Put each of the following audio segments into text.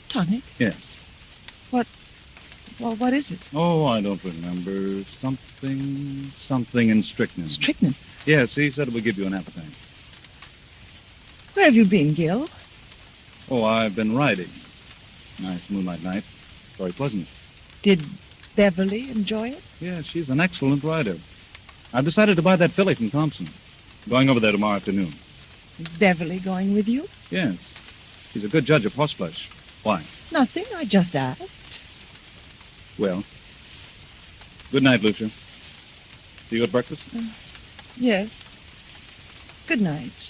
Tonic? Yes. Well, what is it? Oh, I don't remember. Something in strychnine. Strychnine? Yes, he said it would give you an appetite. Where have you been, Gil? Oh, I've been riding. Nice moonlight night. Very pleasant. Did Beverly enjoy it? Yeah, she's an excellent rider. I've decided to buy that filly from Thompson. Going over there tomorrow afternoon. Is Beverly going with you? Yes. She's a good judge of horseflesh. Why? Nothing. I just asked. Well, good night, Lucia. See you at breakfast? Yes. Good night.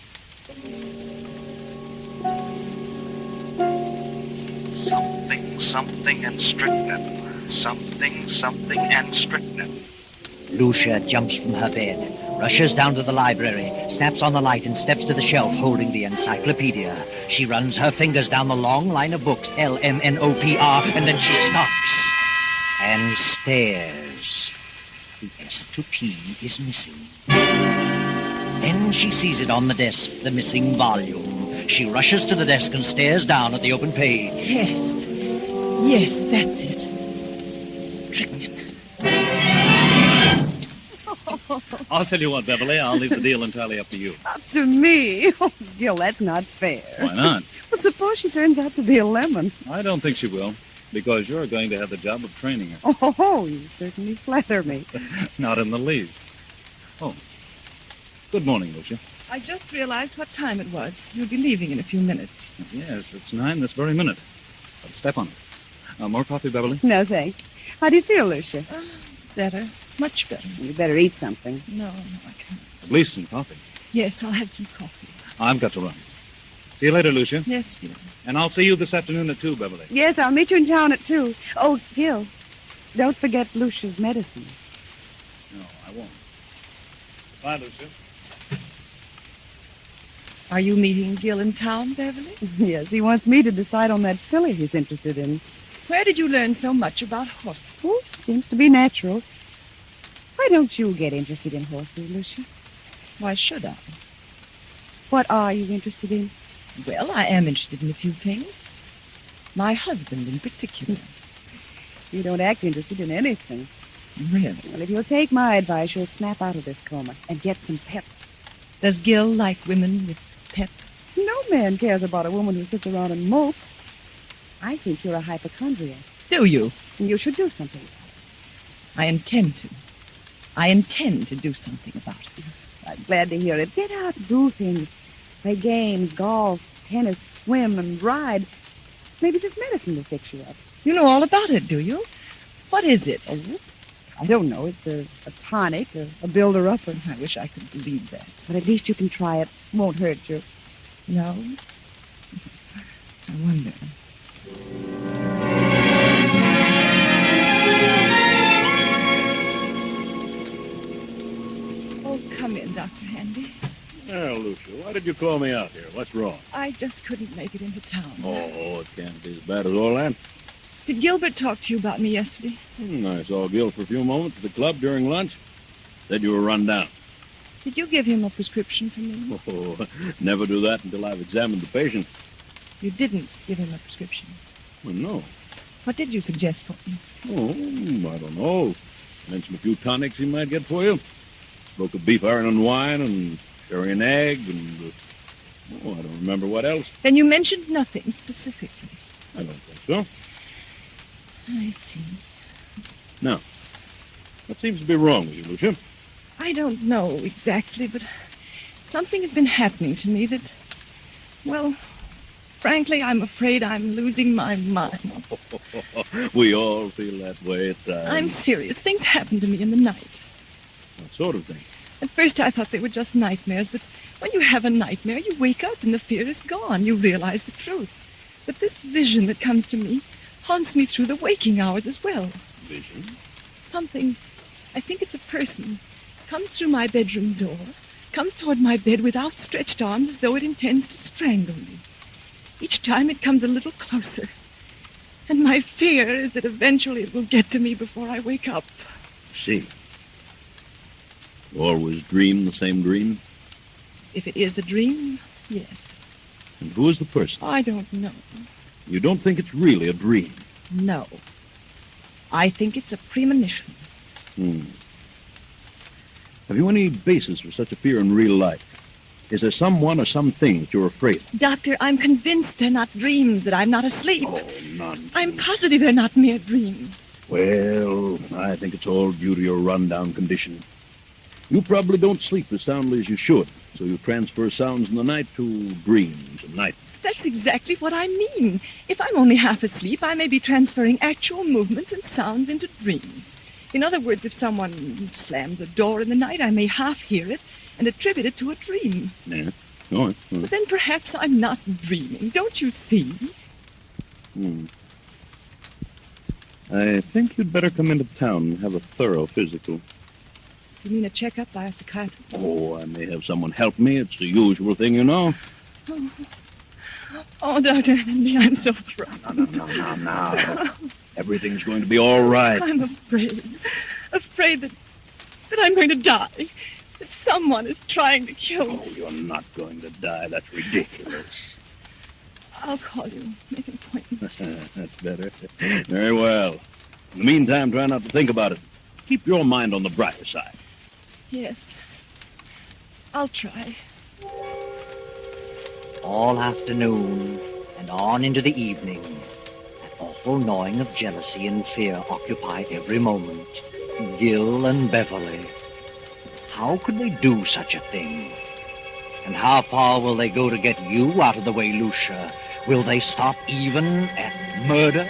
Something and strychnine. Something and strychnine. Lucia jumps from her bed, rushes down to the library, snaps on the light and steps to the shelf holding the encyclopedia. She runs her fingers down the long line of books, LMNOPR, and then she stops and stares. The S to T is missing. Then she sees it on the desk, the missing volume. She rushes to the desk and stares down at the open page. Yes. Yes, that's it. Strychnine. I'll tell you what, Beverly. I'll leave the deal entirely up to you. Up to me? Oh, Gil, that's not fair. Why not? Well, suppose she turns out to be a lemon. I don't think she will, because you're going to have the job of training her. Oh, you certainly flatter me. Not in the least. Oh. Good morning, Lucia. I just realized what time it was. You'll be leaving in a few minutes. Yes, it's 9 this very minute. Step on it. More coffee, Beverly? No, thanks. How do you feel, Lucia? Better. Much better. You better eat something. No, I can't. At least some coffee. Yes, I'll have some coffee. I've got to run. See you later, Lucia. Yes, Gil. And I'll see you this afternoon at 2, Beverly. Yes, I'll meet you in town at 2. Oh, Gil, don't forget Lucia's medicine. No, I won't. Bye, Lucia. Are you meeting Gil in town, Beverly? Yes, he wants me to decide on that filly he's interested in. Where did you learn so much about horses? Oh, seems to be natural. Why don't you get interested in horses, Lucia? Why should I? What are you interested in? Well, I am interested in a few things. My husband in particular. You don't act interested in anything. Really? Well, if you'll take my advice, you'll snap out of this coma and get some pep. Does Gil like women with pep? No man cares about a woman who sits around and mopes. I think you're a hypochondriac. Do you? And you should do something. I intend to. I intend to do something about it. I'm glad to hear it. Get out and do things. Play games, golf, tennis, swim, and ride. Maybe this medicine will fix you up. You know all about it, do you? What is it? Oh, I don't know. It's a tonic, a builder-upper. I wish I could believe that. But at least you can try it. Won't hurt you. No? I wonder. Oh, come in, Dr. Handy. Well, Lucia, why did you call me out here? What's wrong? I just couldn't make it into town. Oh, it can't be as bad as all that. Did Gilbert talk to you about me yesterday? I saw Gil for a few moments at the club during lunch. Said you were run down. Did you give him a prescription for me? Oh, never do that until I've examined the patient. You didn't give him a prescription. Well, no. What did you suggest for me? Oh, I don't know. Mentioned a few tonics he might get for you. Spoke of beef iron and wine and sherry and egg and... I don't remember what else. Then you mentioned nothing specifically. I don't think so. I see. Now, what seems to be wrong with you, Lucia? I don't know exactly, but something has been happening to me that, well, frankly, I'm afraid I'm losing my mind. We all feel that way at times. I'm serious. Things happen to me in the night. What sort of thing? At first I thought they were just nightmares, but when you have a nightmare, you wake up and the fear is gone. You realize the truth. But this vision that comes to me haunts me through the waking hours as well. Vision? Something, I think it's a person, comes through my bedroom door, comes toward my bed with outstretched arms as though it intends to strangle me. Each time it comes a little closer. And my fear is that eventually it will get to me before I wake up. See. You always dream the same dream? If it is a dream, yes. And who is the person? I don't know. You don't think it's really a dream? No. I think it's a premonition. Have you any basis for such a fear in real life? Is there someone or something that you're afraid of? Doctor, I'm convinced they're not dreams, that I'm not asleep. Oh, nonsense. I'm positive they're not mere dreams. Well, I think it's all due to your rundown condition. You probably don't sleep as soundly as you should, so you transfer sounds in the night to dreams at night. That's exactly what I mean. If I'm only half asleep, I may be transferring actual movements and sounds into dreams. In other words, if someone slams a door in the night, I may half hear it and attribute it to a dream. Yeah. All right. But then perhaps I'm not dreaming. Don't you see? I think you'd better come into town and have a thorough physical. You mean a checkup by a psychiatrist? Oh, I may have someone help me. It's the usual thing, you know. Oh, Dr. Henry, I'm so frightened. No. Everything's going to be all right. I'm afraid. Afraid that I'm going to die. That someone is trying to kill me. Oh, you're not going to die. That's ridiculous. I'll call you. Make an appointment. That's better. Very well. In the meantime, try not to think about it. Keep your mind on the brighter side. Yes. I'll try. All afternoon and on into the evening, that awful gnawing of jealousy and fear occupy every moment. Gil and Beverly. How could they do such a thing? And how far will they go to get you out of the way, Lucia? Will they stop even at murder?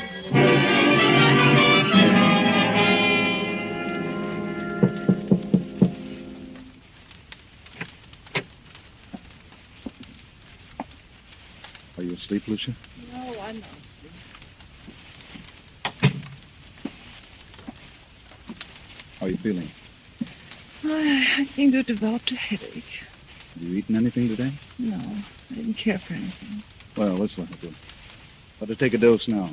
Are you asleep, Lucia? No, I'm not asleep. How are you feeling? I seem to have developed a headache. Have you eaten anything today? No, I didn't care for anything. Well, this will help you. Better take a dose now.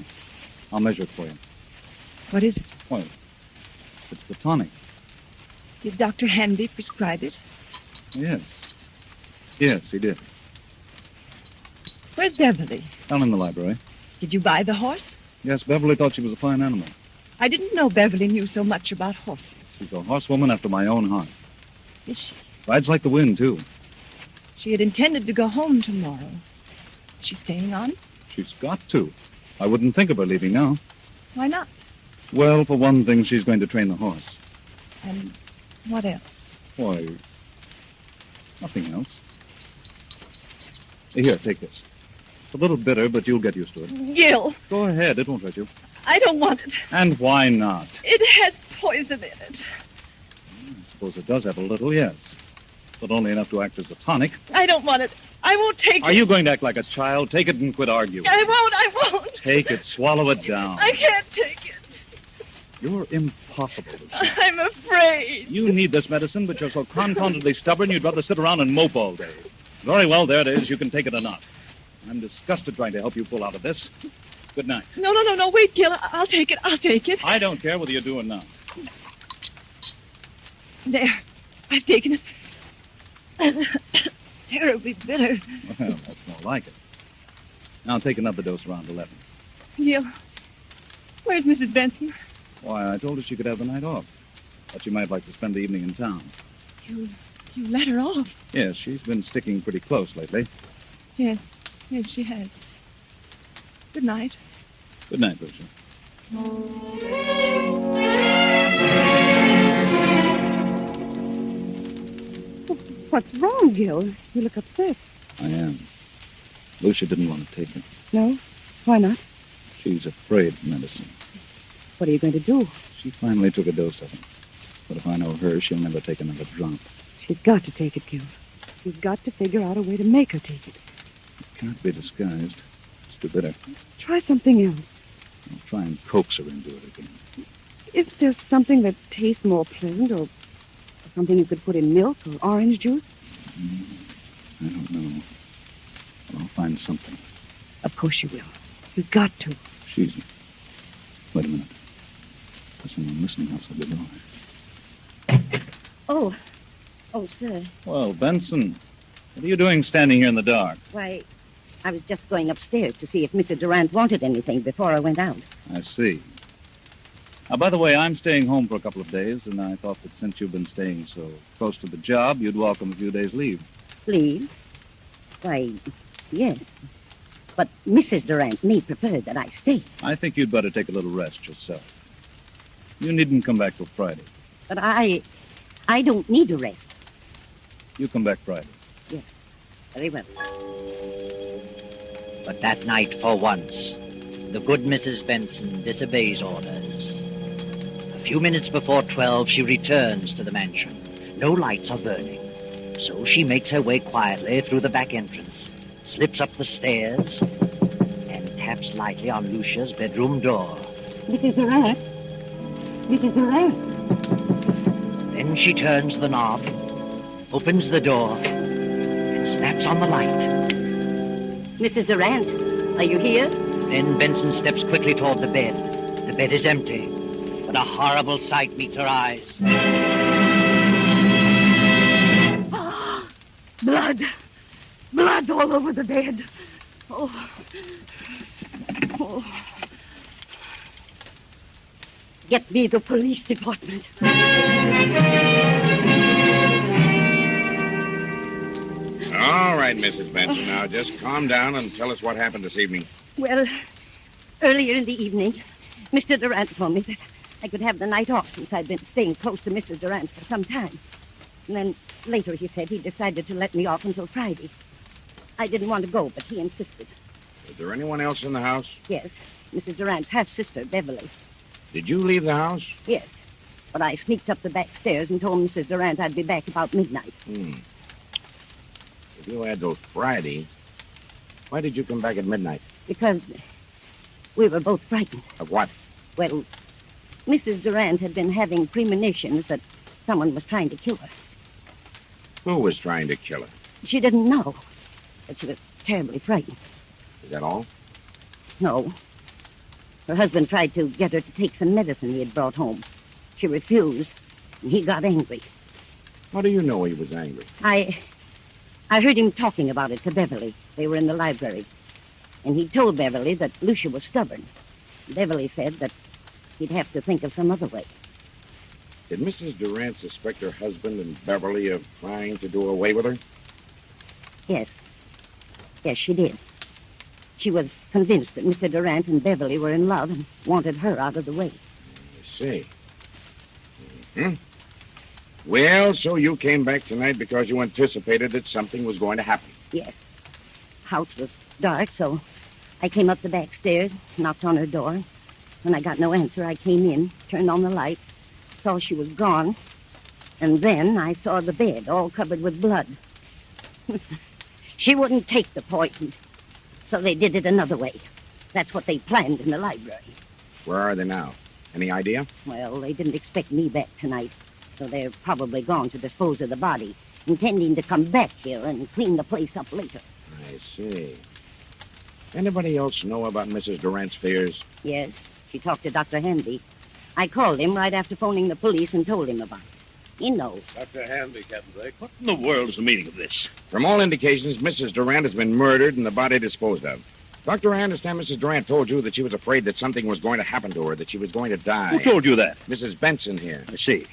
I'll measure it for you. What is it? Well, it's the tonic. Did Dr. Hanby prescribe it? Yes. Yes, he did. Where's Beverly? Down in the library. Did you buy the horse? Yes, Beverly thought she was a fine animal. I didn't know Beverly knew so much about horses. She's a horsewoman after my own heart. Is she? Rides like the wind, too. She had intended to go home tomorrow. Is she staying on? She's got to. I wouldn't think of her leaving now. Why not? Well, for one thing, she's going to train the horse. And what else? Why, nothing else. Here, take this. It's a little bitter, but you'll get used to it. Gil, Go ahead, it won't hurt you. I don't want it. And why not? It has poison in it. I suppose it does have a little, yes. But only enough to act as a tonic. I don't want it. I won't take it. Are you going to act like a child? Take it and quit arguing. I won't. Take it, swallow it down. I can't take it. You're impossible, Lucia. I'm afraid. You need this medicine, but you're so confoundedly stubborn you'd rather sit around and mope all day. Very well, there it is. You can take it or not. I'm disgusted trying to help you pull out of this. Good night. No. Wait, Gil. I'll take it. I don't care whether you do or not. There. I've taken it. Terribly bitter. Well, that's more like it. Now take another dose around 11. Gil, where's Mrs. Benson? Why, I told her she could have the night off. But she might like to spend the evening in town. You let her off? Yes, she's been sticking pretty close lately. Yes, she has. Good night. Good night, Lucia. What's wrong, Gil? You look upset. I am. Lucia didn't want to take it. No? Why not? She's afraid of medicine. What are you going to do? She finally took a dose of it. But if I know her, she'll never take another drop. She's got to take it, Gil. You've got to figure out a way to make her take it. It can't be disguised. It's too bitter. Try something else. I'll try and coax her into it again. Isn't there something that tastes more pleasant, or something you could put in milk or orange juice? I don't know. But I'll find something. Of course you will. You've got to. She's... Wait a minute. There's someone listening outside the door. Oh, sir. Well, Benson, what are you doing standing here in the dark? Why, I was just going upstairs to see if Mrs. Durant wanted anything before I went out. I see. By the way, I'm staying home for a couple of days, and I thought that since you've been staying so close to the job, you'd welcome a few days' leave. Leave? Why, yes. But Mrs. Durant may prefer that I stay. I think you'd better take a little rest yourself. You needn't come back till Friday. But I don't need a rest. You come back Friday. Yes, very well. But that night, for once, the good Mrs. Benson disobeys orders. A few minutes before 12, she returns to the mansion. No lights are burning. So she makes her way quietly through the back entrance, slips up the stairs, and taps lightly on Lucia's bedroom door. Mrs. Durant? Mrs. Durant? Then she turns the knob, opens the door, and snaps on the light. Mrs. Durant, are you here? Then Benson steps quickly toward the bed. The bed is empty, but a horrible sight meets her eyes. Blood! Blood all over the bed. Oh. Get me the police department. All right, Mrs. Benson. Now, just calm down and tell us what happened this evening. Well, earlier in the evening, Mr. Durant told me that I could have the night off since I'd been staying close to Mrs. Durant for some time. And then later he said he decided to let me off until Friday. I didn't want to go, but he insisted. Was there anyone else in the house? Yes, Mrs. Durant's half-sister, Beverly. Did you leave the house? Yes, but I sneaked up the back stairs and told Mrs. Durant I'd be back about midnight. If you had till Friday, why did you come back at midnight? Because we were both frightened. Of what? Well, Mrs. Durant had been having premonitions that someone was trying to kill her. Who was trying to kill her? She didn't know, but she was terribly frightened. Is that all? No. Her husband tried to get her to take some medicine he had brought home. She refused, and he got angry. How do you know he was angry? I heard him talking about it to Beverly. They were in the library. And he told Beverly that Lucia was stubborn. Beverly said that he'd have to think of some other way. Did Mrs. Durant suspect her husband and Beverly of trying to do away with her? Yes. Yes, she did. She was convinced that Mr. Durant and Beverly were in love and wanted her out of the way. I see. Well, so you came back tonight because you anticipated that something was going to happen. Yes. House was dark, so I came up the back stairs, knocked on her door. When I got no answer, I came in, turned on the light, saw she was gone, and then I saw the bed all covered with blood. She wouldn't take the poison, so they did it another way. That's what they planned in the library. Where are they now? Any idea? Well, they didn't expect me back tonight, so they're probably gone to dispose of the body, intending to come back here and clean the place up later. I see. Anybody else know about Mrs. Durant's fears? Yes, she talked to Dr. Hanby. I called him right after phoning the police and told him about it. He knows. Dr. Hanby, Captain Blake. What in the world is the meaning of this? From all indications, Mrs. Durant has been murdered and the body disposed of. Doctor, I understand Mrs. Durant told you that she was afraid that something was going to happen to her, that she was going to die. Who told you that? Mrs. Benson here. I see.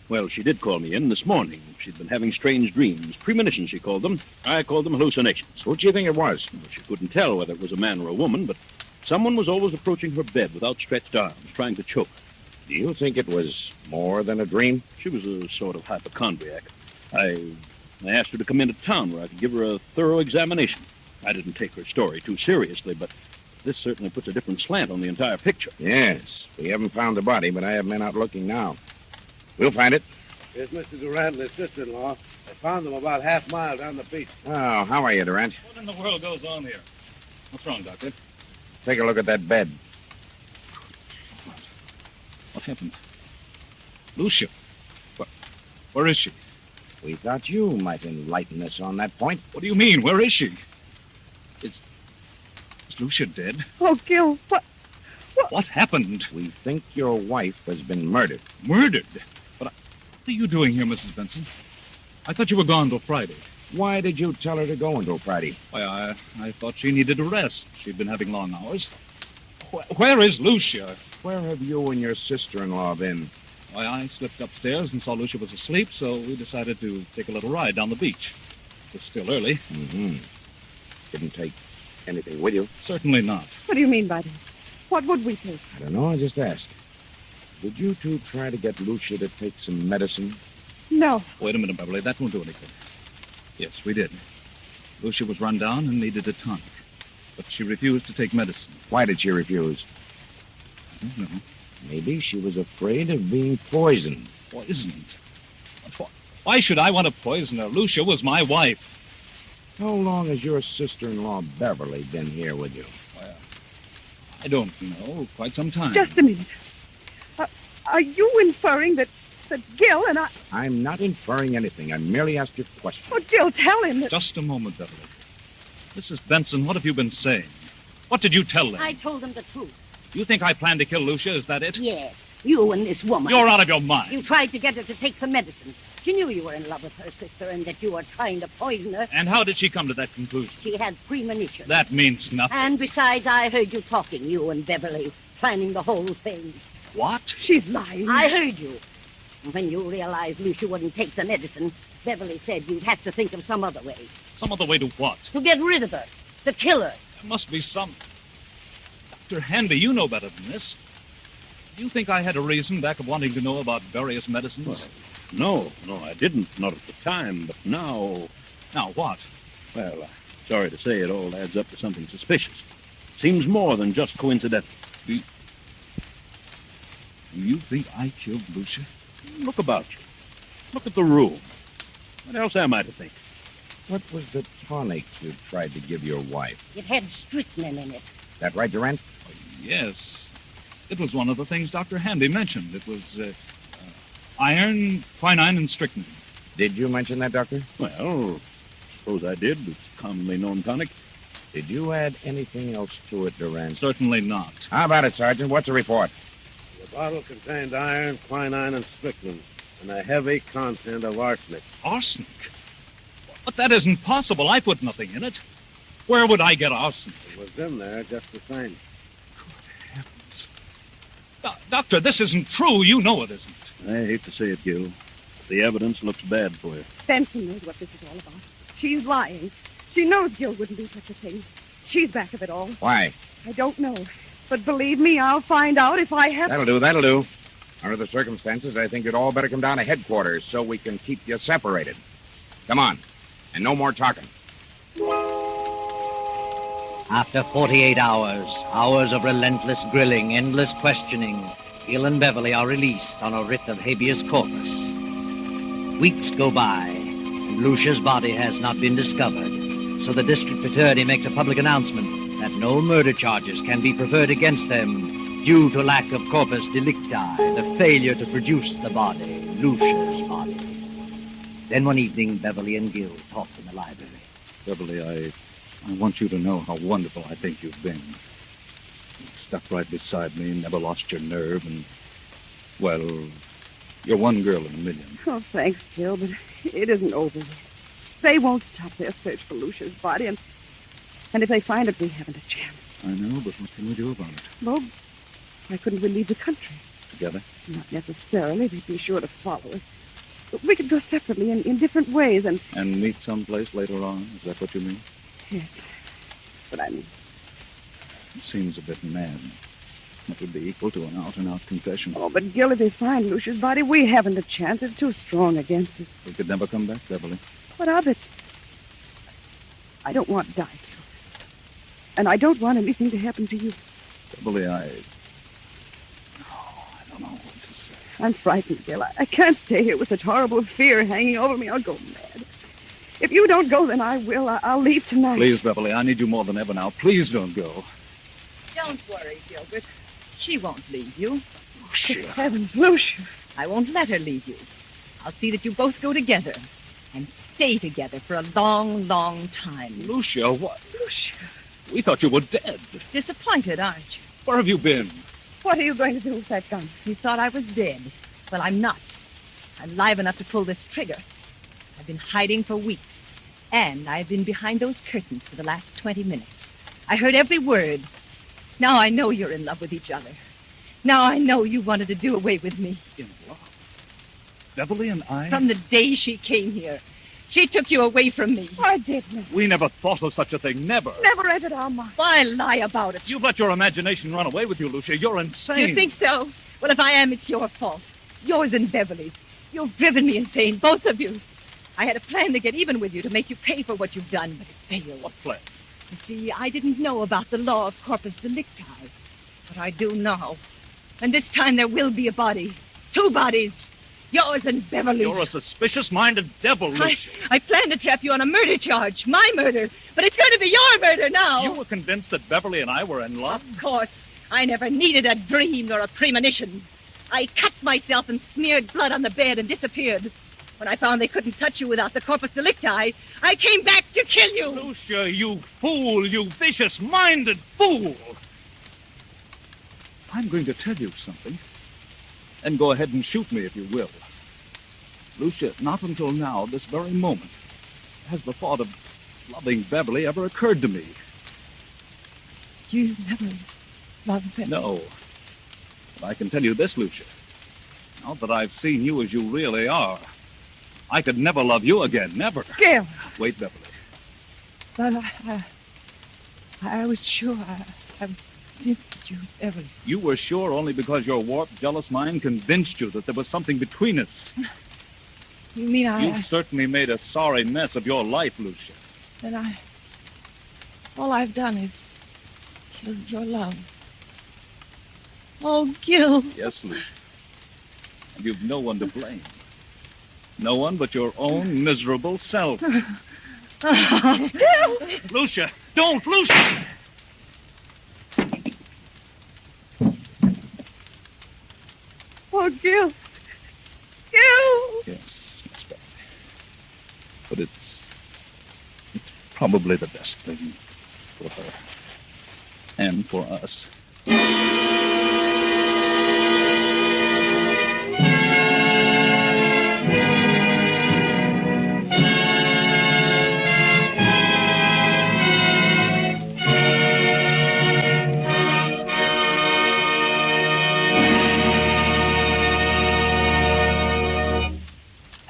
Well, she did call me in this morning. She'd been having strange dreams. Premonitions, she called them. I called them hallucinations. Who do you think it was? Well, she couldn't tell whether it was a man or a woman, but someone was always approaching her bed with outstretched arms, trying to choke her. Do you think it was more than a dream? She was a sort of hypochondriac. I asked her to come into town where I could give her a thorough examination. I didn't take her story too seriously, but this certainly puts a different slant on the entire picture. Yes. We haven't found the body, but I have men out looking now. We'll find it. Here's Mr. Durant and his sister-in-law. I found them about half-mile down the beach. Oh, how are you, Durant? What in the world goes on here? What's wrong, Doctor? Take a look at that bed. What happened? Lucia. Where is she? We thought you might enlighten us on that point. What do you mean? Where is she? Is Lucia dead? Oh, Gil, what? What happened? We think your wife has been murdered. Murdered? What are you doing here, Mrs. Benson? I thought you were gone till Friday. Why did you tell her to go into a party? Why, I thought she needed a rest. She'd been having long hours. Where is Lucia? Where have you and your sister-in-law been? Why, I slipped upstairs and saw Lucia was asleep, so we decided to take a little ride down the beach. It was still early. Mm-hmm. Didn't take anything with you? Certainly not. What do you mean by that? What would we take? I don't know, I just asked. Did you two try to get Lucia to take some medicine? No. Wait a minute, Beverly. That won't do anything. Yes, we did. Lucia was run down and needed a tonic. But she refused to take medicine. Why did she refuse? I don't know. Maybe she was afraid of being poisoned. Poisoned? Why should I want to poison her? Lucia was my wife. How long has your sister-in-law Beverly been here with you? Well, I don't know. Quite some time. Just a minute. Are you inferring that Gil and I... I'm not inferring anything. I merely asked you a question. Oh, Gil, tell him that... Just a moment, Beverly. Mrs. Benson, what have you been saying? What did you tell them? I told them the truth. You think I planned to kill Lucia? Is that it? Yes, you and this woman. You're out of your mind. You tried to get her to take some medicine. She knew you were in love with her sister and that you were trying to poison her. And how did she come to that conclusion? She had premonition. That means nothing. And besides, I heard you talking, you and Beverly, planning the whole thing. What? She's lying. I heard you. And when you realized Lucia wouldn't take the medicine, Beverly said you'd have to think of some other way. Some other way to what? To get rid of her. To kill her. There must be some... Dr. Hanby, you know better than this. Do you think I had a reason back of wanting to know about various medicines? Well, no, I didn't. Not at the time, but now... Now what? Well, sorry to say, it all adds up to something suspicious. Seems more than just coincidental. Do you think I killed Lucia? Look about you. Look at the room. What else am I to think? What was the tonic you tried to give your wife? It had strychnine in it. That right, Durant? Yes. It was one of the things Dr. Hanby mentioned. It was iron, quinine, and strychnine. Did you mention that, Doctor? Well, suppose I did. It's a commonly known tonic. Did you add anything else to it, Durant? Certainly not. How about it, Sergeant? What's the report? The bottle contained iron, quinine, and strychnine, and a heavy content of arsenic. Arsenic? But that isn't possible. I put nothing in it. Where would I get arsenic? It was in there just the same. Good heavens. Doctor, this isn't true. You know it isn't. I hate to say it, Gil. The evidence looks bad for you. Benson knows what this is all about. She's lying. She knows Gil wouldn't do such a thing. She's back of it all. Why? I don't know. But believe me, I'll find out if I have... That'll do. Under the circumstances, I think you'd all better come down to headquarters so we can keep you separated. Come on. And no more talking. After 48 hours of relentless grilling, endless questioning, Gil and Beverly are released on a writ of habeas corpus. Weeks go by, and Lucia's body has not been discovered, so the district attorney makes a public announcement that no murder charges can be preferred against them due to lack of corpus delicti, the failure to produce the body, Lucia's body. Then one evening, Beverly and Gil talk in the library. Beverly, I want you to know how wonderful I think you've been. You stuck right beside me, never lost your nerve, and, well, you're one girl in a million. Oh, thanks, Gil, but it isn't over yet. They won't stop their search for Lucia's body, and if they find it, we haven't a chance. I know, but what can we do about it? Well, why couldn't we leave the country? Together? Not necessarily. They'd be sure to follow us. But we could go separately in different ways, and... And meet someplace later on? Is that what you mean? Yes. But I mean... It seems a bit mad. It would be equal to an out-and-out confession. Oh, but Gil, if they find Lucia's body, we haven't a chance. It's too strong against us. We could never come back, Beverly. What of it? I don't want Di killed. And I don't want anything to happen to you. Beverly, I don't know what to say. I'm frightened, Gil. I can't stay here with such horrible fear hanging over me. I'll go mad. If you don't go, then I will. I'll leave tonight. Please, Beverly, I need you more than ever now. Please don't go. Don't worry, Gilbert. She won't leave you. Good heavens, Lucia. I won't let her leave you. I'll see that you both go together and stay together for a long, long time. Lucia, what? Lucia. We thought you were dead. Disappointed, aren't you? Where have you been? What are you going to do with that gun? You thought I was dead. Well, I'm not. I'm live enough to pull this trigger. I've been hiding for weeks. And I've been behind those curtains for the last 20 minutes. I heard every word. Now I know you're in love with each other. Now I know you wanted to do away with me. In love? Beverly and I? From the day she came here. She took you away from me. I didn't. We never thought of such a thing. Never. Never entered our mind. Why lie about it? You've let your imagination run away with you, Lucia. You're insane. You think so? Well, if I am, it's your fault. Yours and Beverly's. You've driven me insane, both of you. I had a plan to get even with you, to make you pay for what you've done, but it failed. What plan? You see, I didn't know about the law of corpus delicti, but I do now. And this time there will be a body. 2 bodies. Yours and Beverly's. You're a suspicious-minded devil, Lucia. I planned to trap you on a murder charge. My murder. But it's going to be your murder now. You were convinced that Beverly and I were in love? Of course. I never needed a dream nor a premonition. I cut myself and smeared blood on the bed and disappeared. When I found they couldn't touch you without the corpus delicti, I came back to kill you. Lucia, you fool, you vicious-minded fool. I'm going to tell you something. And go ahead and shoot me if you will. Lucia, not until now, this very moment, has the thought of loving Beverly ever occurred to me. You never loved Beverly? No. But I can tell you this, Lucia. Now that I've seen you as you really are, I could never love you again, never. Gil! Wait, Beverly. But I was sure. I was convinced that you ever... You were sure only because your warped, jealous mind convinced you that there was something between us. You mean You've certainly made a sorry mess of your life, Lucia. Then all I've done is killed your love. Oh, Gil. Yes, Lucia. And you've no one to blame. No one but your own miserable self. Lucia! Don't, Lucia! Oh, Gil. Gil! Yes, it's bad. But it's probably the best thing for her. And for us.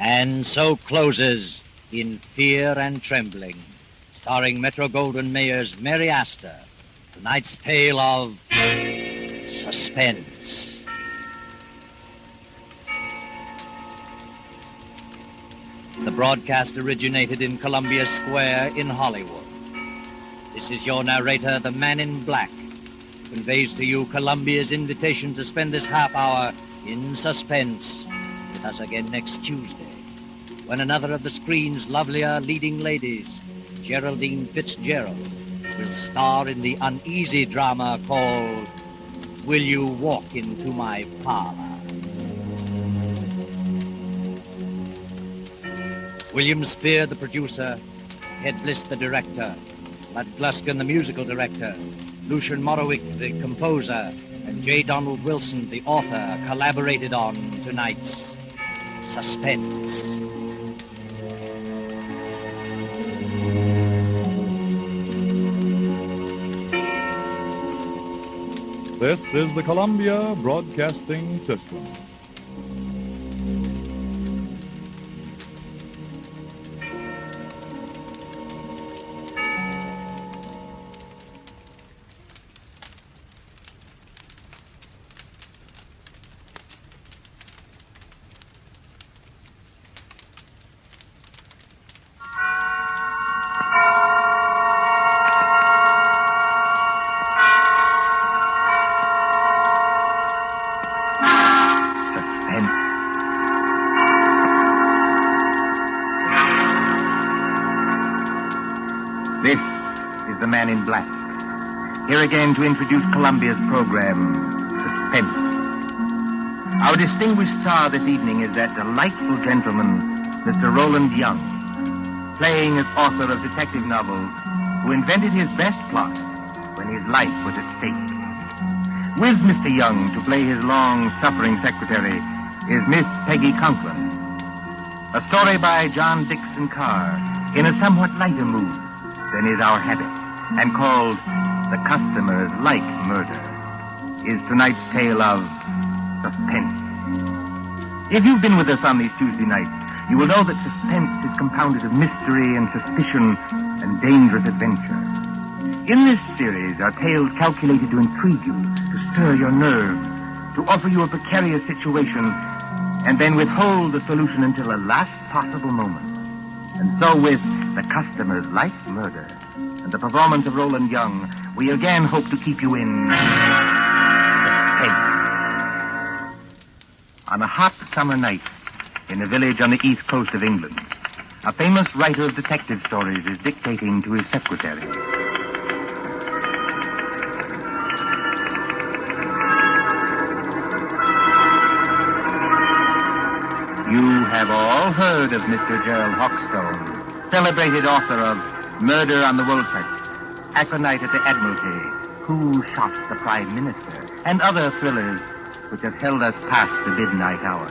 And so closes In Fear and Trembling, starring Metro-Goldwyn-Mayer's Mary Astor, tonight's tale of suspense. The broadcast originated in Columbia Square in Hollywood. This is your narrator, the Man in Black, who conveys to you Columbia's invitation to spend this half hour in suspense with us again next Tuesday, when another of the screen's lovelier leading ladies, Geraldine Fitzgerald, will star in the uneasy drama called Will You Walk Into My Parlor? William Spear, the producer, Ed Bliss, the director, Bud Gluskin, the musical director, Lucian Morowick, the composer, and J. Donald Wilson, the author, collaborated on tonight's Suspense. This is the Columbia Broadcasting System. This is the Man in Black, here again to introduce Columbia's program, Suspense. Our distinguished star this evening is that delightful gentleman, Mr. Roland Young, playing as author of detective novels, who invented his best plot when his life was at stake. With Mr. Young to play his long-suffering secretary is Miss Peggy Conklin. A story by John Dixon Carr, in a somewhat lighter mood than is our habit, and called The Customers Like Murder, is tonight's tale of suspense. If you've been with us on these Tuesday nights, you will know that suspense is compounded of mystery and suspicion and dangerous adventure. In this series are tales calculated to intrigue you, to stir your nerves, to offer you a precarious situation, and then withhold the solution until the last possible moment. And so with The Customers Like Murder and the performance of Roland Young, we again hope to keep you in suspense. On a hot summer night in a village on the east coast of England, a famous writer of detective stories is dictating to his secretary. You have all heard of Mr. Gerald Hawkstone, celebrated author of Murder on the Woolsack, Aconite at the Admiralty, Who Shot the Prime Minister, and other thrillers which have held us past the midnight hour.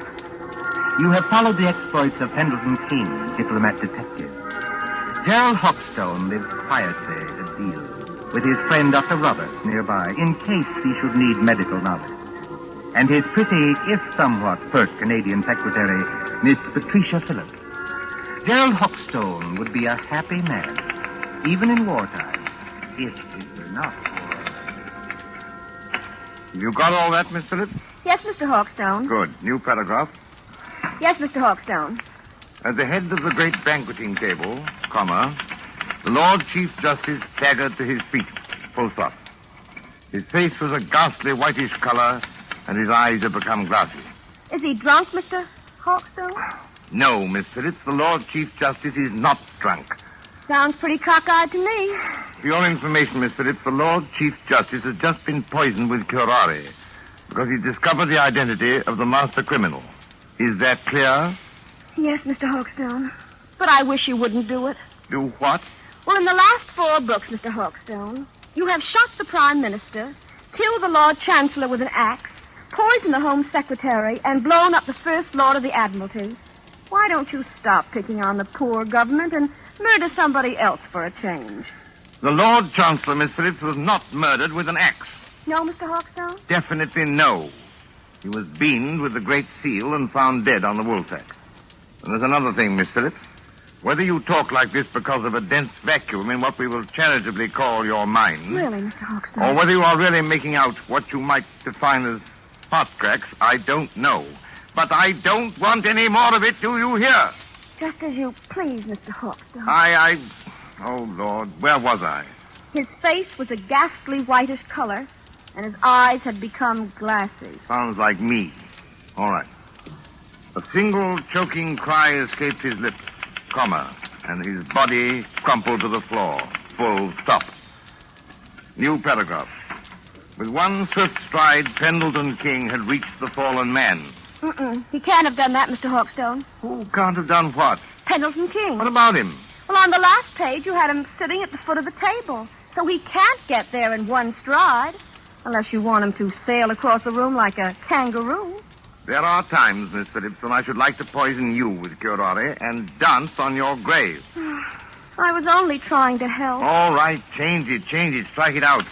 You have followed the exploits of Pendleton King, diplomat detective. Gerald Hawkstone lives quietly at Deal, with his friend Dr. Roberts nearby, in case he should need medical knowledge. And his pretty, if somewhat pert Canadian secretary, Miss Patricia Phillips. Gerald Hawkstone would be a happy man, even in wartime, if it were not for... You got all that, Miss Phillips? Yes, Mr. Hawkstone. Good. New paragraph. Yes, Mr. Hawkstone. At the head of the great banqueting table, comma, the Lord Chief Justice staggered to his feet, full stop. His face was a ghastly whitish color, and his eyes had become glassy. Is he drunk, Mr. Hawkstone? No, Miss Phillips, the Lord Chief Justice is not drunk. Sounds pretty cockeyed to me. For your information, Miss Phillips, the Lord Chief Justice has just been poisoned with curare because he discovered the identity of the master criminal. Is that clear? Yes, Mr. Hawkstone. But I wish you wouldn't do it. Do what? Well, in the last 4 books, Mr. Hawkstone, you have shot the Prime Minister, killed the Lord Chancellor with an axe, poisoned the Home Secretary, and blown up the First Lord of the Admiralty. Why don't you stop picking on the poor government and murder somebody else for a change? The Lord Chancellor, Miss Phillips, was not murdered with an axe. No, Mr. Hawkstone? Definitely no. He was beamed with the Great Seal and found dead on the Woolsack. And there's another thing, Miss Phillips. Whether you talk like this because of a dense vacuum in what we will charitably call your mind... Really, Mr. Hawkstone? Or whether you are really making out what you might define as heart cracks, I don't know. But I don't want any more of it, do you hear? Just as you please, Mr. Hawkstone. Oh, Lord, where was I? His face was a ghastly whitish color, and his eyes had become glassy. Sounds like me. All right. A single choking cry escaped his lips, comma, and his body crumpled to the floor. Full stop. New paragraph. With one swift stride, Pendleton King had reached the fallen man. He can't have done that, Mr. Hawkstone. Who can't have done what? Pendleton King. What about him? Well, on the last page, you had him sitting at the foot of the table. So he can't get there in one stride. Unless you want him to sail across the room like a kangaroo. There are times, Miss Phillips, when I should like to poison you with curare and dance on your grave. I was only trying to help. All right, change it, strike it out.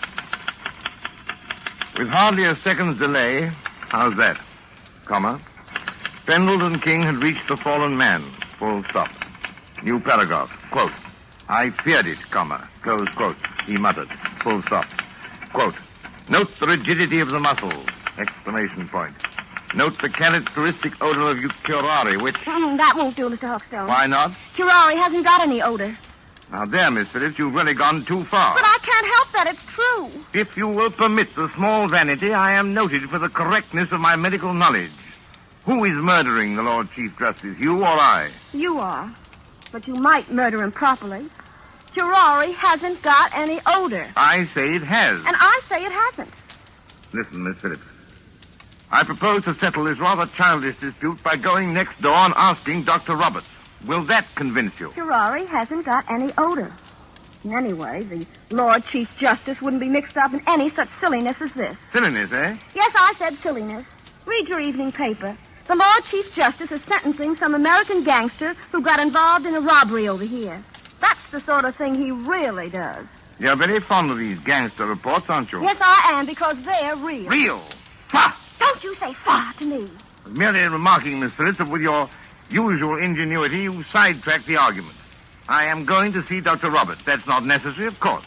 With hardly a second's delay, how's that? Comma. Pendleton King had reached the fallen man. Full stop. New paragraph. Quote. I feared it, comma. Close quote. He muttered. Full stop. Quote. Note the rigidity of the muscles. Exclamation point. Note the characteristic odor of curare, which... That won't do, Mr. Hawkstone. Why not? Curare hasn't got any odor. Now there, Miss Phillips, you've really gone too far. But I can't help that. It's true. If you will permit the small vanity, I am noted for the correctness of my medical knowledge. Who is murdering the Lord Chief Justice, you or I? You are. But you might murder him properly. Curare hasn't got any odor. I say it has. And I say it hasn't. Listen, Miss Phillips. I propose to settle this rather childish dispute by going next door and asking Dr. Roberts. Will that convince you? Curare hasn't got any odor. And anyway, the Lord Chief Justice wouldn't be mixed up in any such silliness as this. Silliness, eh? Yes, I said silliness. Read your evening paper. The Lord Chief Justice is sentencing some American gangster who got involved in a robbery over here. That's the sort of thing he really does. You're very fond of these gangster reports, aren't you? Yes, I am, because they're real. Real? Fa! Don't you say fa to me. Merely remarking, Miss Phillips, that with your usual ingenuity, you sidetracked the argument. I am going to see Dr. Roberts. That's not necessary, of course.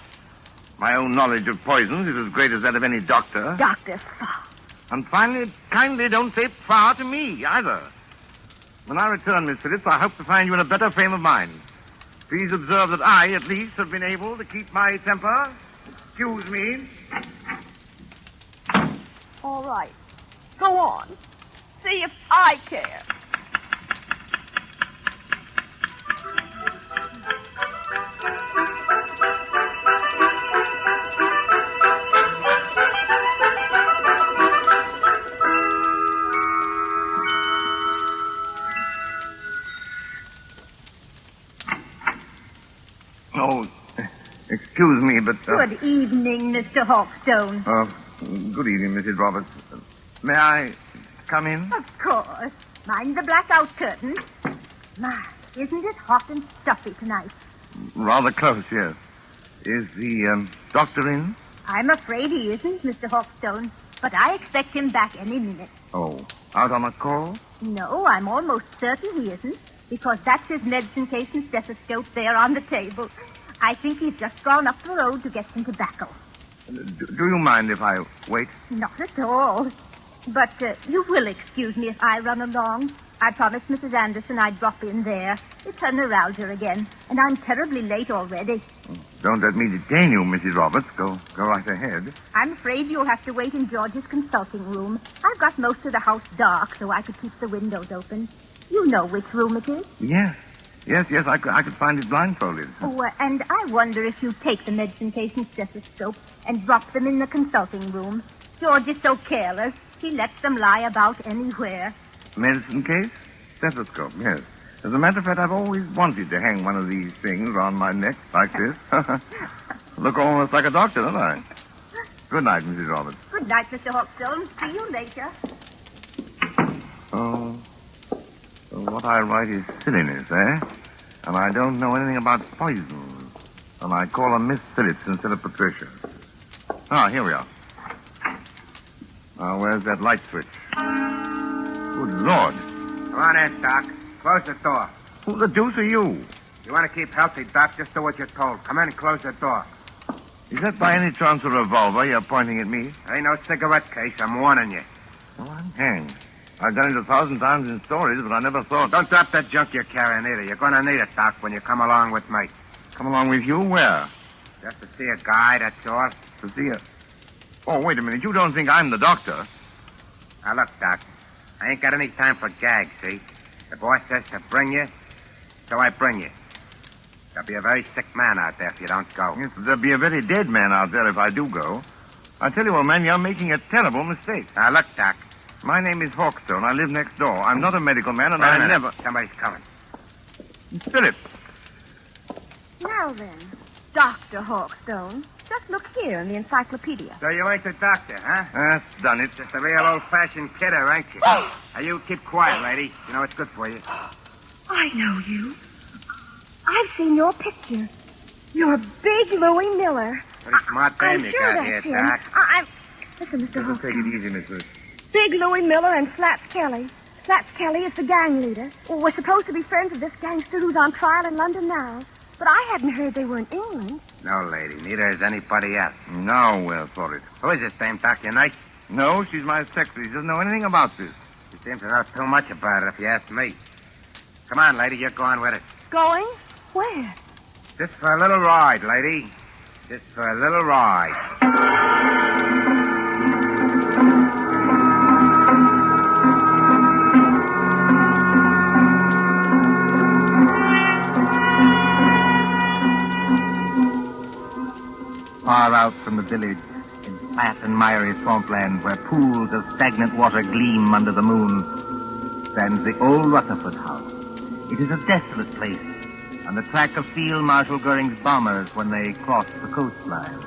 My own knowledge of poisons is as great as that of any doctor. Dr. Fa. And finally, kindly don't say fa to me, either. When I return, Miss Phillips, I hope to find you in a better frame of mind. Please observe that I, at least, have been able to keep my temper. Excuse me. All right. Go on. See if I care. Oh, excuse me, but... Good evening, Mr. Hawkstone. Good evening, Mrs. Roberts. May I come in? Of course. Mind the blackout curtain. My, isn't it hot and stuffy tonight? Rather close, yes. Is the doctor in? I'm afraid he isn't, Mr. Hawkstone, but I expect him back any minute. Oh, out on a call? No, I'm almost certain he isn't, because that's his medicine case and stethoscope there on the table. I think he's just gone up the road to get some tobacco. Do you mind if I wait? Not at all. But you will excuse me if I run along. I promised Mrs. Anderson I'd drop in there. It's her neuralgia again, and I'm terribly late already. Don't let me detain you, Mrs. Roberts. Go right ahead. I'm afraid you'll have to wait in George's consulting room. I've got most of the house dark so I could keep the windows open. You know which room it is? Yes, I could find it blindfolded. Oh, and I wonder if you take the medicine case and stethoscope and drop them in the consulting room. George is so careless. He lets them lie about anywhere. Medicine case? Stethoscope, yes. As a matter of fact, I've always wanted to hang one of these things around my neck like this. Look almost like a doctor, don't I? Good night, Mrs. Roberts. Good night, Mr. Hawkstone. See you later. Oh, so what I write is silliness, eh? And I don't know anything about poisons. And I call her Miss Phillips instead of Patricia. Ah, here we are. Now, where's that light switch? Good Lord. Come on in, Doc. Close the door. Who the deuce are you? You want to keep healthy, Doc? Just do what you're told. Come in and close the door. Is that by any chance a revolver you're pointing at me? Ain't no cigarette case. I'm warning you. Oh, I'm hanged. I've done it 1,000 times in stories, but I never thought... Don't drop that junk you're carrying either. You're going to need it, Doc, when you come along with me. Come along with you? Where? Just to see a guy, that's all. To see a... Oh, wait a minute. You don't think I'm the doctor? Now, look, Doc. I ain't got any time for gags, see? The boss says to bring you, so I bring you. There'll be a very sick man out there if you don't go. Yes, there'll be a very dead man out there if I do go. I tell you, old man, you're making a terrible mistake. Now, look, Doc. My name is Hawkstone. I live next door. I'm not a medical man, and I never... Somebody's coming. Philip. Now then, Dr. Hawkstone, just look here in the encyclopedia. So you ain't the doctor, huh? That's done it. Just a real old-fashioned kidder, ain't you? Now, you keep quiet, lady. You know it's good for you. I know you. I've seen your picture. You're Big Louie Miller. Pretty smart dame you sure got here, that's him. Doc. Listen, Mr. Hawkstone. Take it easy, Miss Lewis. Big Louie Miller and Slats Kelly. Slats Kelly is the gang leader. Well, we're supposed to be friends of this gangster who's on trial in London now. But I hadn't heard they were in England. No, lady. Neither is anybody else. Now we're for it. Who is this dame, Dr. Knight? No, she's my secretary. She doesn't know anything about this. She seems to know too much about it, if you ask me. Come on, lady. You're going with it. Going? Where? Just for a little ride, lady. Just for a little ride. Far out from the village, in flat and miry swampland where pools of stagnant water gleam under the moon, stands the old Rutherford house. It is a desolate place, on the track of Field Marshal Goering's bombers when they crossed the coastline.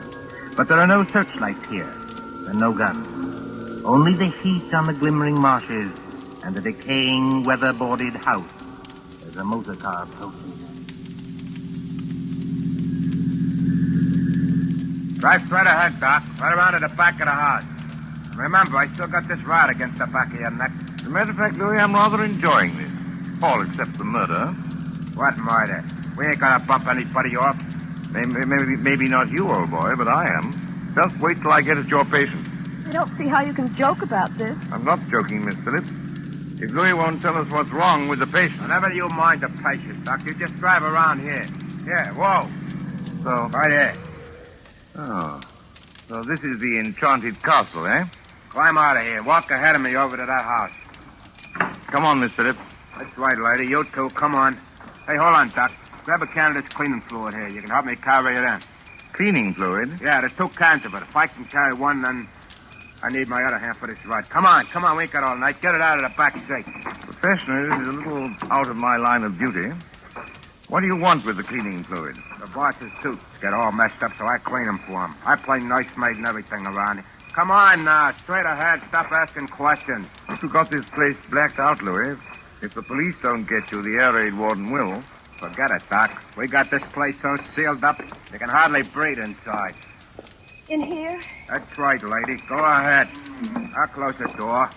But there are no searchlights here, and no guns. Only the heat on the glimmering marshes and the decaying, weather-boarded house as a motor car approaches. Drive straight ahead, Doc. Right around to the back of the house. Remember, I still got this rod against the back of your neck. As a matter of fact, Louis, I'm rather enjoying this. All except the murder. What murder? We ain't gonna bump anybody off. Maybe not you, old boy, but I am. Just wait till I get at your patient. I don't see how you can joke about this. I'm not joking, Miss Phillips. If Louis won't tell us what's wrong with the patient. Never you mind the patient, Doc. You just drive around here. Yeah, whoa. So? Right here. Oh. So this is the enchanted castle, eh? Climb out of here. Walk ahead of me over to that house. Come on, Miss Phillips. That's right, lady. You too. Come on. Hey, hold on, Doc. Grab a can of this cleaning fluid here. You can help me carry it in. Cleaning fluid? Yeah, there's 2 cans of it. If I can carry one, then I need my other hand for this rod. Come on. We ain't got all night. Get it out of the back safe. Professionally, this is a little out of my line of duty. What do you want with the cleaning fluid? The boss's suits get all messed up, so I clean them for him. I play nursemaid and everything around here. Come on now. Straight ahead. Stop asking questions. You got this place blacked out, Louis. If the police don't get you, the air raid warden will. Forget it, Doc. We got this place so sealed up, you can hardly breathe inside. In here? That's right, lady. Go ahead. I'll close the door.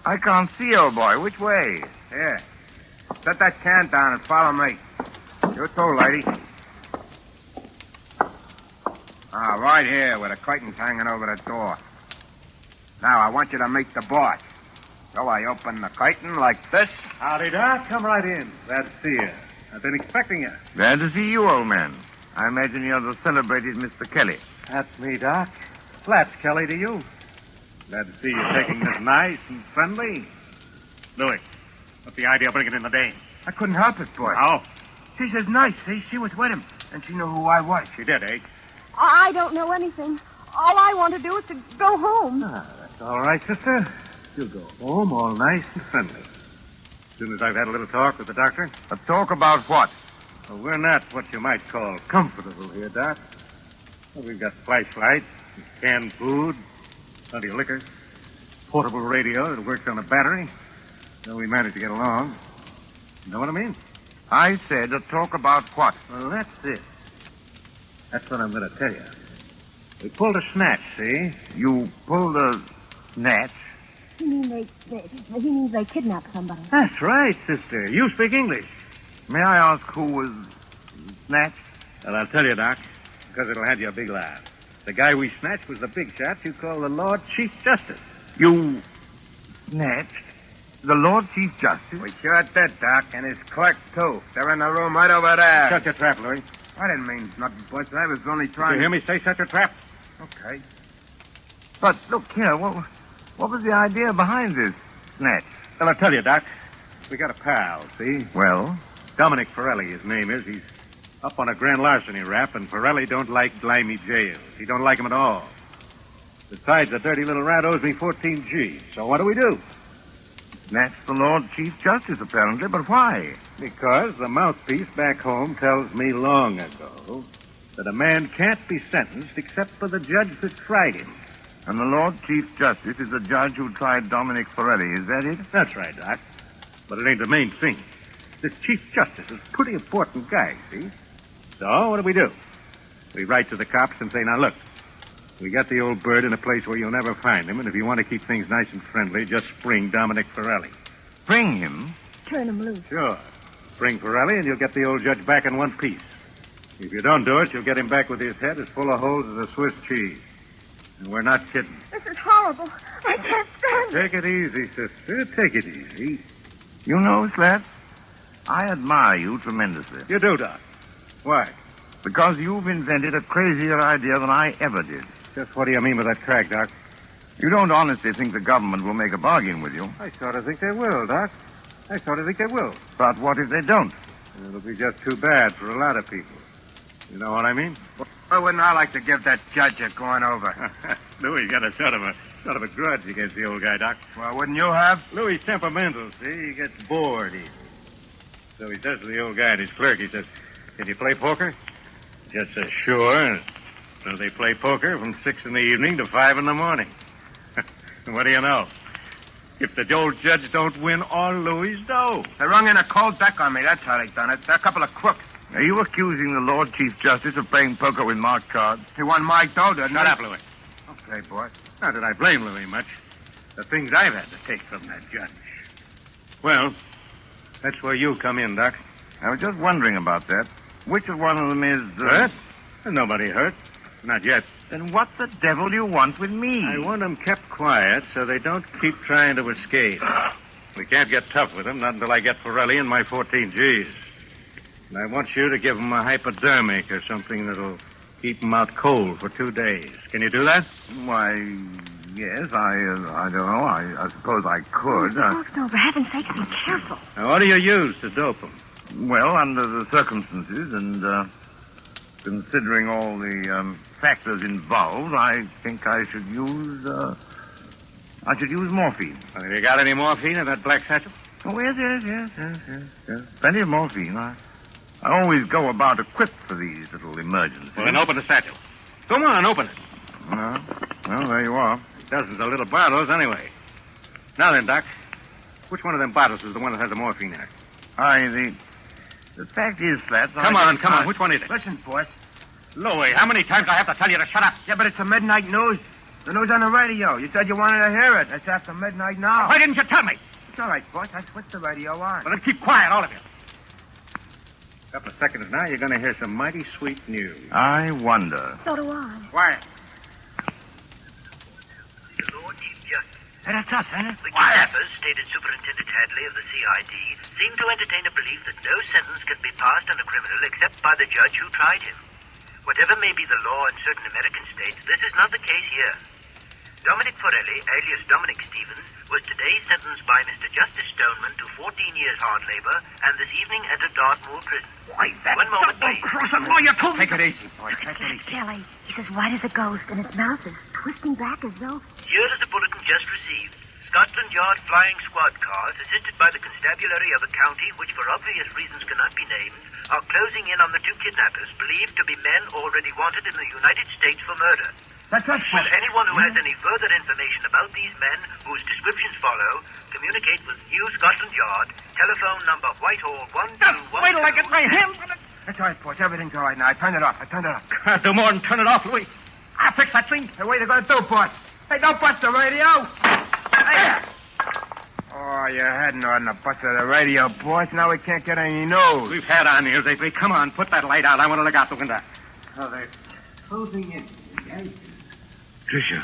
I can't see, old boy. Which way? Here. Set that can down and follow me. You too, lady. Right here, with the curtains hanging over the door. Now, I want you to meet the boss. So I open the curtain like this. Howdy, Doc. Come right in. Glad to see you. I've been expecting you. Glad to see you, old man. I imagine you're the celebrated Mr. Kelly. That's me, Doc. Flats Kelly to you. Glad to see you taking this nice and friendly. Louis, what's the idea of bringing in the dame? I couldn't help it, boy. How? She says nice, see? She was with him, and she knew who I was. She did, eh? I don't know anything. All I want to do is to go home. That's all right, sister. You'll go home all nice and friendly. As soon as I've had a little talk with the doctor. A talk about what? Well, we're not what you might call comfortable here, Doc. Well, we've got flashlights, canned food, plenty of liquor, portable radio that works on a battery. So we manage to get along. You know what I mean? I said a talk about what? Well, that's it. That's what I'm going to tell you. We pulled a snatch, see? You pulled a snatch? He means they kidnapped somebody. That's right, sister. You speak English. May I ask who was snatched? Well, I'll tell you, Doc, because it'll have you a big laugh. The guy we snatched was the big shot you call the Lord Chief Justice. You snatched the Lord Chief Justice? We sure did, Doc, and his clerk, too. They're in the room right over there. Shut your trap, Louis. I didn't mean nothing, boss. I was only Did trying you hear me say shut your trap? Okay. But, look here, what was the idea behind this snatch? Well, I'll tell you, Doc. We got a pal, see? Well? Dominic Pirelli, his name is. He's up on a grand larceny rap, and Pirelli don't like grimy jails. He don't like him at all. Besides, the dirty little rat owes me 14 G's. So what do? Snatch the Lord Chief Justice, apparently, but why? Because the mouthpiece back home tells me long ago that a man can't be sentenced except for the judge that tried him. And the Lord Chief Justice is the judge who tried Dominic Pirelli, is that it? That's right, Doc. But it ain't the main thing. This Chief Justice is a pretty important guy, see? So, what do? We write to the cops and say, now look, we got the old bird in a place where you'll never find him, and if you want to keep things nice and friendly, just spring Dominic Pirelli. Spring him? Turn him loose. Sure. Spring Pirelli, and you'll get the old judge back in one piece. If you don't do it, you'll get him back with his head as full of holes as a Swiss cheese. And we're not kidding. This is horrible. I can't stand it. Take it easy, sister. Take it easy. You know, Slats, I admire you tremendously. You do, Doc. Why? Because you've invented a crazier idea than I ever did. Just what do you mean by that crack, Doc? You don't honestly think the government will make a bargain with you? I sort of think they will, Doc. I sort of think they will. But what if they don't? It'll be just too bad for a lot of people. You know what I mean? Why wouldn't I like to give that judge a going over? Louis got a sort of a grudge against the old guy, Doc. Well, wouldn't you have? Louis temperamental, see? He gets bored easily. So he says to the old guy and his clerk, he says, can you play poker? Just says, sure. So they play poker from 6 in the evening to 5 in the morning. What do you know? If the old judge don't win all Louis' dough. They rung in a cold deck on me. That's how they done it. They're a couple of crooks. Are you accusing the Lord Chief Justice of playing poker with marked cards? He won Mike, though, didn't he? Shut up, Louis. Okay, boss. Not that I blame Louis much. The things I've had to take from that judge. Well, that's where you come in, Doc. I was just wondering about that. Which of one of them is... Hurt? There's nobody hurt. Not yet. Then what the devil do you want with me? I want them kept quiet so they don't keep trying to escape. We can't get tough with them, not until I get Forelli and my 14 Gs. And I want you to give them a hypodermic or something that'll keep them out cold for 2 days. Can you do that? Why, yes, I don't know. I suppose I could. No, for heaven's sake, be careful. Now, what do you use to dope them? Well, under the circumstances and considering all the factors involved, I think I should use morphine. Have you got any morphine in that black satchel? Oh, yes. Plenty of morphine. I always go about equipped for these little emergencies. Well, then open the satchel. Come on, open it. Well, there you are. Dozens of little bottles, anyway. Now then, Doc, which one of them bottles is the one that has the morphine in it? The fact is, Slats... Come on. Which one is it? Listen, boss. Louis, how many times do I have to tell you to shut up? Yeah, but it's the midnight news. The news on the radio. You said you wanted to hear it. It's after midnight now. Why didn't you tell me? It's all right, boss. I switched the radio on. Well, then keep quiet, all of you. A couple of seconds now, you're going to hear some mighty sweet news. I wonder. So do I. Quiet. The Lord Chief Justice. Hey, that's us, ain't it? The kidnappers, stated Superintendent Hadley of the CID, seem to entertain a belief that no sentence can be passed on a criminal except by the judge who tried him. Whatever may be the law in certain American states, this is not the case here. Dominic Forelli, alias Dominic Stevens, was today sentenced by Mr. Justice Stoneman to 14 years hard labor and this evening entered Dartmoor prison. Why, that... One moment, please. Cross-up lawyer, too. Take it easy, boy. Look at Jack Kelly. He's as white as a ghost, and his mouth is twisting back as though... Here is a bulletin just received. Scotland Yard flying squad cars, assisted by the constabulary of the county, which for obvious reasons cannot be named, are closing in on the two kidnappers, believed to be men already wanted in the United States for murder. That's us, Will anyone who has any further information about these men, whose descriptions follow, communicate with New Scotland Yard, telephone number Whitehall 1212... Wait till I get my hands on it. That's all right, boss. Everything's all right now. I turned it off. Can't do more than turn it off, Louis. I'll fix that thing. Hey, what are you going to do, boss? Hey, don't bust the radio. Hey. Oh, you hadn't ought to bust the radio, boss. Now we can't get any news. We've had our news lately. Come on, put that light out. I want to look out the window. Oh, they're closing in. Tricia,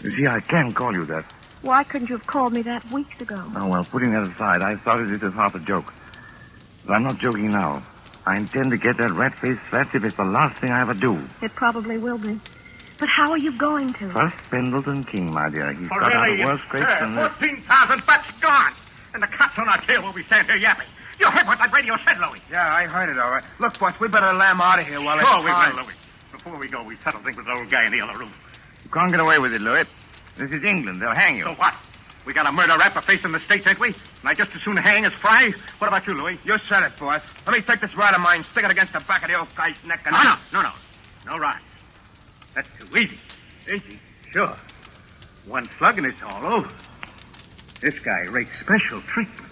you see, I can't call you that. Why couldn't you have called me that weeks ago? Oh, well, putting that aside, I started it as half a joke. But I'm not joking now. I intend to get that rat-faced Slats if it's the last thing I ever do. It probably will be. But how are you going to? First, Pendleton King, my dear. He's got out of worse scrapes than this. 14,000 bucks gone. And the cops on our tail while we stand here yapping. You heard what that radio said, Louis. Yeah, I heard it, all right. Look, boss, we better lamb out of here while Sure, it's we time. will, Louis. Before we go, we settle things with the old guy in the other room. You can't get away with it, Louis. This is England. They'll hang you. So what? We got a murder rap for facing the States, ain't we? And I just as soon hang as fry. What about you, Louis? You said it, boss. Let me take this rod of mine, stick it against the back of the old guy's neck, and... No. No rod. That's too easy. Easy? Sure. One slug and it's all over. This guy rates special treatment.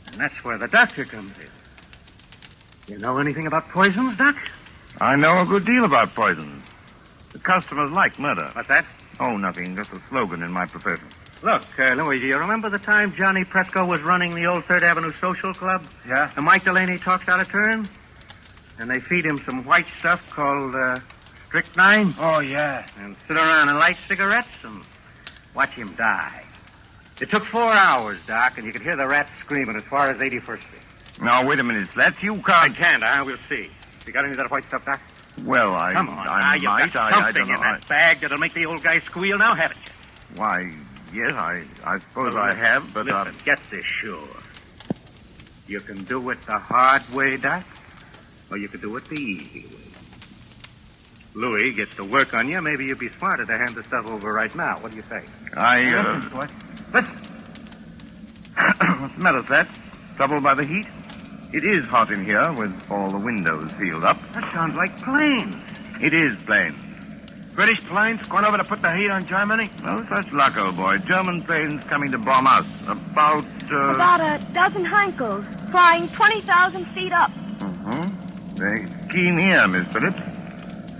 And that's where the doctor comes in. You know anything about poisons, Doc? I know a good deal about poisons. The customers like murder. What's that? Oh, nothing. Just a slogan in my profession. Look, Louis, do you remember the time Johnny Presco was running the old 3rd Avenue Social Club? Yeah? And Mike Delaney talks out of turn? And they feed him some white stuff called, strychnine? Oh, yeah. And sit around and light cigarettes and watch him die. It took 4 hours, Doc, and you could hear the rats screaming as far as 81st Street. Now, wait a minute, Slats. You I can't... can't, We'll see. You got any of that white stuff, Doc? Well, Come on, I you've might. got I something don't in know. that bag that'll make the old guy squeal now, haven't you? Why, yes, I suppose Well, I have, but... Listen, get this sure. You can do it the hard way, Doc, or you can do it the easy way. Louis gets to work on you. Maybe you'd be smarter to hand the stuff over right now. What do you say? Listen, boss. Listen. What's the matter, Slats? Troubled by the heat? It is hot in here with all the windows sealed up. That sounds like planes. It is planes. British planes going over to put the heat on Germany? No such luck, old boy. German planes coming to bomb us. About a dozen Heinkels, flying 20,000 feet up. Mm-hmm. Very keen ear, Miss Phillips.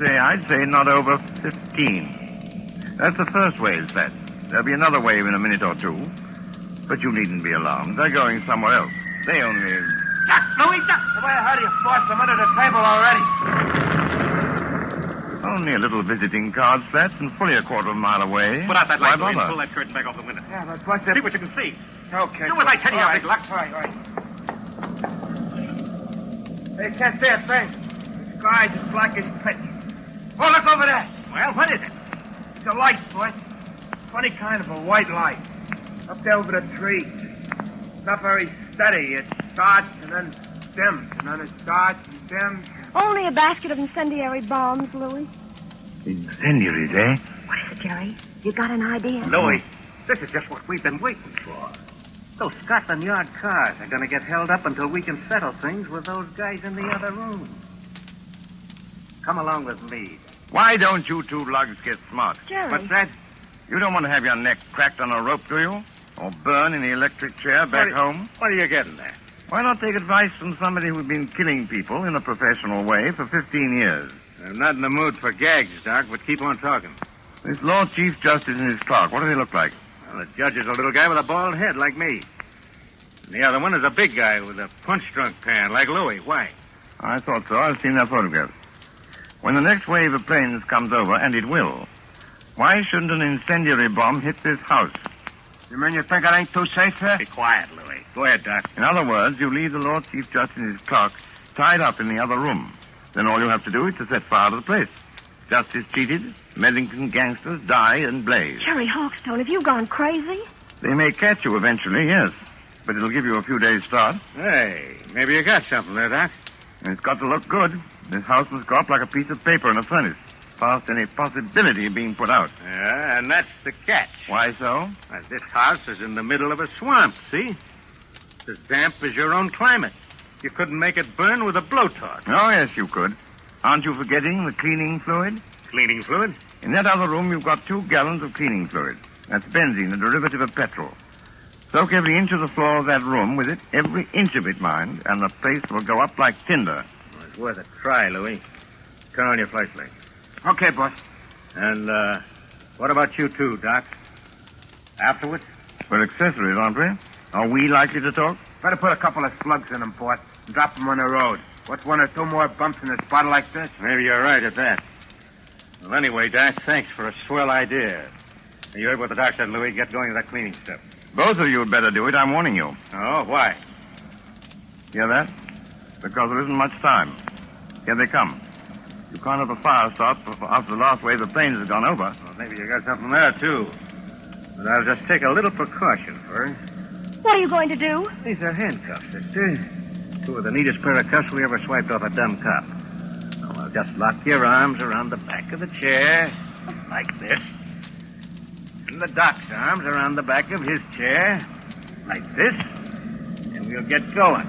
I'd say not over 15. That's the first wave, Pat. There'll be another wave in a minute or two. But you needn't be alarmed. They're going somewhere else. They only... Duck, Louie, duck! The way I heard you forced them under the table already. Only a little visiting card, Pat, and fully a quarter of a mile away. Put out that light, Why Louie, and bother? pull that curtain back off the window. Yeah, but what's it? See what you can see. Okay. Do as I tell you, all Big Luck. All right. They can't see a thing. The sky's as black as pitch. Oh, look over there. Well, what is it? It's a light, boy. Funny kind of a white light. Up there over the trees. It's not very steady. It starts and then dims, and then it starts and dims. Only a basket of incendiary bombs, Louis. Incendiaries, eh? What is it, Jerry? You got an idea? Louie, this is just what we've been waiting for. Those Scotland Yard cars are going to get held up until we can settle things with those guys in the other room. Come along with me. Why don't you two lugs get smart? Jerry. What's that? You don't want to have your neck cracked on a rope, do you? Or burn in the electric chair back home? What are you getting at? Why not take advice from somebody who's been killing people in a professional way for 15 years? I'm not in the mood for gags, Doc, but keep on talking. This Lord Chief Justice and his clerk, what do they look like? Well, the judge is a little guy with a bald head like me. And the other one is a big guy with a punch-drunk pan like Louis. Why? I thought so. I've seen their photographs. When the next wave of planes comes over, and it will, why shouldn't an incendiary bomb hit this house? You mean you think it ain't too safe here? Be quiet, Louis. Go ahead, Doc. In other words, you leave the Lord Chief Justice and his clerk tied up in the other room. Then all you have to do is to set fire to the place. Justice cheated, Medlington gangsters die and blaze. Jerry Hawkstone, have you gone crazy? They may catch you eventually, yes. But it'll give you a few days' start. Hey, maybe you got something there, Doc. And it's got to look good. This house must go up like a piece of paper in a furnace, past any possibility of being put out. Yeah, and that's the catch. Why so? Well, this house is in the middle of a swamp, see? It's as damp as your own climate. You couldn't make it burn with a blowtorch. Oh, yes, you could. Aren't you forgetting the cleaning fluid? Cleaning fluid? In that other room, you've got 2 gallons of cleaning fluid. That's benzene, a derivative of petrol. Soak every inch of the floor of that room with it, every inch of it, mind, and the place will go up like tinder. Well, it's worth a try, Louis. Turn on your flashlight. Okay, boss. And, what about you two, Doc? Afterwards? We're accessories, aren't we? Are we likely to talk? Better put a couple of slugs in them, boss, and drop them on the road. What's 1 or 2 more bumps in a spot like this? Maybe you're right at that. Well, anyway, Doc, thanks for a swell idea. You heard what the doc said, Louis. Get going with that cleaning stuff. Both of you had better do it, I'm warning you. Oh, why? Hear that? Because there isn't much time. Here they come. You can't have a fire start after the last wave of planes has gone over. Well, maybe you got something there, too. But I'll just take a little precaution first. What are you going to do? These are handcuffs, sister. 2 of the neatest pair of cuffs we ever swiped off a dumb cop. Now, I'll just lock your arms around the back of the chair, like this. And the doc's arms around the back of his chair, like this. And we'll get going.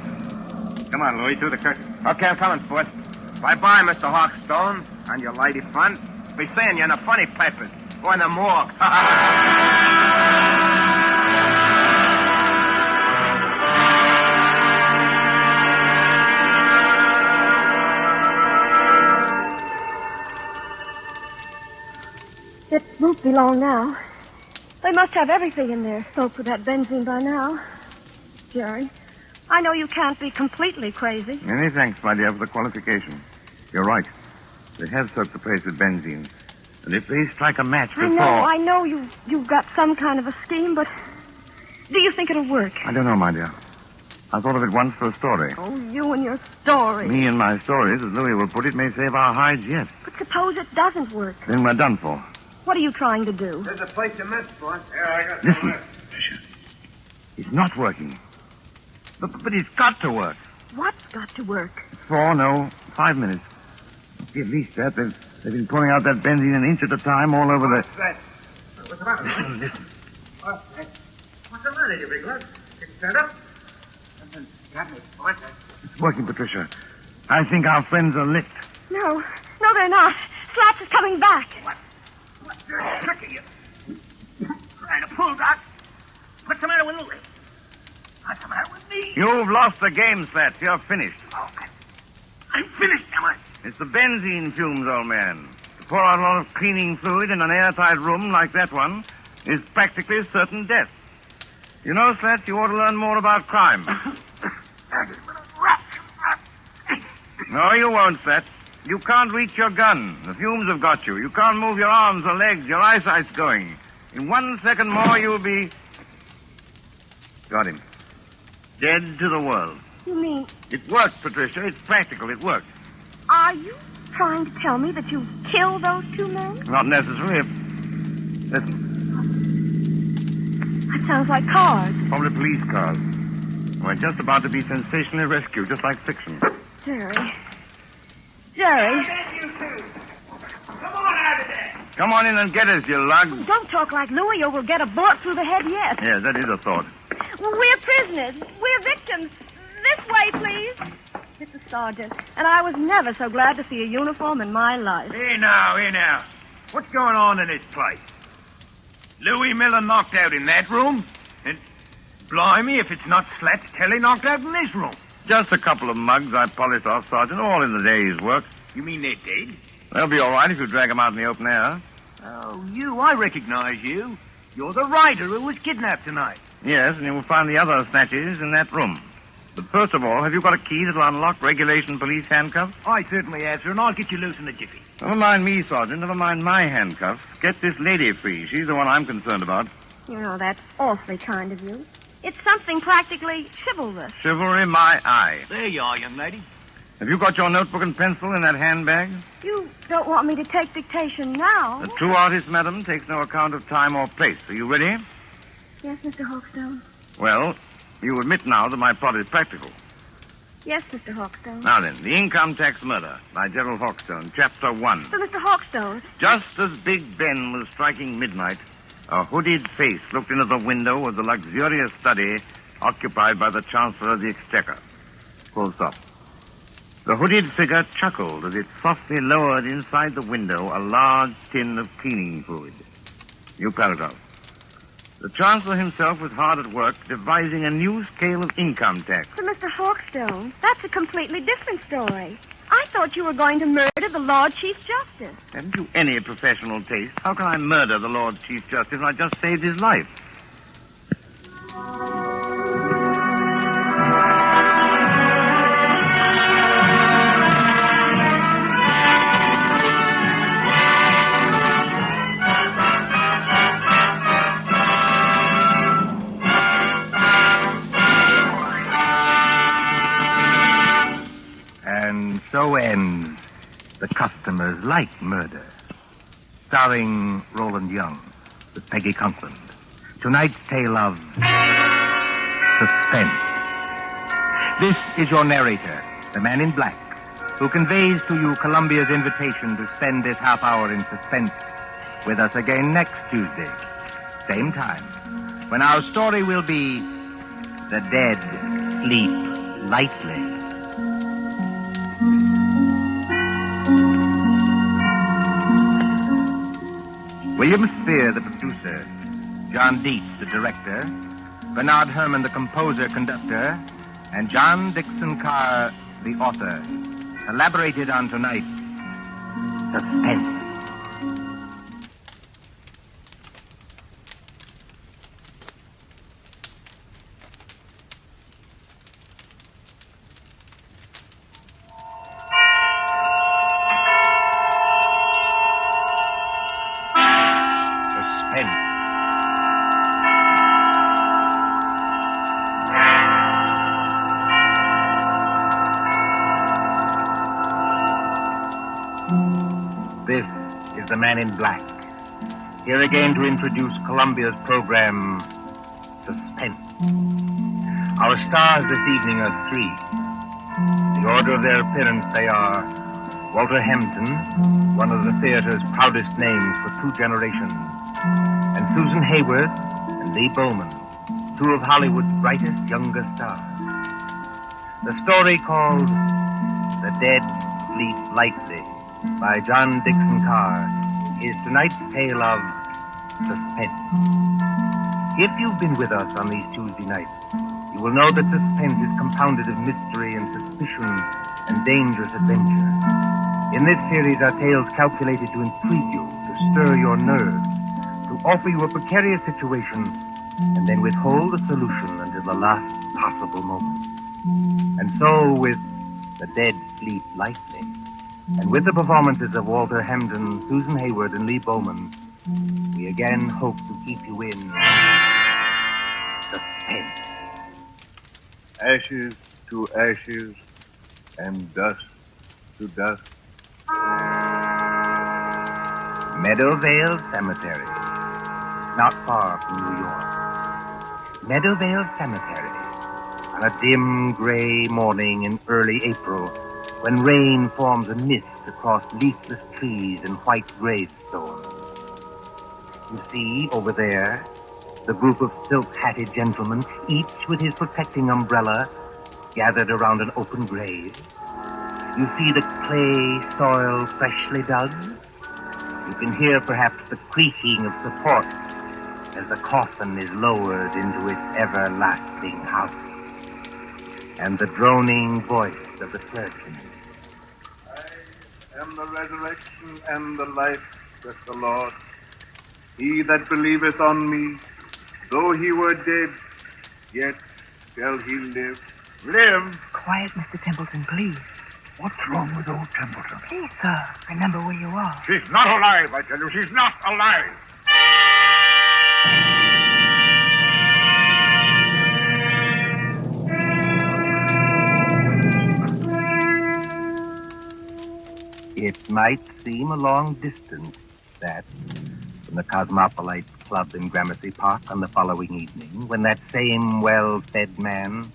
Come on, Louis, through the curtain. Okay, I'm coming, boss. Bye-bye, Mr. Hawkstone. On your lady front. Be seeing you in the funny papers. Or in the morgue. It won't be long now. They must have everything in there soaked with that benzene by now. Jerry, I know you can't be completely crazy. Many thanks, my dear, for the qualification. You're right. They have soaked the place with benzene. And if they strike a match before... I know you've got some kind of a scheme, but do you think it'll work? I don't know, my dear. I thought of it once for a story. Oh, you and your story. Me and my stories, as Louis will put it, may save our hides yet. But suppose it doesn't work. Then we're done for. What are you trying to do? There's a place you missed, boss. Yeah, I got Listen, Fisher. It's not working. But it's got to work. What's got to work? 5 minutes. At least that. They've been pouring out that benzene an inch at a time all over the... What's that? What's the matter? Listen. What's the matter, you big lad? Get stand up. It's working, Patricia. I think our friends are licked. No, they're not. Slaps is coming back. What's the trick of you? Trying to pull, Doc. What's the matter with Louis? What's the matter with me? You've lost the game, Slats. You're finished. Okay. I'm finished, am I? It's the benzene fumes, old man. To pour out a lot of cleaning fluid in an airtight room like that one is practically certain death. You know, Slat, you ought to learn more about crime. No, you won't, Slat. You can't reach your gun. The fumes have got you. You can't move your arms or legs. Your eyesight's going. In 1 second more, you'll be... Got him. Dead to the world. You mean, It works, Patricia. It's practical. It works. are you trying to tell me that you killed those two men? Not necessarily. Listen, That sounds like cars. probably police cars. We're just about to be sensationally rescued, just like fiction. Jerry. Jerry. You two. Come on out of there. Come on in and get us, you lug. Don't talk like Louis or we'll get a bullet through the head yet. Yes, that is a thought. We're prisoners. We're victims. This way, please. Mr. Sergeant, and I was never so glad to see a uniform in my life. Here now. What's going on in this place? Louis Miller knocked out in that room? And blimey, if it's not Slat's Kelly knocked out in this room. Just a couple of mugs I polished off, Sergeant, all in the day's work. You mean they're dead? They'll be all right if you drag them out in the open air. Oh, I recognize you. You're the rider who was kidnapped tonight. Yes, and you will find the other snatches in that room. But first of all, have you got a key that'll unlock regulation police handcuffs? I certainly have, sir, and I'll get you loose in a jiffy. Never mind me, Sergeant. Never mind my handcuffs. Get this lady free. She's the one I'm concerned about. You know, that's awfully kind of you. It's something practically chivalrous. Chivalry, my eye. There you are, young lady. Have you got your notebook and pencil in that handbag? You don't want me to take dictation now? The true artist, madam, takes no account of time or place. Are you ready? Yes, Mr. Hawkstone. Well, you admit now that my plot is practical. Yes, Mr. Hawkstone. Now then, The Income Tax Murder by Gerald Hawkstone, Chapter 1. But Mr. Hawkstone, Just as Big Ben was striking midnight, a hooded face looked into the window of the luxurious study occupied by the Chancellor of the Exchequer. Full stop. The hooded figure chuckled as it softly lowered inside the window a large tin of cleaning fluid. New paragraph. The Chancellor himself was hard at work devising a new scale of income tax. but Mr. Hawkstone, that's a completely different story. I thought you were going to murder the Lord Chief Justice. Haven't you any professional taste? How can I murder the Lord Chief Justice when I just saved his life? And so ends The Customers Like Murder, starring Roland Young with Peggy Conklin. Tonight's tale of suspense. This is your narrator, the man in black, who conveys to you Columbia's invitation to spend this half hour in suspense with us again next Tuesday, same time, when our story will be The Dead Sleep Lightly. William Spear, the producer, John Dietz, the director, Bernard Herrmann, the composer-conductor, and John Dixon Carr, the author, elaborated on tonight's Suspense. This is the Man in Black, here again to introduce Columbia's program, Suspense. Our stars this evening are three. The order of their appearance, they are Walter Hampton, one of the theater's proudest names for 2 generations, and Susan Hayward and Lee Bowman, 2 of Hollywood's brightest younger stars. The story called The Dead Sleep Lightly by John Dixon Carr is tonight's tale of suspense. If you've been with us on these Tuesday nights, you will know that suspense is compounded of mystery and suspicion and dangerous adventure. In this series are tales calculated to intrigue you, to stir your nerves, to offer you a precarious situation, and then withhold a solution until the last possible moment. And so, with The Dead Sleep Lightly, and with the performances of Walter Hamden, Susan Hayward, and Lee Bowman, we again hope to keep you in suspense. Ashes to ashes, and dust to dust. Meadowvale Cemetery, not far from New York. Meadowvale Cemetery, on a dim gray morning in early April, when rain forms a mist across leafless trees and white gravestones. You see, over there, the group of silk-hatted gentlemen, each with his protecting umbrella, gathered around an open grave. You see the clay soil freshly dug. You can hear perhaps the creaking of support as the coffin is lowered into its everlasting house. And the droning voice of the clergyman. I am the resurrection and the life, saith the Lord. He that believeth on me, though he were dead, yet shall he live. Live? Quiet, Mr. Templeton, please. What's wrong with old Templeton? Please, sir, remember where you are. She's not alive, I tell you. She's not alive. It might seem a long distance, that, from the Cosmopolite Club in Gramercy Park on the following evening, when that same well-fed man,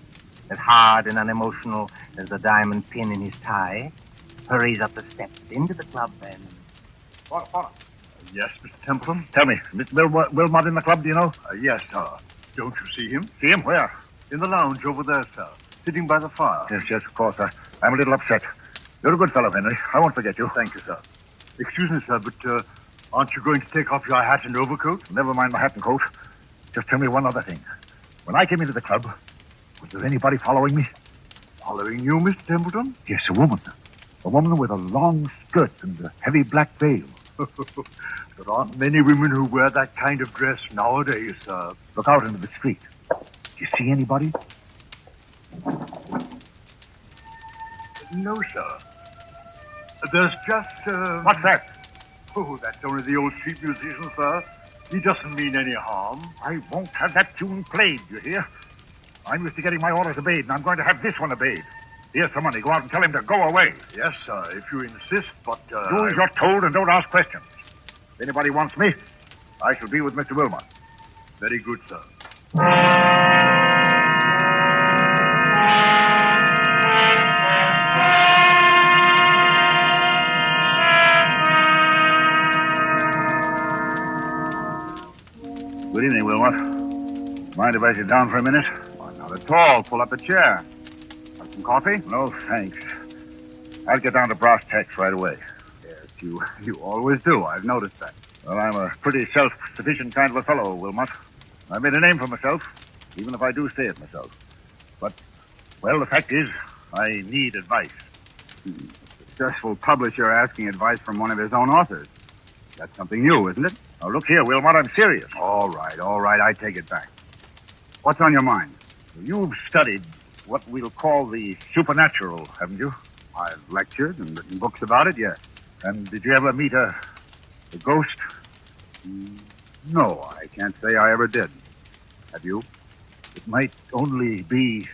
as hard and unemotional as the diamond pin in his tie, hurries up the steps into the club and... Yes, Mr. Templeton? Tell me, Mr. Wilmot in the club, do you know? Yes, sir. Don't you see him? See him? Where? In the lounge over there, sir. Sitting by the fire. Yes, of course. I'm a little upset. You're a good fellow, Henry. I won't forget you. Thank you, sir. Excuse me, sir, but aren't you going to take off your hat and overcoat? Never mind my hat and coat. Just tell me one other thing. When I came into the club, was there anybody following me? Following you, Mr. Templeton? Yes, a woman. A woman with a long skirt and a heavy black veil. There aren't many women who wear that kind of dress nowadays, sir. Look out into the street. Do you see anybody? No, sir. There's just, What's that? Oh, that's only the old street musician, sir. He doesn't mean any harm. I won't have that tune played, you hear? I'm used to getting my orders obeyed, and I'm going to have this one obeyed. Here's some money. Go out and tell him to go away. Yes, sir, if you insist, but, Do as you're told and don't ask questions. If anybody wants me, I shall be with Mr. Wilmot. Very good, sir. Good evening, Wilmot. Mind if I sit down for a minute? Oh, not at all. Pull up a chair. Want some coffee? No, thanks. I'll get down to brass tacks right away. Yes, you always do. I've noticed that. Well, I'm a pretty self-sufficient kind of a fellow, Wilmot. I made a name for myself, even if I do say it myself. But, well, the fact is, I need advice. A successful publisher asking advice from one of his own authors. That's something new, isn't it? Now, look here, Wilmot, I'm serious. All right, I take it back. What's on your mind? You've studied what we'll call the supernatural, haven't you? I've lectured and written books about it, yes. And did you ever meet a ghost? No, I can't say I ever did. Have you? It might only be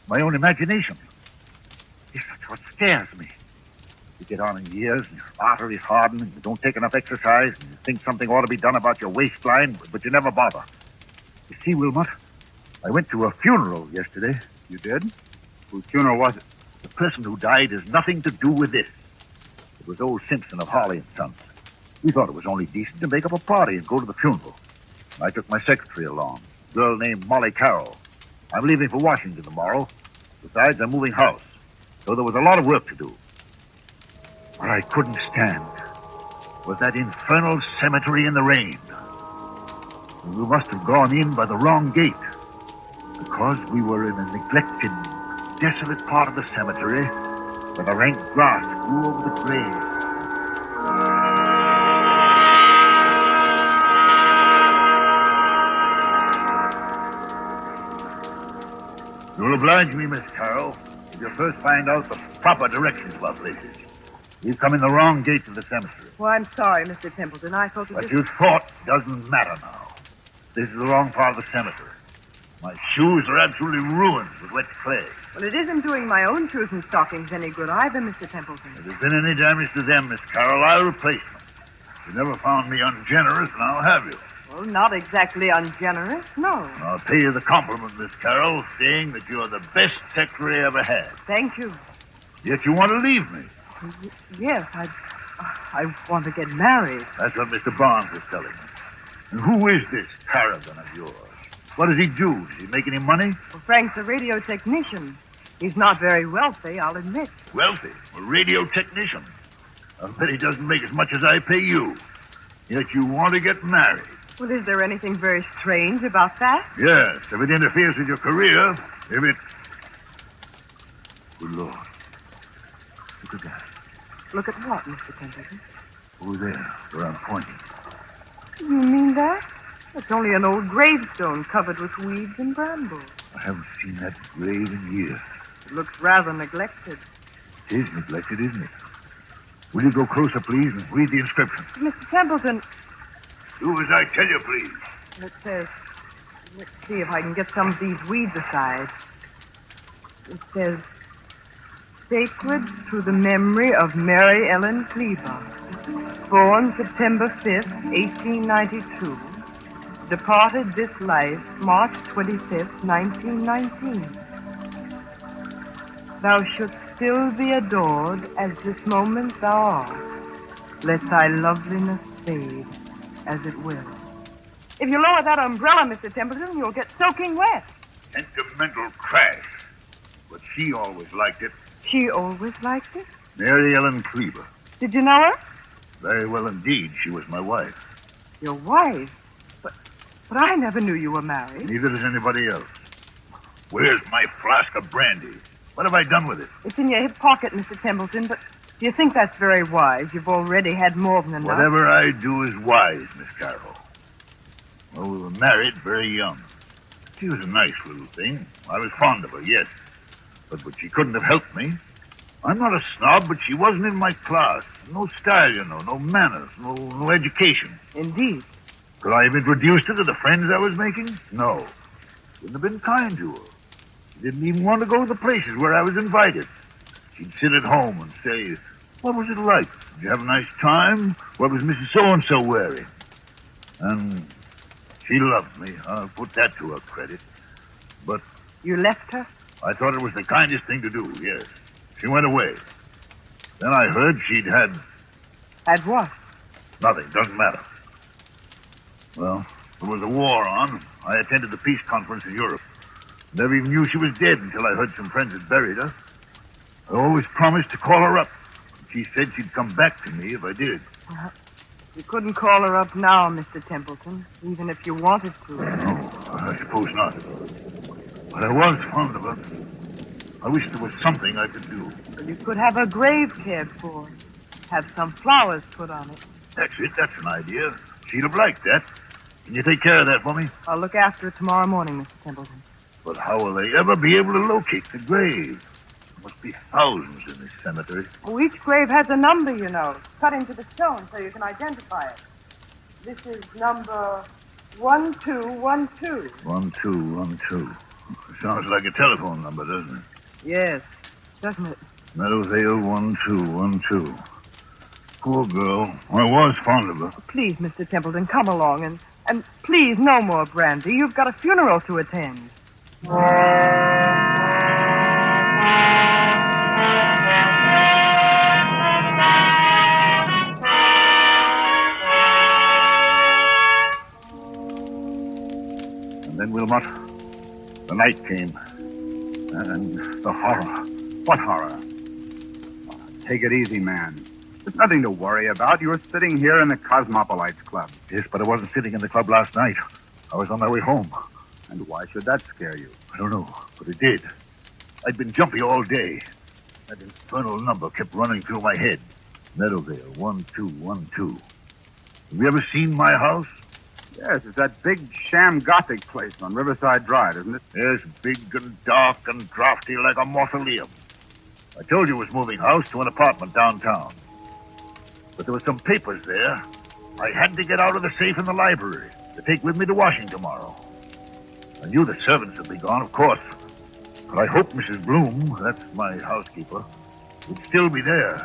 my own imagination. Yes, that's what scares me. You get on in years, and your arteries harden, and you don't take enough exercise, and you think something ought to be done about your waistline, but you never bother. You see, Wilmot, I went to a funeral yesterday. You did? Whose funeral was it? The person who died has nothing to do with this. It was old Simpson of Harley and Sons. We thought it was only decent to make up a party and go to the funeral. I took my secretary along, a girl named Molly Carroll. I'm leaving for Washington tomorrow. Besides, I'm moving house. So there was a lot of work to do. What I couldn't stand was that infernal cemetery in the rain. We must have gone in by the wrong gate, because we were in a neglected, desolate part of the cemetery. where the rank grass grew over the grave. You'll oblige me, Miss Carroll, if you first find out the proper directions of our places. We've come in the wrong gate of the cemetery. Oh, I'm sorry, Mr. Templeton. I thought What you thought doesn't matter now. This is the wrong part of the cemetery. My shoes are absolutely ruined with wet clay. Well, it isn't doing my own shoes and stockings any good either, Mr. Templeton. If there's been any damage to them, Miss Carroll, I'll replace them. You never found me ungenerous, now have you? Well, not exactly ungenerous, no. I'll pay you the compliment, Miss Carroll, saying that you're the best secretary I ever had. Thank you. Yet you want to leave me. Yes, I want to get married. That's what Mr. Barnes was telling me. And who is this paragon of yours? What does he do? Does he make any money? Well, Frank's a radio technician. He's not very wealthy, I'll admit. Wealthy? A radio technician? I bet he doesn't make as much as I pay you. Yet you want to get married. Well, is there anything very strange about that? Yes, if it interferes with your career, if it... Good Lord. Look at that. Look at what, Mr. Templeton? Over there, where I'm pointing. You mean that? It's only an old gravestone covered with weeds and brambles. I haven't seen that grave in years. It looks rather neglected. It is neglected, isn't it? Will you go closer, please, and read the inscription? Mr. Templeton, Do as I tell you, please. it says... Let's see if I can get some of these weeds aside. It says... Sacred to the memory of Mary Ellen Cleaver, born September 5th, 1892, departed this life March 25th, 1919. Thou shouldst still be adored as this moment thou art. Let thy loveliness fade as it will. If you lower that umbrella, Mr. Templeton, you'll get soaking wet. Sentimental trash. But she always liked it. She always liked it? Mary Ellen Cleaver. Did you know her? Very well indeed. She was my wife. Your wife? But I never knew you were married. Neither does anybody else. Where's my flask of brandy? What have I done with it? It's in your hip pocket, Mr. Templeton, but do you think that's very wise? You've already had more than enough. Whatever I do is wise, Miss Carroll. Well, we were married very young. She was a nice little thing. I was fond of her, yes. But she couldn't have helped me. I'm not a snob, but she wasn't in my class. No style, you know, no manners, no education. Indeed. Could I have introduced her to the friends I was making? No. Wouldn't have been kind to her. She didn't even want to go to the places where I was invited. She'd sit at home and say, what was it like? Did you have a nice time? What was Mrs. So-and-so wearing? And she loved me. I'll put that to her credit. But... You left her? I thought it was the kindest thing to do, yes. She went away. Then I heard she'd had... Had what? Nothing, doesn't matter. Well, there was a war on. I attended the peace conference in Europe. Never even knew she was dead until I heard some friends had buried her. I always promised to call her up. She said she'd come back to me if I did. You couldn't call her up now, Mr. Templeton, even if you wanted to. No, I suppose not. But I was fond of her. I wish there was something I could do. Well, you could have her grave cared for. Have some flowers put on it. That's it. That's an idea. She'd have liked that. Can you take care of that for me? I'll look after it tomorrow morning, Mr. Templeton. But how will they ever be able to locate the grave? There must be thousands in this cemetery. Oh, each grave has a number, you know, cut into the stone so you can identify it. This is number 1212. 1212. Sounds like a telephone number, doesn't it? Yes, doesn't it? Meadowvale 1212. Poor girl. I was fond of her. Please, Mr. Templeton, come along and please, no more brandy. You've got a funeral to attend. And then, Wilmot, the night came. And the horror. What horror? Take it easy, man. There's nothing to worry about. You were sitting here in the Cosmopolites Club. Yes, but I wasn't sitting in the club last night. I was on my way home. And why should that scare you? I don't know, but it did. I'd been jumpy all day. That infernal number kept running through my head. Meadowvale, 1212. Have you ever seen my house? Yes, it's that big sham Gothic place on Riverside Drive, isn't it? Yes, big and dark and drafty like a mausoleum. I told you it was moving house to an apartment downtown. But there were some papers there. I had to get out of the safe in the library to take with me to Washington tomorrow. I knew the servants would be gone, of course. But I hoped Mrs. Bloom, that's my housekeeper, would still be there.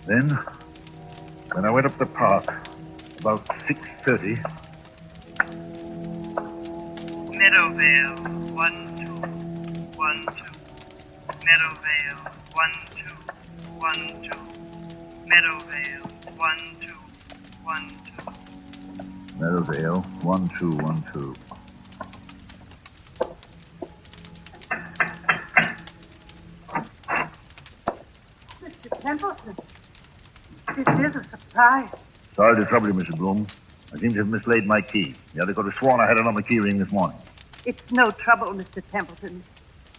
Then, when I went up the park, about 6:30... Meadowvale, 1212. Meadowvale, 1212. Meadowvale, 1212. Meadowvale, 1212. Mr. Templeton, this is a surprise. Sorry to trouble you, Mrs. Bloom. I seem to have mislaid my key. The other could have sworn I had it on the key ring this morning. It's no trouble, Mr. Templeton.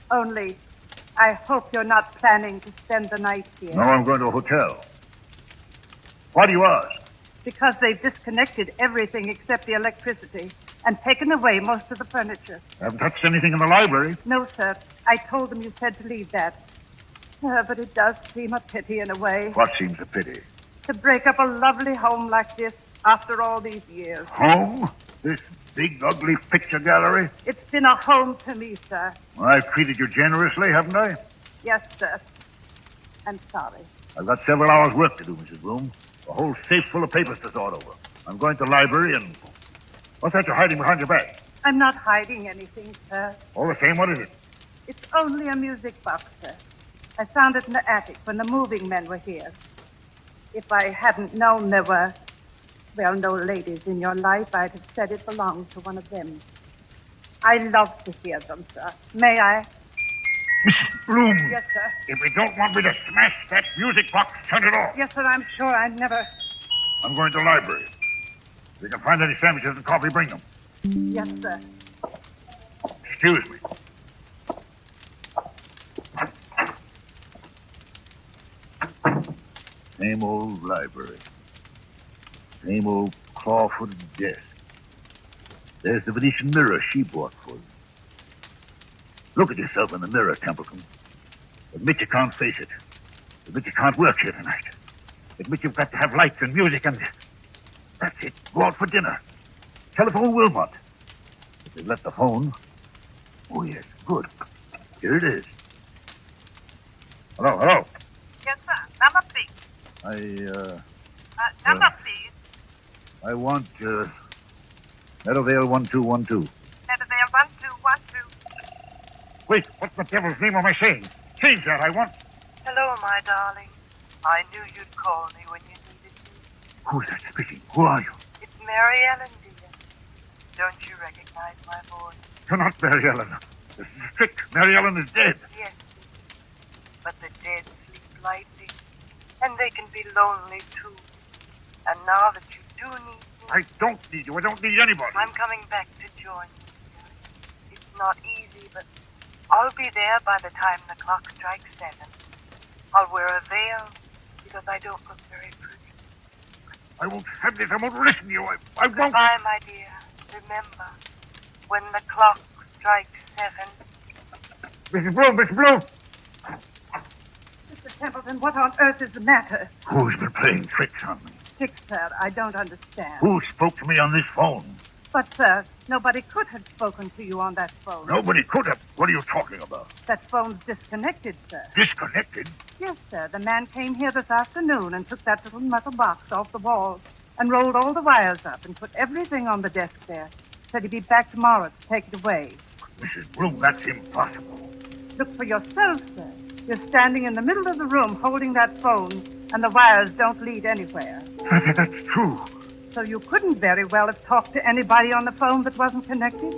Only, I hope you're not planning to spend the night here. No, I'm going to a hotel. Why do you ask? Because they've disconnected everything except the electricity and taken away most of the furniture. I haven't touched anything in the library. No, sir. I told them you said to leave that. But it does seem a pity in a way. What seems a pity? To break up a lovely home like this after all these years. Home? This big, ugly picture gallery? It's been a home to me, sir. I've treated you generously, haven't I? Yes, sir. I'm sorry. I've got several hours' work to do, Mrs. Bloom. A whole safe full of papers to sort over. I'm going to the library and... What's that you're hiding behind your back? I'm not hiding anything, sir. All the same, what is it? It's only a music box, sir. I found it in the attic when the moving men were here. If I hadn't known there were, well, no ladies in your life, I'd have said it belonged to one of them. I love to hear them, sir. May I? Mrs. Bloom! Yes, sir. If you don't want me to smash that music box, turn it off. Yes, sir, I'm sure I never... I'm going to the library. If you can find any sandwiches and coffee, bring them. Yes, sir. Excuse me. Same old library. Same old claw-footed desk. There's the Venetian mirror she bought for you. Look at yourself in the mirror, Templeton. Admit you can't face it. Admit you can't work here tonight. Admit you've got to have lights and music and... That's it. Go out for dinner. Telephone Wilmot. If they left the phone... Oh, yes. Good. Here it is. Hello, hello. Yes, sir. Number, please. Number, please. I want, Meadowvale 1212. Meadowvale 1212. Wait, what the devil's name am I saying? Change that, I want... Hello, my darling. I knew you'd call me when you needed me. Who's that speaking? Who are you? It's Mary Ellen, dear. Don't you recognize my voice? You're not Mary Ellen. This is a trick. Mary Ellen is dead. Yes, but the dead sleep lightly, and they can be lonely, too. And now that you do need me... I don't need you. I don't need anybody. I'm coming back to join you, dear. It's not easy, but I'll be there by the time the clock strikes 7. I'll wear a veil, because I don't look very pretty. I won't have this. I won't listen to you. I won't... Goodbye, my dear. Remember, when the clock strikes 7... Mrs. Bloom, Mrs. Bloom! Mr. Templeton, what on earth is the matter? Who's been playing tricks on me? Tricks, sir, I don't understand. Who spoke to me on this phone? But, sir, nobody could have spoken to you on that phone. Nobody could have. What are you talking about? That phone's disconnected, sir. Disconnected? Yes, sir. The man came here this afternoon and took that little metal box off the wall and rolled all the wires up and put everything on the desk there. Said he'd be back tomorrow to take it away. Mrs. Bloom, that's impossible. Look for yourself, sir. You're standing in the middle of the room holding that phone, and the wires don't lead anywhere. That's true. So you couldn't very well have talked to anybody on the phone that wasn't connected?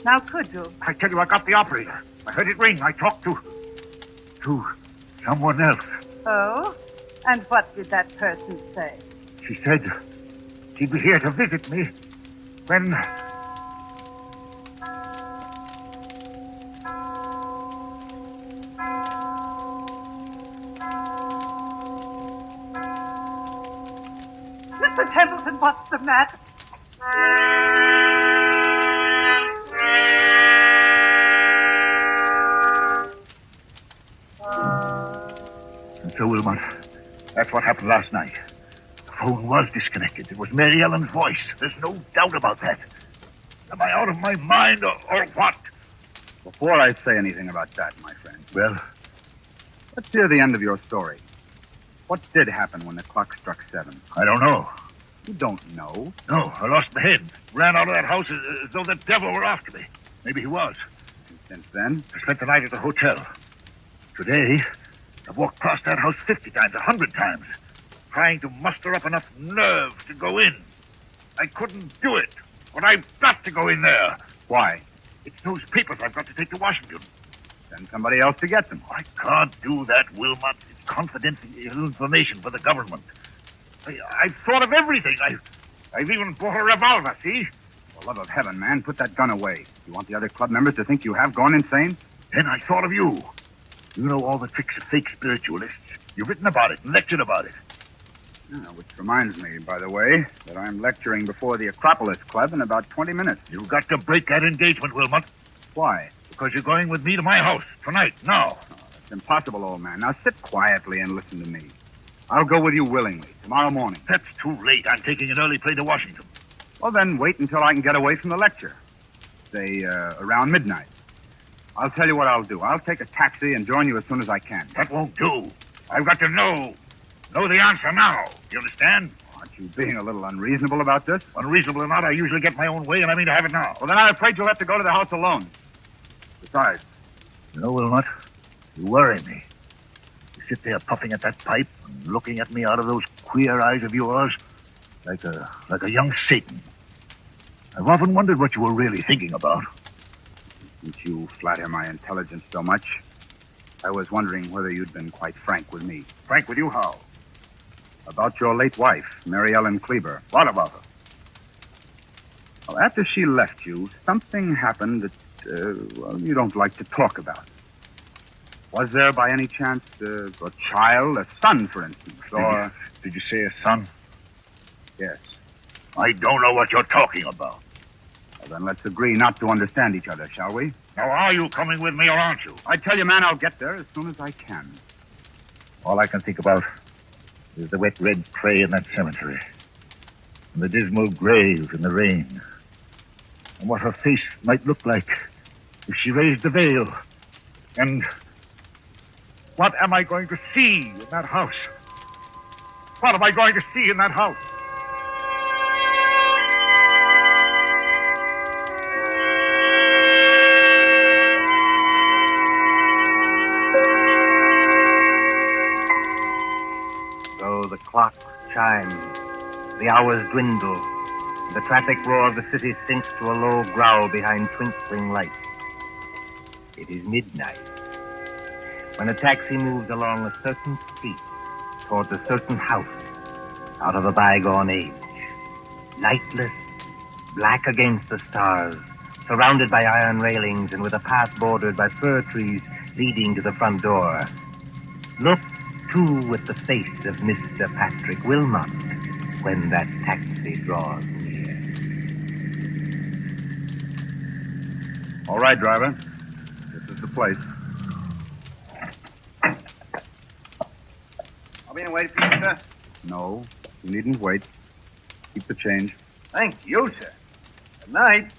Now, could you? I tell you, I got the operator. I heard it ring. I talked to someone else. Oh? And what did that person say? She said she'd be here to visit me when... the mat. And so, Wilmot, that's what happened last night. The phone was disconnected. It was Mary Ellen's voice. There's no doubt about that. Am I out of my mind or what? Before I say anything about that, my friend. Well? Let's hear the end of your story. What did happen when the clock struck 7? I don't know. You don't know? No, I lost my head. Ran out of that house as though the devil were after me. Maybe he was. And since then? I spent the night at the hotel. Today, I've walked past that house 50 times, 100 times, trying to muster up enough nerve to go in. I couldn't do it, but I've got to go in there. Why? It's those papers I've got to take to Washington. Send somebody else to get them. I can't do that, Wilmot. It's confidential information for the government. I've thought of everything. I've even bought a revolver, see? For the love of heaven, man, put that gun away. You want the other club members to think you have gone insane? Then I thought of you. You know all the tricks of fake spiritualists. You've written about it and lectured about it. Which reminds me, by the way, that I'm lecturing before the Acropolis Club in about 20 minutes. You've got to break that engagement, Wilmot. Why? Because you're going with me to my house tonight, now. Oh, that's impossible, old man. Now sit quietly and listen to me. I'll go with you willingly, tomorrow morning. That's too late. I'm taking an early plane to Washington. Well, then wait until I can get away from the lecture. Say, around midnight. I'll tell you what I'll do. I'll take a taxi and join you as soon as I can. That won't do. I've got to know the answer now. You understand? Aren't you being a little unreasonable about this? Unreasonable or not, I usually get my own way, and I mean to have it now. Well, then I'm afraid you'll have to go to the house alone. Besides, you know, Wilmot, you worry me. You sit there puffing at that pipe and looking at me out of those queer eyes of yours like a young Satan. I've often wondered what you were really thinking about. Since you flatter my intelligence so much, I was wondering whether you'd been quite frank with me. Frank with you how? About your late wife, Mary Ellen Cleaver. What about her? Well, after she left you, something happened that, you don't like to talk about. Was there, by any chance, a child, a son, for instance, or... Did you say a son? Yes. I don't know what you're talking about. Well, then let's agree not to understand each other, shall we? Now, are you coming with me or aren't you? I tell you, man, I'll get there as soon as I can. All I can think about is the wet red clay in that cemetery, and the dismal grave in the rain, and what her face might look like if she raised the veil, and what am I going to see in that house? What am I going to see in that house? So the clock chimes, the hours dwindle, and the traffic roar of the city sinks to a low growl behind twinkling lights. It is midnight, when a taxi moves along a certain street towards a certain house out of a bygone age. Lightless, black against the stars, surrounded by iron railings and with a path bordered by fir trees leading to the front door. Look, too, with the face of Mr. Patrick Wilmot when that taxi draws near. All right, driver. This is the place. I'll be in wait for you, sir. No, you needn't wait. Keep the change. Thank you, sir. Good night.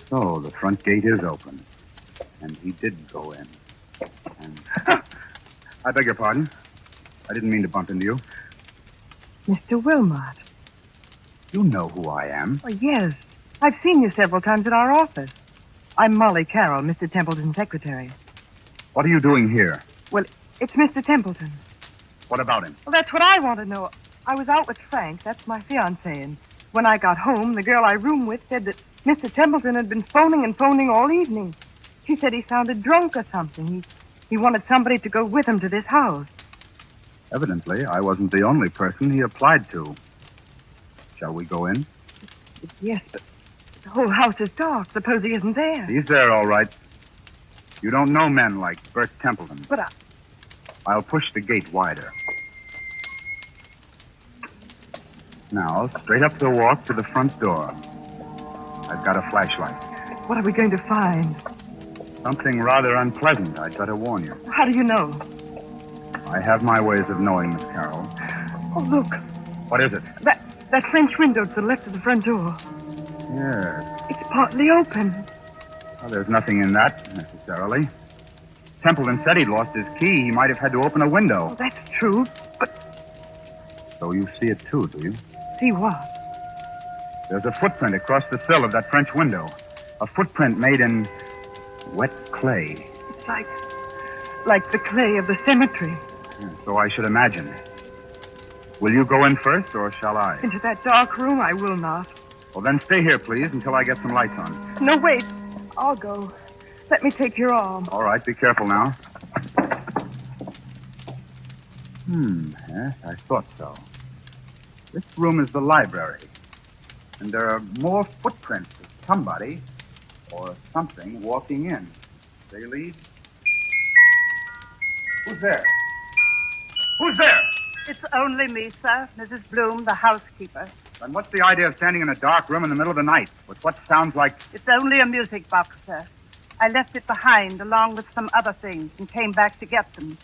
So the front gate is open. And he did go in. And I beg your pardon. I didn't mean to bump into you. Mr. Wilmot. You know who I am. Oh, yes. I've seen you several times at our office. I'm Molly Carroll, Mr. Templeton's secretary. What are you doing here? Well, it's Mr. Templeton. What about him? Well, that's what I want to know. I was out with Frank, that's my fiancé, and when I got home, the girl I room with said that Mr. Templeton had been phoning all evening. She said he sounded drunk or something. He wanted somebody to go with him to this house. Evidently, I wasn't the only person he applied to. Shall we go in? Yes, but the whole house is dark. Suppose he isn't there. He's there, all right. You don't know men like Bert Templeton. But I'll push the gate wider. Now, straight up the walk to the front door. I've got a flashlight. what are we going to find? Something rather unpleasant, I'd better warn you. How do you know? I have my ways of knowing, Miss Carroll. Oh, look. What is it? That French window to the left of the front door. Yes. It's partly open. Well, there's nothing in that, necessarily. Templeton said he'd lost his key. He might have had to open a window. Oh, that's true, but... So you see it, too, do you? See what? There's a footprint across the sill of that French window. A footprint made in wet clay. It's like the clay of the cemetery. Yeah, so I should imagine. Will you go in first, or shall I? Into that dark room, I will not. Well, then stay here, please, until I get some lights on. No, wait. I'll go. Let me take your arm. All right, be careful now. Yes, I thought so. This room is the library. And there are more footprints of somebody or something walking in. They lead. Who's there? Who's there? It's only me, sir. Mrs. Bloom, the housekeeper. Then what's the idea of standing in a dark room in the middle of the night with what sounds like... It's only a music box, sir. I left it behind along with some other things and came back to get them.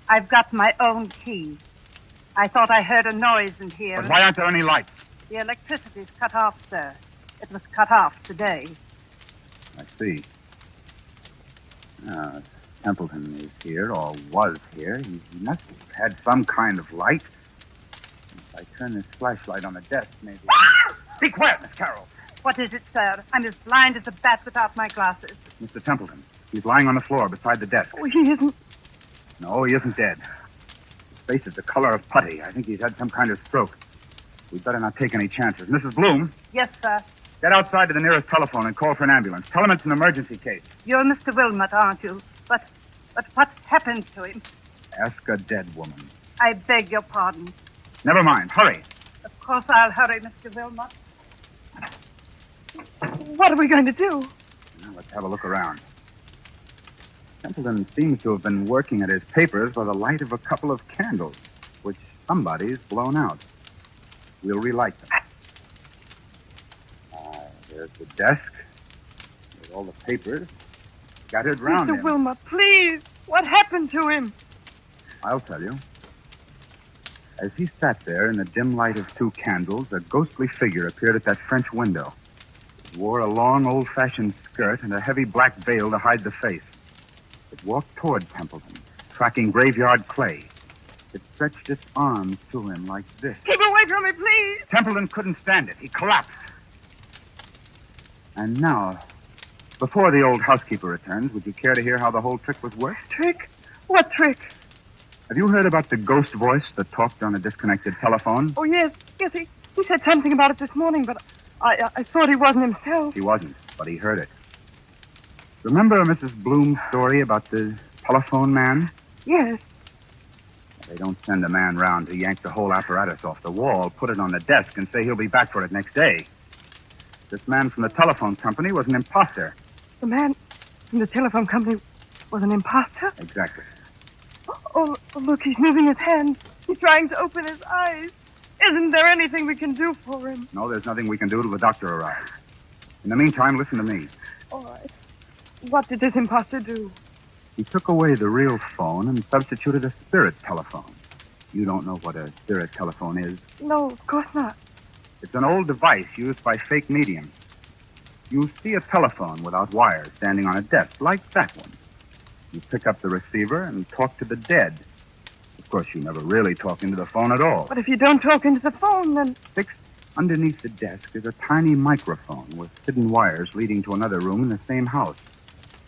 I've got my own key. I thought I heard a noise in here. But why aren't there any lights? The electricity's cut off, sir. It was cut off today. I see. Templeton is here, or was here. He must have had some kind of light. If I turn this flashlight on the desk, maybe... Be quiet, Miss Carroll. What is it, sir? I'm as blind as a bat without my glasses. Mr. Templeton. He's lying on the floor beside the desk. Oh, he isn't... No, he isn't dead. His face is the color of putty. I think he's had some kind of stroke. We'd better not take any chances. Mrs. Bloom, Yes, sir. get outside to the nearest telephone and call for an ambulance. Tell him it's an emergency case. You're Mr. Wilmot, aren't you? But what's happened to him? Ask a dead woman. I beg your pardon. Never mind. Hurry. Of course I'll hurry, Mr. Wilmot. What are we going to do? Now, let's have a look around. Templeton seems to have been working at his papers by the light of a couple of candles, which somebody's blown out. We'll relight them. There's the desk with all the papers scattered round Mr. him. Wilmot, please. What happened to him? I'll tell you. As he sat there in the dim light of two candles, a ghostly figure appeared at that French window. It wore a long, old-fashioned skirt and a heavy black veil to hide the face. It walked toward Templeton, tracking graveyard clay. It stretched its arms to him like this. Keep away from me, please. Templeton couldn't stand it. He collapsed. And now, before the old housekeeper returns, would you care to hear how the whole trick was worked? Trick? What trick? Have you heard about the ghost voice that talked on a disconnected telephone? Oh, yes. Yes, he said something about it this morning, but I thought he wasn't himself. He wasn't, but he heard it. Remember Mrs. Bloom's story about the telephone man? Yes. They don't send a man round to yank the whole apparatus off the wall, put it on the desk, and say he'll be back for it next day. This man from the telephone company was an imposter. The man from the telephone company was an imposter? Exactly. Oh, look, he's moving his hands. He's trying to open his eyes. Isn't there anything we can do for him? No, there's nothing we can do till the doctor arrives. In the meantime, listen to me. All right. What did this imposter do? He took away the real phone and substituted a spirit telephone. You don't know what a spirit telephone is. No, of course not. It's an old device used by fake mediums. You see a telephone without wires standing on a desk, like that one. You pick up the receiver and talk to the dead. Of course, you never really talk into the phone at all. But if you don't talk into the phone, then... Fixed underneath the desk is a tiny microphone with hidden wires leading to another room in the same house.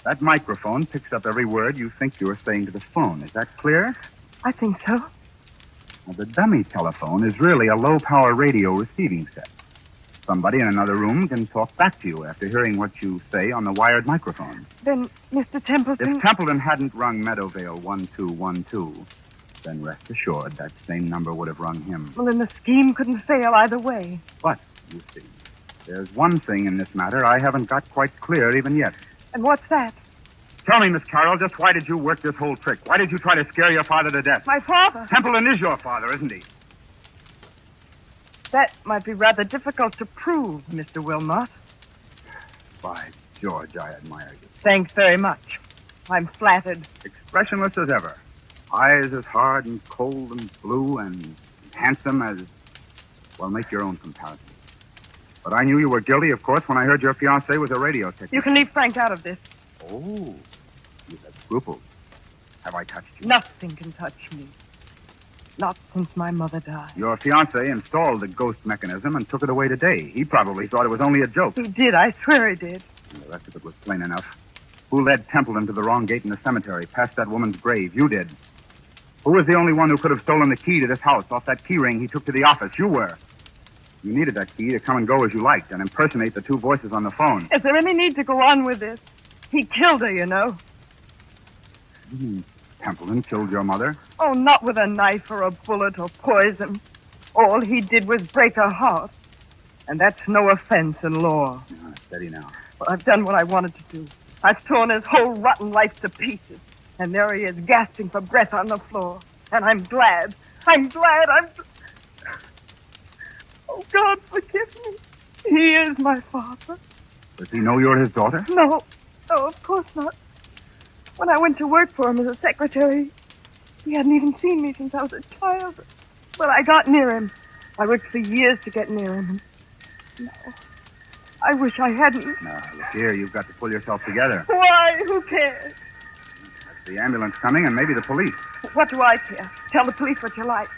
That microphone picks up every word you think you are saying to the phone. Is that clear? I think so. Now, the dummy telephone is really a low-power radio receiving set. Somebody in another room can talk back to you after hearing what you say on the wired microphone. Then, Mr. Templeton... If Templeton hadn't rung Meadowvale 1212, then rest assured that same number would have rung him. Well, then the scheme couldn't fail either way. But, you see, there's one thing in this matter I haven't got quite clear even yet. And what's that? Tell me, Miss Carroll, just why did you work this whole trick? Why did you try to scare your father to death? My father? Templeton is your father, isn't he? That might be rather difficult to prove, Mr. Wilmot. By George, I admire you. Thanks very much. I'm flattered. Expressionless as ever. Eyes as hard and cold and blue and handsome as... Well, make your own comparison. But I knew you were guilty, of course, when I heard your fiancé was a radio technician. You can leave Frank out of this. Oh, you have scruples. Have I touched you? Nothing can touch me. Not since my mother died. Your fiancé installed the ghost mechanism and took it away today. He probably thought it was only a joke. He did. I swear he did. And the rest of it was plain enough. Who led Templeton to the wrong gate in the cemetery, past that woman's grave? You did. Who was the only one who could have stolen the key to this house off that key ring he took to the office? You were. You needed that key to come and go as you liked and impersonate the two voices on the phone. Is there any need to go on with this? He killed her, you know. Templeton killed your mother? Oh, not with a knife or a bullet or poison. All he did was break her heart. And that's no offense in law. Steady now. Well, I've done what I wanted to do. I've torn his whole rotten life to pieces. And there he is, gasping for breath on the floor. And I'm glad. Oh, God, forgive me. He is my father. Does he know you're his daughter? No, of course not. When I went to work for him as a secretary, he hadn't even seen me since I was a child. But I got near him. I worked for years to get near him. No, I wish I hadn't. No, look here, you've got to pull yourself together. Why? Who cares? The ambulance coming and maybe the police. What do I care? Tell the police what you like.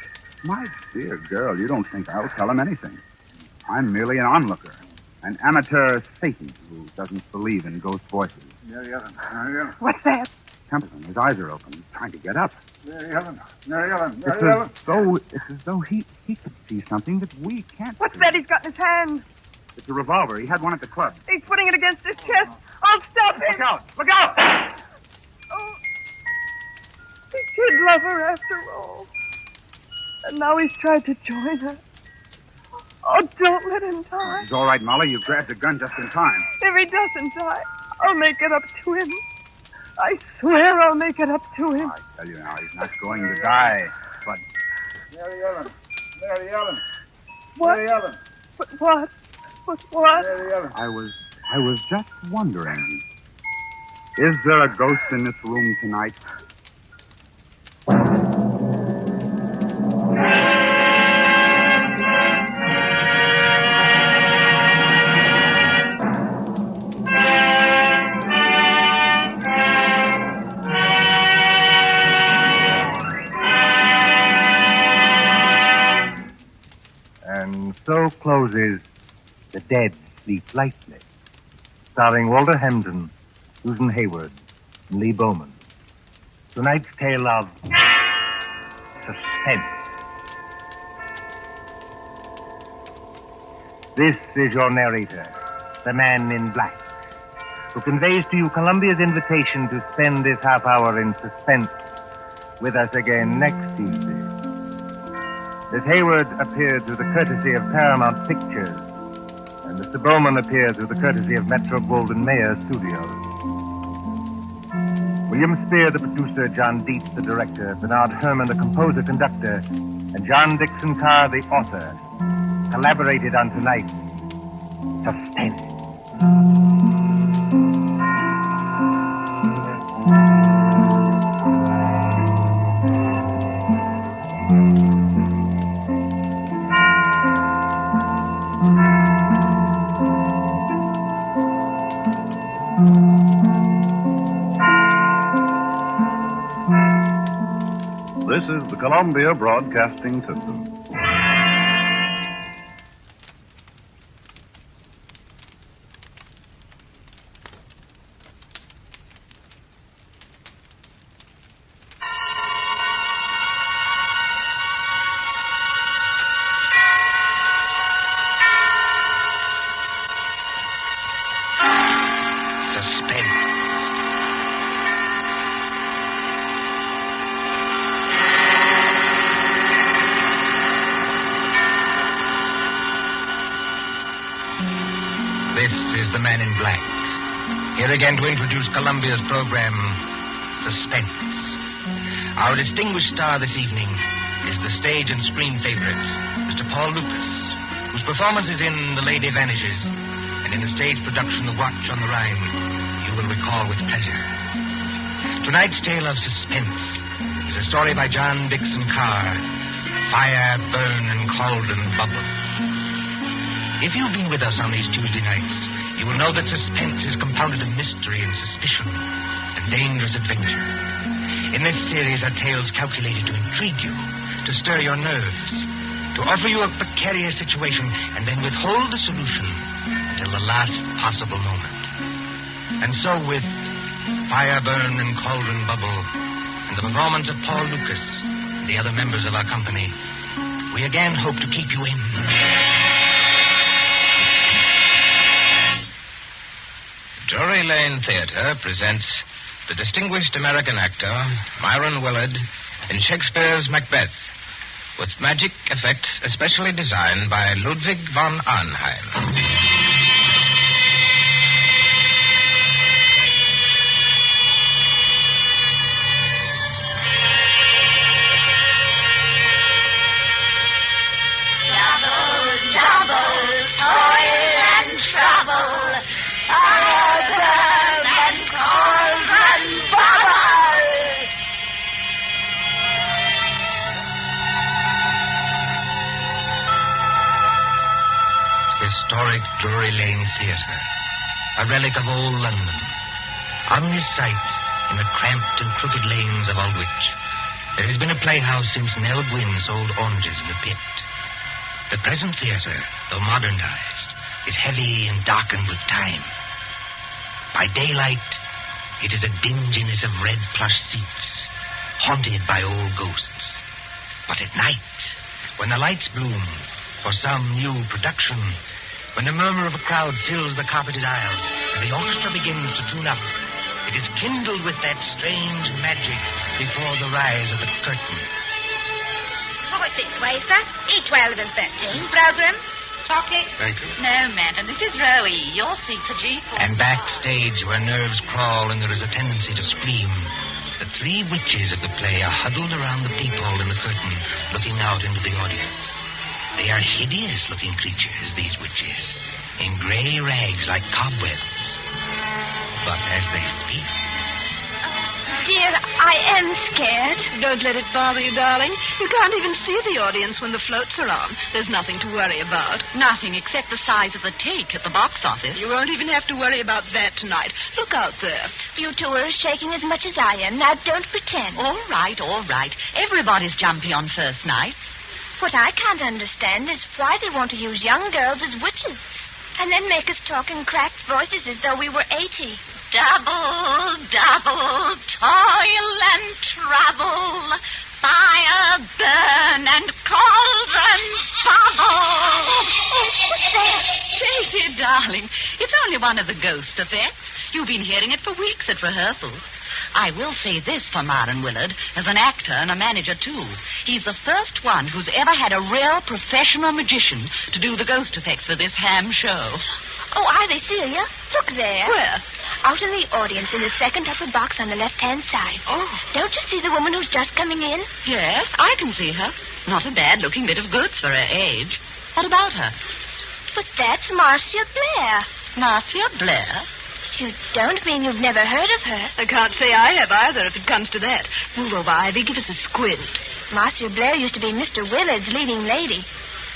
My dear girl, you don't think I'll tell him anything. I'm merely an onlooker, an amateur Satan who doesn't believe in ghost voices. Mary Ellen. What's that? Templeton, his eyes are open. He's trying to get up. Mary Ellen. It's as though he could see something that we can't What's see. that he's got in his hand? It's a revolver. He had one at the club. He's putting it against his chest. I'll stop him. Look out! Look out! Oh, he did love her after all. And now he's tried to join her. Oh, don't let him die. He's all right, Molly. You grabbed the gun just in time. If he doesn't die, I'll make it up to him. I swear I'll make it up to him. I tell you now, he's not going to die. But... Mary Ellen. Mary Ellen. What? Mary Ellen. What? What? Mary Ellen. I was just wondering. Is there a ghost in this room tonight? And so closes The Dead Sleep Lightly, starring Walter Hampden, Susan Hayward, and Lee Bowman. Tonight's tale of suspense. This is your narrator, the man in black, who conveys to you Columbia's invitation to spend this half hour in suspense with us again next Tuesday. Miss Hayward appeared through the courtesy of Paramount Pictures, and Mr. Bowman appeared through the courtesy of Metro-Goldwyn-Mayer Studios. William Spear, the producer, John Dietz, the director, Bernard Herrmann, the composer-conductor, and John Dixon Carr, the author, collaborated on tonight's Suspense. This is the Columbia Broadcasting System. This is the Man in Black, Here again to introduce Columbia's program, Suspense. Our distinguished star this evening is the stage and screen favorite, Mr. Paul Lucas, whose performances in The Lady Vanishes and in the stage production The Watch on the Rhine you will recall with pleasure. Tonight's tale of suspense is a story by John Dixon Carr, Fire, Burn, and Cauldron Bubble. If you've been with us on these Tuesday nights, you will know that suspense is compounded of mystery and suspicion and dangerous adventure. In this series are tales calculated to intrigue you, to stir your nerves, to offer you a precarious situation and then withhold the solution until the last possible moment. And so with Fire, Burn, and Cauldron Bubble and the performance of Paul Lucas and the other members of our company, we again hope to keep you in. Drury Lane Theatre presents the distinguished American actor Myron Willard in Shakespeare's Macbeth, with magic effects especially designed by Ludwig von Arnheim. Historic Drury Lane Theatre, a relic of old London. On this site, in the cramped and crooked lanes of Aldwych, there has been a playhouse since Nell Gwynn sold oranges in the pit. The present theatre, though modernized, is heavy and darkened with time. By daylight, it is a dinginess of red plush seats, haunted by old ghosts. But at night, when the lights bloom for some new production, when the murmur of a crowd fills the carpeted aisles and the orchestra begins to tune up, it is kindled with that strange magic before the rise of the curtain. Oh, it's this way, sir. E12 and 13. Program. Chocolate. Thank you. No, madam. This is row E. Your seat's a G4. And backstage, where nerves crawl and there is a tendency to scream, the three witches of the play are huddled around the peephole in the curtain, looking out into the audience. They are hideous-looking creatures, these witches, in gray rags like cobwebs. But as they speak... Dear, I am scared. Don't let it bother you, darling. You can't even see the audience when the floats are on. There's nothing to worry about. Nothing except the size of the take at the box office. You won't even have to worry about that tonight. Look out there. You two are shaking as much as I am. Now, don't pretend. All right, all right. Everybody's jumpy on first night. What I can't understand is why they want to use young girls as witches and then make us talk in cracked voices as though we were 80. Double, double, toil and trouble, fire, burn, and cauldron bubble. Oh, what's that? Katie, darling, it's only one of the ghost effects. You've been hearing it for weeks at rehearsals. I will say this for Myron Willard, as an actor and a manager, too. He's the first one who's ever had a real professional magician to do the ghost effects for this ham show. Oh, are they, Celia? Look there. Where? Out in the audience in the second upper box on the left-hand side. Oh. Don't you see the woman who's just coming in? Yes, I can see her. Not a bad-looking bit of goods for her age. What about her? But that's Marcia Blair. Marcia Blair? You don't mean you've never heard of her? I can't say I have either, if it comes to that. Move over, Ivy. Give us a squint. Marcia Blair used to be Mr. Willard's leading lady.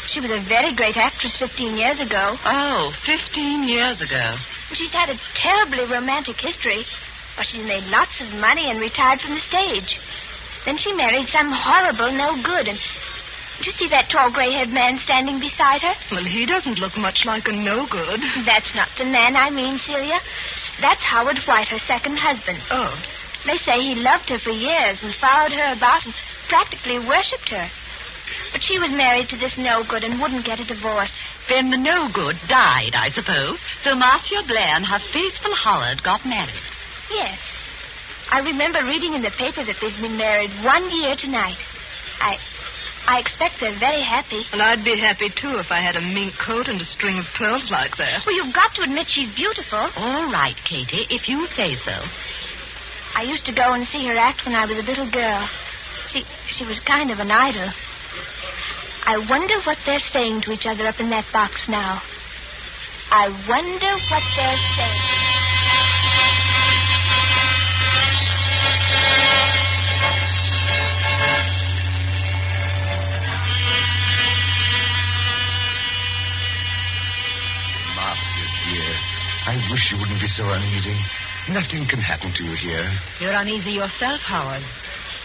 She was a very great actress 15 years ago. Oh, 15 years ago. She's had a terribly romantic history, but she's made lots of money and retired from the stage. Then she married some horrible no-good, and... Do you see that tall gray-haired man standing beside her? Well, he doesn't look much like a no-good. That's not the man I mean, Celia. That's Howard White, her second husband. Oh. They say he loved her for years and followed her about and practically worshipped her. But she was married to this no-good and wouldn't get a divorce. Then the no-good died, I suppose. So Marcia Blair and her faithful Howard got married. Yes. I remember reading in the paper that they've been married 1 year tonight. I expect they're very happy. And I'd be happy, too, if I had a mink coat and a string of pearls like that. Well, you've got to admit she's beautiful. All right, Katie, if you say so. I used to go and see her act when I was a little girl. She was kind of an idol. I wonder what they're saying to each other up in that box now. I wonder what they're saying. Dear, I wish you wouldn't be so uneasy. Nothing can happen to you here. You're uneasy yourself, Howard.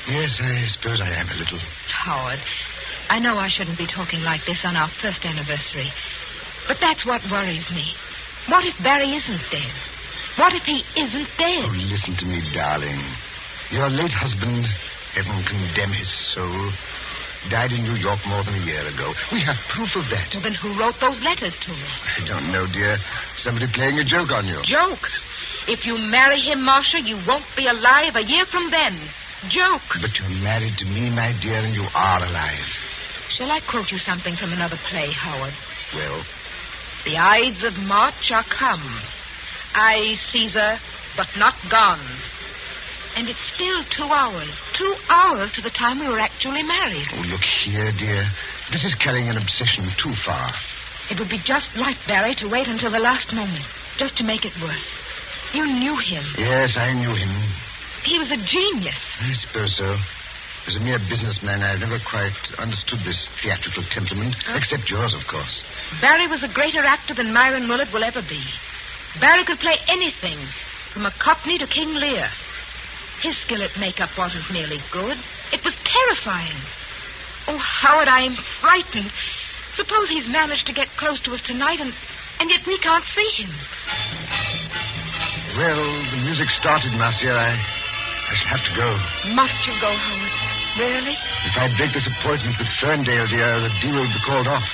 Yes, I suppose I am a little. Howard, I know I shouldn't be talking like this on our first anniversary, but that's what worries me. What if Barry isn't dead? What if he isn't dead? Oh, listen to me, darling. Your late husband, heaven condemn his soul, died in New York more than a year ago. We have proof of that. Well, then who wrote those letters to me? I don't know, dear. Somebody playing a joke on you. Joke? If you marry him, Marcia, you won't be alive a year from then. Joke. But you're married to me, my dear, and you are alive. Shall I quote you something from another play, Howard? Well? The Ides of March are come. I, Caesar, but not gone. And it's still 2 hours. 2 hours to the time we were actually married. Oh, look here, dear. This is carrying an obsession too far. It would be just like Barry to wait until the last moment, just to make it worse. You knew him. Yes, I knew him. He was a genius. I suppose so. As a mere businessman, I've never quite understood this theatrical temperament, except yours, of course. Barry was a greater actor than Myron Willard will ever be. Barry could play anything, from a Cockney to King Lear. His skill at makeup wasn't merely good. It was terrifying. Oh, Howard, I am frightened. Suppose he's managed to get close to us tonight, and yet we can't see him. Well, the music started, Marcia. I shall have to go. Must you go, Howard? Really? If I break this appointment with Ferndale, dear, the deal will be called off.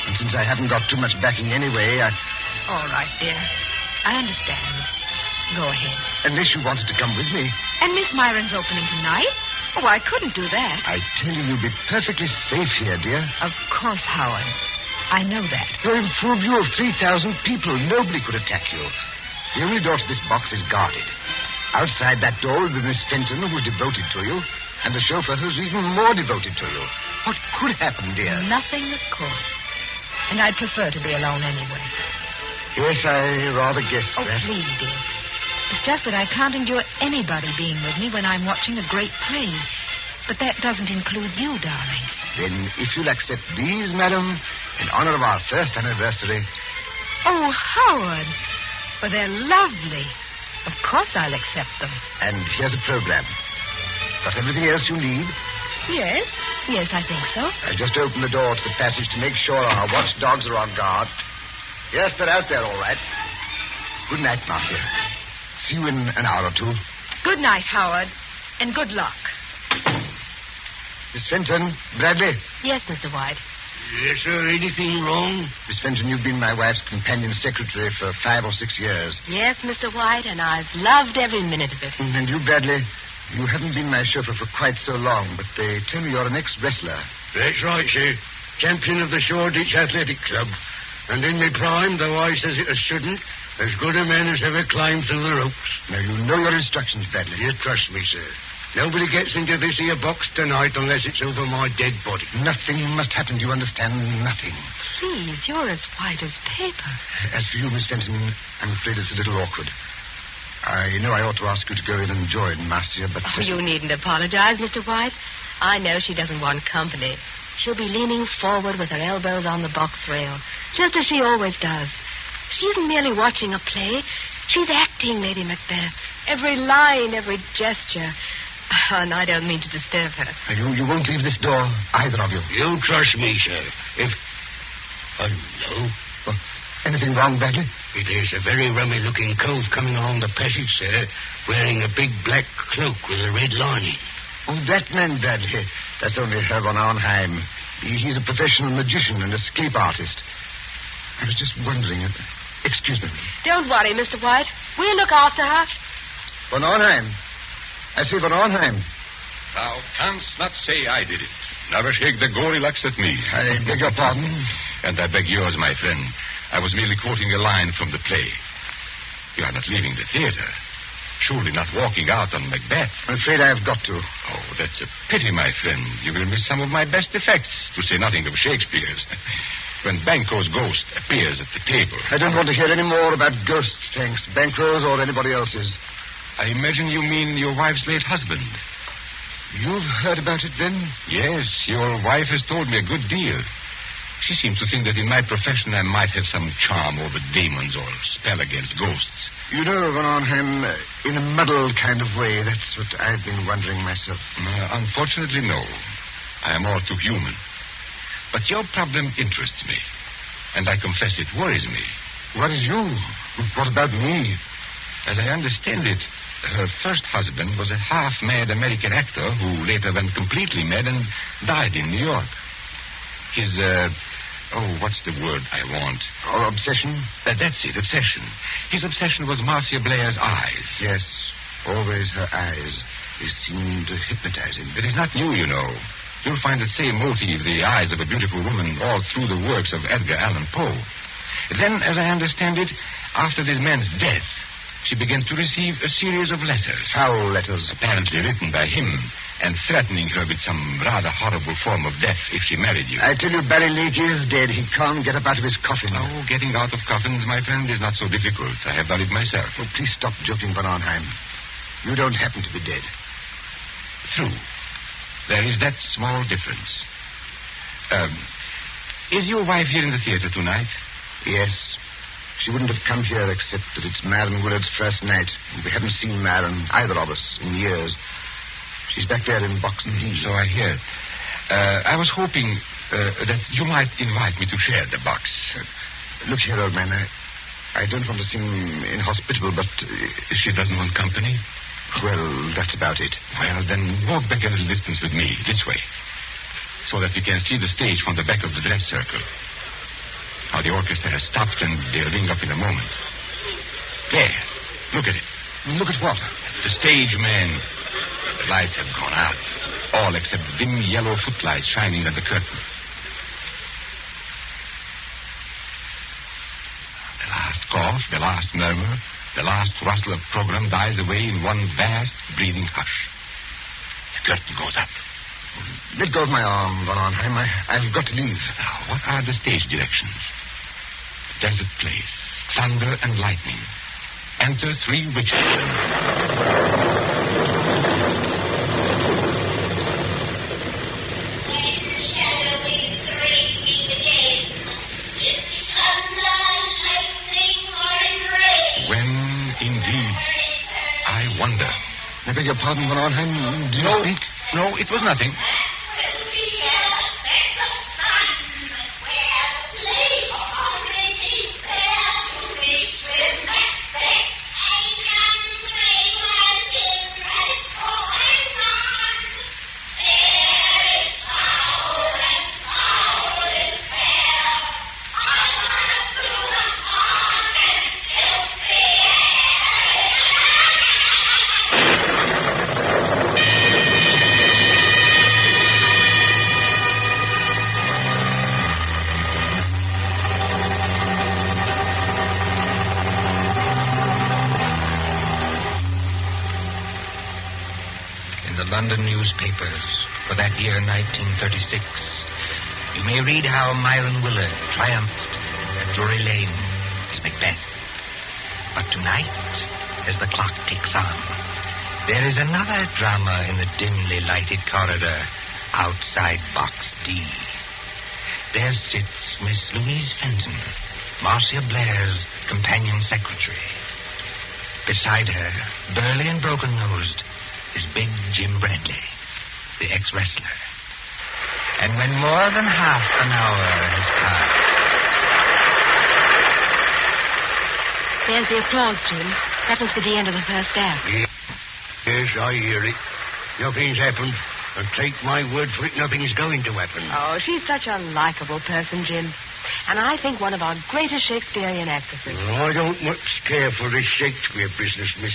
And since I haven't got too much backing anyway, All right, dear. I understand. Go ahead. Unless you wanted to come with me. And Miss Myron's opening tonight? Oh, I couldn't do that. I tell you, you'll be perfectly safe here, dear. Of course, Howard. I know that. You're in full view of 3,000 people. Nobody could attack you. The only door to this box is guarded. Outside that door will be Miss Fenton, who's devoted to you, and the chauffeur who's even more devoted to you. What could happen, dear? Nothing, of course. And I'd prefer to be alone anyway. Yes, I rather guessed that. that. Oh, please, dear. It's just that I can't endure anybody being with me when I'm watching a great play. But that doesn't include you, darling. Then, if you'll accept these, madam, in honor of our first anniversary... Oh, Howard! Well, they're lovely. Of course I'll accept them. And here's a program. Got everything else you need? Yes. Yes, I think so. I just opened the door to the passage to make sure our watchdogs are on guard. Yes, they're out there, all right. Good night, Marcia. See you in an hour or two. Good night, Howard. And good luck. Miss Fenton, Bradley. Yes, Mr. White. Yes, sir. Anything wrong? Miss Fenton, you've been my wife's companion secretary for 5 or 6 years. Yes, Mr. White, and I've loved every minute of it. And you, Bradley, you haven't been my chauffeur for quite so long, but they tell me you're an ex-wrestler. That's right, sir. Champion of the Shoreditch Athletic Club. And in my prime, though I says it as shouldn't, as good a man as ever climbed through the ropes. Now, you know your instructions, Bradley. You trust me, sir. Nobody gets into this here box tonight unless it's over my dead body. Nothing must happen, do you understand? Nothing. Please, you're as white as paper. As for you, Miss Fenton, I'm afraid it's a little awkward. I know I ought to ask you to go in and join Marcia, but... Oh, you needn't apologize, Mr. White. I know she doesn't want company. She'll be leaning forward with her elbows on the box rail, just as she always does. She isn't merely watching a play. She's acting, Lady Macbeth. Every line, every gesture. And I don't mean to disturb her. You won't leave this door, either of you. You trust me, sir. If... Oh, no. Well, anything wrong, Bradley? There's a very rummy-looking cove coming along the passage, sir, wearing a big black cloak with a red lining. Oh, that man, Bradley. That's only Herr von Arnheim. He's a professional magician and escape artist. I was just wondering... Excuse me. Don't worry, Mr. White. We'll look after her. Von Arnheim. I say, Von Arnheim. Thou canst not say I did it. Never shake the gory locks at me. I beg your pardon? And I beg yours, my friend. I was merely quoting a line from the play. You are not leaving the theater. Surely not walking out on Macbeth. I'm afraid I have got to. Oh, that's a pity, my friend. You will miss some of my best effects, to say nothing of Shakespeare's. When Banquo's ghost appears at the table. I don't want to hear any more about ghosts, thanks. Banquo's or anybody else's. I imagine you mean your wife's late husband. You've heard about it, then? Yes, your wife has told me a good deal. She seems to think that in my profession I might have some charm over demons or spell against ghosts. You know, Van Arnhem, in a muddled kind of way, that's what I've been wondering myself. Unfortunately, no. I am all too human. But your problem interests me, and I confess it worries me. Worries you? What about me? As I understand it, her first husband was a half-mad American actor who later went completely mad and died in New York. His, what's the word I want? Or obsession? That's it, obsession. His obsession was Marcia Blair's eyes. Yes, always her eyes. They seemed to hypnotize him. It is not new, you know. You'll find the same motive, the eyes of a beautiful woman, all through the works of Edgar Allan Poe. Then, as I understand it, after this man's death, she began to receive a series of letters. Foul letters. Apparently written by him, and threatening her with some rather horrible form of death if she married you. I tell you, Barry Lake is dead. He can't get up out of his coffin. Oh, getting out of coffins, my friend, is not so difficult. I have done it myself. Oh, please stop joking, Van Arnhem. You don't happen to be dead. True. There is that small difference. Is your wife here in the theater tonight? Yes. She wouldn't have come here except that it's Marion Willard's first night. We haven't seen Marion, either of us, in years. She's back there in box D. So I hear. I was hoping that you might invite me to share the box. Look here, old man. I don't want to seem inhospitable, but... she doesn't want company? Well, that's about it. Well, then walk back a little distance with me, this way, so that we can see the stage from the back of the dress circle. Now, the orchestra has stopped, and they'll ring up in a moment. There. Look at it. Look at what? The stage, man. The lights have gone out. All except dim yellow footlights shining on the curtain. The last cough, the last murmur, the last rustle of program dies away in one vast, breathing hush. The curtain goes up. Let go of my arm, Van Arnhem. I've got to leave. Now, what are the stage directions? Desert place, thunder and lightning. Enter 3 witches. When, indeed, I wonder. I beg your pardon, Van Arnhem. Do you speak? No, it was nothing. London newspapers for that year 1936, you may read how Myron Willard triumphed at Drury Lane as Macbeth. But tonight, as the clock ticks on, there is another drama in the dimly lighted corridor outside Box D. There sits Miss Louise Fenton, Marcia Blair's companion secretary. Beside her, burly and broken-nosed, is big Jim Bradley, the ex-wrestler. And when more than half an hour has passed... There's the applause, Jim. That was for the end of the first act. Yes, I hear it. Nothing's happened. And take my word for it, nothing's going to happen. Oh, she's such a likable person, Jim. And I think one of our greatest Shakespearean actresses. I don't much care for this Shakespeare business, miss.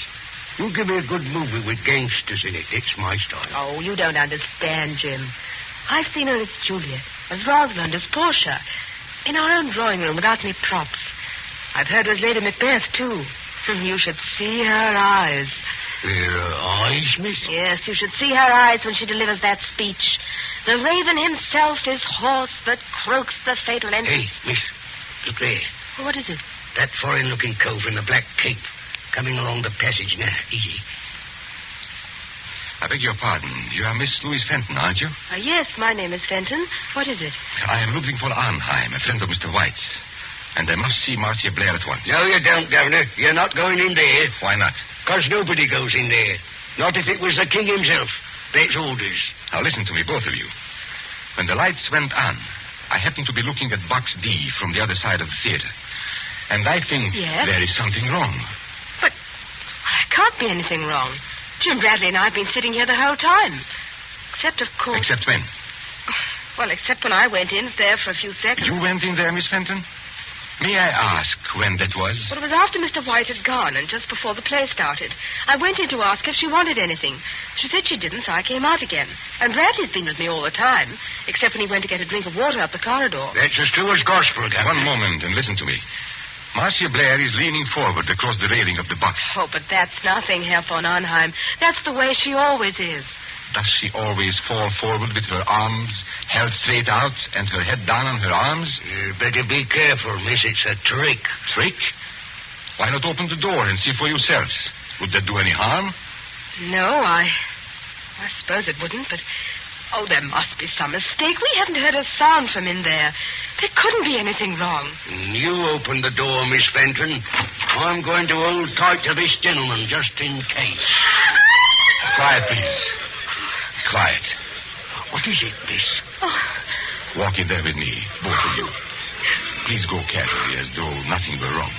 You give me a good movie with gangsters in it. It's my style. Oh, you don't understand, Jim. I've seen her as Juliet, as Rosalind, as Portia, in our own drawing room without any props. I've heard her as Lady Macbeth, too. You should see her eyes. Her eyes, miss? Yes, you should see her eyes when she delivers that speech. The raven himself is hoarse that croaks the fatal entrance. Hey, miss, look there. What is it? That foreign-looking cove in the black cape. Coming along the passage now. Easy. I beg your pardon. You are Miss Louise Fenton, aren't you? Yes, my name is Fenton. What is it? I am looking for Arnheim, a friend of Mr. White's. And I must see Marcia Blair at once. No, you don't, Governor. You're not going in there. Why not? Because nobody goes in there. Not if it was the king himself. That's orders. Now listen to me, both of you. When the lights went on, I happened to be looking at Box D from the other side of the theater. And I think there is something wrong. But there can't be anything wrong. Jim Bradley and I have been sitting here the whole time. Except, of course... Except when? Well, except when I went in there for a few seconds. You went in there, Miss Fenton? May I ask when that was? Well, it was after Mr. White had gone and just before the play started. I went in to ask if she wanted anything. She said she didn't, so I came out again. And Bradley's been with me all the time, except when he went to get a drink of water up the corridor. That's as true as gospel, Captain. One moment and listen to me. Marcia Blair is leaning forward across the railing of the box. Oh, but that's nothing, Herr von Arnheim. That's the way she always is. Does she always fall forward with her arms held straight out and her head down on her arms? You better be careful, miss. It's a trick. Trick? Why not open the door and see for yourselves? Would that do any harm? No, I suppose it wouldn't, but... Oh, there must be some mistake. We haven't heard a sound from in there. There couldn't be anything wrong. You open the door, Miss Fenton. I'm going to hold tight to this gentleman, just in case. Quiet, please. Quiet. What is it, miss? Walk in there with me, both of you. Please go carefully, as though nothing were wrong.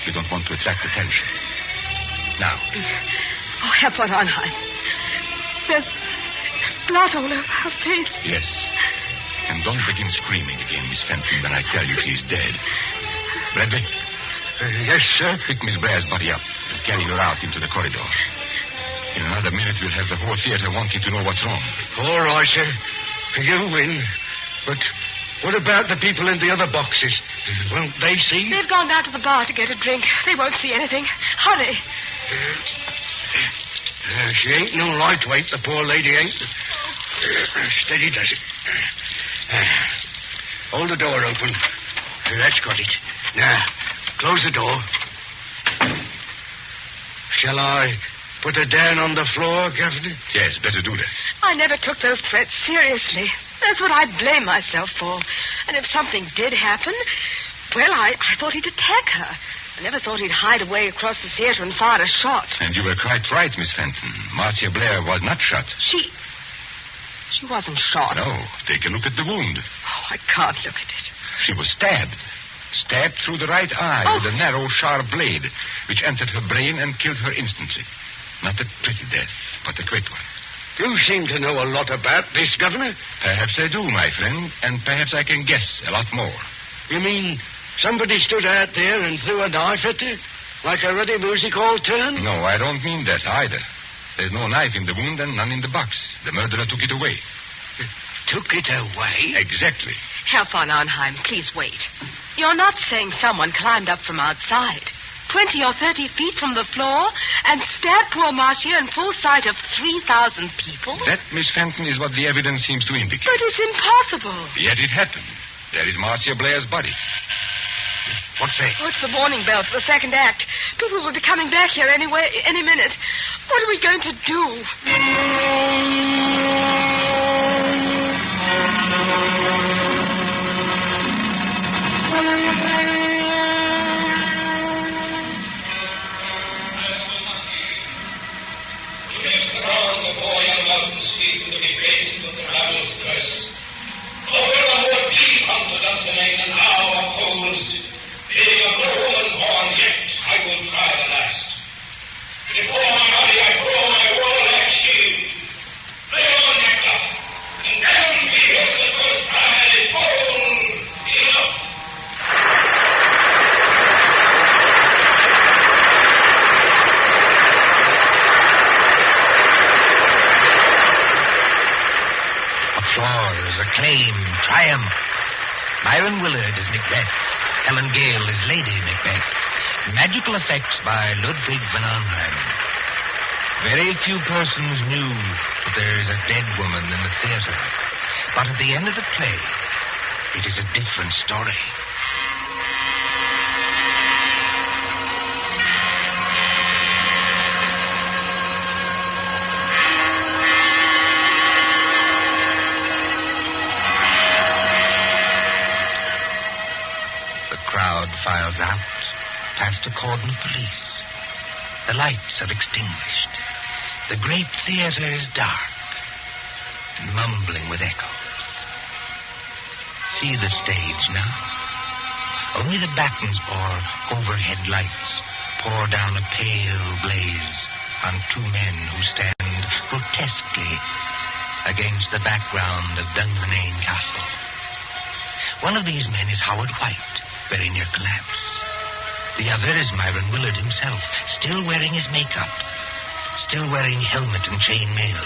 We don't want to attract attention. Now. Oh, Herr von Arnheim. There's blood all over her face. Yes. And don't begin screaming again, Miss Fenton, when I tell you she's dead. Bradley? Yes, sir? Pick Miss Blair's body up and carry her out into the corridor. In another minute, we'll have the whole theater wanting to know what's wrong. All right, sir. You win. But what about the people in the other boxes? Won't they see? They've gone down to the bar to get a drink. They won't see anything. Hurry. She ain't no lightweight, the poor lady ain't. Steady does it. Hold the door open. That's got it. Now, close the door. Shall I put her down on the floor, Governor? Yes, better do that. I never took those threats seriously. That's what I blame myself for. And if something did happen, well, I thought he'd attack her. I never thought he'd hide away across the theater and fire a shot. And you were quite right, Miss Fenton. Marcia Blair was not shot. She wasn't shot. No. Take a look at the wound. Oh, I can't look at it. She was stabbed. Stabbed through the right eye with a narrow, sharp blade, which entered her brain and killed her instantly. Not a pretty death, but a quick one. You seem to know a lot about this, Governor. Perhaps I do, my friend, and perhaps I can guess a lot more. You mean somebody stood out there and threw a knife at her? Like a ruddy music hall turn? No, I don't mean that either. There's no knife in the wound and none in the box. The murderer took it away. Took it away? Exactly. Herr von Arnheim, please wait. You're not saying someone climbed up from outside, 20 or 30 feet from the floor, and stabbed poor Marcia in full sight of 3,000 people? That, Miss Fenton, is what the evidence seems to indicate. But it's impossible. Yet it happened. There is Marcia Blair's body. What's that? Oh, it's the warning bell for the second act. People will be coming back here any minute. What are we going to do? Before my body, I throw my warlike shield. I am. Myron Willard is Macbeth. Helen Gale is Lady Macbeth. Magical effects by Ludwig van Arnheim. Very few persons knew that there is a dead woman in the theater. But at the end of the play, it is a different story. The crowd files out, past a cordon of police. The lights are extinguished. The great theater is dark and mumbling with echoes. See the stage now. Only the battens or overhead lights pour down a pale blaze on two men who stand grotesquely against the background of Dunsinane Castle. One of these men is Howard White, very near collapse. The other is Myron Willard himself, still wearing his makeup, still wearing helmet and chain mail.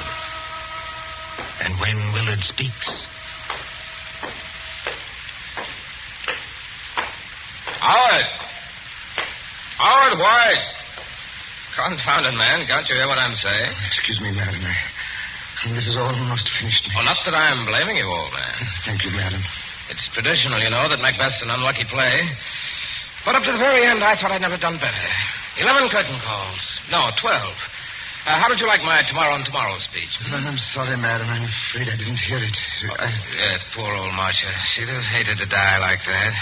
And when Willard speaks... Howard! Howard White! Confounded man, can't you hear what I'm saying? Excuse me, madam. This is almost finished. Well, not that I'm blaming you, old man. Thank you, madam. It's traditional, you know, that Macbeth's an unlucky play. But up to the very end, I thought I'd never done better. 11 curtain calls. No, 12. How did you like my tomorrow and tomorrow speech? I'm sorry, madam. I'm afraid I didn't hear it. Yes, poor old Marcia. She'd have hated to die like that.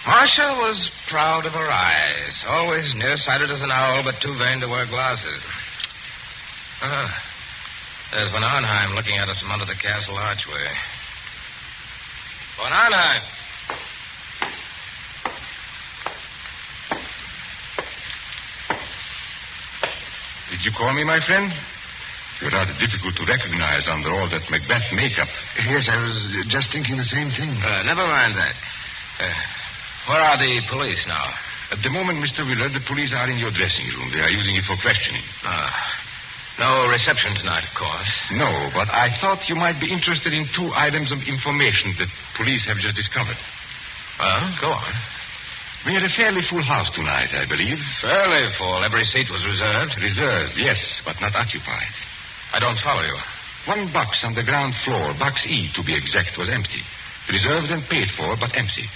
Marcia was proud of her eyes. Always nearsighted as an owl, but too vain to wear glasses. There's Van Arnheim looking at us from under the castle archway. Van Arnheim! Did you call me, my friend? You're rather difficult to recognize under all that Macbeth makeup. Yes, I was just thinking the same thing. Never mind that. Where are the police now? At the moment, Mr. Willard, the police are in your dressing room. They are using it for questioning. No reception tonight, of course. No, but I thought you might be interested in 2 items of information that police have just discovered. Go on. We had a fairly full house tonight, I believe. Fairly full. Every seat was reserved. Reserved, yes, but not occupied. I don't follow you. 1 box on the ground floor, box E to be exact, was empty. Reserved and paid for, but empty.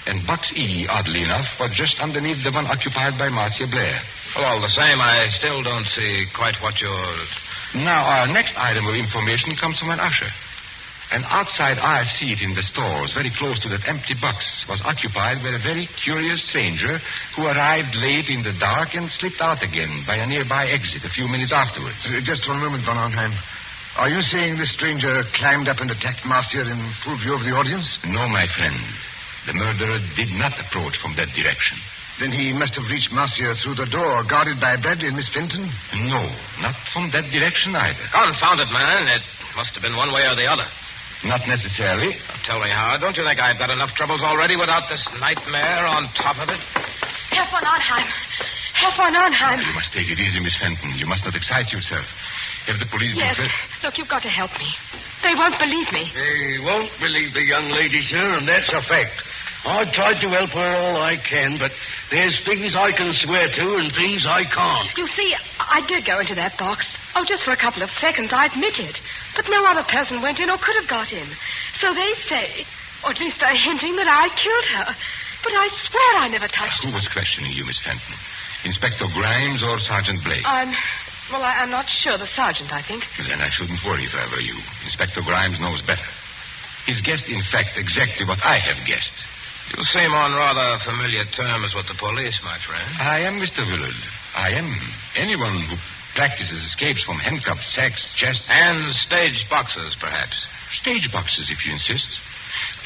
And box E, oddly enough, was just underneath the one occupied by Marcia Blair. Well, all the same, I still don't see quite what you're... Now, our next item of information comes from an usher. An outside our seat in the stores, very close to that empty box, was occupied by a very curious stranger who arrived late in the dark and slipped out again by a nearby exit a few minutes afterwards. Just 1 moment, Van Arnheim. Are you saying this stranger climbed up and attacked Marcia in full view of the audience? No, my friend. The murderer did not approach from that direction. Then he must have reached Marcia through the door, guarded by Bradley and Miss Fenton? No, not from that direction either. Confound it, man. It must have been one way or the other. Not necessarily. Tell me, Howard, don't you think I've got enough troubles already without this nightmare on top of it? Herr von Arnheim. Herr von Arnheim. You must take it easy, Miss Fenton. You must not excite yourself. Have the police been Yes. Look, you've got to help me. They won't believe me. They won't believe the young lady, sir, and that's a fact. I've tried to help her all I can, but there's things I can swear to and things I can't. You see, I did go into that box. Oh, just for a couple of seconds, I admit it. But no other person went in or could have got in. So they say, or at least they're hinting that I killed her. But I swear I never touched her. Who was questioning you, Miss Fenton? Inspector Grimes or Sergeant Blake? I'm not sure. The sergeant, I think. Then I shouldn't worry if I were you. Inspector Grimes knows better. He's guessed, in fact, exactly what I have guessed. You seem on rather familiar terms with the police, my friend. I am Mr. Willard. I am. Anyone who practices escapes from handcuffs, sacks, chests... And stage boxes, perhaps. Stage boxes, if you insist.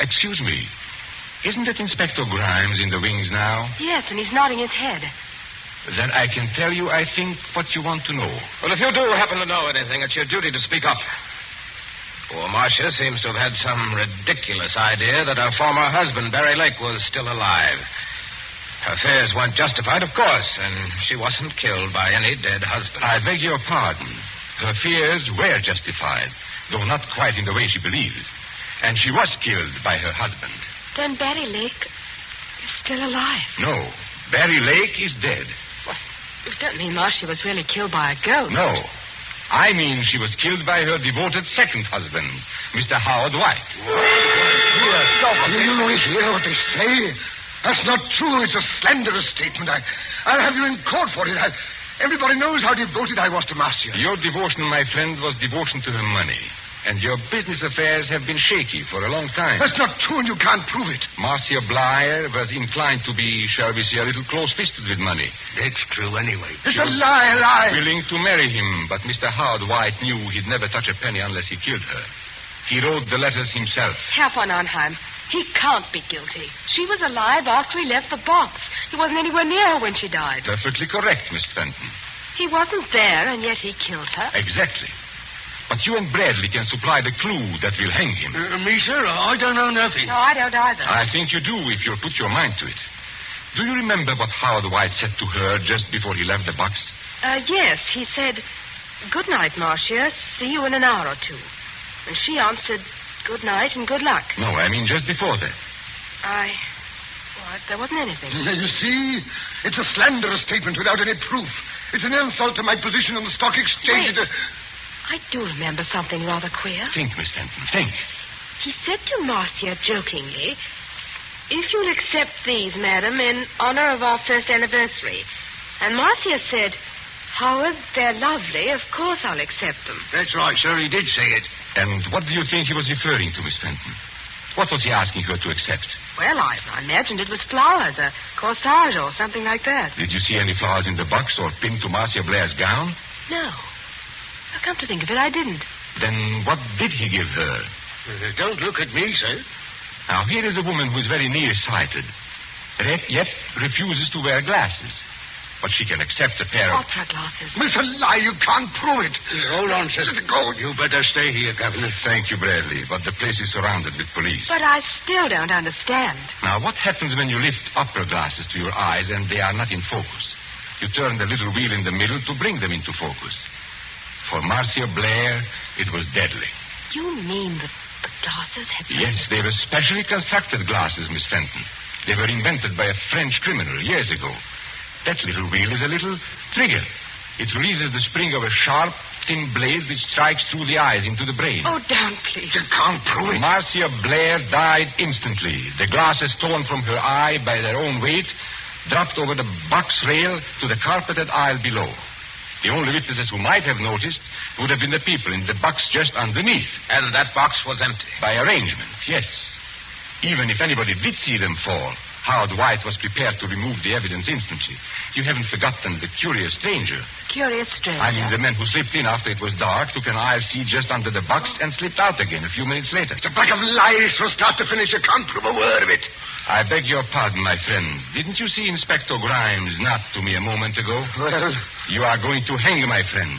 Excuse me. Isn't it Inspector Grimes in the wings now? Yes, and he's nodding his head. Then I can tell you, I think, what you want to know. Well, if you do happen to know anything, it's your duty to speak up. Poor Marcia seems to have had some ridiculous idea that her former husband, Barry Lake, was still alive. Her fears weren't justified, of course, and she wasn't killed by any dead husband. I beg your pardon. Her fears were justified, though not quite in the way she believed. And she was killed by her husband. Then Barry Lake is still alive. No, Barry Lake is dead. Well, you don't mean Marcia was really killed by a ghost? No. I mean she was killed by her devoted second husband, Mr. Howard White. You only hear what they say. That's not true. It's a slanderous statement. I'll have you in court for it. Everybody knows how devoted I was to Marcia. Your devotion, my friend, was devotion to her money. And your business affairs have been shaky for a long time. That's not true, and you can't prove it. Marcia Blair was inclined to be, shall we say, a little close-fisted with money. It's true anyway. It's a lie. Willing to marry him, but Mr. Howard White knew he'd never touch a penny unless he killed her. He wrote the letters himself. Herr von Arnheim, he can't be guilty. She was alive after he left the box. He wasn't anywhere near her when she died. Perfectly correct, Miss Fenton. He wasn't there, and yet he killed her. Exactly. But you and Bradley can supply the clue that will hang him. Me, sir? I don't know nothing. No, I don't either. I think you do if you'll put your mind to it. Do you remember what Howard White said to her just before he left the box? Yes, he said, "Good night, Marcia. See you in an hour or two." And she answered, "Good night and good luck." No, I mean just before that. There wasn't anything. You see, it's a slanderous statement without any proof. It's an insult to my position on the stock exchange. Wait. I do remember something rather queer. Think, Miss Fenton, think. He said to Marcia jokingly, "If you'll accept these, madam, in honor of our first anniversary." And Marcia said, "Howard, they're lovely. Of course I'll accept them." That's right, sir. He did say it. And what do you think he was referring to, Miss Fenton? What was he asking her to accept? Well, I imagined it was flowers, a corsage or something like that. Did you see any flowers in the box or pinned to Marcia Blair's gown? No. Come to think of it, I didn't. Then what did he give her? Don't look at me, sir. Now, here is a woman who is very nearsighted, yet refuses to wear glasses. But she can accept a pair of... Opera glasses. It's a lie. You can't prove it. Hold on, sir. You better stay here, Governor. Thank you, Bradley, but the place is surrounded with police. But I still don't understand. Now, what happens when you lift opera glasses to your eyes and they are not in focus? You turn the little wheel in the middle to bring them into focus. For Marcia Blair, it was deadly. You mean that the glasses had... Yes, they were specially constructed glasses, Miss Fenton. They were invented by a French criminal years ago. That little wheel is a little trigger. It releases the spring of a sharp, thin blade which strikes through the eyes into the brain. Oh, don't, please. You can't prove it. Marcia Blair died instantly. The glasses torn from her eye by their own weight dropped over the box rail to the carpeted aisle below. The only witnesses who might have noticed would have been the people in the box just underneath. And that box was empty. By arrangement, yes. Even if anybody did see them fall, Howard White was prepared to remove the evidence instantly. You haven't forgotten the curious stranger. Curious stranger? I mean the man who slipped in after it was dark, took an aisle seat just under the box, and slipped out again a few minutes later. It's a pack of lies from start to finish. You can't prove a word of it. I beg your pardon, my friend. Didn't you see Inspector Grimes not to me a moment ago? Well... You are going to hang, my friend,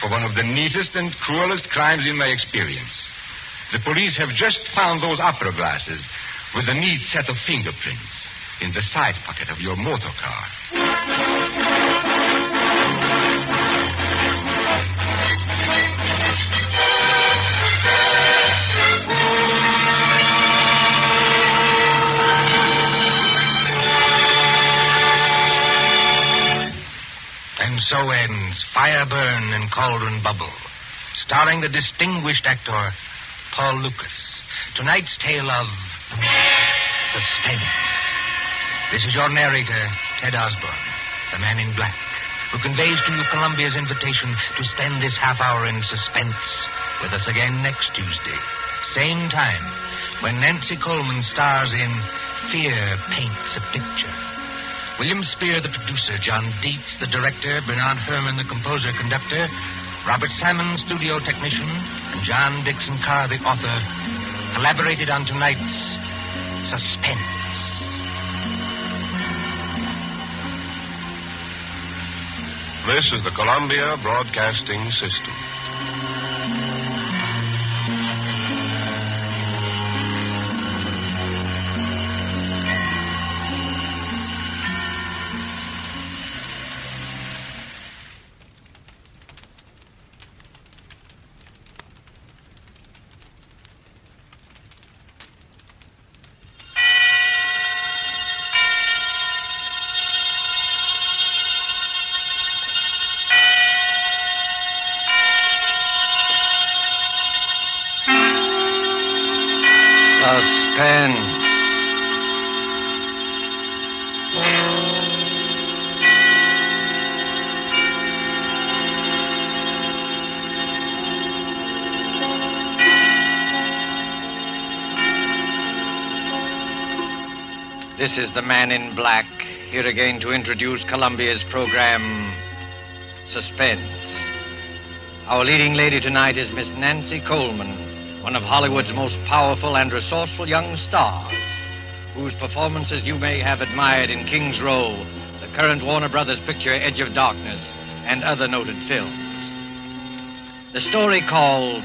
for one of the neatest and cruelest crimes in my experience. The police have just found those opera glasses with a neat set of fingerprints in the side pocket of your motor car. And so ends Fire Burn and Cauldron Bubble, starring the distinguished actor Paul Lucas. Tonight's tale of suspense. This is your narrator, Ted Osborne, the man in black, who conveys to you Columbia's invitation to spend this half hour in suspense with us again next Tuesday. Same time, when Nancy Coleman stars in Fear Paints a Picture. William Spear, the producer, John Dietz, the director, Bernard Herrmann, the composer-conductor, Robert Salmon, studio technician, and John Dixon Carr, the author, collaborated on tonight's Suspense. This is the Columbia Broadcasting System. Suspense. This is the Man in Black, here again to introduce Columbia's program, Suspense. Our leading lady tonight is Miss Nancy Coleman, one of Hollywood's most powerful and resourceful young stars, whose performances you may have admired in King's Row, the current Warner Brothers picture Edge of Darkness, and other noted films. The story called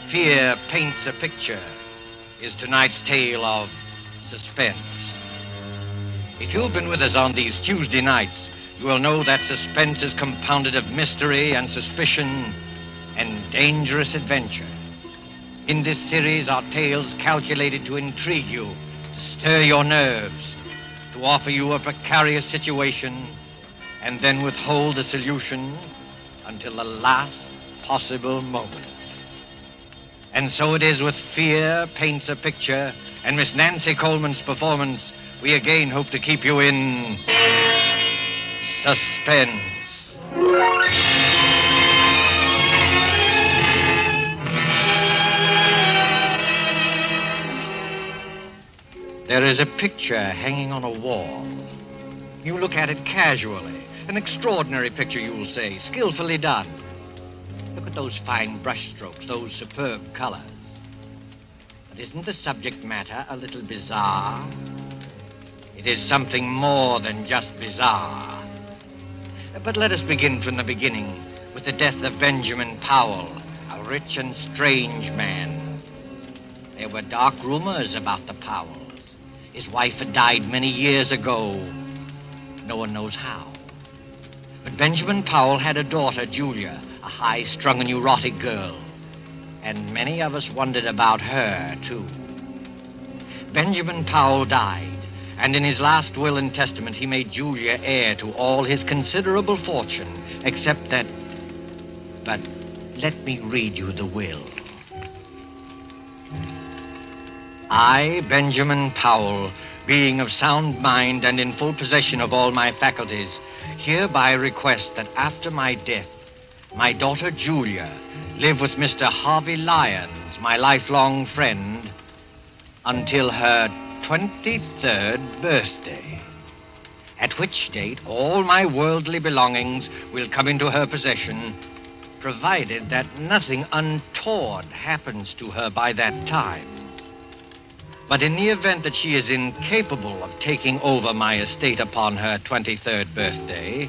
Fear Paints a Picture is tonight's tale of suspense. If you've been with us on these Tuesday nights, you will know that suspense is compounded of mystery and suspicion and dangerous adventure. In this series are tales calculated to intrigue you, to stir your nerves, to offer you a precarious situation, and then withhold the solution until the last possible moment. And so it is with Fear Paints a Picture and Miss Nancy Coleman's performance, we again hope to keep you in suspense. There is a picture hanging on a wall. You look at it casually. An extraordinary picture, you will say, skillfully done. Look at those fine brushstrokes, those superb colors. But isn't the subject matter a little bizarre? It is something more than just bizarre. But let us begin from the beginning with the death of Benjamin Powell, a rich and strange man. There were dark rumors about the Powells. His wife had died many years ago. No one knows how. But Benjamin Powell had a daughter, Julia, a high-strung and neurotic girl. And many of us wondered about her, too. Benjamin Powell died, and in his last will and testament he made Julia heir to all his considerable fortune, except that... But let me read you the will. I, Benjamin Powell, being of sound mind and in full possession of all my faculties, hereby request that after my death, my daughter Julia live with Mr. Harvey Lyons, my lifelong friend, until her 23rd birthday, at which date all my worldly belongings will come into her possession, provided that nothing untoward happens to her by that time. But in the event that she is incapable of taking over my estate upon her 23rd birthday,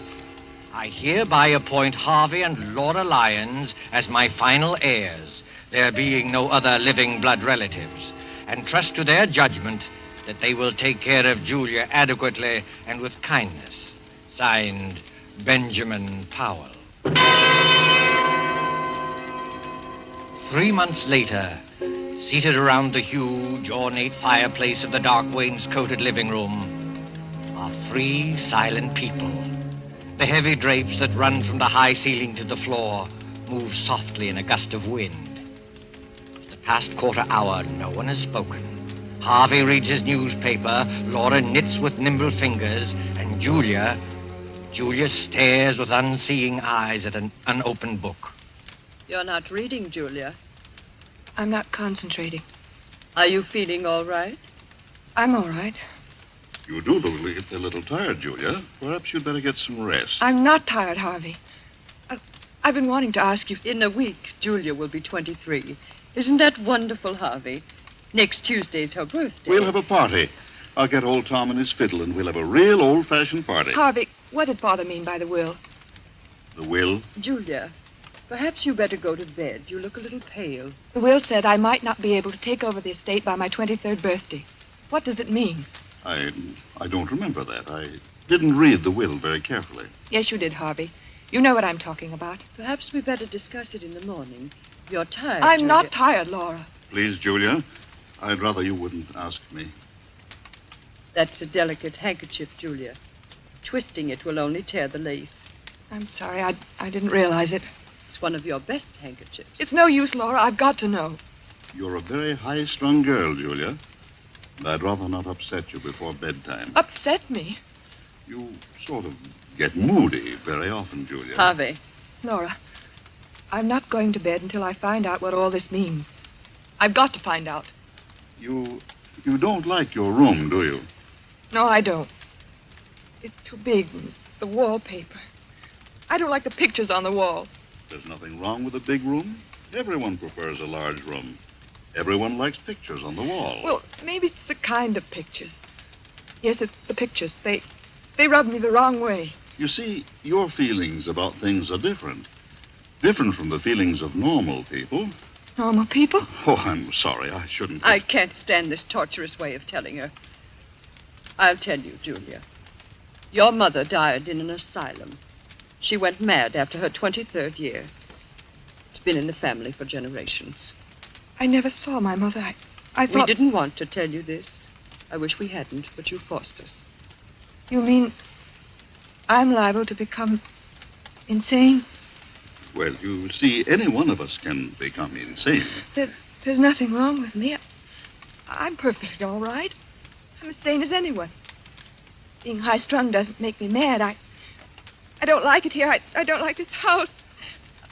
I hereby appoint Harvey and Laura Lyons as my final heirs, there being no other living blood relatives, and trust to their judgment that they will take care of Julia adequately and with kindness. Signed, Benjamin Powell. 3 months later, seated around the huge, ornate fireplace of the dark wainscoted living room, are 3 silent people. The heavy drapes that run from the high ceiling to the floor move softly in a gust of wind. For the past quarter hour, no one has spoken. Harvey reads his newspaper, Laura knits with nimble fingers, and Julia stares with unseeing eyes at an unopened book. You're not reading, Julia. I'm not concentrating. Are you feeling all right? I'm all right. You do look a little tired, Julia. Perhaps you'd better get some rest. I'm not tired, Harvey. I've been wanting to ask you. In a week, Julia will be 23. Isn't that wonderful, Harvey? Next Tuesday's her birthday. We'll have a party. I'll get old Tom and his fiddle, and we'll have a real old-fashioned party. Harvey, what did Father mean by the will? The will? Julia, perhaps you better go to bed. You look a little pale. The will said I might not be able to take over the estate by my 23rd birthday. What does it mean? I don't remember that. I didn't read the will very carefully. Yes, you did, Harvey. You know what I'm talking about. Perhaps we better discuss it in the morning. You're tired, I'm Julia. not tired, Laura. Please, Julia, I'd rather you wouldn't ask me. That's a delicate handkerchief, Julia. Twisting it will only tear the lace. I'm sorry, I didn't realize it. It's one of your best handkerchiefs. It's no use, Laura. I've got to know. You're a very high-strung girl, Julia. I'd rather not upset you before bedtime. Upset me? You sort of get moody very often, Julia. Harvey. Laura, I'm not going to bed until I find out what all this means. I've got to find out. You don't like your room, do you? No, I don't. It's too big. The wallpaper. I don't like the pictures on the wall. There's nothing wrong with a big room. Everyone prefers a large room. Everyone likes pictures on the wall. Well, maybe it's the kind of pictures. Yes, it's the pictures. They rub me the wrong way. You see, your feelings about things are different. Different from the feelings of normal people. Normal people? Oh, I'm sorry. I shouldn't. I can't stand this torturous way of telling her. I'll tell you, Julia. Your mother died in an asylum. She went mad after her 23rd year. It's been in the family for generations. I never saw my mother. I thought... We didn't want to tell you this. I wish we hadn't, but you forced us. You mean I'm liable to become insane? Well, you see, any one of us can become insane. There's nothing wrong with me. I'm perfectly all right. I'm as sane as anyone. Being high-strung doesn't make me mad. I don't like it here. I don't like this house.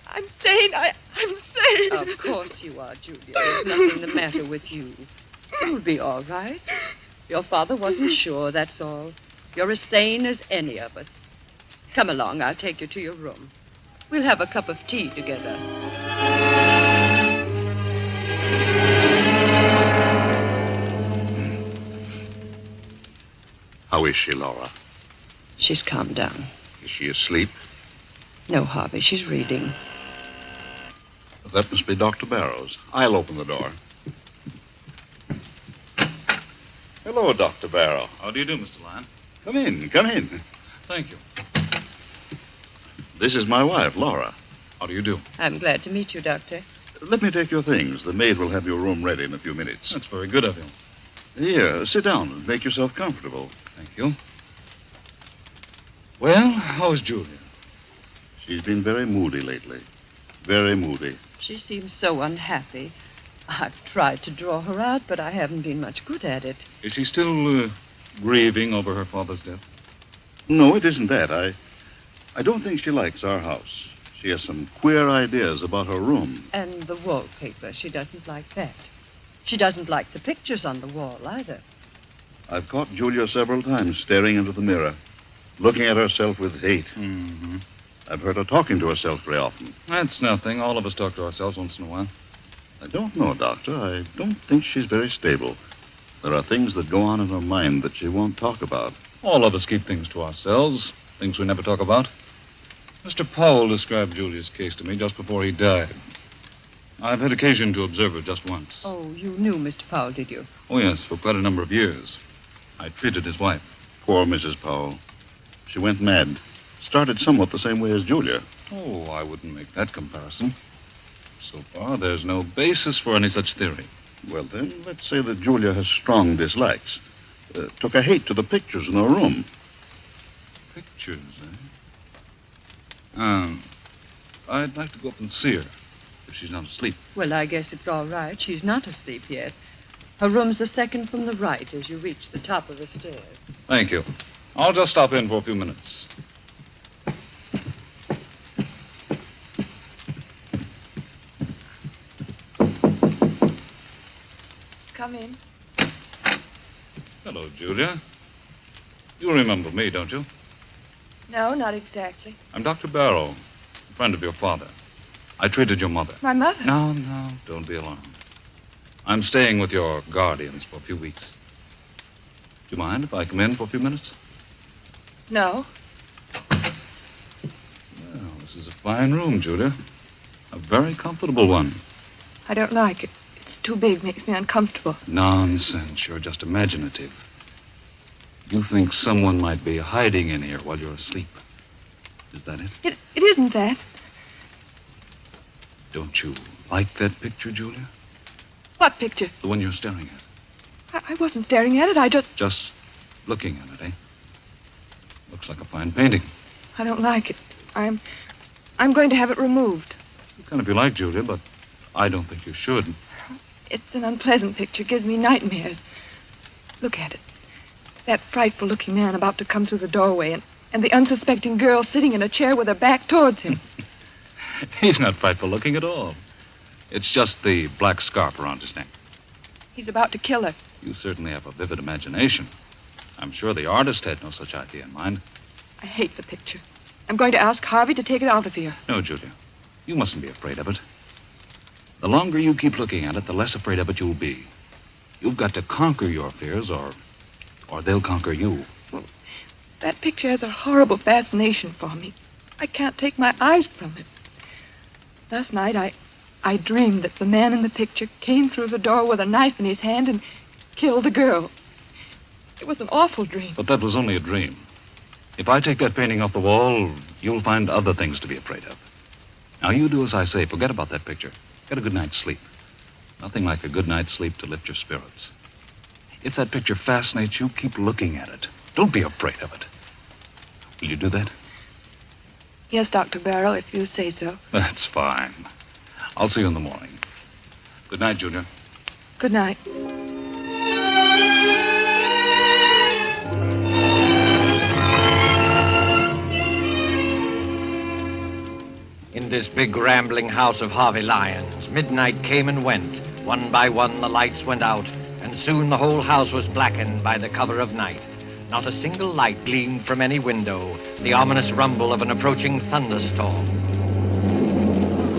I'm sane. I'm sane. Of course you are, Julia. There's nothing the matter with you. You'll be all right. Your father wasn't sure, that's all. You're as sane as any of us. Come along. I'll take you to your room. We'll have a cup of tea together. How is she, Laura? She's calmed down. Is she asleep? No, Harvey. She's reading. That must be Dr. Barrows. I'll open the door. Hello, Dr. Barrow. How do you do, Mr. Lyon? Come in, come in. Thank you. This is my wife, Laura. How do you do? I'm glad to meet you, Doctor. Let me take your things. The maid will have your room ready in a few minutes. That's very good of you. Here, sit down and make yourself comfortable. Thank you. Well, how's Julia? She's been very moody lately. Very moody. She seems so unhappy. I've tried to draw her out, but I haven't been much good at it. Is she still grieving over her father's death? No, it isn't that. I don't think she likes our house. She has some queer ideas about her room. And the wallpaper. She doesn't like that. She doesn't like the pictures on the wall, either. I've caught Julia several times staring into the mirror, looking at herself with hate. Mm-hmm. I've heard her talking to herself very often. That's nothing. All of us talk to ourselves once in a while. I don't know, Doctor. I don't think she's very stable. There are things that go on in her mind that she won't talk about. All of us keep things to ourselves, things we never talk about. Mr. Powell described Julia's case to me just before he died. I've had occasion to observe her just once. Oh, you knew Mr. Powell, did you? Oh, yes, for quite a number of years. I treated his wife. Poor Mrs. Powell. She went mad. Started somewhat the same way as Julia. Oh, I wouldn't make that comparison. So far, there's no basis for any such theory. Well, then, let's say that Julia has strong dislikes. Took a hate to the pictures in her room. Pictures, I'd like to go up and see her, if she's not asleep. Well, I guess it's all right. She's not asleep yet. Her room's the second from the right as you reach the top of the stairs. Thank you. I'll just stop in for a few minutes. Come in. Hello, Julia. You remember me, don't you? No, not exactly. I'm Dr. Barrow, a friend of your father. I treated your mother. My mother? No, don't be alarmed. I'm staying with your guardians for a few weeks. Do you mind if I come in for a few minutes? No. Well, this is a fine room, Julia. A very comfortable one. I don't like it. It's too big, makes me uncomfortable. Nonsense. You're just imaginative. You think someone might be hiding in here while you're asleep. Is that it? It isn't that. Don't you like that picture, Julia? What picture? The one you're staring at. I wasn't staring at it. I just... Just looking at it, eh? Looks like a fine painting. I don't like it. I'm going to have it removed. You can if you like, Julia, but I don't think you should. It's an unpleasant picture. Gives me nightmares. Look at it. That frightful-looking man about to come through the doorway, and the unsuspecting girl sitting in a chair with her back towards him. He's not frightful-looking at all. It's just the black scarf around his neck. He's about to kill her. You certainly have a vivid imagination. I'm sure the artist had no such idea in mind. I hate the picture. I'm going to ask Harvey to take it out of here. No, Julia. You mustn't be afraid of it. The longer you keep looking at it, the less afraid of it you'll be. You've got to conquer your fears, or they'll conquer you. Well, that picture has a horrible fascination for me. I can't take my eyes from it. Last night, I dreamed that the man in the picture came through the door with a knife in his hand and killed the girl. It was an awful dream. But that was only a dream. If I take that painting off the wall, you'll find other things to be afraid of. Now, you do as I say. Forget about that picture. Get a good night's sleep. Nothing like a good night's sleep to lift your spirits. If that picture fascinates you, keep looking at it. Don't be afraid of it. Will you do that? Yes, Dr. Barrow, if you say so. That's fine. I'll see you in the morning. Good night, Julia. Good night. In this big rambling house of Harvey Lyons, midnight came and went. One by one the lights went out, and soon the whole house was blackened by the cover of night. Not a single light gleamed from any window, the ominous rumble of an approaching thunderstorm.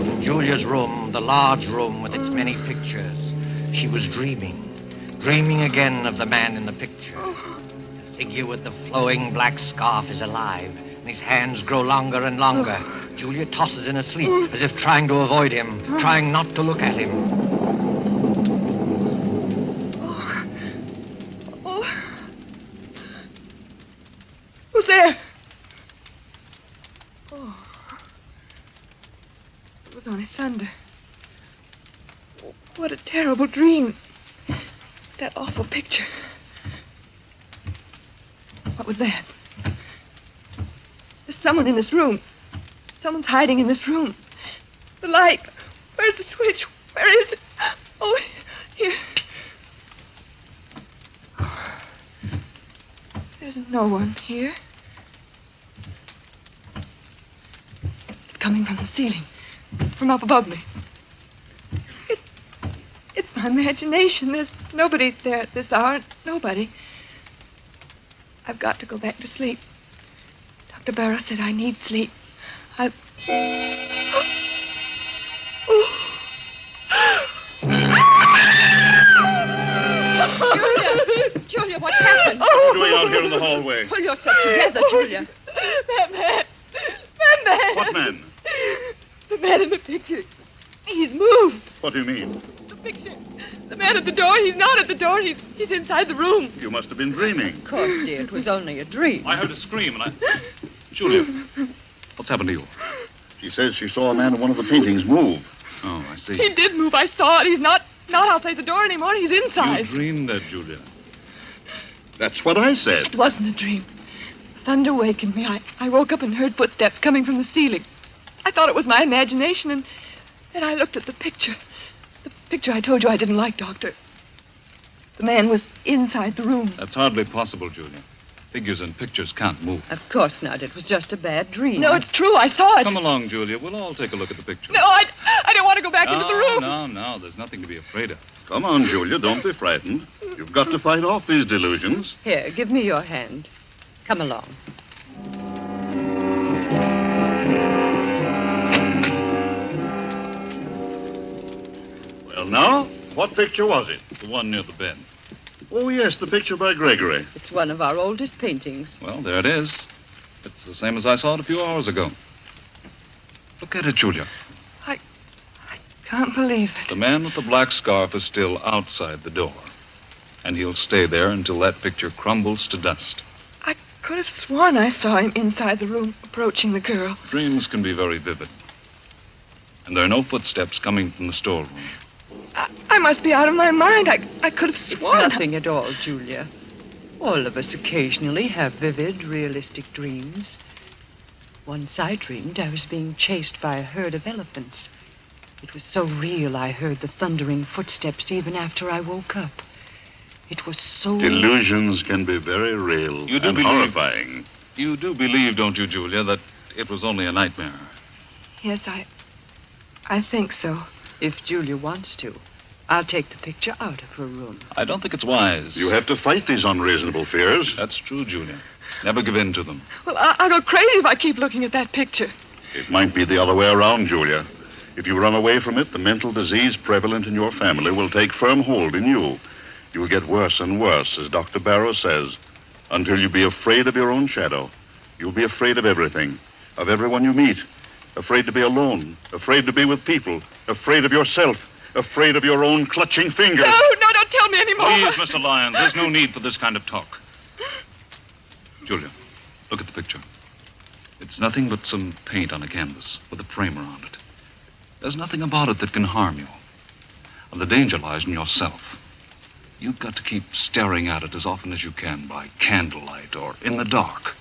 In Julia's room, the large room with its many pictures, she was dreaming again of the man in the picture. The figure with the flowing black scarf is alive, and his hands grow longer and longer. Julia tosses in her sleep, as if trying to avoid him, trying not to look at him. Who's there? Oh. It was only thunder. What a terrible dream. That awful picture. What was that? There's someone in this room. Someone's hiding in this room. The light. Where's the switch? Where is it? Oh, here. There's no one here. It's coming from the ceiling. From up above me. It's my imagination. There's nobody there at this hour. Nobody. I've got to go back to sleep. Dr. Barrow said I need sleep. Julia, what's happened? What are you doing out here in the hallway? Pull yourself together, Julia. That man. What man? The man in the picture. He's moved. What do you mean? The picture. The man at the door. He's not at the door. He's inside the room. You must have been dreaming. Of course, dear. It was only a dream. I heard a scream and Julia, what's happened to you? She says she saw a man in one of the paintings move. Oh, I see. He did move. I saw it. He's not outside the door anymore. He's inside. You dreamed that, Julia. That's what I said. It wasn't a dream. Thunder wakened me. I woke up and heard footsteps coming from the ceiling. I thought it was my imagination, and then I looked at the picture. The picture I told you I didn't like, Doctor. The man was inside the room. That's hardly possible, Julia. Figures in pictures can't move. Of course not. It was just a bad dream. No, it's true. I saw it. Come along, Julia. We'll all take a look at the picture. No, I don't want to go back into the room. No. There's nothing to be afraid of. Come on, Julia. Don't be frightened. You've got to fight off these delusions. Here, give me your hand. Come along. Well, now, what picture was it? The one near the bed. Oh, yes, the picture by Gregory. It's one of our oldest paintings. Well, there it is. It's the same as I saw it a few hours ago. Look at it, Julia. I can't believe it. The man with the black scarf is still outside the door. And he'll stay there until that picture crumbles to dust. I could have sworn I saw him inside the room approaching the girl. Dreams can be very vivid. And there are no footsteps coming from the storeroom. I must be out of my mind. I could have sworn. It's nothing at all, Julia. All of us occasionally have vivid, realistic dreams. Once I dreamed I was being chased by a herd of elephants. It was so real I heard the thundering footsteps even after I woke up. It was so... Delusions can be very real and horrifying. You do believe, don't you, Julia, that it was only a nightmare? Yes, I think so. If Julia wants to, I'll take the picture out of her room. I don't think it's wise. You have to fight these unreasonable fears. That's true, Julia. Never give in to them. Well, I'll go crazy if I keep looking at that picture. It might be the other way around, Julia. If you run away from it, the mental disease prevalent in your family will take firm hold in you. You will get worse and worse, as Dr. Barrow says, until you be afraid of your own shadow. You'll be afraid of everything, of everyone you meet, afraid to be alone, afraid to be with people, afraid of yourself, afraid of your own clutching fingers. No, don't tell me anymore. Please, Mr. Lyons, there's no need for this kind of talk. Julia, look at the picture. It's nothing but some paint on a canvas with a frame around it. There's nothing about it that can harm you. And the danger lies in yourself. You've got to keep staring at it as often as you can by candlelight or in the dark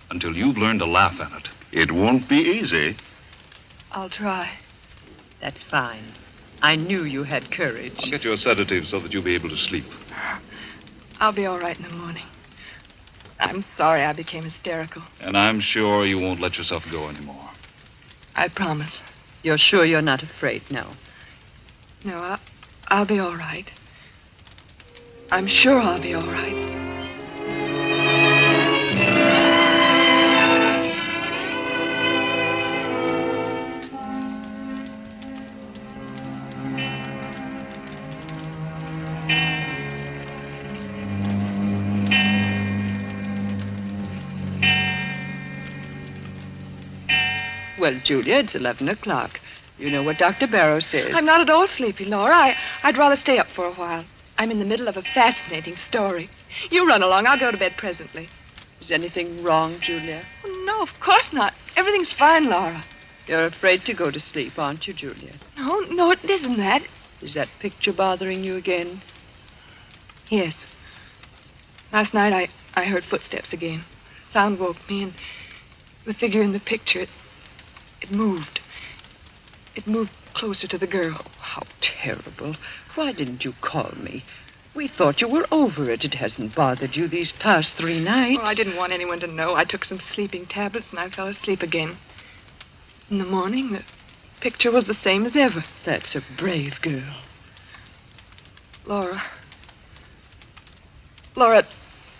until you've learned to laugh at it. It won't be easy. I'll try. That's fine. I knew you had courage. I'll get you a sedative so that you'll be able to sleep. I'll be all right in the morning. I'm sorry I became hysterical. And I'm sure you won't let yourself go anymore. I promise. You're sure you're not afraid now? No, I'll be all right. I'm sure I'll be all right. Well, Julia, it's 11 o'clock. You know what Dr. Barrow says. I'm not at all sleepy, Laura. I'd rather stay up for a while. I'm in the middle of a fascinating story. You run along. I'll go to bed presently. Is anything wrong, Julia? Oh, no, of course not. Everything's fine, Laura. You're afraid to go to sleep, aren't you, Julia? No, it isn't that. Is that picture bothering you again? Yes. Last night I heard footsteps again. Sound woke me, and the figure in the picture, it moved. It moved closer to the girl. Oh, how terrible. Why didn't you call me? We thought you were over it. It hasn't bothered you these past 3 nights. Oh, I didn't want anyone to know. I took some sleeping tablets, and I fell asleep again. In the morning, the picture was the same as ever. That's a brave girl. Laura,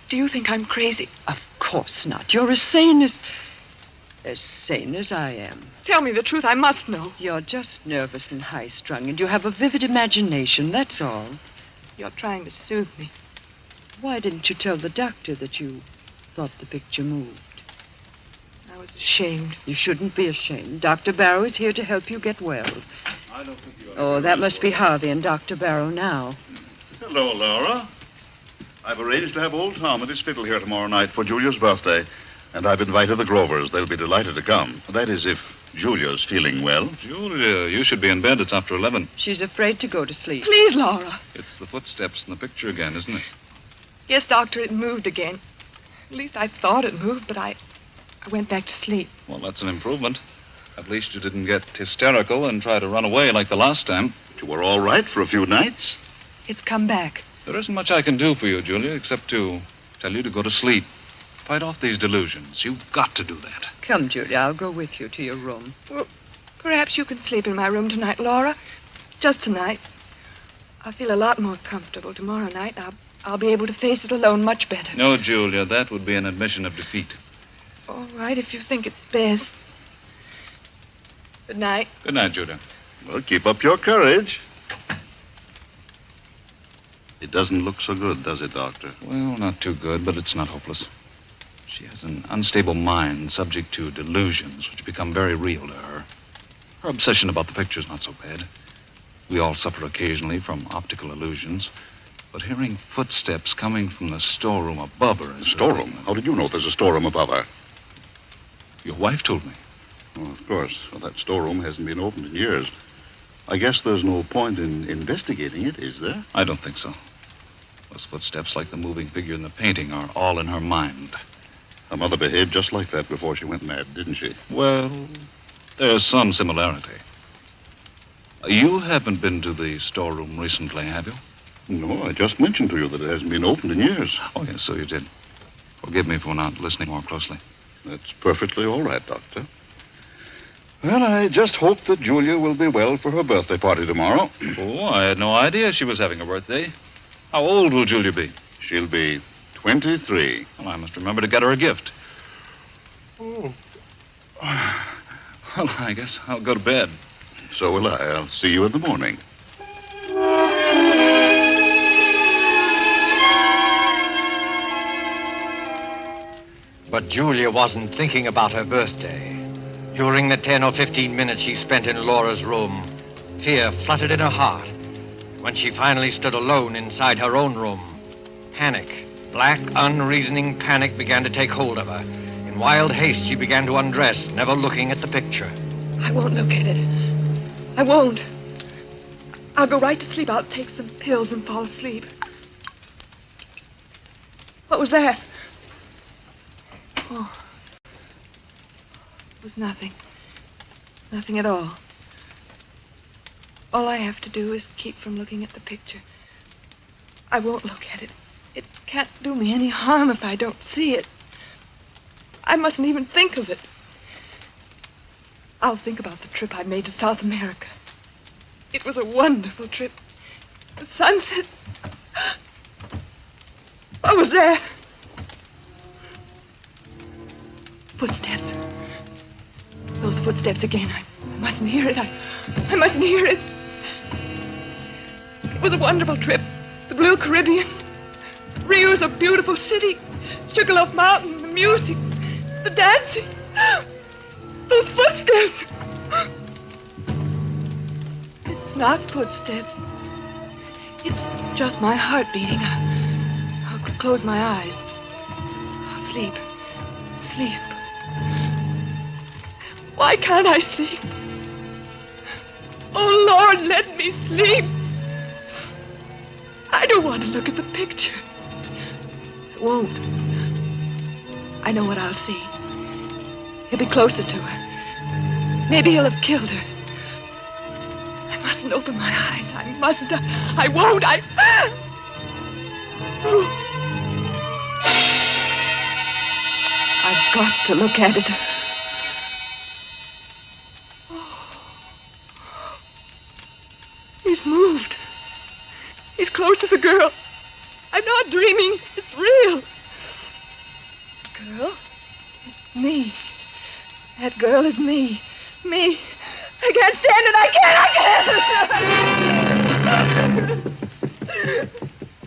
do you think I'm crazy? Of course not. You're as sane as I am. Tell me the truth. I must know. You're just nervous and high-strung, and you have a vivid imagination, that's all. You're trying to soothe me. Why didn't you tell the doctor that you thought the picture moved? I was ashamed. You shouldn't be ashamed. Dr. Barrow is here to help you get well. I don't think you are. Oh, that must be Harvey and Dr. Barrow now. Hello, Laura. I've arranged to have old Tom at his fiddle here tomorrow night for Julia's birthday, and I've invited the Grovers. They'll be delighted to come. That is, if Julia's feeling well. Julia, you should be in bed. It's after 11. She's afraid to go to sleep. Please, Laura. It's the footsteps in the picture again, isn't it? Yes, Doctor, it moved again. At least I thought it moved, but I went back to sleep. Well, that's an improvement. At least you didn't get hysterical and try to run away like the last time. You were all right for a few nights. It's come back. There isn't much I can do for you, Julia, except to tell you to go to sleep. Fight off these delusions. You've got to do that. Come, Julia, I'll go with you to your room. Well, perhaps you can sleep in my room tonight, Laura. Just tonight. I'll feel a lot more comfortable tomorrow night. I'll be able to face it alone much better. No, Julia, that would be an admission of defeat. All right, if you think it's best. Good night. Good night, Julia. Well, keep up your courage. It doesn't look so good, does it, Doctor? Well, not too good, but it's not hopeless. She has an unstable mind subject to delusions which become very real to her. Her obsession about the picture's not so bad. We all suffer occasionally from optical illusions, but hearing footsteps coming from the storeroom above her is... Storeroom? How did you know there's a storeroom above her? Your wife told me. Oh, of course. Well, that storeroom hasn't been opened in years. I guess there's no point in investigating it, is there? I don't think so. Those footsteps, like the moving figure in the painting, are all in her mind. Her mother behaved just like that before she went mad, didn't she? Well, there's some similarity. You haven't been to the storeroom recently, have you? No, I just mentioned to you that it hasn't been opened in years. Oh, yes, so you did. Forgive me for not listening more closely. That's perfectly all right, Doctor. Well, I just hope that Julia will be well for her birthday party tomorrow. Oh, I had no idea she was having a birthday. How old will Julia be? She'll be 23. Well, I must remember to get her a gift. Oh. Well, I guess I'll go to bed. So will I. I'll see you in the morning. But Julia wasn't thinking about her birthday. During the 10 or 15 minutes she spent in Laura's room, fear fluttered in her heart. When she finally stood alone inside her own room, panic, black, unreasoning panic began to take hold of her. In wild haste, she began to undress, never looking at the picture. I won't look at it. I won't. I'll go right to sleep. I'll take some pills and fall asleep. What was that? Oh. It was nothing. Nothing at all. All I have to do is keep from looking at the picture. I won't look at it. It can't do me any harm if I don't see it. I mustn't even think of it. I'll think about the trip I made to South America. It was a wonderful trip. The sunset. What was that? Footsteps. Those footsteps again. I mustn't hear it. I mustn't hear it. It was a wonderful trip. The Blue Caribbean. Rio's a beautiful city. Sugarloaf Mountain, the music, the dancing. Those footsteps. It's not footsteps. It's just my heart beating. I'll close my eyes. I'll sleep. Sleep. Why can't I sleep? Oh, Lord, let me sleep. I don't want to look at the picture. I won't. I know what I'll see. He'll be closer to her. Maybe he'll have killed her. I mustn't open my eyes. I mustn't. I won't. I've got to look at it. He's moved. He's close to the girl. I'm not dreaming. It's real. Girl? It's me. That girl is me. Me. I can't stand it. I can't.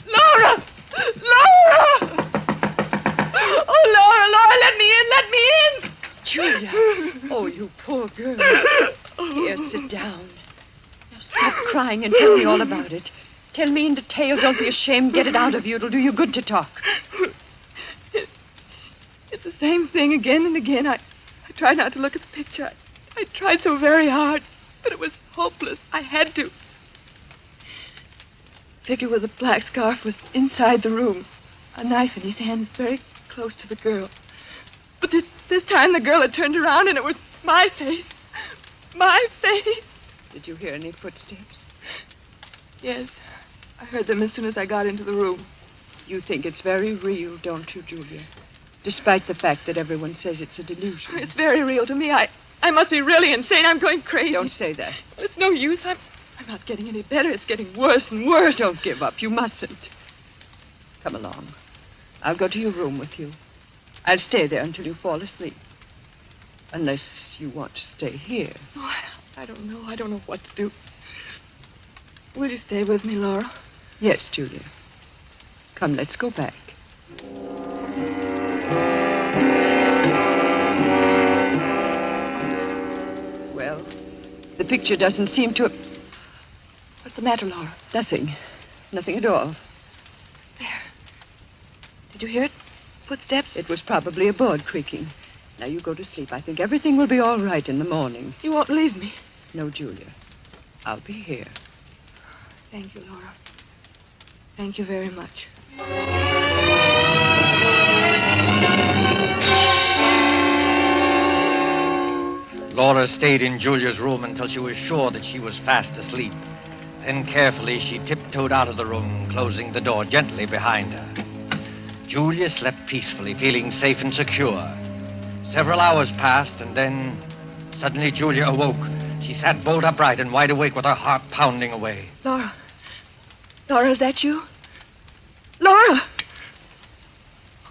Laura! Laura! Oh, Laura, let me in. Julia. Oh, you poor girl. Here, sit down. Now stop crying and tell me all about it. Tell me in detail. Don't be ashamed. Get it out of you. It'll do you good to talk. It's the same thing again and again. I tried not to look at the picture. I tried so very hard, but it was hopeless. I had to. The figure with a black scarf was inside the room. A knife in his hand, very close to the girl. But this time the girl had turned around and it was my face. My face. Did you hear any footsteps? Yes. I heard them as soon as I got into the room. You think it's very real, don't you, Julia? Despite the fact that everyone says it's a delusion. It's very real to me. I must be really insane. I'm going crazy. Don't say that. It's no use. I'm not getting any better. It's getting worse and worse. Don't give up. You mustn't. Come along. I'll go to your room with you. I'll stay there until you fall asleep. Unless you want to stay here. Oh, I don't know. I don't know what to do. Will you stay with me, Laura? Yes, Julia. Come, let's go back. Well, the picture doesn't seem to... What's the matter, Laura? Nothing. Nothing at all. There. Did you hear it? Footsteps? It was probably a board creaking. Now you go to sleep. I think everything will be all right in the morning. You won't leave me? No, Julia. I'll be here. Thank you, Laura. Thank you very much. Laura stayed in Julia's room until she was sure that she was fast asleep. Then carefully she tiptoed out of the room, closing the door gently behind her. Julia slept peacefully, feeling safe and secure. Several hours passed, and then suddenly Julia awoke. She sat bolt upright and wide awake with her heart pounding away. Laura. Laura, is that you? Laura!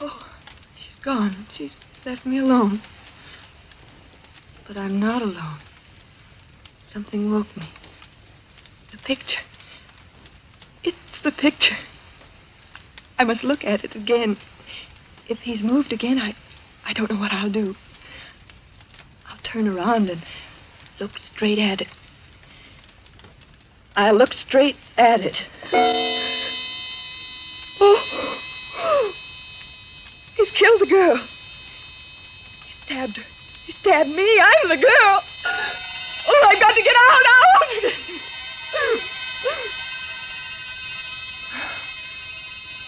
Oh, she's gone. She's left me alone. But I'm not alone. Something woke me. The picture. It's the picture. I must look at it again. If he's moved again, I don't know what I'll do. I'll turn around and look straight at it. I'll look straight at it. Oh! He's killed the girl. He stabbed her. He stabbed me. I'm the girl. Oh, I've got to get out.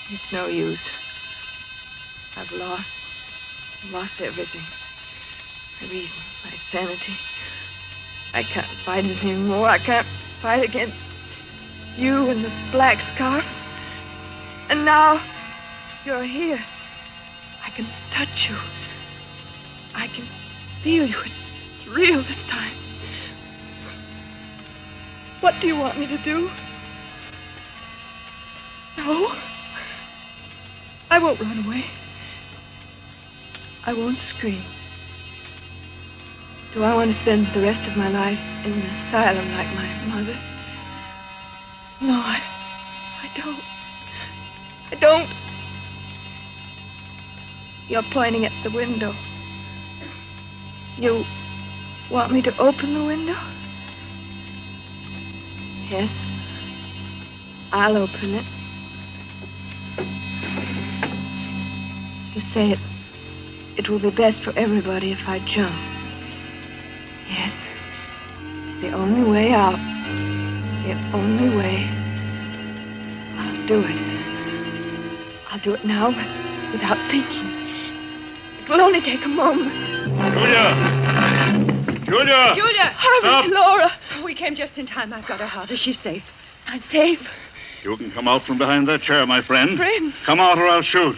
It's no use. I've lost everything. My reason, my sanity. I can't fight it anymore. I can't fight against you and the black scarf. And now you're here. I can touch you. I can feel you. It's real this time. What do you want me to do? No. I won't run away. I won't scream. Do I want to spend the rest of my life in an asylum like my mother? No, I don't. I don't. You're pointing at the window. You want me to open the window? Yes. I'll open it. You say it will be best for everybody if I jump. Yes. It's the only way out. The only way. I'll do it. I'll do it now, but without thinking. It will only take a moment. Julia! Julia! Stop! Laura! We came just in time. I've got her out. Is she safe? I'm safe. You can come out from behind that chair, my friend. Friend? Come out or I'll shoot.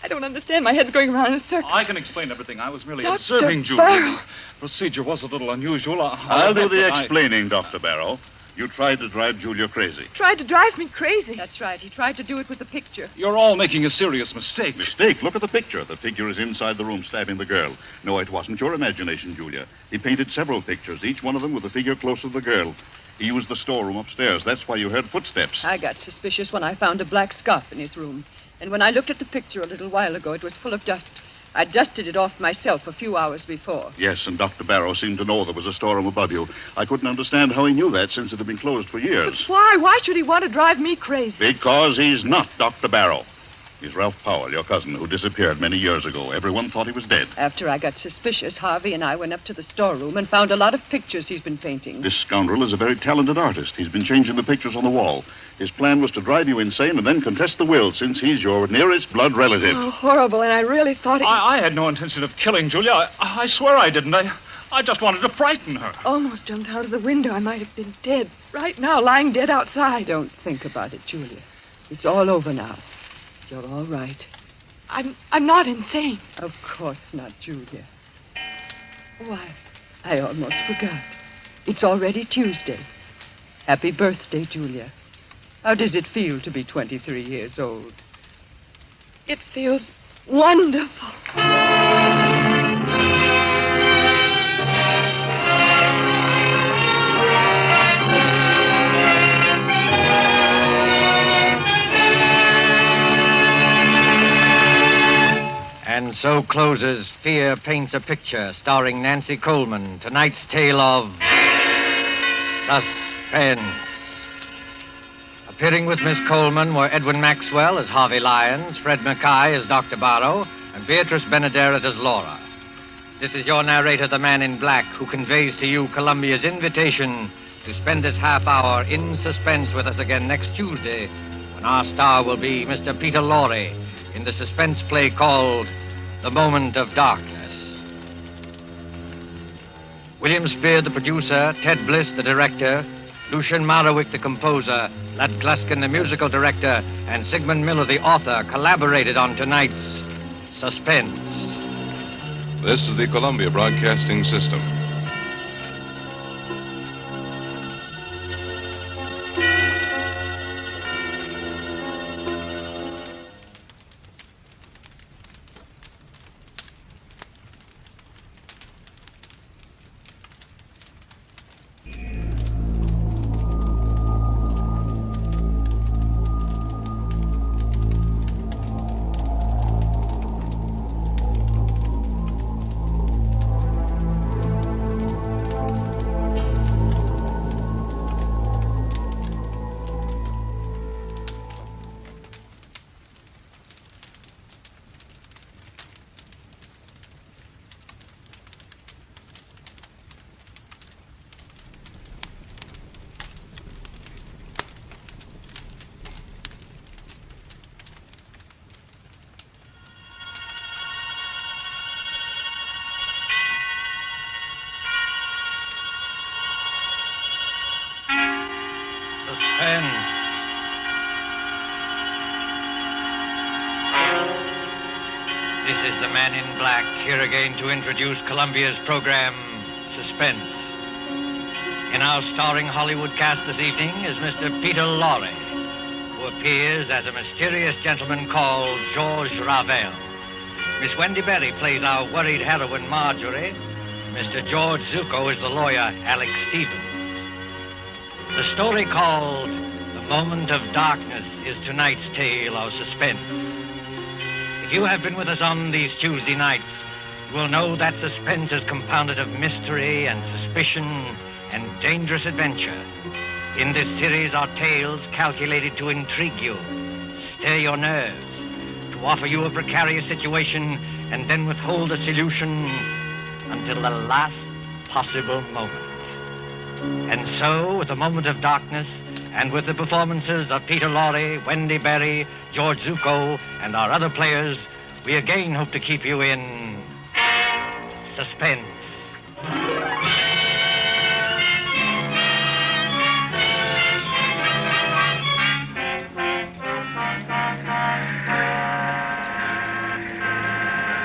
I don't understand. My head's going around in a circle. I can explain everything. I was merely Dr. observing Julia. Barrow. The procedure was a little unusual. I'll do the explaining, Dr. Barrow. You tried to drive Julia crazy. Tried to drive me crazy. That's right. He tried to do it with the picture. You're all making a serious mistake. Mistake? Look at the picture. The figure is inside the room stabbing the girl. No, it wasn't your imagination, Julia. He painted several pictures, each one of them with the figure close to the girl. He used the storeroom upstairs. That's why you heard footsteps. I got suspicious when I found a black scarf in his room. And when I looked at the picture a little while ago, it was full of dust. I dusted it off myself a few hours before. Yes, and Dr. Barrow seemed to know there was a storeroom above you. I couldn't understand how he knew that since it had been closed for years. But why? Why should he want to drive me crazy? Because he's not Dr. Barrow. He's Ralph Powell, your cousin, who disappeared many years ago. Everyone thought he was dead. After I got suspicious, Harvey and I went up to the storeroom and found a lot of pictures he's been painting. This scoundrel is a very talented artist. He's been changing the pictures on the wall. His plan was to drive you insane and then contest the will, since he's your nearest blood relative. Oh, horrible, and I really thought he... I had no intention of killing Julia. I swear I didn't. I just wanted to frighten her. Almost jumped out of the window. I might have been dead. Right now, lying dead outside. Don't think about it, Julia. It's all over now. You're all right. I'm not insane. Of course not, Julia. Why, I almost forgot. It's already Tuesday. Happy birthday, Julia. How does it feel to be 23 years old? It feels wonderful. And so closes Fear Paints a Picture, starring Nancy Coleman. Tonight's tale of suspense. Appearing with Miss Coleman were Edwin Maxwell as Harvey Lyons, Fred Mackay as Dr. Barrow, and Beatrice Benaderet as Laura. This is your narrator, the Man in Black, who conveys to you Columbia's invitation to spend this half hour in suspense with us again next Tuesday, when our star will be Mr. Peter Lorre in the suspense play called The Moment of Darkness. William Spear, the producer, Ted Bliss, the director, Lucien Morawick, the composer, Lat Gluskin, the musical director, and Sigmund Miller, the author, collaborated on tonight's Suspense. This is the Columbia Broadcasting System. Suspense. This is the Man in Black, here again to introduce Columbia's program, Suspense. In our starring Hollywood cast this evening is Mr. Peter Lorre, who appears as a mysterious gentleman called George Ravel. Miss Wendy Berry plays our worried heroine, Marjorie. Mr. George Zuko is the lawyer, Alex Stevens. The story called The Moment of Darkness is tonight's tale of suspense. If you have been with us on these Tuesday nights, you will know that suspense is compounded of mystery and suspicion and dangerous adventure. In this series are tales calculated to intrigue you, stir your nerves, to offer you a precarious situation and then withhold a solution until the last possible moment. And so, with The Moment of Darkness, and with the performances of Peter Lorre, Wendy Berry, George Zuko, and our other players, we again hope to keep you in suspense.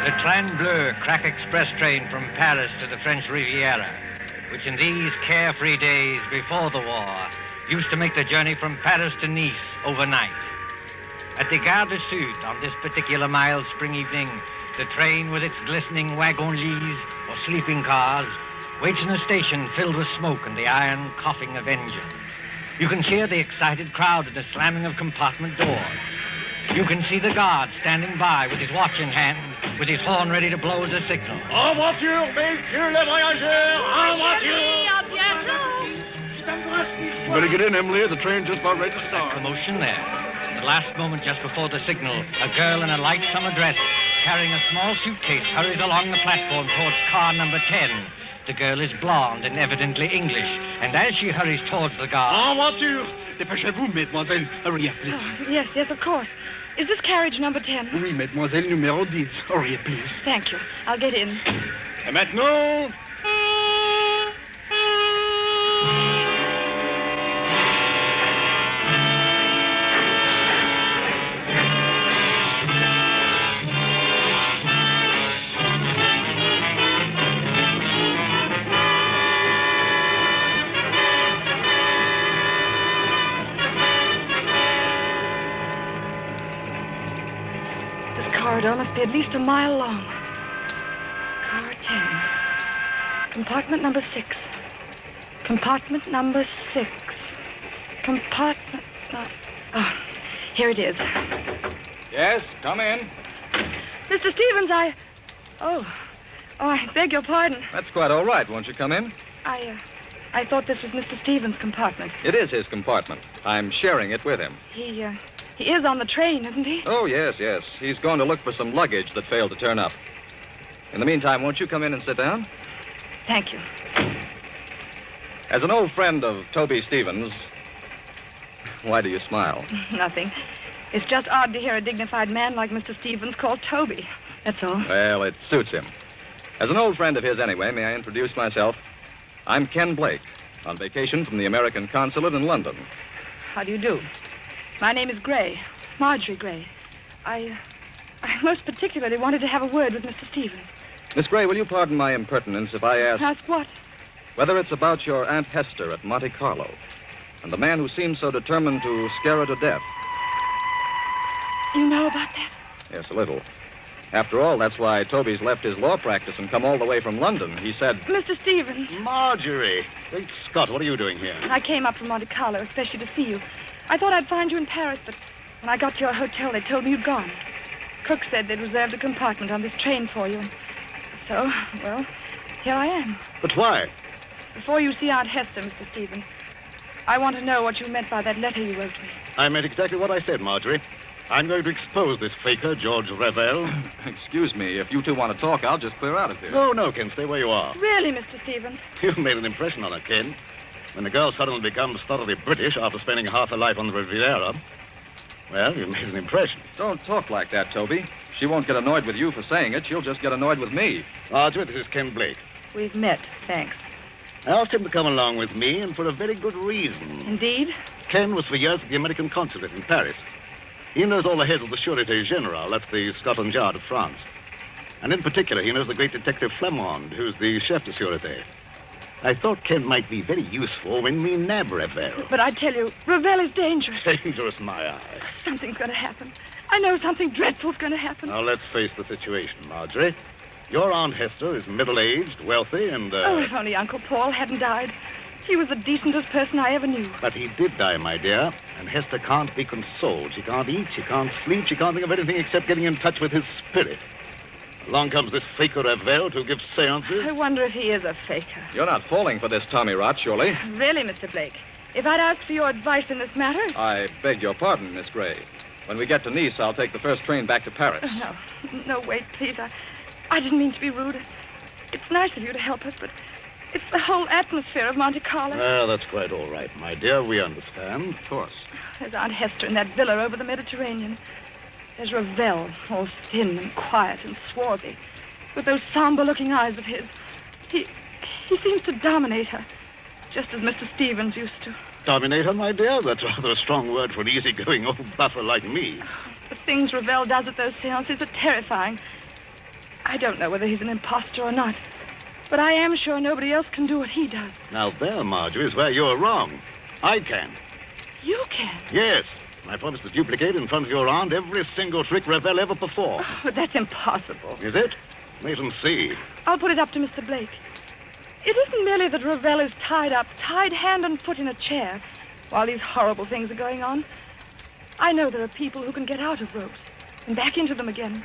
The Train Bleu crack express train from Paris to the French Riviera, which in these carefree days before the war used to make the journey from Paris to Nice overnight. At the Gare du Sud on this particular mild spring evening, the train with its glistening wagon-lits or sleeping cars waits in a station filled with smoke and the iron coughing of engines. You can hear the excited crowd and the slamming of compartment doors. You can see the guard standing by with his watch in hand, with his horn ready to blow as a signal. En voiture, messieurs les voyageurs! En voiture! You better get in, Emily. The train's just about ready to start. Commotion there. At the last moment, just before the signal, a girl in a light summer dress, carrying a small suitcase, hurries along the platform towards car number 10. The girl is blonde and evidently English, and as she hurries towards the guard... En voiture! Dépêchez-vous, mademoiselle. Hurry up, please. Oh, yes, of course. Is this carriage number 10? Oui, mademoiselle, numéro 10. Hurry up, please. Thank you. I'll get in. Et maintenant... Corridor must be at least a mile long. Car 10. Compartment number 6. Compartment number 6. Compartment... Oh, here it is. Yes, come in. Mr. Stevens, Oh, I beg your pardon. That's quite all right. Won't you come in? I thought this was Mr. Stevens' compartment. It is his compartment. I'm sharing it with him. He is on the train, isn't he? Oh, yes. He's going to look for some luggage that failed to turn up. In the meantime, won't you come in and sit down? Thank you. As an old friend of Toby Stevens... Why do you smile? Nothing. It's just odd to hear a dignified man like Mr. Stevens called Toby. That's all. Well, it suits him. As an old friend of his anyway, may I introduce myself? I'm Ken Blake, on vacation from the American consulate in London. How do you do? My name is Gray, Marjorie Gray. I most particularly wanted to have a word with Mr. Stevens. Miss Gray, will you pardon my impertinence if I ask... Ask what? Whether it's about your Aunt Hester at Monte Carlo and the man who seems so determined to scare her to death. You know about that? Yes, a little. After all, that's why Toby's left his law practice and come all the way from London. He said... Mr. Stevens. Marjorie. Great Scott, what are you doing here? I came up from Monte Carlo, especially to see you. I thought I'd find you in Paris, but when I got to your hotel, they told me you'd gone. Cook said they'd reserved a compartment on this train for you. So, well, here I am. But why? Before you see Aunt Hester, Mr. Stevens, I want to know what you meant by that letter you wrote me. I meant exactly what I said, Marjorie. I'm going to expose this faker, George Revel. Excuse me, if you two want to talk, I'll just clear out of here. No, Ken, stay where you are. Really, Mr. Stevens? You've made an impression on her, Ken. When a girl suddenly becomes thoroughly British after spending half her life on the Riviera, well, you've made an impression. Don't talk like that, Toby. She won't get annoyed with you for saying it. She'll just get annoyed with me. Marjorie, this is Ken Blake. We've met, thanks. I asked him to come along with me, and for a very good reason. Indeed? Ken was for years at the American consulate in Paris. He knows all the heads of the Sûreté Générale, that's the Scotland Yard of France. And in particular, he knows the great detective Flamand, who's the chef de Sûreté. I thought Ken might be very useful when we nab Revel. But I tell you, Revel is dangerous. Dangerous, my eye. Something's going to happen. I know something dreadful's going to happen. Now, let's face the situation, Marjorie. Your Aunt Hester is middle-aged, wealthy, and... Oh, if only Uncle Paul hadn't died. He was the decentest person I ever knew. But he did die, my dear, and Hester can't be consoled. She can't eat, she can't sleep, she can't think of anything except getting in touch with his spirit. Along comes this faker Revel to give seances. I wonder if he is a faker. You're not falling for this Tommy rot, surely? Really, Mr. Blake? If I'd asked for your advice in this matter... I beg your pardon, Miss Gray. When we get to Nice, I'll take the first train back to Paris. No, wait, please. I didn't mean to be rude. It's nice of you to help us, but it's the whole atmosphere of Monte Carlo. Well, that's quite all right, my dear. We understand. Of course. There's Aunt Hester in that villa over the Mediterranean. There's Revel, all thin and quiet and swarthy, with those somber-looking eyes of his. He seems to dominate her, just as Mr. Stevens used to. Dominate her, my dear? That's rather a strong word for an easygoing old buffer like me. The things Revel does at those seances are terrifying. I don't know whether he's an imposter or not, but I am sure nobody else can do what he does. Now there, Marjorie, is where you're wrong. I can. You can? Yes. I promise to duplicate in front of your aunt every single trick Revel ever performed. Oh, but that's impossible. Is it? Wait and see. I'll put it up to Mr. Blake. It isn't merely that Revel is tied up, tied hand and foot in a chair, while these horrible things are going on. I know there are people who can get out of ropes and back into them again.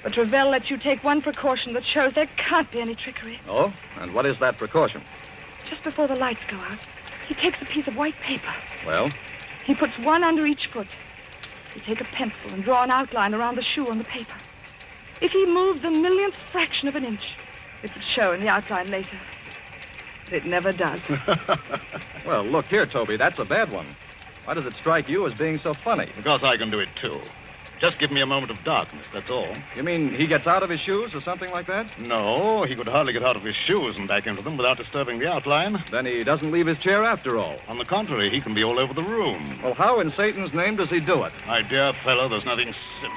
But Revel lets you take one precaution that shows there can't be any trickery. Oh? And what is that precaution? Just before the lights go out, he takes a piece of white paper. Well? He puts one under each foot. You take a pencil and draw an outline around the shoe on the paper. If he moved the millionth fraction of an inch, it would show in the outline later. But it never does. Well, look here, Toby, that's a bad one. Why does it strike you as being so funny? Because I can do it, too. Just give me a moment of darkness, that's all. You mean he gets out of his shoes or something like that? No, he could hardly get out of his shoes and back into them without disturbing the outline. Then he doesn't leave his chair after all. On the contrary, he can be all over the room. Well, how in Satan's name does he do it? My dear fellow, there's nothing simple.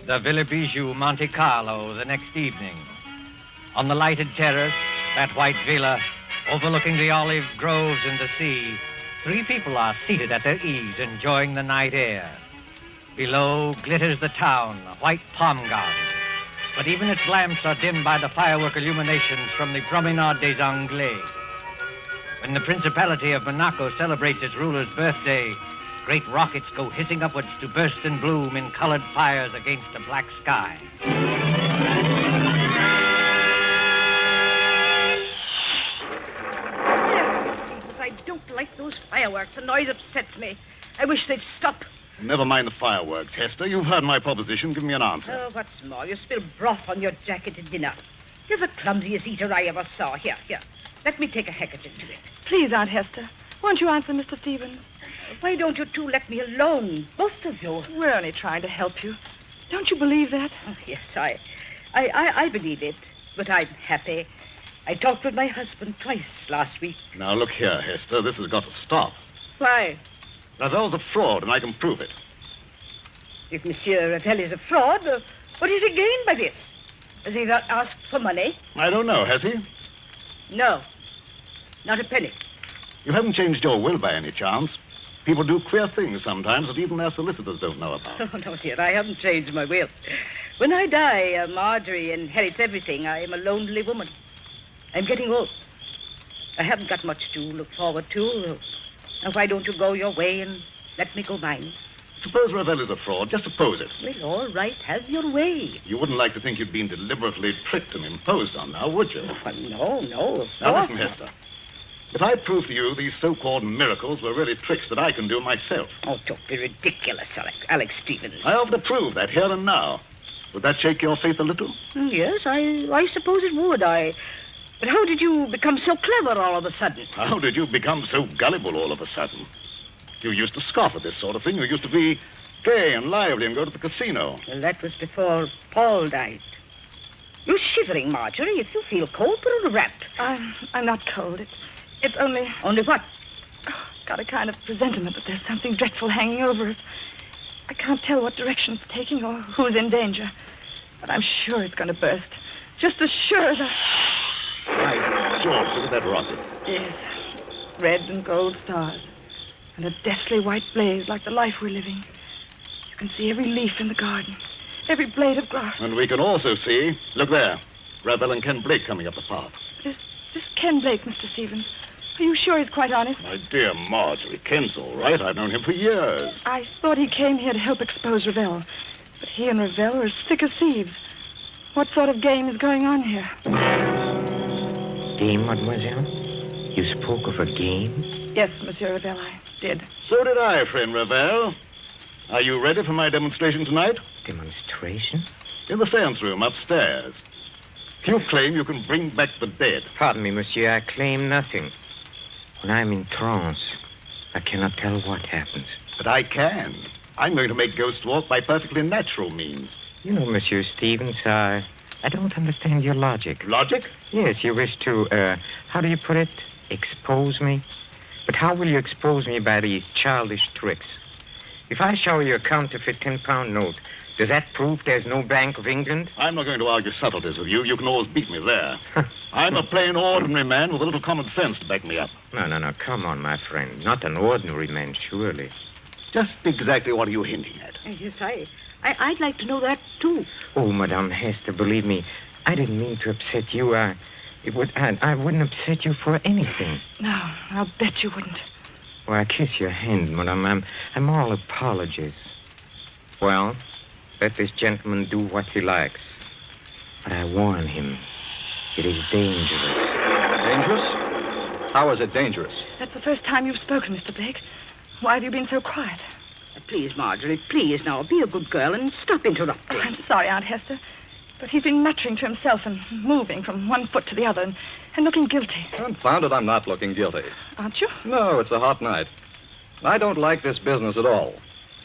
The Villa Bijou, Monte Carlo, the next evening. On the lighted terrace, that white villa, overlooking the olive groves and the sea, 3 people are seated at their ease, enjoying the night air. Below glitters the town, a white palm garden. But even its lamps are dimmed by the firework illuminations from the Promenade des Anglais. When the Principality of Monaco celebrates its ruler's birthday, great rockets go hissing upwards to burst and bloom in colored fires against a black sky. I don't like those fireworks. The noise upsets me. I wish they'd stop. Never mind the fireworks, Hester. You've heard my proposition. Give me an answer. Oh, what's more, you spill broth on your jacket at dinner. You're the clumsiest eater I ever saw. Here. Let me take a handkerchief to it. Please, Aunt Hester, won't you answer Mr. Stevens? Why don't you two let me alone, both of you? We're only trying to help you. Don't you believe that? Oh, yes, I believe it, but I'm happy. I talked with my husband twice last week. Now, look here, Hester. This has got to stop. Why? Ravel's a fraud, and I can prove it. If Monsieur Ravel is a fraud, what is he gained by this? Has he not asked for money? I don't know, has he? No, not a penny. You haven't changed your will by any chance. People do queer things sometimes that even their solicitors don't know about. Oh, no, dear, I haven't changed my will. When I die, Marjorie inherits everything. I am a lonely woman. I'm getting old. I haven't got much to look forward to. Now, why don't you go your way and let me go mine? Suppose Ravel is a fraud. Just suppose it. Well, all right, have your way. You wouldn't like to think you'd been deliberately tricked and imposed on now, would you? No, of Now course listen, not. Hester. If I prove to you these so-called miracles were really tricks that I can do myself. Oh, don't be ridiculous, Alex Stevens. I offer to prove that here and now. Would that shake your faith a little? Yes, I suppose it would. But how did you become so clever all of a sudden? How did you become so gullible all of a sudden? You used to scoff at this sort of thing. You used to be gay and lively and go to the casino. Well, that was before Paul died. You're shivering, Marjorie. If you feel cold, put on a wrap. I'm not cold. It's only... Only what? Got a kind of presentiment that there's something dreadful hanging over us. I can't tell what direction it's taking or who's in danger. But I'm sure it's going to burst. Just as sure as I... By George, look at that rocket. Yes. Red and gold stars. And a deathly white blaze like the life we're living. You can see every leaf in the garden. Every blade of grass. And we can also see, look there, Ravel and Ken Blake coming up the path. This Ken Blake, Mr. Stevens. Are you sure he's quite honest? My dear Marjorie, Ken's all right. I've known him for years. I thought he came here to help expose Ravel. But he and Ravel are as thick as thieves. What sort of game is going on here? Game, mademoiselle? You spoke of a game? Yes, Monsieur Ravel, I did. So did I, friend Ravel. Are you ready for my demonstration tonight? Demonstration? In the seance room upstairs. You claim you can bring back the dead. Pardon me, monsieur, I claim nothing. When I'm in trance, I cannot tell what happens. But I can. I'm going to make ghosts walk by perfectly natural means. You know, Monsieur Stevens, I don't understand your logic. Logic? Yes, you wish to, how do you put it? Expose me? But how will you expose me by these childish tricks? If I show you a counterfeit 10-pound note, does that prove there's no Bank of England? I'm not going to argue subtleties with you. You can always beat me there. I'm a plain, ordinary man with a little common sense to back me up. No. Come on, my friend. Not an ordinary man, surely. Just exactly what are you hinting at? Yes, I'd like to know that, too. Oh, Madame Hester, believe me, I didn't mean to upset you. I wouldn't upset you for anything. No, I'll bet you wouldn't. Well, I kiss your hand, Madame. I'm all apologies. Well, let this gentleman do what he likes. But I warn him, it is dangerous. Dangerous? How is it dangerous? That's the first time you've spoken, Mr. Blake. Why have you been so quiet? Please, Marjorie, please now, be a good girl and stop interrupting. Oh, I'm sorry, Aunt Hester, but he's been muttering to himself and moving from one foot to the other and looking guilty. Confound it, I'm not looking guilty. Aren't you? No, it's a hot night. I don't like this business at all.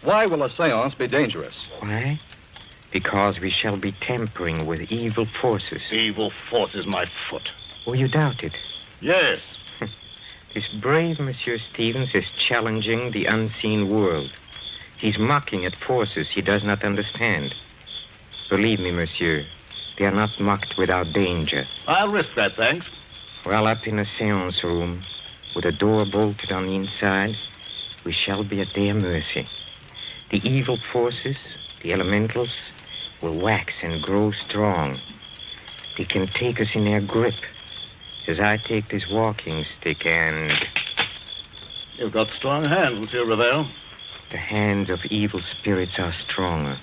Why will a seance be dangerous? Why? Because we shall be tampering with evil forces. Evil forces, my foot. Oh, you doubt it? Yes. This brave Monsieur Stevens is challenging the unseen world. He's mocking at forces he does not understand. Believe me, monsieur, they are not mocked without danger. I'll risk that, thanks. Well, up in a seance room, with a door bolted on the inside, we shall be at their mercy. The evil forces, the elementals, will wax and grow strong. They can take us in their grip, as I take this walking stick and... You've got strong hands, Monsieur Ravel. The hands of evil spirits are stronger,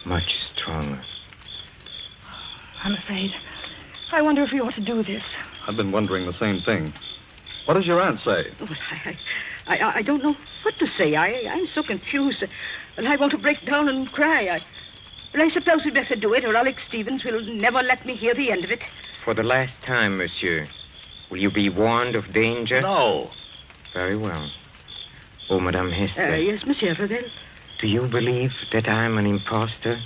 much stronger. I'm afraid. I wonder if we ought to do this. I've been wondering the same thing. What does your aunt say? Well, I don't know what to say. I'm so confused. And I want to break down and cry. But I suppose we'd better do it, or Alex Stevens will never let me hear the end of it. For the last time, monsieur, Will you be warned of danger? No. Very well. Oh, Madame Hester. Yes, Monsieur Ravel. Do you believe that I'm an impostor?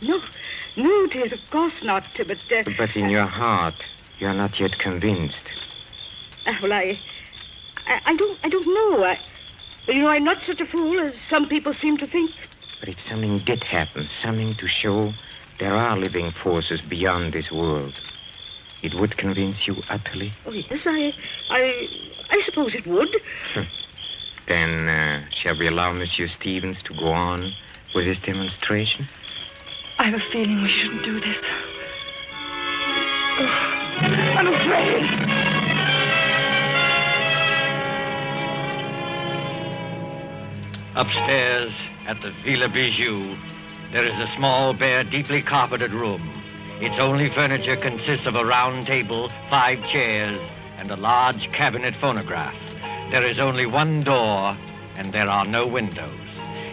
No, dear, of course not, but... But in your heart, you are not yet convinced. Well, I don't know. I'm not such a fool as some people seem to think. But if something did happen, something to show there are living forces beyond this world, it would convince you utterly? Oh, yes, I suppose it would. Then, shall we allow Monsieur Stevens to go on with his demonstration? I have a feeling we shouldn't do this. Oh, I'm afraid. Upstairs at the Villa Bijou, there is a small, bare, deeply carpeted room. Its only furniture consists of a round table, 5 chairs, and a large cabinet phonograph. There is only one door, and there are no windows.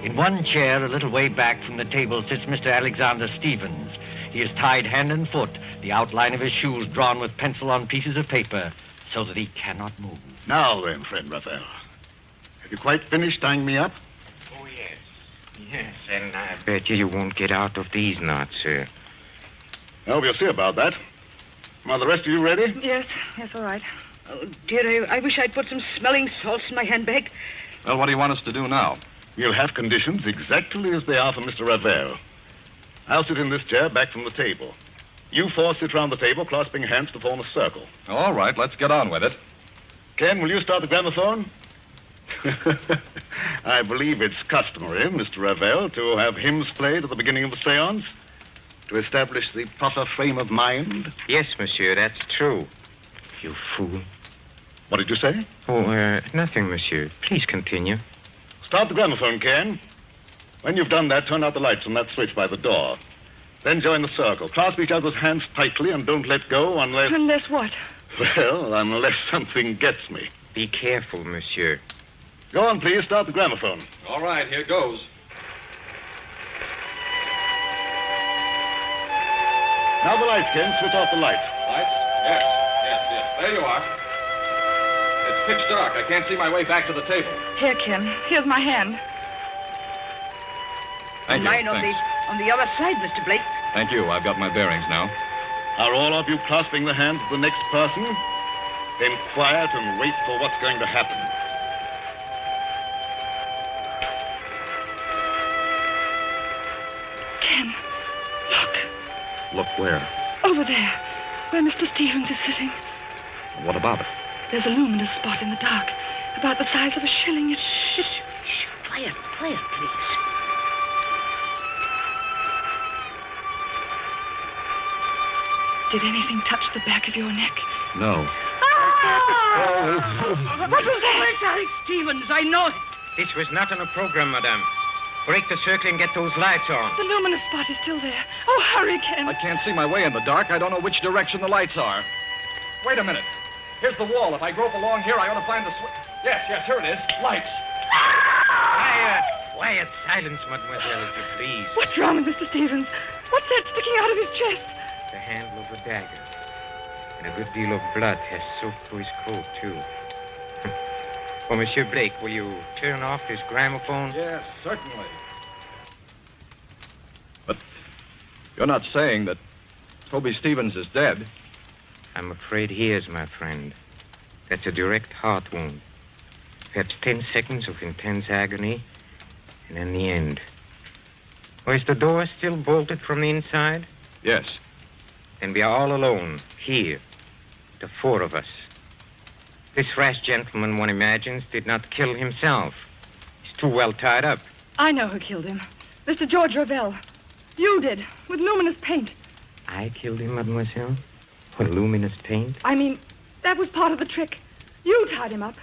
In one chair, a little way back from the table, sits Mr. Alexander Stevens. He is tied hand and foot, the outline of his shoes drawn with pencil on pieces of paper, so that he cannot move. Now then, friend Raphael. Have you quite finished tying me up? Oh, yes. Yes, and I bet you won't get out of these knots, sir. Well, we'll see about that. Are the rest of you ready? Yes, all right. Oh, dear, I wish I'd put some smelling salts in my handbag. Well, what do you want us to do now? We'll have conditions exactly as they are for Mr. Ravel. I'll sit in this chair back from the table. You 4 sit round the table, clasping hands to form a circle. All right, let's get on with it. Ken, will you start the gramophone? I believe it's customary, Mr. Ravel, to have hymns played at the beginning of the seance to establish the proper frame of mind. Yes, monsieur, that's true. You fool. What did you say? Oh, nothing, monsieur. Please continue. Start the gramophone, Ken. When you've done that, turn out the lights on that switch by the door. Then join the circle. Clasp each other's hands tightly and don't let go unless... Unless what? Well, unless something gets me. Be careful, monsieur. Go on, please. Start the gramophone. All right, here goes. Now the lights, Ken. Switch off the lights. Lights? Yes. There you are. It's pitch dark. I can't see my way back to the table. Here, Ken. Here's my hand. Thank you. Mine on the other side, Mr. Blake. Thank you. I've got my bearings now. Are all of you clasping the hands of the next person? Then quiet and wait for what's going to happen. Ken, look. Look where? Over there, where Mr. Stevens is sitting. What about it? There's a luminous spot in the dark, about the size of a shilling. It's... Shh. Quiet, please. Did anything touch the back of your neck? No. What was that? It's Alex Stevens. I know it. This was not on a program, madame. Break the circle and get those lights on. The luminous spot is still there. Oh, hurry, Ken. I can't see my way in the dark. I don't know which direction the lights are. Wait a minute. Here's the wall. If I grope along here, I ought to find the switch. Yes, here it is. Lights. Quiet. Silence, mademoiselle, if you please. What's wrong with Mr. Stevens? What's that sticking out of his chest? The handle of a dagger. And a good deal of blood has soaked through his coat, too. Oh, Monsieur Blake, will you turn off this gramophone? Yes, certainly. But you're not saying that Toby Stevens is dead? I'm afraid he is, my friend. That's a direct heart wound. Perhaps 10 seconds of intense agony, and then the end. Or is the door still bolted from the inside? Yes. Then we are all alone, here, the 4 of us. This rash gentleman, one imagines, did not kill himself. He's too well tied up. I know who killed him. Mr. George Ravel. You did, with luminous paint. I killed him, mademoiselle? With luminous paint? I mean, that was part of the trick. You tied him up.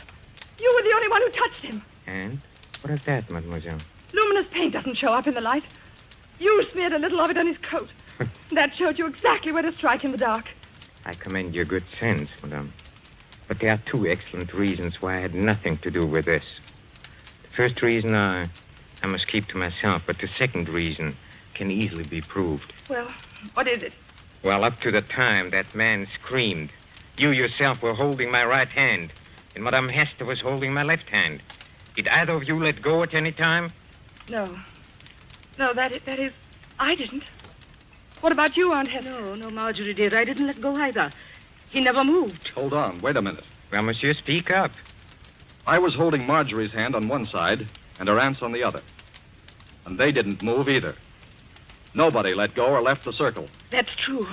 You were the only one who touched him. And? What is that, mademoiselle? Luminous paint doesn't show up in the light. You smeared a little of it on his coat. That showed you exactly where to strike in the dark. I commend your good sense, madame. But there are 2 excellent reasons why I had nothing to do with this. The first reason I must keep to myself, but the second reason can easily be proved. Well, what is it? Well, up to the time that man screamed, You yourself were holding my right hand, and Madame Hester was holding my left hand. Did either of you let go at any time? No. No, that is, I didn't. What about you, Aunt Hester? No, Marjorie, dear, I didn't let go either. He never moved. Hold on. Wait a minute. Well, monsieur, speak up. I was holding Marjorie's hand on one side and her aunt's on the other. And they didn't move either. Nobody let go or left the circle. That's true.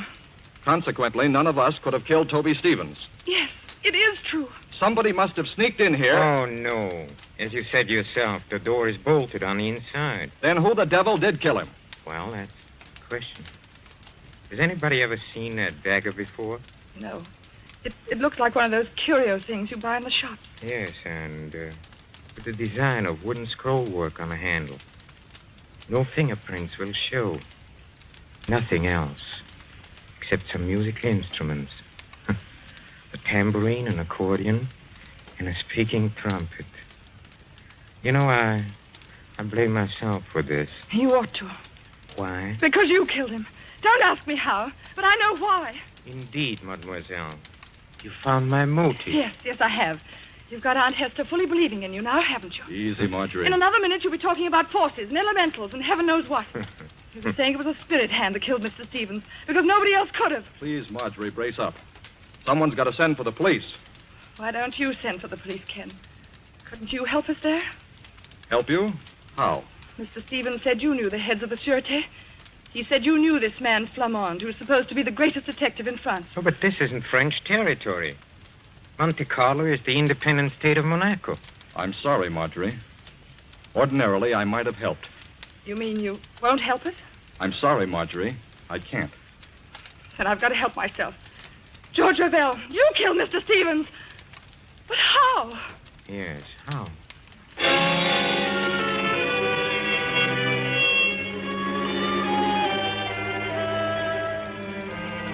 Consequently, none of us could have killed Toby Stevens. Yes, it is true. Somebody must have sneaked in here. Oh, no. As you said yourself, the door is bolted on the inside. Then who the devil did kill him? Well, that's the question. Has anybody ever seen that dagger before? No. It looks like one of those curio things you buy in the shops. Yes, and with the design of wooden scroll work on the handle. No fingerprints will show. Nothing else, except some musical instruments. A tambourine, an accordion, and a speaking trumpet. You know, I blame myself for this. You ought to. Why? Because you killed him. Don't ask me how, but I know why. Indeed, mademoiselle. You found my motive. Yes, I have. You've got Aunt Hester fully believing in you now, haven't you? Easy, Marjorie. In another minute, you'll be talking about forces and elementals and heaven knows what. You'll be saying it was a spirit hand that killed Mr. Stevens because nobody else could have. Please, Marjorie, brace up. Someone's got to send for the police. Why don't you send for the police, Ken? Couldn't you help us there? Help you? How? Mr. Stevens said you knew the heads of the Sûreté. He said you knew this man Flamand, who's supposed to be the greatest detective in France. Oh, but this isn't French territory. Monte Carlo is the independent state of Monaco. I'm sorry, Marjorie. Ordinarily, I might have helped. You mean you won't help us? I'm sorry, Marjorie. I can't. Then I've got to help myself. George Ravel, you killed Mr. Stevens. But how? Yes, how?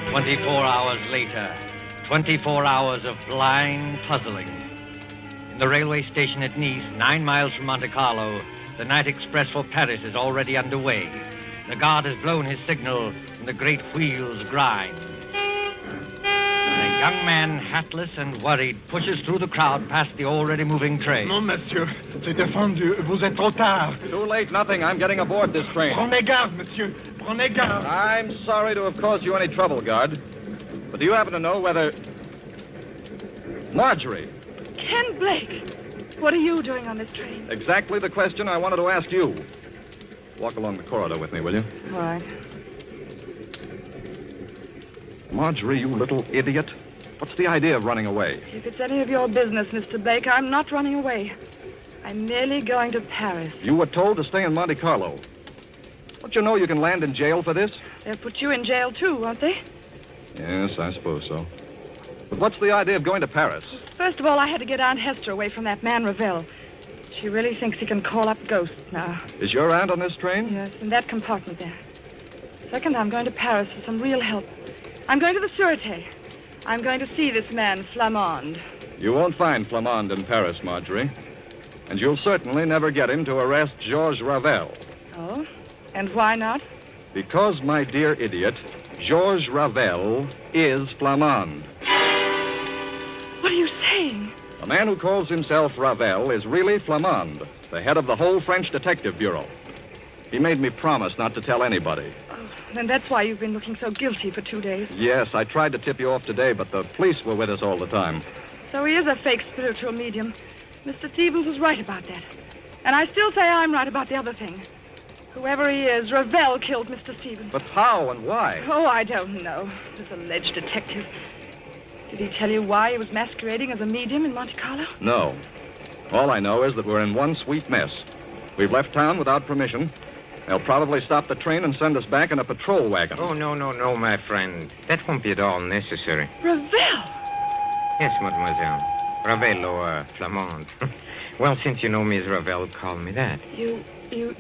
24 hours later, 24 hours of blind puzzling. In the railway station at Nice, 9 miles from Monte Carlo, the night express for Paris is already underway. The guard has blown his signal, and the great wheels grind. A young man, hatless and worried, pushes through the crowd past the already moving train. Non, monsieur, c'est défendu. Vous êtes trop tard. Too late, nothing. I'm getting aboard this train. Prenez garde, monsieur. Prenez garde. I'm sorry to have caused you any trouble, guard. But do you happen to know whether... Marjorie. Ken Blake, what are you doing on this train? Exactly the question I wanted to ask you. Walk along the corridor with me, will you? All right. Marjorie, you little idiot. What's the idea of running away? If it's any of your business, Mr. Blake, I'm not running away. I'm merely going to Paris. You were told to stay in Monte Carlo. Don't you know you can land in jail for this? They'll put you in jail, too, won't they? Yes, I suppose so. But what's the idea of going to Paris? First of all, I had to get Aunt Hester away from that man, Ravel. She really thinks he can call up ghosts now. Is your aunt on this train? Yes, in that compartment there. Second, I'm going to Paris for some real help. I'm going to the Sûreté. I'm going to see this man, Flamand. You won't find Flamand in Paris, Marjorie. And you'll certainly never get him to arrest Georges Ravel. Oh? And why not? Because, my dear idiot, Georges Ravel is Flamand. What are you saying? The man who calls himself Ravel is really Flamand, the head of the whole French Detective Bureau. He made me promise not to tell anybody. Oh, then that's why you've been looking so guilty for 2 days. Yes, I tried to tip you off today, but the police were with us all the time. So he is a fake spiritual medium. Mr. Stevens was right about that. And I still say I'm right about the other thing. Whoever he is, Ravel killed Mr. Stevens. But how and why? Oh, I don't know. This alleged detective. Did he tell you why he was masquerading as a medium in Monte Carlo? No. All I know is that we're in one sweet mess. We've left town without permission. They'll probably stop the train and send us back in a patrol wagon. Oh, no, my friend. That won't be at all necessary. Ravel! Yes, mademoiselle. Ravel or Flamand. Well, since you know me as Ravel, call me that. You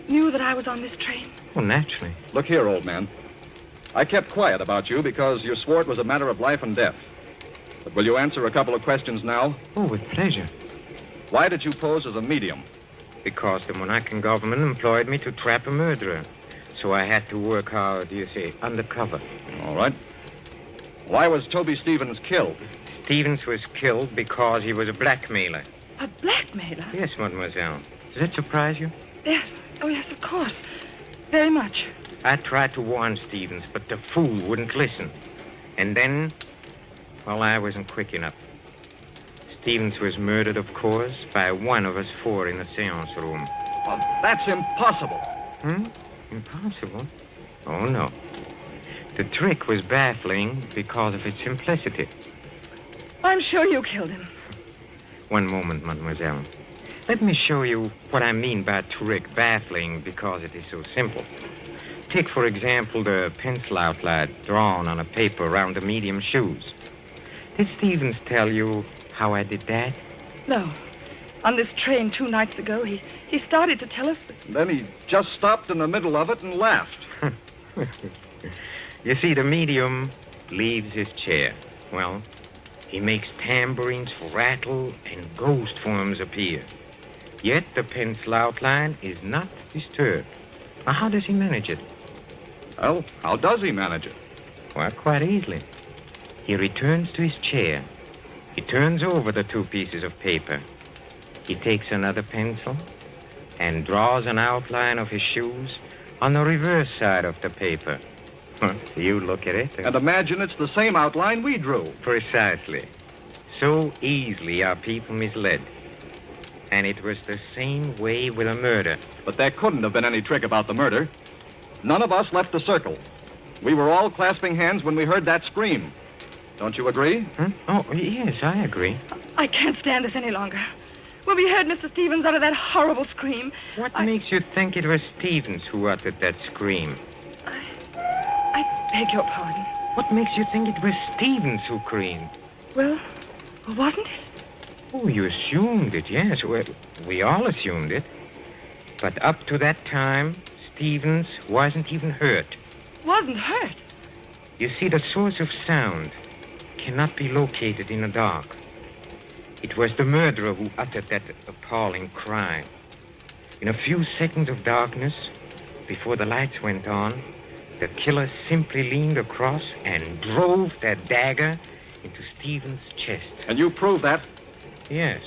knew that I was on this train? Oh, naturally. Look here, old man. I kept quiet about you because you swore it was a matter of life and death. But will you answer a couple of questions now? Oh, with pleasure. Why did you pose as a medium? Because the Monacan government employed me to trap a murderer. So I had to work, how do you say, undercover. All right. Why was Toby Stevens killed? Stevens was killed because he was a blackmailer. A blackmailer? Yes, mademoiselle. Does that surprise you? Yes. Oh, yes, of course. Very much. I tried to warn Stevens, but the fool wouldn't listen. And then, well, I wasn't quick enough. Stevens was murdered, of course, by one of us four in the seance room. Well, that's impossible. Impossible? Oh, no. The trick was baffling because of its simplicity. I'm sure you killed him. One moment, mademoiselle. Let me show you what I mean by trick baffling because it is so simple. Take, for example, the pencil outline drawn on a paper around the medium shoes. Did Stevens tell you how I did that? No. On this train 2 nights ago, he started to tell us, but... Then he just stopped in the middle of it and left. You see, the medium leaves his chair. Well, he makes tambourines rattle and ghost forms appear. Yet the pencil outline is not disturbed. Now, how does he manage it? Well, how does he manage it? Well, quite easily. He returns to his chair. He turns over the 2 pieces of paper. He takes another pencil and draws an outline of his shoes on the reverse side of the paper. You look at it. And imagine it's the same outline we drew. Precisely. So easily are people misled. And it was the same way with a murder. But there couldn't have been any trick about the murder. None of us left the circle. We were all clasping hands when we heard that scream. Don't you agree? Oh, yes, I agree. I can't stand this any longer. When we heard Mr. Stevens utter that horrible scream... What makes you think it was Stevens who uttered that scream? I beg your pardon. What makes you think it was Stevens who screamed? Well, wasn't it? Oh, you assumed it, yes. Well, we all assumed it. But up to that time, Stevens wasn't even hurt. Wasn't hurt? You see, the source of sound cannot be located in the dark. It was the murderer who uttered that appalling cry. In a few seconds of darkness, before the lights went on, the killer simply leaned across and drove that dagger into Stevens' chest. And you prove that? Yes.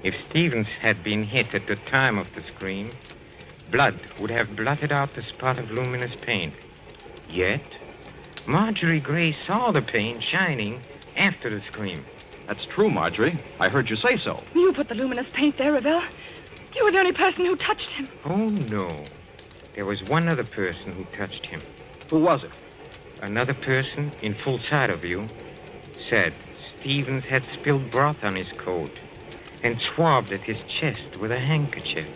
If Stevens had been hit at the time of the scream, blood would have blotted out the spot of luminous paint. Yet, Marjorie Gray saw the paint shining after the scream. That's true, Marjorie. I heard you say so. You put the luminous paint there, Ravel. You were the only person who touched him. Oh, no. There was one other person who touched him. Who was it? Another person, in full sight of you, said Stevens had spilled broth on his coat and swabbed at his chest with a handkerchief.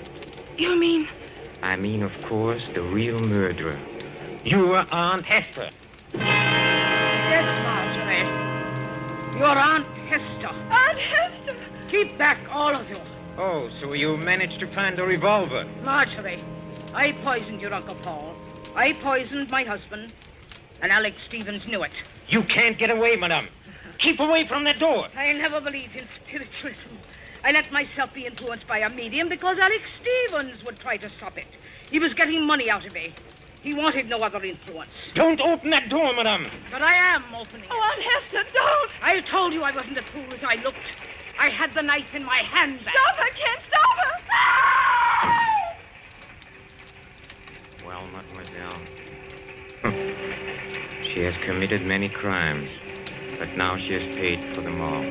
You mean? I mean, of course, the real murderer. Your Aunt Hester. Yes, Marjorie. Your Aunt Hester. Aunt Hester! Keep back, all of you. Oh, so you managed to find the revolver? Marjorie, I poisoned your Uncle Paul. I poisoned my husband, and Alex Stevens knew it. You can't get away, madame. Keep away from that door. I never believed in spiritualism. I let myself be influenced by a medium because Alex Stevens would try to stop it. He was getting money out of me. He wanted no other influence. Don't open that door, madame. But I am opening it. Oh, Aunt Hester, don't! I told you I wasn't as fool as I looked. I had the knife in my hand. Stop her, Ken! Stop her! Well, mademoiselle, she has committed many crimes, but now she has paid for them all.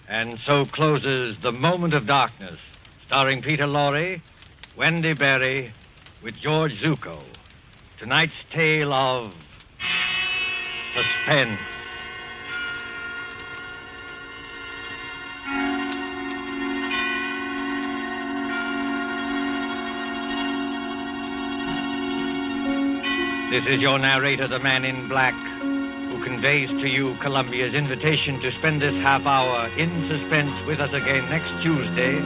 And so closes The Moment of Darkness, starring Peter Lorre, Wendy Berry, with George Zuko. Tonight's tale of suspense. This is your narrator, the Man in Black, who conveys to you Columbia's invitation to spend this half hour in suspense with us again next Tuesday,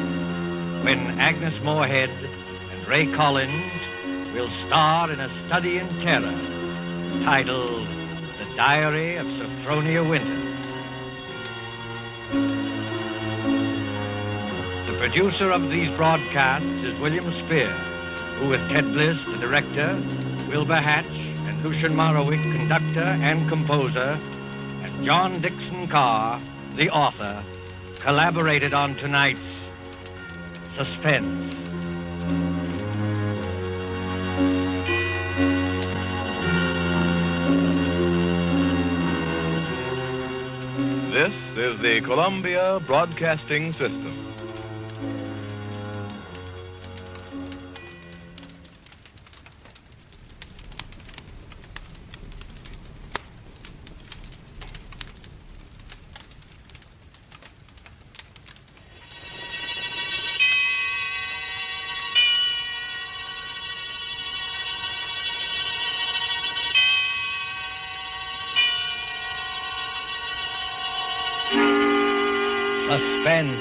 when Agnes Moorehead and Ray Collins will star in a study in terror titled The Diary of Sophronia Winters. The producer of these broadcasts is William Spear, who with Ted Bliss, the director, Wilbur Hatch, and Lucian Morowick, conductor and composer, and John Dixon Carr, the author, collaborated on tonight's Suspense. This is the Columbia Broadcasting System. Suspense.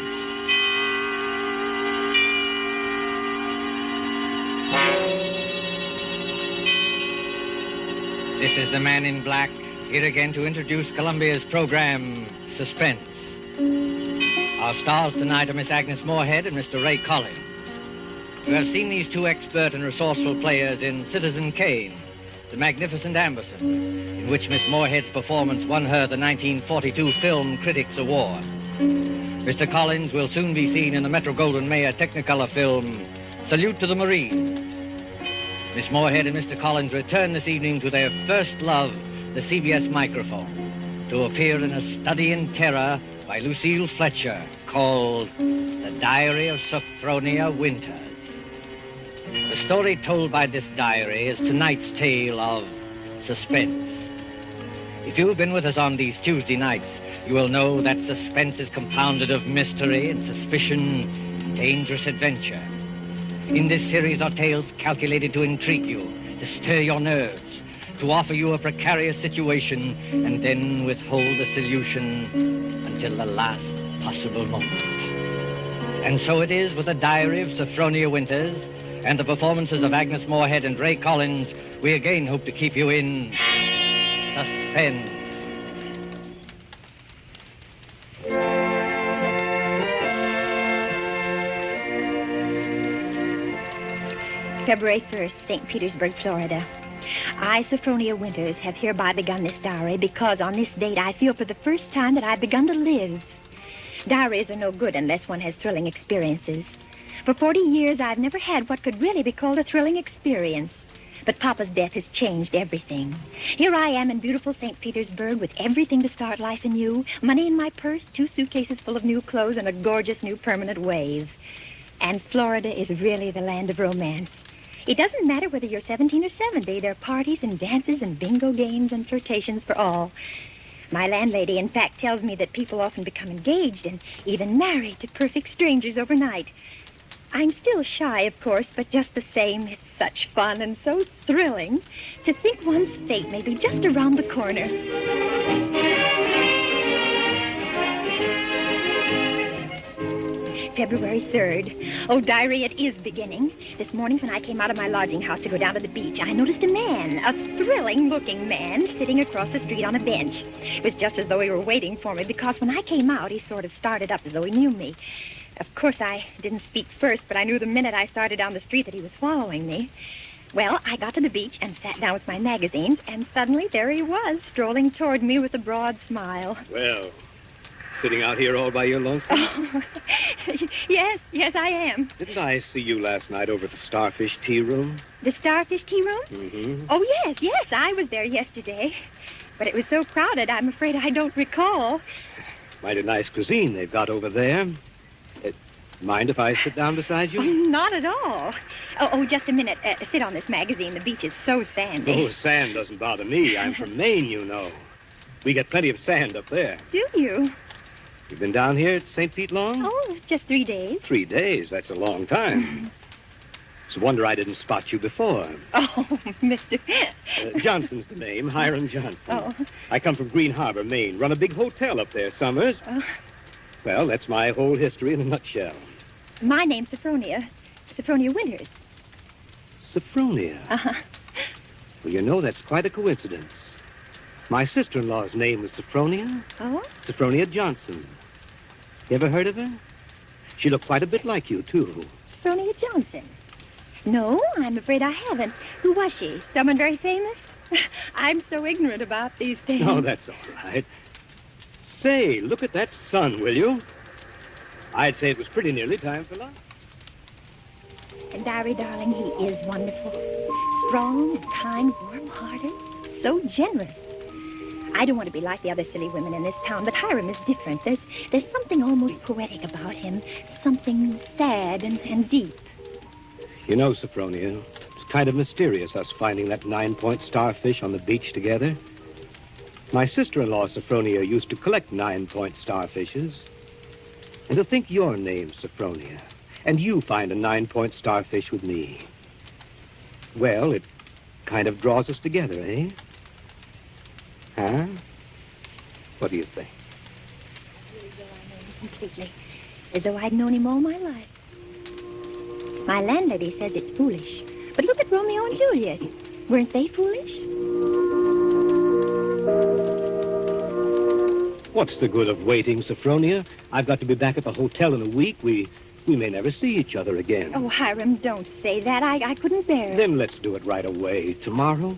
This is the Man in Black, here again to introduce Columbia's program, Suspense. Our stars tonight are Miss Agnes Moorehead and Mr. Ray Collins. You have seen these two expert and resourceful players in Citizen Kane, The Magnificent Amberson, in which Miss Moorehead's performance won her the 1942 Film Critics Award. Mr. Collins will soon be seen in the Metro-Goldwyn-Mayer Technicolor film, Salute to the Marines. Miss Moorehead and Mr. Collins return this evening to their first love, the CBS microphone, to appear in a study in terror by Lucille Fletcher called The Diary of Sophronia Winters. The story told by this diary is tonight's tale of suspense. If you've been with us on these Tuesday nights, you will know that suspense is compounded of mystery and suspicion and dangerous adventure. In this series are tales calculated to intrigue you, to stir your nerves, to offer you a precarious situation, and then withhold the solution until the last possible moment. And so it is with the Diary of Sophronia Winters and the performances of Agnes Moorehead and Ray Collins, we again hope to keep you in suspense. February 1st, St. Petersburg, Florida. I, Sophronia Winters, have hereby begun this diary because on this date I feel for the first time that I've begun to live. Diaries are no good unless one has thrilling experiences. For 40 years, I've never had what could really be called a thrilling experience. But Papa's death has changed everything. Here I am in beautiful St. Petersburg with everything to start life anew, money in my purse, 2 suitcases full of new clothes, and a gorgeous new permanent wave. And Florida is really the land of romance. It doesn't matter whether you're 17 or 70. There are parties and dances and bingo games and flirtations for all. My landlady, in fact, tells me that people often become engaged and even married to perfect strangers overnight. I'm still shy, of course, but just the same, it's such fun and so thrilling to think one's fate may be just around the corner. February 3rd. Oh, diary, it is beginning. This morning when I came out of my lodging house to go down to the beach, I noticed a man, a thrilling-looking man, sitting across the street on a bench. It was just as though he were waiting for me, because when I came out, he sort of started up as though he knew me. Of course, I didn't speak first, but I knew the minute I started down the street that he was following me. Well, I got to the beach and sat down with my magazines, and suddenly there he was, strolling toward me with a broad smile. Well, sitting out here all by your lonesome? Oh, yes, I am. Didn't I see you last night over at the Starfish Tea Room? The Starfish Tea Room? Mm-hmm. Oh, yes, I was there yesterday. But it was so crowded, I'm afraid I don't recall. Mighty nice cuisine they've got over there. Mind if I sit down beside you? Oh, not at all. Oh, just a minute. Sit on this magazine. The beach is so sandy. Oh, sand doesn't bother me. I'm from Maine, you know. We get plenty of sand up there. Do you? You've been down here at St. Pete long? Oh, just 3 days. 3 days? That's a long time. It's a wonder I didn't spot you before. Oh, Mr. Johnson's the name, Hiram Johnson. Oh. I come from Green Harbor, Maine. Run a big hotel up there summers. Oh. Well, that's my whole history in a nutshell. My name's Sophronia. Sophronia Winters. Sophronia? Uh-huh. Well, you know, that's quite a coincidence. My sister-in-law's name was Sophronia. Oh? Sophronia Johnson. You ever heard of her? She looked quite a bit like you, too. Sophronia Johnson? No, I'm afraid I haven't. Who was she? Someone very famous? I'm so ignorant about these things. Oh, that's all right. Say, look at that sun, will you? I'd say it was pretty nearly time for lunch. And Diary, darling, he is wonderful. Strong and kind, warm-hearted, so generous. I don't want to be like the other silly women in this town, but Hiram is different. There's something almost poetic about him, something sad and deep. You know, Sophronia, it's kind of mysterious, us finding that 9-point starfish on the beach together. My sister-in-law, Sophronia, used to collect 9-point starfishes. And to think your name's Sophronia, and you find a 9-point starfish with me. Well, it kind of draws us together, eh? Huh? What do you think? Completely. As though I'd known him all my life. My landlady says it's foolish. But look at Romeo and Juliet. Weren't they foolish? What's the good of waiting, Sophronia? I've got to be back at the hotel in a week. We may never see each other again. Oh, Hiram, don't say that. I couldn't bear it. Then let's do it right away. Tomorrow?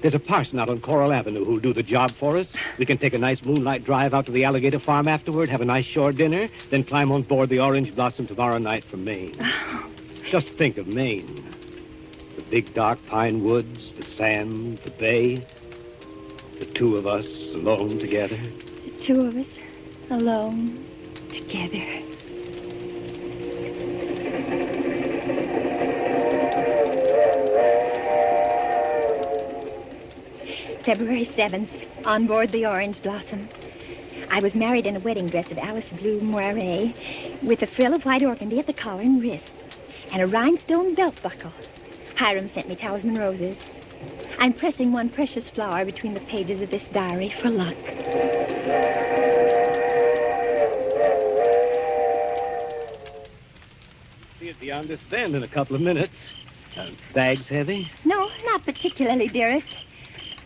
There's a parson out on Coral Avenue who'll do the job for us. We can take a nice moonlight drive out to the alligator farm afterward, have a nice shore dinner, then climb on board the Orange Blossom tomorrow night for Maine. Oh. Just think of Maine. The big dark pine woods, the sand, the bay. The two of us alone together. The two of us alone together. February 7th, on board the Orange Blossom. I was married in a wedding dress of Alice blue moire with a frill of white organdy at the collar and wrist and a rhinestone belt buckle. Hiram sent me talisman roses. I'm pressing one precious flower between the pages of this diary for luck. See it beyond this bend in a couple of minutes. Bags heavy? No, not particularly, dearest.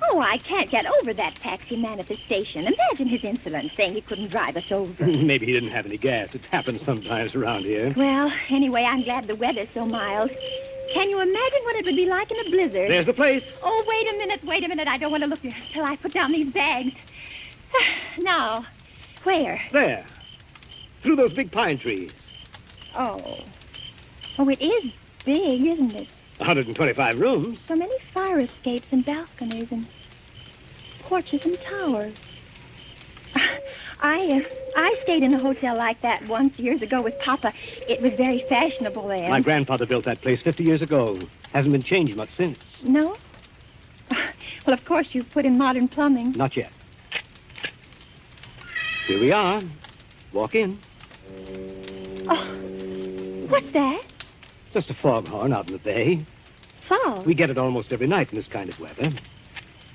Oh, I can't get over that taxi man at the station. Imagine his insolence, saying he couldn't drive us over. Maybe he didn't have any gas. It happens sometimes around here. Well, anyway, I'm glad the weather's so mild. Can you imagine what it would be like in a blizzard? There's the place. Oh, wait a minute. I don't want to look till I put down these bags. Now, where? There. Through those big pine trees. Oh, it is big, isn't it? 125 rooms. So many fire escapes and balconies and porches and towers. I stayed in a hotel like that once years ago with Papa. It was very fashionable then. My grandfather built that place 50 years ago. Hasn't been changed much since. No? Well, of course, you've put in modern plumbing. Not yet. Here we are. Walk in. Oh, what's that? Just a foghorn out in the bay. Fog? We get it almost every night in this kind of weather.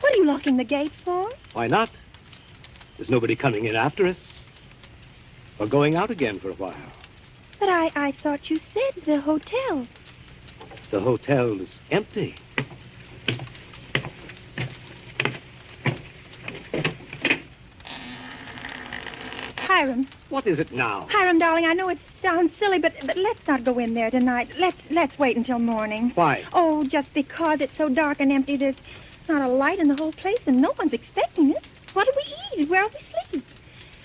What are you locking the gate for? Why not? There's nobody coming in after us. Or going out again for a while. But I thought you said the hotel. The hotel is empty. Hiram. What is it now? Hiram, darling, I know it sounds silly, but let's not go in there tonight. Let's wait until morning. Why? Oh, just because it's so dark and empty. There's not a light in the whole place, and no one's expecting us. What do we eat? Where will we sleep?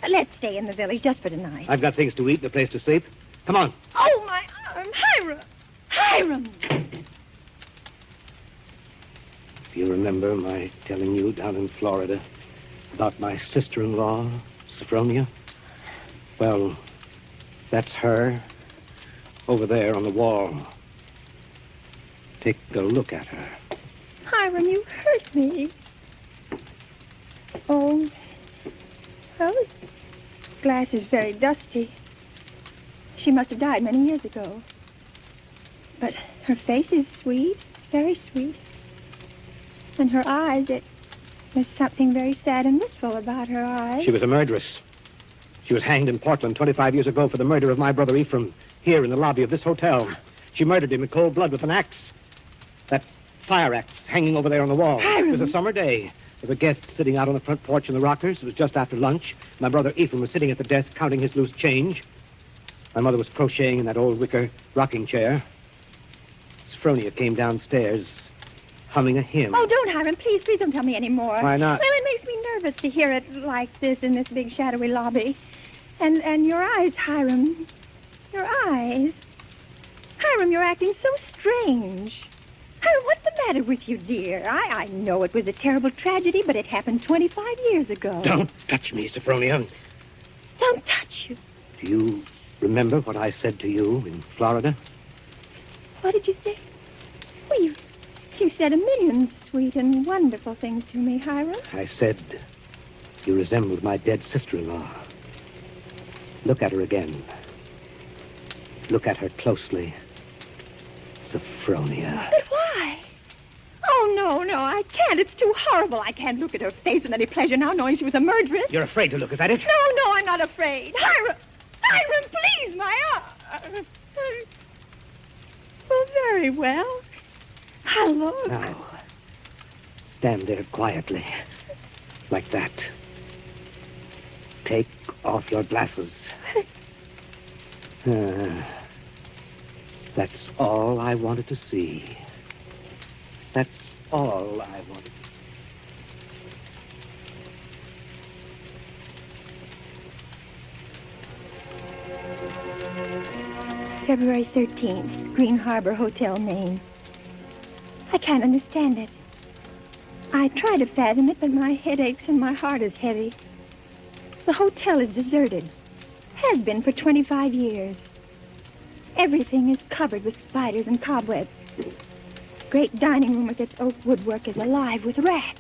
Let's stay in the village just for tonight. I've got things to eat and a place to sleep. Come on. Oh, my arm. Hiram! Hiram! If you remember my telling you down in Florida about my sister-in-law, Sophronia, well, that's her over there on the wall. Take a look at her. Hiram, you hurt me. Oh, well, this glass is very dusty. She must have died many years ago. But her face is sweet, very sweet. And her eyes, there's something very sad and wistful about her eyes. She was a murderess. She was hanged in Portland 25 years ago for the murder of my brother Ephraim, here in the lobby of this hotel. She murdered him in cold blood with an axe. That fire axe hanging over there on the wall. Hiram. It was a summer day. There were guests sitting out on the front porch in the rockers. It was just after lunch. My brother Ephraim was sitting at the desk counting his loose change. My mother was crocheting in that old wicker rocking chair. Sophronia came downstairs, humming a hymn. Oh, don't, Hiram. Please don't tell me any more. Why not? Well, it makes me nervous to hear it like this in this big shadowy lobby. And your eyes, Hiram. Your eyes. Hiram, you're acting so strange. Hiram, what's the matter with you, dear? I know it was a terrible tragedy, but it happened 25 years ago. Don't touch me, Sophronia. Don't touch you. Do you remember what I said to you in Florida? What did you say? Well, you said a million sweet and wonderful things to me, Hiram. I said you resembled my dead sister-in-law. Look at her again. Look at her closely. Sophronia. But why? Oh, no, I can't. It's too horrible. I can't look at her face with any pleasure now, knowing she was a murderess. You're afraid to look at it? No, I'm not afraid. Hiram, please, my arm. Oh, very well. Hello. Now, stand there quietly, like that. Take off your glasses. That's all I wanted to see. That's all I wanted to see. February 13th, Green Harbor Hotel, Maine. I can't understand it. I try to fathom it, but my head aches and my heart is heavy. The hotel is deserted. Has been for 25 years. Everything is covered with spiders and cobwebs. Great dining room with its oak woodwork is alive with rats.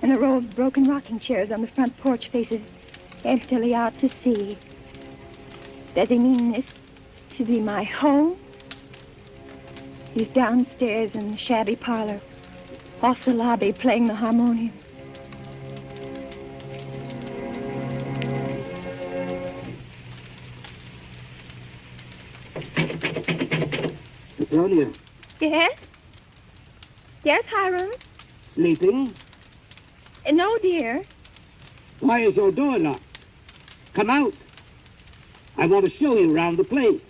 And the row of broken rocking chairs on the front porch faces emptily out to sea. Does he mean this to be my home? He's downstairs in the shabby parlor, off the lobby, playing the harmonium. Sophronia. Yes? Yes, Hiram? Sleeping? No, dear. Why is your door locked? Come out. I want to show you around the place.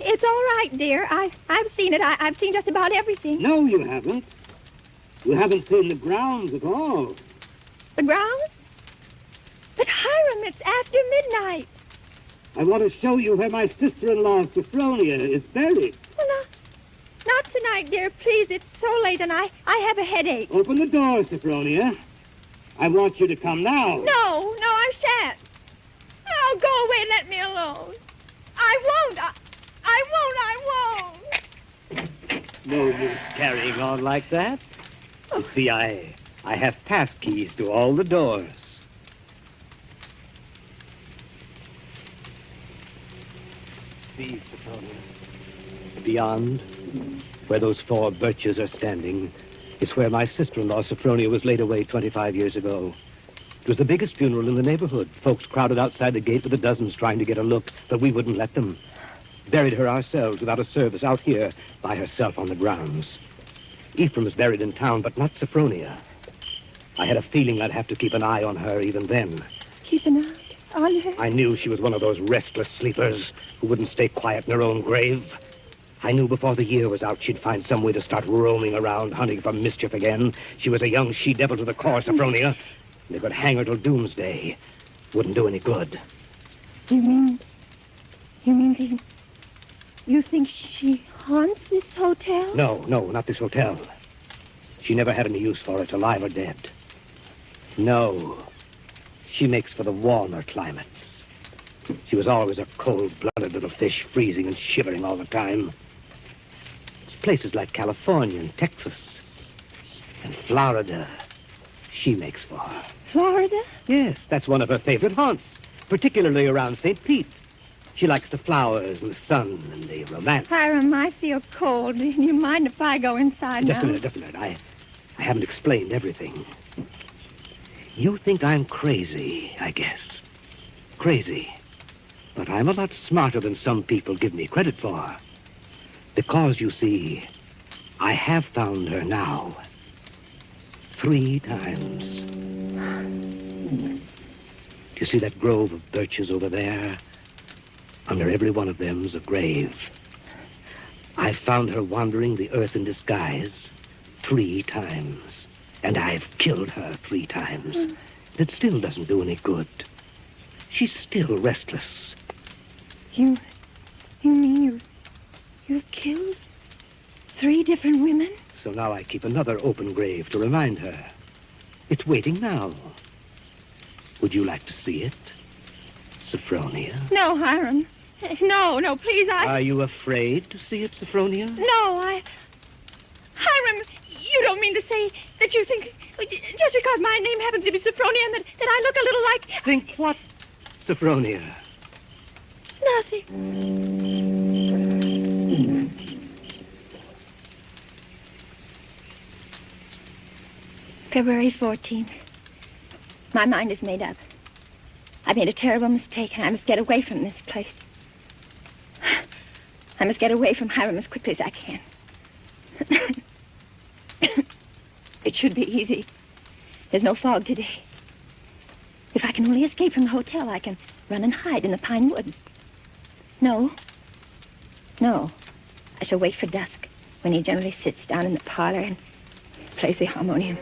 It's all right, dear. I've seen it. I've seen just about everything. No, you haven't. You haven't seen the grounds at all. The grounds? But, Hiram, it's after midnight. I want to show you where my sister-in-law, Sophronia, is buried. Well, not tonight, dear. Please, it's so late, and I have a headache. Open the door, Sophronia. I want you to come now. No, I shan't. Oh, go away. Let me alone. I won't. I won't. No use carrying on like that. You see, I have pass keys to all the doors. See, Sophronia. Beyond, where those 4 birches are standing, is where my sister-in-law, Sophronia, was laid away 25 years ago. It was the biggest funeral in the neighborhood. Folks crowded outside the gate with the dozens trying to get a look, but we wouldn't let them. Buried her ourselves without a service out here by herself on the grounds. Ephraim was buried in town, but not Sophronia. I had a feeling I'd have to keep an eye on her even then. Keep an eye on her? I knew she was one of those restless sleepers who wouldn't stay quiet in her own grave. I knew before the year was out she'd find some way to start roaming around hunting for mischief again. She was a young she-devil to the core, Sophronia. They could hang her till doomsday. Wouldn't do any good. You mean you think she haunts this hotel? No, not this hotel. She never had any use for it, alive or dead. No. She makes for the warmer climates. She was always a cold-blooded little fish, freezing and shivering all the time. It's places like California and Texas and Florida she makes for. Florida? Yes, that's one of her favorite haunts, particularly around St. Pete. She likes the flowers and the sun and the romance. Hiram, I feel cold. Do you mind if I go inside now? Just a minute. I haven't explained everything. You think I'm crazy, I guess. Crazy. But I'm a lot smarter than some people give me credit for. Because, you see, I have found her now. 3 times. Do you see that grove of birches over there? Under every one of them's a grave. I've found her wandering the earth in disguise 3 times. And I've killed her 3 times. It still doesn't do any good. She's still restless. You mean you've killed 3 different women? So now I keep another open grave to remind her. It's waiting now. Would you like to see it, Sophronia? No, Hiram. No, please, Are you afraid to see it, Sophronia? No, Hiram, you don't mean to say that you think, just because my name happens to be Sophronia, and that I look a little like... Think what, Sophronia? Nothing. February 14th. My mind is made up. I made a terrible mistake, and I must get away from this place. I must get away from Hiram as quickly as I can. It should be easy. There's no fog today. If I can only escape from the hotel, I can run and hide in the pine woods. No. I shall wait for dusk, when he generally sits down in the parlor and plays the harmonium.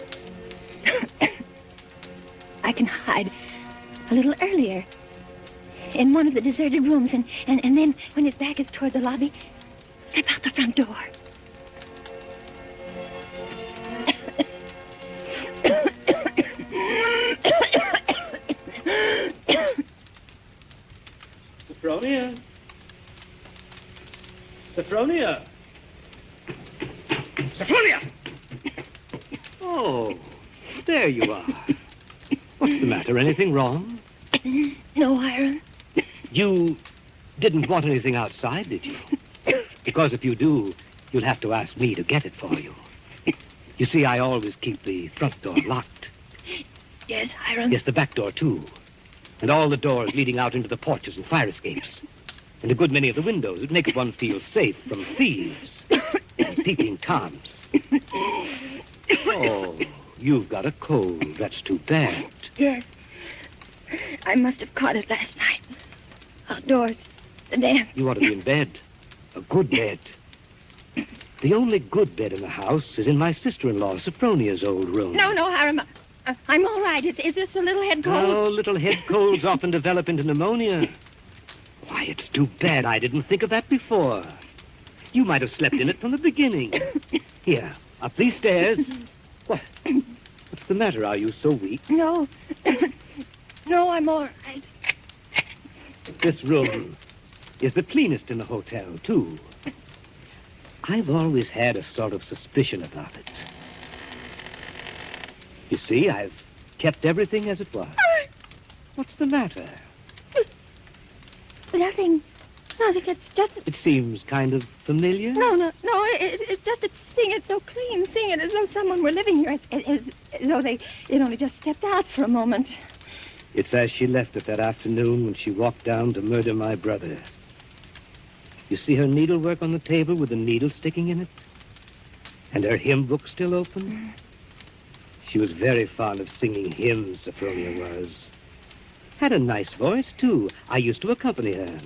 I can hide a little earlier in one of the deserted rooms, and then, when his back is toward the lobby, step out the front door. Sophronia? Sophronia? Sophronia! Oh, there you are. What's the matter? Anything wrong? No, Hiram. You didn't want anything outside, did you? Because if you do, you'll have to ask me to get it for you. You see, I always keep the front door locked. Yes, Hiram? Yes, the back door, too. And all the doors leading out into the porches and fire escapes. And a good many of the windows that make one feel safe from thieves and peeping Toms. Oh, you've got a cold. That's too bad. Yes. I must have caught it last night. Outdoors. The damp. You ought to be in bed. A good bed. The only good bed in the house is in my sister-in-law, Sophronia's old room. No, Hiram. I'm all right. Is this a little head cold? Oh, little head colds often develop into pneumonia. Why, it's too bad I didn't think of that before. You might have slept in it from the beginning. Here, up these stairs. What? What's the matter? Are you so weak? No. No, I'm all right. This room is the cleanest in the hotel, too. I've always had a sort of suspicion about it. You see, I've kept everything as it was. What's the matter? Nothing. It's just... It seems kind of familiar. No. It's just that seeing it so clean, seeing it as though someone were living here, as though they'd only just stepped out for a moment. It's as she left it that afternoon when she walked down to murder my brother. You see her needlework on the table with the needle sticking in it? And her hymn book still open? She was very fond of singing hymns, Sophronia was. Had a nice voice, too. I used to accompany her.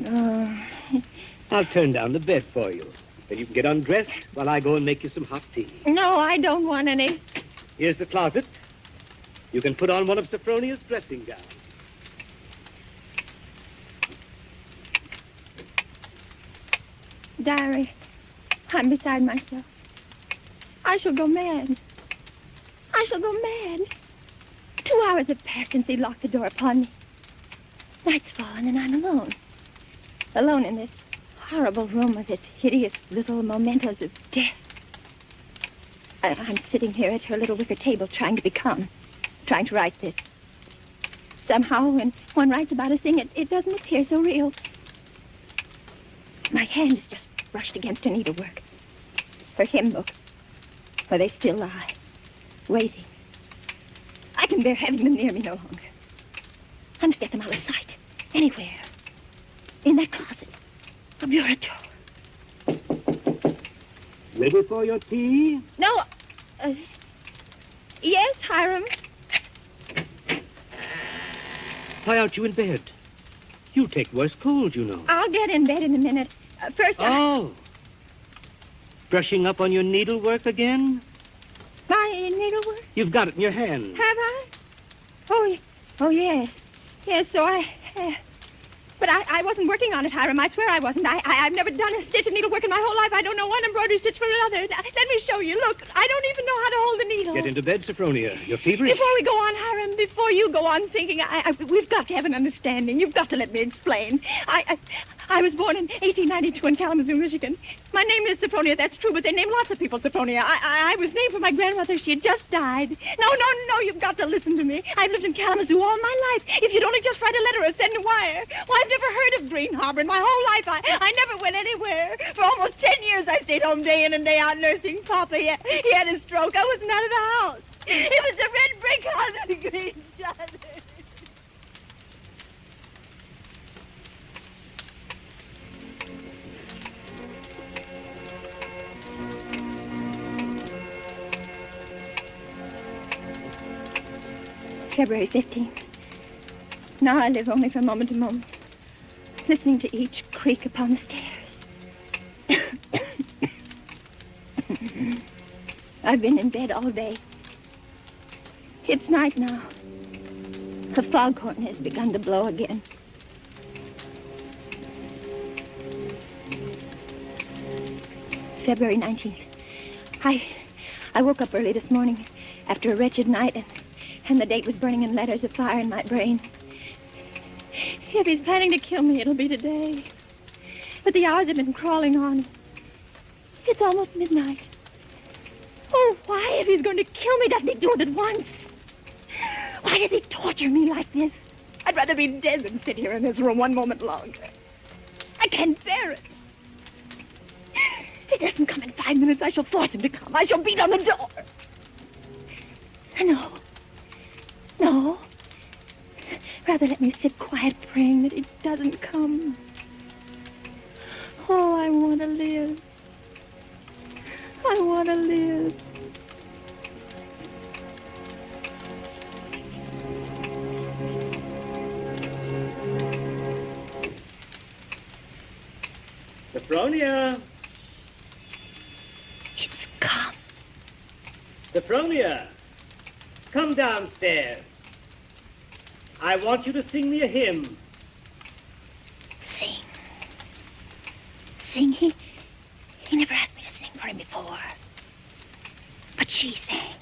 I'll turn down the bed for you. Then you can get undressed while I go and make you some hot tea. No, I don't want any. Here's the closet. You can put on one of Sophronia's dressing gowns. Diary, I'm beside myself. I shall go mad. 2 hours have passed since he locked the door upon me. Night's fallen and I'm alone. Alone in this horrible room with its hideous little mementos of death. I'm sitting here at her little wicker table trying to be calm, trying to write this. Somehow, when one writes about a thing, it doesn't appear so real. My hand is just brushed against her needlework. Her hymn book, where they still lie, waiting. I can bear having them near me no longer. I must get them out of sight, anywhere. In that closet, a bureau drawer. Ready for your tea? No, Yes, Hiram? Why aren't you in bed? You'll take worse cold, you know. I'll get in bed in a minute. First, Oh. Brushing up on your needlework again? My needlework? You've got it in your hand. Have I? Oh, yes. Yes, so I... But I wasn't working on it, Hiram. I swear I wasn't. I've never done a stitch of needlework in my whole life. I don't know one embroidery stitch from another. Let me show you. Look, I don't even know how to hold a needle. Get into bed, Sophronia. You're feverish. Before we go on, Hiram, before you go on thinking, we've got to have an understanding. You've got to let me explain. I was born in 1892 in Kalamazoo, Michigan. My name is Sophronia, that's true, but they name lots of people Sophronia. I was named for my grandmother. She had just died. No, you've got to listen to me. I've lived in Kalamazoo all my life. If you'd only just write a letter or send a wire. Well, I've never heard of Green Harbor in my whole life. I never went anywhere. For almost 10 years, I stayed home day in and day out nursing Papa. He had a stroke. I wasn't out of the house. It was a red brick house with a green shutters. February 15th. Now I live only from moment to moment, listening to each creak upon the stairs. I've been in bed all day. It's night now. The foghorn has begun to blow again. February 19th. I woke up early this morning after a wretched night, and the date was burning in letters of fire in my brain. If he's planning to kill me, it'll be today. But the hours have been crawling on. It's almost midnight. Oh, why, if he's going to kill me, doesn't he do it at once? Why does he torture me like this? I'd rather be dead than sit here in this room one moment longer. I can't bear it. If he doesn't come in 5 minutes, I shall force him to come. I shall beat on the door. No. Rather let me sit quiet praying that he doesn't come. Oh, I want to live. I want to live. Sophronia! It's come. Sophronia! Come downstairs. I want you to sing me a hymn. Sing? He never asked me to sing for him before. But she sang.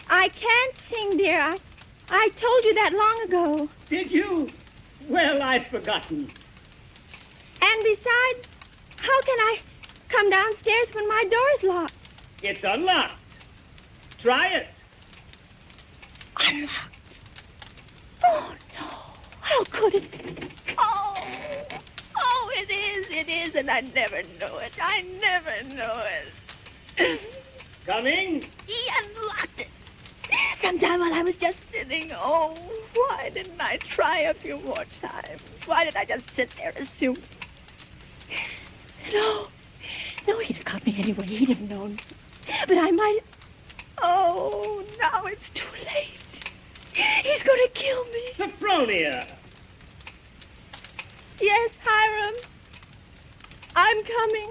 I can't sing, dear. I told you that long ago. Did you? Well, I'd forgotten. And besides, how can I come downstairs when my door's locked? It's unlocked. Try it. Unlocked? Oh, no. How could it be? Oh, it is, and I never know it. I never know it. Coming? He unlocked it. Sometime while I was just sitting. Oh, why didn't I try a few more times? Why did I just sit there assuming? No, he'd have caught me anyway. He'd have known. But I might... Oh, now it's too late. He's going to kill me. Sophronia! Yes, Hiram. I'm coming.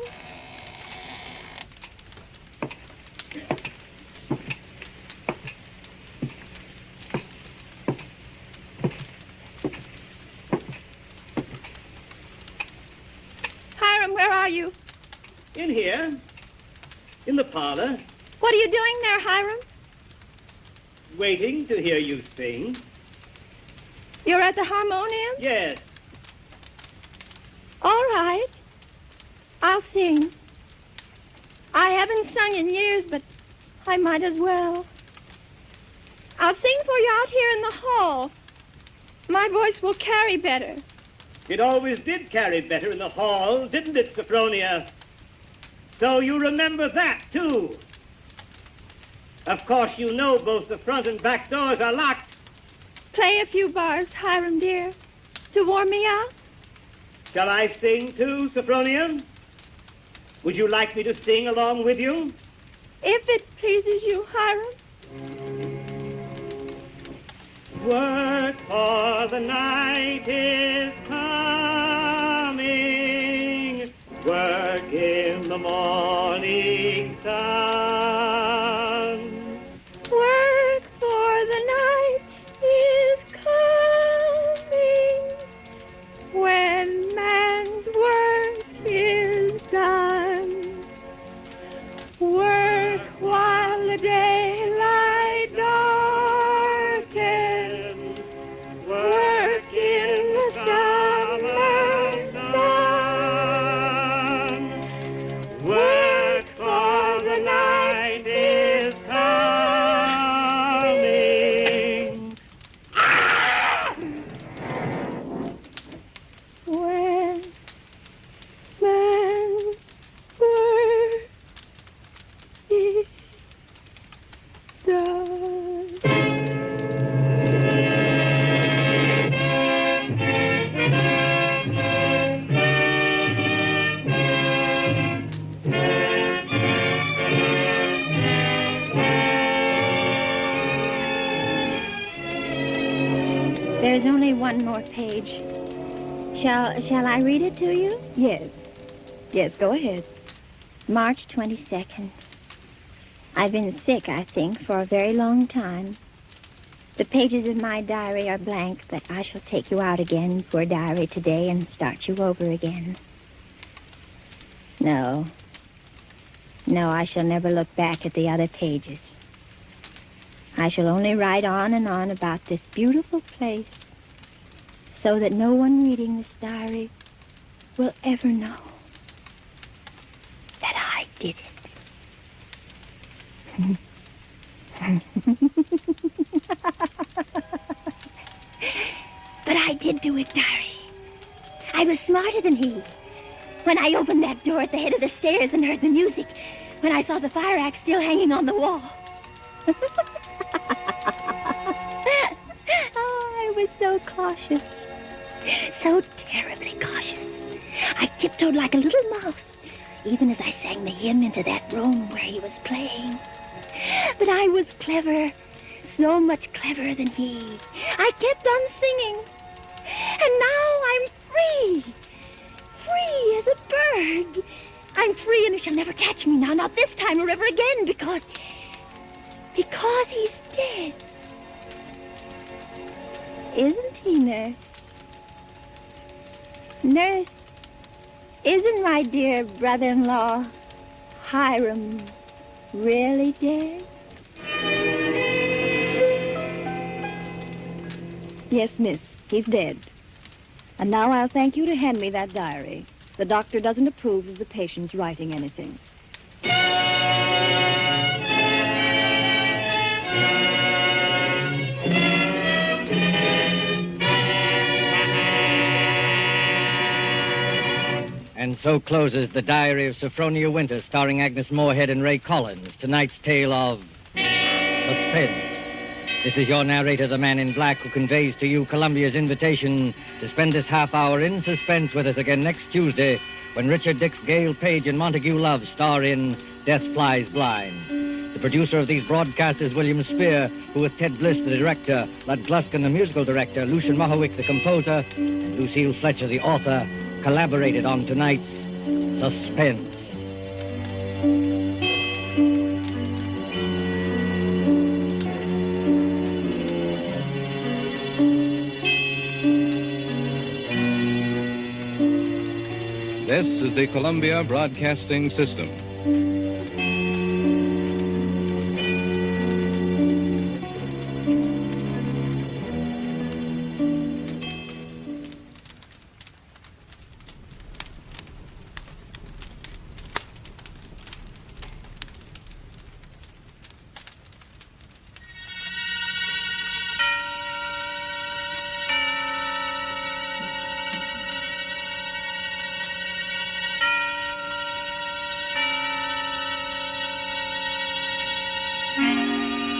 Hiram, where are you? In here. In the parlor. What are you doing there, Hiram? Waiting to hear you sing. You're at the harmonium? Yes. All right. I'll sing. I haven't sung in years, but I might as well. I'll sing for you out here in the hall. My voice will carry better. It always did carry better in the hall, didn't it, Sophronia? So you remember that, too. Of course, you know both the front and back doors are locked. Play a few bars, Hiram, dear, to warm me up. Shall I sing, too, Sophronia? Would you like me to sing along with you? If it pleases you, Hiram. Work for the night is coming. Work in the morning sun. Work for the night is coming. When man's work is done. Work while the daylight darkens. Work in the summer sun. Work for the night is coming. When man's work is done. There's only one more page. Shall I read it to you? Yes. Yes, go ahead. March 22nd. I've been sick, I think, for a very long time. The pages of my diary are blank, but I shall take you out again, poor diary, today and start you over again. No, I shall never look back at the other pages. I shall only write on and on about this beautiful place, so that no one reading this diary will ever know that I did it. But I did do it, diary. I was smarter than he. When I opened that door at the head of the stairs and heard the music, when I saw the fire axe still hanging on the wall. Oh, I was so cautious. So terribly cautious. I tiptoed like a little mouse, even as I sang the hymn into that room where he was playing. But I was clever, so much cleverer than he. I kept on singing. And now I'm free. Free as a bird. I'm free and he shall never catch me now, not this time or ever again, because he's dead. Isn't he, Nurse? Nurse, isn't my dear brother-in-law, Hiram, really dead? Yes, miss, he's dead. And now I'll thank you to hand me that diary. The doctor doesn't approve of the patient's writing anything. And so closes The Diary of Sophronia Winter, starring Agnes Moorehead and Ray Collins. Tonight's tale of suspense. This is your narrator, the Man in Black, who conveys to you Columbia's invitation to spend this half hour in suspense with us again next Tuesday, when Richard Dix, Gail Page, and Montague Love star in Death Flies Blind. The producer of these broadcasts is William Spear, who with Ted Bliss, the director, Lud Gluskin, the musical director, Lucian Mohowick, the composer, and Lucille Fletcher, the author, collaborated on tonight's Suspense. This is the Columbia Broadcasting System.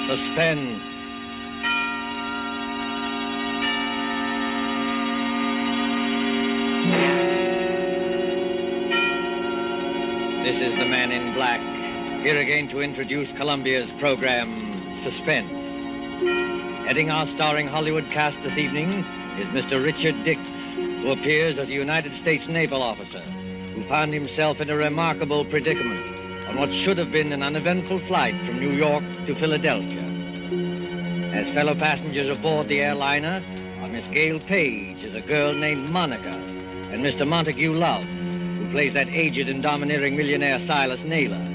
Suspense. This is the Man in Black, Here again to introduce Columbia's program, Suspense. Heading our starring Hollywood cast this evening is Mr. Richard Dix, who appears as a United States naval officer who found himself in a remarkable predicament on what should have been an uneventful flight from New York to Philadelphia. As fellow passengers aboard the airliner are Miss Gail Page as a girl named Monica and Mr. Montague Love, who plays that aged and domineering millionaire Silas Naylor.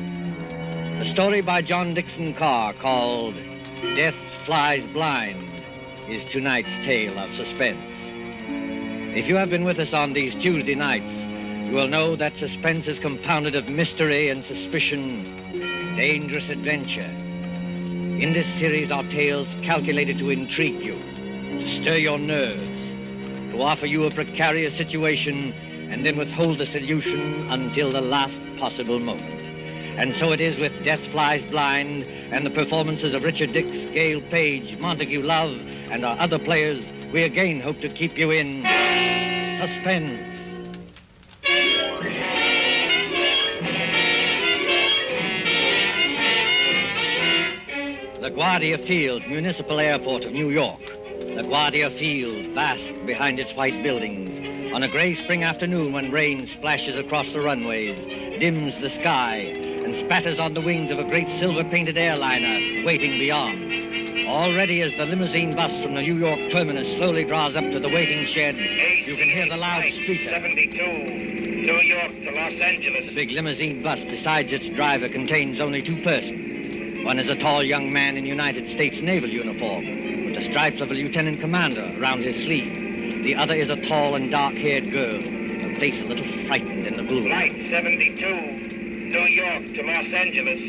A story by John Dixon Carr called Death Flies Blind is tonight's tale of suspense. If you have been with us on these Tuesday nights, you will know that suspense is compounded of mystery and suspicion, dangerous adventure. In this series are tales calculated to intrigue you, to stir your nerves, to offer you a precarious situation and then withhold the solution until the last possible moment. And so it is with Death Flies Blind and the performances of Richard Dix, Gail Page, Montague Love, and our other players, we again hope to keep you in suspense. LaGuardia Field, Municipal Airport of New York. LaGuardia Field, vast behind its white buildings. On a gray spring afternoon when rain splashes across the runways, dims the sky, and spatters on the wings of a great silver-painted airliner waiting beyond. Already as the limousine bus from the New York terminus slowly draws up to the waiting shed, you can hear the loudspeaker. 72, New York to Los Angeles. The big limousine bus, besides its driver, contains only two persons. One is a tall young man in United States naval uniform, with the stripes of a lieutenant commander around his sleeve. The other is a tall and dark-haired girl, her face a little frightened in the blue. Flight 72, New York to Los Angeles.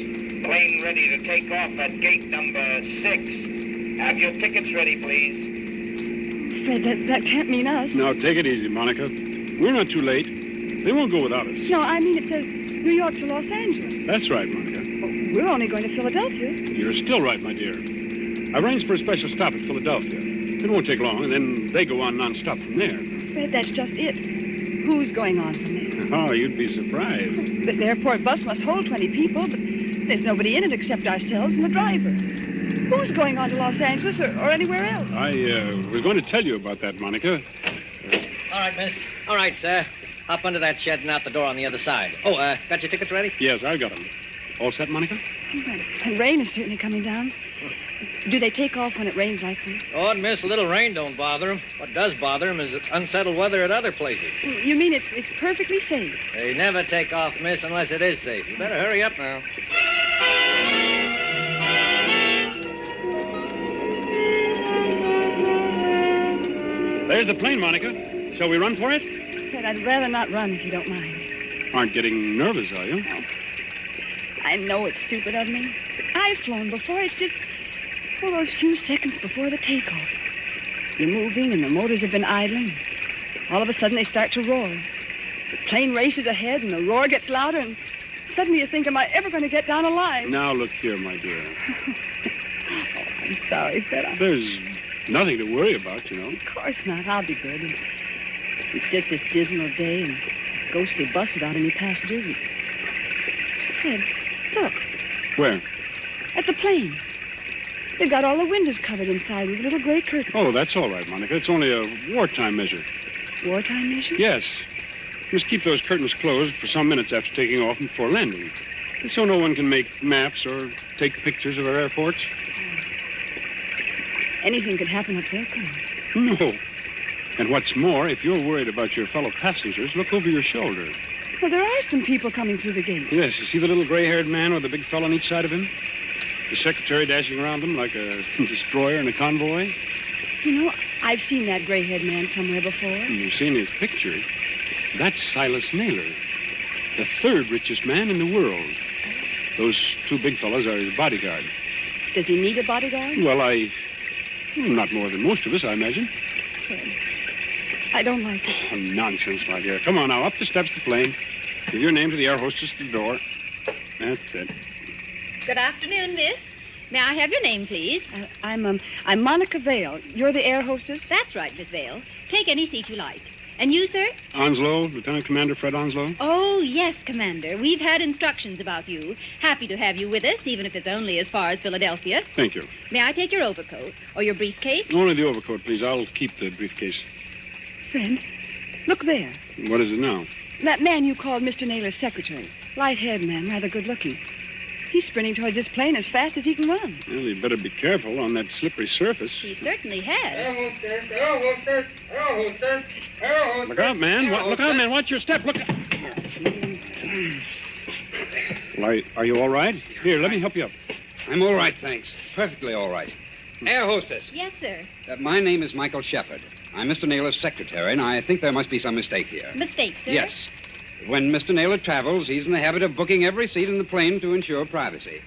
Plane ready to take off at gate number 6. Have your tickets ready, please. Fred, that can't mean us. Now, take it easy, Monica. We're not too late. They won't go without us. No, I mean it says New York to Los Angeles. That's right, Monica. We're only going to Philadelphia. You're still right, my dear. I arranged for a special stop at Philadelphia. It won't take long, and then they go on non-stop from there. Fred, that's just it. Who's going on from there? Oh, you'd be surprised. The airport bus must hold 20 people, but there's nobody in it except ourselves and the driver. Who's going on to Los Angeles or anywhere else? I was going to tell you about that, Monica. All right, miss. All right, sir. Hop under that shed and out the door on the other side. Oh, got your tickets ready? Yes, I got them. All set, Monica? And rain is certainly coming down. Do they take off when it rains like this? Oh, miss, a little rain don't bother them. What does bother them is unsettled weather at other places. You mean it's perfectly safe? They never take off, miss, unless it is safe. You better hurry up now. There's the plane, Monica. Shall we run for it? Fred, I'd rather not run if you don't mind. Aren't getting nervous, are you? No. I know it's stupid of me. I've flown before. It's just for those few seconds before the takeoff. You're moving and the motors have been idling. All of a sudden they start to roar. The plane races ahead and the roar gets louder and suddenly you think, am I ever going to get down alive? Now look here, my dear. Oh, I'm sorry, Fred. There's nothing to worry about, you know. Of course not. I'll be good. It's just this dismal day and a ghostly bus without any passengers. And... Fred, look. Where? At the plane. They've got all the windows covered inside with little gray curtains. Oh, that's all right, Monica. It's only a wartime measure. Wartime measure? Yes. Just keep those curtains closed for some minutes after taking off and before landing. So no one can make maps or take pictures of our airports. Anything could happen up there, couldn't it? No. And what's more, if you're worried about your fellow passengers, look over your shoulder. Well, there are some people coming through the gate. Yes, you see the little gray-haired man with the big fellow on each side of him? The secretary dashing around them like a destroyer in a convoy? You know, I've seen that gray-haired man somewhere before. You've seen his picture. That's Silas Naylor, the third richest man in the world. Those two big fellows are his bodyguard. Does he need a bodyguard? Well, not more than most of us, I imagine. Fred, I don't like it. Oh, nonsense, my dear. Come on now, up the steps of the plane. Give your name to the air hostess at the door. That's it. Good afternoon, miss. May I have your name, please? I'm Monica Vale. You're the air hostess? That's right, Miss Vale. Take any seat you like. And you, sir? Onslow, Lieutenant Commander Fred Onslow. Oh, yes, Commander. We've had instructions about you. Happy to have you with us, even if it's only as far as Philadelphia. Thank you. May I take your overcoat or your briefcase? Only the overcoat, please. I'll keep the briefcase. Friend, look there. What is it now? That man you called Mr. Naylor's secretary. Light-haired man, rather good-looking. He's sprinting towards this plane as fast as he can run. Well, you'd better be careful on that slippery surface. He certainly has. Look out, man. Look out, man. Watch your step. Look out. Well, are you all right? Here, let me help you up. I'm all right, thanks. Perfectly all right. Air hostess. Yes, sir. My name is Michael Shepard. I'm Mr. Naylor's secretary, and I think there must be some mistake here. Mistake, sir? Yes. When Mr. Naylor travels, he's in the habit of booking every seat in the plane to ensure privacy.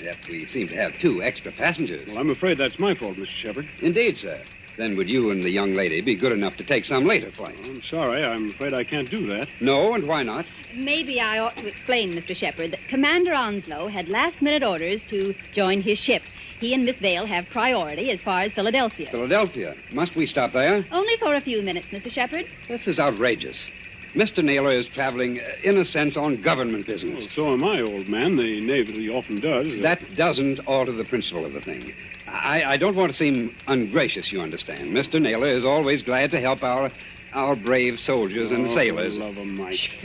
Yet we seem to have 2 extra passengers. Well, I'm afraid that's my fault, Mr. Shepard. Indeed, sir. Then would you and the young lady be good enough to take some later plane? I'm sorry. I'm afraid I can't do that. No, and why not? Maybe I ought to explain, Mr. Shepard, that Commander Onslow had last-minute orders to join his ship. He and Miss Vale have priority as far as Philadelphia. Philadelphia. Must we stop there? Only for a few minutes, Mr. Shepard. This is outrageous. Mr. Naylor is traveling, in a sense, on government business. Well, so am I, old man. The Navy often does. That doesn't alter the principle of the thing. I don't want to seem ungracious, you understand. Mr. Naylor is always glad to help our brave soldiers and sailors. For the love of Mike.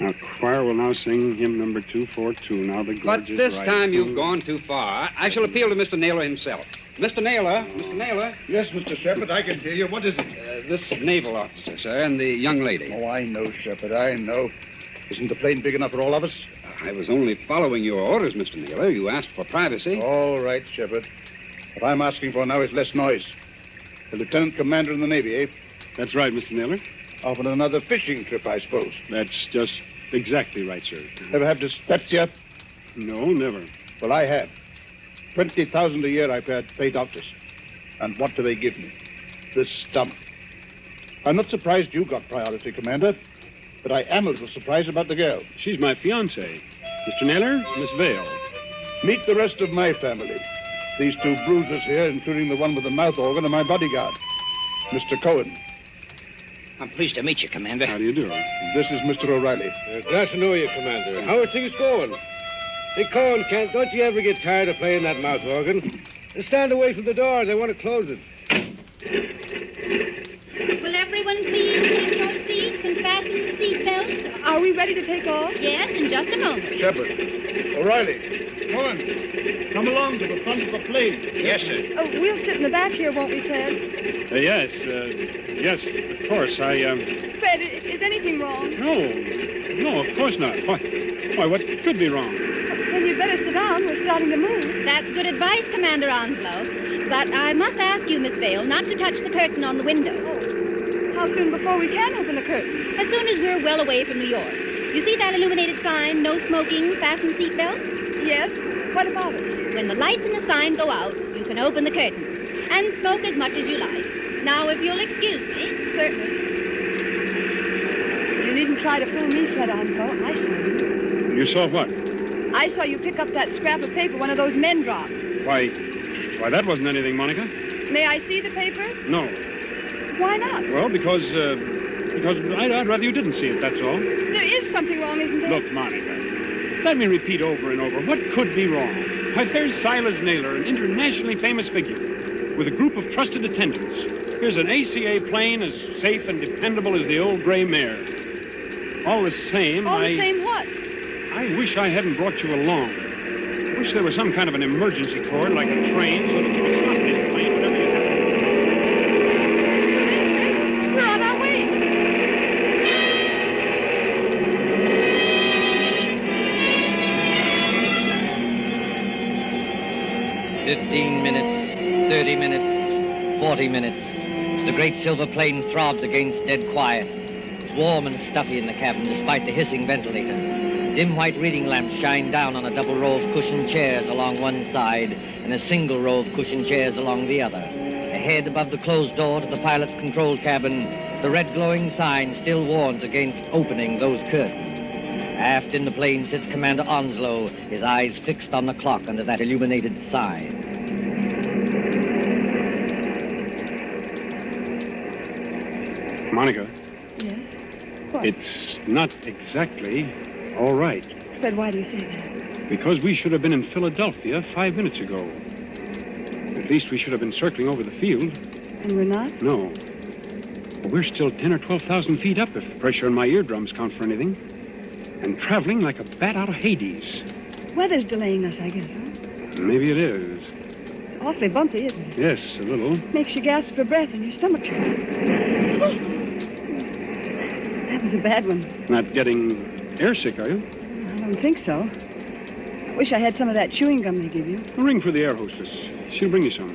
Now, choir will now sing hymn number 242. Now the gorgeous But this time you've gone too far. I shall appeal to Mr. Naylor himself. Mr. Naylor? Mr. Naylor? Yes, Mr. Shepard, I can hear you. What is it? This naval officer, sir, and the young lady. Oh, I know, Shepard, I know. Isn't the plane big enough for all of us? I was only following your orders, Mr. Naylor. You asked for privacy. All right, Shepard. What I'm asking for now is less noise. The lieutenant commander in the Navy, eh? That's right, Mr. Naylor. Off on another fishing trip, I suppose. That's just exactly right, sir. Ever have dyspepsia? No, never. Well, I have. 20,000 a year I pay doctors. And what do they give me? This stump. I'm not surprised you got priority, Commander, but I am a little surprised about the girl. She's my fiancée. Mr. Naylor, Miss Vale. Meet the rest of my family. These 2 bruisers here, including the one with the mouth organ, are my bodyguard, Mr. Cohen. I'm pleased to meet you, Commander. How do you do? This is Mr. O'Reilly. Glad to know you, Commander. How are things going? Hey, Cohen, don't you ever get tired of playing that mouth organ? Stand away from the door. They want to close it. Will everyone please take your seats and fasten the seatbelts? Are we ready to take off? Yes, in just a moment. Shepard. O'Reilly. Cohen. Come along to the front of the plane. Yes, sir. Oh, we'll sit in the back here, won't we, Fred? Yes, of course. Fred, is anything wrong? No, of course not. Why, what could be wrong? Then you'd better sit down. We're starting to move. That's good advice, Commander Onslow. But I must ask you, Miss Vale, not to touch the curtain on the window. How soon before we can open the curtain? As soon as we're well away from New York. You see that illuminated sign, no smoking, fasten seatbelts? Yes. What about it? When the lights in the sign go out, you can open the curtain. And smoke as much as you like. Now, if you'll excuse me. Certainly. You needn't try to fool me, Fred Onslow. I saw you. You saw what? I saw you pick up that scrap of paper one of those men dropped. Why, that wasn't anything, Monica. May I see the paper? No. Why not? Well, because I'd rather you didn't see it, that's all. There is something wrong, isn't there? Look, Monica, let me repeat over and over, what could be wrong? Why, there's Silas Naylor, an internationally famous figure, with a group of trusted attendants. Here's an ACA plane as safe and dependable as the old gray mare. All the same, All the same what? I wish I hadn't brought you along. I wish there was some kind of an emergency cord, like a train, so that you could stop this plane whenever you have. We're on our way. 15 minutes, 30 minutes, 40 minutes. The great silver plane throbs against dead quiet. It's warm and stuffy in the cabin despite the hissing ventilator. Dim white reading lamps shine down on a double row of cushioned chairs along one side and a single row of cushioned chairs along the other. Ahead above the closed door to the pilot's control cabin, the red glowing sign still warns against opening those curtains. Aft in the plane sits Commander Onslow, his eyes fixed on the clock under that illuminated sign. Monica. It's not exactly all right. Fred, why do you say that? Because we should have been in Philadelphia 5 minutes ago. At least we should have been circling over the field. And we're not? No. But we're still 10 or 12,000 feet up if the pressure on my eardrums count for anything. And traveling like a bat out of Hades. Weather's delaying us, I guess, huh? Maybe it is. Awfully bumpy, isn't it? Yes, a little. Makes you gasp for breath and your stomach turns. That was a bad one. Not getting airsick, are you? I don't think so. I wish I had some of that chewing gum they give you. I'll ring for the air hostess. She'll bring you some.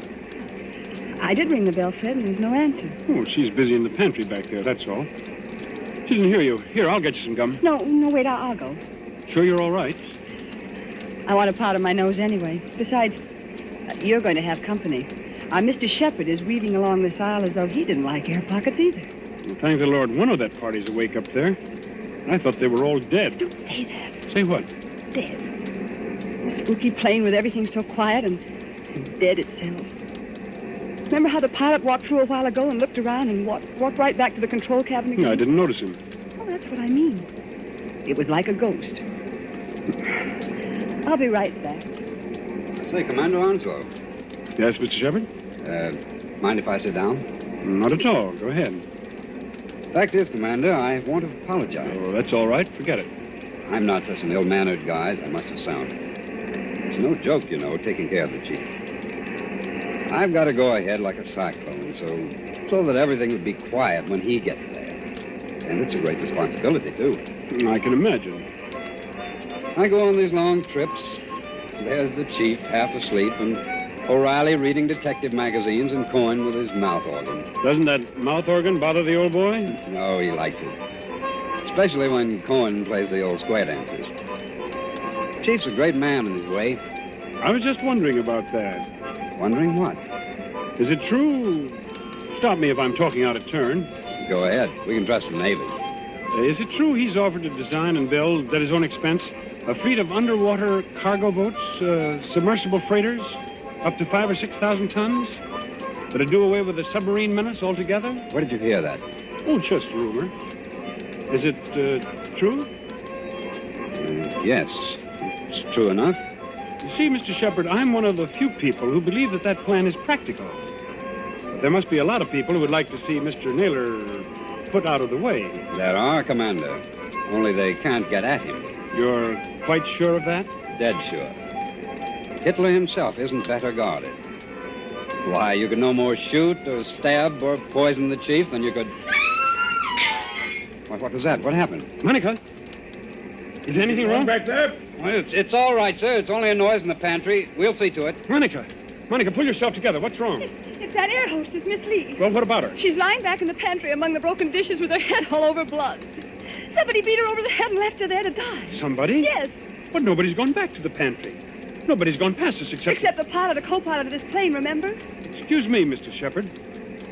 I did ring the bell, Fred, and there's no answer. Oh, she's busy in the pantry back there, that's all. She didn't hear you. Here, I'll get you some gum. No, wait, I'll go. Sure you're all right? I want a powder my nose anyway. Besides, you're going to have company. Our Mr. Shepherd is weaving along this aisle as though he didn't like air pockets either. Well, thank the Lord one of that party's awake up there. I thought they were all dead. Don't say that. Say what? Dead. A spooky plane with everything so quiet and dead itself. Remember how the pilot walked through a while ago and looked around and walked right back to the control cabin again? No, I didn't notice him. Oh, that's what I mean. It was like a ghost. I'll be right back. Say, Commander Onslow. Yes, Mr. Shepherd? Mind if I sit down? Not at all. Go ahead. Fact is, Commander, I want to apologize. Oh, that's all right. Forget it. I'm not such an ill-mannered guy as I must have sounded. It's no joke, you know, taking care of the chief. I've got to go ahead like a cyclone, so that everything would be quiet when he gets there. And it's a great responsibility, too. I can imagine. I go on these long trips. There's the chief, half asleep, and O'Reilly reading detective magazines and Cohen with his mouth organ. Doesn't that mouth organ bother the old boy? No, he likes it. Especially when Cohen plays the old square dances. Chief's a great man in his way. I was just wondering about that. Wondering what? Is it true? Stop me if I'm talking out of turn. Go ahead. We can trust the Navy. Is it true he's offered to design and build, at his own expense, a fleet of underwater cargo boats, submersible freighters, up to 5,000 or 6,000 tons, that'll do away with the submarine menace altogether? Where did you hear that? Oh, just rumor. Is it true? Yes, it's true enough. You see, Mr. Shepherd, I'm one of the few people who believe that plan is practical. But there must be a lot of people who would like to see Mr. Naylor put out of the way. There are, Commander. Only they can't get at him. You're quite sure of that? Dead sure. Hitler himself isn't better guarded. Why, you could no more shoot or stab or poison the chief than you could... What was that? What happened? Monica? Is anything wrong back there? Well, it's all right, sir. It's only a noise in the pantry. We'll see to it. Monica, pull yourself together. What's wrong? It's that air hostess, Miss Lee. Well, what about her? She's lying back in the pantry among the broken dishes with her head all over blood. Somebody beat her over the head and left her there to die. Somebody? Yes. But nobody's gone back to the pantry. Nobody's gone past us Except the pilot or co-pilot of this plane, remember? Excuse me, Mr. Shepherd.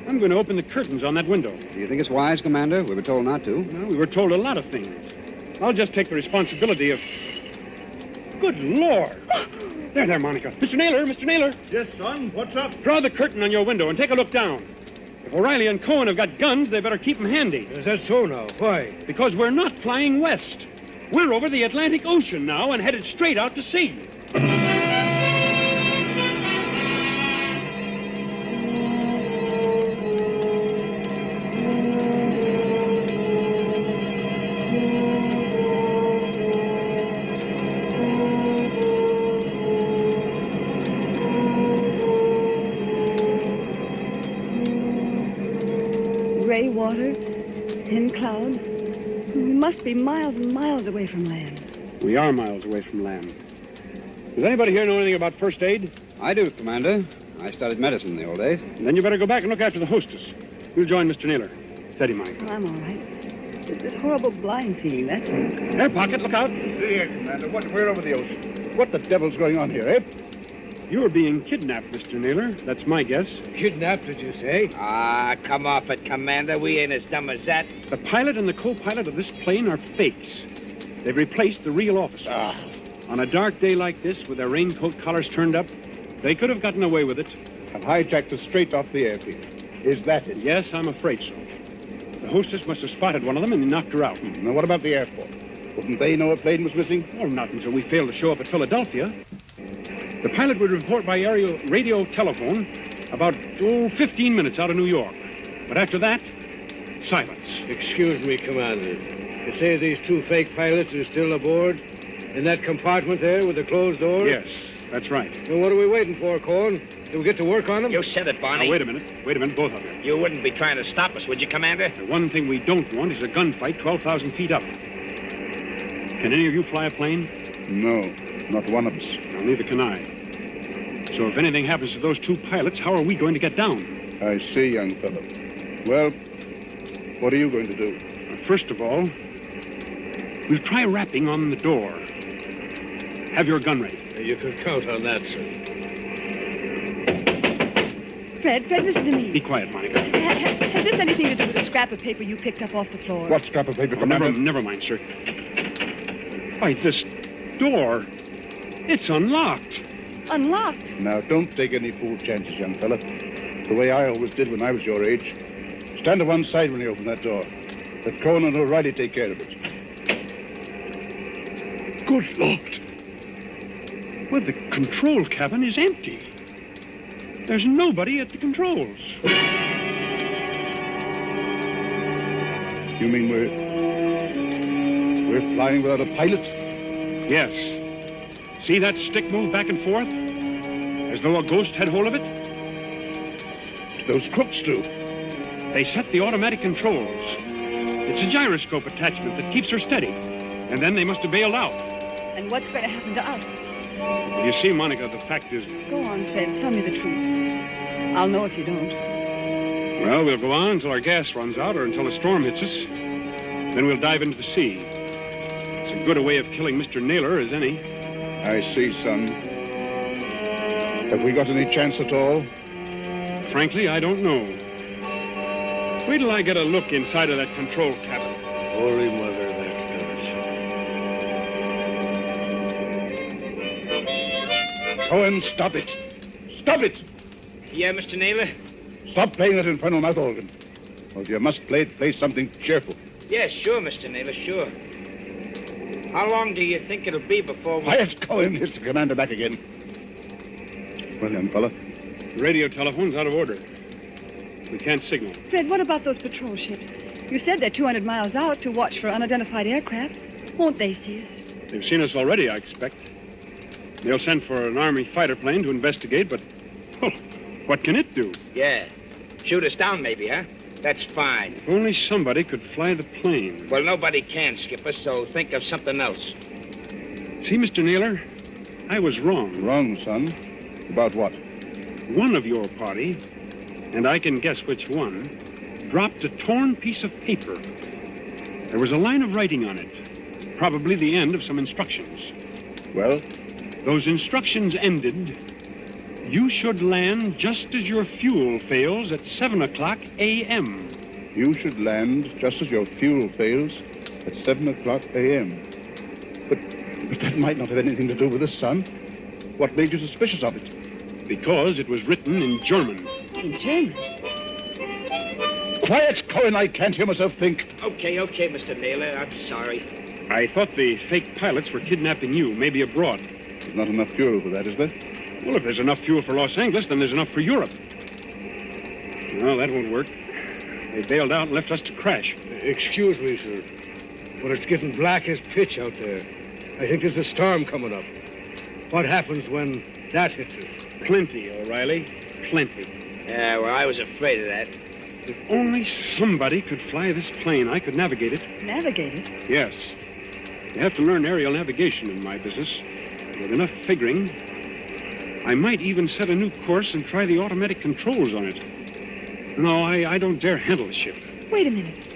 I'm going to open the curtains on that window. Do you think it's wise, Commander? We were told not to. No, we were told a lot of things. I'll just take the responsibility of... Good Lord! There, Monica. Mr. Naylor! Yes, son? What's up? Draw the curtain on your window and take a look down. If O'Reilly and Cohen have got guns, they better keep them handy. Is that so now? Why? Because we're not flying west. We're over the Atlantic Ocean now and headed straight out to sea. Gray water, thin clouds. We must be miles and miles away from land. We are miles away from land. Does anybody here know anything about first aid? I do, Commander. I studied medicine in the old days. Then you better go back and look after the hostess. You'll join Mr. Naylor. Steady, Monica. I'm all right. It's this horrible blind feeling, that's all. Air pocket, look out. See here, Commander. We're over the ocean. What the devil's going on here, eh? You're being kidnapped, Mr. Naylor. That's my guess. Kidnapped, did you say? Ah, come off it, Commander. We ain't as dumb as that. The pilot and the co-pilot of this plane are fakes. They've replaced the real officer. On a dark day like this, with their raincoat collars turned up, they could have gotten away with it. And hijacked us straight off the airfield. Is that it? Yes, I'm afraid so. The hostess must have spotted one of them and knocked her out. Now, what about the airport? Wouldn't they know a plane was missing? Well, not until we failed to show up at Philadelphia. The pilot would report by radio telephone about, 15 minutes out of New York. But after that, silence. Excuse me, Commander. You say these two fake pilots are still aboard? In that compartment there with the closed door? Yes, that's right. Well, what are we waiting for, Corn? Do we get to work on them? You said it, Barney. Now, wait a minute, both of you. You wouldn't be trying to stop us, would you, Commander? The one thing we don't want is a gunfight 12,000 feet up. Can any of you fly a plane? No, not one of us. Well, neither can I. So if anything happens to those two pilots, how are we going to get down? I see, young fellow. Well, what are you going to do? First of all, we'll try rapping on the door. Have your gun ready. You can count on that, sir. Fred, listen to me. Be quiet, Monica. Has this anything to do with the scrap of paper you picked up off the floor? What scrap of paper, Oh, Commander? never mind, sir. Why, this door, it's unlocked. Unlocked? Now, don't take any fool chances, young fella. The way I always did when I was your age. Stand to one side when you open that door. Let Cohen and O'Reilly take care of it. Good Lord. Well, the control cabin is empty. There's nobody at the controls. You mean we're flying without a pilot? Yes. See that stick move back and forth? As though a ghost had hold of it? Those crooks do. They set the automatic controls. It's a gyroscope attachment that keeps her steady. And then they must have bailed out. And what's going to happen to us? Well, you see, Monica, the fact is... Go on, Fred. Tell me the truth. I'll know if you don't. Well, we'll go on until our gas runs out or until a storm hits us. Then we'll dive into the sea. It's as good a way of killing Mr. Naylor as any. I see, son. Have we got any chance at all? Frankly, I don't know. Wait till I get a look inside of that control cabin. Holy Mother, that's done. Cohen, stop it. Stop it! Yeah, Mr. Naylor? Stop playing that infernal mouth organ. Or if you must play something cheerful. Yeah, sure, Mr. Naylor, sure. How long do you think it'll be before we... Quiet, Cohen. Here's the commander back again. Well, young fella. The radio telephone's out of order. We can't signal. Fred, what about those patrol ships? You said they're 200 miles out to watch for unidentified aircraft. Won't they see us? They've seen us already, I expect. They'll send for an Army fighter plane to investigate, but... Oh, what can it do? Yeah. Shoot us down, maybe, huh? That's fine. If only somebody could fly the plane. Well, nobody can, Skipper, so think of something else. See, Mr. Naylor, I was wrong. Wrong, son? About what? One of your party, and I can guess which one, dropped a torn piece of paper. There was a line of writing on it, probably the end of some instructions. Well? Those instructions ended, you should land just as your fuel fails at 7 o'clock a.m. You should land just as your fuel fails at 7 o'clock a.m. But that might not have anything to do with the sun. What made you suspicious of it? Because it was written in German. In German? Quiet, Cohen. I can't hear myself think. Okay, Mr. Naylor. I'm sorry. I thought the fake pilots were kidnapping you, maybe abroad. There's not enough fuel for that, is there? Well, if there's enough fuel for Los Angeles, then there's enough for Europe. Well, that won't work. They bailed out and left us to crash. Excuse me, sir, but it's getting black as pitch out there. I think there's a storm coming up. What happens when that hits us? Plenty, O'Reilly. Plenty. Yeah, well, I was afraid of that. If only somebody could fly this plane, I could navigate it. Navigate it? Yes. You have to learn aerial navigation in my business. With enough figuring, I might even set a new course and try the automatic controls on it. No, I don't dare handle the ship. Wait a minute.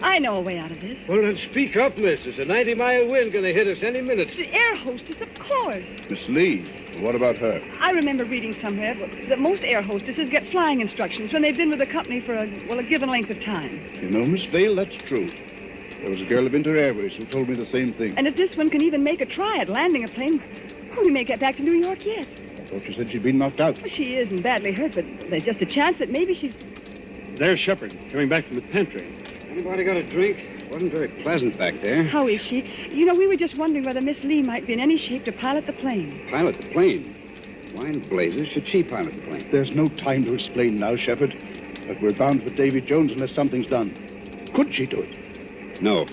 I know a way out of this. Well, then speak up, miss. There's a 90-mile wind going to hit us any minute. The air hostess, of course. Miss Lee, what about her? I remember reading somewhere that most air hostesses get flying instructions when they've been with the company for a given length of time. You know, Miss Vale, that's true. There was a girl of Inter Airways who told me the same thing. And if this one can even make a try at landing a plane, we may get back to New York yet. I thought you said she'd been knocked out. Well, she isn't badly hurt, but there's just a chance that maybe she's... There's Shepard, coming back from the pantry. Anybody got a drink? Wasn't very pleasant back there. How is she? You know, we were just wondering whether Miss Lee might be in any shape to pilot the plane. Pilot the plane? Why in blazes should she pilot the plane? There's no time to explain now, Shepard. But we're bound for Davy Jones unless something's done. Could she do it? No.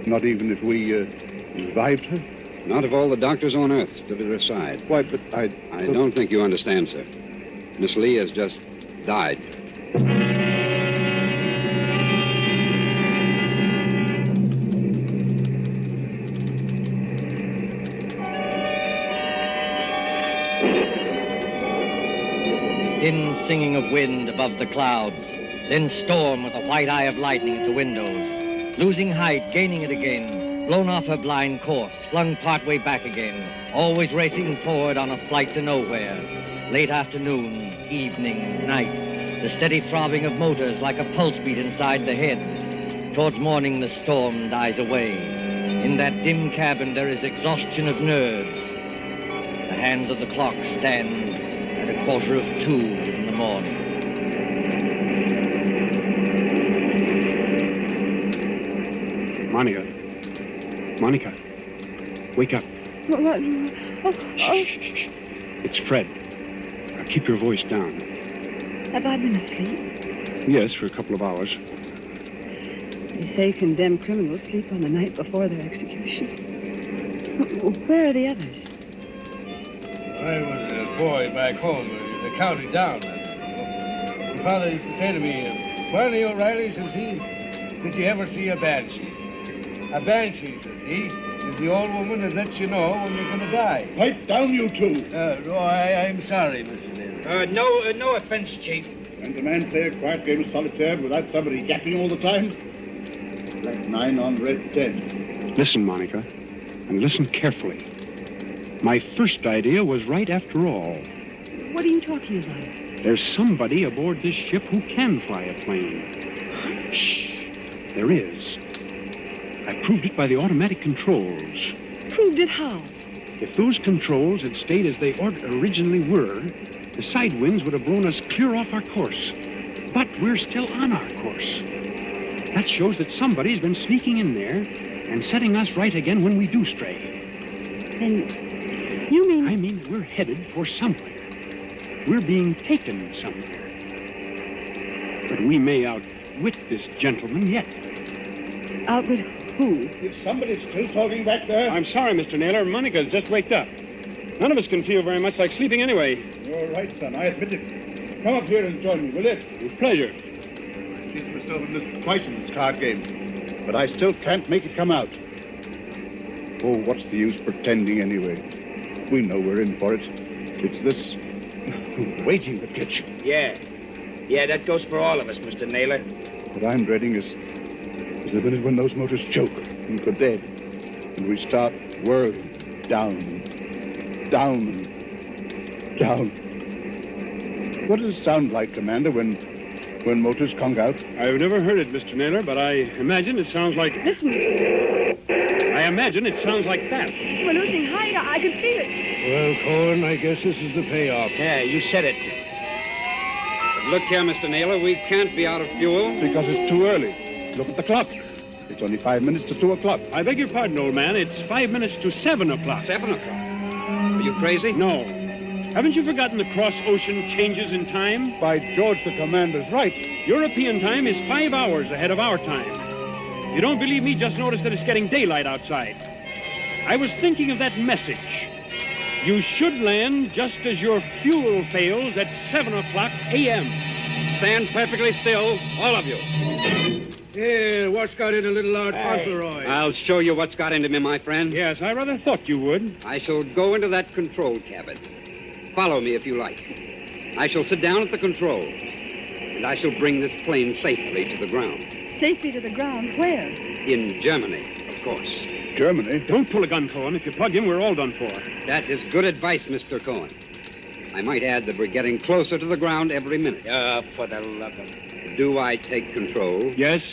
Not even if we revived her? Not if all the doctors on Earth stood at her side. Why, but I don't think you understand, sir. Miss Lee has just died. Thin singing of wind above the clouds, then storm with a white eye of lightning at the windows. Losing height, gaining it again, blown off her blind course, flung partway back again, always racing forward on a flight to nowhere. Late afternoon, evening, night, the steady throbbing of motors like a pulse beat inside the head. Towards morning, the storm dies away. In that dim cabin, there is exhaustion of nerves. The hands of the clock stand at 1:45 in the morning. Monica, wake up. What? Oh. It's Fred. Now keep your voice down. Have I been asleep? Yes, for a couple of hours. They say condemned criminals sleep on the night before their execution. Where are the others? I was a boy back home in the county down. My father used to say to me, Barney O'Reilly, says he, did you ever see a banshee? A banshee, says he, is the old woman that lets you know when you're going to die. Pipe down, you two. I'm sorry, Mr. Naylor. No offense, Chief. Can the man play a quiet game of solitaire without somebody yapping all the time? Black 9 on red 10. Listen, Monica, and listen carefully. My first idea was right after all. What are you talking about? There's somebody aboard this ship who can fly a plane. Shh. There is. I proved it by the automatic controls. Proved it how? If those controls had stayed as they originally were, the side winds would have blown us clear off our course. But we're still on our course. That shows that somebody's been sneaking in there and setting us right again when we do stray. Then you mean... I mean we're headed for somewhere. We're being taken somewhere. But we may outwit this gentleman yet. Outwit who? Is somebody still talking back there? I'm sorry, Mr. Naylor. Monica's just waked up. None of us can feel very much like sleeping anyway. You're right, son. I admit it. Come up here and join me, will you? With pleasure. I've seen myself in this twice in this card game, but I still can't make it come out. Oh, what's the use pretending anyway? We know we're in for it. It's this waiting that gets you. Yeah, that goes for all of us, Mr. Naylor. What I'm dreading is the minute when those motors choke and go dead, and we start whirling down. What does it sound like, Commander, when motors conk out? I've never heard it, Mr. Naylor, but I imagine it sounds like... Listen. I imagine it sounds like that. We're losing height. I can feel it. Well, Cohen, I guess this is the payoff. Yeah, you said it. But look here, Mr. Naylor, we can't be out of fuel. Because it's too early. Look at the clock. It's only 5 minutes to 2 o'clock. I beg your pardon, old man. It's 5 minutes to 7 o'clock. 7 o'clock? Are you crazy? No. Haven't you forgotten the cross-ocean changes in time? By George, the commander's right. European time is 5 hours ahead of our time. If you don't believe me, just notice that it's getting daylight outside. I was thinking of that message. You should land just as your fuel fails at 7 o'clock a.m. Stand perfectly still, all of you. Yeah, what's got into little Lord Fauntleroy? I'll show you what's got into me, my friend. Yes, I rather thought you would. I shall go into that control cabin. Follow me if you like. I shall sit down at the controls, and I shall bring this plane safely to the ground. Safely to the ground? Where? In Germany, of course. Germany? Don't pull a gun, Cohen. If you plug him, we're all done for. That is good advice, Mr. Cohen. I might add that we're getting closer to the ground every minute. For the love of... Do I take control? Yes,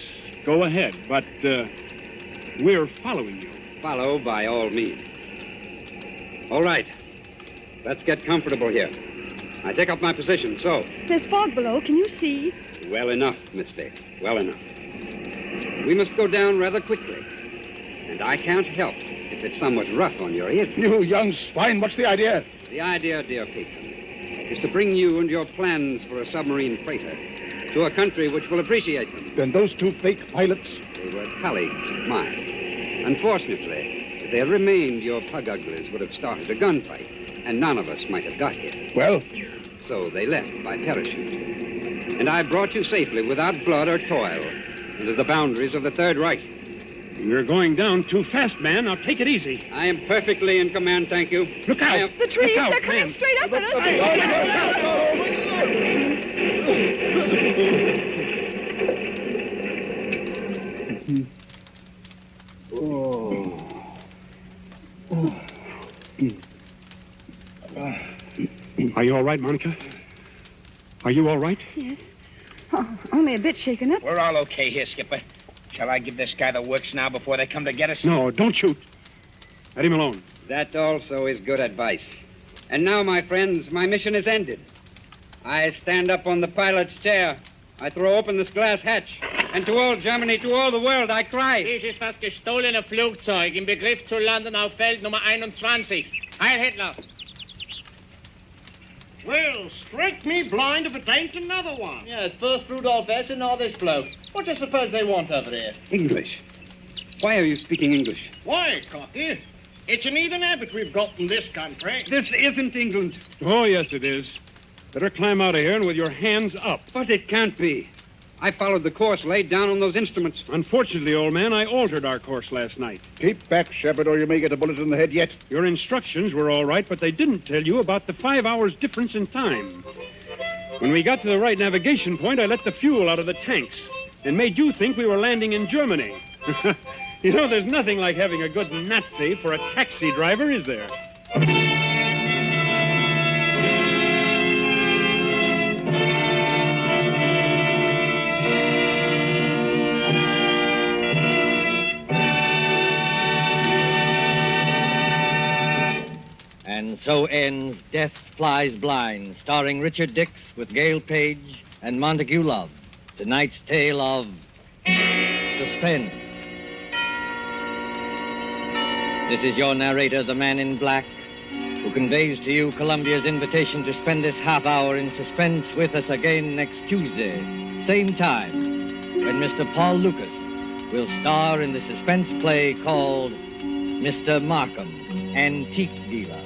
go ahead, but we're following you. Follow by all means. All right. Let's get comfortable here. I take up my position, so. There's fog below. Can you see? Well enough, Miss Dale. Well enough. We must go down rather quickly. And I can't help if it's somewhat rough on your ears. You young swine, what's the idea? The idea, dear patron, is to bring you and your plans for a submarine freighter to a country which will appreciate them. Then those two fake pilots? They were colleagues of mine. Unfortunately, if they had remained, your pug uglies would have started a gunfight, and none of us might have got here. Well? So they left by parachute. And I brought you safely, without blood or toil, into the boundaries of the Third Reich. You're going down too fast, man. Now take it easy. I am perfectly in command, thank you. Look out! The trees, Look out, they're coming man. straight up at us. Are you all right, Monica? Are you all right? Yes. Oh, only a bit shaken up. We're all okay here, Skipper. Shall I give this guy the works now before they come to get us? No, don't shoot. Let him alone. That also is good advice. And now, my friends, my mission is ended. I stand up on the pilot's chair. I throw open this glass hatch. And to all Germany, to all the world, I cry. Dies ist das gestohlene Flugzeug im Begriff zu landen auf Feld Nummer 21. Heil Hitler! Well, strike me blind if it ain't another one. Yes, first Rudolph S. and now this bloke. What do you suppose they want over there? English. Why are you speaking English? Why, Cocky? It's an even habit we've got in this country. This isn't England. Oh, yes, it is. Better climb out of here and with your hands up. But it can't be. I followed the course laid down on those instruments. Unfortunately, old man, I altered our course last night. Keep back, Shepard, or you may get a bullet in the head yet. Your instructions were all right, but they didn't tell you about the 5 hours difference in time. When we got to the right navigation point, I let the fuel out of the tanks and made you think we were landing in Germany. You know, there's nothing like having a good Nazi for a taxi driver, is there? And so ends Death Flies Blind, starring Richard Dix with Gail Page and Montague Love. Tonight's tale of suspense. This is your narrator, the man in black, who conveys to you Columbia's invitation to spend this half hour in suspense with us again next Tuesday, same time, when Mr. Paul Lucas will star in the suspense play called Mr. Markham, Antique Dealer.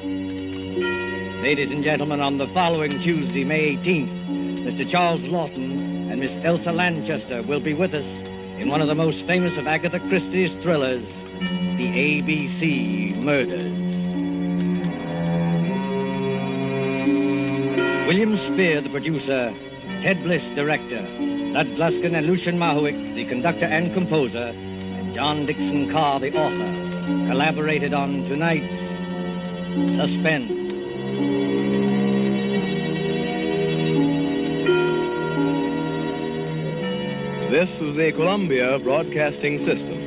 Ladies and gentlemen, on the following Tuesday, May 18th, Mr. Charles Lawton and Miss Elsa Lanchester will be with us in one of the most famous of Agatha Christie's thrillers, The ABC Murders. William Spear, the producer, Ted Bliss, director, Lud Gluskin and Lucian Mahowicz, the conductor and composer, and John Dixon Carr, the author, collaborated on tonight's Suspense. This is the Columbia Broadcasting System.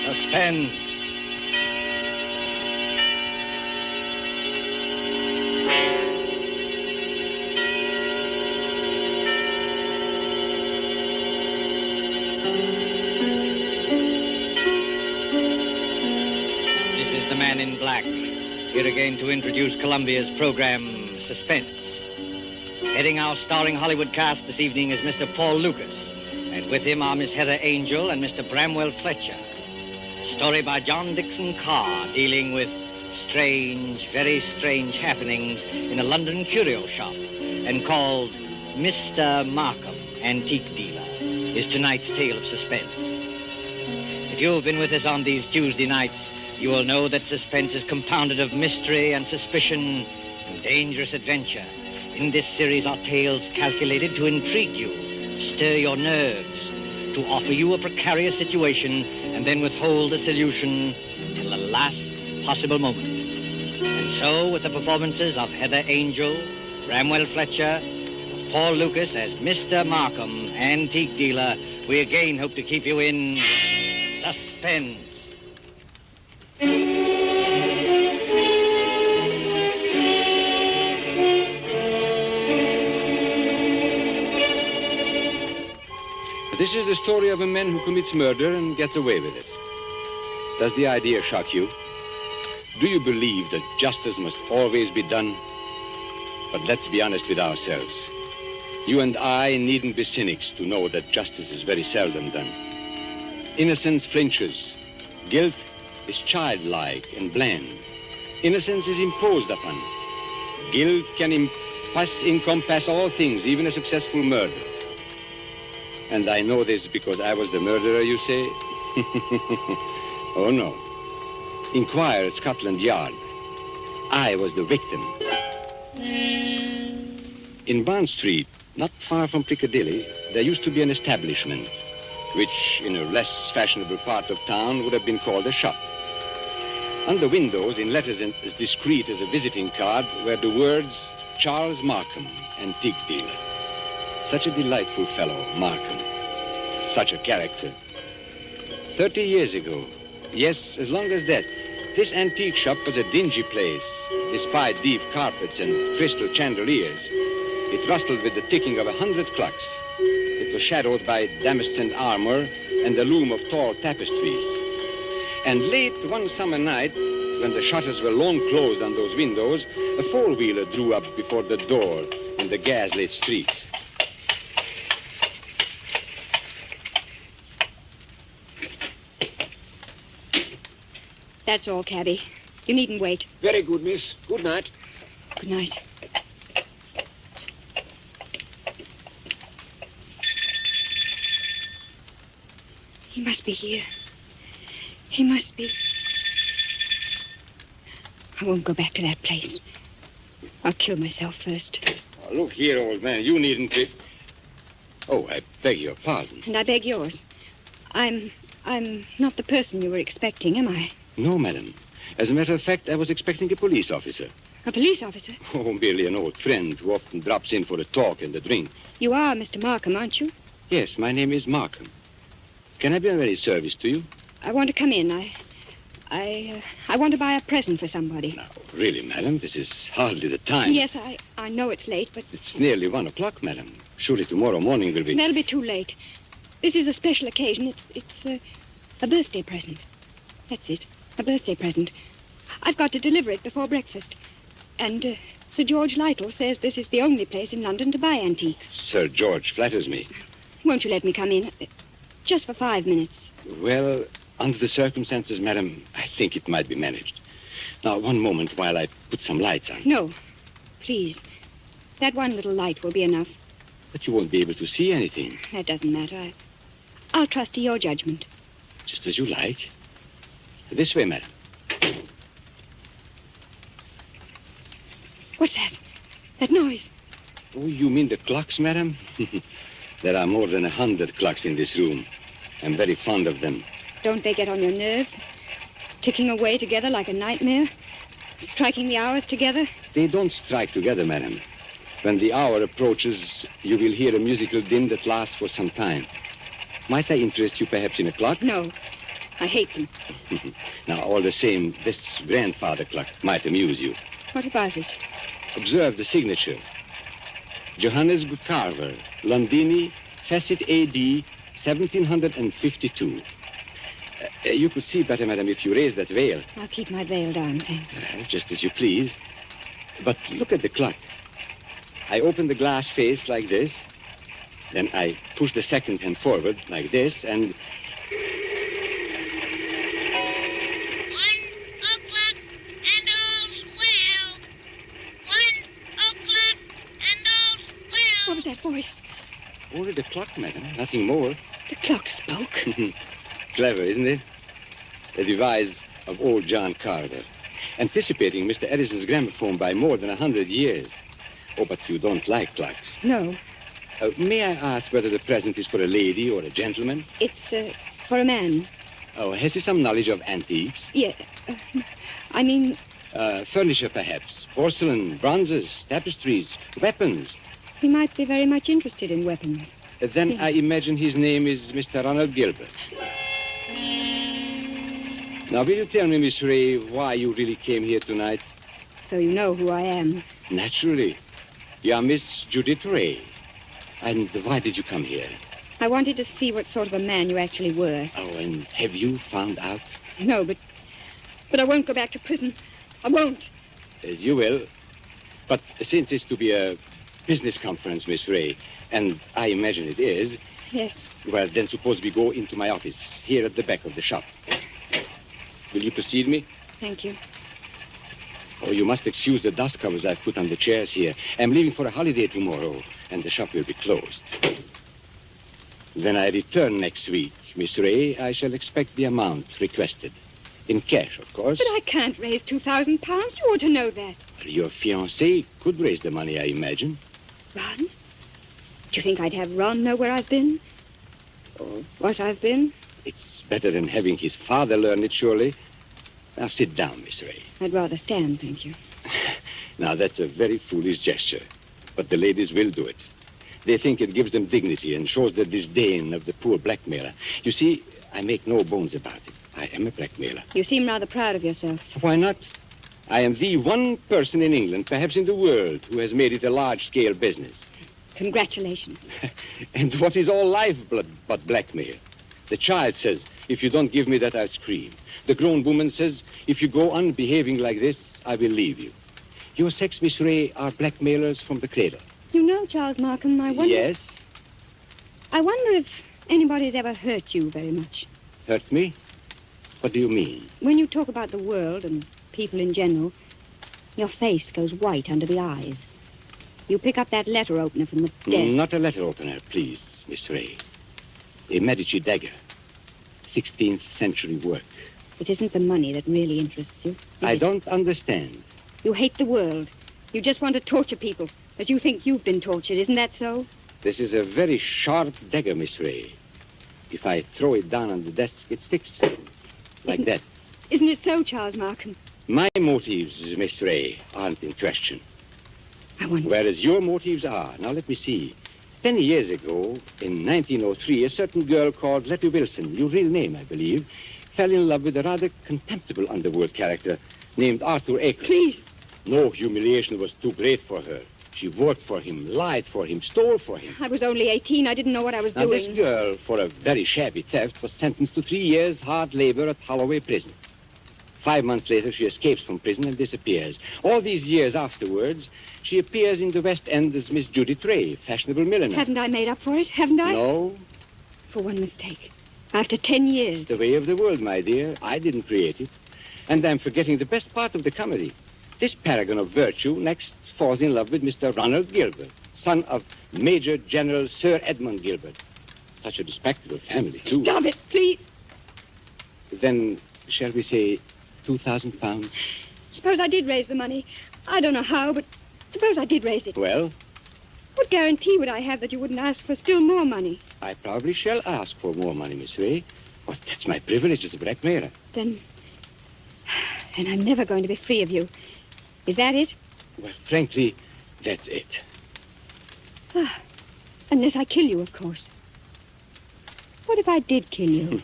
Suspense. This is the man in black, here again to introduce Columbia's program, Suspense. Heading our starring Hollywood cast this evening is Mr. Paul Lucas, and with him are Miss Heather Angel and Mr. Bramwell Fletcher. Story by John Dixon Carr, dealing with strange, very strange happenings in a London curio shop, and called Mr. Markham, Antique Dealer, is tonight's tale of suspense. If you've been with us on these Tuesday nights, you will know that suspense is compounded of mystery and suspicion and dangerous adventure. In this series are tales calculated to intrigue you, stir your nerves, to offer you a precarious situation, and then withhold the solution till the last possible moment. And so, with the performances of Heather Angel, Bramwell Fletcher, Paul Lucas as Mr. Markham, antique dealer, we again hope to keep you in suspense. This is the story of a man who commits murder and gets away with it. Does the idea shock you? Do you believe that justice must always be done? But let's be honest with ourselves. You and I needn't be cynics to know that justice is very seldom done. Innocence flinches. Guilt is childlike and bland. Innocence is imposed upon. Guilt can encompass all things, even a successful murder. And I know this because I was the murderer, you say? Oh, no. Inquire at Scotland Yard. I was the victim. In Bond Street, not far from Piccadilly, there used to be an establishment, which in a less fashionable part of town would have been called a shop. On the windows, in letters as discreet as a visiting card, were the words, Charles Markham, antique dealer. Such a delightful fellow, Markham. Such a character. 30 years ago, yes, as long as that, this antique shop was a dingy place, despite deep carpets and crystal chandeliers. It rustled with the ticking of 100 clocks. It was shadowed by damascened armor and the loom of tall tapestries. And late one summer night, when the shutters were long closed on those windows, a four-wheeler drew up before the door in the gas-lit street. That's all, cabby. You needn't wait. Very good, miss. Good night. Good night. He must be here. He must be. I won't go back to that place. I'll kill myself first. Oh, look here, old man. You needn't be... Oh, I beg your pardon. And I beg yours. I'm not the person you were expecting, am I? No, madam. As a matter of fact, I was expecting a police officer. A police officer? Oh, merely an old friend who often drops in for a talk and a drink. You are Mr. Markham, aren't you? Yes, my name is Markham. Can I be of any service to you? I want to come in. I want to buy a present for somebody. Now, really, madam, this is hardly the time. Yes, I know it's late, but... It's nearly 1 o'clock, madam. Surely tomorrow morning will be... That'll be too late. This is a special occasion. It's a birthday present. That's it. A birthday present. I've got to deliver it before breakfast. And Sir George Lytle says this is the only place in London to buy antiques. Sir George flatters me. Won't you let me come in? Just for 5 minutes. Well, under the circumstances, madam, I think it might be managed. Now, one moment while I put some lights on. No. Please. That one little light will be enough. But you won't be able to see anything. That doesn't matter. I'll trust to your judgment. Just as you like. This way, madam. What's that? That noise? Oh, you mean the clocks, madam? There are more than 100 clocks in this room. I'm very fond of them. Don't they get on your nerves? Ticking away together like a nightmare? Striking the hours together? They don't strike together, madam. When the hour approaches, you will hear a musical din that lasts for some time. Might I interest you perhaps in a clock? No. I hate them. Now, all the same, this grandfather clock might amuse you. What about it? Observe the signature. Johannes Carver, Londini, Facet A.D., 1752. You could see better, madam, if you raise that veil. I'll keep my veil down, thanks. Just as you please. But look at the clock. I open the glass face like this. Then I push the second hand forward like this, and... What was that voice? Only the clock, madam, nothing more. The clock spoke. Clever, isn't it? A device of old John Carver, anticipating Mr. Edison's gramophone by more than 100 years. Oh, but you don't like clocks. No, May I ask whether the present is for a lady or a gentleman? it's for a man. Oh, has he some knowledge of antiques? Yeah, I mean, Furniture, perhaps. Porcelain, bronzes, tapestries, weapons. he might be very much interested in weapons. Then Yes. I imagine his name is Mr. Ronald Gilbert. Now, will you tell me, Miss Ray, why you really came here tonight? So you know who I am. Naturally. You are Miss Judith Ray. And why did you come here? I wanted to see what sort of a man you actually were. Oh, and have you found out? No, but I won't go back to prison. I won't. As you will. But since it's to be a business conference, Miss Ray, and I imagine it is, Yes. well, then suppose we go into my office, here at the back of the shop. Will you precede me? Thank you. Oh, you must excuse the dust covers I've put on the chairs here. I'm leaving for a holiday tomorrow, and the shop will be closed. When I return next week, Miss Ray, I shall expect the amount requested. In cash, of course. But I can't raise 2,000 pounds. You ought to know that. Your fiancé could raise the money, I imagine. Ron? Do you think I'd have Ron know where I've been? Or what I've been? It's better than having his father learn it, surely. Now, sit down, Miss Ray. I'd rather stand, thank you. Now, that's a very foolish gesture, but the ladies will do it. They think it gives them dignity and shows the disdain of the poor blackmailer. You see, I make no bones about it. I am a blackmailer. You seem rather proud of yourself. Why not? I am the one person in England, perhaps in the world, who has made it a large-scale business. Congratulations. And what is all lifeblood but blackmail? The child says, if you don't give me that, I'll scream. The grown woman says, if you go on behaving like this, I will leave you. Your sex, Miss Ray, are blackmailers from the cradle. You know, Charles Markham, I wonder... Yes? I wonder if anybody's ever hurt you very much. Hurt me? What do you mean? When you talk about the world and people in general, your face goes white under the eyes. You pick up that letter opener from the desk. Not a letter opener, please, Miss Ray. A Medici dagger. 16th century work. It isn't the money that really interests you. I don't understand. You hate the world. You just want to torture people, but you think you've been tortured. Isn't that so? This is a very sharp dagger, Miss Ray. If I throw it down on the desk, it sticks. Like that. Isn't it so, Charles Markham? My motives, Miss Ray, aren't in question. I wonder... Whereas your motives are. Now, let me see. 10 years ago, in 1903, a certain girl called Letty Wilson, your real name, I believe, fell in love with a rather contemptible underworld character named Arthur Aker. Please. No humiliation was too great for her. She worked for him, lied for him, stole for him. I was only 18. I didn't know what I was Now, doing. this girl, for a very shabby theft, was sentenced to 3 years hard labor at Holloway Prison. 5 months later, she escapes from prison and disappears. All these years afterwards, she appears in the West End as Miss Judith Ray, fashionable milliner. Haven't I made up for it? Haven't I? No. For one mistake. After 10 years. The way of the world, my dear. I didn't create it. And I'm forgetting the best part of the comedy. This paragon of virtue next falls in love with Mr. Ronald Gilbert, son of Major General Sir Edmund Gilbert. Such a respectable family, too. Stop it, please. Then, shall we say 2,000 pounds? Suppose I did raise the money. I don't know how, but suppose I did raise it. Well, What guarantee would I have that you wouldn't ask for still more money? I probably shall ask for more money, Miss Ray. But that's my privilege as a blackmailer. Then I'm never going to be free of you. Is that it? Well, frankly, that's it. Unless I kill you, of course. What if I did kill you?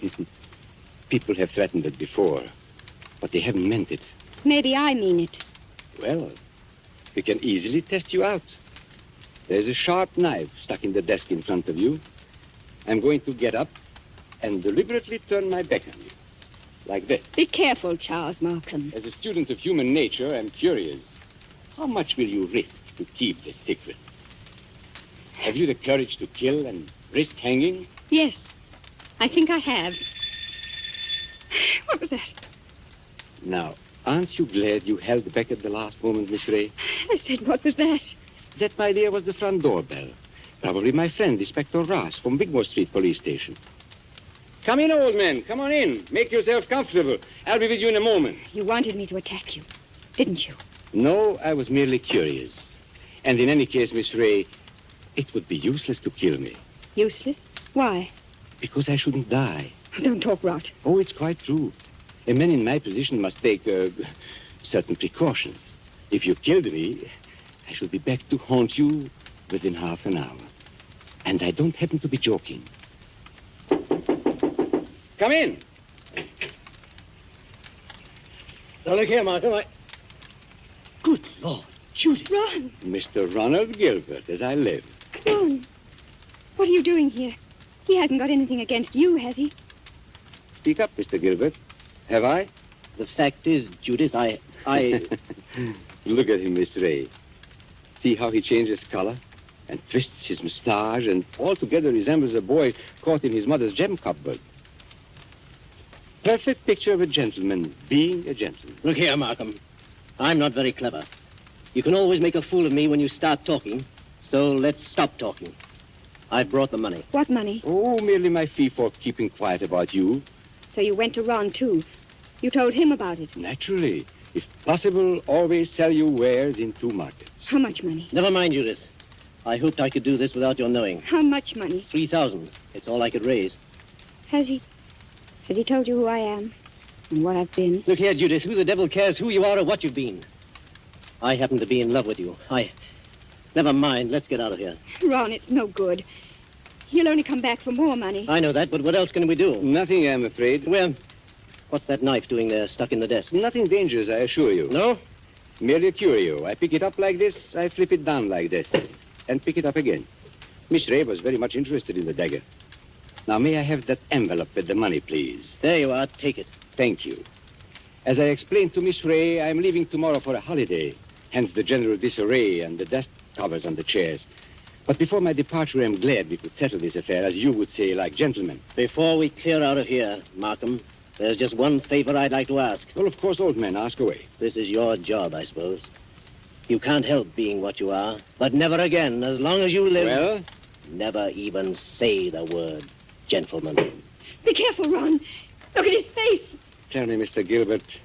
People have threatened it before, but they haven't meant it. Maybe I mean it. Well, we can easily test you out. There's a sharp knife stuck in the desk in front of you. I'm going to get up and deliberately turn my back on you. Like this. Be careful, Charles Markham. As a student of human nature, I'm curious. How much will you risk to keep this secret? Have you the courage to kill and risk hanging? Yes, I think I have. What was that? Now, aren't you glad you held back at the last moment, Miss Ray? I said, what was that? That, my dear, was the front doorbell. Probably my friend, Inspector Ross, from Wigmore Street Police Station. Come in, old man. Come on in. Make yourself comfortable. I'll be with you in a moment. You wanted me to attack you, didn't you? No, I was merely curious. And in any case, Miss Ray, it would be useless to kill me. Useless? Why? Because I shouldn't die. Don't talk rot. Oh, it's quite true. A man in my position must take certain precautions. If you killed me, I should be back to haunt you within half an hour. And I don't happen to be joking. Come in. Now, look here, Markham. Good Lord, Judy. Ron! Mr. Ronald Gilbert, as I live. Ron! What are you doing here? He hasn't got anything against you, has he? Speak up, Mr. Gilbert. Have I? The fact is, Judith, I... Look at him, Miss Ray. See how he changes color and twists his mustache and altogether resembles a boy caught in his mother's gem cupboard. Perfect picture of a gentleman being a gentleman. Look here, Markham. I'm not very clever. You can always make a fool of me when you start talking, so let's stop talking. I've brought the money. What money? Oh, merely my fee for keeping quiet about you. So you went to Ron, too. You told him about it. Naturally. If possible, always sell your wares in 2 markets. How much money? Never mind, Judith. I hoped I could do this without your knowing. How much money? 3,000. It's all I could raise. Has he told you who I am and what I've been? Look here, Judith. Who the devil cares who you are or what you've been? I happen to be in love with you. Never mind. Let's get out of here. Ron, it's no good. He'll only come back for more money. I know that, but what else can we do? Nothing, I'm afraid. Well, what's that knife doing there, stuck in the desk? Nothing dangerous, I assure you. No? Merely a curio. I pick it up like this, I flip it down like this, and pick it up again. Miss Ray was very much interested in the dagger. Now, may I have that envelope with the money, please? There you are. Take it. Thank you. As I explained to Miss Ray, I'm leaving tomorrow for a holiday, hence the general disarray and the dust covers on the chairs. But before my departure, I'm glad we could settle this affair, as you would say, like gentlemen. Before we clear out of here, Markham, there's just one favor I'd like to ask. Well, of course, old man, ask away. This is your job, I suppose. You can't help being what you are, but never again, as long as you live... Well? Never even say the word gentleman. Be careful, Ron. Look at his face. Tell me, Mr. Gilbert,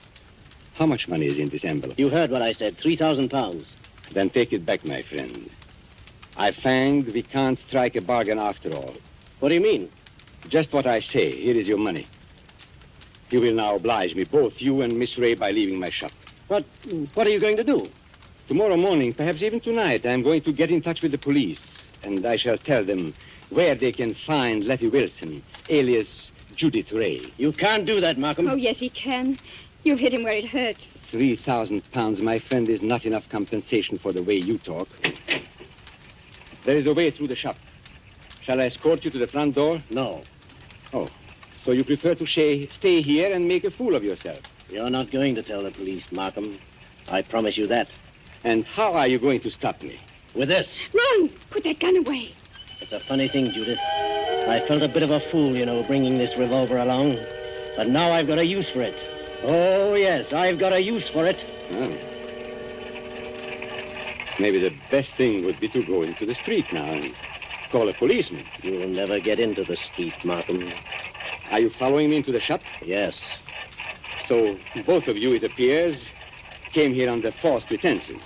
how much money is in this envelope? You heard what I said, 3,000 pounds. Then take it back, my friend. I find we can't strike a bargain after all. What do you mean? Just what I say. Here is your money. You will now oblige me, both you and Miss Ray, by leaving my shop. What are you going to do? Tomorrow morning, perhaps even tonight, I'm going to get in touch with the police, and I shall tell them where they can find Letty Wilson, alias Judith Ray. You can't do that, Markham. Oh, yes, he can. You've hit him where it hurts. 3,000 pounds, my friend, is not enough compensation for the way you talk. There is a way through the shop. Shall I escort you to the front door? No. Oh, so you prefer to stay here and make a fool of yourself? You're not going to tell the police, Markham. I promise you that. And how are you going to stop me? With this. Ron, put that gun away. It's a funny thing, Judith. I felt a bit of a fool, bringing this revolver along. But now I've got a use for it. Oh, yes, I've got a use for it. Oh. Maybe the best thing would be to go into the street now and call a policeman. You'll never get into the street, Markham. Are you following me into the shop? Yes. So both of you, it appears, came here under false pretenses.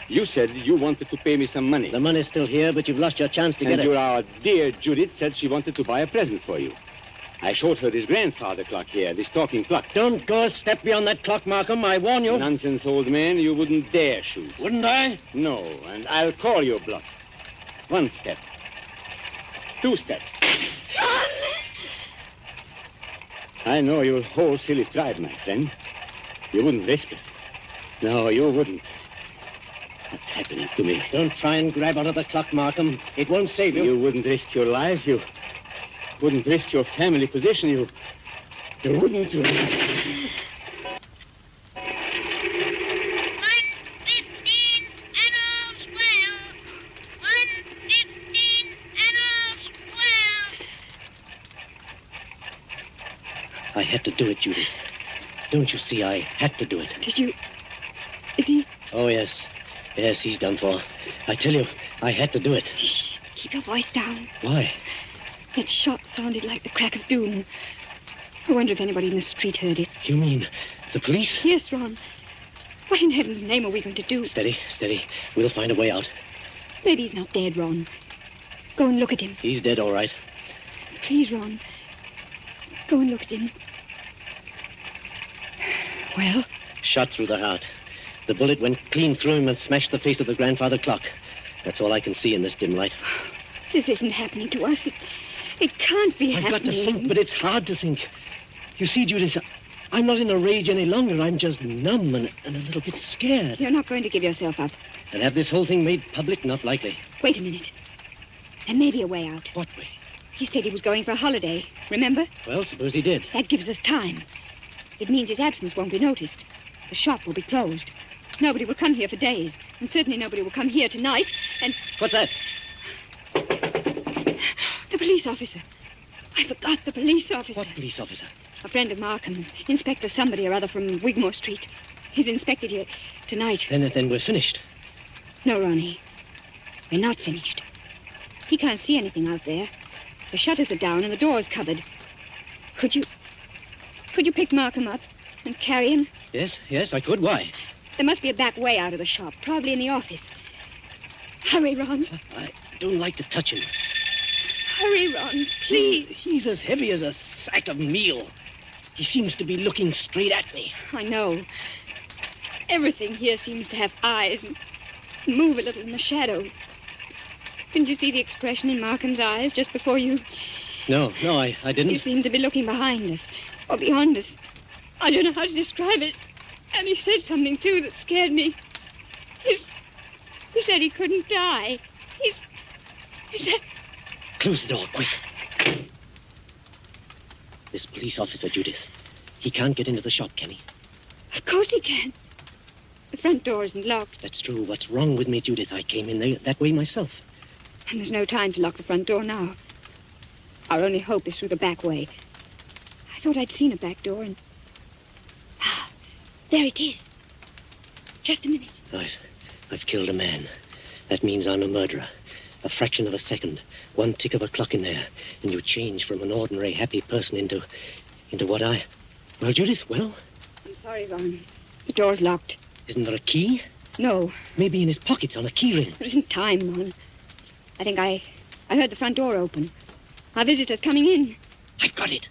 You said you wanted to pay me some money. The money's still here, but you've lost your chance to get it. And our dear Judith said she wanted to buy a present for you. I showed her this grandfather clock here, this talking clock. Don't go a step beyond that clock, Markham. I warn you. Nonsense, old man. You wouldn't dare shoot. Wouldn't I? No, and I'll call your bluff. 1 step. 2 steps. I know you'll hold silly pride, my friend. You wouldn't risk it. No, you wouldn't. What's happening to me? Don't try and grab onto the clock, Markham. It won't save you. You wouldn't risk your life. You wouldn't risk your family position. You wouldn't. I had to do it, Judith. Don't you see? I had to do it. Did you? Is he? Oh, yes. Yes, he's done for. I tell you, I had to do it. Shh. Keep your voice down. Why? That shot sounded like the crack of doom. I wonder if anybody in the street heard it. You mean the police? Yes, Ron. What in heaven's name are we going to do? Steady, steady. We'll find a way out. Maybe he's not dead, Ron. Go and look at him. He's dead, all right. Please, Ron. Go and look at him. Well? Shot through the heart. The bullet went clean through him and smashed the face of the grandfather clock. That's all I can see in this dim light. This isn't happening to us. It can't be I've happening. got to think, but it's hard to think. You see, Judith, I'm not in a rage any longer. I'm just numb and a little bit scared. You're not going to give yourself up. And have this whole thing made public? Not likely. Wait a minute. There may be a way out. What way? He said he was going for a holiday, remember? Well, suppose he did. That gives us time. It means his absence won't be noticed. The shop will be closed. Nobody will come here for days. And certainly nobody will come here tonight. And... What's that? The police officer. I forgot the police officer. What police officer? A friend of Markham's. Inspector somebody or other from Wigmore Street. He's inspected here tonight. Then we're finished. No, Ronnie. We're not finished. He can't see anything out there. The shutters are down and the door's covered. Could you pick Markham up and carry him? Yes, I could. Why? There must be a back way out of the shop, probably in the office. Hurry, Ron. I don't like to touch him. Hurry, Ron, please. He's as heavy as a sack of meal. He seems to be looking straight at me. I know. Everything here seems to have eyes and move a little in the shadow. Didn't you see the expression in Markham's eyes just before you... No, I didn't. He seemed to be looking behind us, or beyond us. I don't know how to describe it. And he said something, too, that scared me. He said he couldn't die. He said... Close the door, quick. This police officer, Judith, he can't get into the shop, can he? Of course he can. The front door isn't locked. That's true. What's wrong with me, Judith? I came in there that way myself. And there's no time to lock the front door now. Our only hope is through the back way. I thought I'd seen a back door and... Ah, there it is. Just a minute. Right. I've killed a man. That means I'm a murderer. A fraction of a second. One tick of a clock in there. And you change from an ordinary happy person into what I... Well, Judith, well? I'm sorry, Ron. The door's locked. Isn't there a key? No. Maybe in his pockets on a key ring. There isn't time, Ron. I think I heard the front door open. Our visitor's coming in. I've got it.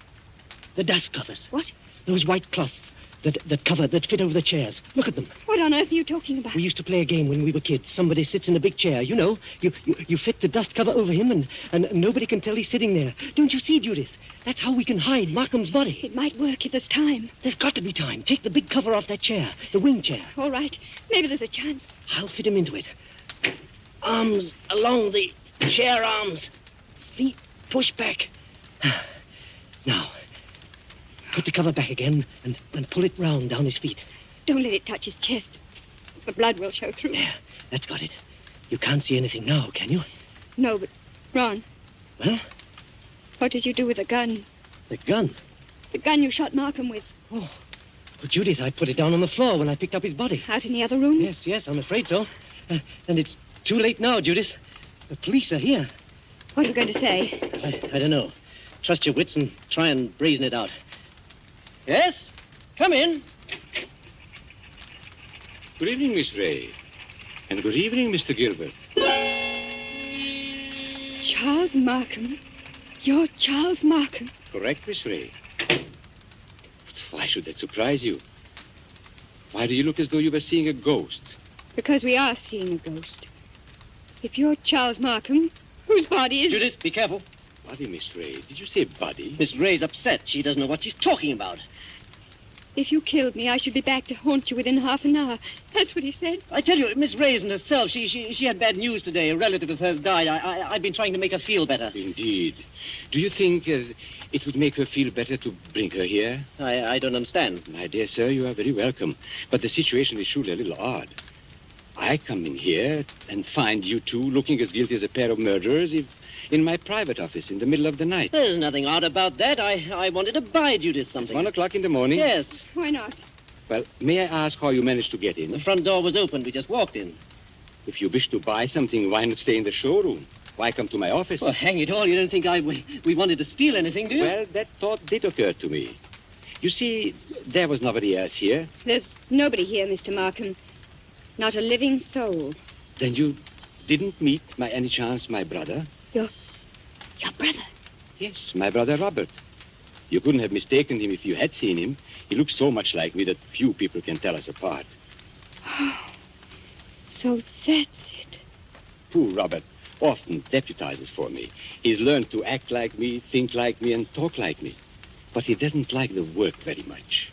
The dust covers. What? Those white cloths that fit over the chairs. Look at them. What on earth are you talking about? We used to play a game when we were kids. Somebody sits in a big chair. You know, you fit the dust cover over him and nobody can tell he's sitting there. Don't you see, Judith? That's how we can hide Markham's body. It might work if there's time. There's got to be time. Take the big cover off that chair, the wing chair. All right. Maybe there's a chance. I'll fit him into it. Arms along the chair arms. Feet pushed back. Now, put the cover back again and pull it round down his feet. Don't let it touch his chest. The blood will show through. There, that's got it. You can't see anything now, can you? No, but, Ron. Well? What did you do with the gun? The gun? The gun you shot Markham with. Oh. Well, Judith, I put it down on the floor when I picked up his body. Out in the other room? Yes, I'm afraid so. And it's too late now, Judith. The police are here. What are you going to say? I don't know. Trust your wits and try and brazen it out. Yes? Come in. Good evening, Miss Ray. And good evening, Mr. Gilbert. Charles Markham? You're Charles Markham? Correct, Miss Ray. But why should that surprise you? Why do you look as though you were seeing a ghost? Because we are seeing a ghost. If you're Charles Markham, whose body is... Judith, be careful. Body, Miss Ray. Did you say body? Miss Ray's upset. She doesn't know what she's talking about. If you killed me, I should be back to haunt you within half an hour. That's what he said. I tell you, Miss Ray isn't herself. She had bad news today. A relative of hers died. I've been trying to make her feel better. Indeed. Do you think it would make her feel better to bring her here? I don't understand. My dear sir, you are very welcome. But the situation is surely a little odd. I come in here and find you two looking as guilty as a pair of murderers in my private office in the middle of the night. There's nothing odd about that. I wanted to buy Judith something. 1 o'clock in the morning? Yes. Why not? Well, may I ask how you managed to get in? The front door was open. We just walked in. If you wish to buy something, why not stay in the showroom? Why come to my office? Well, hang it all. You don't think we wanted to steal anything, do you? Well, that thought did occur to me. You see, there was nobody else here. There's nobody here, Mr. Markham. Not a living soul. Then you didn't meet, by any chance, my brother? Your brother? Yes, my brother Robert. You couldn't have mistaken him if you had seen him. He looks so much like me that few people can tell us apart. So that's it. Poor Robert often deputizes for me. He's learned to act like me, think like me, and talk like me. But he doesn't like the work very much.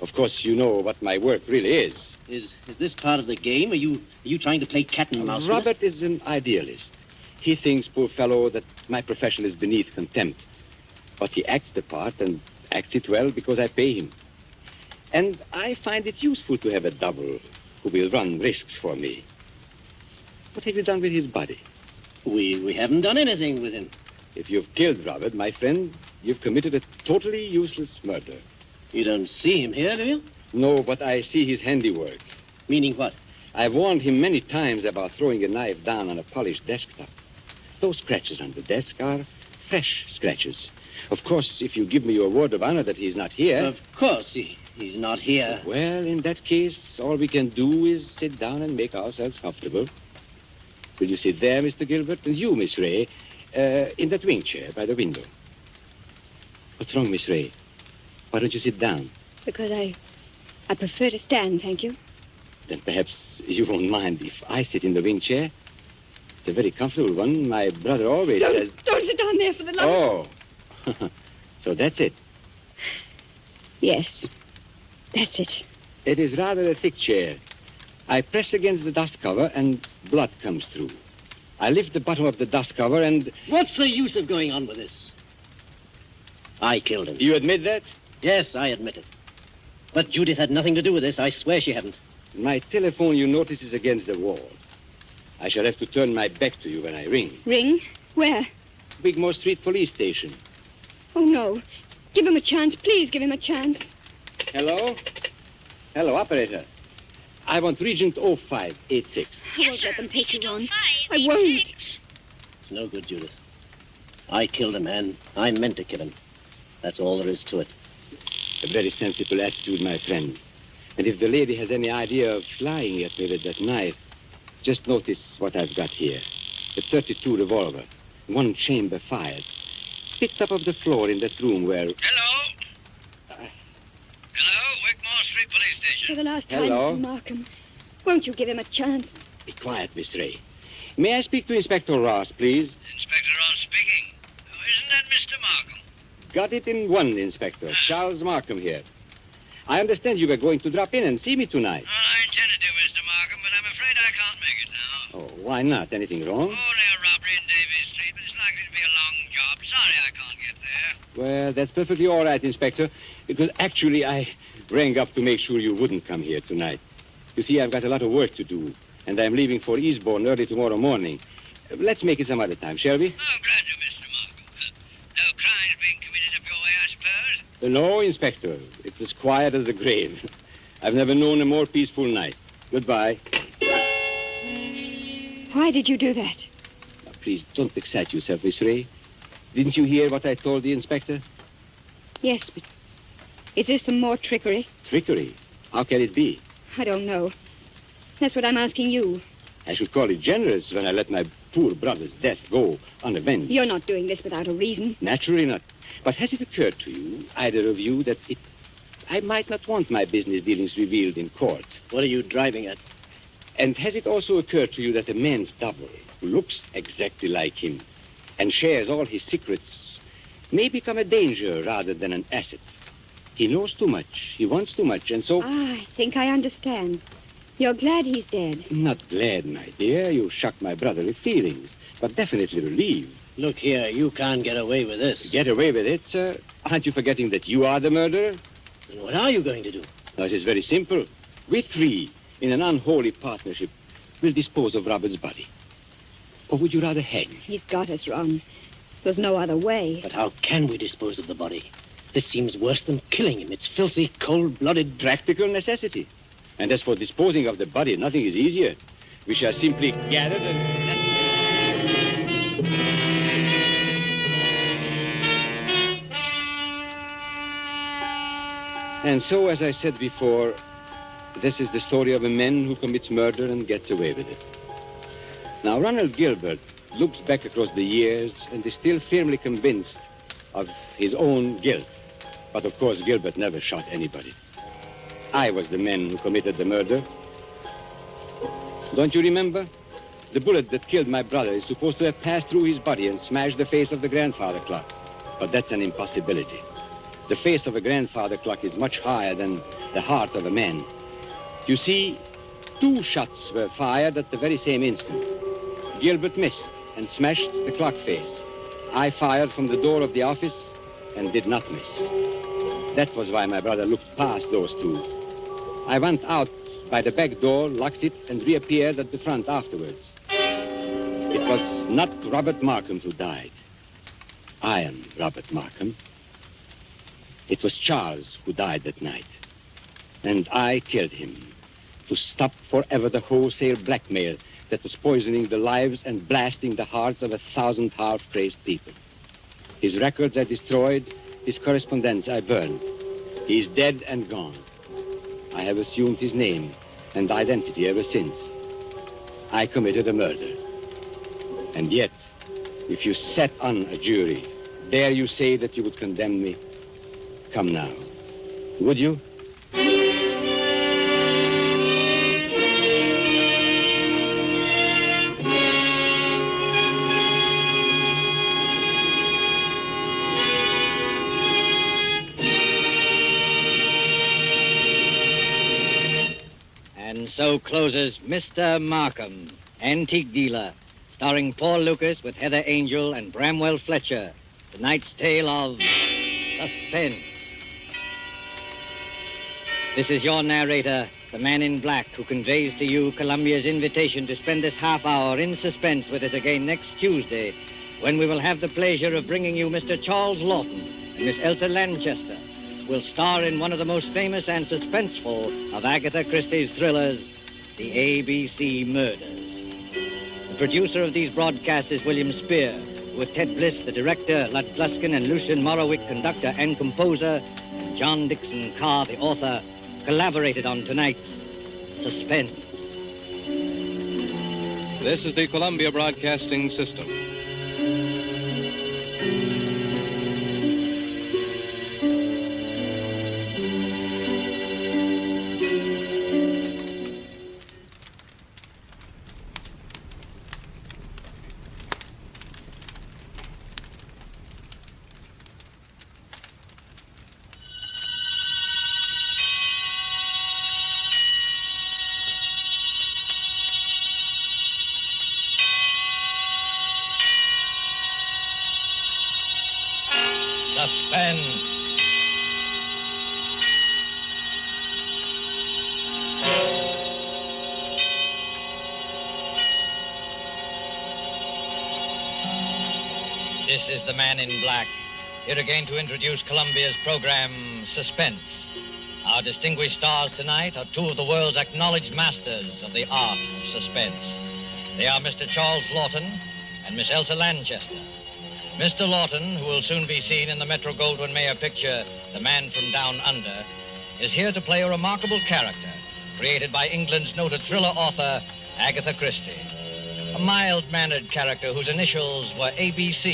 Of course, you know what my work really is. Is this part of the game? Are you trying to play cat and mouse? Robert is an idealist. He thinks, poor fellow, that my profession is beneath contempt. But he acts the part and acts it well because I pay him. And I find it useful to have a double who will run risks for me. What have you done with his body? We haven't done anything with him. If you've killed Robert, my friend, you've committed a totally useless murder. You don't see him here, do you? No, but I see his handiwork. Meaning what? I've warned him many times about throwing a knife down on a polished desktop. Those scratches on the desk are fresh scratches. Of course, if you give me your word of honor that he's not here... Of course, he's not here. Well, in that case, all we can do is sit down and make ourselves comfortable. Will you sit there, Mr. Gilbert? And you, Miss Ray, in that wing chair by the window. What's wrong, Miss Ray? Why don't you sit down? Because I prefer to stand, thank you. Then perhaps you won't mind if I sit in the wing chair. It's a very comfortable one. My brother always says... Don't sit down there for the love. Oh. So that's it. Yes, that's it. It is rather a thick chair. I press against the dust cover and blood comes through. I lift the bottom of the dust cover and... What's the use of going on with this? I killed him. You admit that? Yes, I admit it. But Judith had nothing to do with this. I swear she hadn't. My telephone, you notice, is against the wall. I shall have to turn my back to you when I ring. Ring? Where? Wigmore Street Police Station. Oh, no. Give him a chance. Please give him a chance. Hello? Hello, operator. I want Regent 0586. I won't let them take you on. I won't. It's no good, Judith. I killed a man. I meant to kill him. That's all there is to it. A very sensible attitude, my friend. And if the lady has any idea of flying at me with that knife, just notice what I've got here. A .32 revolver, one chamber fired, picked up off the floor in that room where... Hello? Hello, Wigmore Street Police Station. For the last time, Hello? Mr. Markham, won't you give him a chance? Be quiet, Miss Ray. May I speak to Inspector Ross, please? Inspector Ross speaking. Oh, isn't that Mr. Markham? Got it in one, Inspector. Charles Markham here. I understand you were going to drop in and see me tonight. Well, I intended to, Mr. Markham, but I'm afraid I can't make it now. Oh, why not? Anything wrong? Only a robbery in Davies Street, but it's likely to be a long job. Sorry I can't get there. Well, that's perfectly all right, Inspector, because actually I rang up to make sure you wouldn't come here tonight. You see, I've got a lot of work to do, and I'm leaving for Eastbourne early tomorrow morning. Let's make it some other time, shall we? Oh, glad to, Mr. Markham. No crimes being committed up your way, I suppose? No, Inspector. It's as quiet as a grave. I've never known a more peaceful night. Goodbye. Why did you do that? Now, please, don't excite yourself, Miss Ray. Didn't you hear what I told the inspector? Yes, but is this some more trickery? Trickery? How can it be? I don't know. That's what I'm asking you. I should call it generous when I let my poor brother's death go unavenged. You're not doing this without a reason. Naturally not. But has it occurred to you, either of you, that I might not want my business dealings revealed in court? What are you driving at? And has it also occurred to you that a man's double, who looks exactly like him and shares all his secrets, may become a danger rather than an asset? He knows too much, he wants too much, and so... I think I understand. You're glad he's dead. Not glad, my dear. You shocked my brotherly feelings, but definitely relieved. Look here, you can't get away with this. Get away with it, sir? Aren't you forgetting that you are the murderer? And what are you going to do? No, it is very simple. We three, in an unholy partnership, will dispose of Robert's body. Or would you rather hang? He's got us, Ron. There's no other way. But how can we dispose of the body? This seems worse than killing him. It's filthy, cold-blooded... Practical necessity. And as for disposing of the body, nothing is easier. We shall simply gather and... And so, as I said before, this is the story of a man who commits murder and gets away with it. Now, Ronald Gilbert looks back across the years and is still firmly convinced of his own guilt. But of course, Gilbert never shot anybody. I was the man who committed the murder. Don't you remember? The bullet that killed my brother is supposed to have passed through his body and smashed the face of the grandfather clock. But that's an impossibility. The face of a grandfather clock is much higher than the heart of a man. You see, 2 shots were fired at the very same instant. Gilbert missed and smashed the clock face. I fired from the door of the office and did not miss. That was why my brother looked past those 2. I went out by the back door, locked it, and reappeared at the front afterwards. It was not Robert Markham who died. I am Robert Markham. It was Charles who died that night. And I killed him to stop forever the wholesale blackmail that was poisoning the lives and blasting the hearts of 1,000 half-crazed people. His records I destroyed, his correspondence I burned. He is dead and gone. I have assumed his name and identity ever since. I committed a murder. And yet, if you sat on a jury, dare you say that you would condemn me? Come now. Would you? And so closes Mr. Markham, Antique Dealer, starring Paul Lucas with Heather Angel and Bramwell Fletcher. Tonight's tale of suspense. This is your narrator, the man in black, who conveys to you Columbia's invitation to spend this half hour in suspense with us again next Tuesday, when we will have the pleasure of bringing you Mr. Charles Lawton and Miss Elsa Lanchester, who will star in one of the most famous and suspenseful of Agatha Christie's thrillers, The ABC Murders. The producer of these broadcasts is William Spear, with Ted Bliss, the director, Lud Gluskin and Lucian Morowick, conductor and composer, and John Dixon Carr, the author, collaborated on tonight's Suspense. This is the Columbia Broadcasting System. Suspense. This is the man in black, here again to introduce Columbia's program, Suspense. Our distinguished stars tonight are 2 of the world's acknowledged masters of the art of suspense. They are Mr. Charles Lawton and Miss Elsa Lanchester. Mr. Lawton, who will soon be seen in the Metro-Goldwyn-Mayer picture, The Man from Down Under, is here to play a remarkable character created by England's noted thriller author, Agatha Christie. A mild-mannered character whose initials were ABC,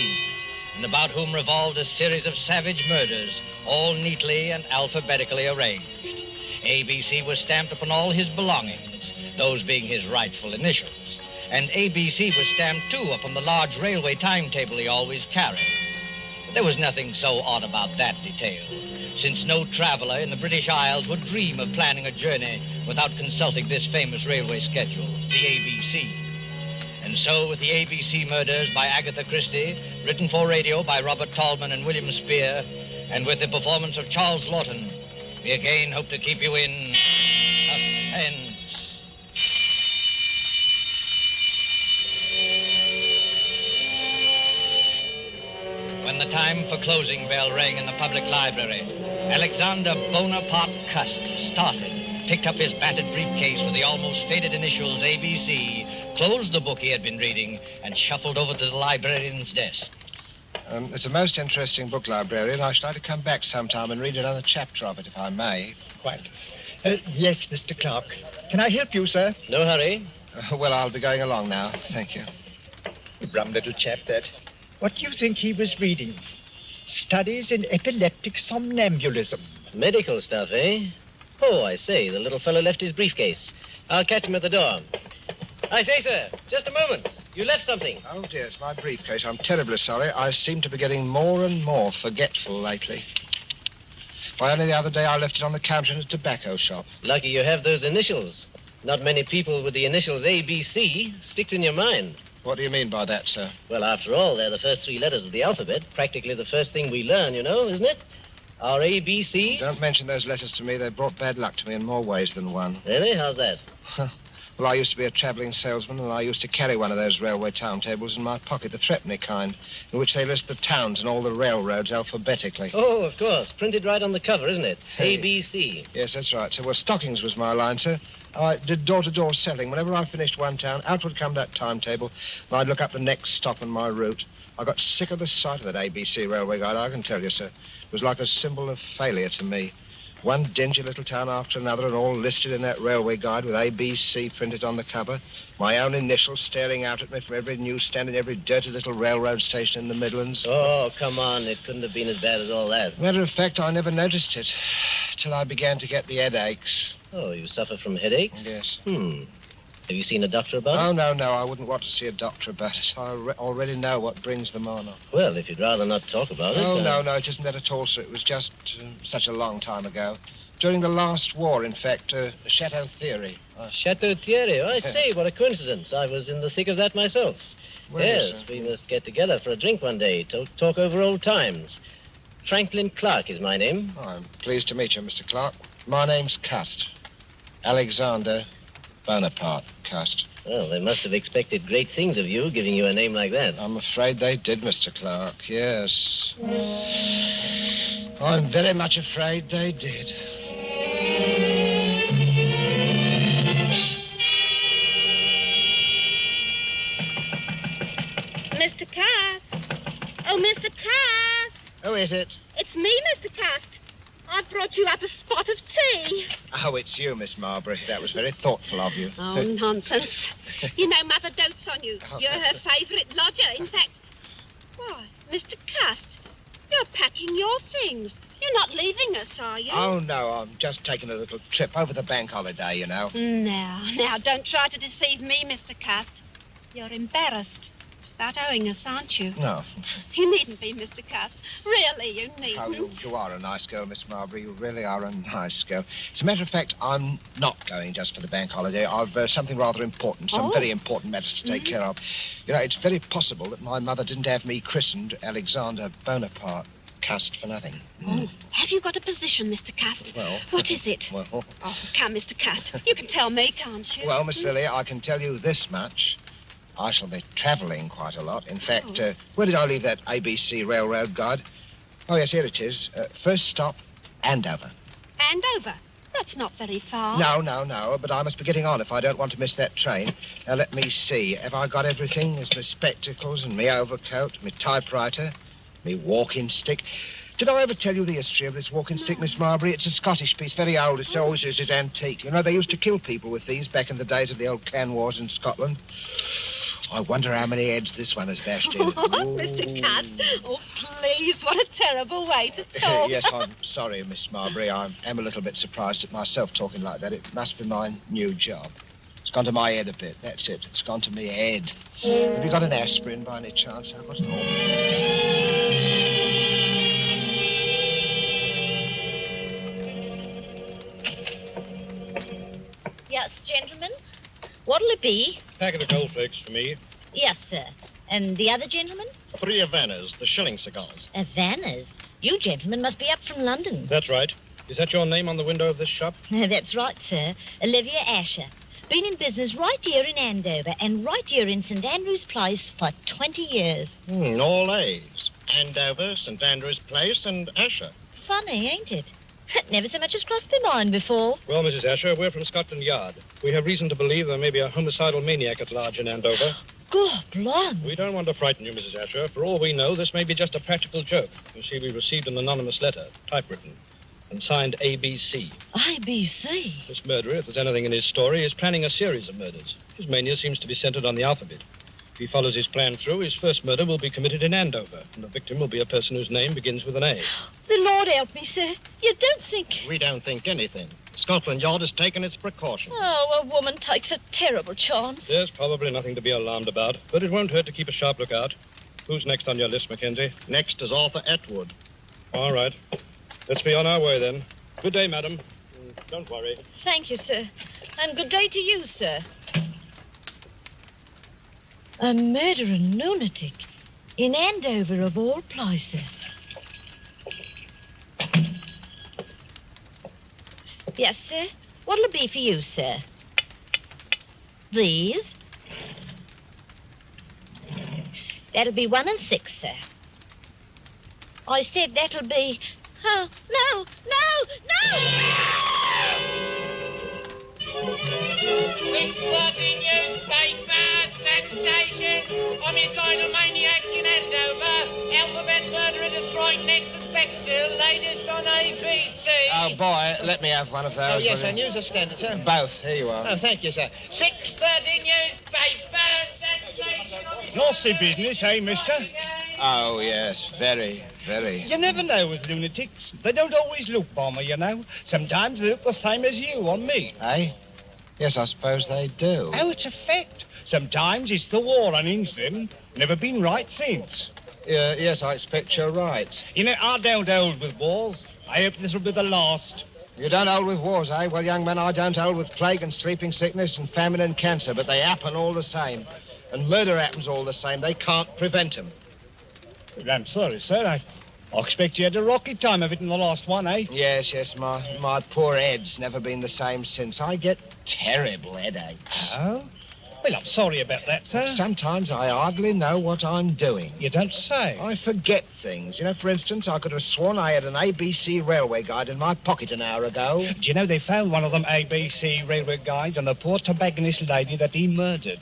and about whom revolved a series of savage murders, all neatly and alphabetically arranged. ABC was stamped upon all his belongings, those being his rightful initials. And ABC was stamped, too, upon the large railway timetable he always carried. But there was nothing so odd about that detail, since no traveler in the British Isles would dream of planning a journey without consulting this famous railway schedule, the ABC. And so, with the ABC Murders by Agatha Christie, written for radio by Robert Tallman and William Spear, and with the performance of Charles Lawton, we again hope to keep you in suspense. When the time for closing bell rang in the public library, Alexander Bonaparte Cust started, picked up his battered briefcase with the almost faded initials ABC, closed the book he had been reading, and shuffled over to the librarian's desk. It's a most interesting book, librarian. I should like to come back sometime and read another chapter of it, if I may. Quite. Yes, Mr. Clark. Can I help you, sir? No hurry. Well, I'll be going along now. Thank you. Rum little chap, that. What do you think he was reading? Studies in epileptic somnambulism. Medical stuff, eh? Oh, I say, the little fellow left his briefcase. I'll catch him at the door. I say, sir, just a moment. You left something. Oh, dear, it's my briefcase. I'm terribly sorry. I seem to be getting more and more forgetful lately. Why, only the other day I left it on the counter in a tobacco shop. Lucky you have those initials. Not many people with the initials ABC sticks in your mind. What do you mean by that, sir? Well, after all, they're the first 3 letters of the alphabet. Practically the first thing we learn, you know, isn't it? Our ABC. Don't mention those letters to me. They've brought bad luck to me in more ways than one. Really? How's that? Well, I used to be a travelling salesman, and I used to carry one of those railway timetables in my pocket, the threepenny kind, in which they list the towns and all the railroads alphabetically. Oh, of course. Printed right on the cover, isn't it? Hey. ABC. Yes, that's right, sir. Well, stockings was my line, sir. I did door-to-door selling. Whenever I finished one town, out would come that timetable, and I'd look up the next stop on my route. I got sick of the sight of that ABC railway guide, I can tell you, sir. It was like a symbol of failure to me. One dingy little town after another, and all listed in that railway guide with ABC printed on the cover. My own initials staring out at me from every newsstand and every dirty little railroad station in the Midlands. Oh, come on. It couldn't have been as bad as all that. Matter of fact, I never noticed it till I began to get the headaches. Oh, you suffer from headaches? Yes. Have you seen a doctor about it? Oh, no. I wouldn't want to see a doctor about it. I already know what brings them on. Well, if you'd rather not talk about it... No, it isn't that at all, sir. It was just such a long time ago. During the last war, in fact, Chateau Theory. Chateau Thierry. I say, what a coincidence. I was in the thick of that myself. Where yes, we must get together for a drink one day, talk over old times. Franklin Clark is my name. Oh, I'm pleased to meet you, Mr. Clark. My name's Cust. Alexander Bonaparte Cust. Well, they must have expected great things of you, giving you a name like that. I'm afraid they did, Mr. Clark, yes. I'm very much afraid they did. Mr. Cast. Oh, Mr. Cast. Who is it? It's me, Mr. Cast. I've brought you up a spot of tea. Oh, it's you, Miss Marbury. That was very thoughtful of you. Oh, nonsense. You know Mother dotes on you. You're her favourite lodger. In fact, why, Mr. Cast, you're packing your things. You're not leaving us, are you? Oh, no, I'm just taking a little trip over the bank holiday, you know. Now, don't try to deceive me, Mr. Cast. You're embarrassed about owing us, aren't you? No. You needn't be, Mr. Cast. Really, you needn't. Oh, you are a nice girl, Miss Marbury. You really are a nice girl. As a matter of fact, I'm not going just for the bank holiday. I've something rather important, some very important matters to take care of. You know, it's very possible that my mother didn't have me christened Alexander Bonaparte Cast for nothing. Oh, have you got a position, Mr. Cast? Well... What is it? Well... Oh, come, Mr. Cast. You can tell me, can't you? Well, Miss Lily, I can tell you this much. I shall be travelling quite a lot. In fact, where did I leave that ABC railroad guide? Oh, yes, here it is. First stop, Andover. Andover? That's not very far. No, but I must be getting on if I don't want to miss that train. Now, let me see. Have I got everything? There's my spectacles and my overcoat, my typewriter, my walking stick. Did I ever tell you the history of this walking stick, Miss Marbury? It's a Scottish piece, very old. It's always used as antique. You know, they used to kill people with these back in the days of the old clan wars in Scotland. I wonder how many heads this one has bashed in. Oh, Mr. Cast. Oh, please, what a terrible way to talk. Yes, I'm sorry, Miss Marbury. I am a little bit surprised at myself talking like that. It must be my new job. It's gone to my head a bit. That's it. It's gone to me head. Have you got an aspirin by any chance? I've got an Yes, gentlemen. What'll it be? Packet of goldflakes for me. Yes, sir. And the other gentleman? 3 Havanas, the shilling cigars. Havanas? You gentlemen must be up from London. That's right. Is that your name on the window of this shop? That's right, sir. Olivia Asher. Been in business right here in Andover and right here in St. Andrew's Place for 20 years. All A's. Andover, St. Andrew's Place, and Asher. Funny, ain't it? Never so much as crossed my mind before. Well, Mrs. Asher, we're from Scotland Yard. We have reason to believe there may be a homicidal maniac at large in Andover. God, blimey. We don't want to frighten you, Mrs. Asher. For all we know, this may be just a practical joke. You see, we received an anonymous letter, typewritten, and signed ABC. ABC? This murderer, if there's anything in his story, is planning a series of murders. His mania seems to be centered on the alphabet. If he follows his plan through, his first murder will be committed in Andover, and the victim will be a person whose name begins with an A. The Lord help me, sir. You don't think... We don't think anything. Scotland Yard has taken its precautions. Oh, a woman takes a terrible chance. There's probably nothing to be alarmed about, but it won't hurt to keep a sharp lookout. Who's next on your list, Mackenzie? Next is Arthur Atwood. All right. Let's be on our way, then. Good day, madam. Don't worry. Thank you, sir. And good day to you, sir. A murdering lunatic in Andover, of all places. Yes, sir. What'll it be for you, sir? These? That'll be 1 and 6, sir. I said that'll be... Oh, no, no, no! Quick floppy newspaper, sensation, homicidal maniac in Andover, alphabet murderer destroyed next at Bexhill, latest on ABC. Oh, boy, let me have one of those. Oh, yes, sir. News or Standard, sir? Both. Here you are. Oh, thank you, sir. 6:30 newspaper, sensation. Nasty business, eh, mister? Oh, yes, very, very. You never know with lunatics. They don't always look bomber, you know. Sometimes they look the same as you on me. Eh? Yes, I suppose they do. Oh, it's a fact. Sometimes it's the war runnings them. Never been right since. Yes, I expect you're right. You know, I don't hold with wars. I hope this will be the last. You don't hold with wars, eh? Well, young man, I don't hold with plague and sleeping sickness and famine and cancer, but they happen all the same. And murder happens all the same. They can't prevent them. I'm sorry, sir. I expect you had a rocky time of it in the last one, eh? Yes, yes. My poor head's never been the same since. I get terrible headaches. Oh? Well, I'm sorry about that, sir. Sometimes I hardly know what I'm doing. You don't say. I forget things. You know, for instance, I could have sworn I had an ABC railway guide in my pocket an hour ago. Do you know they found one of them ABC railway guides on the poor tobacconist lady that he murdered?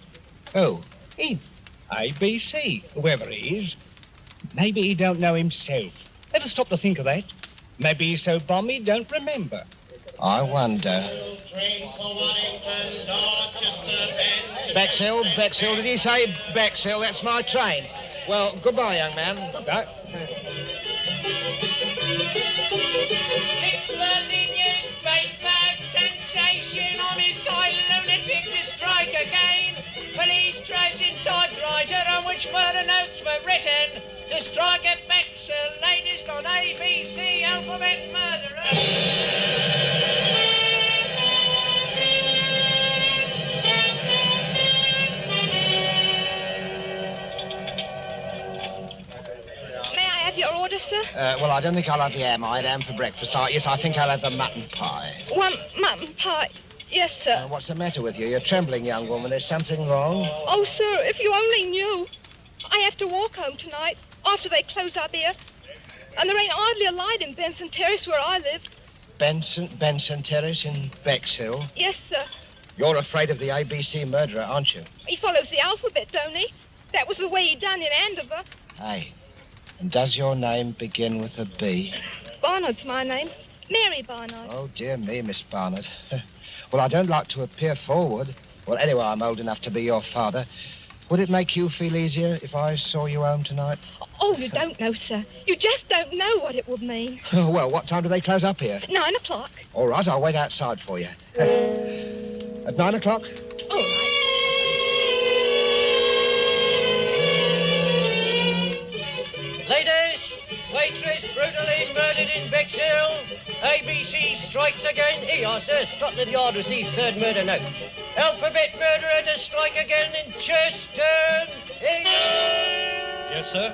Who? Him. ABC, whoever he is. Maybe he don't know himself. Ever stop to think of that? Maybe he's so bum he don't remember. I wonder. Bexhill, Bexhill. Did he say Bexhill? That's my train. Well, goodbye, young man. Goodbye. 6:30 newspaper, sensation, homicidal lunatic to strike again. Police tracing typewriter on which murder notes were written. To strike at Bexhill, latest on ABC, alphabet murderer. Your order, sir? Well, I don't think I'll have the ham. I had ham for breakfast. Yes, I think I'll have the mutton pie. 1 mutton pie. Yes, sir. What's the matter with you? You're trembling, young woman. Is something wrong? Oh, sir, if you only knew. I have to walk home tonight, after they close up here. And there ain't hardly a light in Benson Terrace where I live. Benson Terrace in Bexhill? Yes, sir. You're afraid of the ABC murderer, aren't you? He follows the alphabet, don't he? That was the way he done in Andover. Aye. And does your name begin with a B? Barnard's my name. Mary Barnard. Oh, dear me, Miss Barnard. Well, I don't like to appear forward. Well, anyway, I'm old enough to be your father. Would it make you feel easier if I saw you home tonight? Oh, you don't know, sir. You just don't know what it would mean. Oh, well, what time do they close up here? 9 o'clock. All right, I'll wait outside for you. At 9 o'clock? All right. Ladies, waitress brutally murdered in Bexhill. ABC strikes again. Here you are, sir. Scotland Yard receives third murder note. Alphabet murderer to strike again in Chester. Yes, sir?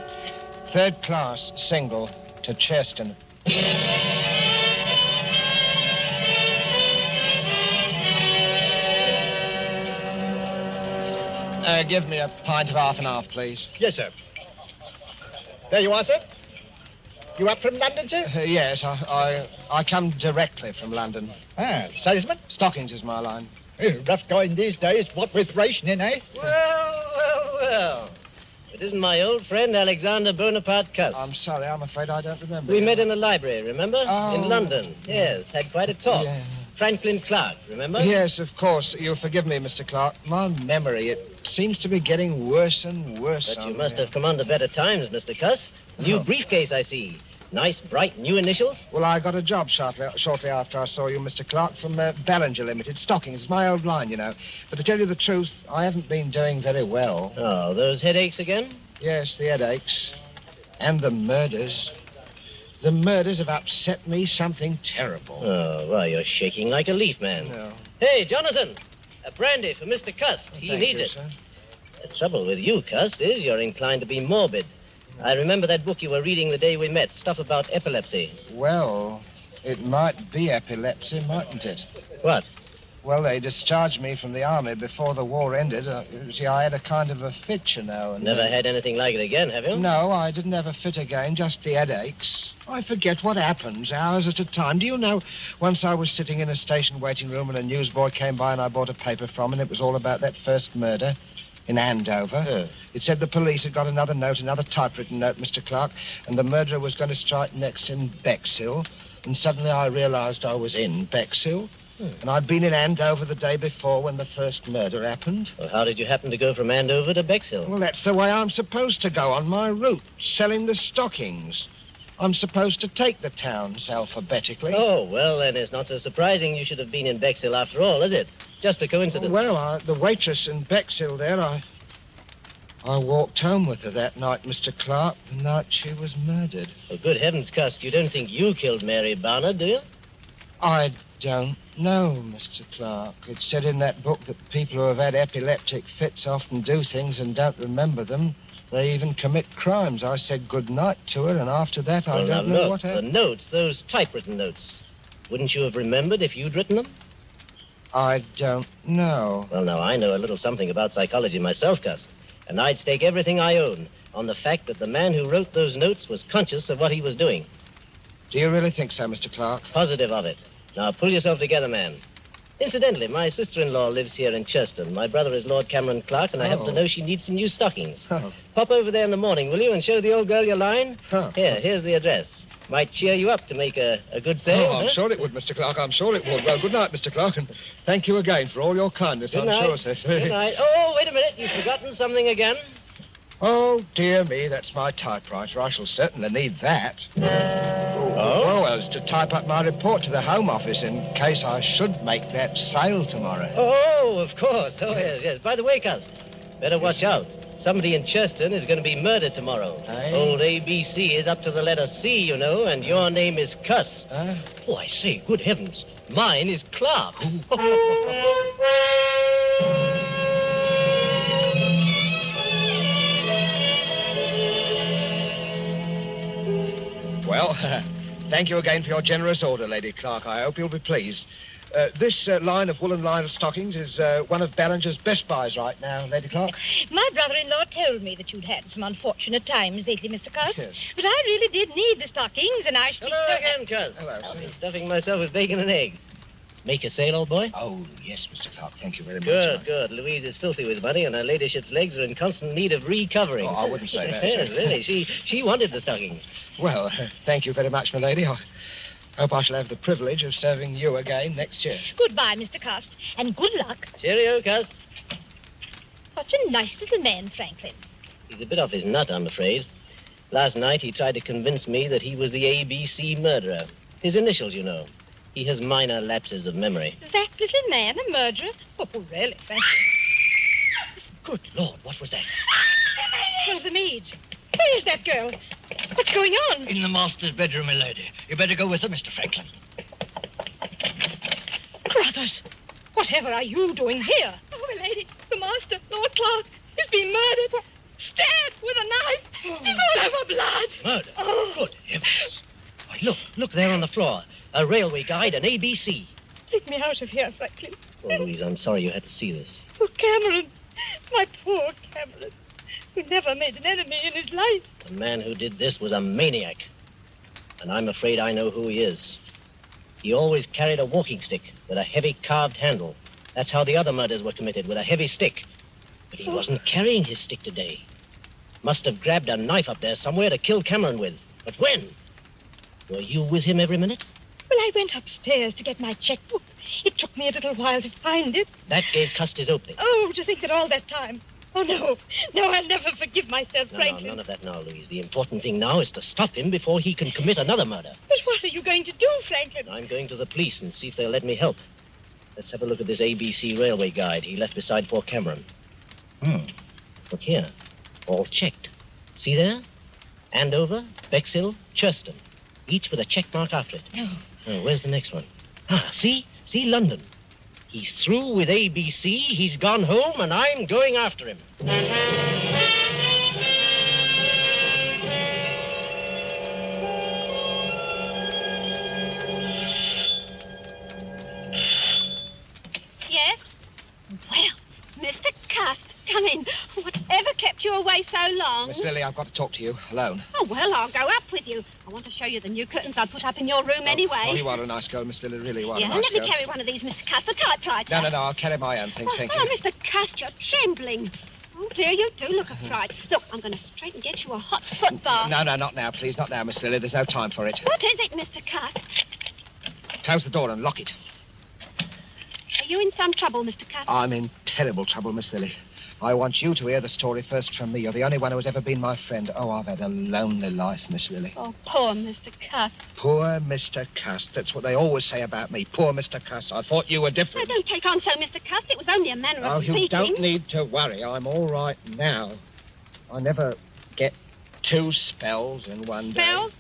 Third class, single, to Cheston. Give me a pint of half and half, please. Yes, sir. There you are, sir. You up from London, sir? Yes, I come directly from London. Ah, salesman? Stockings is my line. Rough going these days, what with rationing, eh? Well, well. It isn't my old friend Alexander Bonaparte Cuss. I'm sorry, I'm afraid I don't remember. We met in the library, remember? Oh. In London. Yes, had quite a talk. Yeah. Franklin Clark, remember? Yes, of course. You'll forgive me, Mr. Clark. My memory, it seems to be getting worse and worse. But you must have come under better times, Mr. Cuss. New briefcase, I see. Nice, bright, new initials? Well, I got a job shortly after I saw you, Mr. Clark, from Ballinger Limited. Stockings. It's my old line, you know. But to tell you the truth, I haven't been doing very well. Oh, those headaches again? Yes, the headaches. And the murders. The murders have upset me something terrible. Oh, well, you're shaking like a leaf, man. No. Hey, Jonathan, a brandy for Mr. Cuss. He Thank needs you, it. sir. The trouble with you, Cuss, is you're inclined to be morbid. I remember that book you were reading the day we met, stuff about epilepsy. Well, it might be epilepsy, mightn't it? What? Well, they discharged me from the army before the war ended. You see, I had a kind of a fit, you know. And, Never had anything like it again, have you? No, I didn't have a fit again, just the headaches. I forget what happens, hours at a time. Do you know, once I was sitting in a station waiting room and a newsboy came by and I bought a paper from him, and it was all about that first murder in Andover. It said the police had got another note, another typewritten note, Mr. Clark, and the murderer was going to strike next in Bexhill. And suddenly I realized I was in Bexhill. And I'd been in Andover the day before when the first murder happened. Well, how did you happen to go from Andover to Bexhill? Well, that's the way I'm supposed to go on my route, selling the stockings. I'm supposed to take the towns alphabetically. Oh, well, then it's not so surprising you should have been in Bexhill after all, is it? Just a coincidence. Well, the waitress in Bexhill there, I walked home with her that night, Mr. Clark, the night she was murdered. Oh, good heavens, Cuss, you don't think you killed Mary Barnard, do you? I don't know, Mr. Clark. It said in that book that people who have had epileptic fits often do things and don't remember them. They even commit crimes. I said good night to her, and after that, I don't know what happened. The notes, those typewritten notes. Wouldn't you have remembered if you'd written them? I don't know. Well, now, I know a little something about psychology myself, Cuss. And I'd stake everything I own on the fact that the man who wrote those notes was conscious of what he was doing. Do you really think so, Mr. Clark? Positive of it. Now, pull yourself together, man. Incidentally, my sister-in-law lives here in Churston. My brother is Lord Cameron Clark, and I happen to know she needs some new stockings. Pop over there in the morning, will you, and show the old girl your line? Here's the address. Might cheer you up to make a good sale. I'm sure it would, Mr. Clark. I'm sure it would. Well, good night, Mr. Clark, and thank you again for all your kindness. Good I'm night. sure, sir. Good night. Oh, wait a minute. You've forgotten something again. Oh, dear me, that's my typewriter. I shall certainly need that. Oh? Well, it's to type up my report to the Home Office in case I should make that sale tomorrow. Oh, of course. Oh, yes. By the way, Cuss, better watch out. Somebody in Churston is going to be murdered tomorrow. Aye. Old ABC is up to the letter C, you know, and your name is Cuss. Oh, I say, good heavens. Mine is Clark. Well, thank you again for your generous order, Lady Clark. I hope you'll be pleased. This line of woolen line of stockings is one of Ballinger's best buys right now, Lady Clark. My brother-in-law told me that you'd had some unfortunate times lately, Mr. Cuss. Yes. But I really did need the stockings, and I should Hello again, Cuss. Hello, I'll be stuffing myself with bacon and eggs. Make a sale, old boy? Oh, yes, Mr. Clark. Thank you very much. Good. Louise is filthy with money, and her ladyship's legs are in constant need of recovering. Oh, I wouldn't say that. Yes, really. She wanted the stockings. Well, thank you very much, my lady. I hope I shall have the privilege of serving you again next year. Goodbye, Mr. Cuss, and good luck. Cheerio, Cuss. Such a nice little man, Franklin. He's a bit off his nut, I'm afraid. Last night he tried to convince me that he was the ABC murderer. His initials, you know. He has minor lapses of memory. That little man a murderer? Oh, really, Franklin? Good Lord, what was that? One of the maids. Where's that girl? What's going on? In the master's bedroom, milady. You better go with her, Mr. Franklin. Brothers, whatever are you doing here? Oh, my lady, the master, Lord Clark, is being murdered. Stabbed with a knife. He's all over blood. Murder? Oh. Good heavens. Why, look there on the floor. A railway guide, an ABC. Take me out of here, Franklin. Oh, Louise, I'm sorry you had to see this. Oh, Cameron. My poor Cameron. Who never made an enemy in his life. The man who did this was a maniac. And I'm afraid I know who he is. He always carried a walking stick with a heavy carved handle. That's how the other murders were committed, with a heavy stick. But he wasn't carrying his stick today. Must have grabbed a knife up there somewhere to kill Cameron with. But when? Were you with him every minute? Well, I went upstairs to get my checkbook. It took me a little while to find it. That gave Cust his opening. Oh, to think that all that time. Oh, no. No, I'll never forgive myself, No, Franklin. none of that now, Louise. The important thing now is to stop him before he can commit another murder. But what are you going to do, Franklin? I'm going to the police and see if they'll let me help. Let's have a look at this ABC railway guide he left beside Fort Cameron. Look here. All checked. See there? Andover, Bexhill, Churston. Each with a check mark after it. No. Oh, where's the next one? Ah, see? See, London. He's through with ABC, he's gone home, and I'm going after him. Yes? Well, Mr. Cust, come in. Whatever kept you away so long? Miss Lily, I've got to talk to you, alone. Oh, well, I'll go up with you. I want to show you the new curtains I put up in your room anyway. Oh, you are a nice girl, Miss Lily, really, you are Yeah, a nice let me girl. carry one of these, Mr. Cust, the typewriter. No, I'll carry my own thing, thank you. Oh, Mr. Cust, you're trembling. Oh, dear, you do look a fright. Look, I'm going to straight and get you a hot foot bath. No, not now, please, not now, Miss Lily. There's no time for it. What is it, Mr. Cust? Close the door and lock it. Are you in some trouble, Mr. Cust? I'm in terrible trouble, Miss Lily. I want you to hear the story first from me. You're the only one who has ever been my friend. Oh, I've had a lonely life, Miss Lily. Oh, poor Mr. Cust. Poor Mr. Cust. That's what they always say about me. Poor Mr. Cust. I thought you were different. Oh, don't take on so, Mr. Cust. It was only a manner of speaking. You don't need to worry. I'm all right now. I never get two spells in one day. Spells?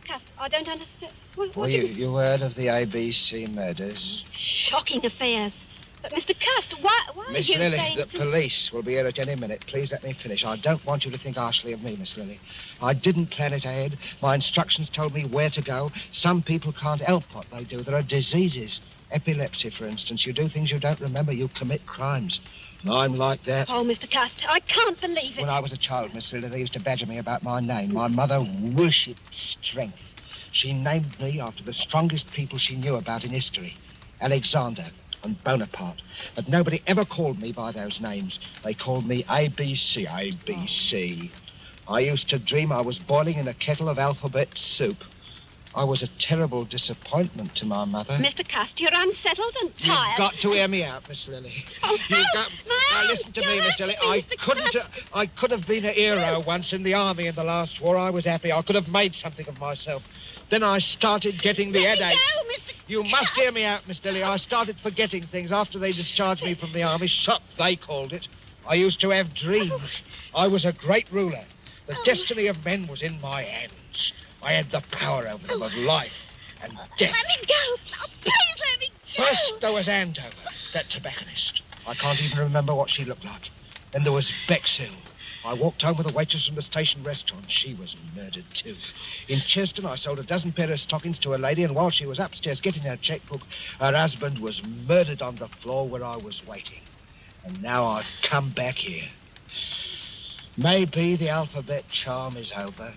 Cust, I don't understand. What You heard of the ABC murders? Shocking affairs. But, Mr. Cust, why are Miss you Lily, saying the police will be here at any minute. Please let me finish. I don't want you to think harshly of me, Miss Lily. I didn't plan it ahead. My instructions told me where to go. Some people can't help what they do. There are diseases. Epilepsy, for instance. You do things you don't remember. You commit crimes. And I'm like that. Oh, Mr. Cust, I can't believe it. When I was a child, Miss Lily, they used to badger me about my name. My mother worshipped strength. She named me after the strongest people she knew about in history. Alexander and Bonaparte. But nobody ever called me by those names. They called me ABC. ABC. I used to dream I was boiling in a kettle of alphabet soup. I was a terrible disappointment to my mother. Mr. Cust, you're unsettled and tired. You've got to hear me out, Miss Lily. Oh, Now listen to me, Miss Lily. I could have been a hero once in the army in the last war. I was happy. I could have made something of myself. Then I started getting the headache. You must hear me out, Miss Lily. I started forgetting things after they discharged me from the army. Sup, they called it. I used to have dreams. I was a great ruler. The destiny of men was in my hands. I had the power over them of life and death. Let me go. Oh, please let me go. First, there was Andover, that tobacconist. I can't even remember what she looked like. Then there was Bexhill. I walked home with a waitress from the station restaurant. She was murdered, too. In Churston, I sold a dozen pair of stockings to a lady, and while she was upstairs getting her checkbook, her husband was murdered on the floor where I was waiting. And now I've come back here. Maybe the alphabet charm is over.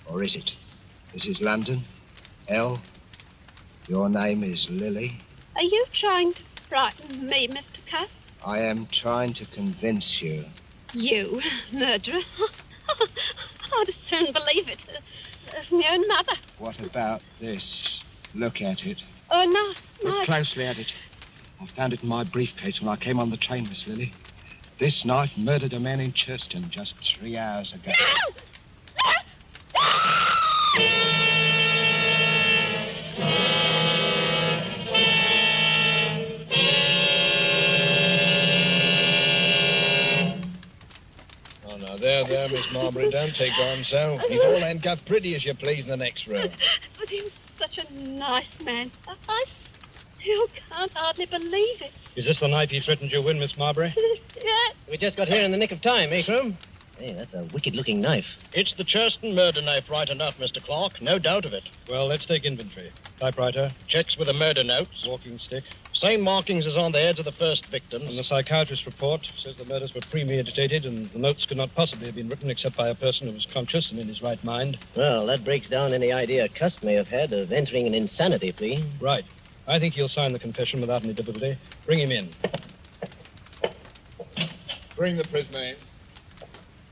Or is it? This is London. L. Your name is Lily. Are you trying to frighten me, Mr. Cust? I am trying to convince you. You, murderer? I'd as soon believe it as my own mother. What about this? Look at it. Oh, no. Look closely at it. I found it in my briefcase when I came on the train, Miss Lily. This knife murdered a man in Churston just 3 hours ago. No! Oh, now, there, Miss Marbury, don't take on so. He's all handcuffed pretty as you please in the next room. But he was such a nice man. I still can't hardly believe it. Is this the knife he threatened you with, Miss Marbury? Yes. We just got here in the nick of time, eh, Crum? Hey, that's a wicked-looking knife. It's the Churston murder knife right enough, Mr. Clark. No doubt of it. Well, let's take inventory. Typewriter. Checks with the murder notes. Walking stick. Same markings as on the heads of the first victims. And the psychiatrist's report says the murders were premeditated and the notes could not possibly have been written except by a person who was conscious and in his right mind. Well, that breaks down any idea Cust may have had of entering an insanity plea. Right. I think he'll sign the confession without any difficulty. Bring him in. Bring the prisoner in.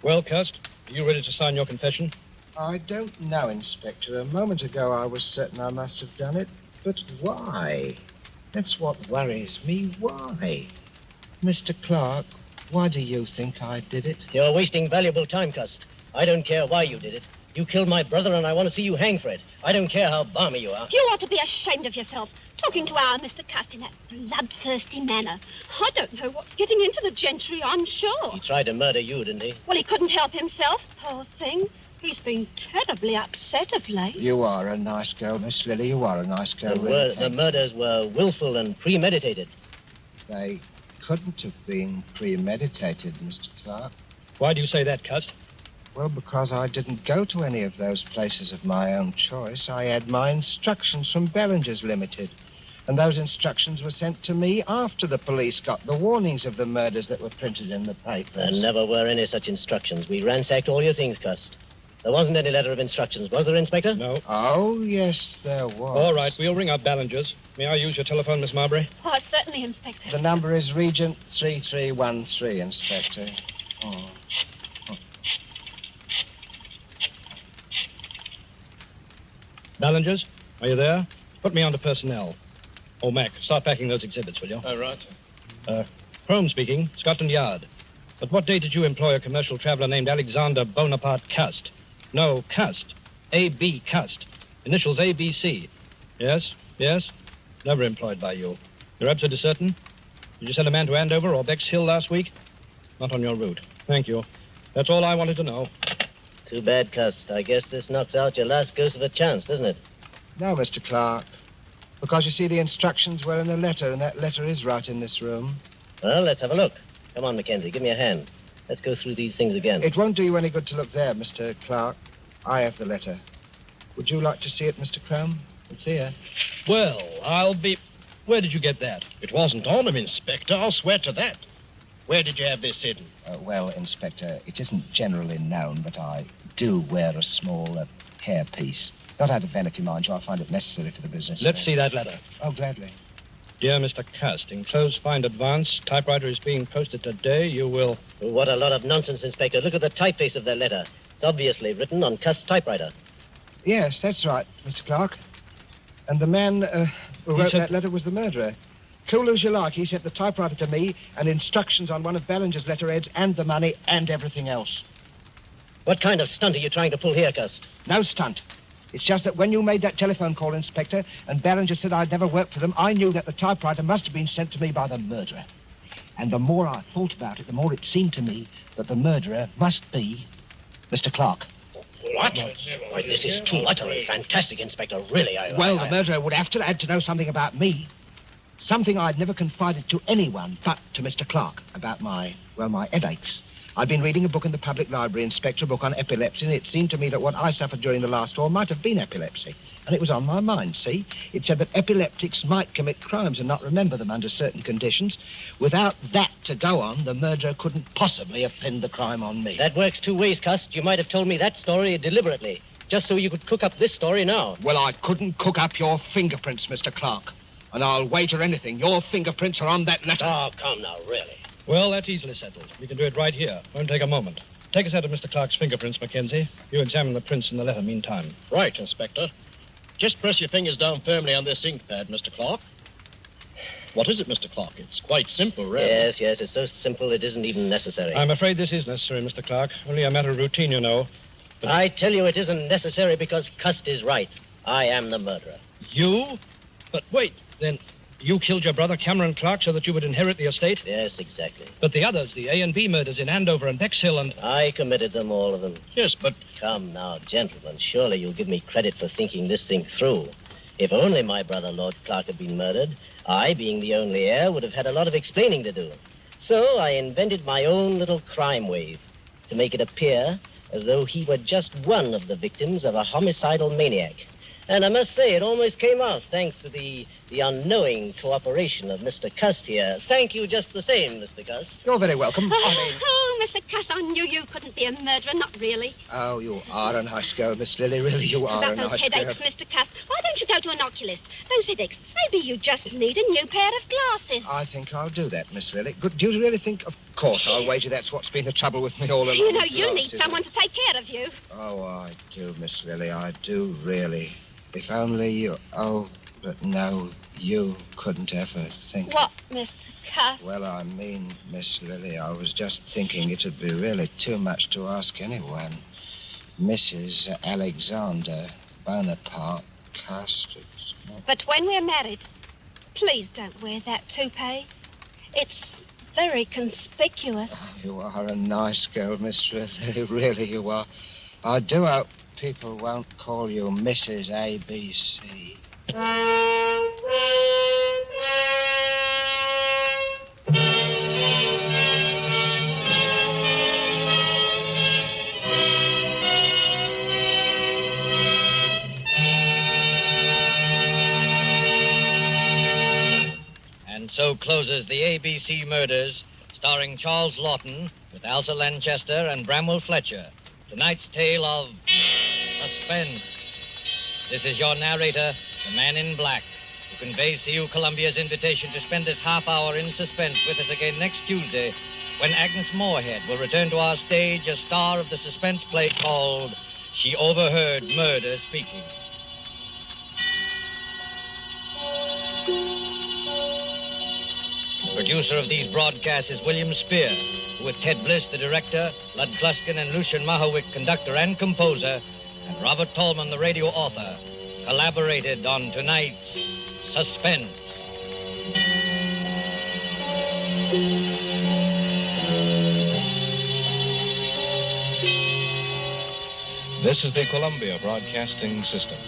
Well, Cust, are you ready to sign your confession? I don't know, Inspector. A moment ago I was certain I must have done it. But why? That's what worries me. Why? Mr. Clark, why do you think I did it? You're wasting valuable time, Cust. I don't care why you did it. You killed my brother, and I want to see you hang for it. I don't care how balmy you are. You ought to be ashamed of yourself, talking to our Mr. Cust in that bloodthirsty manner. I don't know what's getting into the gentry, I'm sure. He tried to murder you, didn't he? Well, he couldn't help himself, poor thing. He's been terribly upset of late. You are a nice girl, Miss Lily. You are a nice girl. The murders were willful and premeditated. They couldn't have been premeditated, Mr. Clark. Why do you say that, Cust? Well, because I didn't go to any of those places of my own choice. I had my instructions from Bellinger's Limited. And those instructions were sent to me after the police got the warnings of the murders that were printed in the papers. There never were any such instructions. We ransacked all your things, Cust. There wasn't any letter of instructions, was there, Inspector? No. Oh, yes, there was. All right, we'll ring up Ballinger's. May I use your telephone, Miss Marbury? Oh, certainly, Inspector. The number is Regent 3313, Inspector. Oh. Ballinger's, are you there? Put me on to personnel. Oh, Mac, start packing those exhibits, will you? All right. Crome speaking, Scotland Yard. But what day did you employ a commercial traveler named Alexander Bonaparte Cust? No, Cust. A.B. Cust. Initials A.B.C. Yes, yes. Never employed by you. You're absolutely certain? Did you send a man to Andover or Bexhill last week? Not on your route. Thank you. That's all I wanted to know. Too bad, Cust. I guess this knocks out your last ghost of a chance, doesn't it? No, Mr. Clark. Because, you see, the instructions were in a letter, and that letter is right in this room. Well, let's have a look. Come on, Mackenzie, give me a hand. Let's go through these things again. It won't do you any good to look there, Mr. Clark. I have the letter. Would you like to see it, Mr. Crome? It's here. Well, I'll be... Where did you get that? It wasn't on him, Inspector. I'll swear to that. Where did you have this hidden? Well, Inspector, it isn't generally known, but I do wear a small hairpiece. Not out of vanity, mind you. I find it necessary for the business. Let's see that letter. Oh, gladly. Dear Mr. Cust, enclosed find advance. Typewriter is being posted today. You will... What a lot of nonsense, Inspector. Look at the typeface of that letter. It's obviously written on Cust's typewriter. Yes, that's right, Mr. Clark. And the man who wrote that letter was the murderer. Cool as you like, he sent the typewriter to me and instructions on one of Ballinger's letterheads and the money and everything else. What kind of stunt are you trying to pull here, Cust? No stunt. It's just that when you made that telephone call, Inspector, and Ballinger said I'd never worked for them, I knew that the typewriter must have been sent to me by the murderer. And the more I thought about it, the more it seemed to me that the murderer must be Mr. Clark. What? Why, this is too utterly fantastic, Inspector. Really, The murderer would have to know something about me. Something I'd never confided to anyone but to Mr. Clark about my headaches. I'd been reading a book in the public library, Inspector, a book on epilepsy, and it seemed to me that what I suffered during the last war might have been epilepsy. And it was on my mind, see? It said that epileptics might commit crimes and not remember them under certain conditions. Without that to go on, the murderer couldn't possibly have pinned the crime on me. That works two ways, Cust. You might have told me that story deliberately, just so you could cook up this story now. Well, I couldn't cook up your fingerprints, Mr. Clark. And I'll wager anything, your fingerprints are on that letter. Oh, come now, really. Well, that's easily settled. We can do it right here. Won't take a moment. Take a set of Mr. Clark's fingerprints, Mackenzie. You examine the prints in the letter meantime. Right, Inspector. Just press your fingers down firmly on this ink pad, Mr. Clark. What is it, Mr. Clark? It's quite simple, really. Yes, it's so simple it isn't even necessary. I'm afraid this is necessary, Mr. Clark. Only a matter of routine, you know. But I tell you it isn't necessary because Cust is right. I am the murderer. You? But wait, then... You killed your brother, Cameron Clark, so that you would inherit the estate? Yes, exactly. But the others, the A and B murders in Andover and Bexhill and... I committed them, all of them. Yes, but... Come now, gentlemen, surely you'll give me credit for thinking this thing through. If only my brother, Lord Clark, had been murdered, I, being the only heir, would have had a lot of explaining to do. So I invented my own little crime wave to make it appear as though he were just one of the victims of a homicidal maniac. And I must say, it almost came off, thanks to the the unknowing cooperation of Mr. Cust here. Thank you just the same, Mr. Cust. You're very welcome. Oh, Mr. Cuss, I knew you couldn't be a murderer, not really. Oh, you are a nice girl, Miss Lily. Really, you are About a those nice girl. headaches, Mr. Cuss, why don't you go to an oculist? Those headaches, maybe you just need a new pair of glasses. I think I'll do that, Miss Lily. Good. Do you really think? Of course, I'll wager that's what's been the trouble with me all along. You know, you need someone to take care of you. Oh, I do, Miss Lily. I do, really. If only you... Oh, but no, you couldn't ever think... What, Mr. Cuss? Well, I mean, Miss Lily, I was just thinking it'd be really too much to ask anyone. Mrs. Alexander Bonaparte Cust. But when we're married, please don't wear that toupee. It's very conspicuous. You are a nice girl, Miss Lily. Really, you are. I do hope people won't call you Mrs. ABC. And so closes the ABC Murders, starring Charles Lawton with Elsa Lanchester and Bramwell Fletcher. Tonight's tale of suspense. This is your narrator, the Man in Black, who conveys to you Columbia's invitation to spend this half hour in suspense with us again next Tuesday, when Agnes Moorehead will return to our stage as star of the suspense play called She Overheard Murder Speaking. Producer of these broadcasts is William Spear, who with Ted Bliss, the director, Lud Gluskin and Lucian Mahowick, conductor and composer, and Robert Tolman, the radio author, collaborated on tonight's Suspense. This is the Columbia Broadcasting System.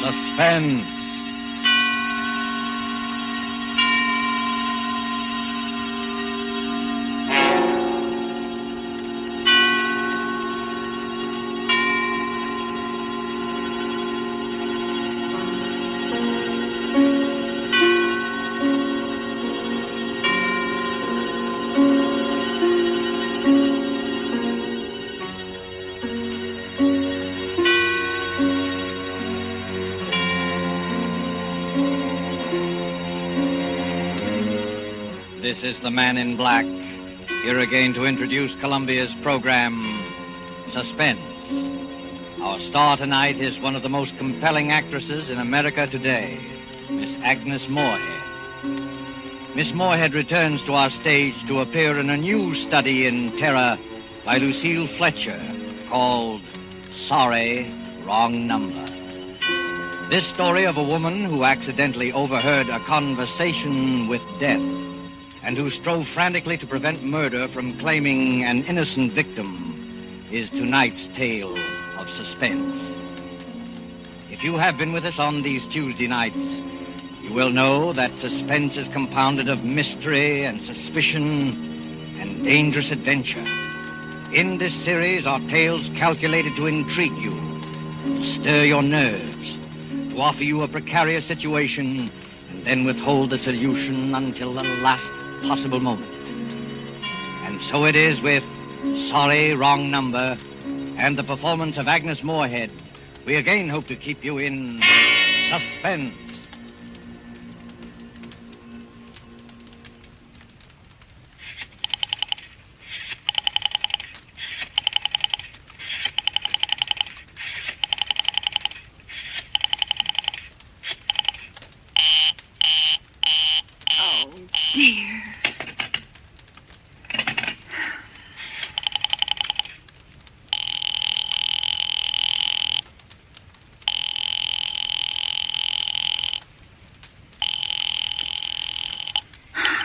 Suspense. This is the Man in Black, here again to introduce Columbia's program, Suspense. Our star tonight is one of the most compelling actresses in America today, Miss Agnes Moorehead. Miss Moorehead returns to our stage to appear in a new study in terror by Lucille Fletcher called Sorry, Wrong Number. This story of a woman who accidentally overheard a conversation with death and who strove frantically to prevent murder from claiming an innocent victim is tonight's tale of suspense. If you have been with us on these Tuesday nights, you will know that suspense is compounded of mystery and suspicion and dangerous adventure. In this series are tales calculated to intrigue you, to stir your nerves, to offer you a precarious situation, and then withhold the solution until the last possible moment. And so it is with Sorry, Wrong Number and the performance of Agnes Moorehead. We again hope to keep you in suspense. Oh, dear.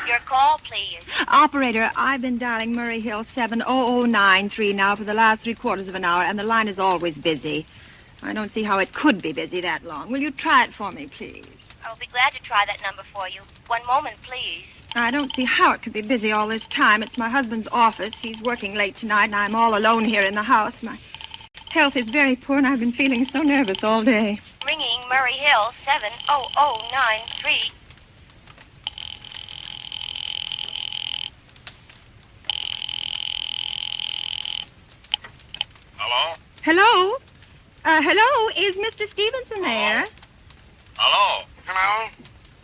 Your call, please. Operator, I've been dialing Murray Hill 70093 now for the last 3/4 of an hour, and the line is always busy. I don't see how it could be busy that long. Will you try it for me, please? I'll be glad to try that number for you. One moment, please. I don't see how it could be busy all this time. It's my husband's office. He's working late tonight, and I'm all alone here in the house. My health is very poor, and I've been feeling so nervous all day. Ringing Murray Hill 70093. Hello? Hello? Hello? Is Mr. Stevenson there? Hello? Hello?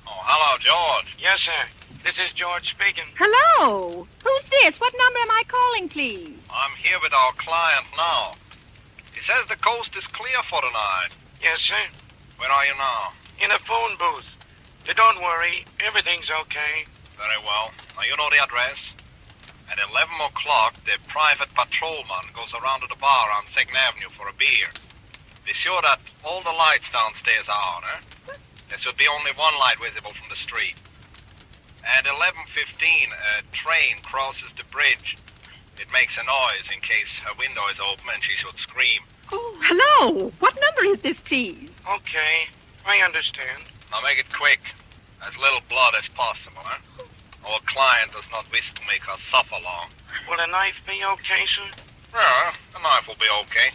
Oh, hello, George. Yes, sir. This is George speaking. Hello? Who's this? What number am I calling, please? I'm here with our client now. He says the coast is clear for tonight. Yes, sir. Where are you now? In a phone booth. But don't worry. Everything's okay. Very well. Now, you know the address? At 11 o'clock, the private patrolman goes around to the bar on 2nd Avenue for a beer. Be sure that all the lights downstairs are on, There should be only one light visible from the street. At 11:15, a train crosses the bridge. It makes a noise in case her window is open and she should scream. Oh, hello. What number is this, please? Okay. I understand. Now make it quick. As little blood as possible, Our client does not wish to make her suffer long. Will a knife be okay, sir? Yeah, the knife will be okay.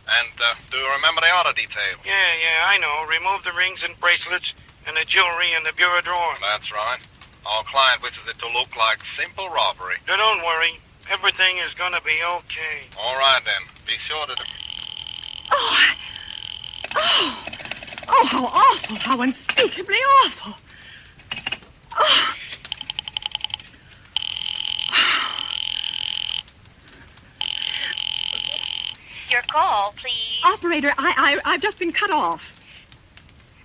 And do you remember the other detail? Yeah, I know. Remove the rings and bracelets and the jewelry in the bureau drawer. That's right. Our client wishes it to look like simple robbery. Now, don't worry. Everything is going to be okay. All right, then. Be sure that... Oh, how awful. How unspeakably awful. Oh. Your call, please. Operator, I've just been cut off.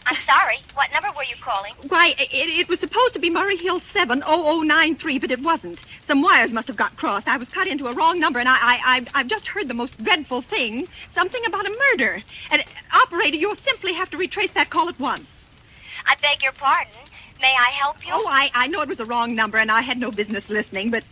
I'm sorry. What number were you calling? Why, it was supposed to be Murray Hill 70093, but it wasn't. Some wires must have got crossed. I was cut into a wrong number, and I've just heard the most dreadful thing. Something about a murder. And, operator, you'll simply have to retrace that call at once. I beg your pardon. May I help you? Oh, I know it was a wrong number, and I had no business listening, but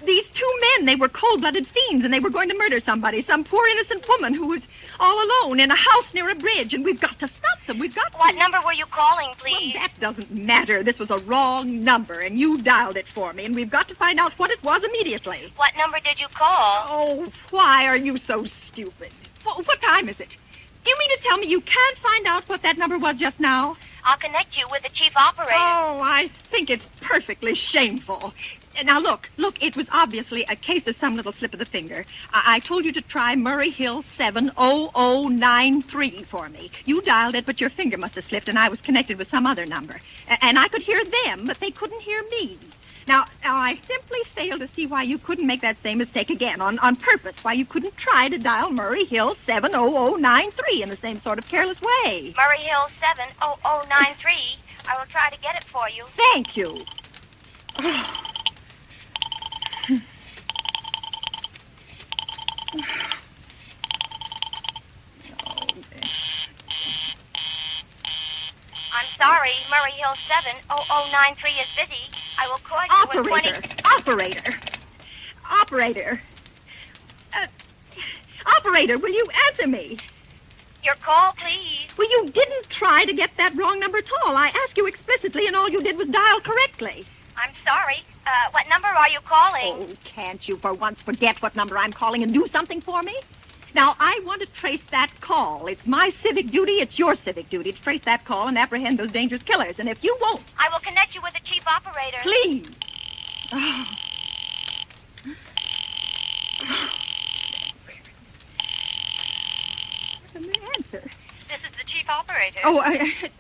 these two men, they were cold-blooded fiends, and they were going to murder somebody, some poor innocent woman who was all alone in a house near a bridge, and we've got to stop them. We've got to. What number were you calling, please? Well, that doesn't matter. This was a wrong number, and you dialed it for me, and we've got to find out what it was immediately. What number did you call? Oh, why are you so stupid? What time is it? Do you mean to tell me you can't find out what that number was just now? I'll connect you with the chief operator. Oh, I think it's perfectly shameful. Now, look, it was obviously a case of some little slip of the finger. I told you to try Murray Hill 70093 for me. You dialed it, but your finger must have slipped, and I was connected with some other number. And I could hear them, but they couldn't hear me. Now, I simply fail to see why you couldn't make that same mistake again on purpose, why you couldn't try to dial Murray Hill 70093 in the same sort of careless way. Murray Hill 70093. I will try to get it for you. Thank you. I'm sorry, Murray Hill 70093 is busy. I will call you in 20... Operator. Operator, will you answer me? Your call, please. Well, you didn't try to get that wrong number at all. I asked you explicitly, and all you did was dial correctly. I'm sorry. What number are you calling? Oh, can't you for once forget what number I'm calling and do something for me? Now, I want to trace that call. It's my civic duty, it's your civic duty to trace that call and apprehend those dangerous killers. And if you won't... I will connect you with the chief operator. Please. Oh. Answer. This is the chief operator. Oh,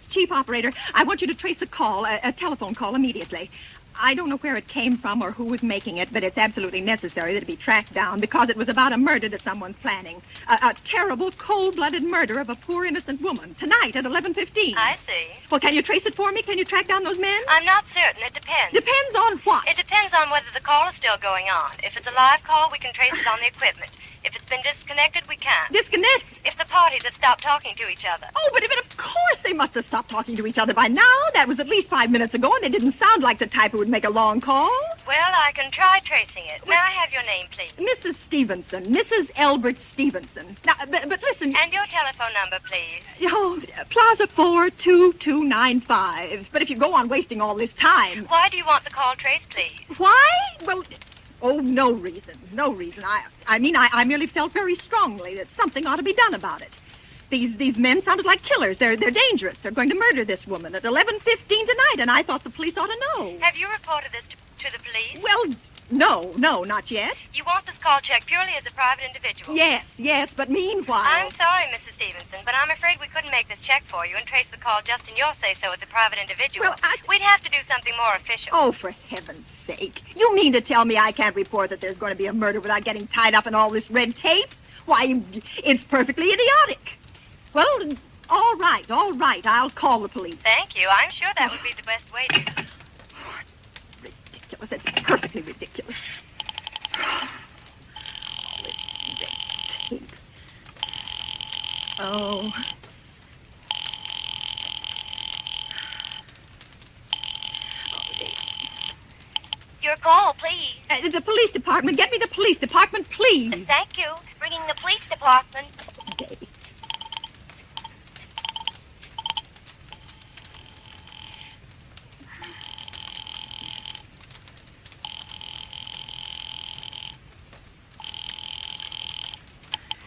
chief operator, I want you to trace a call, a telephone call immediately. I don't know where it came from or who was making it, but it's absolutely necessary that it be tracked down because it was about a murder that someone's planning. A terrible, cold-blooded murder of a poor, innocent woman. Tonight at 11:15. I see. Well, can you trace it for me? Can you track down those men? I'm not certain. It depends. Depends on what? It depends on whether the call is still going on. If it's a live call, we can trace it on the equipment. If it's been disconnected, we can't. Disconnect? If the parties have stopped talking to each other. Oh, but of course they must have stopped talking to each other by now. That was at least 5 minutes ago, and they didn't sound like the type who would make a long call. Well, I can try tracing it. May I have your name, please? Mrs. Stevenson. Mrs. Elbert Stevenson. Now, but listen... And your telephone number, please? Oh, Plaza 42295. But if you go on wasting all this time... Why do you want the call traced, please? Why? Well... Oh, no reason. No reason. I mean, I merely felt very strongly that something ought to be done about it. These men sounded like killers. They're dangerous. They're going to murder this woman at 11:15 tonight, and I thought the police ought to know. Have you reported this to the police? Well, no, not yet. You want this call checked purely as a private individual? Yes, but meanwhile... I'm sorry, Mrs. Stevenson, but I'm afraid we couldn't make this check for you and trace the call just in your say-so as a private individual. Well, we'd have to do something more official. Oh, for heaven's sake. You mean to tell me I can't report that there's going to be a murder without getting tied up in all this red tape? Why, it's perfectly idiotic. Well, all right. I'll call the police. Thank you. I'm sure that would be the best way to... Ridiculous. It's perfectly ridiculous. All this red tape. Oh. Your call, please. The police department. Get me the police department, please. Thank you. Bringing the police department. Okay.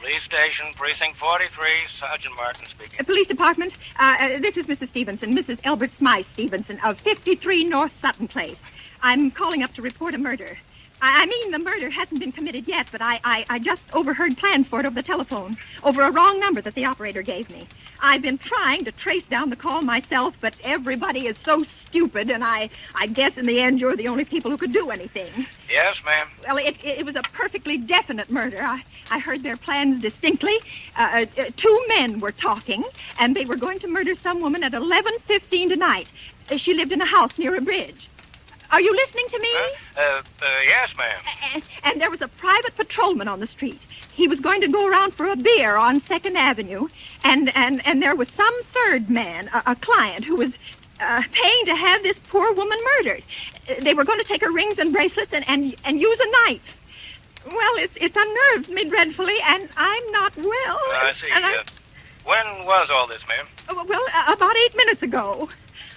Police station, precinct 43, Sergeant Martin speaking. Police department, this is Mrs. Stevenson, Mrs. Elbert Smythe Stevenson of 53 North Sutton Place. I'm calling up to report a murder. I mean, the murder hasn't been committed yet, but I just overheard plans for it over the telephone, over a wrong number that the operator gave me. I've been trying to trace down the call myself, but everybody is so stupid, and I guess in the end you're the only people who could do anything. Yes, ma'am. Well, it was a perfectly definite murder. I heard their plans distinctly. 2 men were talking, and they were going to murder some woman at 11:15 tonight. She lived in a house near a bridge. Are you listening to me? Yes, ma'am. And there was a private patrolman on the street. He was going to go around for a beer on 2nd Avenue, and there was some third man, a client, who was paying to have this poor woman murdered. They were going to take her rings and bracelets and use a knife. Well, it's unnerved me dreadfully, and I'm not well. I see. When was all this, ma'am? Well, about 8 minutes ago.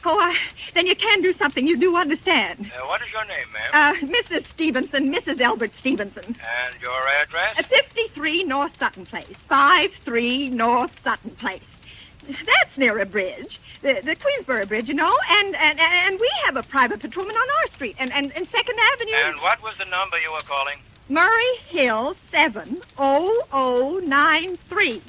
Oh, then you can do something. You do understand. What is your name, ma'am? Mrs. Stevenson, Mrs. Elbert Stevenson. And your address? 53 North Sutton Place. 53 North Sutton Place. That's near a bridge. The Queensboro Bridge, you know, and we have a private patrolman on our street, and 2nd Avenue... And what was the number you were calling? Murray Hill 70093.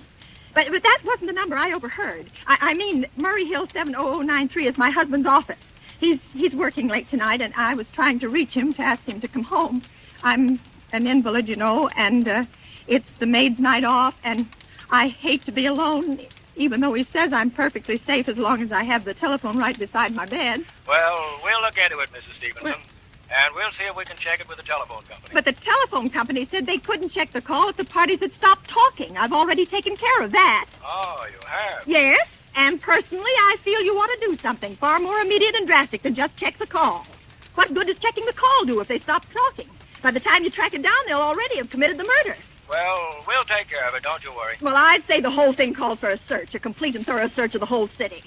But that wasn't the number I overheard. I mean, Murray Hill 70093 is my husband's office. He's working late tonight, and I was trying to reach him to ask him to come home. I'm an invalid, you know, and it's the maid's night off, and I hate to be alone, even though he says I'm perfectly safe as long as I have the telephone right beside my bed. Well, we'll look into it, Mrs. Stevenson. And we'll see if we can check it with the telephone company. But the telephone company said they couldn't check the call if the parties had stopped talking. I've already taken care of that. Oh, you have? Yes, and personally, I feel you ought to do something far more immediate and drastic than just check the call. What good does checking the call do if they stop talking? By the time you track it down, they'll already have committed the murder. Well, we'll take care of it, don't you worry. Well, I'd say the whole thing called for a search, a complete and thorough search of the whole city.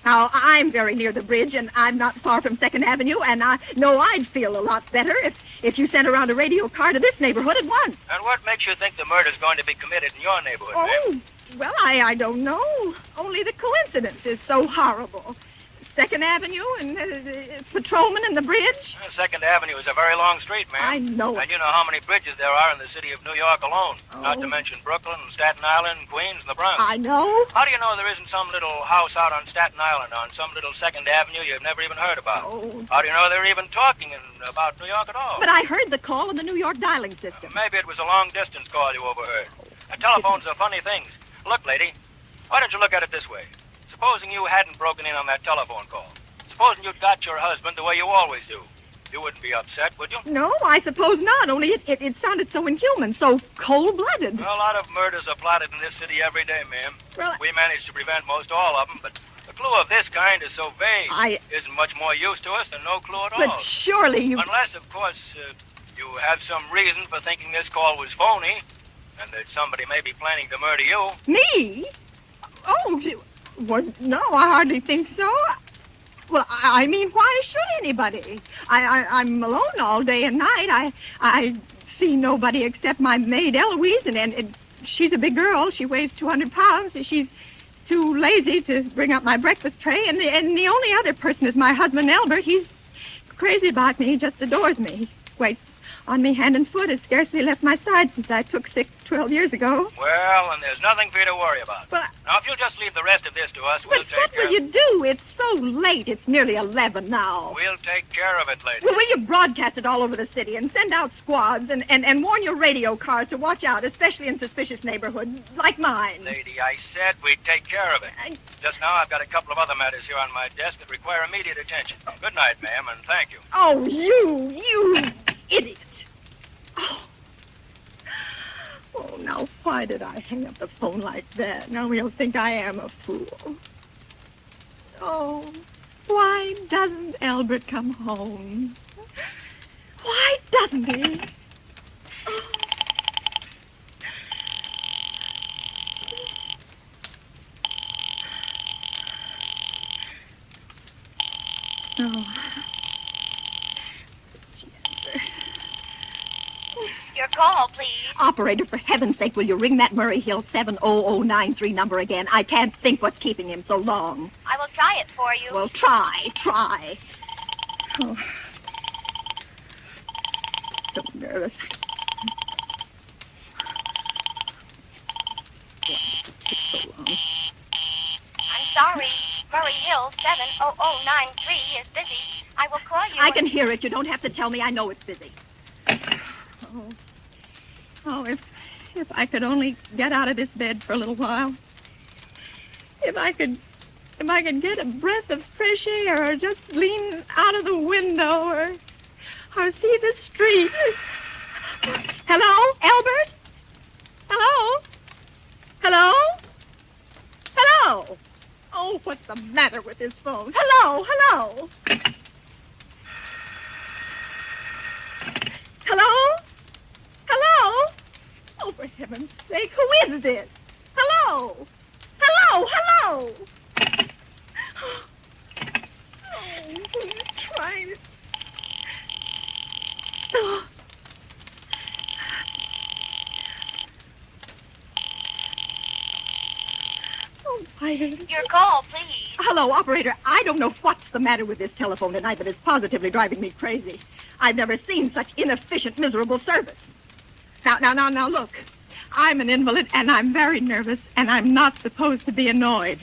Now, I'm very near the bridge, and I'm not far from 2nd Avenue, and I know I'd feel a lot better if you sent around a radio car to this neighborhood at once. And what makes you think the murder's going to be committed in your neighborhood, ma'am? Well, I don't know. Only the coincidence is so horrible. 2nd Avenue and patrolman and the bridge. 2nd Avenue is a very long street, ma'am. I know it. And you know how many bridges there are in the city of New York alone. Not to mention Brooklyn, Staten Island, Queens, and the Bronx. I know. How do you know there isn't some little house out on Staten Island on some little 2nd Avenue you've never even heard about? How do you know they're even talking about New York at all? But I heard the call on the New York dialing system. Maybe it was a long-distance call you overheard. Telephones are funny things. Look, lady, why don't you look at it this way? Supposing you hadn't broken in on that telephone call. Supposing you'd got your husband the way you always do. You wouldn't be upset, would you? No, I suppose not. Only it sounded so inhuman, so cold-blooded. Well, a lot of murders are plotted in this city every day, ma'am. Well, we managed to prevent most all of them, but a clue of this kind is so vague. Isn't much more use to us than no clue at all. But surely you... Unless, of course, you have some reason for thinking this call was phony, and that somebody may be planning to murder you. Me? Oh, well, no, I hardly think so. Well, I mean, why should anybody? I'm alone all day and night. I see nobody except my maid Eloise, and she's a big girl. She weighs 200 pounds. She's too lazy to bring up my breakfast tray, and the only other person is my husband Albert. He's crazy about me. He just adores me. Waits on me hand and foot. Has scarcely left my side since I took sick 12 years ago. Well, and there's nothing for you to worry about. Well, now, if you'll just leave the rest of this to us, we'll take care of it. What will you do? It's so late. It's nearly 11 now. We'll take care of it, lady. Well, will you broadcast it all over the city and send out squads and warn your radio cars to watch out, especially in suspicious neighborhoods like mine? Lady, I said we'd take care of it. Just now, I've got a couple of other matters here on my desk that require immediate attention. Good night, ma'am, and thank you. Oh, you idiot. Oh, now, why did I hang up the phone like that? Now he'll think I am a fool. Oh, why doesn't Albert come home? Why doesn't he? Oh. Your call, please. Operator, for heaven's sake, will you ring that Murray Hill 70093 number again? I can't think what's keeping him so long. I will try it for you. Well, try. Oh. So nervous. Why does it take so long? I'm sorry. Murray Hill 70093 is busy. I will call you. I can hear it. You don't have to tell me. I know it's busy. Oh, if I could only get out of this bed for a little while. If I could get a breath of fresh air, or just lean out of the window, or see the street. Hello, Albert? Hello? Hello? Hello? Oh, what's the matter with this phone? Hello? Hello? Hello? Oh, for heaven's sake, who is this? Hello? Oh, please try it. Oh. Oh, why did Your call, please. Hello, operator. I don't know what's the matter with this telephone tonight, but it's positively driving me crazy. I've never seen such inefficient, miserable service. Now, look. I'm an invalid, and I'm very nervous, and I'm not supposed to be annoyed.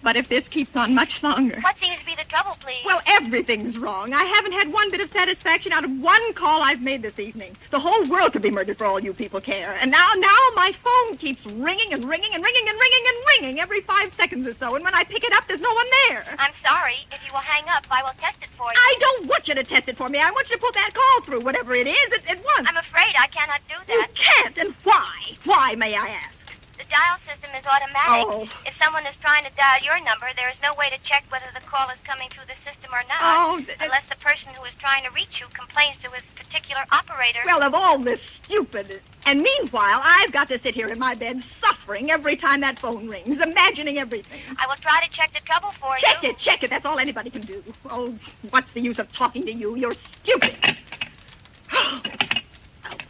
But if this keeps on much longer... What seems to be the trouble, please? Well, everything's wrong. I haven't had one bit of satisfaction out of one call I've made this evening. The whole world could be murdered for all you people care. And now my phone keeps ringing and ringing and ringing and ringing and ringing every 5 seconds or so. And when I pick it up, there's no one there. I'm sorry. If you will hang up, I will test it for you. I don't want you to test it for me. I want you to put that call through, whatever it is, at once. I'm afraid I cannot do that. You can't, and why? Why, may I ask? The dial system is automatic. Oh. If someone is trying to dial your number, there is no way to check whether the call is coming through the system or not. Unless the person who is trying to reach you complains to his particular operator. Well, of all this stupid... And meanwhile, I've got to sit here in my bed suffering every time that phone rings, imagining everything. I will try to check the trouble for you. Check it. That's all anybody can do. Oh, what's the use of talking to you? You're stupid. I'll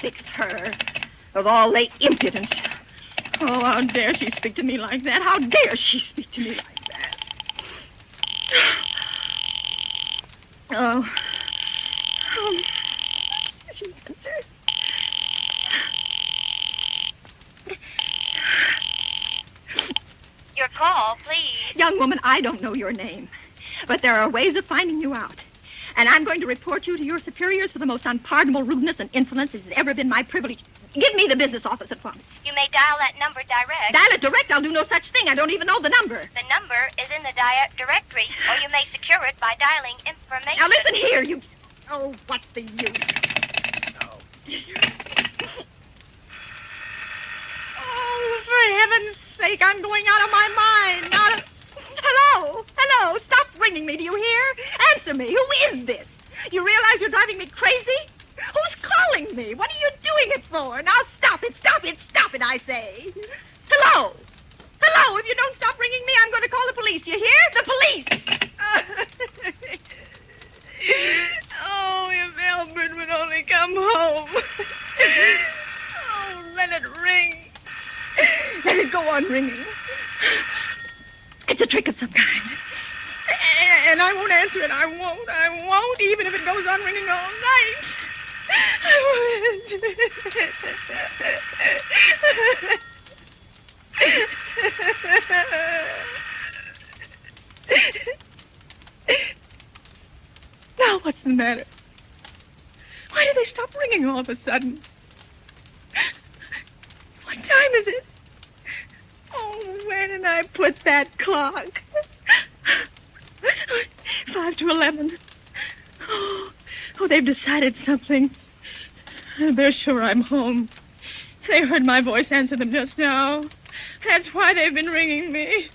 fix her. Of all the impudence. Oh, how dare she speak to me like that? How dare she speak to me like that? Oh. She answered. Your call, please. Young woman, I don't know your name, but there are ways of finding you out. And I'm going to report you to your superiors for the most unpardonable rudeness and insolence it has ever been my privilege. Give me the business office at once. You may dial that number direct. Dial it direct? I'll do no such thing. I don't even know the number. The number is in the directory, or you may secure it by dialing information. Now listen here, you... Oh, what's the use? Oh, dear. Oh, for heaven's sake, I'm going out of my mind. Now... Hello, stop ringing me, do you hear? Answer me, who is this? You realize you're driving me crazy? Who's calling me? What are you doing it for? Now stop it, I say. Hello, if you don't stop ringing me, I'm going to call the police, you hear? The police! Oh, if Albert would only come home. Oh, let it ring. Let it go on ringing. It's a trick of some kind. And I won't answer it. I won't, even if it goes on ringing all night. I won't. Now what's the matter? Why do they stop ringing all of a sudden? What time is it? Oh, where did I put that clock? 5 to 11. Oh, they've decided something. They're sure I'm home. They heard my voice answer them just now. That's why they've been ringing me.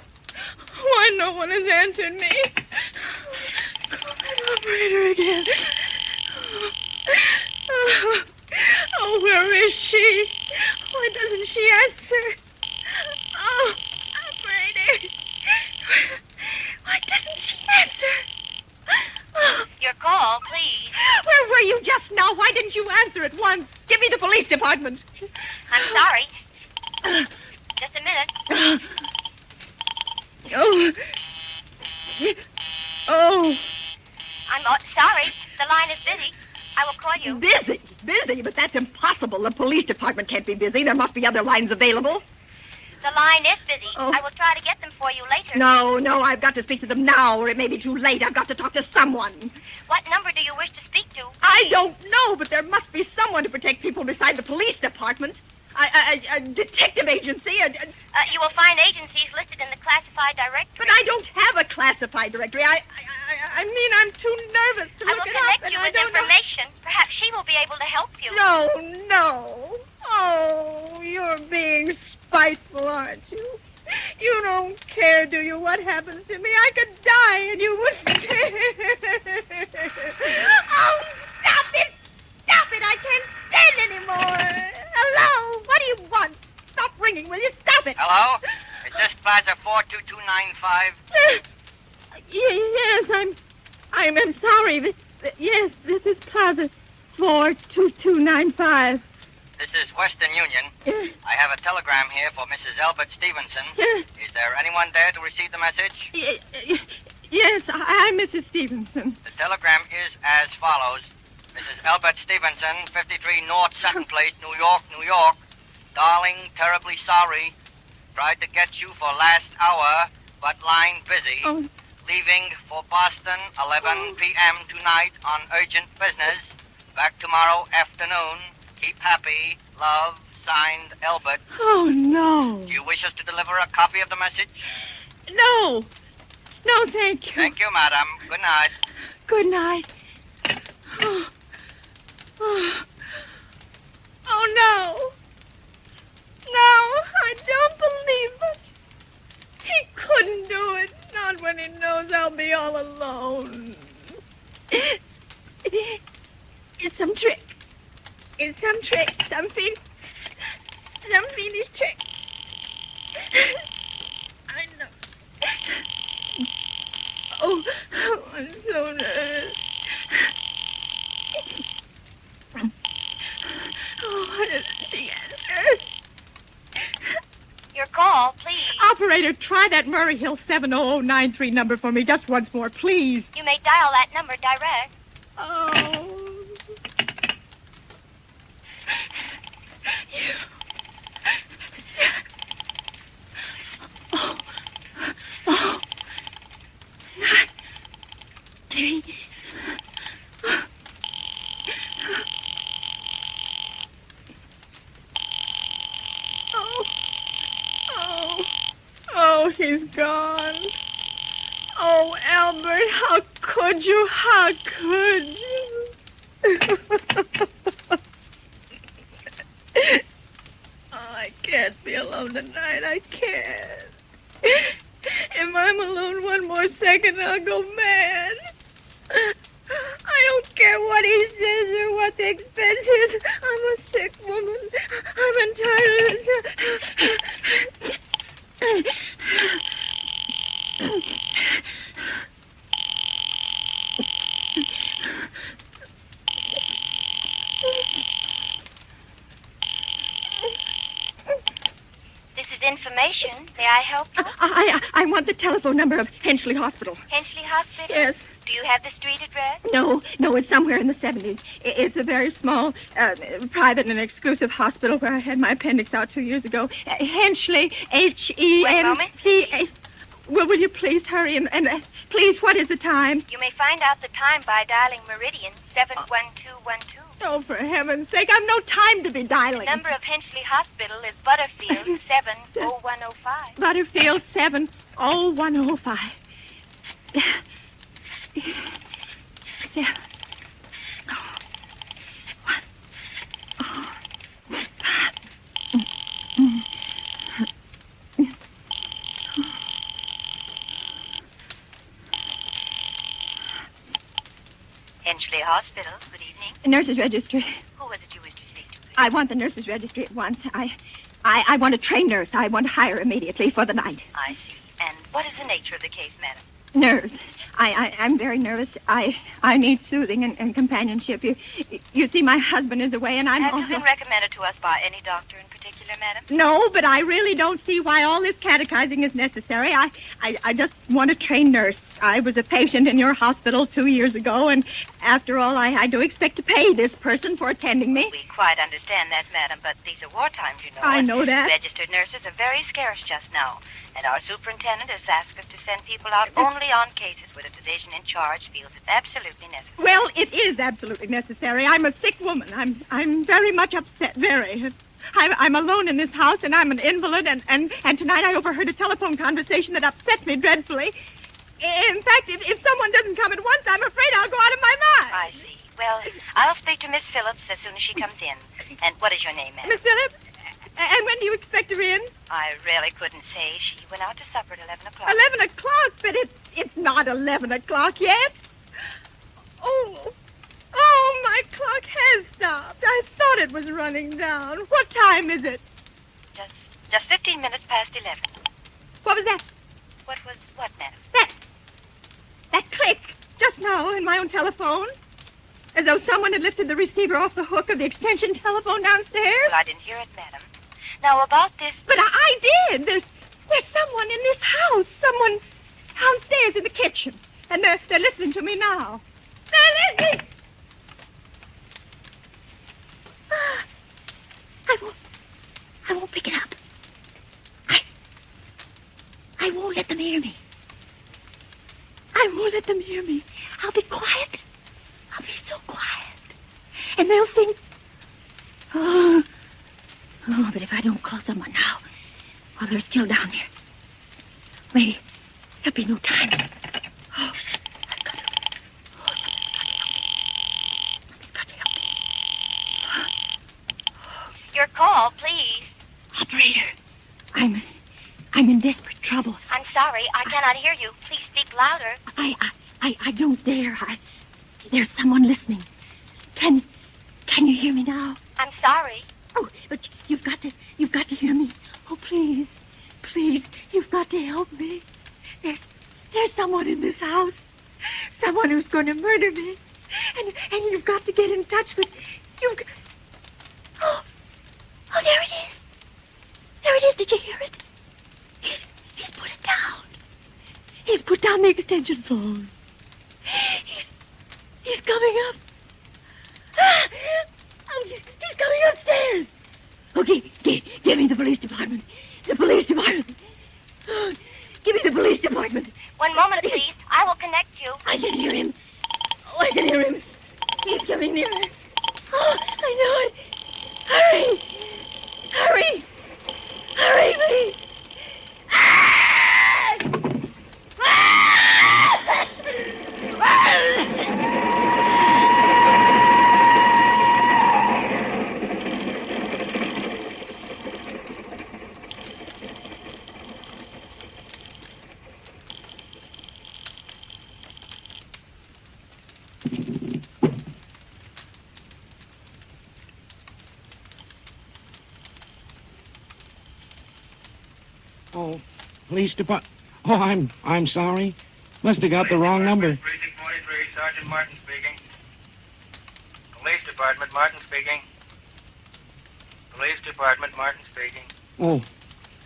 Why no one has answered me. Call that operator again. Oh, where is she? Why doesn't she answer? Oh, operator. Why doesn't she answer? Oh. Your call, please. Where were you just now? Why didn't you answer at once? Give me the police department. I'm sorry. Just a minute. Oh. I'm sorry. The line is busy. I will call you. Busy? But that's impossible. The police department can't be busy. There must be other lines available. The line is busy. Oh. I will try to get them for you later. No, I've got to speak to them now, or it may be too late. I've got to talk to someone. What number do you wish to speak to? I don't know, but there must be someone to protect people beside the police department. A detective agency. You will find agencies listed in the classified directory. But I don't have a classified directory. I mean, I'm too nervous to look it up. I will connect you with information. Perhaps she will be able to help you. No. Oh, you're being spiteful, aren't you? You don't care, do you, what happens to me? I could die and you wouldn't care. Oh, stop it! I can't stand anymore. Hello? What do you want? Stop ringing, will you? Stop it. Hello? Is this Plaza 42295? Yes, I'm sorry. This is Plaza 42295. This is Western Union. Yes. I have a telegram here for Mrs. Albert Stevenson. Yes. Is there anyone there to receive the message? Yes, I'm Mrs. Stevenson. The telegram is as follows. Mrs. Albert Stevenson, 53 North Sutton Place, New York. Darling, terribly sorry. Tried to get you for last hour, but line busy. Oh. Leaving for Boston, 11 p.m. tonight on urgent business. Back tomorrow afternoon. Keep happy. Love, signed, Albert. Oh, no. Do you wish us to deliver a copy of the message? No, thank you. Thank you, madam. Good night. Good night. Oh, no. I don't believe it. He couldn't do it. Not when he knows I'll be all alone. It's some trick. It's some trick. Some fiendish trick. I know. Oh, I'm so nervous. Oh, what is the answer? Your call, please. Operator, try that Murray Hill 70093 number for me just once more, please. You may dial that number direct. Oh. Oh. 9, 3. Oh, he's gone. Oh, Albert, how could you? How could you? Oh, I can't be alone tonight. I can't. If I'm alone one more second, I'll go mad. I don't care what he says or what the expense is. I'm a sick woman. I'm entitled This is information. May I help you? I want the telephone number of Hensley Hospital. Hensley Hospital? Yes. Do you have the street address? No, it's somewhere in the 70s. It's a very small, private and exclusive hospital where I had my appendix out 2 years ago. Hensley, H-E-N-C-A. Well, will you please hurry and please, what is the time? You may find out the time by dialing Meridian 71212. Oh, for heaven's sake, I've no time to be dialing. The number of Hensley Hospital is Butterfield 70105. Butterfield 70105. Hensley Hospital, good evening. Nurse's registry. Who was it you wished to speak to? I want the nurse's registry at once. I want a trained nurse. I want to hire immediately for the night. I see. And what is the nature of the case, madam? Nerves. I'm very nervous. I need soothing and companionship. You see, my husband is away, and I'm Have also... you been recommended to us by any doctor in particular, madam? No, but I really don't see why all this catechizing is necessary. I just want a trained nurse. I was a patient in your hospital 2 years ago, and after all, I do expect to pay this person for attending me. We quite understand that, madam, but these are war times, you know. I know and that. Registered nurses are very scarce just now, and our superintendent has asked us to send people out only on cases where the physician in charge feels it's absolutely necessary. Well, it is absolutely necessary. I'm a sick woman. I'm very much upset, very. I'm alone in this house, and I'm an invalid, and tonight I overheard a telephone conversation that upset me dreadfully. In fact, if someone doesn't come at once, I'm afraid I'll go out of my mind. I see. Well, I'll speak to Miss Phillips as soon as she comes in. And what is your name, ma'am? Miss Phillips? And when do you expect her in? I really couldn't say. She went out to supper at 11 o'clock. 11 o'clock? But it's not 11 o'clock yet. Oh, my clock has stopped. I thought it was running down. What time is it? Just 15 minutes past 11. What was that? What was what, madam? That click just now in my own telephone. As though someone had lifted the receiver off the hook of the extension telephone downstairs. Well, I didn't hear it, madam. Now, about this... But I did. There's someone in this house. Someone downstairs in the kitchen. And they're listening to me now. They're listening! I won't pick it up. I won't let them hear me. I won't let them hear me. I'll be quiet. I'll be so quiet. And they'll think... Oh, but if I don't call someone now, while they're still down there, maybe there'll be no time. Oh, I've got to... Somebody's got to help me. Your call, please. Operator. I'm in desperate trouble. I'm sorry, I cannot hear you. Please speak louder. I don't dare. There's someone listening. Can you hear me now? I'm sorry. Oh, but you've got to hear me. Oh, please, you've got to help me. There's someone in this house. Someone who's going to murder me. And you've got to get in touch with... Oh, there it is. There it is. Did you hear it? He's put it down. He's put down the extension phone. He's coming up. He's coming upstairs. Okay, give me the police department. The police department. Oh, give me the police department. One moment, please. I will connect you. I can hear him. Oh, I can hear him. He's coming nearer. Oh, I know it. Hurry! Hurry! Hurry, please! Oh, police department. Oh, I'm sorry. Must have got the wrong number. Precinct 43, Sergeant Martin speaking. Police Department, Martin speaking. Police Department, Martin speaking. Oh,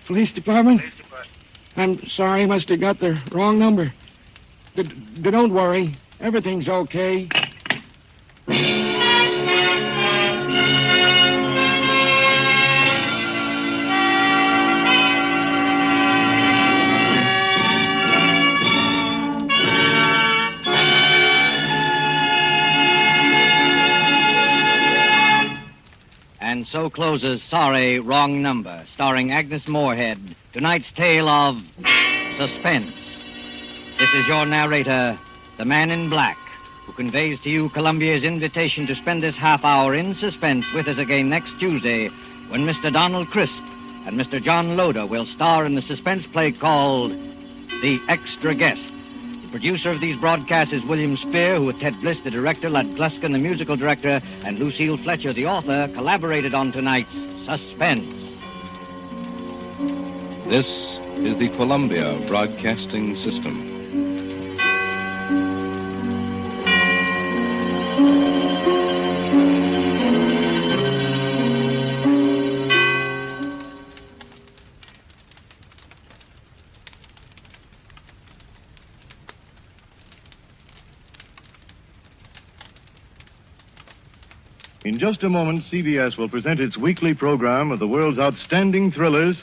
police department? Police Department. I'm sorry, must have got the wrong number. Don't worry. Everything's okay. And so closes Sorry, Wrong Number, starring Agnes Moorehead, tonight's tale of suspense. This is your narrator, the Man in Black, who conveys to you Columbia's invitation to spend this half hour in suspense with us again next Tuesday, when Mr. Donald Crisp and Mr. John Loder will star in the suspense play called The Extra Guest. The producer of these broadcasts is William Spear, who with Ted Bliss, the director, Lud Gluskin, the musical director, and Lucille Fletcher, the author, collaborated on tonight's Suspense. This is the Columbia Broadcasting System. In just a moment, CBS will present its weekly program of the world's outstanding thrillers,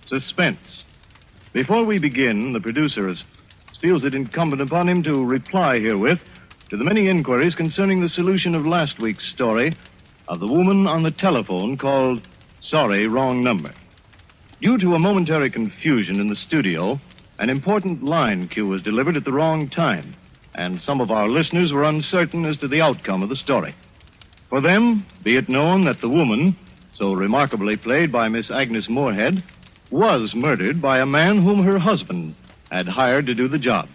Suspense. Before we begin, the producer feels it incumbent upon him to reply herewith to the many inquiries concerning the solution of last week's story of the woman on the telephone called Sorry, Wrong Number. Due to a momentary confusion in the studio, an important line cue was delivered at the wrong time, and some of our listeners were uncertain as to the outcome of the story. For them, be it known that the woman, so remarkably played by Miss Agnes Moorehead, was murdered by a man whom her husband had hired to do the job.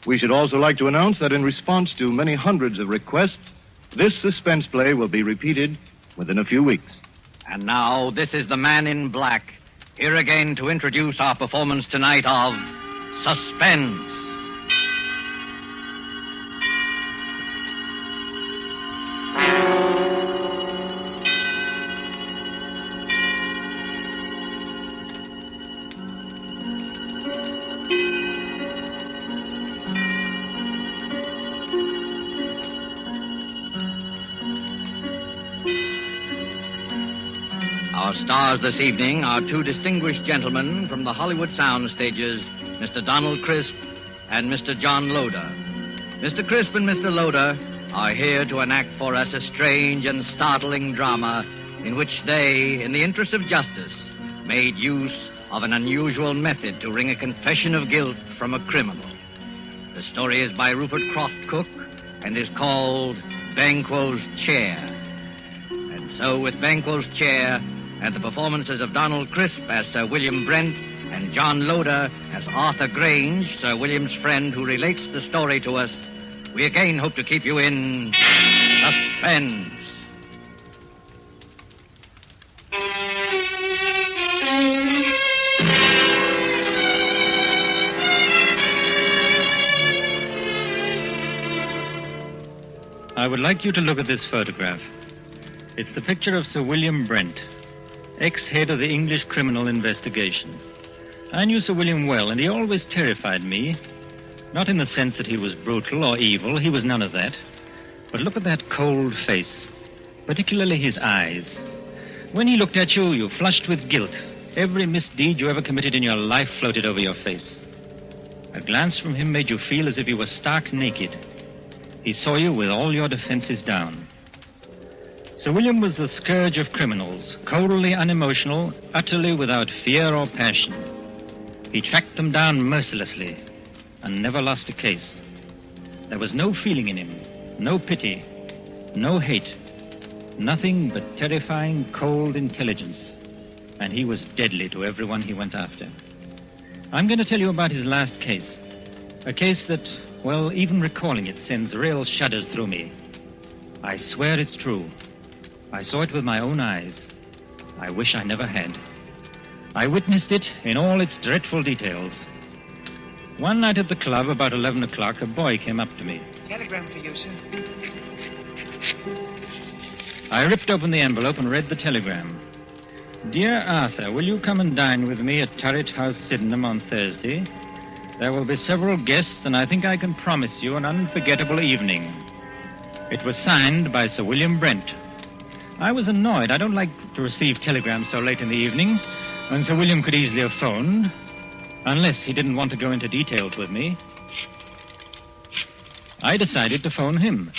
We should also like to announce that in response to many hundreds of requests, this suspense play will be repeated within a few weeks. And now, this is the Man in Black, here again to introduce our performance tonight of Suspense. Our stars this evening are two distinguished gentlemen from the Hollywood sound stages, Mr. Donald Crisp and Mr. John Loder. Mr. Crisp and Mr. Loder are here to enact for us a strange and startling drama in which they, in the interest of justice, made use of an unusual method to wring a confession of guilt from a criminal. The story is by Rupert Croft Cook and is called Banquo's Chair. And so with Banquo's Chair and the performances of Donald Crisp as Sir William Brent And John Loder as Arthur Grange, Sir William's friend who relates the story to us. We again hope to keep you in suspense. I would like you to look at this photograph. It's the picture of Sir William Brent, ex-head of the English Criminal Investigation. I knew Sir William well, and he always terrified me. Not in the sense that he was brutal or evil, he was none of that. But look at that cold face, particularly his eyes. When he looked at you, you flushed with guilt. Every misdeed you ever committed in your life floated over your face. A glance from him made you feel as if you were stark naked. He saw you with all your defenses down. Sir William was the scourge of criminals, coldly unemotional, utterly without fear or passion. He tracked them down mercilessly and never lost a case. There was no feeling in him, no pity, no hate, nothing but terrifying, cold intelligence. And he was deadly to everyone he went after. I'm going to tell you about his last case. A case that, well, even recalling it sends real shudders through me. I swear it's true. I saw it with my own eyes. I wish I never had. I witnessed it in all its dreadful details. One night at the club, about 11 o'clock, a boy came up to me. Telegram for you, sir. I ripped open the envelope and read the telegram. Dear Arthur, will you come and dine with me at Turret House, Sydenham on Thursday? There will be several guests, and I think I can promise you an unforgettable evening. It was signed by Sir William Brent. I was annoyed. I don't like to receive telegrams so late in the evening, when Sir William could easily have phoned, unless he didn't want to go into details with me. I decided to phone him.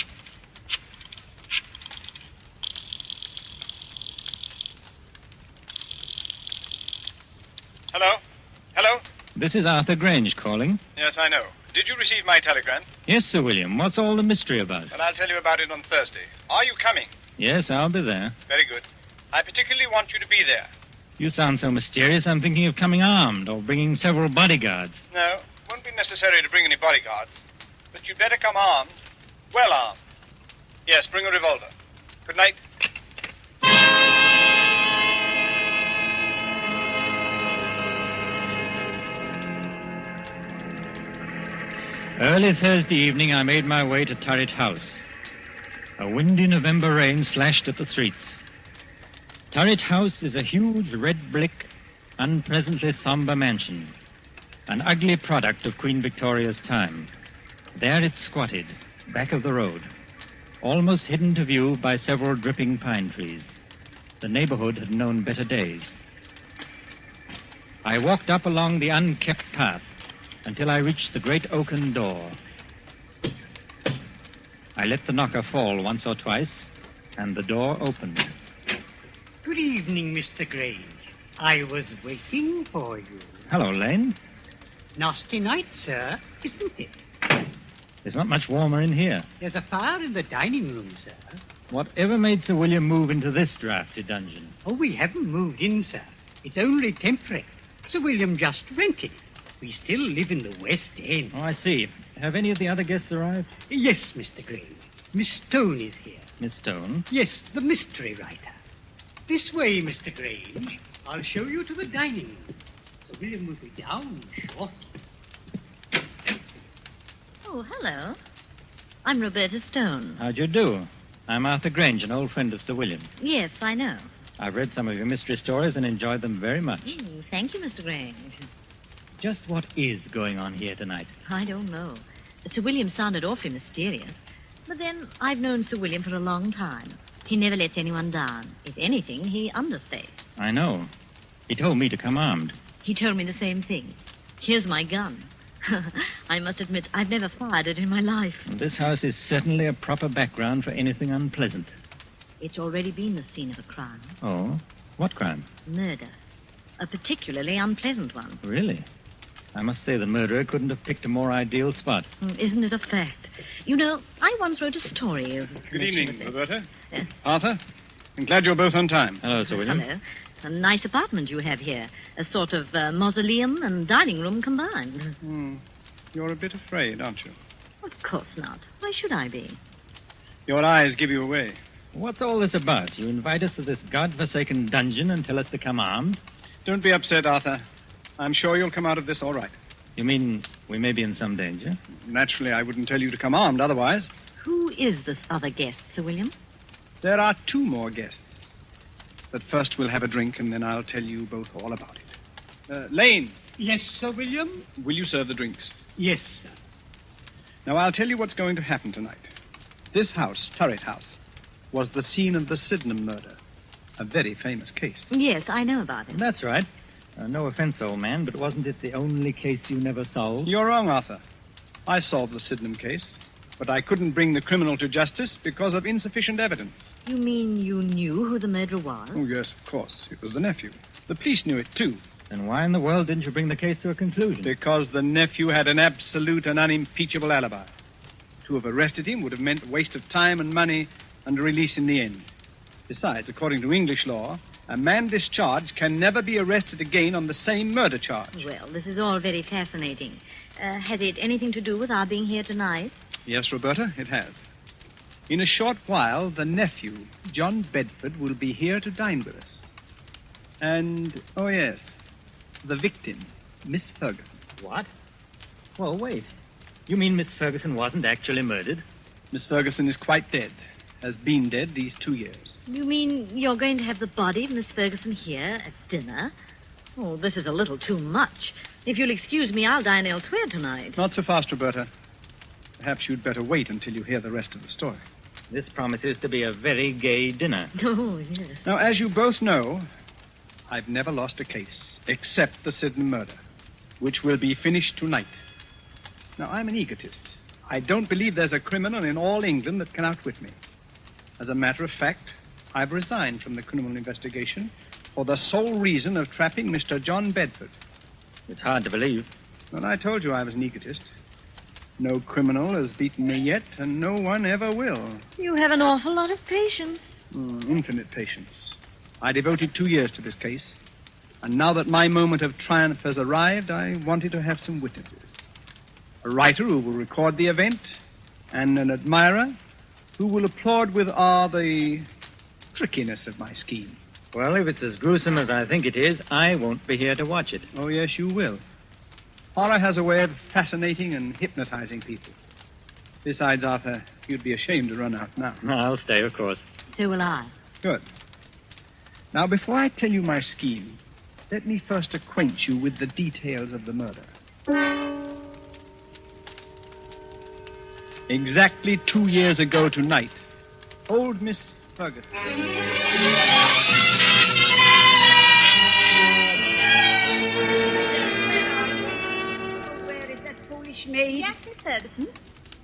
Hello? Hello? This is Arthur Grange calling. Yes, I know. Did you receive my telegram? Yes, Sir William. What's all the mystery about? Well, I'll tell you about it on Thursday. Are you coming? Yes, I'll be there. Very good. I particularly want you to be there. You sound so mysterious, I'm thinking of coming armed or bringing several bodyguards. No, won't be necessary to bring any bodyguards. But you'd better come armed. Well armed. Yes, bring a revolver. Good night. Early Thursday evening, I made my way to Turret House. A windy November rain slashed at the streets. Turret House is a huge red brick, unpleasantly somber mansion, an ugly product of Queen Victoria's time. There it squatted, back of the road, almost hidden to view by several dripping pine trees. The neighborhood had known better days. I walked up along the unkept path until I reached the great oaken door. I let the knocker fall once or twice, and the door opened. Good evening, Mr. Grange. I was waiting for you. Hello, Lane. Nasty night, sir, isn't it? It's not much warmer in here. There's a fire in the dining room, sir. Whatever made Sir William move into this drafty dungeon? Oh, we haven't moved in, sir. It's only temporary. Sir William just rented it. We still live in the West End. Oh, I see. Have any of the other guests arrived? Yes, Mr. Grange. Miss Stone is here. Miss Stone? Yes, the mystery writer. This way, Mr. Grange. I'll show you to the dining room. Sir William will be down shortly. Oh, hello. I'm Roberta Stone. How'd you do? I'm Arthur Grange, an old friend of Sir William. Yes, I know. I've read some of your mystery stories and enjoyed them very much. Thank you, Mr. Grange. Just what is going on here tonight? I don't know. Sir William sounded awfully mysterious. But then, I've known Sir William for a long time. He never lets anyone down. If anything, he understates. I know. He told me to come armed. He told me the same thing. Here's my gun. I must admit, I've never fired it in my life. This house is certainly a proper background for anything unpleasant. It's already been the scene of a crime. Oh? What crime? Murder. A particularly unpleasant one. Really? I must say the murderer couldn't have picked a more ideal spot. Isn't it a fact? You know, I once wrote a story of... Good evening, Roberta. Arthur, I'm glad you're both on time. Hello, Sir William. Hello. a nice apartment you have here. A sort of mausoleum and dining room combined. You're a bit afraid, aren't you? Of course not. Why should I be? Your eyes give you away. What's all this about? You invite us to this godforsaken dungeon and tell us to come armed? Don't be upset, Arthur. I'm sure you'll come out of this all right. You mean we may be in some danger? Naturally, I wouldn't tell you to come armed otherwise. Who is this other guest, Sir William? There are 2 more guests. But first we'll have a drink, and then I'll tell you both all about it. Lane. Yes, Sir William? Will you serve the drinks? Yes, sir. Now, I'll tell you what's going to happen tonight. This house, Turret House, was the scene of the Sydenham murder. A very famous case. Yes, I know about it. That's right. No offense, old man, but wasn't it the only case you never solved? You're wrong, Arthur. I solved the Sydenham case, but I couldn't bring the criminal to justice because of insufficient evidence. You mean you knew who the murderer was? Oh, yes, of course. It was the nephew. The police knew it, too. Then why in the world didn't you bring the case to a conclusion? Because the nephew had an absolute and unimpeachable alibi. To have arrested him would have meant waste of time and money and a release in the end. Besides, according to English law, a man discharged can never be arrested again on the same murder charge. Well, this is all very fascinating. Has it anything to do with our being here tonight? Yes, Roberta, it has. In a short while, the nephew, John Bedford, will be here to dine with us. And, oh yes, the victim, Miss Ferguson. What? Well, wait. You mean Miss Ferguson wasn't actually murdered? Miss Ferguson is quite dead. Has been dead these 2 years. You mean you're going to have the body of Miss Ferguson here at dinner? Oh, this is a little too much. If you'll excuse me, I'll dine elsewhere tonight. Not so fast, Roberta. Perhaps you'd better wait until you hear the rest of the story. This promises to be a very gay dinner. Oh, yes. Now, as you both know, I've never lost a case, except the Sydenham murder, which will be finished tonight. Now, I'm an egotist. I don't believe there's a criminal in all England that can outwit me. As a matter of fact, I've resigned from the criminal investigation for the sole reason of trapping Mr. John Bedford. It's hard to believe. Well, I told you I was an egotist. No criminal has beaten me yet, and no one ever will. You have an awful lot of patience. Infinite patience. I devoted 2 years to this case, and now that my moment of triumph has arrived, I wanted to have some witnesses. A writer who will record the event, and an admirer who will applaud with awe the trickiness of my scheme. Well, if it's as gruesome as I think it is, I won't be here to watch it. Oh, yes, you will. Horror has a way of fascinating and hypnotizing people. Besides, Arthur, you'd be ashamed to run out now. I'll stay, of course. So will I. Good. Now, before I tell you my scheme, let me first acquaint you with the details of the murder. Exactly 2 years ago tonight, old Miss Ferguson. Where is that foolish maid? Yes, Miss Ferguson.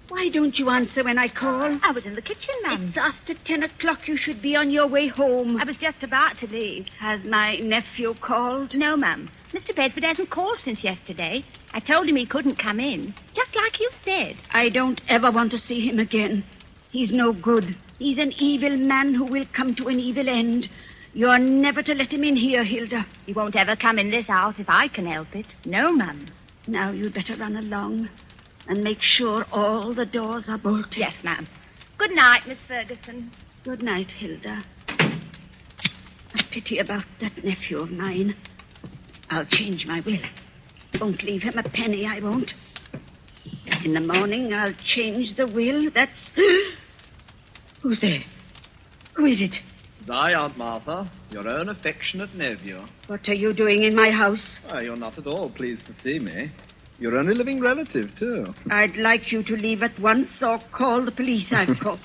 Why don't you answer when I call? I was in the kitchen, ma'am. It's after 10 o'clock. You should be on your way home. I was just about to leave. Has my nephew called? No, ma'am. Mr. Bedford hasn't called since yesterday. I told him he couldn't come in, just like you said. I don't ever want to see him again. He's no good. He's an evil man who will come to an evil end. You're never to let him in here, Hilda. He won't ever come in this house if I can help it. No, ma'am. Now you'd better run along and make sure all the doors are bolted. Yes, ma'am. Good night, Miss Ferguson. Good night, Hilda. A pity about that nephew of mine. I'll change my will. Won't leave him a penny, I won't. In the morning, I'll change the will. That's... Who's there? Who is it? I, Aunt Martha, your own affectionate nephew. What are you doing in my house? You're not at all pleased to see me. Your only living relative, too. I'd like you to leave at once or call the police, I've called.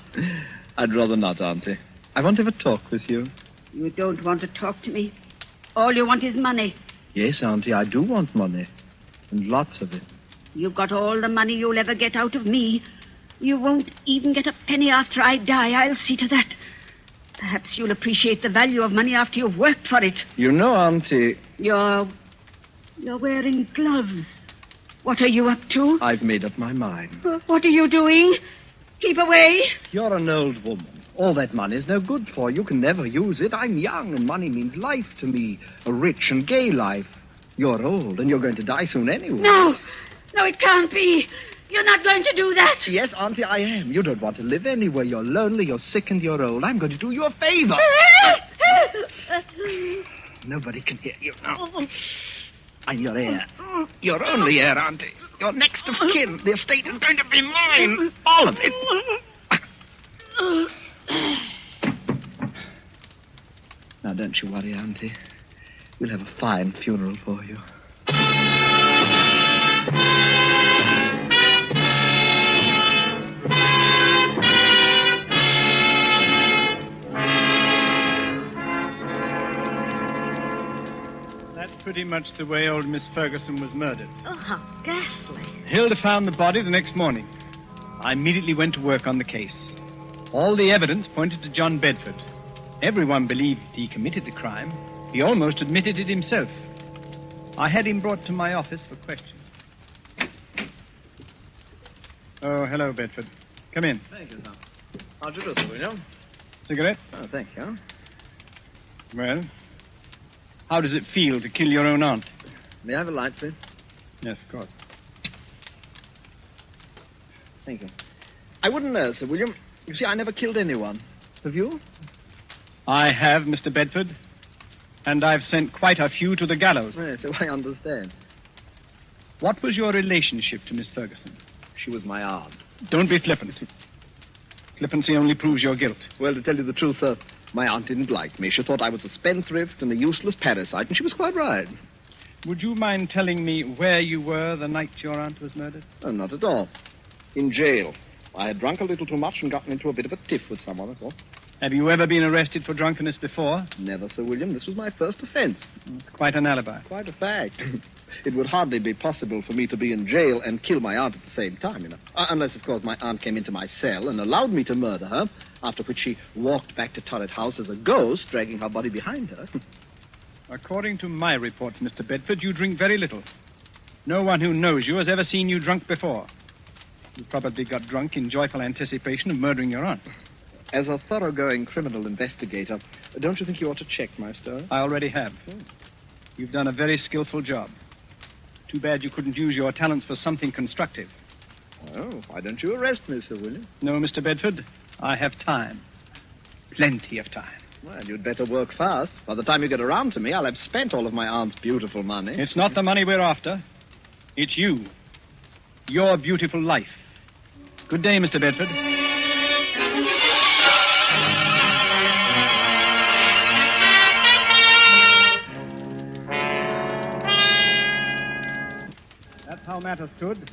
I'd rather not, Auntie. I want to have a talk with you. You don't want to talk to me. All you want is money. Yes, Auntie, I do want money. And lots of it. You've got all the money you'll ever get out of me. You won't even get a penny after I die. I'll see to that. Perhaps you'll appreciate the value of money after you've worked for it. You know, Auntie... You're wearing gloves. What are you up to? I've made up my mind. What are you doing? Keep away. You're an old woman. All that money's no good for. You can never use it. I'm young, and money means life to me. A rich and gay life. You're old, and you're going to die soon anyway. No, it can't be. You're not going to do that. Yes, Auntie, I am. You don't want to live anywhere. You're lonely, you're sick, and you're old. I'm going to do you a favor. Nobody can hear you now. I'm your heir. Your only heir, Auntie. You're next of kin. The estate is going to be mine. All of it. Now, don't you worry, Auntie. We'll have a fine funeral for you. That's pretty much the way old Miss Ferguson was murdered. Oh, how ghastly. Hilda found the body the next morning. I immediately went to work on the case. All the evidence pointed to John Bedford. Everyone believed he committed the crime. He almost admitted it himself. I had him brought to my office for questions. Oh, hello, Bedford. Come in. Thank you, sir. How'd you do, Sir William? Cigarette? Oh, thank you. Well, how does it feel to kill your own aunt? May I have a light, please? Yes, of course. Thank you. I wouldn't know, Sir William. You see, I never killed anyone. Have you? I have, Mr. Bedford. And I've sent quite a few to the gallows. Yes, so I understand. What was your relationship to Miss Ferguson? She was my aunt. Don't be flippant. Flippancy only proves your guilt. Well, to tell you the truth, sir, my aunt didn't like me. She thought I was a spendthrift and a useless parasite, and she was quite right. Would you mind telling me where you were the night your aunt was murdered? Oh, not at all. In jail. I had drunk a little too much and gotten into a bit of a tiff with someone, that's all. Have you ever been arrested for drunkenness before? Never, Sir William. This was my first offense. It's quite an alibi. Quite a fact. It would hardly be possible for me to be in jail and kill my aunt at the same time, you know. Unless, of course, my aunt came into my cell and allowed me to murder her, after which she walked back to Turret House as a ghost, dragging her body behind her. According to my reports, Mr. Bedford, you drink very little. No one who knows you has ever seen you drunk before. You probably got drunk in joyful anticipation of murdering your aunt. As a thoroughgoing criminal investigator, don't you think you ought to check my story? I already have. You've done a very skillful job. Too bad you couldn't use your talents for something constructive. Oh, why don't you arrest me, Sir William? No, Mr. Bedford. I have time. Plenty of time. Well, you'd better work fast. By the time you get around to me, I'll have spent all of my aunt's beautiful money. It's not the money we're after. It's you. Your beautiful life. Good day, Mr. Bedford. That's how matters stood.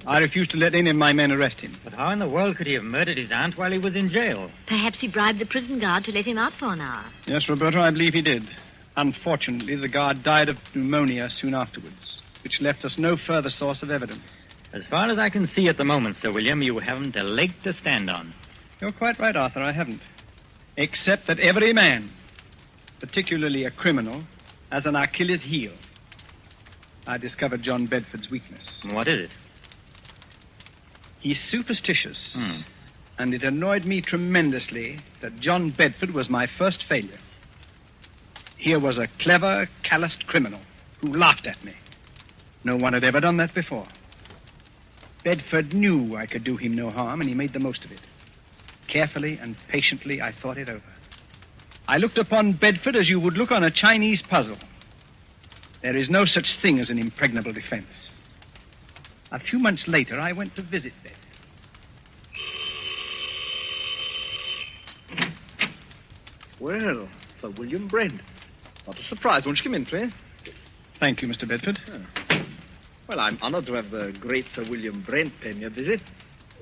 I refuse to let any of my men arrest him. But how in the world could he have murdered his aunt while he was in jail? Perhaps he bribed the prison guard to let him out for an hour. Yes, Roberto, I believe he did. Unfortunately, the guard died of pneumonia soon afterwards, which left us no further source of evidence. As far as I can see at the moment, Sir William, you haven't a leg to stand on. You're quite right, Arthur, I haven't. Except that every man, particularly a criminal, has an Achilles heel. I discovered John Bedford's weakness. What is it? He's superstitious. And it annoyed me tremendously that John Bedford was my first failure. Here was a clever, calloused criminal who laughed at me. No one had ever done that before. Bedford knew I could do him no harm, and he made the most of it. Carefully and patiently, I thought it over. I looked upon Bedford as you would look on a Chinese puzzle. There is no such thing as an impregnable defense. A few months later, I went to visit Bedford. Well, Sir William Brent. What a surprise. Won't you come in, please? Thank you, Mr. Bedford. Well, I'm honored to have the great Sir William Brent pay me a visit.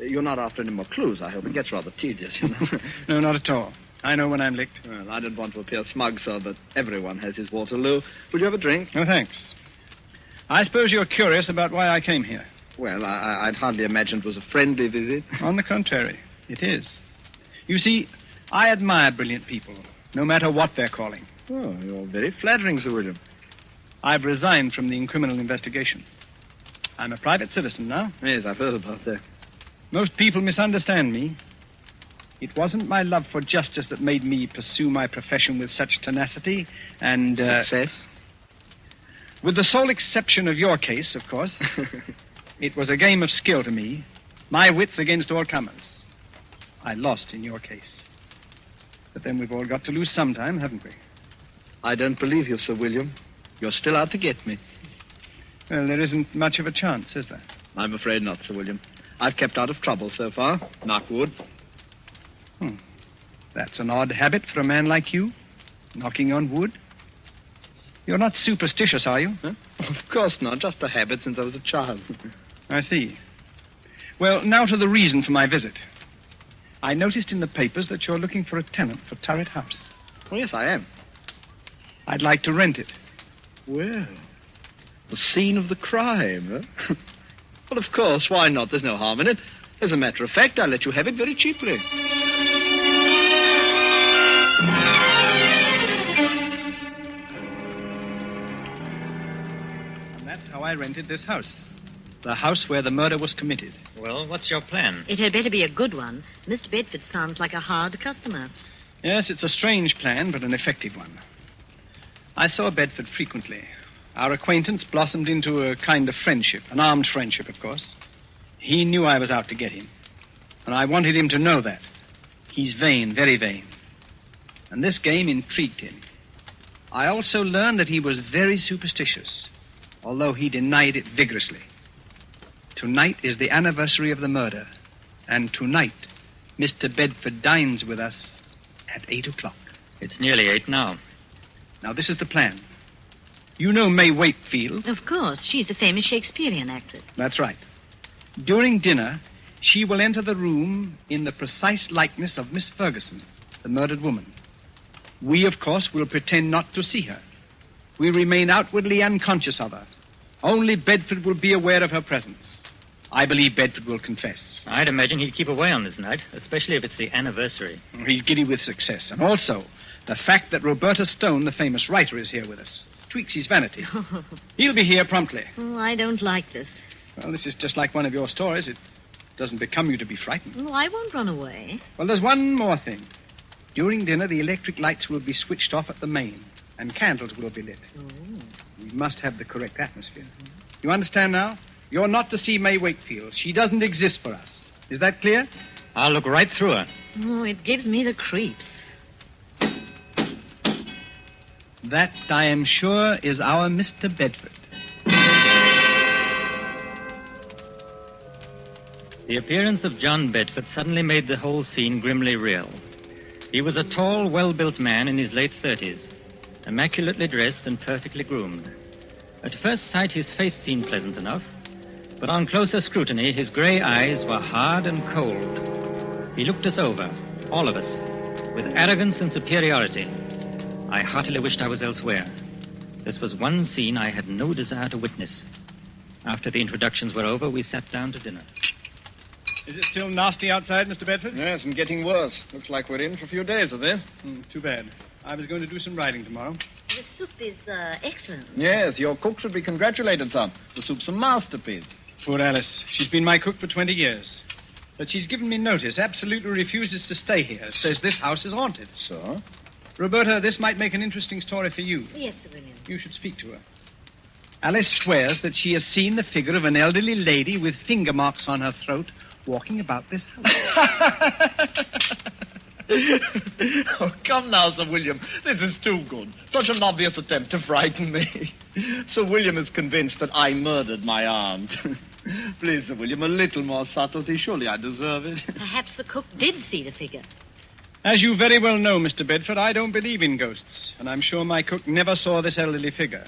You're not after any more clues, I hope. It gets rather tedious, you know. No, not at all. I know when I'm licked. Well, I don't want to appear smug, sir, but everyone has his Waterloo. Would you have a drink? No, thanks. I suppose you're curious about why I came here. Well, I'd hardly imagine it was a friendly visit. On the contrary, it is. You see, I admire brilliant people, no matter what they're calling. Oh, you're very flattering, Sir William. I've resigned from the criminal investigation. I'm a private citizen now. Yes, I've heard about that. Most people misunderstand me. It wasn't my love for justice that made me pursue my profession with such tenacity and... Success? With the sole exception of your case, of course. It was a game of skill to me. My wits against all comers. I lost in your case. But then we've all got to lose sometime, haven't we? I don't believe you, Sir William. You're still out to get me. Well, there isn't much of a chance, is there? I'm afraid not, Sir William. I've kept out of trouble so far. Knock wood. That's an odd habit for a man like you. Knocking on wood. You're not superstitious, are you? Huh? Of course not. Just a habit since I was a child. I see. Well, now to the reason for my visit. I noticed in the papers that you're looking for a tenant for Turret House. Oh, yes, I am. I'd like to rent it. Well, the scene of the crime, huh? Well, of course, why not? There's no harm in it. As a matter of fact, I'll let you have it very cheaply. How I rented this house. The house where the murder was committed. Well, what's your plan? It had better be a good one. Mr. Bedford sounds like a hard customer. Yes, it's a strange plan, but an effective one. I saw Bedford frequently. Our acquaintance blossomed into a kind of friendship, an armed friendship, of course. He knew I was out to get him, and I wanted him to know that. He's vain, very vain. And this game intrigued him. I also learned that he was very superstitious, although he denied it vigorously. Tonight is the anniversary of the murder, and tonight Mr. Bedford dines with us at 8 o'clock. It's nearly 8 now. Now, this is the plan. You know May Wakefield? Of course. She's the famous Shakespearean actress. That's right. During dinner, she will enter the room in the precise likeness of Miss Ferguson, the murdered woman. We, of course, will pretend not to see her. We remain outwardly unconscious of her. Only Bedford will be aware of her presence. I believe Bedford will confess. I'd imagine he'd keep away on this night, especially if it's the anniversary. He's giddy with success. And also, the fact that Roberta Stone, the famous writer, is here with us, tweaks his vanity. He'll be here promptly. Oh, I don't like this. Well, this is just like one of your stories. It doesn't become you to be frightened. Oh, I won't run away. Well, there's one more thing. During dinner, the electric lights will be switched off at the main, and candles will be lit. Oh. We must have the correct atmosphere. You understand now? You're not to see May Wakefield. She doesn't exist for us. Is that clear? I'll look right through her. Oh, it gives me the creeps. That, I am sure, is our Mr. Bedford. The appearance of John Bedford suddenly made the whole scene grimly real. He was a tall, well-built man in his late 30s, immaculately dressed and perfectly groomed. At first sight, his face seemed pleasant enough, but on closer scrutiny, his gray eyes were hard and cold. He looked us over, all of us, with arrogance and superiority. I heartily wished I was elsewhere. This was one scene I had no desire to witness. After the introductions were over, we sat down to dinner. Is it still nasty outside, Mr. Bedford? Yes, and getting worse. Looks like we're in for a few days of this. Too bad. I was going to do some riding tomorrow. The soup is excellent. Yes, your cook should be congratulated, son. The soup's a masterpiece. Poor Alice. She's been my cook for 20 years. But she's given me notice, absolutely refuses to stay here. Says this house is haunted. So? Roberta, this might make an interesting story for you. Yes, Sir William. You should speak to her. Alice swears that she has seen the figure of an elderly lady with finger marks on her throat walking about this house. Oh, come now, Sir William. This is too good. Such an obvious attempt to frighten me. Sir William is convinced that I murdered my aunt. Please, Sir William, a little more subtlety. Surely I deserve it. Perhaps the cook did see the figure. As you very well know, Mr. Bedford, I don't believe in ghosts, and I'm sure my cook never saw this elderly figure.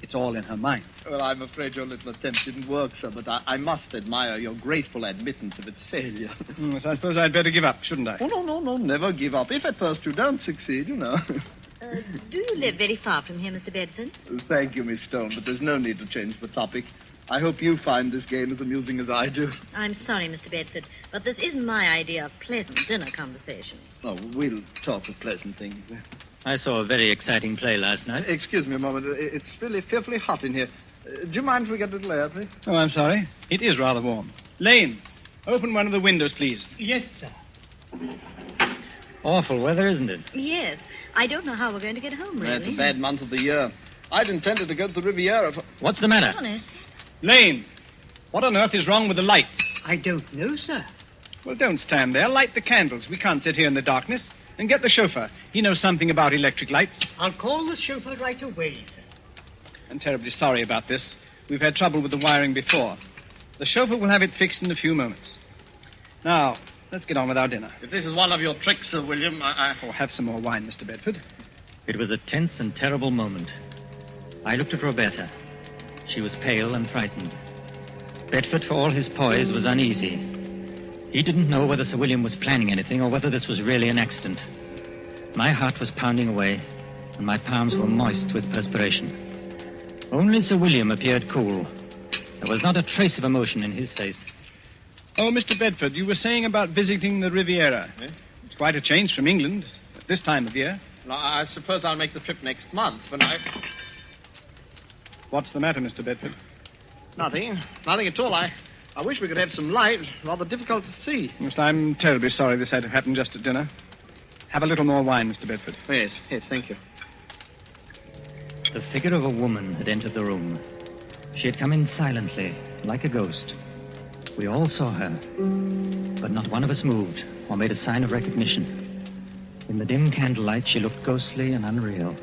It's all in her mind. Well, I'm afraid your little attempt didn't work, sir, but I must admire your graceful admittance of its failure. Yes, I suppose I'd better give up, shouldn't I? Oh, no, never give up. If at first you don't succeed, you know. Do you live very far from here, Mr. Bedford? Thank you, Miss Stone, but there's no need to change the topic. I hope you find this game as amusing as I do. I'm sorry, Mr. Bedford, but this isn't my idea of pleasant dinner conversation. Oh, we'll talk of pleasant things. I saw a very exciting play last night. Excuse me a moment. It's really fearfully hot in here. Do you mind if we get a little air, please? Oh, I'm sorry. It is rather warm. Lane, open one of the windows, please. Yes, sir. Awful weather, isn't it? Yes. I don't know how we're going to get home, really. It's a bad month of the year. I'd intended to go to the Riviera for... What's the matter? Honest. Lane, what on earth is wrong with the lights? I don't know, sir. Well, don't stand there. Light the candles. We can't sit here in the darkness. And get the chauffeur. He knows something about electric lights. I'll call the chauffeur right away, sir. I'm terribly sorry about this. We've had trouble with the wiring before. The chauffeur will have it fixed in a few moments. Now, let's get on with our dinner. If this is one of your tricks, Sir William, Oh, have some more wine, Mr. Bedford. It was a tense and terrible moment. I looked at Roberta. She was pale and frightened. Bedford, for all his poise, was uneasy. He didn't know whether Sir William was planning anything or whether this was really an accident. My heart was pounding away, and my palms were moist with perspiration. Only Sir William appeared cool. There was not a trace of emotion in his face. Oh, Mr. Bedford, you were saying about visiting the Riviera. It's quite a change from England at this time of year. Well, I suppose I'll make the trip next month when I... What's the matter, Mr. Bedford? Nothing at all. I wish we could have some light. Rather difficult to see. Yes, I'm terribly sorry this had to happen just at dinner. Have a little more wine, Mr. Bedford. Yes, thank you. The figure of a woman had entered the room. She had come in silently, like a ghost. We all saw her, but not one of us moved or made a sign of recognition. In the dim candlelight, she looked ghostly and unreal.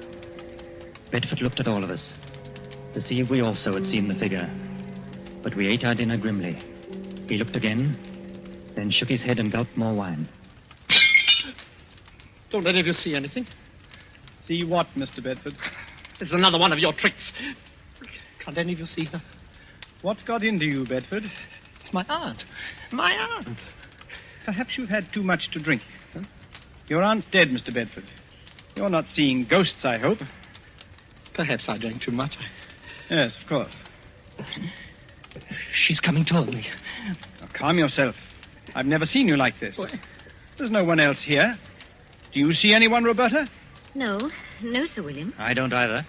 Bedford looked at all of us to see if we also had seen the figure, but we ate our dinner grimly. He looked again, then shook his head and gulped more wine. Don't any of you see anything? See what, Mr. Bedford? This is another one of your tricks. Can't any of you see her? What's got into you, Bedford? It's my aunt. My aunt. Perhaps you've had too much to drink. Huh? Your aunt's dead, Mr. Bedford. You're not seeing ghosts, I hope. Perhaps I drank too much. Yes, of course. She's coming toward me. Now, calm yourself. I've never seen you like this. What? There's no one else here. Do you see anyone, Roberta? No, Sir William. I don't either.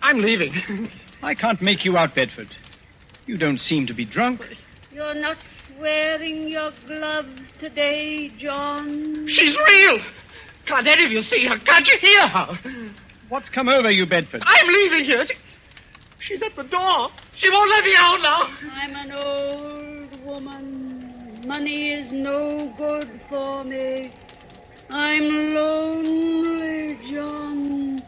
I'm leaving. I can't make you out, Bedford. You don't seem to be drunk. You're not wearing your gloves today, John. She's real. Can't any of you see her? Can't you hear her? What's come over you, Bedford? I'm leaving here. She's at the door. She won't let me out now. I'm an old woman. Money is no good for me. I'm lonely, John.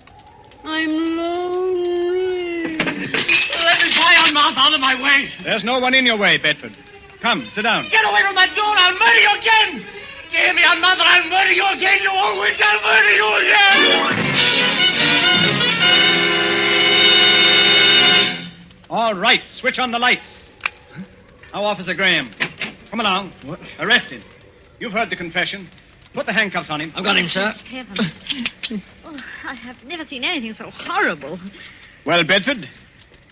I'm lonely. Let me fly on mouth out of my way. There's no one in your way, Bedford. Come, sit down. Get away from that door. I'll murder you again. You hear me on mouth, I'll murder you again. You old witch, I'll murder you again. All right, switch on the lights. Now, Officer Graham. Come along. What? Arrest him. You've heard the confession. Put the handcuffs on him. I've got him, sir. Heavens. Oh, I have never seen anything so horrible. Well, Bedford,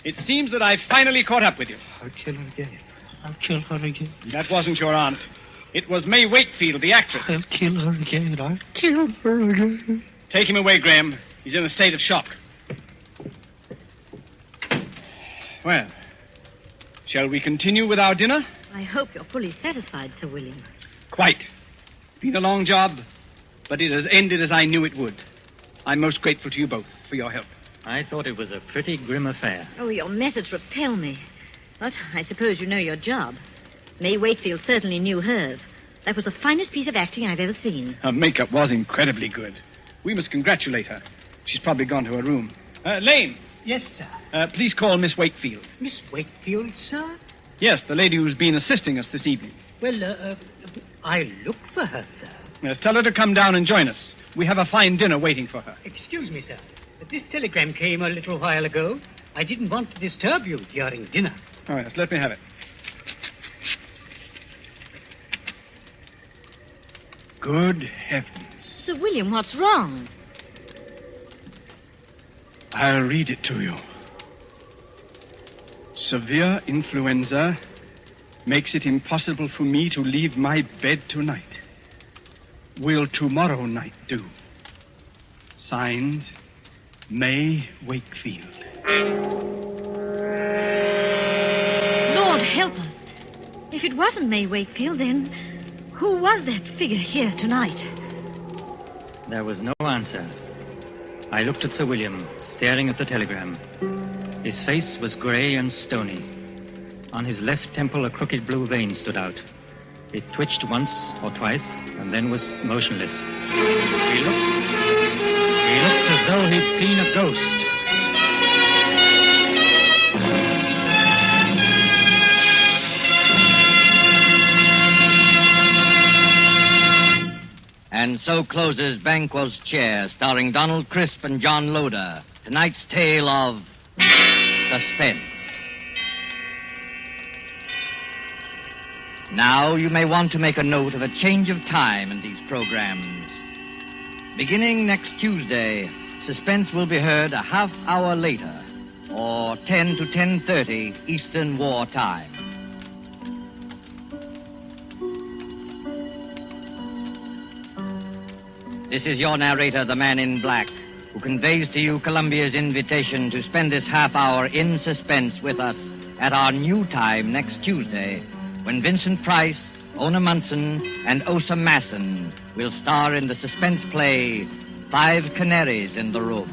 it seems that I've finally caught up with you. I'll kill her again. I'll kill her again. That wasn't your aunt. It was May Wakefield, the actress. I'll kill her again. I'll kill her again. Take him away, Graham. He's in a state of shock. Well, shall we continue with our dinner? I hope you're fully satisfied, Sir William. Quite. It's been a long job, but it has ended as I knew it would. I'm most grateful to you both for your help. I thought it was a pretty grim affair. Oh, your methods repel me. But I suppose you know your job. May Wakefield certainly knew hers. That was the finest piece of acting I've ever seen. Her makeup was incredibly good. We must congratulate her. She's probably gone to her room. Lane. Yes, sir. Please call Miss Wakefield. Miss Wakefield, sir? Yes, the lady who's been assisting us this evening. Well, I looked for her, sir. Yes, tell her to come down and join us. We have a fine dinner waiting for her. Excuse me, sir. But this telegram came a little while ago. I didn't want to disturb you during dinner. Oh, yes, let me have it. Good heavens. Sir William, what's wrong? I'll read it to you. Severe influenza makes it impossible for me to leave my bed tonight. Will tomorrow night do? Signed, May Wakefield. Lord help us. If it wasn't May Wakefield, then... Who was that figure here tonight? There was no answer. I looked at Sir William, staring at the telegram. His face was grey and stony. On his left temple, a crooked blue vein stood out. It twitched once or twice, and then was motionless. He looked as though he'd seen a ghost. And so closes Banquo's Chair, starring Donald Crisp and John Loder. Tonight's tale of suspense. Now you may want to make a note of a change of time in these programs. Beginning next Tuesday, Suspense will be heard a half hour later, or 10 to 10:30 Eastern War Time. This is your narrator, the Man in Black, who conveys to you Columbia's invitation to spend this half hour in suspense with us at our new time next Tuesday, when Vincent Price, Ona Munson, and Osa Masson will star in the suspense play 5 Canaries in the Room.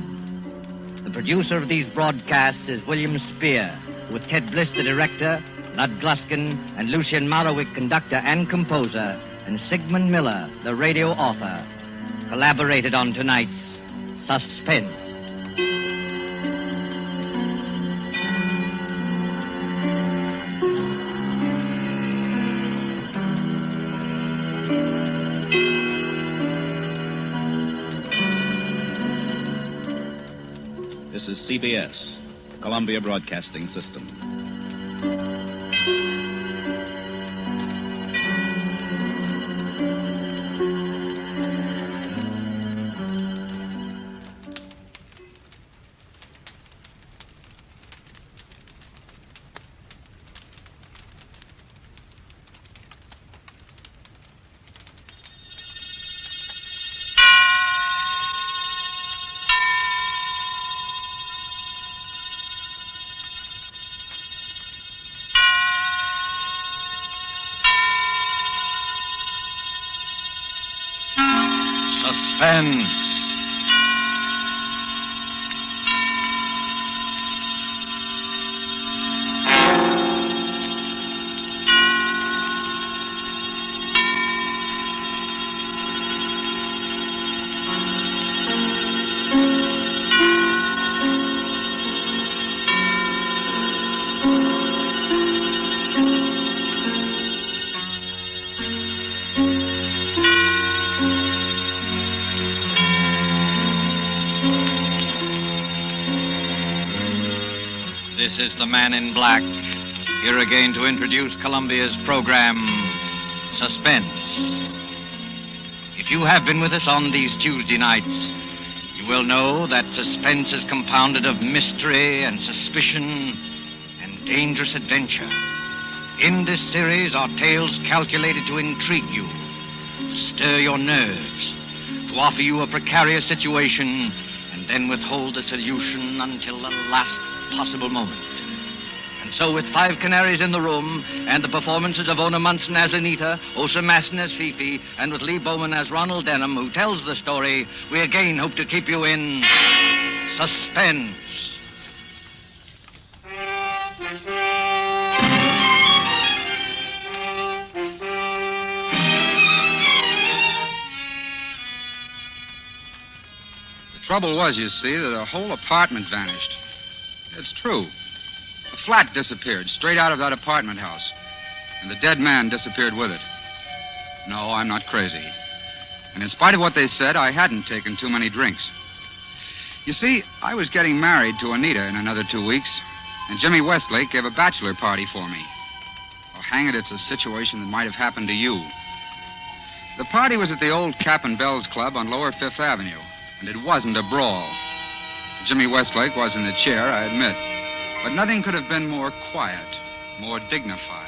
The producer of these broadcasts is William Spear, with Ted Bliss, the director, Lud Gluskin, and Lucien Morawick, conductor and composer, and Sigmund Miller, the radio author, collaborated on tonight's Suspense. This is CBS, Columbia Broadcasting System. Suspense. This is the Man in Black, here again to introduce Columbia's program, Suspense. If you have been with us on these Tuesday nights, you will know that suspense is compounded of mystery and suspicion and dangerous adventure. In this series are tales calculated to intrigue you, to stir your nerves, to offer you a precarious situation, and then withhold the solution until the last possible moment. And so, with 5 Canaries in the Room, and the performances of Ona Munson as Anita, Osa Masson as Fifi, and with Lee Bowman as Ronald Denham, who tells the story, we again hope to keep you in suspense. The trouble was, you see, that the whole apartment vanished. It's true. The flat disappeared straight out of that apartment house, and the dead man disappeared with it. No, I'm not crazy. And in spite of what they said, I hadn't taken too many drinks. You see, I was getting married to Anita in another 2 weeks, and Jimmy Westlake gave a bachelor party for me. Well, hang it, it's a situation that might have happened to you. The party was at the old Cap and Bells Club on Lower Fifth Avenue, and it wasn't a brawl. Jimmy Westlake was in the chair, I admit. But nothing could have been more quiet, more dignified.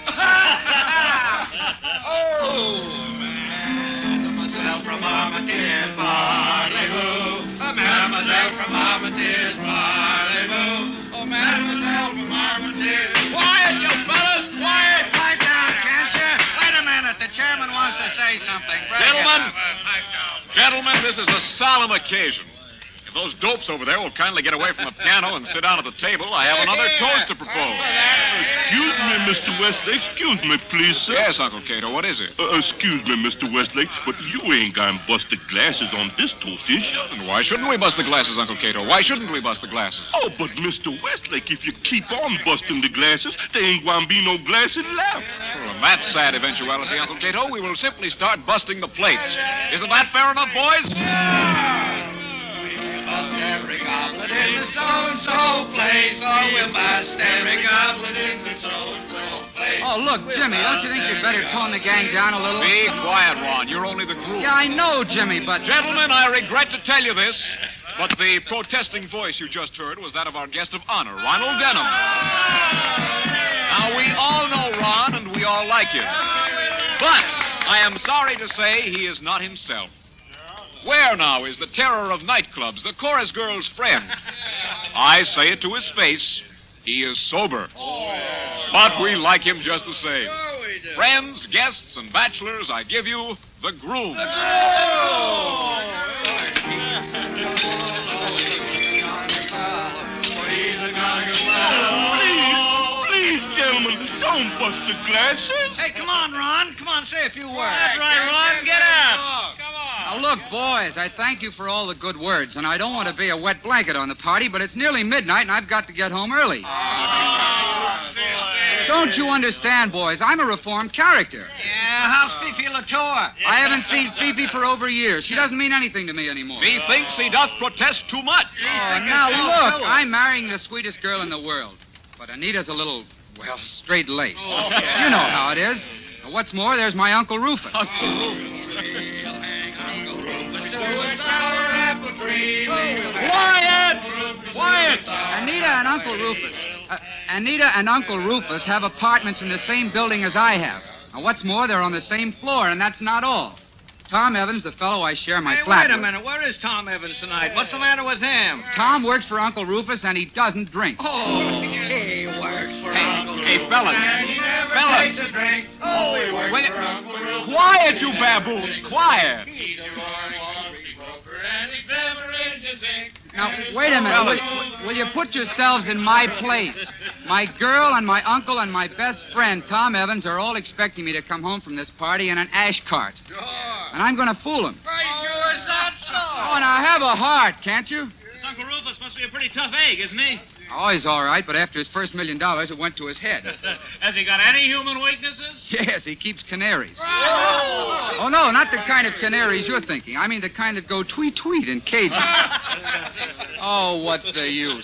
Oh, mademoiselle from Armitage, parlez-vous. Mademoiselle from Armitage, parlez-vous. Oh, mademoiselle from Armitage. Quiet, you fellas! Quiet! Pipe down, can't you? Wait a minute. The chairman wants to say Gentlemen, this is a solemn occasion. If those dopes over there will kindly get away from the piano and sit down at the table, I have another toast to propose. Excuse me, Mr. Westlake. Excuse me, please, sir. Yes, Uncle Cato, what is it? Excuse me, Mr. Westlake, but you ain't gonna bust the glasses on this toast, is you? And why shouldn't we bust the glasses, Uncle Cato? Why shouldn't we bust the glasses? Oh, but Mr. Westlake, if you keep on busting the glasses, there ain't gonna be no glasses left. Well, in that sad eventuality, Uncle Cato, we will simply start busting the plates. Isn't that fair enough, boys? Bust every goblet in the so-and-so place. Oh, we'll bust every goblet in the so-and-so place. Oh, look, Jimmy, don't you think you'd better tone the gang down a little? Be quiet, Ron. You're only the groom. Yeah, I know, Jimmy, but... Gentlemen, I regret to tell you this, but the protesting voice you just heard was that of our guest of honor, Ronald Denham. Now, we all know Ron, and we all like him. But I am sorry to say he is not himself. Where now is the terror of nightclubs, the chorus girl's friend? I say it to his face, he is sober. But we like him just the same. Friends, guests, and bachelors, I give you the groom. Please, gentlemen, don't bust the glasses. Hey, come on, Ron. Come on, say a few words. That's right, Ron. Get up. Now, look, boys, I thank you for all the good words, and I don't want to be a wet blanket on the party, but it's nearly midnight, and I've got to get home early. Don't you understand, boys? I'm a reformed character. Yeah, how's Fifi Latour? I haven't seen Phoebe for over a year. She doesn't mean anything to me anymore. He thinks he doth protest too much. Oh, now, look, I'm marrying the sweetest girl in the world, but Anita's a little, well, straight-laced. You know how it is. What's more, there's my Uncle Rufus. Quiet! Anita and Uncle Rufus have apartments in the same building as I have. And what's more, they're on the same floor, and that's not all. Tom Evans, the fellow I share my flat Wait a with. minute. Where is Tom Evans tonight? What's the matter with him? Tom works for Uncle Rufus, and he doesn't drink. Oh, he works for Uncle Hey, Rufus. fellas. And he never Fellas. takes a drink. Oh, he works Wait. for Uncle Rufus. Quiet, you baboons, quiet. He's a roaring Wall Street broker, and he's never in his ink. Now, wait a minute. Will you put yourselves in my place? My girl and my uncle and my best friend, Tom Evans, are all expecting me to come home from this party in an ash cart. Sure. And I'm going to fool them. Right, sure is that so? Oh, now have a heart, can't you? This Uncle Rufus must be a pretty tough egg, isn't he? Oh, he's all right, but after his first $1 million, it went to his head. Has he got any human weaknesses? Yes, he keeps canaries. Oh, no, not the kind of canaries you're thinking. I mean the kind that go tweet-tweet in cages. Oh, what's the use?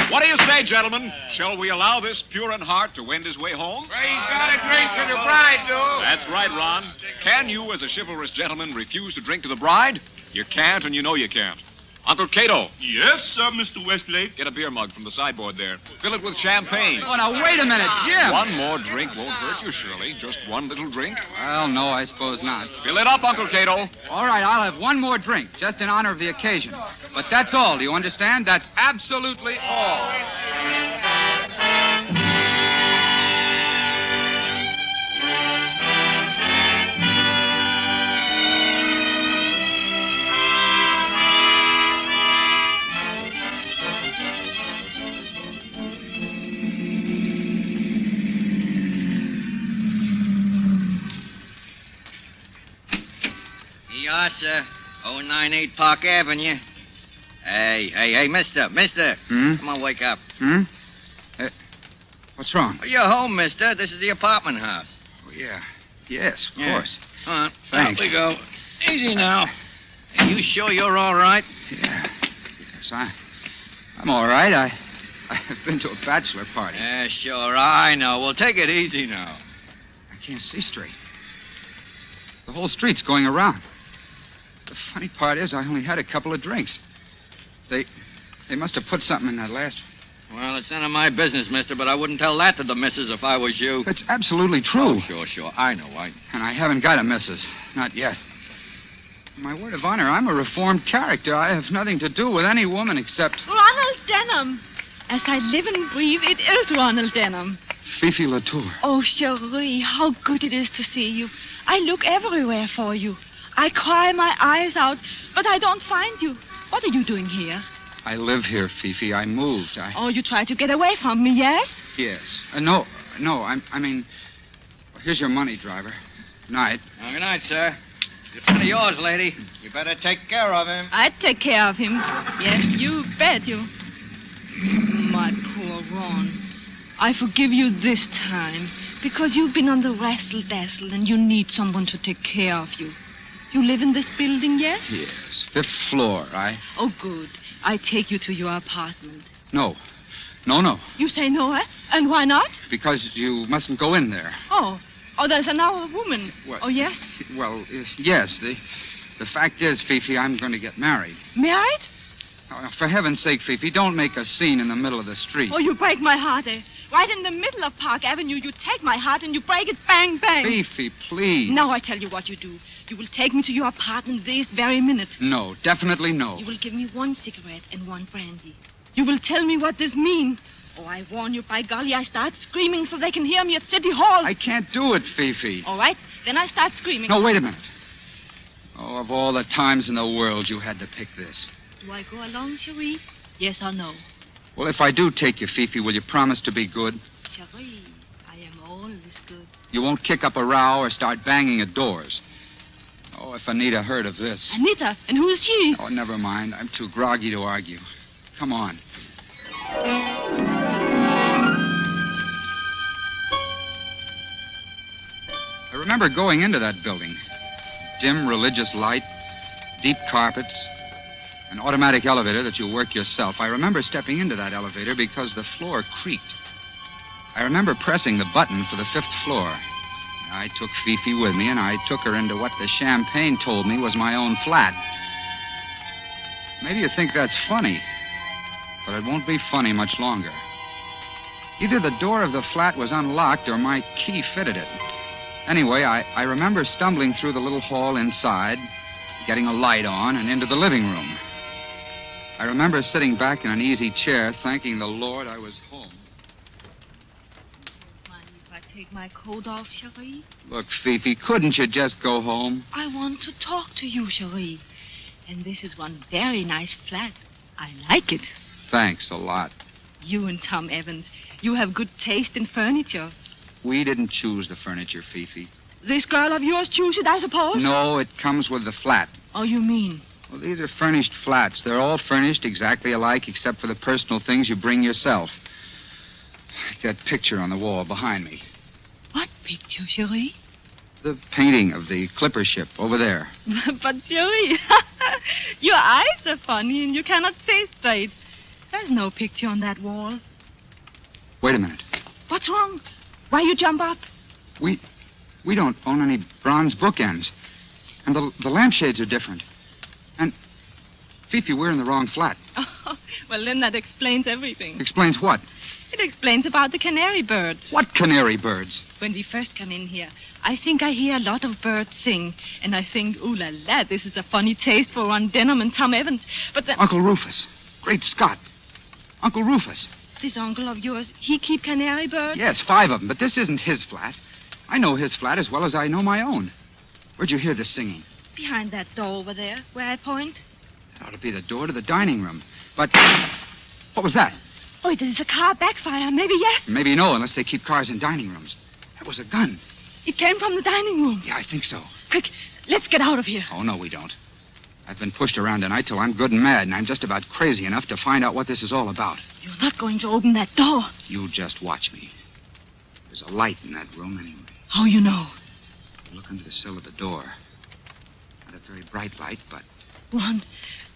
What do you say, gentlemen? Shall we allow this pure in heart to wend his way home? He's got a drink for the bride, though. That's right, Ron. Can you, as a chivalrous gentleman, refuse to drink to the bride? You can't, and you know you can't. Uncle Cato. Yes, sir, Mr. Westlake. Get a beer mug from the sideboard there. Fill it with champagne. Oh, now, wait a minute, Jim. One more drink won't hurt you, Shirley. Just one little drink. Well, no, I suppose not. Fill it up, Uncle Cato. All right, I'll have one more drink, just in honor of the occasion. But that's all, do you understand? That's absolutely all. Yes, sir. 098 Park Avenue. Hey, mister. Come on, wake up. What's wrong? You're home, mister. This is the apartment house. Oh, yeah. Yes, of course. Come on. Thanks. Out we go. Easy now. Are you sure you're all right? Yeah. Yes, I'm all right. I've been to a bachelor party. Yeah, sure. I know. Well, take it easy now. I can't see straight. The whole street's going around. The funny part is I only had a couple of drinks. They must have put something in that last one. Well, it's none of my business, mister, but I wouldn't tell that to the missus if I was you. It's absolutely true. Oh, sure. I know. And I haven't got a missus. Not yet. My word of honor, I'm a reformed character. I have nothing to do with any woman except... Ronald Denham. As I live and breathe, it is Ronald Denham. Fifi Latour. Oh, Cherie, how good it is to see you. I look everywhere for you. I cry my eyes out, but I don't find you. What are you doing here? I live here, Fifi. I moved. Oh, you tried to get away from me, yes? Yes. No, I mean... Here's your money, driver. Good night. Oh, good night, sir. It's one of yours, lady. You better take care of him. I'd take care of him. Yes, you bet you. My poor Ron. I forgive you this time because you've been on the wrestle-dazzle and you need someone to take care of you. You live in this building, yes? Yes. 5th floor, Oh, good. I take you to your apartment. No. You say no, eh? And why not? Because you mustn't go in there. Oh, there's an hour woman. What? Oh, yes? Well, yes. The fact is, Fifi, I'm going to get married. Married? Oh, for heaven's sake, Fifi, don't make a scene in the middle of the street. Oh, you break my heart, eh? Right in the middle of Park Avenue, you take my heart and you break it bang, bang. Fifi, please. Now I tell you what you do. You will take me to your apartment this very minute. No, definitely no. You will give me 1 cigarette and 1 brandy. You will tell me what this means. Oh, I warn you, by golly, I start screaming so they can hear me at City Hall. I can't do it, Fifi. All right, then I start screaming. No, wait a minute. Oh, of all the times in the world, you had to pick this. Do I go along, Cherie? Yes or no? Well, if I do take you, Fifi, will you promise to be good? Cherie, I am always good. You won't kick up a row or start banging at doors. Oh, if Anita heard of this. Anita? And who is she? Oh, never mind. I'm too groggy to argue. Come on. I remember going into that building. Dim religious light, deep carpets, an automatic elevator that you work yourself. I remember stepping into that elevator because the floor creaked. I remember pressing the button for the 5th floor. I took Fifi with me, and I took her into what the champagne told me was my own flat. Maybe you think that's funny, but it won't be funny much longer. Either the door of the flat was unlocked or my key fitted it. Anyway, I remember stumbling through the little hall inside, getting a light on, and into the living room. I remember sitting back in an easy chair, thanking the Lord I was home. Mind if I take my coat off, Cherie? Look, Fifi, couldn't you just go home? I want to talk to you, Cherie. And this is one very nice flat. I like it. Thanks a lot. You and Tom Evans, you have good taste in furniture. We didn't choose the furniture, Fifi. This girl of yours chose it, I suppose? No, it comes with the flat. Oh, you mean? Well, these are furnished flats. They're all furnished exactly alike except for the personal things you bring yourself. Like that picture on the wall behind me. What picture, Cherie? The painting of the clipper ship over there. But, Cherie, your eyes are funny and you cannot see straight. There's no picture on that wall. Wait a minute. What's wrong? Why you jump up? We don't own any bronze bookends. And the lampshades are different. And, Fifi, we're in the wrong flat. Oh, well, then that explains everything. Explains what? It explains about the canary birds. What canary birds? When we first come in here, I think I hear a lot of birds sing. And I think, ooh la la, this is a funny taste for Ron Denham and Tom Evans. But then... Uncle Rufus. Great Scott. Uncle Rufus. This uncle of yours, he keep canary birds? Yes, 5 of them, but this isn't his flat. I know his flat as well as I know my own. Where'd you hear this singing? Behind that door over there, where I point. That ought to be the door to the dining room. But, what was that? Oh, it is a car backfire. Maybe yes. Maybe no, unless they keep cars in dining rooms. That was a gun. It came from the dining room. Yeah, I think so. Quick, let's get out of here. Oh, no, we don't. I've been pushed around tonight till I'm good and mad, and I'm just about crazy enough to find out what this is all about. You're not going to open that door. You just watch me. There's a light in that room anyway. How you know? Look under the sill of the door. Not a very bright light, but... Ron,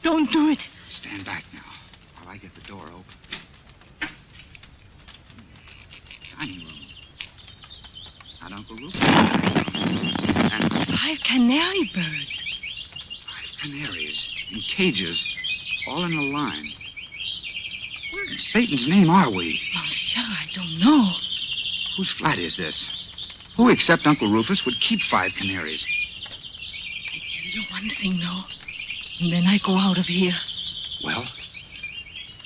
don't do it. Stand back now while I get the door open. Dining room. Not Uncle Rufus. And 5 canary birds. 5 canaries in cages, all in a line. Where in Satan's name are we? Monsieur, I don't know. Whose flat is this? Who except Uncle Rufus would keep 5 canaries? I tell you one thing, though, and then I go out of here. Well?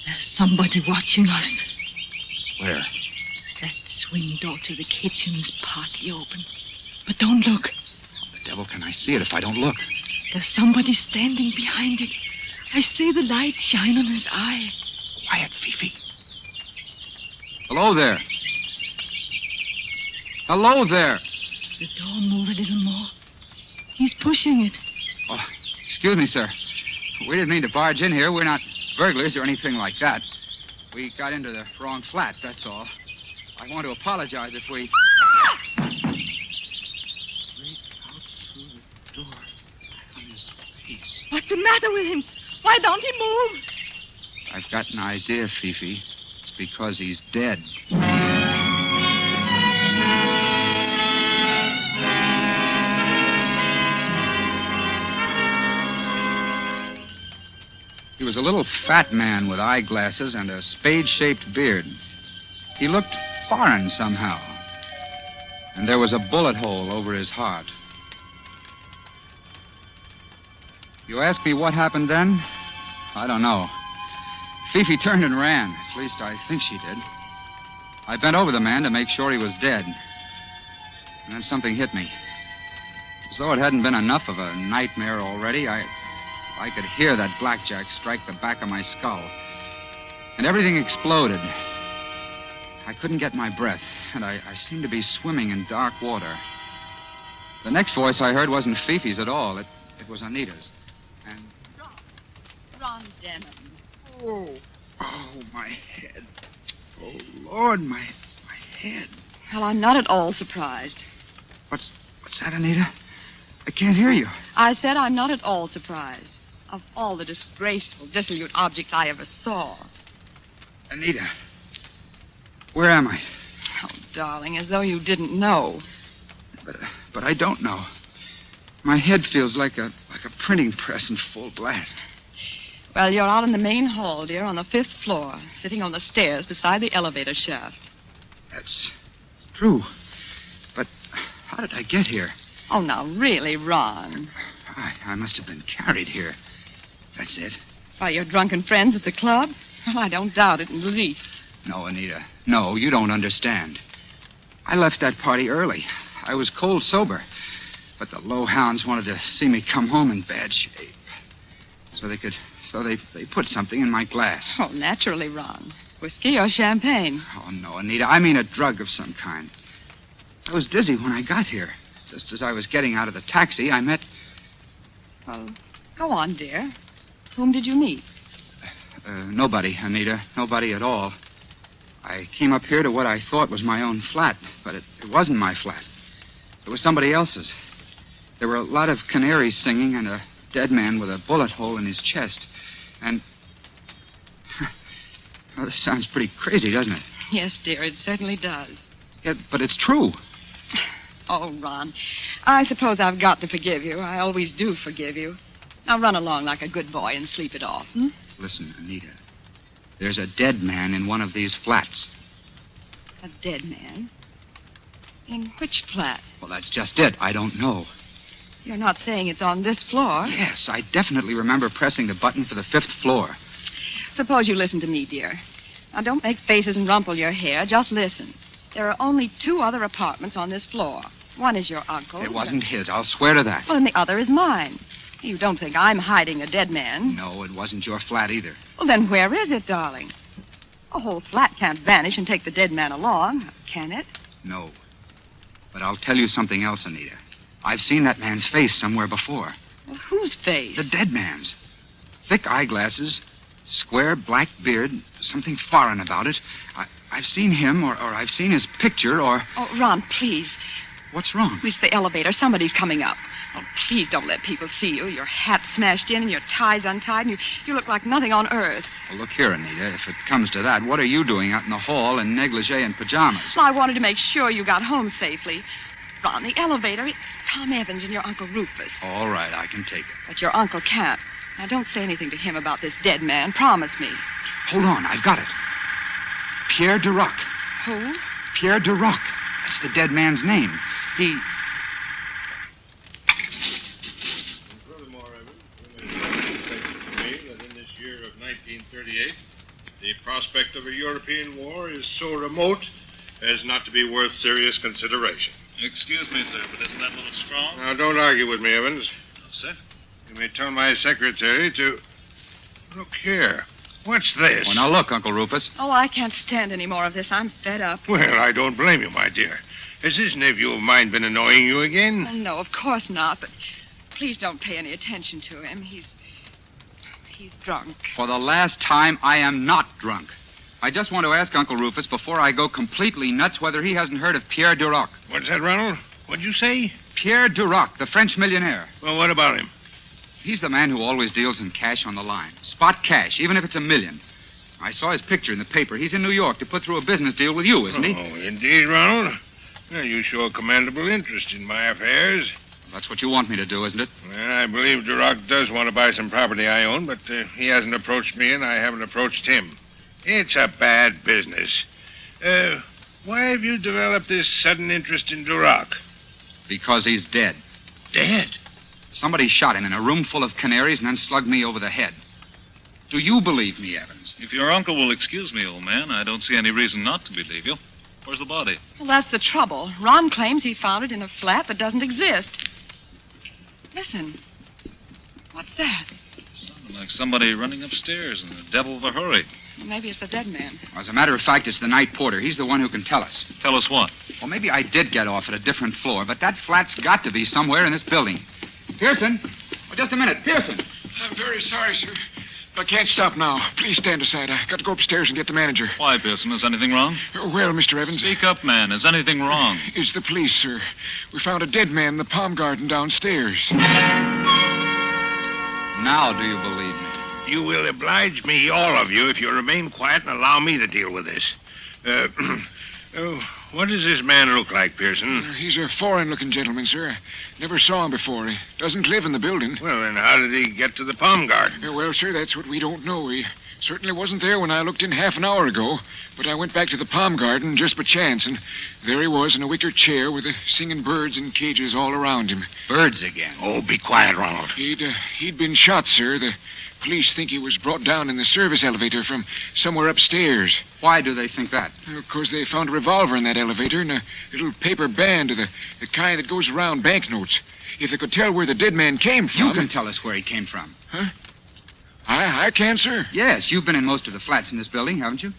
There's somebody watching us. Where? That swing door to the kitchen is partly open. But don't look. How the devil can I see it if I don't look? There's somebody standing behind it. I see the light shine on his eye. Quiet, Fifi. Hello there. Hello there. The door moved a little more. He's pushing it. Oh, excuse me, sir. We didn't mean to barge in here. We're not burglars or anything like that. We got into the wrong flat, that's all. I want to apologize if we... Straight out through the door on his face. What's the matter with him? Why don't he move? I've got an idea, Fifi. It's because he's dead. He was a little fat man with eyeglasses and a spade-shaped beard. He looked foreign somehow. And there was a bullet hole over his heart. You ask me what happened then? I don't know. Fifi turned and ran. At least I think she did. I bent over the man to make sure he was dead. And then something hit me. As though it hadn't been enough of a nightmare already, I could hear that blackjack strike the back of my skull. And everything exploded. I couldn't get my breath, and I seemed to be swimming in dark water. The next voice I heard wasn't Fifi's at all. It was Anita's. And... Ron Denham. Oh, my head. Oh, Lord, my head. Well, I'm not at all surprised. What's that, Anita? I can't hear you. I said I'm not at all surprised. Of all the disgraceful, dissolute objects I ever saw. Anita, where am I? Oh, darling, as though you didn't know. But I don't know. My head feels like a printing press in full blast. Well, you're out in the main hall, dear, on the 5th floor, sitting on the stairs beside the elevator shaft. That's true. But how did I get here? Oh, now, really, Ron. I must have been carried here. That's it. By your drunken friends at the club? Well, I don't doubt it in the least. No, Anita. No, you don't understand. I left that party early. I was cold sober. But the low hounds wanted to see me come home in bad shape. So they put something in my glass. Oh, naturally, Ron. Whiskey or champagne? Oh, no, Anita. I mean a drug of some kind. I was dizzy when I got here. Just as I was getting out of the taxi, I met... Well, go on, dear. Whom did you meet? Nobody, Anita. Nobody at all. I came up here to what I thought was my own flat, but it wasn't my flat. It was somebody else's. There were a lot of canaries singing and a dead man with a bullet hole in his chest. And... Well, this sounds pretty crazy, doesn't it? Yes, dear, it certainly does. Yeah, but it's true. Oh, Ron, I suppose I've got to forgive you. I always do forgive you. Now run along like a good boy and sleep it off, hmm? Listen, Anita. There's a dead man in one of these flats. A dead man? In which flat? Well, that's just it. I don't know. You're not saying it's on this floor? Yes, I definitely remember pressing the button for the 5th floor. Suppose you listen to me, dear. Now, don't make faces and rumple your hair. Just listen. There are only 2 other apartments on this floor. One is your uncle's. It wasn't his. I'll swear to that. Well, and the other is mine. You don't think I'm hiding a dead man? No, it wasn't your flat either. Well, then where is it, darling? A whole flat can't vanish and take the dead man along, can it? No. But I'll tell you something else, Anita. I've seen that man's face somewhere before. Well, whose face? The dead man's. Thick eyeglasses, square black beard, something foreign about it. I've seen him, or I've seen his picture, or... Oh, Ron, please. What's wrong? Reach the elevator. Somebody's coming up. Oh, please don't let people see you. Your hat's smashed in and your tie's untied, and you look like nothing on earth. Well, look here, Anita. If it comes to that, what are you doing out in the hall in negligee and pajamas? Well, I wanted to make sure you got home safely. Ron, the elevator, it's Tom Evans and your Uncle Rufus. All right, I can take it. But your uncle can't. Now, don't say anything to him about this dead man. Promise me. Hold on, I've got it. Pierre Duroc. Who? Pierre Duroc. That's the dead man's name. He... Furthermore, Evans, that in this year of 1938, the prospect of a European war is so remote as not to be worth serious consideration. Excuse me, sir, but isn't that a little strong? Now, don't argue with me, Evans. No, sir. You may tell my secretary to... Look here. What's this? Well, now look, Uncle Rufus. Oh, I can't stand any more of this. I'm fed up. Well, I don't blame you, my dear. Has this nephew of mine been annoying you again? Oh, no, of course not, but please don't pay any attention to him. He's drunk. For the last time, I am not drunk. I just want to ask Uncle Rufus, before I go completely nuts, whether he hasn't heard of Pierre Duroc. What's that, Ronald? What'd you say? Pierre Duroc, the French millionaire. Well, what about him? He's the man who always deals in cash on the line. Spot cash, even if it's $1 million. I saw his picture in the paper. He's in New York to put through a business deal with you, isn't he? Oh, indeed, Ronald. Well, you show a commendable interest in my affairs. That's what you want me to do, isn't it? Well, I believe Duroc does want to buy some property I own, but he hasn't approached me and I haven't approached him. It's a bad business. Why have you developed this sudden interest in Duroc? Because he's dead. Dead? Somebody shot him in a room full of canaries and then slugged me over the head. Do you believe me, Evans? If your uncle will excuse me, old man, I don't see any reason not to believe you. Where's the body? Well, that's the trouble. Ron claims he found it in a flat that doesn't exist. Listen. What's that? Sounded like somebody running upstairs in the devil of a hurry. Well, maybe it's the dead man. As a matter of fact, it's the night porter. He's the one who can tell us. Tell us what? Well, maybe I did get off at a different floor, but that flat's got to be somewhere in this building. Pearson? Oh, just a minute. Pearson! I'm very sorry, sir. I can't stop now. Please stand aside. I got to go upstairs and get the manager. Why, Pearson? Is anything wrong? Well, Mr. Evans. Speak up, man. Is anything wrong? It's the police, sir. We found a dead man in the palm garden downstairs. Now do you believe me? You will oblige me, all of you, if you remain quiet and allow me to deal with this. What does this man look like, Pearson? He's a foreign-looking gentleman, sir. I never saw him before. He doesn't live in the building. Well, then how did he get to the palm garden? Well, sir, that's what we don't know. He certainly wasn't there when I looked in half an hour ago. But I went back to the palm garden just by chance, and there he was in a wicker chair with the singing birds in cages all around him. Birds again? Oh, be quiet, Ronald. He'd been shot, sir. The police think he was brought down in the service elevator from somewhere upstairs. Why do they think that? Because they found a revolver in that elevator and a little paper band of the kind that goes around banknotes. If they could tell where the dead man came from... You can tell us where he came from. Huh? I can, sir. Yes, you've been in most of the flats in this building, haven't you?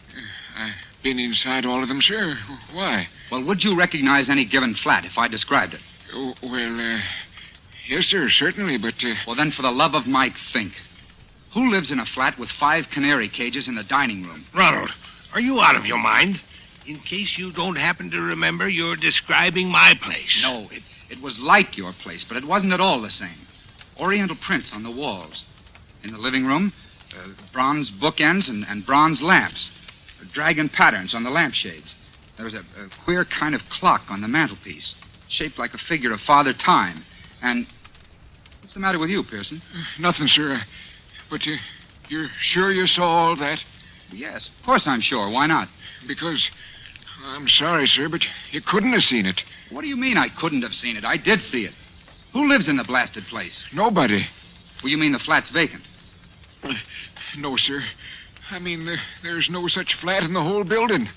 I've been inside all of them, sir. Why? Well, would you recognize any given flat if I described it? Oh, well, yes, sir, certainly, but... Well, then, for the love of Mike, think. Who lives in a flat with 5 canary cages in the dining room? Ronald, are you out of your mind? In case you don't happen to remember, you're describing my place. No, it was like your place, but it wasn't at all the same. Oriental prints on the walls. In the living room, bronze bookends and bronze lamps. Dragon patterns on the lampshades. There was a queer kind of clock on the mantelpiece, shaped like a figure of Father Time. And what's the matter with you, Pearson? Nothing, sir. But you're sure you saw all that? Yes, of course I'm sure. Why not? Because, I'm sorry, sir, but you couldn't have seen it. What do you mean I couldn't have seen it? I did see it. Who lives in the blasted place? Nobody. Well, you mean the flat's vacant? No, sir. I mean, there's no such flat in the whole building.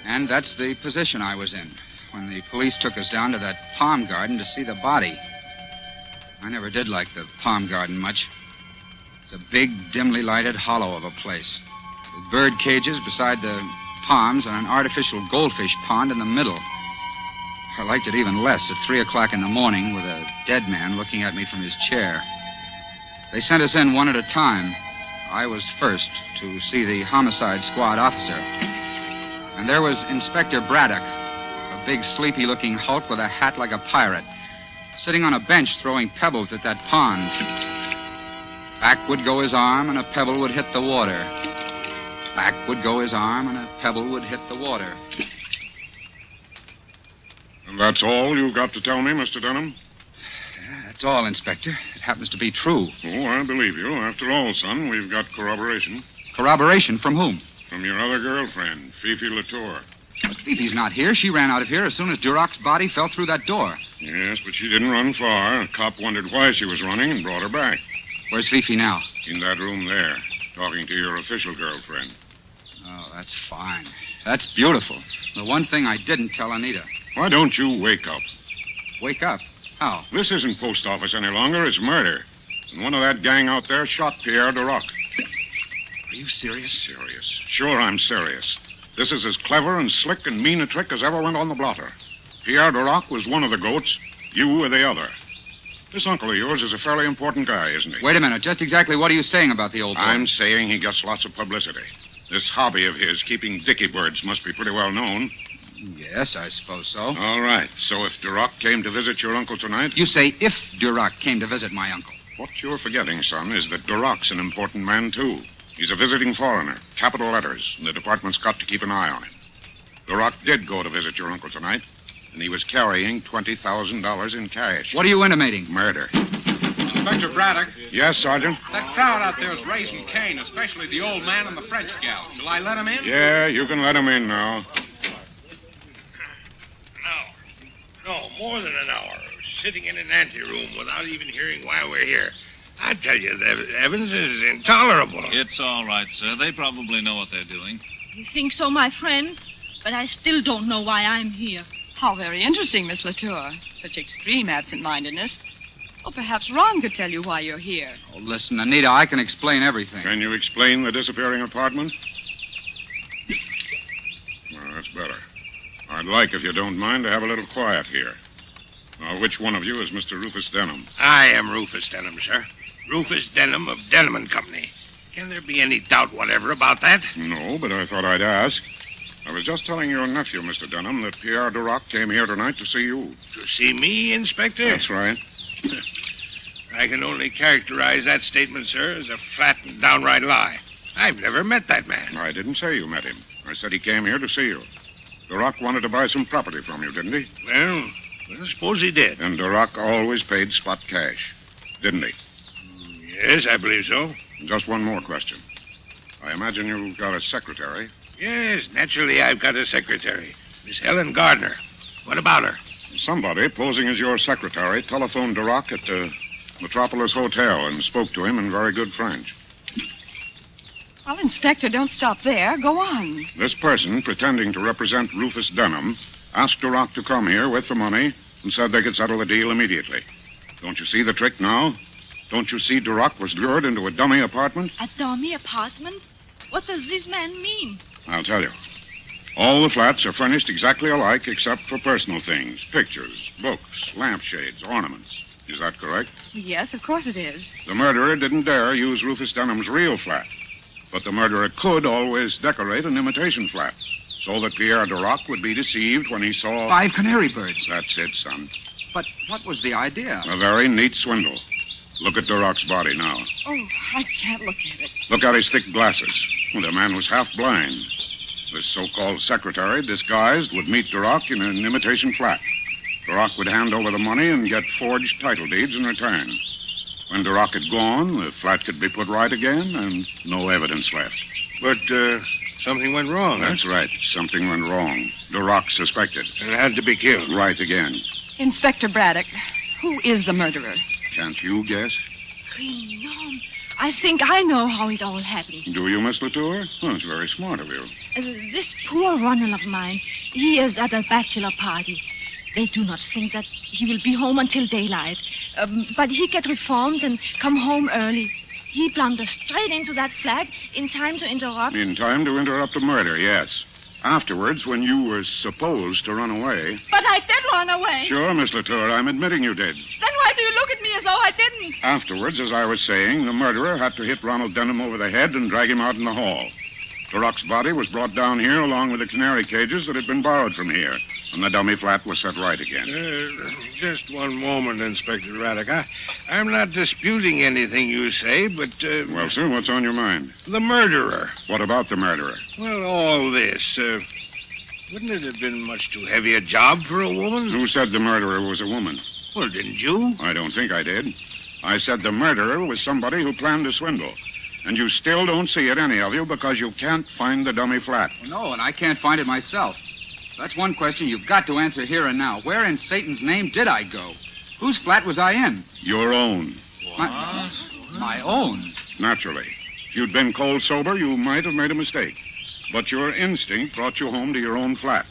And that's the position I was in when the police took us down to that palm garden to see the body. I never did like the palm garden much. It's a big, dimly lighted hollow of a place, with bird cages beside the palms and an artificial goldfish pond in the middle. I liked it even less at 3 o'clock in the morning with a dead man looking at me from his chair. They sent us in one at a time. I was first to see the homicide squad officer. And there was Inspector Braddock, a big, sleepy-looking hulk with a hat like a pirate, sitting on a bench throwing pebbles at that pond. Back would go his arm, and a pebble would hit the water. Back would go his arm, and a pebble would hit the water. And that's all you've got to tell me, Mr. Dunham? That's all, Inspector. It happens to be true. Oh, I believe you. After all, son, we've got corroboration. Corroboration from whom? From your other girlfriend, Fifi Latour. But Fifi's not here. She ran out of here as soon as Duroc's body fell through that door. Yes, but she didn't run far. A cop wondered why she was running and brought her back. Where's Fifi now? In that room there, talking to your official girlfriend. Oh, that's fine. That's beautiful. The one thing I didn't tell Anita. Why don't you wake up? Wake up? How? This isn't post office any longer. It's murder. And one of that gang out there shot Pierre Duroc. Are you serious? Serious. Sure, I'm serious. This is as clever and slick and mean a trick as ever went on the blotter. Pierre Duroc was one of the goats. You were the other. This uncle of yours is a fairly important guy, isn't he? Wait a minute. Just exactly what are you saying about the old boy? I'm saying he gets lots of publicity. This hobby of his, keeping dicky birds, must be pretty well known. Yes, I suppose so. All right. So if Duroc came to visit your uncle tonight... You say if Duroc came to visit my uncle. What you're forgetting, son, is that Duroc's an important man, too. He's a visiting foreigner, capital letters, and the department's got to keep an eye on him. Duroc did go to visit your uncle tonight, and he was carrying $20,000 in cash. What are you intimating? Murder. Inspector Braddock. Yes, Sergeant? That crowd out there is raising Cain, especially the old man and the French gal. Shall I let him in? Yeah, you can let him in now. No, more than an hour. Sitting in an anteroom without even hearing why we're here. I tell you, Evans is intolerable. It's all right, sir. They probably know what they're doing. You think so, my friend? But I still don't know why I'm here. How very interesting, Miss Latour. Such extreme absent-mindedness. Or perhaps Ron could tell you why you're here. Oh, listen, Anita, I can explain everything. Can you explain the disappearing apartment? Well, that's better. I'd like, if you don't mind, to have a little quiet here. Now, which one of you is Mr. Rufus Denham? I am Rufus Denham, sir. Rufus Denham of Denham and Company. Can there be any doubt whatever about that? No, but I thought I'd ask. I was just telling your nephew, Mr. Denham, that Pierre Duroc came here tonight to see you. To see me, Inspector? That's right. I can only characterize that statement, sir, as a flat and downright lie. I've never met that man. I didn't say you met him. I said he came here to see you. Duroc wanted to buy some property from you, didn't he? Well, I suppose he did. And Duroc always paid spot cash, didn't he? Yes, I believe so. Just one more question. I imagine you've got a secretary. Yes, naturally I've got a secretary. Miss Helen Gardner. What about her? Somebody, posing as your secretary, telephoned Duroc at the Metropolis Hotel and spoke to him in very good French. Well, Inspector, don't stop there. Go on. This person, pretending to represent Rufus Denham, asked Duroc to come here with the money and said they could settle the deal immediately. Don't you see the trick now? Don't you see Duroc was lured into a dummy apartment? A dummy apartment? What does this man mean? I'll tell you. All the flats are furnished exactly alike except for personal things. Pictures, books, lampshades, ornaments. Is that correct? Yes, of course it is. The murderer didn't dare use Rufus Denham's real flat. But the murderer could always decorate an imitation flat, so that Pierre Duroc would be deceived when he saw... 5 canary birds. That's it, son. But what was the idea? A very neat swindle. Look at Duroc's body now. Oh, I can't look at it. Look at his thick glasses. Well, the man was half blind. This so-called secretary, disguised, would meet Duroc in an imitation flat. Duroc would hand over the money and get forged title deeds in return. When Duroc had gone, the flat could be put right again and no evidence left. But, something went wrong, That's right. Something went wrong. Duroc suspected. And had to be killed. Right again. Inspector Braddock, who is the murderer? Can't you guess? Green Gnome. I think I know how it all happened. Do you, Miss Latour? Oh, it's very smart of you. This poor Ronald of mine, he is at a bachelor party. They do not think that he will be home until daylight. But he get reformed and come home early. He blunders straight into that flat in time to interrupt. In time to interrupt a murder, yes. Afterwards, when you were supposed to run away... But I did run away. Sure, Miss Latour, I'm admitting you did. Then why do you look at me as though I didn't? Afterwards, as I was saying, the murderer had to hit Ronald Denham over the head and drag him out in the hall. Duroc's body was brought down here along with the canary cages that had been borrowed from here, and the dummy flat was set right again. Just one moment, Inspector Braddock. I'm not disputing anything you say, but... Well, sir, what's on your mind? The murderer. What about the murderer? Well, all this. Wouldn't it have been much too heavy a job for a woman? Who said the murderer was a woman? Well, didn't you? I don't think I did. I said the murderer was somebody who planned a swindle. And you still don't see it, any of you, because you can't find the dummy flat. Well, no, and I can't find it myself. That's one question you've got to answer here and now. Where in Satan's name did I go? Whose flat was I in? Your own. My own? Naturally. If you'd been cold sober, you might have made a mistake. But your instinct brought you home to your own flat.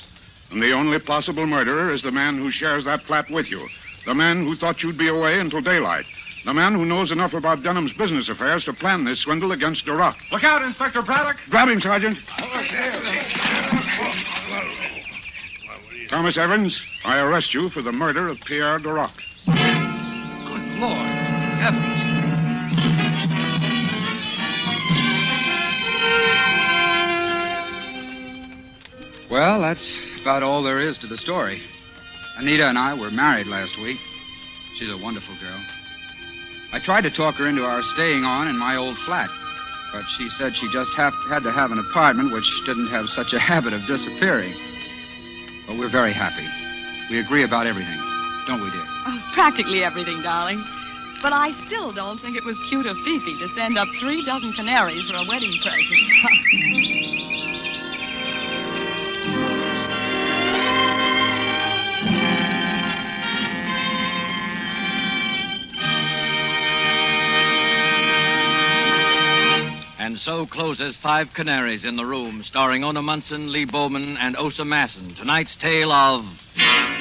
And the only possible murderer is the man who shares that flat with you. The man who thought you'd be away until daylight. The man who knows enough about Dunham's business affairs to plan this swindle against Duroc. Look out, Inspector Braddock. Grab him, Sergeant. Thomas Evans, I arrest you for the murder of Pierre Duroc. Good Lord. Evans. Well, that's about all there is to the story. Anita and I were married last week. She's a wonderful girl. I tried to talk her into our staying on in my old flat, but she said she just had to have an apartment which didn't have such a habit of disappearing. But we're very happy. We agree about everything, don't we, dear? Oh, practically everything, darling. But I still don't think it was cute of Fifi to send up 3 dozen canaries for a wedding present. And so closes 5 Canaries in the Room, starring Ona Munson, Lee Bowman, and Osa Masson. Tonight's tale of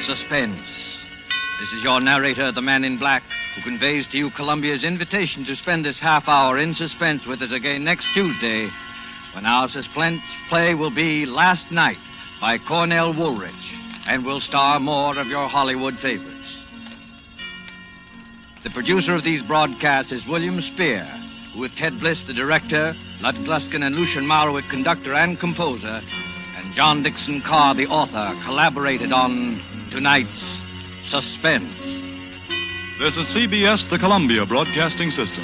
suspense. This is your narrator, the Man in Black, who conveys to you Columbia's invitation to spend this half hour in suspense with us again next Tuesday, when our suspense play will be Last Night by Cornell Woolrich, and will star more of your Hollywood favorites. The producer of these broadcasts is William Spear, who with Ted Bliss, the director, Lud Gluskin and Lucian Marwick, conductor and composer, and John Dixon Carr, the author, collaborated on tonight's Suspense. This is CBS, the Columbia Broadcasting System.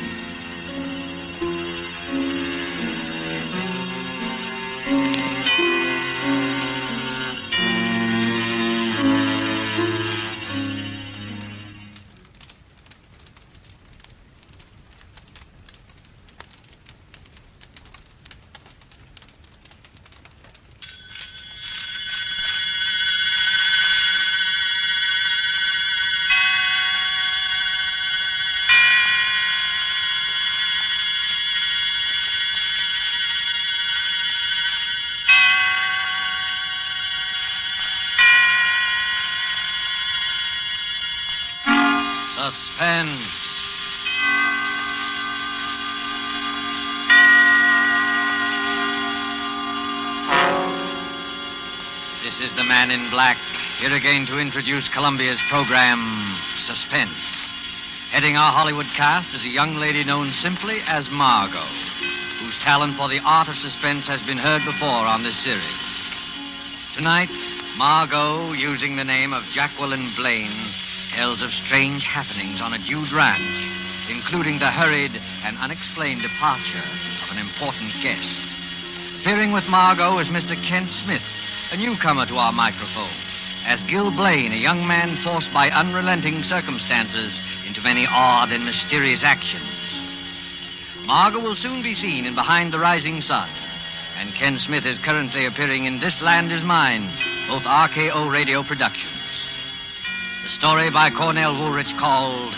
Suspense. This is the Man in Black, here again to introduce Columbia's program, Suspense. Heading our Hollywood cast is a young lady known simply as Margot, whose talent for the art of suspense has been heard before on this series. Tonight, Margot, using the name of Jacqueline Blaine, tells of strange happenings on a Jude ranch, including the hurried and unexplained departure of an important guest. Appearing with Margot is Mr. Kent Smith, a newcomer to our microphone, as Gil Blaine, a young man forced by unrelenting circumstances into many odd and mysterious actions. Margot will soon be seen in Behind the Rising Sun, and Ken Smith is currently appearing in This Land Is Mine, both RKO radio productions. The story by Cornell Woolrich called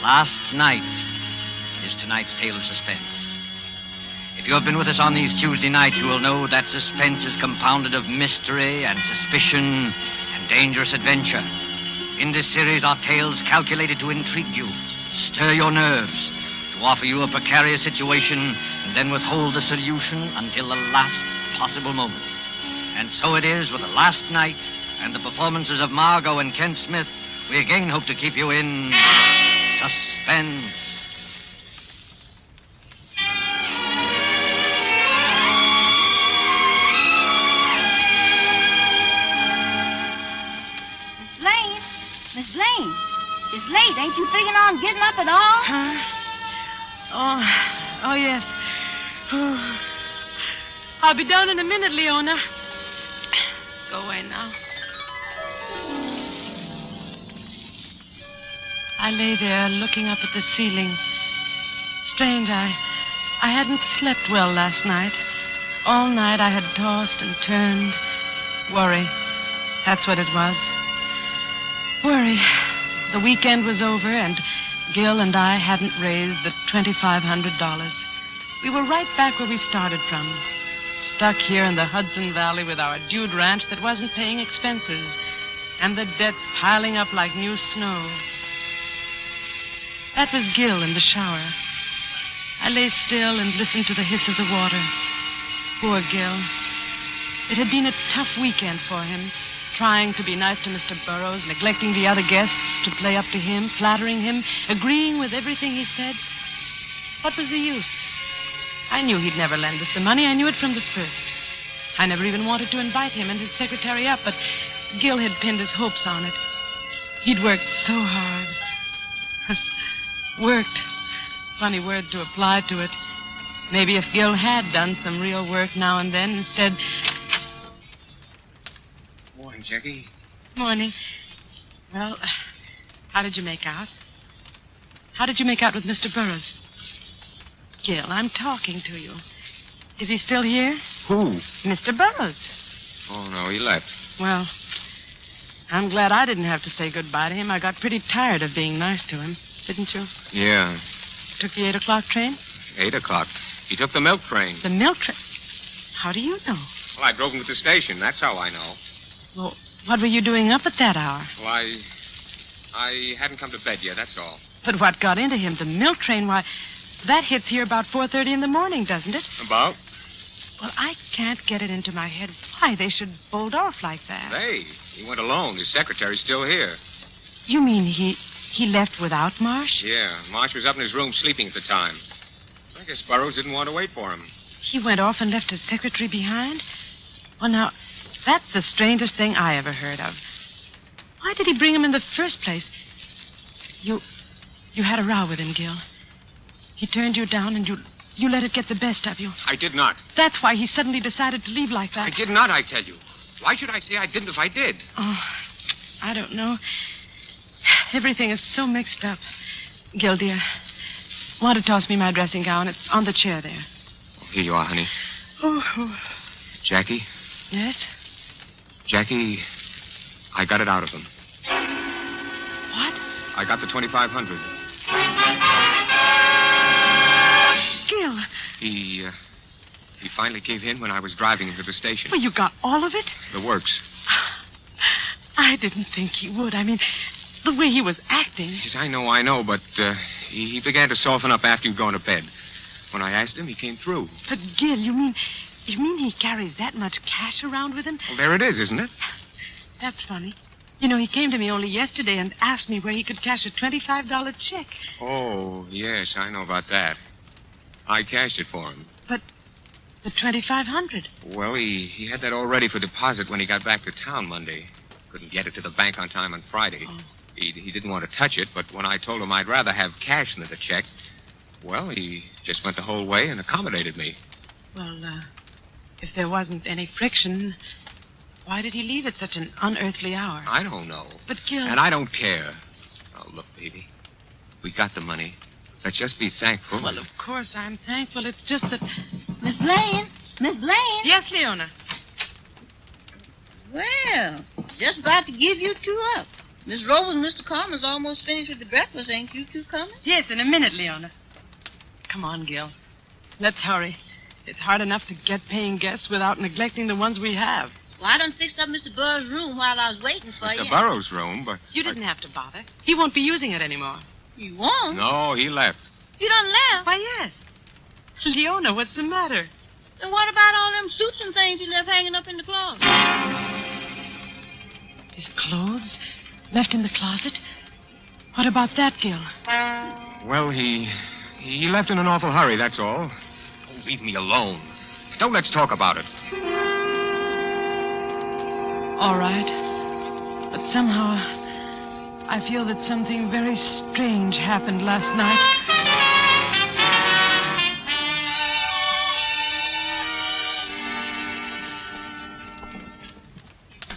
Last Night is tonight's tale of suspense. If you have been with us on these Tuesday nights, you will know that suspense is compounded of mystery and suspicion and dangerous adventure. In this series are tales calculated to intrigue you, stir your nerves, to offer you a precarious situation, and then withhold the solution until the last possible moment. And so it is with the Last Night and the performances of Margot and Kent Smith. We again hope to keep you in suspense. Miss Lane, it's late. Ain't you figuring on getting up at all? Huh? Oh, yes. Oh. I'll be down in a minute, Leona. Go away now. I lay there looking up at the ceiling. Strange, I hadn't slept well last night. All night I had tossed and turned. Worry. That's what it was. Worry. The weekend was over, and Gil and I hadn't raised the $2,500. We were right back where we started from, stuck here in the Hudson Valley with our dude ranch that wasn't paying expenses, and the debts piling up like new snow. That was Gil in the shower. I lay still and listened to the hiss of the water. Poor Gil. It had been a tough weekend for him, trying to be nice to Mr. Burroughs, neglecting the other guests, to play up to him, flattering him, agreeing with everything he said. What was the use? I knew he'd never lend us the money. I knew it from the first. I never even wanted to invite him and his secretary up, but Gil had pinned his hopes on it. He'd worked so hard. Worked. Funny word to apply to it. Maybe if Gil had done some real work now and then, instead... Morning, Jackie. Morning. Well, how did you make out? How did you make out with Mr. Burroughs? Gil, I'm talking to you. Is he still here? Who? Mr. Burroughs. Oh, no, he left. Well, I'm glad I didn't have to say goodbye to him. I got pretty tired of being nice to him, didn't you? Yeah, Took the 8 o'clock train? 8 o'clock. He took the milk train. The milk train? How do you know? Well, I drove him to the station. That's how I know. Well, what were you doing up at that hour? Well, I hadn't come to bed yet, that's all. But what got into him? The milk train, why, that hits here about 4:30 in the morning, doesn't it? About? Well, I can't get it into my head why they should bolt off like that. He went alone. His secretary's still here. You mean he left without Marsh? Yeah, Marsh was up in his room sleeping at the time. I guess Burroughs didn't want to wait for him. He went off and left his secretary behind? Well, now, that's the strangest thing I ever heard of. Why did he bring him in the first place? You had a row with him, Gil. He turned you down and you let it get the best of you. I did not. That's why he suddenly decided to leave like that. I did not, I tell you. Why should I say I didn't if I did? Oh, I don't know. Everything is so mixed up. Gil, dear, want to toss me my dressing gown? It's on the chair there. Here you are, honey. Oh. Jackie? Yes? Jackie, I got it out of him. What? I got the 2,500. Gil. He finally gave in when I was driving him to the station. Well, you got all of it? The works. I didn't think he would. I mean, the way he was acting. Yes, I know, but he began to soften up after you'd gone to bed. When I asked him, he came through. But, Gil, you mean he carries that much cash around with him? Well, there it is, isn't it? That's funny. You know, he came to me only yesterday and asked me where he could cash a $25 check. Oh, yes, I know about that. I cashed it for him. But the $2,500? Well, he had that all ready for deposit when he got back to town Monday. Couldn't get it to the bank on time on Friday. Oh. He didn't want to touch it, but when I told him I'd rather have cash than the check, well, he just went the whole way and accommodated me. Well, if there wasn't any friction, why did he leave at such an unearthly hour? I don't know. But, Gil... And I don't care. Oh, look, baby. We got the money. Let's just be thankful. Well, of course I'm thankful. It's just that... Miss Blaine? Miss Blaine? Yes, Leona. Well, just about to give you two up. Miss Rose and Mr. Carmen's almost finished with the breakfast. Ain't you two coming? Yes, in a minute, Leona. Come on, Gil. Let's hurry. It's hard enough to get paying guests without neglecting the ones we have. Well, I done fixed up Mr. Burroughs' room while I was waiting for you. Mr. Burroughs' room, but... You didn't have to bother. He won't be using it anymore. You won't? No, he left. You done left? Why, yes. Leona, what's the matter? Then what about all them suits and things he left hanging up in the closet? His clothes? Left in the closet? What about that, Gil? Well, he left in an awful hurry, that's all. Oh, leave me alone. Don't let's talk about it. All right. But somehow, I feel that something very strange happened last night.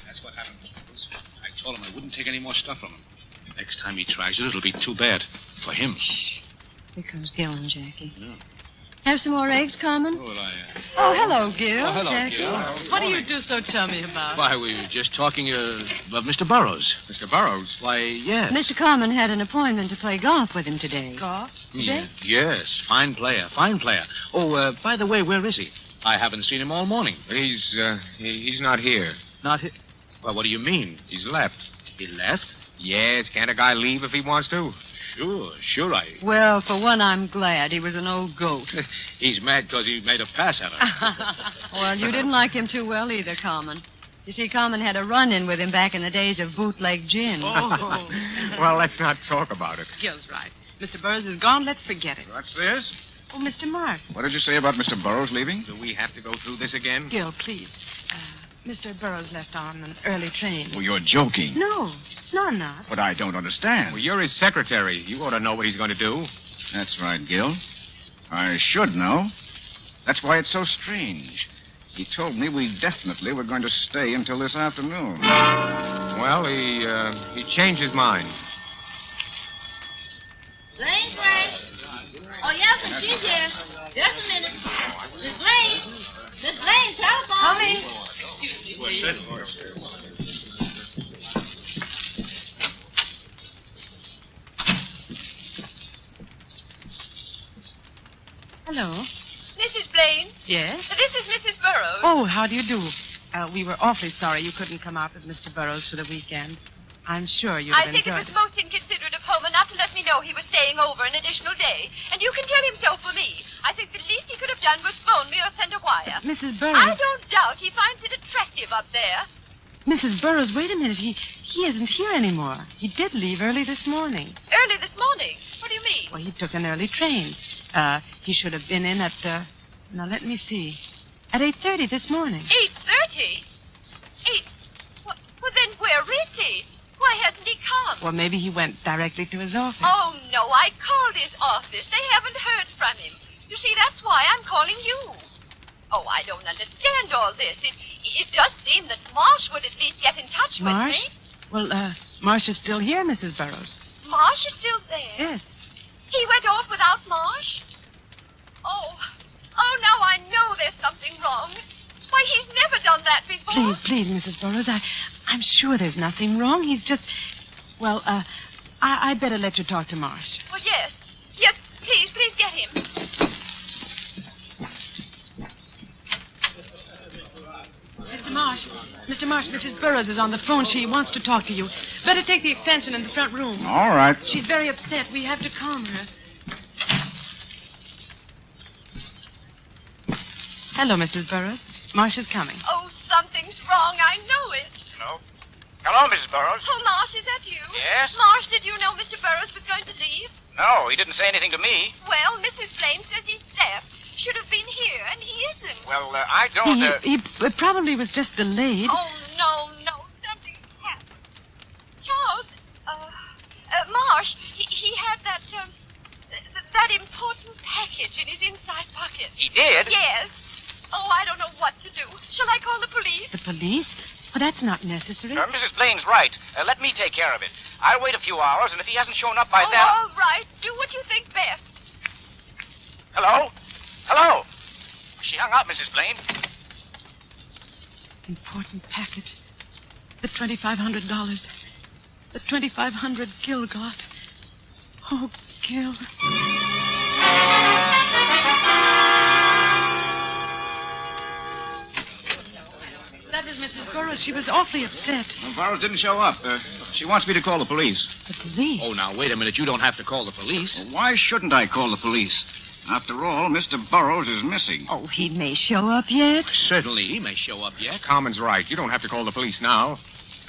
That's what happened, Mr. Nichols. I told him I wouldn't take any more stuff from him. Next time he tries it, it'll be too bad. For him. Here comes Gil and Jackie. Yeah. Have some more eggs, Carmen? Oh, hello, Gil. Oh, hello, Jackie. Gil. What do you do so chummy about? Why, we were just talking of Mr. Burroughs. Mr. Burroughs? Why, yes. Mr. Carmen had an appointment to play golf with him today. Golf? Yeah, yes, fine player, fine player. Oh, by the way, where is he? I haven't seen him all morning. He's not here. Not here? Well, what do you mean? He's left. He left? Yes, can't a guy leave if he wants to? Sure, Well, for one, I'm glad. He was an old goat. He's mad because he made a pass at him. Well, you didn't like him too well either, Carmen. You see, Carmen had a run-in with him back in the days of bootleg gin. Oh. Well, let's not talk about it. Gil's right. Mr. Burroughs is gone. Let's forget it. What's this? Oh, Mr. Marsh. What did you say about Mr. Burroughs leaving? Do we have to go through this again? Gil, please. Mr. Burroughs left on an early train. Oh, you're joking. No, I'm not. But I don't understand. Well, you're his secretary. You ought to know what he's going to do. That's right, Gil. I should know. That's why it's so strange. He told me we definitely were going to stay until this afternoon. Well, he changed his mind. Lane's right. Oh, yes, and she's here. Just a minute. Miss Lane. Miss Lane, telephone. Coming. What's that for? Hello. Mrs. Blaine? Yes? This is Mrs. Burroughs. Oh, how do you do? We were awfully sorry you couldn't come out with Mr. Burroughs for the weekend. I'm sure you'd have I think it enjoyed was most inconsiderate of Homer not to let me know he was staying over an additional day. And you can tell him so for me. I think the least he could have done was phone me or send a wire. Mrs. Burroughs. I don't doubt he finds it attractive up there. Mrs. Burroughs, wait a minute. He isn't here anymore. He did leave early this morning. Early this morning? What do you mean? Well, he took an early train. He should have been in at, now let me see, at 8:30 this morning. 8:30? Well, then where is he? Why hasn't he come? Well, maybe he went directly to his office. Oh, no, I called his office. They haven't heard from him. You see, that's why I'm calling you. Oh, I don't understand all this. It does seem that Marsh would at least get in touch with me. Well, Marsh is still here, Mrs. Burroughs. Marsh is still there? Yes. He went off without Marsh? Oh, now I know there's something wrong. Why, he's never done that before. Please, Mrs. Burroughs, I'm sure there's nothing wrong. He's just, well, I'd better let you talk to Marsh. Well, yes, please get him. Mr. Marsh, Mrs. Burroughs is on the phone. She wants to talk to you. Better take the extension in the front room. All right. She's very upset. We have to calm her. Hello, Mrs. Burroughs. Marsh is coming. Oh, something's wrong. I know it. Hello, Mrs. Burroughs. Oh, Marsh, is that you? Yes? Marsh, did you know Mr. Burroughs was going to leave? No, he didn't say anything to me. Well, Mrs. Blaine says he's left. Should have been here, and he isn't. Well, I don't... He probably was just delayed. Oh, no, something's happened. Charles, Marsh, he had that important package in his inside pocket. He did? Yes. Oh, I don't know what to do. Shall I call the police? The police? Well, that's not necessary. Mrs. Blaine's right. Let me take care of it. I'll wait a few hours, and if he hasn't shown up by then... all right. Do what you think best. Hello? She hung up, Mrs. Blaine. Important package. The $2,500. The $2,500 Gil got. Oh, Gil. That was Mrs. Burroughs. She was awfully upset. Well, Burroughs didn't show up. She wants me to call the police. The police? Oh, now, wait a minute. You don't have to call the police. Well, why shouldn't I call the police? After all, Mr. Burroughs is missing. Oh, he may show up yet. Certainly, he may show up yet. Carmen's right. You don't have to call the police now.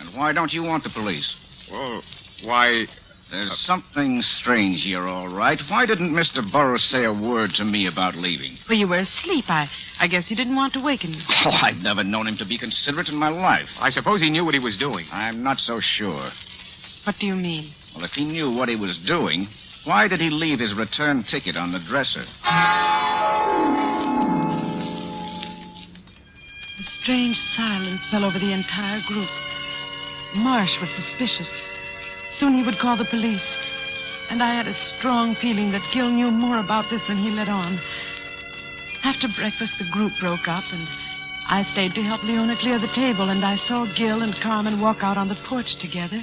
And why don't you want the police? Well, why... There's something strange here, all right. Why didn't Mr. Burroughs say a word to me about leaving? Well, you were asleep. I guess you didn't want to waken you. Oh, I've never known him to be considerate in my life. I suppose he knew what he was doing. I'm not so sure. What do you mean? Well, if he knew what he was doing, why did he leave his return ticket on the dresser? A strange silence fell over the entire group. Marsh was suspicious. Soon he would call the police. And I had a strong feeling that Gil knew more about this than he let on. After breakfast, the group broke up, and I stayed to help Leona clear the table, and I saw Gil and Carmen walk out on the porch together.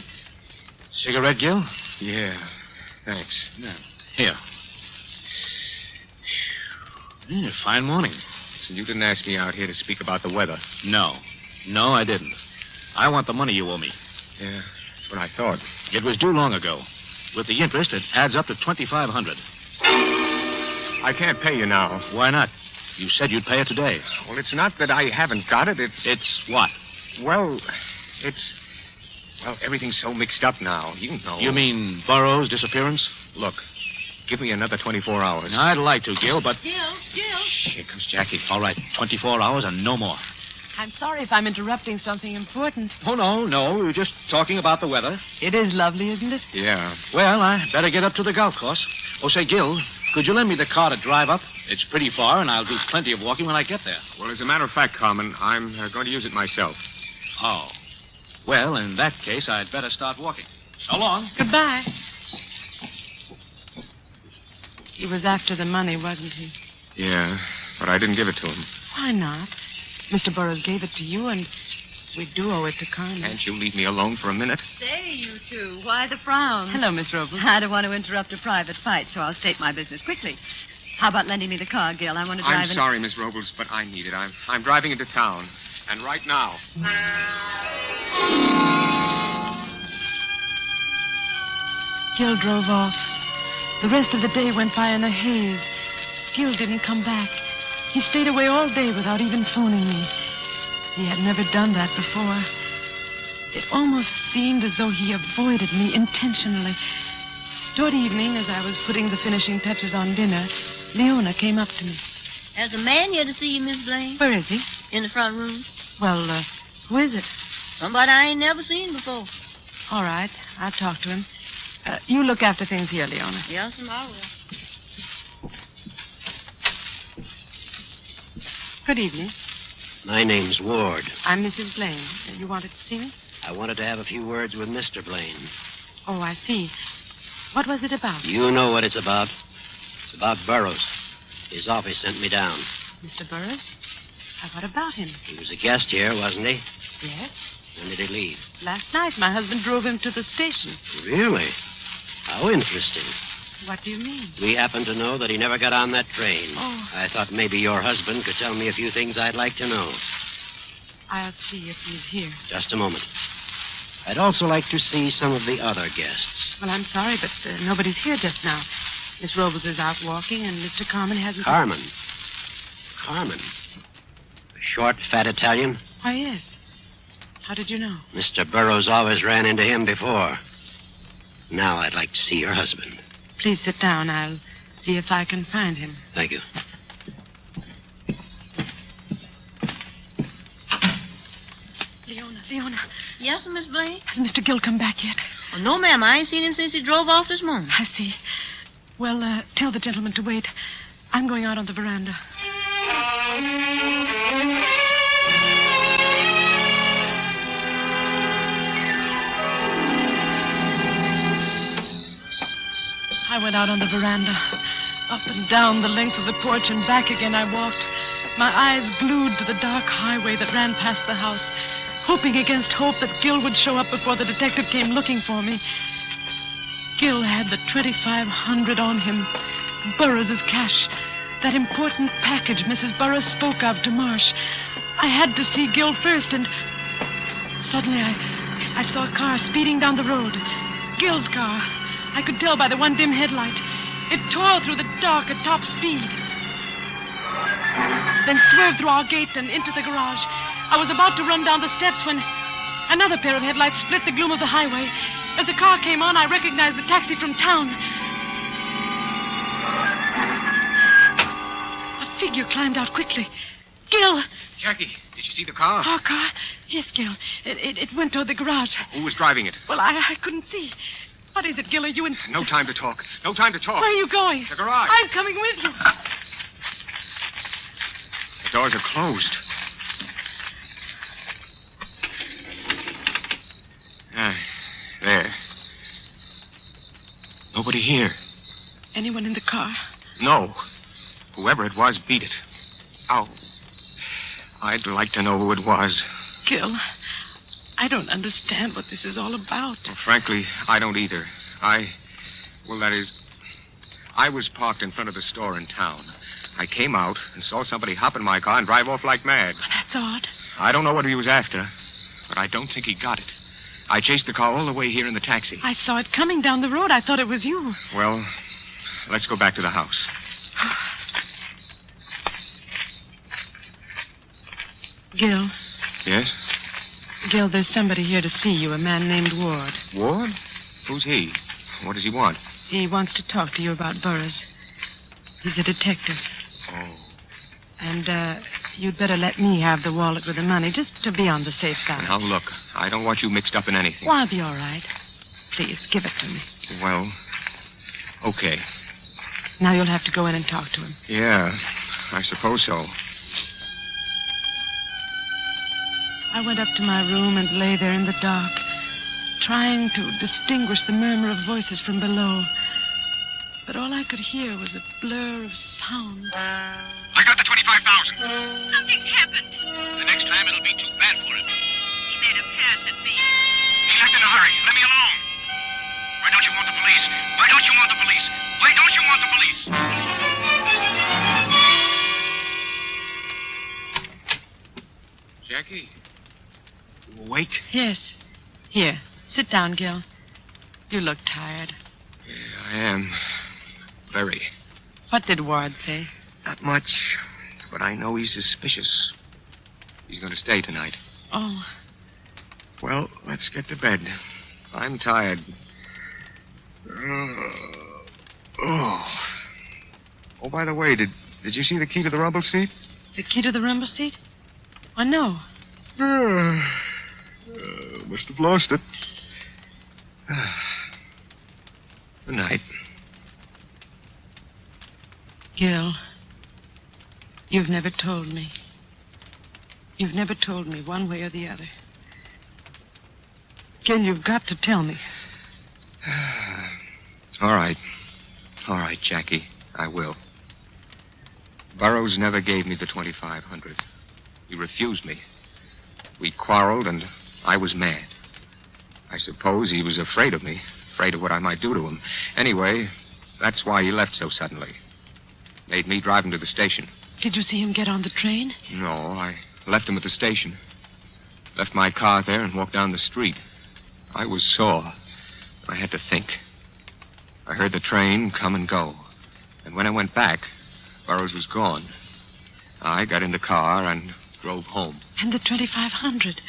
Cigarette, Gil? Yeah, thanks. Here. Fine morning. Listen, you didn't ask me out here to speak about the weather. No. No, I didn't. I want the money you owe me. Yeah, that's what I thought. It was due long ago. With the interest, it adds up to $2,500. I can't pay you now. Why not? You said you'd pay it today. Well, it's not that I haven't got it. It's what? Well, everything's so mixed up now. You know. You mean Burroughs' disappearance? Look, give me another 24 hours. I'd like to, Gil, but... Gil. Here comes Jackie. All right, 24 hours and no more. I'm sorry if I'm interrupting something important. Oh, no. We were just talking about the weather. It is lovely, isn't it? Yeah. Well, I better get up to the golf course. Oh, say, Gil, could you lend me the car to drive up? It's pretty far, and I'll do plenty of walking when I get there. Well, as a matter of fact, Carmen, I'm going to use it myself. Oh. Well, in that case, I'd better start walking. So long. Goodbye. He was after the money, wasn't he? Yeah, but I didn't give it to him. Why not? Mr. Burroughs gave it to you, and we do owe it to Carmen. Can't you leave me alone for a minute? Say, you two, why the frown? Hello, Miss Robles. I don't want to interrupt a private fight, so I'll state my business quickly. How about lending me the car, Gil? I want to drive I'm sorry, Miss Robles, but I need it. I'm driving into town, and right now. Gil drove off. The rest of the day went by in a haze. Gil didn't come back. He stayed away all day without even phoning me. He had never done that before. It almost seemed as though he avoided me intentionally. Toward evening, as I was putting the finishing touches on dinner, Leona came up to me. There's a man here to see you, Miss Blaine. Where is he? In the front room. Well, who is it? Somebody I ain't never seen before. All right, I'll talk to him. You look after things here, Leona. Yes, I will. Good evening. My name's Ward. I'm Mrs. Blaine. You wanted to see me? I wanted to have a few words with Mr. Blaine. Oh, I see. What was it about? You know what it's about. It's about Burroughs. His office sent me down. Mr. Burroughs? What about him? He was a guest here, wasn't he? Yes. When did he leave? Last night, my husband drove him to the station. Really? How interesting. What do you mean? We happen to know that he never got on that train. Oh. I thought maybe your husband could tell me a few things I'd like to know. I'll see if he's here. Just a moment. I'd also like to see some of the other guests. Well, I'm sorry, but nobody's here just now. Miss Robles is out walking, and Mr. Carmen hasn't... Carmen? Carmen? The short, fat Italian? Why, yes. How did you know? Mr. Burroughs always ran into him before. Now I'd like to see your husband. Please sit down. I'll see if I can find him. Thank you. Leona. Yes, Miss Blaine? Has Mr. Gill come back yet? Oh, no, ma'am. I ain't seen him since he drove off this morning. I see. Well, tell the gentleman to wait. I'm going out on the veranda. I went out on the veranda. Up and down the length of the porch and back again I walked, my eyes glued to the dark highway that ran past the house, hoping against hope that Gil would show up before the detective came looking for me. Gil had the $2,500 on him, Burroughs' cash, that important package Mrs. Burroughs spoke of to Marsh. I had to see Gil first, and suddenly I saw a car speeding down the road. Gil's car. I could tell by the one dim headlight. It tore through the dark at top speed, then swerved through our gate and into the garage. I was about to run down the steps when another pair of headlights split the gloom of the highway. As the car came on, I recognized the taxi from town. A figure climbed out quickly. Gil! Jackie, did you see the car? Our car? Yes, Gil. It went toward the garage. Who was driving it? Well, I couldn't see. What is it, Gil? Are you in... No time to talk. No time to talk. Where are you going? The garage. I'm coming with you. The doors are closed. There. Nobody here. Anyone in the car? No. Whoever it was beat it. Oh. I'd like to know who it was. Gil, I don't understand what this is all about. Well, frankly, I don't either. I was parked in front of the store in town. I came out and saw somebody hop in my car and drive off like mad. That's odd. I don't know what he was after, but I don't think he got it. I chased the car all the way here in the taxi. I saw it coming down the road. I thought it was you. Well, let's go back to the house. Gil. Yes? Gil, there's somebody here to see you, a man named Ward. Ward? Who's he? What does he want? He wants to talk to you about Burroughs. He's a detective. Oh. And, you'd better let me have the wallet with the money, just to be on the safe side. Now, look, I don't want you mixed up in anything. Well, I'll be all right. Please, give it to me. Well, okay. Now you'll have to go in and talk to him. Yeah, I suppose so. I went up to my room and lay there in the dark, trying to distinguish the murmur of voices from below. But all I could hear was a blur of sound. I got the 25,000. Something's happened. The next time it'll be too bad for him. He made a pass at me. He left in a hurry. Let me alone. Why don't you want the police? Why don't you want the police? Why don't you want the police? Jackie? You awake? Yes. Here, sit down, Gil. You look tired. Yeah, I am. Very. What did Ward say? Not much, but I know he's suspicious. He's going to stay tonight. Oh. Well, let's get to bed. I'm tired. Oh, by the way, did you see the key to the rumble seat? The key to the rumble seat? Oh, no. Must have lost it. Good night. Gil, you've never told me. You've never told me one way or the other. Gil, you've got to tell me. All right, Jackie. I will. Burroughs never gave me the 2,500. He refused me. We quarreled, and I was mad. I suppose he was afraid of me, afraid of what I might do to him. Anyway, that's why he left so suddenly. Made me drive him to the station. Did you see him get on the train? No, I left him at the station. Left my car there and walked down the street. I was sore. I had to think. I heard the train come and go. And when I went back, Burroughs was gone. I got in the car and drove home. And the 2,500?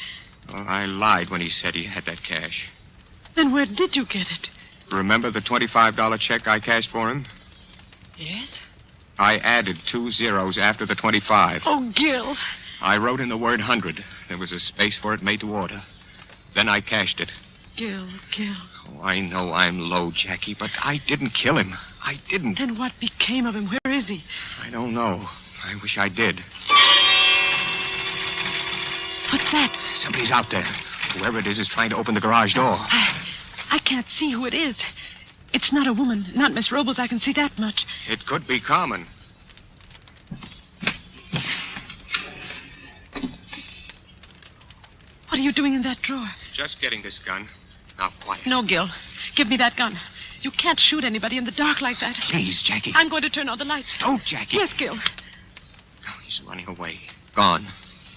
Well, I lied when he said he had that cash. Then where did you get it? Remember the $25 check I cashed for him? Yes? I added 2 zeros after the 25. Oh, Gil. I wrote in the word 100. There was a space for it made to order. Then I cashed it. Gil. Oh, I know I'm low, Jackie, but I didn't kill him. I didn't. Then what became of him? Where is he? I don't know. I wish I did. What's that? Somebody's out there. Whoever it is trying to open the garage door. I can't see who it is. It's not a woman, not Miss Robles. I can see that much. It could be Carmen. What are you doing in that drawer? Just getting this gun. Now, quiet. No, Gil. Give me that gun. You can't shoot anybody in the dark like that. Please, Jackie. I'm going to turn on the lights. Don't, Jackie. Yes, Gil. Oh, he's running away. Gone.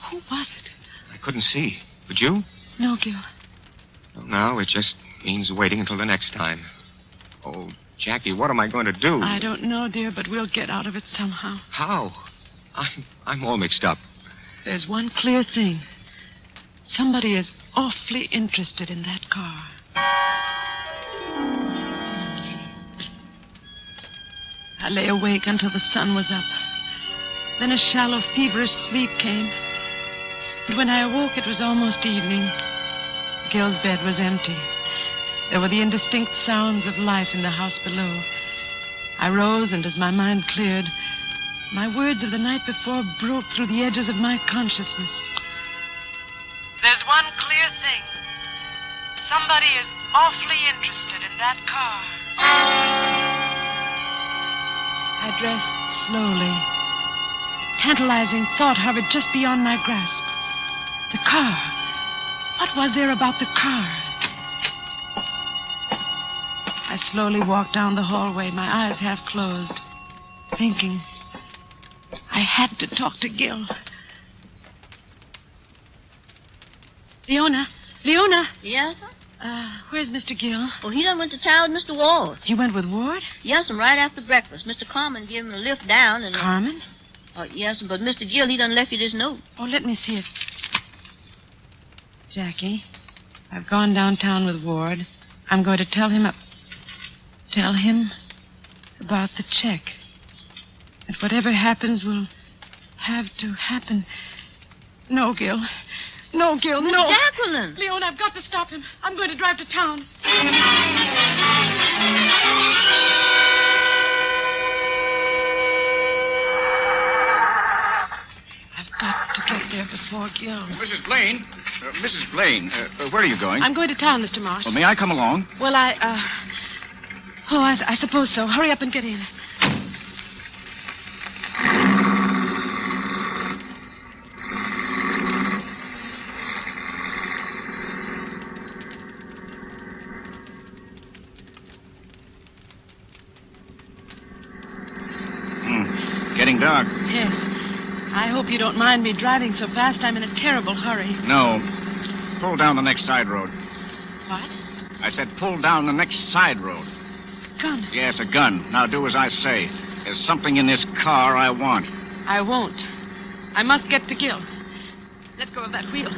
Who was it? I couldn't see. Could you? No, Gil. Well, now it just means waiting until the next time. Oh, Jackie, what am I going to do? I don't know, dear, but we'll get out of it somehow. How? I'm all mixed up. There's one clear thing. Somebody is awfully interested in that car. I lay awake until the sun was up. Then a shallow, feverish sleep came. And when I awoke, it was almost evening. Gil's bed was empty. There were the indistinct sounds of life in the house below. I rose, and as my mind cleared, my words of the night before broke through the edges of my consciousness. There's one clear thing. Somebody is awfully interested in that car. I dressed slowly. A tantalizing thought hovered just beyond my grasp. The car. What was there about the car? I slowly walked down the hallway, my eyes half closed, thinking. I had to talk to Gil. Leona? Yes, sir? Where's Mr. Gill? Well, he done went to town with Mr. Ward. He went with Ward? Yes, sir, right after breakfast. Mr. Carmen gave him a lift down and... Carmen? Yes, sir, but Mr. Gill, he done left you this note. Oh, let me see it. Jackie, I've gone downtown with Ward. I'm going to tell him about the check. That whatever happens will have to happen. No, Gil. No, Gil, no. Jacqueline! Leon, I've got to stop him. I'm going to drive to town. I've got to get there before Gil. Mrs. Blaine, where are you going? I'm going to town, Mr. Marsh. Well, may I come along? Well, I suppose so. Hurry up and get in. Getting dark. Yes. I hope you don't mind me driving so fast. I'm in a terrible hurry. No. Pull down the next side road. What? I said pull down the next side road. Gun? Yes, a gun. Now do as I say. There's something in this car I want. I won't. I must get to Gil. Let go of that wheel.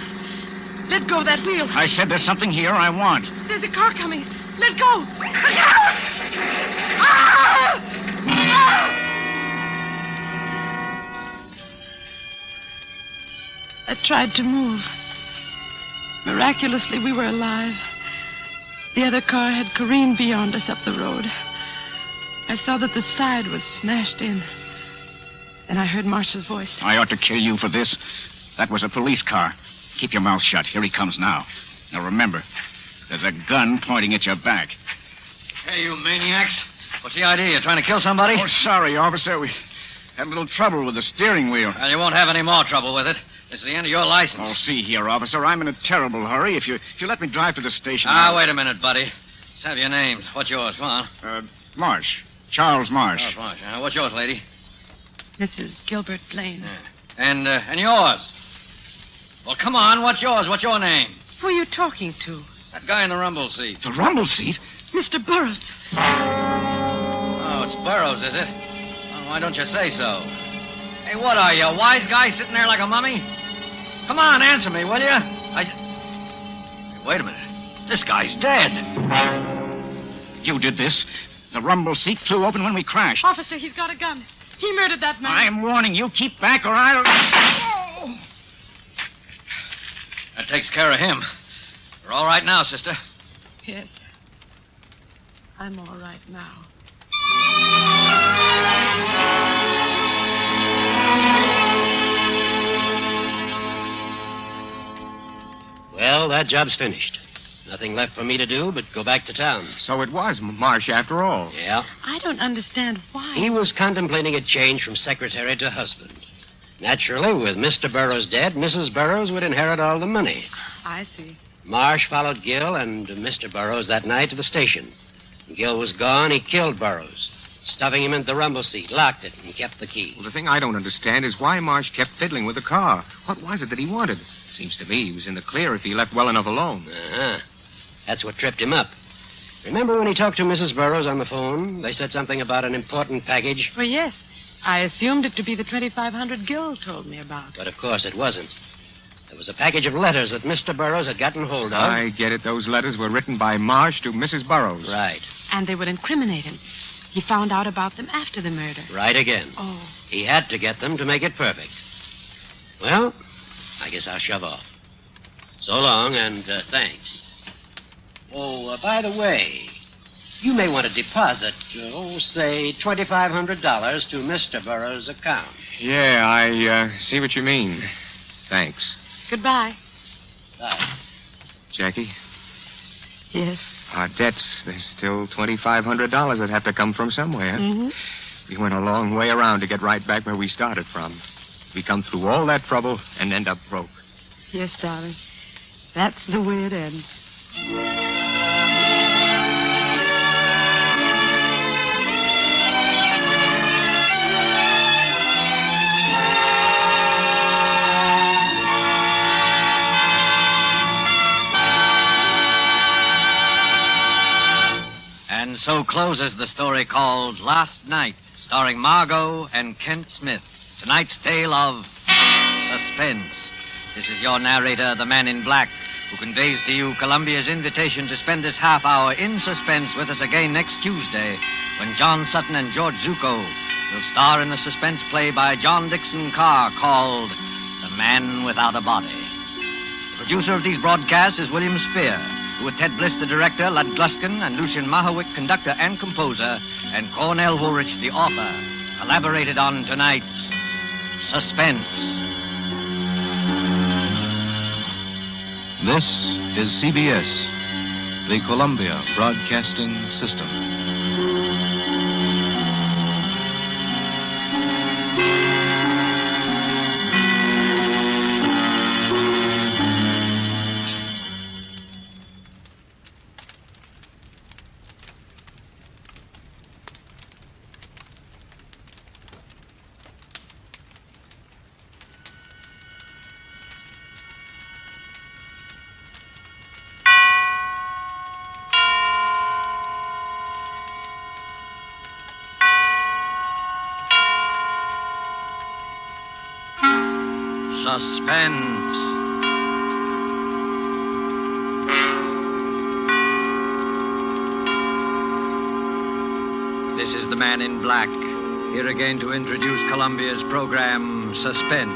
Let go of that wheel. I said there's something here I want. There's a car coming. Let go. Look out! Ah! Ah! I tried to move. Miraculously, we were alive. The other car had careened beyond us up the road. I saw that the side was smashed in. And I heard Marsh's voice. I ought to kill you for this. That was a police car. Keep your mouth shut. Here he comes now. Now remember, there's a gun pointing at your back. Hey, you maniacs. What's the idea? You trying to kill somebody? Oh, sorry, officer. We had a little trouble with the steering wheel. Well, you won't have any more trouble with it. This is the end of your license. Oh, see here, officer. I'm in a terrible hurry. If you let me drive to the station... Wait a minute, buddy. Let's have your names. What's yours? Come on. Marsh. Charles Marsh. Charles Marsh. What's yours, lady? Mrs. Gilbert Blaine. And yours? Well, come on. What's yours? What's your name? Who are you talking to? That guy in the rumble seat. The rumble seat? Mr. Burroughs. Oh, it's Burroughs, is it? Well, why don't you say so? Hey, what are you, a wise guy sitting there like a mummy? Come on, answer me, will you? Hey, wait a minute. This guy's dead. You did this. The rumble seat flew open when we crashed. Officer, he's got a gun. He murdered that man. I'm warning you. Keep back or I'll... Oh! That takes care of him. You're all right now, sister. Yes. I'm all right now. Well, that job's finished. Nothing left for me to do but go back to town. So it was Marsh after all. Yeah. I don't understand why. He was contemplating a change from secretary to husband. Naturally, with Mr. Burroughs dead, Mrs. Burroughs would inherit all the money. I see. Marsh followed Gil and Mr. Burroughs that night to the station. When Gil was gone, he killed Burroughs, stuffing him into the rumble seat, locked it, and kept the key. Well, the thing I don't understand is why Marsh kept fiddling with the car. What was it that he wanted? Seems to me he was in the clear if he left well enough alone. Uh-huh. That's what tripped him up. Remember when he talked to Mrs. Burroughs on the phone? They said something about an important package? Well, yes. I assumed it to be the 2,500 Gil told me about. But of course it wasn't. There was a package of letters that Mr. Burroughs had gotten hold of. I get it. Those letters were written by Marsh to Mrs. Burroughs. Right. And they would incriminate him. He found out about them after the murder. Right again. Oh. He had to get them to make it perfect. Well, I guess I'll shove off. So long, and thanks. Oh, by the way, you may want to deposit, say $2,500 to Mr. Burroughs' account. Yeah, I see what you mean. Thanks. Goodbye. Bye. Jackie? Yes? Our debts, there's still $2,500 that have to come from somewhere. Mm-hmm. We went a long way around to get right back where we started from. We come through all that trouble and end up broke. Yes, darling. That's the way it ends. so closes the story called Last Night, starring Margot and Kent Smith. Tonight's tale of suspense. This is your narrator, the Man in Black, who conveys to you Columbia's invitation to spend this half hour in suspense with us again next Tuesday, when John Sutton and George Zucco will star in the suspense play by John Dixon Carr called The Man Without a Body. The producer of these broadcasts is William Spear, who with Ted Bliss, the director, Lud Gluskin, and Lucien Mahawick, conductor and composer, and Cornell Woolrich, the author, collaborated on tonight's Suspense. This is CBS, the Columbia Broadcasting System. Suspense. This is the Man in Black, here again to introduce Columbia's program, Suspense.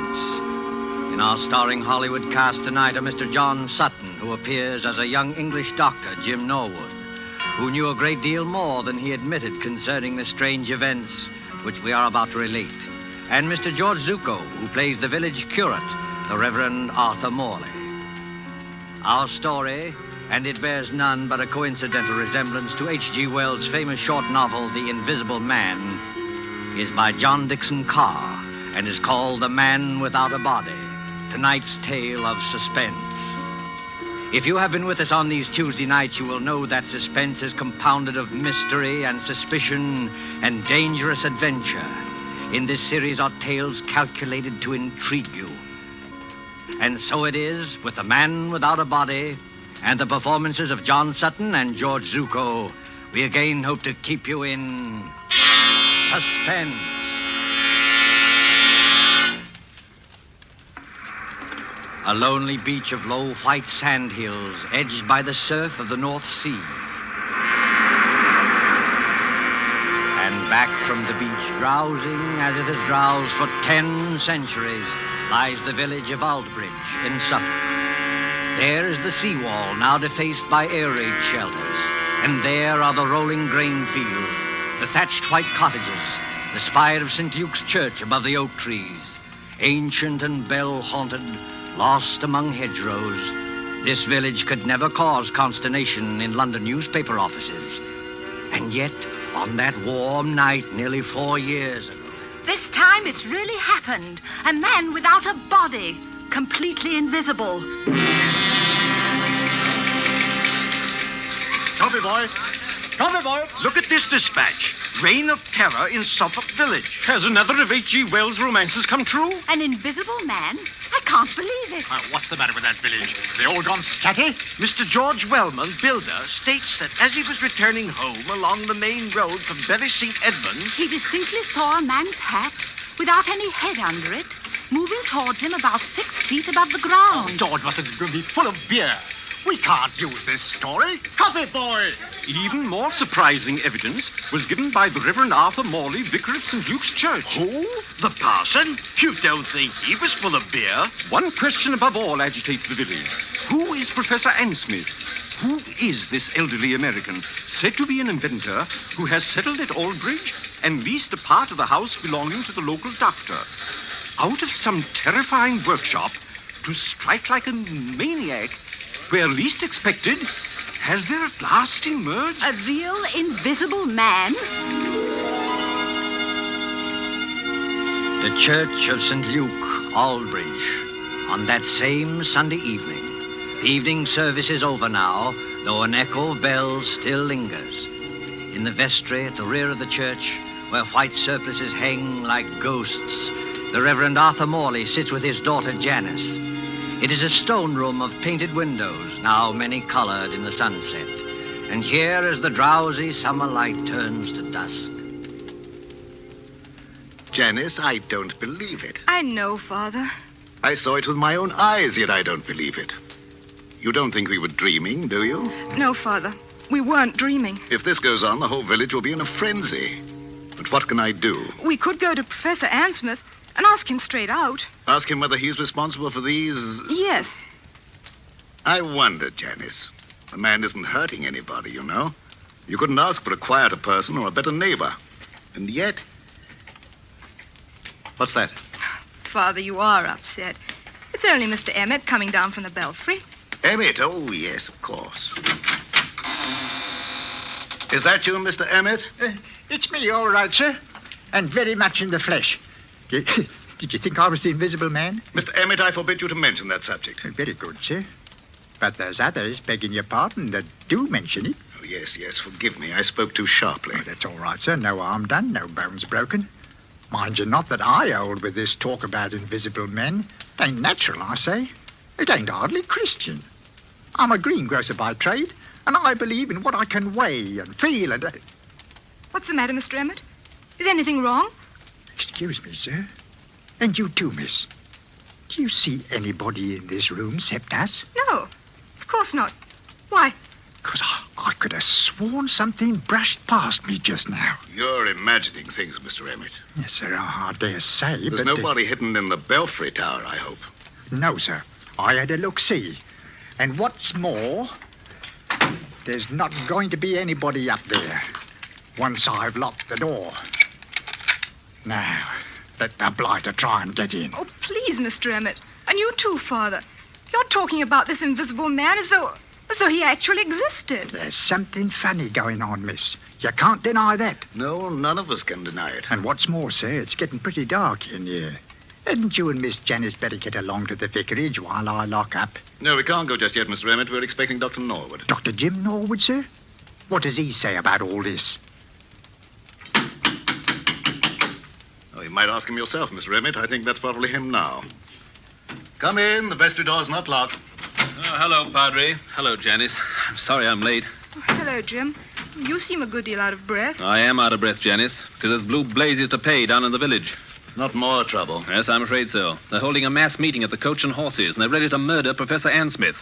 In our starring Hollywood cast tonight are Mr. John Sutton, who appears as a young English doctor, Jim Norwood, who knew a great deal more than he admitted concerning the strange events which we are about to relate. And Mr. George Zucco, who plays the village curate, the Reverend Arthur Morley. Our story, and it bears none but a coincidental resemblance to H.G. Wells' famous short novel, The Invisible Man, is by John Dixon Carr and is called The Man Without a Body, tonight's tale of suspense. If you have been with us on these Tuesday nights, you will know that suspense is compounded of mystery and suspicion and dangerous adventure. In this series are tales calculated to intrigue you. And so it is with The Man Without a Body and the performances of John Sutton and George Zucco. We again hope to keep you in suspense. A lonely beach of low white sand hills edged by the surf of the North Sea. And back from the beach, drowsing as it has drowsed for 10 centuries, lies the village of Aldbridge in Suffolk. There is the seawall, now defaced by air raid shelters. And there are the rolling grain fields, the thatched white cottages, the spire of St. Luke's Church above the oak trees. Ancient and bell-haunted, lost among hedgerows, this village could never cause consternation in London newspaper offices. And yet, on that warm night nearly 4 years ago... This time it's really happened. A man without a body, completely invisible. Copy, boy. Copy, boy. Look at this dispatch. Reign of terror in Suffolk Village. Has another of H.G. Wells' romances come true? An invisible man? I can't believe it. What's the matter with that village? They all gone scatty? Mr. George Wellman, builder, states that as he was returning home along the main road from Bury St. Edmunds... He distinctly saw a man's hat, without any head under it, moving towards him about 6 feet above the ground. Oh, George must have be full of beer. We can't use this story. Copy, boy! Even more surprising evidence was given by the Reverend Arthur Morley, vicar of St. Luke's Church. Who? The parson? You don't think he was full of beer? One question above all agitates the village. Who is Professor Ansmith? Who is this elderly American, said to be an inventor, who has settled at Aldbridge and leased a part of the house belonging to the local doctor? Out of some terrifying workshop, to strike like a maniac, where least expected, has there at last emerged... A real invisible man? The Church of St. Luke, Aldbridge, on that same Sunday evening. The evening service is over now, though an echo of bells still lingers. In the vestry at the rear of the church, where white surplices hang like ghosts, the Reverend Arthur Morley sits with his daughter Janice. It is a stone room of painted windows, now many-colored in the sunset. And here as the drowsy summer light turns to dusk. Janice, I don't believe it. I know, Father. I saw it with my own eyes, yet I don't believe it. You don't think we were dreaming, do you? No, Father. We weren't dreaming. If this goes on, the whole village will be in a frenzy. But what can I do? We could go to Professor Ansmith and ask him straight out. Ask him whether he's responsible for these... Yes. I wonder, Janice. The man isn't hurting anybody, you know. You couldn't ask for a quieter person or a better neighbor. And yet... What's that? Father, you are upset. It's only Mr. Emmett coming down from the belfry. Emmett? Oh, yes, of course. Is that you, Mr. Emmett? It's me, all right, sir. And very much in the flesh. Did you think I was the invisible man? Mr. Emmett, I forbid you to mention that subject. Very good, sir. But there's others, begging your pardon, that do mention it. Oh, yes, forgive me. I spoke too sharply. Oh, that's all right, sir. No harm done, no bones broken. Mind you not that I hold with this talk about invisible men. It ain't natural, I say. It ain't hardly Christian. I'm a greengrocer by trade, and I believe in what I can weigh and feel and... What's the matter, Mr. Emmett? Is anything wrong? Excuse me, sir. And you too, miss. Do you see anybody in this room except us? No, of course not. Why? Because I could have sworn something brushed past me just now. You're imagining things, Mr. Emmett. Yes, sir, I dare say, There's nobody hidden in the belfry tower, I hope. No, sir. I had a look-see. And what's more, there's not going to be anybody up there once I've locked the door. Now, let the blighter try and get in. Oh, please, Mr. Emmett. And you too, Father. You're talking about this invisible man as though he actually existed. There's something funny going on, miss. You can't deny that. No, none of us can deny it. And what's more, sir, it's getting pretty dark in here. Hadn't you and Miss Janice better get along to the vicarage while I lock up? No, we can't go just yet, Mr. Emmett. We're expecting Dr. Norwood. Dr. Jim Norwood, sir? What does he say about all this? Oh, you might ask him yourself, Mr. Emmett. I think that's probably him now. Come in. The vestry door's not locked. Oh, hello, Padre. Hello, Janice. I'm sorry I'm late. Oh, hello, Jim. You seem a good deal out of breath. I am out of breath, Janice, because there's blue blazes to pay down in the village. Not more trouble. Yes, I'm afraid so. They're holding a mass meeting at the Coach and Horses, and they're ready to murder Professor Ansmith.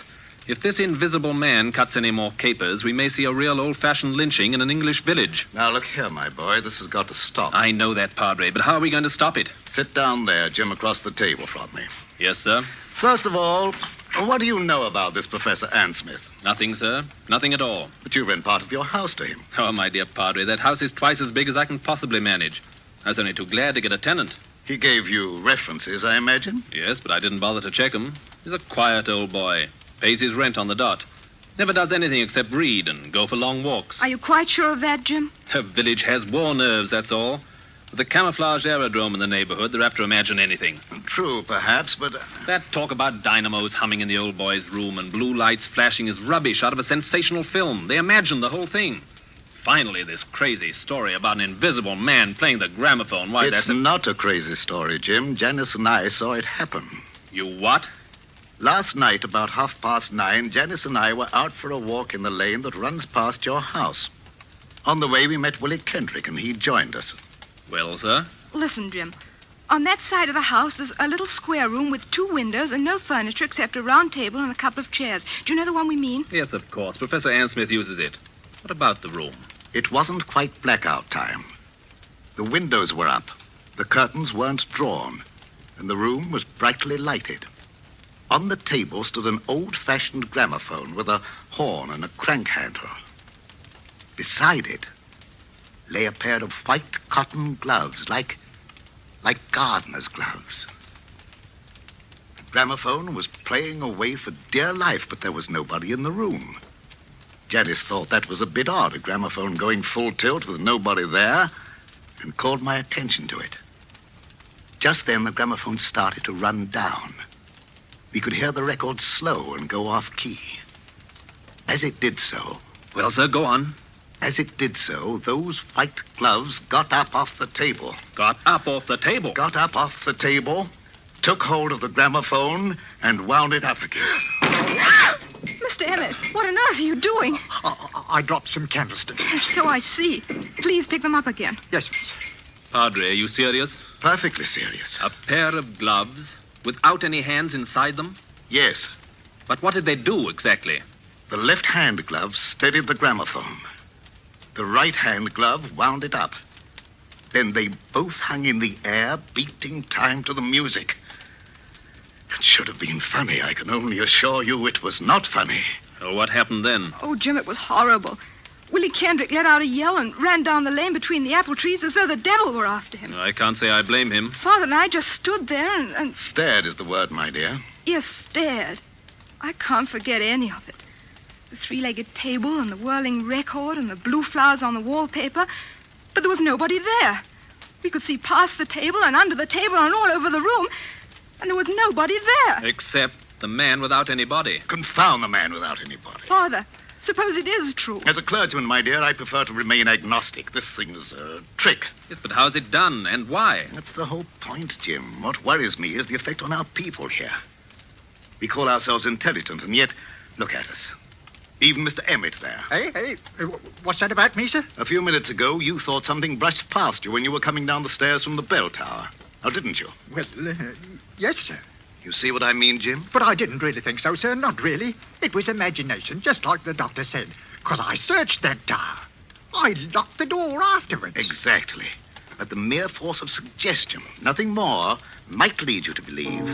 If this invisible man cuts any more capers, we may see a real old-fashioned lynching in an English village. Now, look here, my boy. This has got to stop. I know that, Padre, but how are we going to stop it? Sit down there, Jim, across the table from me. Yes, sir. First of all, what do you know about this Professor Ansmith? Nothing, sir. Nothing at all. But you rent part of your house to him. Oh, my dear Padre, that house is twice as big as I can possibly manage. I was only too glad to get a tenant. He gave you references, I imagine? Yes, but I didn't bother to check him. He's a quiet old boy. Pays his rent on the dot. Never does anything except read and go for long walks. Are you quite sure of that, Jim? The village has war nerves, that's all. With the camouflaged aerodrome in the neighborhood, they're apt to imagine anything. True, perhaps, but... That talk about dynamos humming in the old boy's room and blue lights flashing is rubbish out of a sensational film. They imagine the whole thing. Finally, this crazy story about an invisible man playing the gramophone. Why, It's not a crazy story, Jim. Janice and I saw it happen. You what? Last night, about 9:30, Janice and I were out for a walk in the lane that runs past your house. On the way, we met Willie Kendrick, and he joined us. Well, sir? Listen, Jim. On that side of the house, there's a little square room with 2 windows and no furniture except a round table and a couple of chairs. Do you know the one we mean? Yes, of course. Professor Ansmith uses it. What about the room? It wasn't quite blackout time. The windows were up, the curtains weren't drawn, and the room was brightly lighted. On the table stood an old-fashioned gramophone with a horn and a crank handle. Beside it lay a pair of white cotton gloves, like gardener's gloves. The gramophone was playing away for dear life, but there was nobody in the room. Janice thought that was a bit odd, a gramophone going full tilt with nobody there, and called my attention to it. Just then, the gramophone started to run down. We could hear the record slow and go off key. As it did so... Well, sir, go on. As it did so, those white gloves got up off the table. Got up off the table? Got up off the table, took hold of the gramophone, and wound it up again. Mr. Emmett, what on earth are you doing? I dropped some candlesticks. So I see. Please pick them up again. Yes, miss. Padre, are you serious? Perfectly serious. A pair of gloves without any hands inside them? Yes. But what did they do exactly? The left-hand glove steadied the gramophone. The right-hand glove wound it up. Then they both hung in the air, beating time to the music. It should have been funny. I can only assure you it was not funny. Oh, what happened then? Oh, Jim, it was horrible. Willie Kendrick let out a yell and ran down the lane between the apple trees as though the devil were after him. I can't say I blame him. Father and I just stood there and... Stared is the word, my dear. Yes, stared. I can't forget any of it. The three-legged table and the whirling record and the blue flowers on the wallpaper. But there was nobody there. We could see past the table and under the table and all over the room. And there was nobody there. Except the man without any body. Confound the man without any body. Father, suppose it is true. As a clergyman, my dear, I prefer to remain agnostic. This thing's a trick. Yes, but how's it done and why? That's the whole point, Jim. What worries me is the effect on our people here. We call ourselves intelligent, and yet, look at us. Even Mr. Emmett there. Hey, what's that about me, sir? A few minutes ago, you thought something brushed past you when you were coming down the stairs from the bell tower. Now, didn't you? Well, yes, sir. You see what I mean, Jim? But I didn't really think so, sir. Not really. It was imagination, just like the doctor said. Because I searched that tower. I locked the door afterwards. Exactly. But the mere force of suggestion, nothing more, might lead you to believe.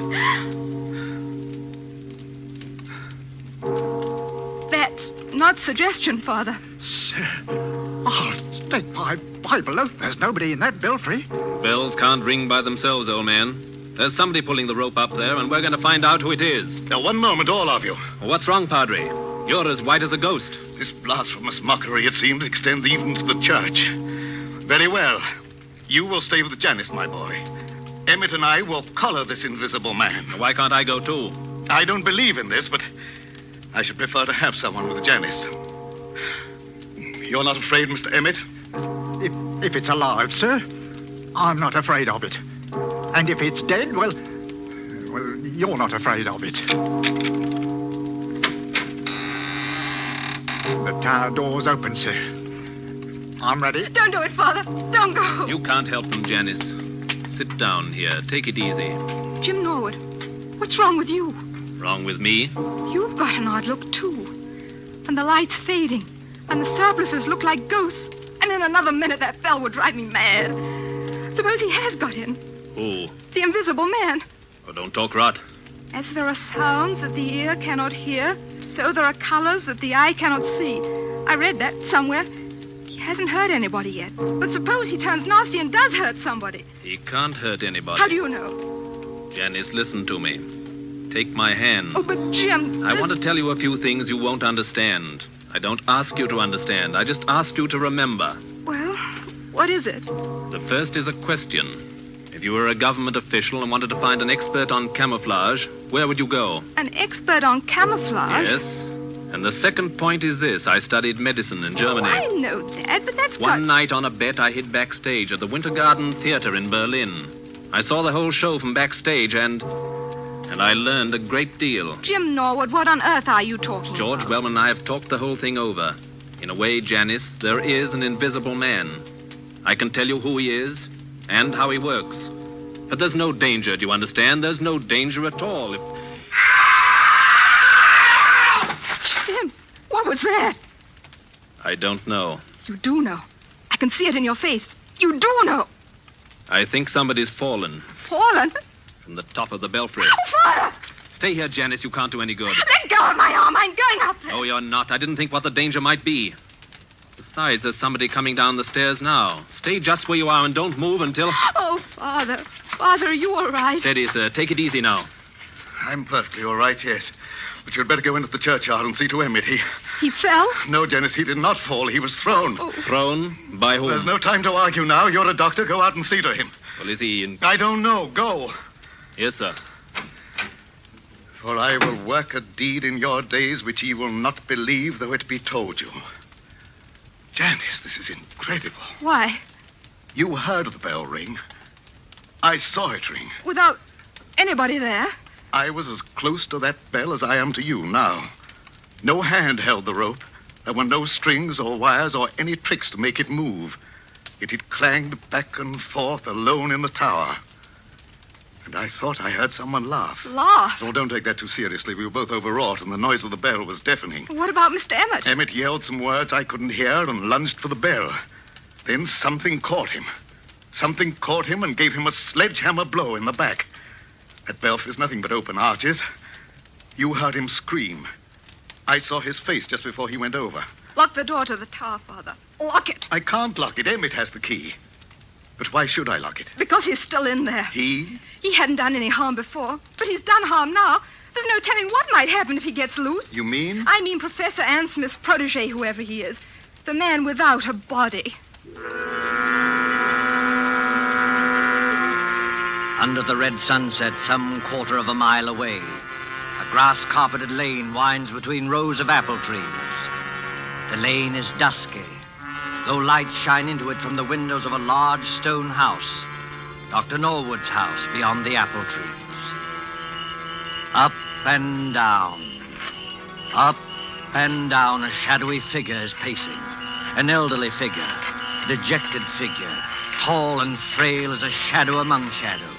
That's not suggestion, Father. Sir, I'll stake my Bible oath there's nobody in that belfry. Bells can't ring by themselves, old man. There's somebody pulling the rope up there, and we're going to find out who it is. Now, one moment, all of you. What's wrong, Padre? You're as white as a ghost. This blasphemous mockery, it seems, extends even to the church. Very well. You will stay with Janice, my boy. Emmett and I will collar this invisible man. Why can't I go, too? I don't believe in this, but I should prefer to have someone with Janice. You're not afraid, Mr. Emmett? If it's alive, sir, I'm not afraid of it. And if it's dead, well, you're not afraid of it. The tower door's open, sir. I'm ready. Don't do it, Father. Don't go. You can't help them, Janice. Sit down here. Take it easy. Jim Norwood, what's wrong with you? Wrong with me? You've got an odd look, too. And the light's fading. And the surplices look like ghosts. And in another minute, that fell would drive me mad. Suppose he has got in. Who? The invisible man. Oh, don't talk rot. As there are sounds that the ear cannot hear, so there are colors that the eye cannot see. I read that somewhere. He hasn't hurt anybody yet. But suppose he turns nasty and does hurt somebody. He can't hurt anybody. How do you know? Janice, listen to me. Take my hand. Oh, but Jim... I want to tell you a few things you won't understand. I don't ask you to understand. I just ask you to remember. Well, what is it? The first is a question. If you were a government official and wanted to find an expert on camouflage, where would you go? An expert on camouflage? Yes. And the second point is this. I studied medicine in Germany. Oh, I know that, but that's One night on a bet, I hid backstage at the Winter Garden Theater in Berlin. I saw the whole show from backstage, and I learned a great deal. Jim Norwood, what on earth are you talking George about? Wellman and I have talked the whole thing over. In a way, Janice, there is an invisible man. I can tell you who he is and how he works. But there's no danger, do you understand? There's no danger at all. Jim, what was that? I don't know. You do know. I can see it in your face. You do know. I think somebody's fallen Fallen? from the top of the belfry. Father! Stay here, Janice. You can't do any good. Let go of my arm. I'm going up there. No, you're not. I didn't think what the danger might be. Besides, there's somebody coming down the stairs now. Stay just where you are and don't move until... Oh, Father. Father, are you all right? Steady, sir. Take it easy now. I'm perfectly all right, yes. But you'd better go into the churchyard and see to Emmett. He fell? No, Janice, he did not fall. He was thrown. Oh. Thrown? By whom? There's no time to argue now. You're a doctor. Go out and see to him. Well, is he in... I don't know. Go. Yes, sir. For I will work a deed in your days which ye will not believe, though it be told you. Janice, this is incredible. Why? You heard the bell ring. I saw it ring. Without anybody there? I was as close to that bell as I am to you now. No hand held the rope. There were no strings or wires or any tricks to make it move. Yet it clanged back and forth alone in the tower. And I thought I heard someone laugh. Laugh? Oh, don't take that too seriously. We were both overwrought, and the noise of the bell was deafening. What about Mr. Emmett? Emmett yelled some words I couldn't hear and lunged for the bell. Then something caught him. Something caught him and gave him a sledgehammer blow in the back. That belfry's nothing but open arches. You heard him scream. I saw his face just before he went over. Lock the door to the tower, Father. Lock it. I can't lock it. Emmett has the key. But why should I lock it? Because he's still in there. He? He hadn't done any harm before, but he's done harm now. There's no telling what might happen if he gets loose. You mean? I mean Professor Ann Smith's protege, whoever he is. The man without a body. Under the red sunset, some quarter of a mile away, a grass-carpeted lane winds between rows of apple trees. The lane is dusky, though lights shine into it from the windows of a large stone house, Dr. Norwood's house beyond the apple trees. Up and down, a shadowy figure is pacing. An elderly figure, dejected figure, tall and frail as a shadow among shadows,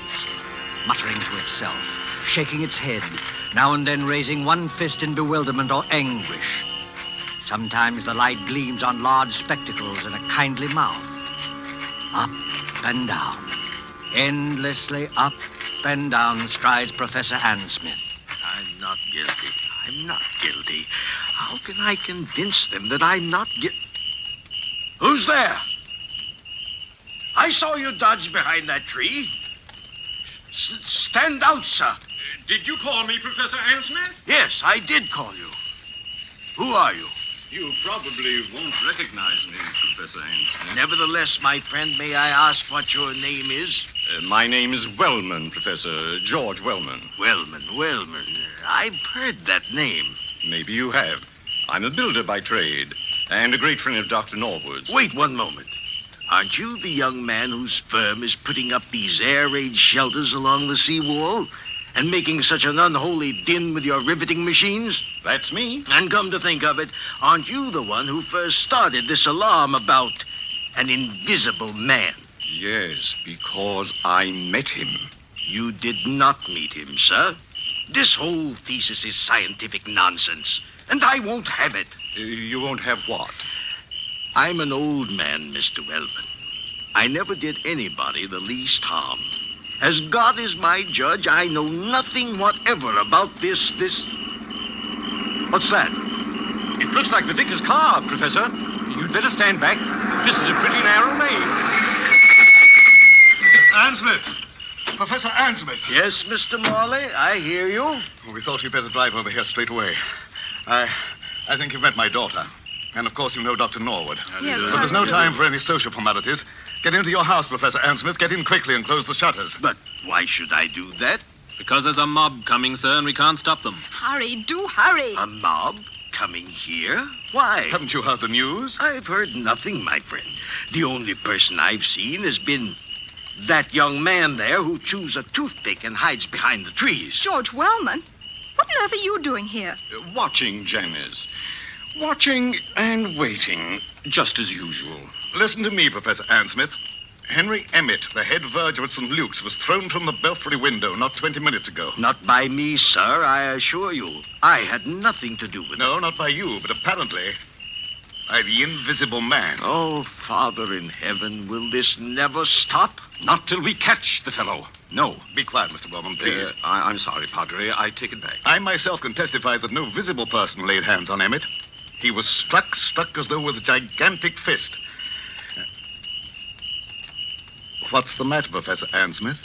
muttering to itself, shaking its head, now and then raising one fist in bewilderment or anguish. Sometimes the light gleams on large spectacles and a kindly mouth. Up and down, endlessly up and down strides Professor Ann Smith. I'm not guilty. I'm not guilty. How can I convince them that I'm not guilty? Who's there? I saw you dodge behind that tree. Stand out, sir. Did you call me Professor Ann Smith? Yes, I did call you. Who are you? You probably won't recognize me, Professor Ann Smith. Nevertheless, my friend, may I ask what your name is? My name is Wellman, Professor George Wellman. Wellman. I've heard that name. Maybe you have. I'm a builder by trade, and a great friend of Dr. Norwood's. Wait one moment. Aren't you the young man whose firm is putting up these air-raid shelters along the seawall and making such an unholy din with your riveting machines? That's me. And come to think of it, aren't you the one who first started this alarm about an invisible man? Yes, because I met him. You did not meet him, sir. This whole thesis is scientific nonsense, and I won't have it. You won't have what? I'm an old man, Mr. Wellman. I never did anybody the least harm. As God is my judge, I know nothing whatever about this... What's that? It looks like the vicar's car, Professor. You'd better stand back. This is a pretty narrow lane. Ann Smith. Professor Ann Smith. Yes, Mr. Morley, I hear you. Well, we thought you'd better drive over here straight away. I think you've met my daughter. And, of course, you know Dr. Norwood. Yes, but there's no time for any social formalities. Get into your house, Professor Ann Smith. Get in quickly and close the shutters. But why should I do that? Because there's a mob coming, sir, and we can't stop them. Hurry, do hurry. A mob coming here? Why? Haven't you heard the news? I've heard nothing, my friend. The only person I've seen has been that young man there who chews a toothpick and hides behind the trees. George Wellman? What on earth are you doing here? Watching, Janice. Watching and waiting, just as usual. Listen to me, Professor Ann Smith. Henry Emmett, the head verger at St. Luke's, was thrown from the belfry window not 20 minutes ago. Not by me, sir, I assure you. I had nothing to do with it. No, not by you, but apparently by the invisible man. Oh, Father in heaven, will this never stop? Not till we catch the fellow. No. Be quiet, Mr. Wellman, please. I'm sorry, Padre. I take it back. I myself can testify that no visible person laid hands on Emmett. He was struck as though with a gigantic fist. What's the matter, Professor Ann Smith?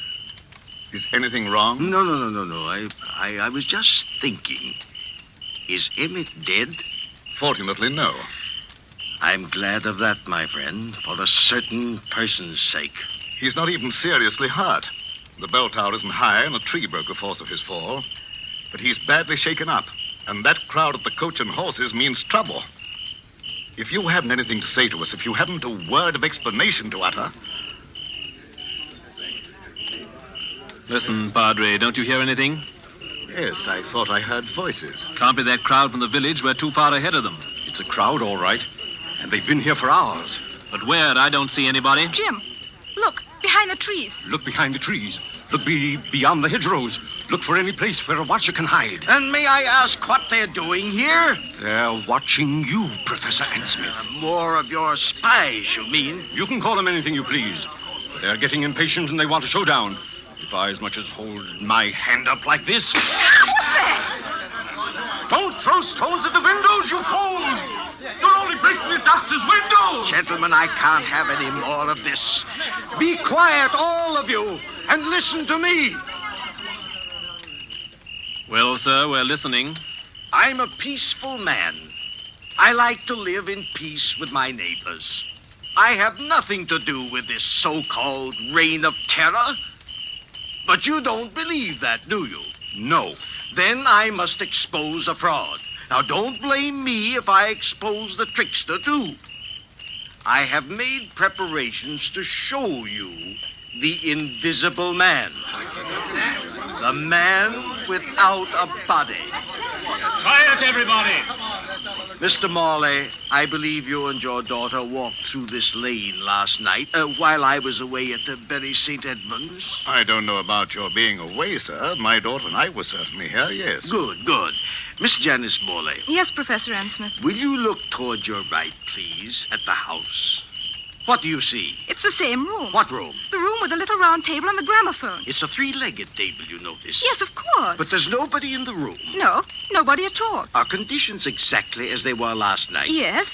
Is anything wrong? No. I was just thinking. Is Emmett dead? Fortunately, no. I'm glad of that, my friend, for a certain person's sake. He's not even seriously hurt. The bell tower isn't high, and a tree broke the force of his fall. But he's badly shaken up, and that crowd at the Coach and Horses means trouble. If you haven't anything to say to us, if you haven't a word of explanation to utter... Listen, Padre, don't you hear anything? Yes, I thought I heard voices. Can't be that crowd from the village. We're too far ahead of them. It's a crowd, all right. And they've been here for hours. But where? I don't see anybody. Jim, look, behind the trees. Look behind the trees. Look beyond the hedgerows. Look for any place where a watcher can hide. And may I ask what they're doing here? They're watching you, Professor Ansmith. More of your spies, you mean? You can call them anything you please. But they're getting impatient and they want a showdown. If I as much as hold my hand up like this... Don't throw stones at the windows, you fools! You're only breaking the doctor's window! Gentlemen, I can't have any more of this. Be quiet, all of you, and listen to me. Well, sir, we're listening. I'm a peaceful man. I like to live in peace with my neighbors. I have nothing to do with this so-called reign of terror. But you don't believe that, do you? No. Then I must expose a fraud. Now, don't blame me if I expose the trickster, too. I have made preparations to show you the invisible man. The man without a body. Quiet, everybody! Mr. Morley, I believe you and your daughter walked through this lane last night while I was away at the Bury St. Edmunds. I don't know about your being away, sir. My daughter and I were certainly here, yes. Good. Miss Janice Morley. Yes, Professor Ansmith. Will you look toward your right, please, at the house? What do you see? It's the same room. What room? The room with the little round table and the gramophone. It's a three-legged table, you notice. Yes, of course. But there's nobody in the room. No, nobody at all. Are conditions exactly as they were last night? Yes,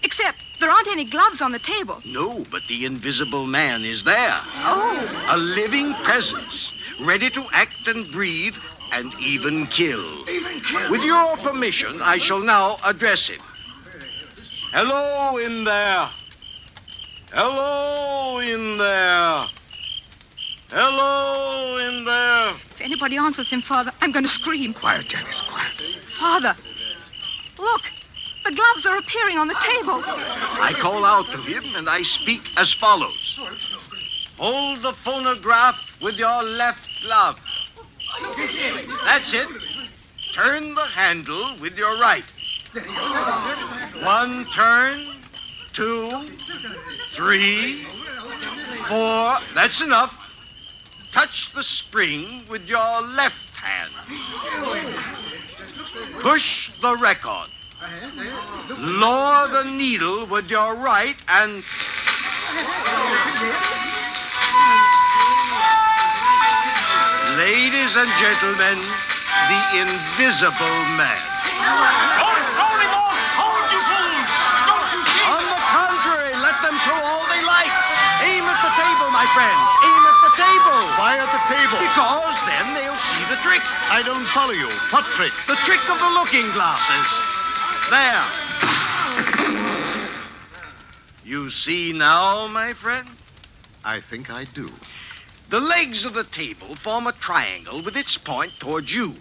except there aren't any gloves on the table. No, but the invisible man is there. Oh. A living presence, ready to act and breathe and even kill. With your permission, I shall now address him. Hello in there. Hello in there. Hello in there. If anybody answers him, Father, I'm going to scream. Quiet, Janice, quiet. Father, look. The gloves are appearing on the table. I call out to him and I speak as follows. Hold the phonograph with your left glove. That's it. Turn the handle with your right. One turn, 2, 3, 4. That's enough. Touch the spring with your left hand. Push the record. Lower the needle with your right and... Ladies and gentlemen, the invisible man. Don't throw him off! Hold, you fools! Don't you see? On the contrary, let them throw all they like. Aim at the table, my friend. Aim at the table. Why at the table? Because then they'll see the trick. I don't follow you. What trick? The trick of the looking glasses. There. You see now, my friend? I think I do. The legs of the table form a triangle with its point toward you.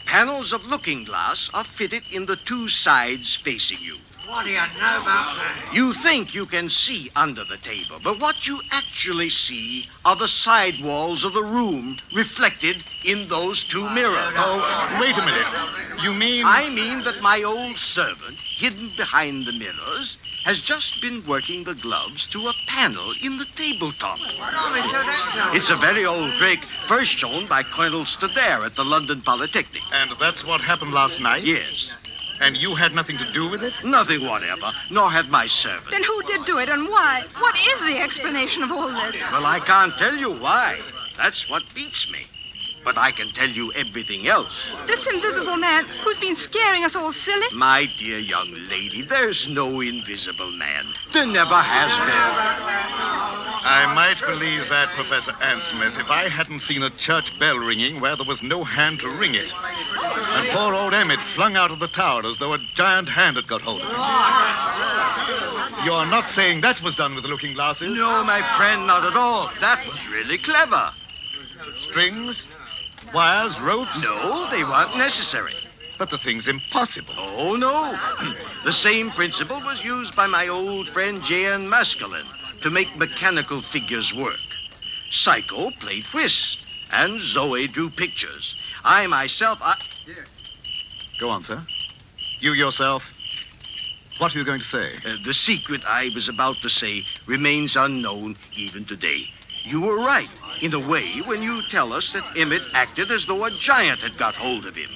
Panels of looking glass are fitted in the two sides facing you. What do you know about that? You think you can see under the table, but what you actually see are the side walls of the room reflected in those two mirrors. Oh, wait a minute. You mean... I mean that my old servant, hidden behind the mirrors, has just been working the gloves to a panel in the tabletop. It's a very old trick, first shown by Colonel Stadair at the London Polytechnic. And that's what happened last night? Yes. And you had nothing to do with it? Nothing whatever, nor had my servant. Then who did do it and why? What is the explanation of all this? Well, I can't tell you why. That's what beats me. But I can tell you everything else. This invisible man who's been scaring us all silly? My dear young lady, there's no invisible man. There never has been. I might believe that, Professor Ansmith, if I hadn't seen a church bell ringing where there was no hand to ring it. And poor old Emmett flung out of the tower as though a giant hand had got hold of him. You're not saying that was done with the looking glasses? No, my friend, not at all. That was really clever. Strings? Wires? Ropes? No, they weren't necessary. But the thing's impossible. Oh, no. The same principle was used by my old friend J.N. Maskelyne to make mechanical figures work. Psycho played whist, and Zoe drew pictures. I myself, Go on, sir. You yourself. What are you going to say? The secret I was about to say remains unknown even today. You were right, in a way, when you tell us that Emmett acted as though a giant had got hold of him.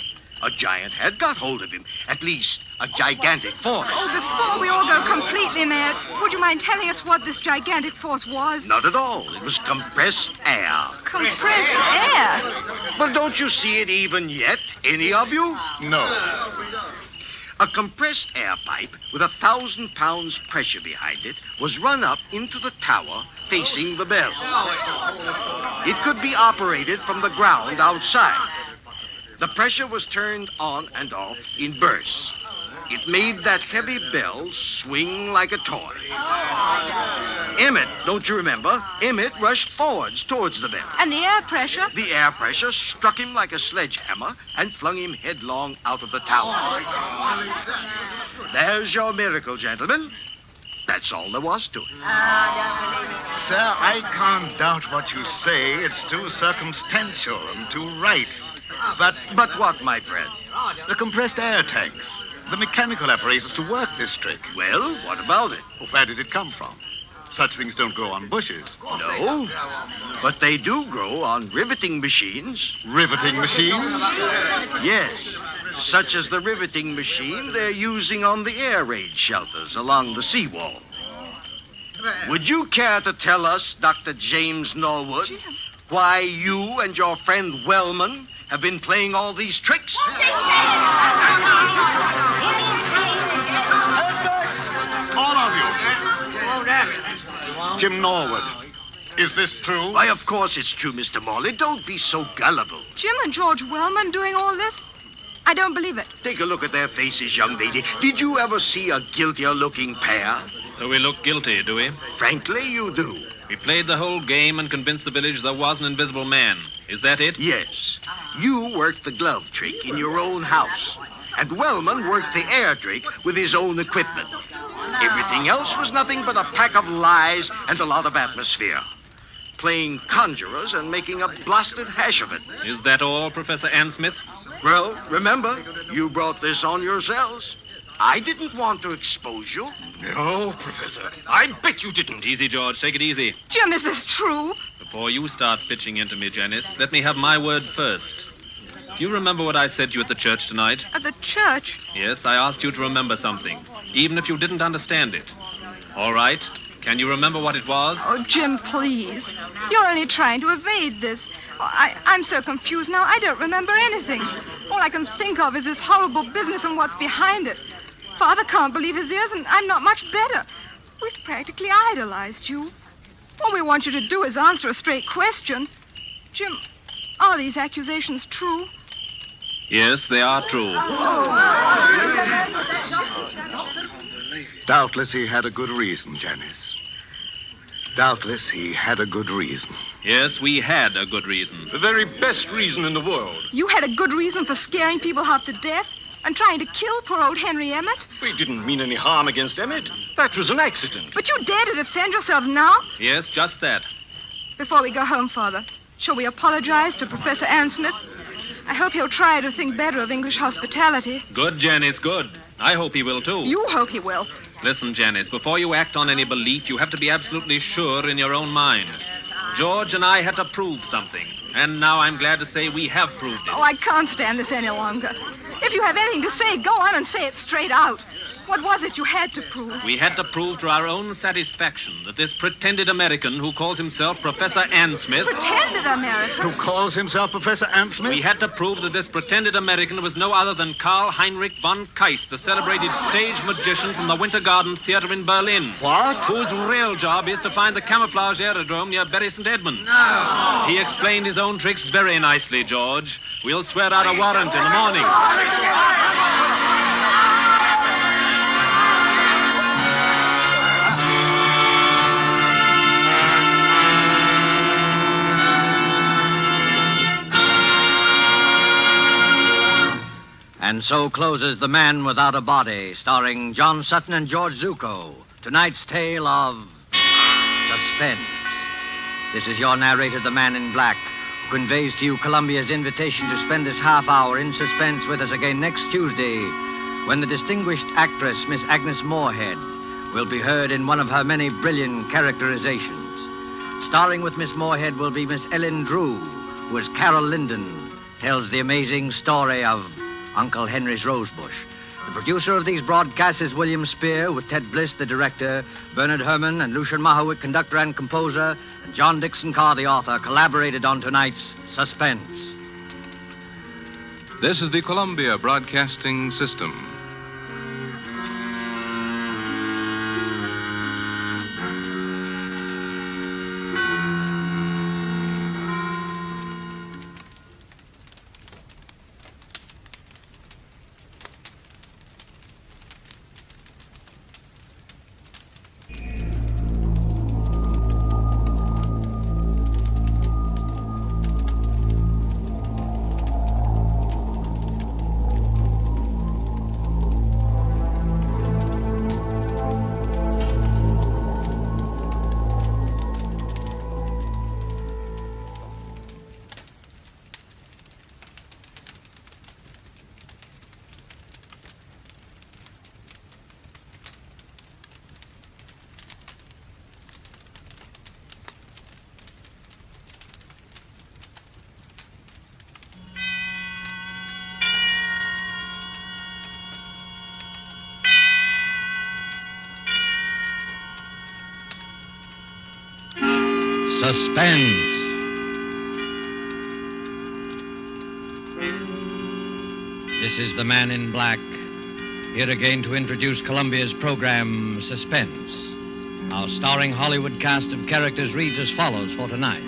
A giant had got hold of him. At least, a gigantic force. Oh, before we all go completely mad, would you mind telling us what this gigantic force was? Not at all. It was compressed air. Compressed air? But don't you see it even yet, any of you? No. A compressed air pipe with 1,000 pounds pressure behind it was run up into the tower facing the bell. It could be operated from the ground outside. The pressure was turned on and off in bursts. It made that heavy bell swing like a toy. Emmett, don't you remember? Emmett rushed forwards towards the bell. And the air pressure? The air pressure struck him like a sledgehammer and flung him headlong out of the tower. There's your miracle, gentlemen. That's all there was to it. Sir, I can't doubt what you say. It's too circumstantial and too right. But what, my friend? The compressed air tanks. The mechanical apparatus to work this trick. Well, what about it? Well, where did it come from? Such things don't grow on bushes. No, but they do grow on riveting machines. Riveting machines? Yes, such as the riveting machine they're using on the air raid shelters along the seawall. Would you care to tell us, Dr. James Norwood, why you and your friend Wellman have been playing all these tricks? All of you. Jim Norwood, is this true? Why, of course it's true, Mr. Morley. Don't be so gullible. Jim and George Wellman doing all this? I don't believe it. Take a look at their faces, young lady. Did you ever see a guiltier-looking pair? So we look guilty, do we? Frankly, you do. We played the whole game and convinced the village there was an invisible man. Is that it? Yes. You worked the glove trick in your own house. And Wellman worked the air trick with his own equipment. Everything else was nothing but a pack of lies and a lot of atmosphere. Playing conjurers and making a blasted hash of it. Is that all, Professor Ann Smith? Well, remember, you brought this on yourselves. I didn't want to expose you. No, Professor. I bet you didn't. Easy, George. Take it easy. Jim, is this true? Before you start pitching into me, Janice, let me have my word first. Do you remember what I said to you at the church tonight? At the church? Yes, I asked you to remember something, even if you didn't understand it. All right. Can you remember what it was? Oh, Jim, please. You're only trying to evade this. Oh, I'm so confused now, I don't remember anything. All I can think of is this horrible business and what's behind it. Father can't believe his ears, and I'm not much better. We've practically idolized you. All we want you to do is answer a straight question. Jim, are these accusations true? Yes, they are true. Doubtless he had a good reason, Janice. Doubtless he had a good reason. Yes, we had a good reason. The very best reason in the world. You had a good reason for scaring people half to death and trying to kill poor old Henry Emmett? We didn't mean any harm against Emmett. That was an accident. But you dare to defend yourselves now? Yes, just that. Before we go home, Father, shall we apologize to Professor Ann Smith? I hope he'll try to think better of English hospitality. Good, Janice, good. I hope he will, too. You hope he will. Listen, Janice, before you act on any belief, you have to be absolutely sure in your own mind. George and I had to prove something, and now I'm glad to say we have proved it. Oh, I can't stand this any longer. If you have anything to say, go on and say it straight out. What was it you had to prove? We had to prove to our own satisfaction that this pretended American who calls himself Professor Ann Smith... Pretended American? Who calls himself Professor Ann Smith? We had to prove that this pretended American was no other than Karl Heinrich von Keist, the celebrated stage magician from the Winter Garden Theater in Berlin. What? Whose real job is to find the camouflage aerodrome near Bury St. Edmund. No. He explained his own tricks very nicely, George. We'll swear out a warrant in the morning. And so closes The Man Without a Body, starring John Sutton and George Zuko. Tonight's tale of suspense. This is your narrator, the Man in Black, conveys to you Columbia's invitation to spend this half hour in suspense with us again next Tuesday, when the distinguished actress, Miss Agnes Moorehead, will be heard in one of her many brilliant characterizations. Starring with Miss Moorehead will be Miss Ellen Drew, who as Carol Linden tells the amazing story of Uncle Henry's Rosebush. The producer of these broadcasts is William Spear, with Ted Bliss, the director, Bernard Herrmann and Lucian Mahowitt, conductor and composer, and John Dixon Carr, the author, collaborated on tonight's Suspense. This is the Columbia Broadcasting System. Suspense. This is the Man in Black, here again to introduce Columbia's program, Suspense. Our starring Hollywood cast of characters reads as follows for tonight.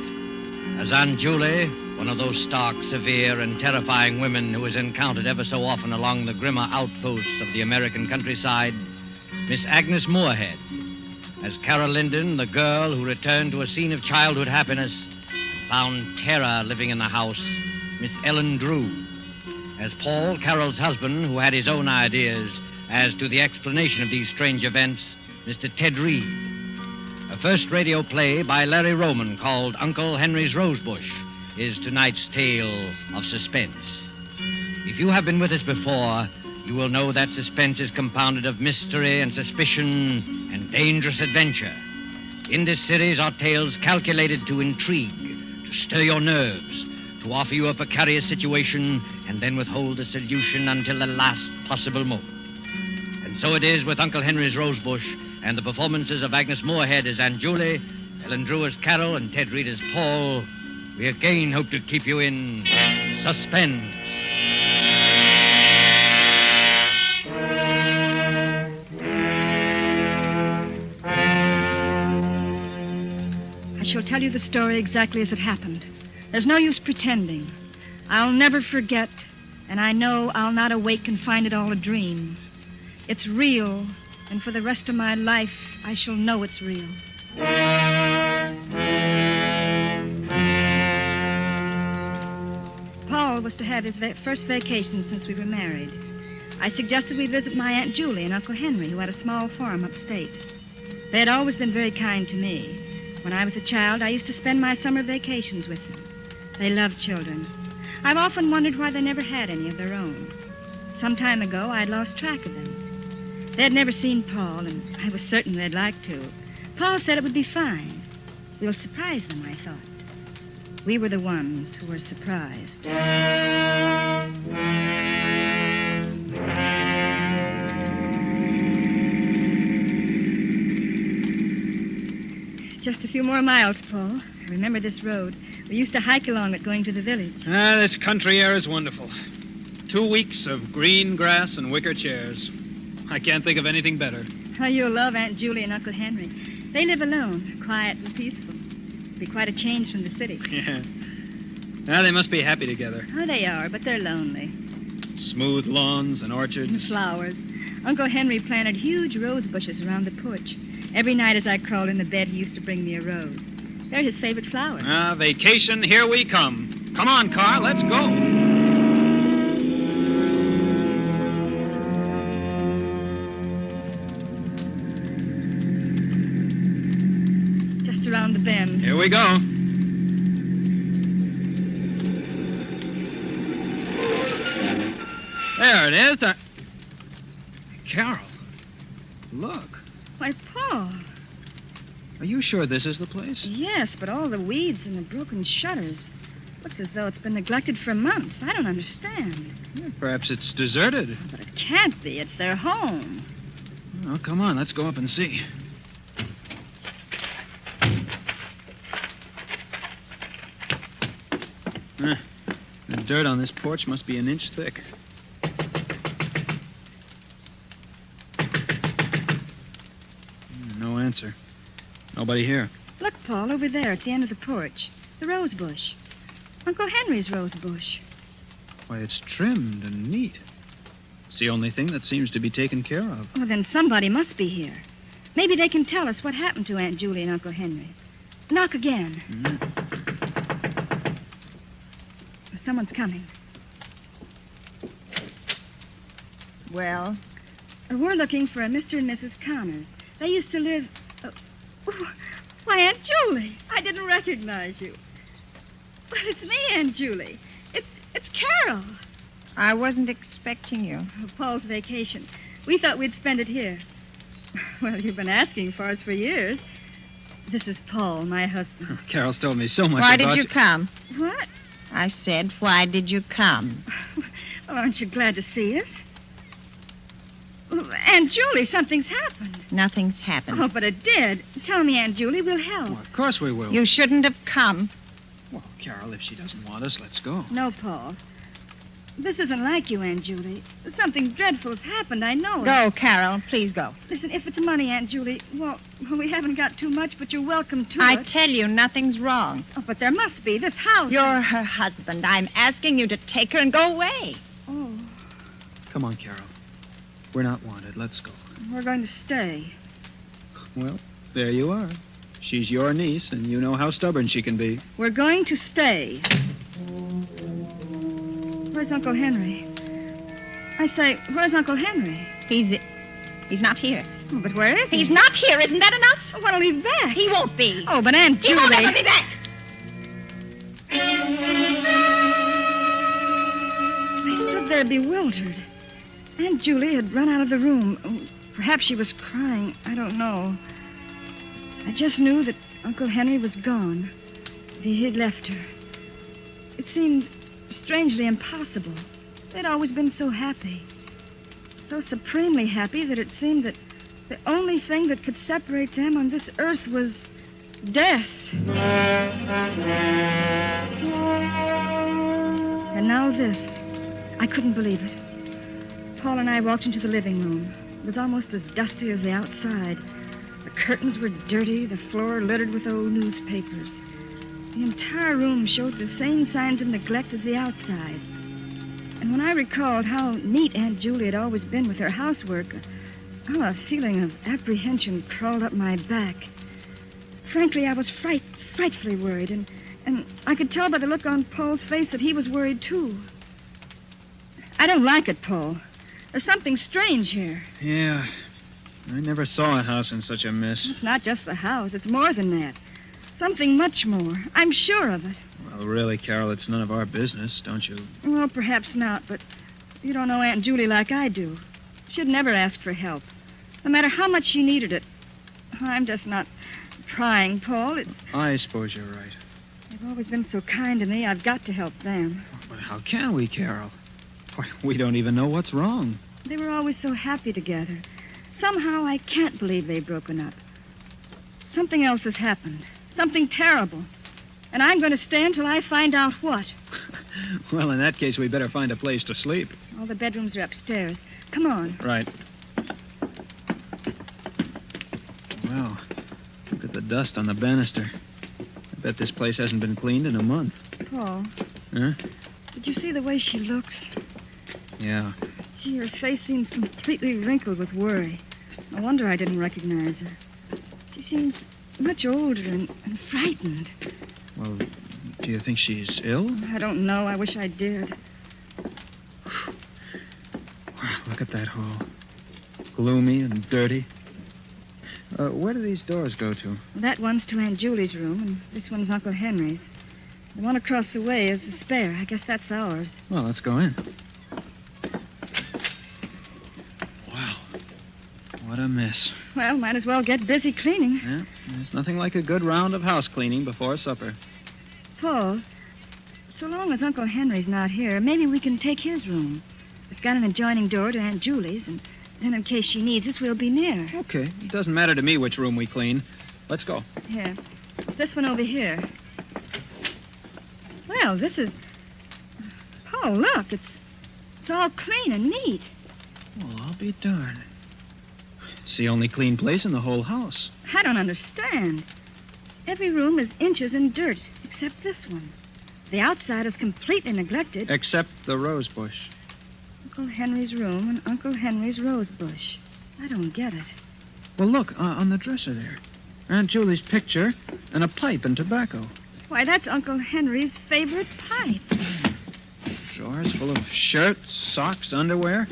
As Aunt Julie, one of those stark, severe, and terrifying women who is encountered ever so often along the grimmer outposts of the American countryside, Miss Agnes Moorehead. As Carol Linden, the girl who returned to a scene of childhood happiness and found terror living in the house, Miss Ellen Drew. As Paul, Carol's husband, who had his own ideas as to the explanation of these strange events, Mr. Ted Reed. A first radio play by Larry Roman called Uncle Henry's Rosebush is tonight's tale of suspense. If you have been with us before, you will know that suspense is compounded of mystery and suspicion and dangerous adventure. In this series are tales calculated to intrigue, to stir your nerves, to offer you a precarious situation and then withhold the solution until the last possible moment. And so it is with Uncle Henry's Rosebush and the performances of Agnes Moorehead as Aunt Julie, Ellen Drew as Carol, and Ted Reed as Paul. We again hope to keep you in suspense. I shall tell you the story exactly as it happened. There's no use pretending. I'll never forget, and I know I'll not awake and find it all a dream. It's real, and for the rest of my life, I shall know it's real. Paul was to have his first vacation since we were married. I suggested we visit my Aunt Julie and Uncle Henry, who had a small farm upstate. They had always been very kind to me. When I was a child, I used to spend my summer vacations with them. They loved children. I've often wondered why they never had any of their own. Some time ago, I'd lost track of them. They had never seen Paul, and I was certain they'd like to. Paul said it would be fine. We'll surprise them, I thought. We were the ones who were surprised. Just a few more miles, Paul. I remember this road. We used to hike along it going to the village. This country air is wonderful. 2 weeks of green grass and wicker chairs. I can't think of anything better. Oh, you'll love Aunt Julie and Uncle Henry. They live alone, quiet and peaceful. It'll be quite a change from the city. Yeah. Now they must be happy together. Oh, they are, but they're lonely. Smooth lawns and orchards. And flowers. Uncle Henry planted huge rose bushes around the porch. Every night as I crawled into bed, he used to bring me a rose. They're his favorite flowers. Vacation, here we come. Come on, Carl, let's go. Just around the bend. Here we go. There it is. Carol, look. Why, Paul. Are you sure this is the place? Yes, but all the weeds and the broken shutters. Looks as though it's been neglected for months. I don't understand. Yeah, perhaps it's deserted. But it can't be. It's their home. Well, come on. Let's go up and see. The dirt on this porch must be an inch thick. No answer. Nobody here. Look, Paul, over there at the end of the porch. The rose bush. Uncle Henry's rose bush. Why, it's trimmed and neat. It's the only thing that seems to be taken care of. Well, then somebody must be here. Maybe they can tell us what happened to Aunt Julie and Uncle Henry. Knock again. Someone's coming. Well? We're looking for a Mr. and Mrs. Connors. They used to live... Why, Aunt Julie! I didn't recognize you. Well, it's me, Aunt Julie. It's Carol. I wasn't expecting you. Paul's vacation. We thought we'd spend it here. Well, you've been asking for us for years. This is Paul, my husband. Carol's told me so much Why about did you come? What? I said, why did you come? Well, aren't you glad to see us? Well, Aunt Julie, something's happened. Nothing's happened. Oh, but it did. Tell me, Aunt Julie, we'll help. Well, of course we will. You shouldn't have come. Well, Carol, if she doesn't want us, let's go. No, Paul. This isn't like you, Aunt Julie. Something dreadful's happened, I know. Go, Carol. Please go. Listen, if it's money, Aunt Julie, well, we haven't got too much, but you're welcome to I it. tell you, nothing's wrong. Oh, but there must be. This house... You're her husband. I'm asking you to take her and go away. Oh, Come on, Carol. We're not wanted. Let's go. we're going to stay. Well, there you are. She's your niece, and you know how stubborn she can be. We're going to stay. Where's Uncle Henry? I say, where's Uncle Henry? He's not here. Oh, but where is he? He's not here. Isn't that enough? Oh, when'll he be back? He won't be. Oh, but Aunt Julie... He won't ever be back. I stood there bewildered. Aunt Julie had run out of the room. Oh, perhaps she was crying. I don't know. I just knew that Uncle Henry was gone. He'd left her. It seemed strangely impossible. They'd always been so happy. So supremely happy that it seemed that the only thing that could separate them on this earth was death. And now this. I couldn't believe it. Paul and I walked into the living room. It was almost as dusty as the outside. The curtains were dirty, the floor littered with old newspapers. The entire room showed the same signs of neglect as the outside. And when I recalled how neat Aunt Julie had always been with her housework, a feeling of apprehension crawled up my back. Frankly, I was frightfully worried, and I could tell by the look on Paul's face that he was worried, too. I don't like it, Paul. There's something strange here. Yeah. I never saw a house in such a mess. It's not just the house. It's more than that. Something much more. I'm sure of it. Well, really, Carol, it's none of our business, don't you? Well, perhaps not, but you don't know Aunt Julie like I do. She'd never ask for help, no matter how much she needed it. I'm just not trying, Paul. I suppose you're right. They've always been so kind to me. I've got to help them. But how can we, Carol? Why, we don't even know what's wrong. They were always so happy together. Somehow I can't believe they've broken up. Something else has happened. Something terrible. And I'm going to stay until I find out what. Well, in that case, we better find a place to sleep. All the bedrooms are upstairs. Come on. Right. Well, look at the dust on the banister. I bet this place hasn't been cleaned in a month. Paul, Huh? did you see the way she looks? Yeah. Gee, her face seems completely wrinkled with worry. No wonder I didn't recognize her. She seems much older and frightened. Well, do you think she's ill? I don't know. I wish I did. Wow, look at that hall. Gloomy and dirty. Where do these doors go to? That one's to Aunt Julie's room, and this one's Uncle Henry's. The one across the way is the spare. I guess that's ours. Well, let's go in. What a mess. Well, might as well get busy cleaning. Yeah, there's nothing like a good round of house cleaning before supper. Paul, so long as Uncle Henry's not here, maybe we can take his room. It's got an adjoining door to Aunt Julie's, and then in case she needs us, we'll be near. Okay. It doesn't matter to me which room we clean. Let's go. Here. It's this one over here. Well, this is... Paul, look. It's all clean and neat. Well, I'll be darned. It's the only clean place in the whole house. I don't understand. Every room is inches in dirt, except this one. The outside is completely neglected. Except the rose bush. Uncle Henry's room and Uncle Henry's rose bush. I don't get it. Well, look, on the dresser there. Aunt Julie's picture and a pipe and tobacco. Why, that's Uncle Henry's favorite pipe. Drawers full of shirts, socks, underwear.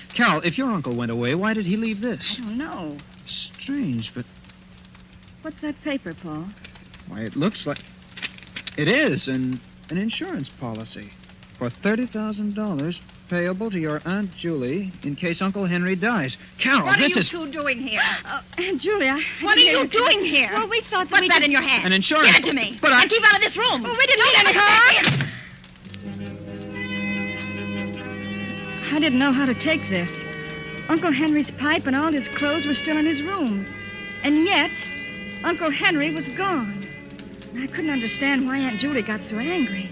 Carol, if your uncle went away, why did he leave this? I don't know. Strange, but... What's that paper, Paul? Why, it looks like... It is an insurance policy for $30,000 payable to your Aunt Julie in case Uncle Henry dies. Carol, What are this you is... two doing here? Aunt Julia. What are you doing here? Well, we thought What's we that could- in your hand? An insurance... Give it to me. But And keep out of this room. Well, we didn't mean any harm. I didn't know how to take this. Uncle Henry's pipe and all his clothes were still in his room. And yet, Uncle Henry was gone. I couldn't understand why Aunt Julie got so angry.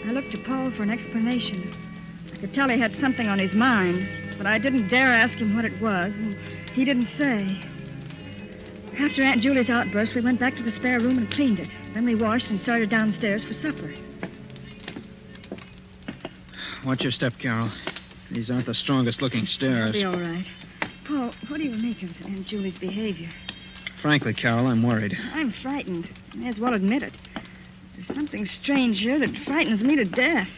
I looked to Paul for an explanation. I could tell he had something on his mind, but I didn't dare ask him what it was, and he didn't say. After Aunt Julie's outburst, we went back to the spare room and cleaned it. Then we washed and started downstairs for supper. Watch your step, Carol. These aren't the strongest-looking stairs. I'll be all right. Paul, what do you make of Aunt Julie's behavior? Frankly, Carol, I'm worried. I'm frightened. I may as well admit it. There's something strange here that frightens me to death.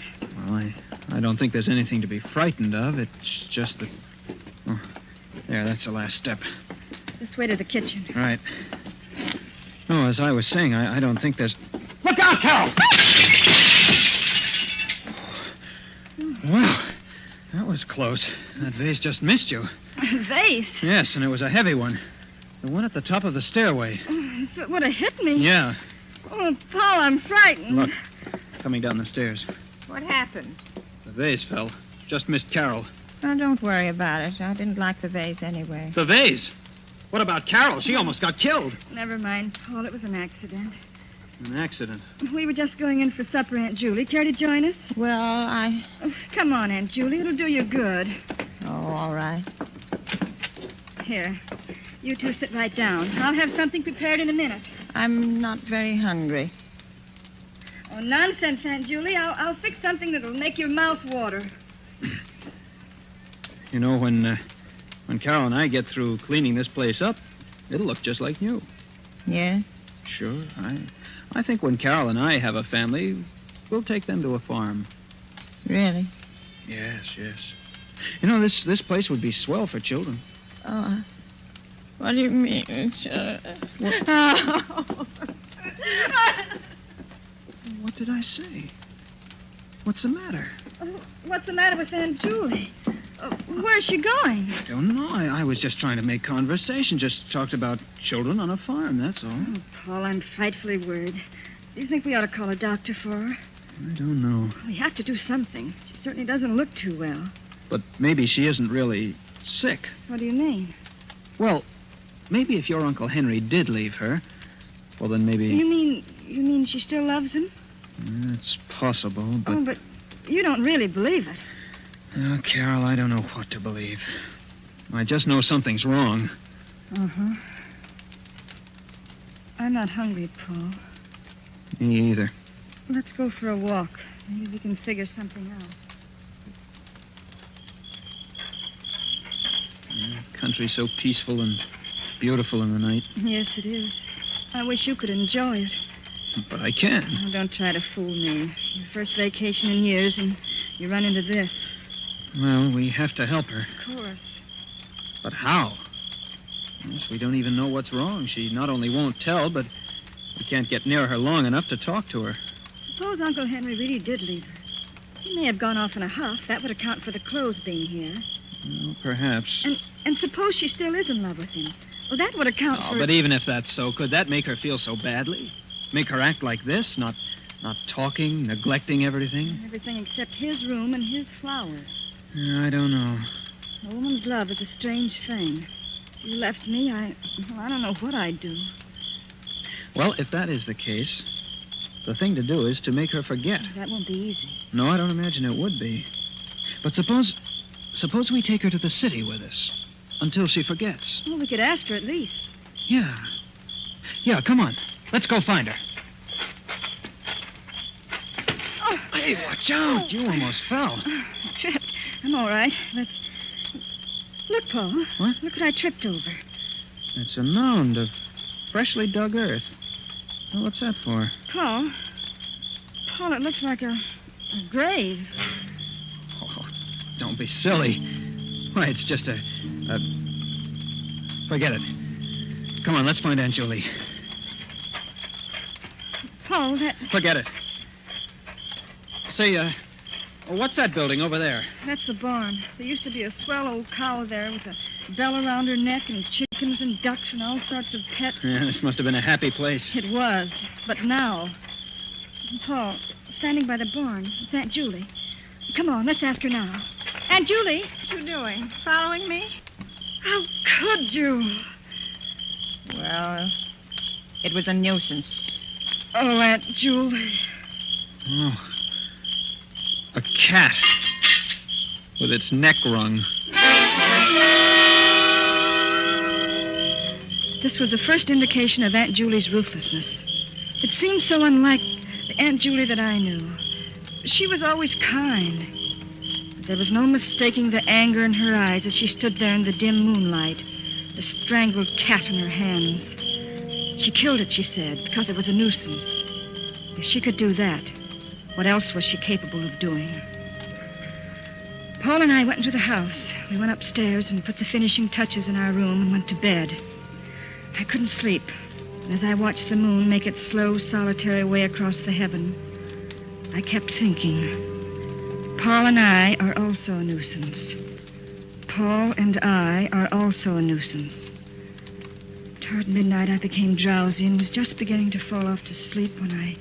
Well, I don't think there's anything to be frightened of. It's just that... Oh, there, that's the last step. This way to the kitchen. Right. Oh, as I was saying, I don't think there's... Look out, Carol! Wow, that was close. That vase just missed you. A vase? Yes, and it was a heavy one. The one at the top of the stairway. Oh, if it would have hit me. Yeah. Oh, Paul, I'm frightened. Look, coming down the stairs. What happened? The vase fell. Just missed Carol. Oh, don't worry about it. I didn't like the vase anyway. The vase? What about Carol? She almost got killed. Never mind, Paul. It was an accident. An accident. We were just going in for supper, Aunt Julie. Care to join us? Well, I... Oh, come on, Aunt Julie. It'll do you good. Oh, all right. Here. You two sit right down. I'll have something prepared in a minute. I'm not very hungry. Oh, nonsense, Aunt Julie. I'll fix something that'll make your mouth water. You know, when Carol and I get through cleaning this place up, it'll look just like new. Yeah? Sure. I think when Carol and I have a family, we'll take them to a farm. Really? Yes. You know, this place would be swell for children. Oh, what do you mean? What did I say? What's the matter? Oh, what's the matter with Aunt Julie? Where's she going? I don't know. I was just trying to make conversation. Just talked about children on a farm, that's all. Oh, Paul, I'm frightfully worried. Do you think we ought to call a doctor for her? I don't know. We have to do something. She certainly doesn't look too well. But maybe she isn't really sick. What do you mean? Well, maybe if your Uncle Henry did leave her, well, then maybe... You mean she still loves him? It's possible, but... Oh, but you don't really believe it. Oh, Carol, I don't know what to believe. I just know something's wrong. Uh-huh. I'm not hungry, Paul. Me either. Let's go for a walk. Maybe we can figure something out. Country's so peaceful and beautiful in the night. Yes, it is. I wish you could enjoy it. But I can. Oh, don't try to fool me. Your first vacation in years, and you run into this. Well, we have to help her. Of course. But how? Yes, we don't even know what's wrong. She not only won't tell, but we can't get near her long enough to talk to her. Suppose Uncle Henry really did leave her. He may have gone off in a huff. That would account for the clothes being here. Well, perhaps. And suppose she still is in love with him. Well, that would account for... But even if that's so, could that make her feel so badly? Make her act like this? Not talking, neglecting everything? Everything except his room and his flowers. I don't know. A woman's love is a strange thing. If you left me, I don't know what I'd do. Well, if that is the case, the thing to do is to make her forget. That won't be easy. No, I don't imagine it would be. But suppose we take her to the city with us until she forgets. Well, we could ask her at least. Yeah. Yeah, come on. Let's go find her. Oh. Hey, watch out. You almost fell. Tripped. I'm all right. Look, Paul. What? Look what I tripped over. It's a mound of freshly dug earth. Well, what's that for? Paul, it looks like a grave. Oh, don't be silly. Why, it's just a... Forget it. Come on, let's find Aunt Julie. Paul, that... Forget it. Say, what's that building over there? That's the barn. There used to be a swell old cow there with a bell around her neck and chickens and ducks and all sorts of pets. Yeah, this must have been a happy place. It was. But now... Paul, standing by the barn, it's Aunt Julie. Come on, let's ask her now. Aunt Julie, what you doing? Following me? How could you? Well, it was a nuisance. Oh, Aunt Julie. Oh. A cat. With its neck wrung. This was the first indication of Aunt Julie's ruthlessness. It seemed so unlike the Aunt Julie that I knew. She was always kind. But there was no mistaking the anger in her eyes as she stood there in the dim moonlight, the strangled cat in her hands. She killed it, she said, because it was a nuisance. If she could do that, what else was she capable of doing? Paul and I went into the house. We went upstairs and put the finishing touches in our room and went to bed. I couldn't sleep. As I watched the moon make its slow, solitary way across the heaven, I kept thinking, Paul and I are also a nuisance. Paul and I are also a nuisance. Toward midnight, I became drowsy and was just beginning to fall off to sleep when I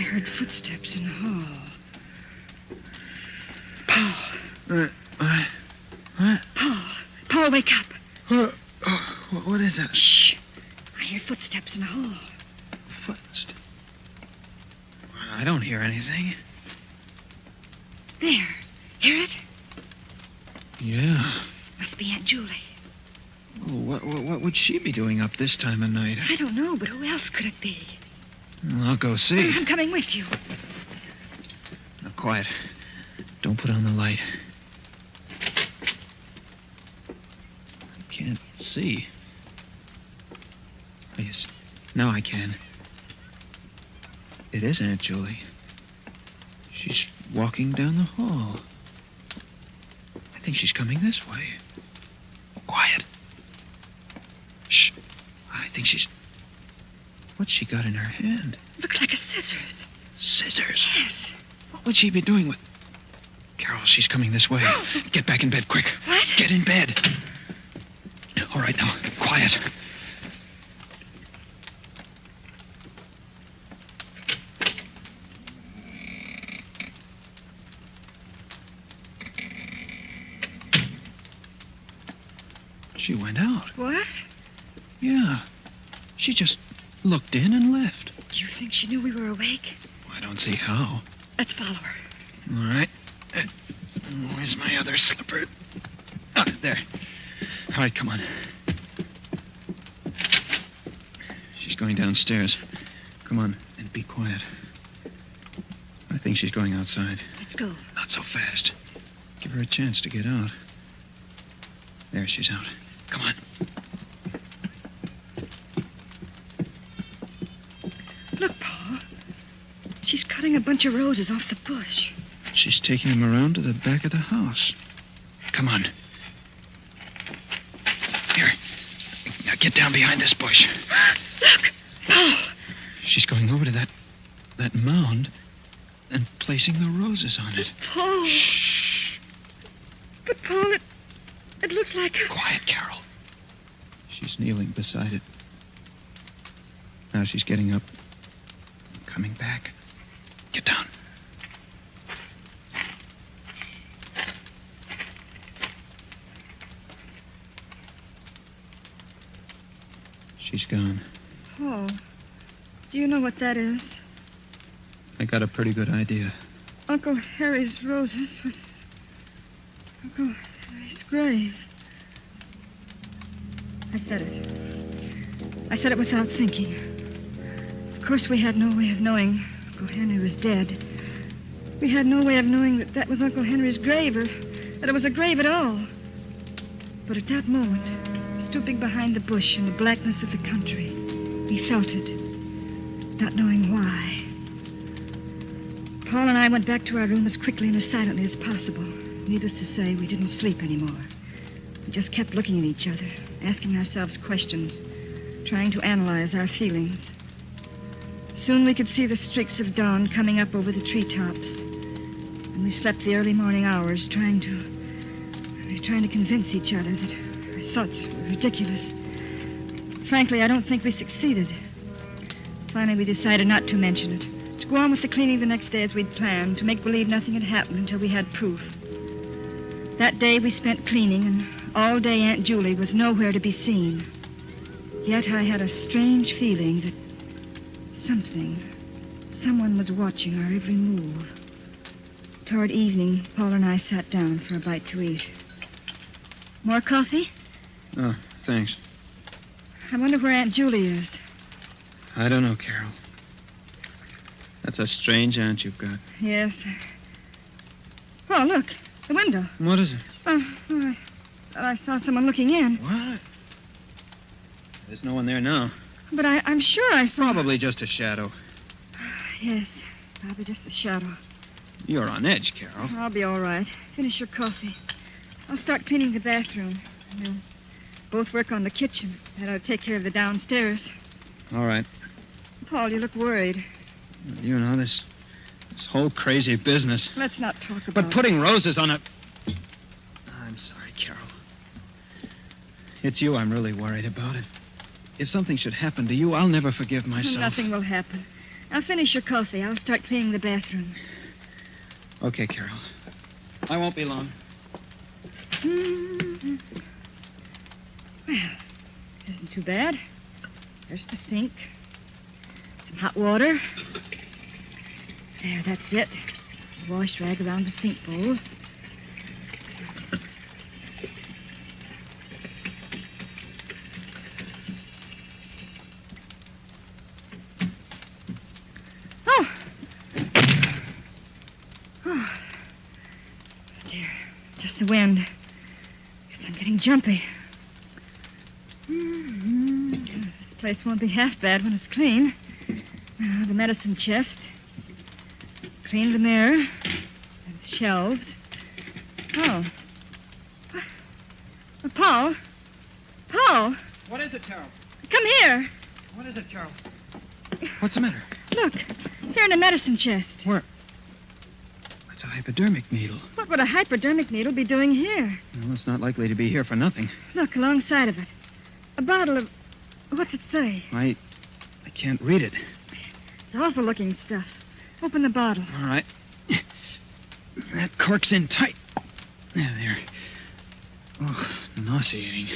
heard footsteps in the hall. Paul. What? Paul, wake up. What is that? Shh. I hear footsteps in the hall. Footsteps? I don't hear anything. There. Hear it? Yeah. Must be Aunt Julie. Oh, what would she be doing up this time of night? I don't know, but who else could it be? Well, I'll go see. I'm coming with you. Now, quiet. Don't put on the light. I can't see. Oh, yes. Now I can. It is Aunt Julie. She's walking down the hall. I think she's coming this way. Oh, quiet. Shh. I think she's... What's she got in her hand? Looks like a scissors. Scissors? Yes. What would she be doing with... Carol, she's coming this way. Get back in bed, quick. What? Get in bed. All right, now, quiet. She went out. What? Yeah. She just looked in and left. Do you think she knew we were awake? I don't see how. Let's follow her. All right. Where's my other slipper? Ah, there. All right, come on. She's going downstairs. Come on, and be quiet. I think she's going outside. Let's go. Not so fast. Give her a chance to get out. There, she's out. Come on. Look, Paul. She's cutting a bunch of roses off the bush. She's taking them around to the back of the house. Come on. Here. Now get down behind this bush. Look! Paul! She's going over to that mound and placing the roses on it. Paul! Shh! But, Paul, It looks like... Quiet, Carol. She's kneeling beside it. Now she's getting up. Coming back. Get down. She's gone. Paul, do you know what that is? I got a pretty good idea. Uncle Harry's roses with Uncle Harry's grave. I said it. I said it without thinking. Of course, we had no way of knowing Uncle Henry was dead. We had no way of knowing that that was Uncle Henry's grave, or that it was a grave at all. But at that moment, stooping behind the bush in the blackness of the country, we felt it, not knowing why. Paul and I went back to our room as quickly and as silently as possible. Needless to say, we didn't sleep anymore. We just kept looking at each other, asking ourselves questions, trying to analyze our feelings. Soon we could see the streaks of dawn coming up over the treetops. And we slept the early morning hours trying to convince each other that our thoughts were ridiculous. Frankly, I don't think we succeeded. Finally, we decided not to mention it, to go on with the cleaning the next day as we'd planned, to make believe nothing had happened until we had proof. That day we spent cleaning, and all day Aunt Julie was nowhere to be seen. Yet I had a strange feeling that someone was watching our every move. Toward evening, Paul and I sat down for a bite to eat. More coffee? Oh, thanks. I wonder where Aunt Julie is. I don't know, Carol. That's a strange aunt you've got. Yes. Oh, look. The window. What is it? I saw someone looking in. What? There's no one there now. But I'm sure I saw... Probably just a shadow. Yes, probably just a shadow. You're on edge, Carol. I'll be all right. Finish your coffee. I'll start cleaning the bathroom. We'll both work on the kitchen. And I'll take care of the downstairs. All right. Paul, you look worried. You know, this whole crazy business. Let's not talk about But putting roses on a... I'm sorry, Carol. It's you I'm really worried about. If something should happen to you, I'll never forgive myself. Nothing will happen. I'll finish your coffee. I'll start cleaning the bathroom. Okay, Carol. I won't be long. Mm-hmm. Well, isn't too bad. There's the sink. Some hot water. There, that's it. A wash rag around the sink bowl. The wind. Guess I'm getting jumpy. This place won't be half bad when it's clean. The medicine chest. Cleaned the mirror. And the shelves. Oh. Paul? Paul? What is it, Carol? Come here. What is it, Carol? What's the matter? Look. Here in the medicine chest. Where? It's a hypodermic needle. What would a hypodermic needle be doing here? Well, it's not likely to be here for nothing. Look, alongside of it. A bottle of... What's it say? I can't read it. It's awful-looking stuff. Open the bottle. All right. That cork's in tight. There. Oh, nauseating.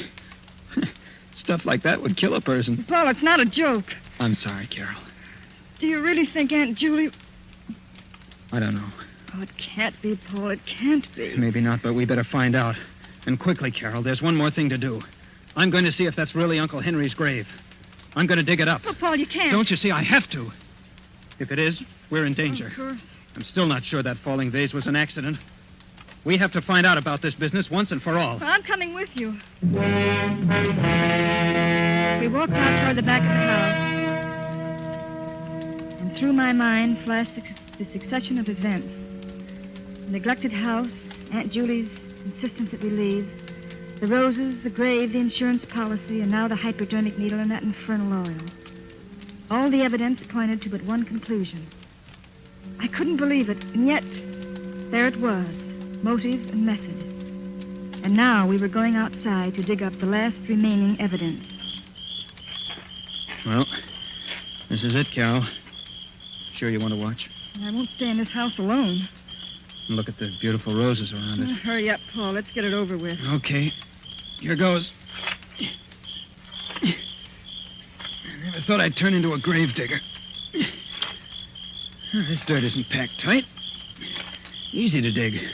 Stuff like that would kill a person. Paul, it's not a joke. I'm sorry, Carol. Do you really think Aunt Julie... I don't know. Oh, it can't be, Paul. It can't be. Maybe not, but we better find out. And quickly, Carol. There's one more thing to do. I'm going to see if that's really Uncle Henry's grave. I'm going to dig it up. Oh, Paul, you can't. Don't you see? I have to. If it is, we're in danger. Of course. I'm still not sure that falling vase was an accident. We have to find out about this business once and for all. Well, I'm coming with you. We walked out toward the back of the house. And through my mind flashed the succession of events. The neglected house, Aunt Julie's insistence that we leave, the roses, the grave, the insurance policy, and now the hypodermic needle and that infernal oil. All the evidence pointed to but one conclusion. I couldn't believe it, and yet there it was, motive and method. And now we were going outside to dig up the last remaining evidence. Well, this is it, Carol. Sure you want to watch? I won't stay in this house alone. And look at the beautiful roses around it. Hurry up, Paul. Let's get it over with. Okay. Here goes. I never thought I'd turn into a grave digger. This dirt isn't packed tight. Easy to dig.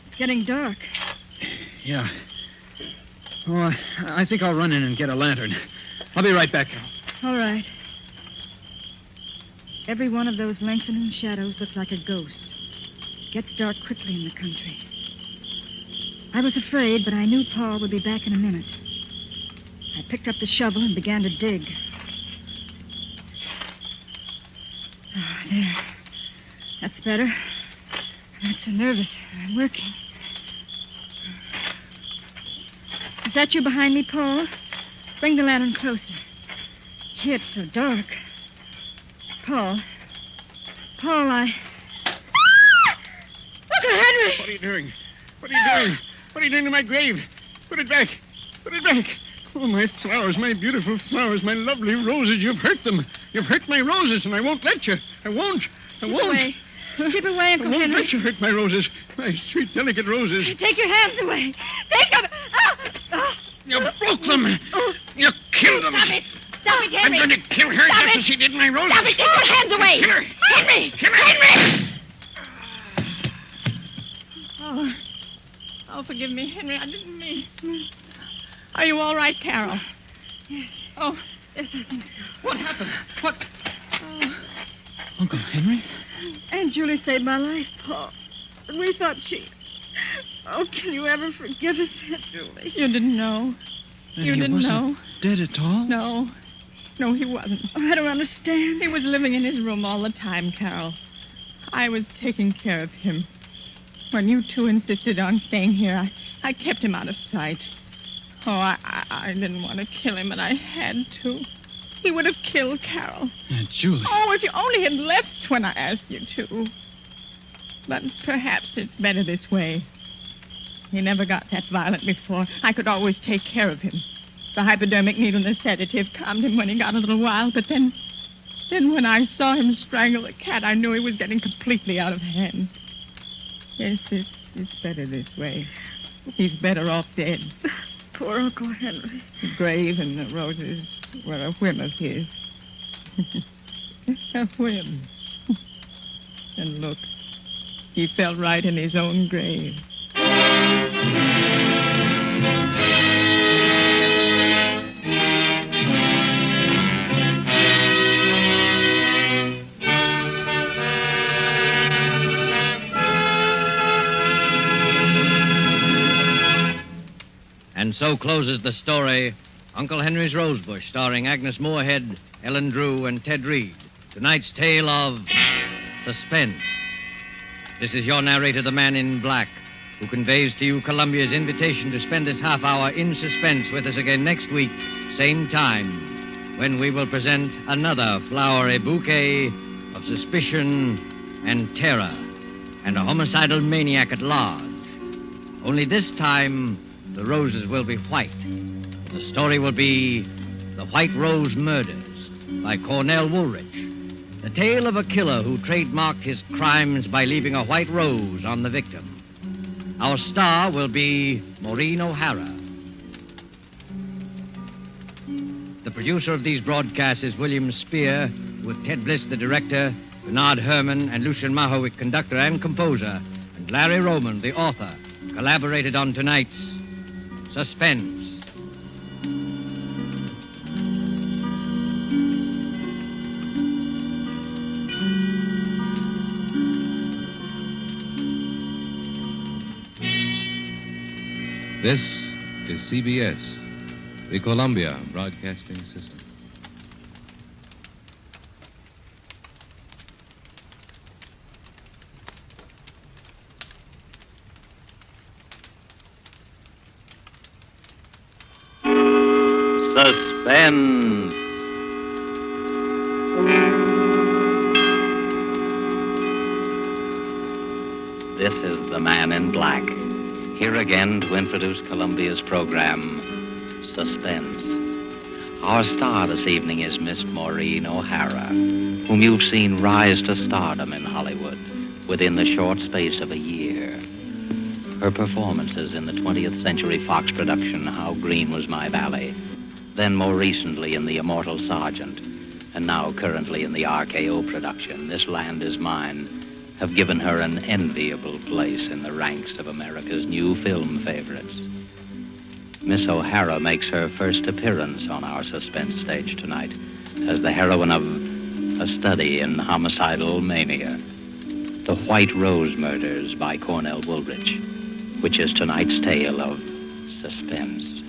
It's getting dark. Yeah. Oh, I think I'll run in and get a lantern. I'll be right back, Carol. All right. Every one of those lengthening shadows looked like a ghost. It gets dark quickly in the country. I was afraid, but I knew Paul would be back in a minute. I picked up the shovel and began to dig. Oh, there. That's better. I'm not so nervous. I'm working. Is that you behind me, Paul? Bring the lantern closer. Gee, it's so dark. Paul, I... Uncle Henry! What are you doing? What are you doing? What are you doing to my grave? Put it back. Put it back. Oh, my flowers, my beautiful flowers, my lovely roses. You've hurt them. You've hurt my roses, and I won't let you. I won't. Keep away. Keep away, Uncle I won't Henry. let you hurt my roses. My sweet, delicate roses. Take your hands away. Take them. You broke them. You killed them. Stop it. Stop it, Henry. I'm going to kill her Stop just it. as she did my roses. Stop it. Take your hands away. Kill her. Henry. Kill her. Henry. Oh, forgive me, Henry. I didn't mean. Are you all right, Carol? Yes. Oh, Yes, I think so. what happened? What? Uncle Henry? Aunt Julie saved my life, Paul. But we thought she... Oh, can you ever forgive us, Aunt Julie? You didn't know. Then You he didn't wasn't know. dead at all? No. No, he wasn't. Oh, I don't understand. He was living in his room all the time, Carol. I was taking care of him. When you two insisted on staying here, I kept him out of sight. Oh, I didn't want to kill him, but I had to. He would have killed Carol. Aunt Julie. Oh, if you only had left when I asked you to. But perhaps it's better this way. He never got that violent before. I could always take care of him. The hypodermic needle and the sedative calmed him when he got a little wild, but then when I saw him strangle the cat, I knew he was getting completely out of hand. Yes, it's better this way. He's better off dead. Poor Uncle Henry. The grave and the roses were a whim of his. A whim. And look, he fell right in his own grave. And so closes the story, Uncle Henry's Rosebush, starring Agnes Moorehead, Ellen Drew, and Ted Reed. Tonight's tale of suspense. This is your narrator, the Man in Black, who conveys to you Columbia's invitation to spend this half hour in suspense with us again next week, same time, when we will present another flowery bouquet of suspicion and terror and a homicidal maniac at large. Only this time, the roses will be white. The story will be The White Rose Murders by Cornell Woolrich. The tale of a killer who trademarked his crimes by leaving a white rose on the victim. Our star will be Maureen O'Hara. The producer of these broadcasts is William Spear, with Ted Bliss, the director, Bernard Herrmann and Lucian Mahowick, conductor and composer, and Larry Roman, the author, collaborated on tonight's Suspense. This is CBS, the Columbia Broadcasting System. Suspense. This is the Man in Black, here again to introduce Columbia's program, Suspense. Our star this evening is Miss Maureen O'Hara, whom you've seen rise to stardom in Hollywood within the short space of a year. Her performances in the 20th Century Fox production, How Green Was My Valley, then more recently in The Immortal Sergeant, and now currently in the RKO production, This Land Is Mine, have given her an enviable place in the ranks of America's new film favorites. Miss O'Hara makes her first appearance on our suspense stage tonight as the heroine of A Study in Homicidal Mania, The White Rose Murders by Cornell Woolrich, which is tonight's tale of suspense.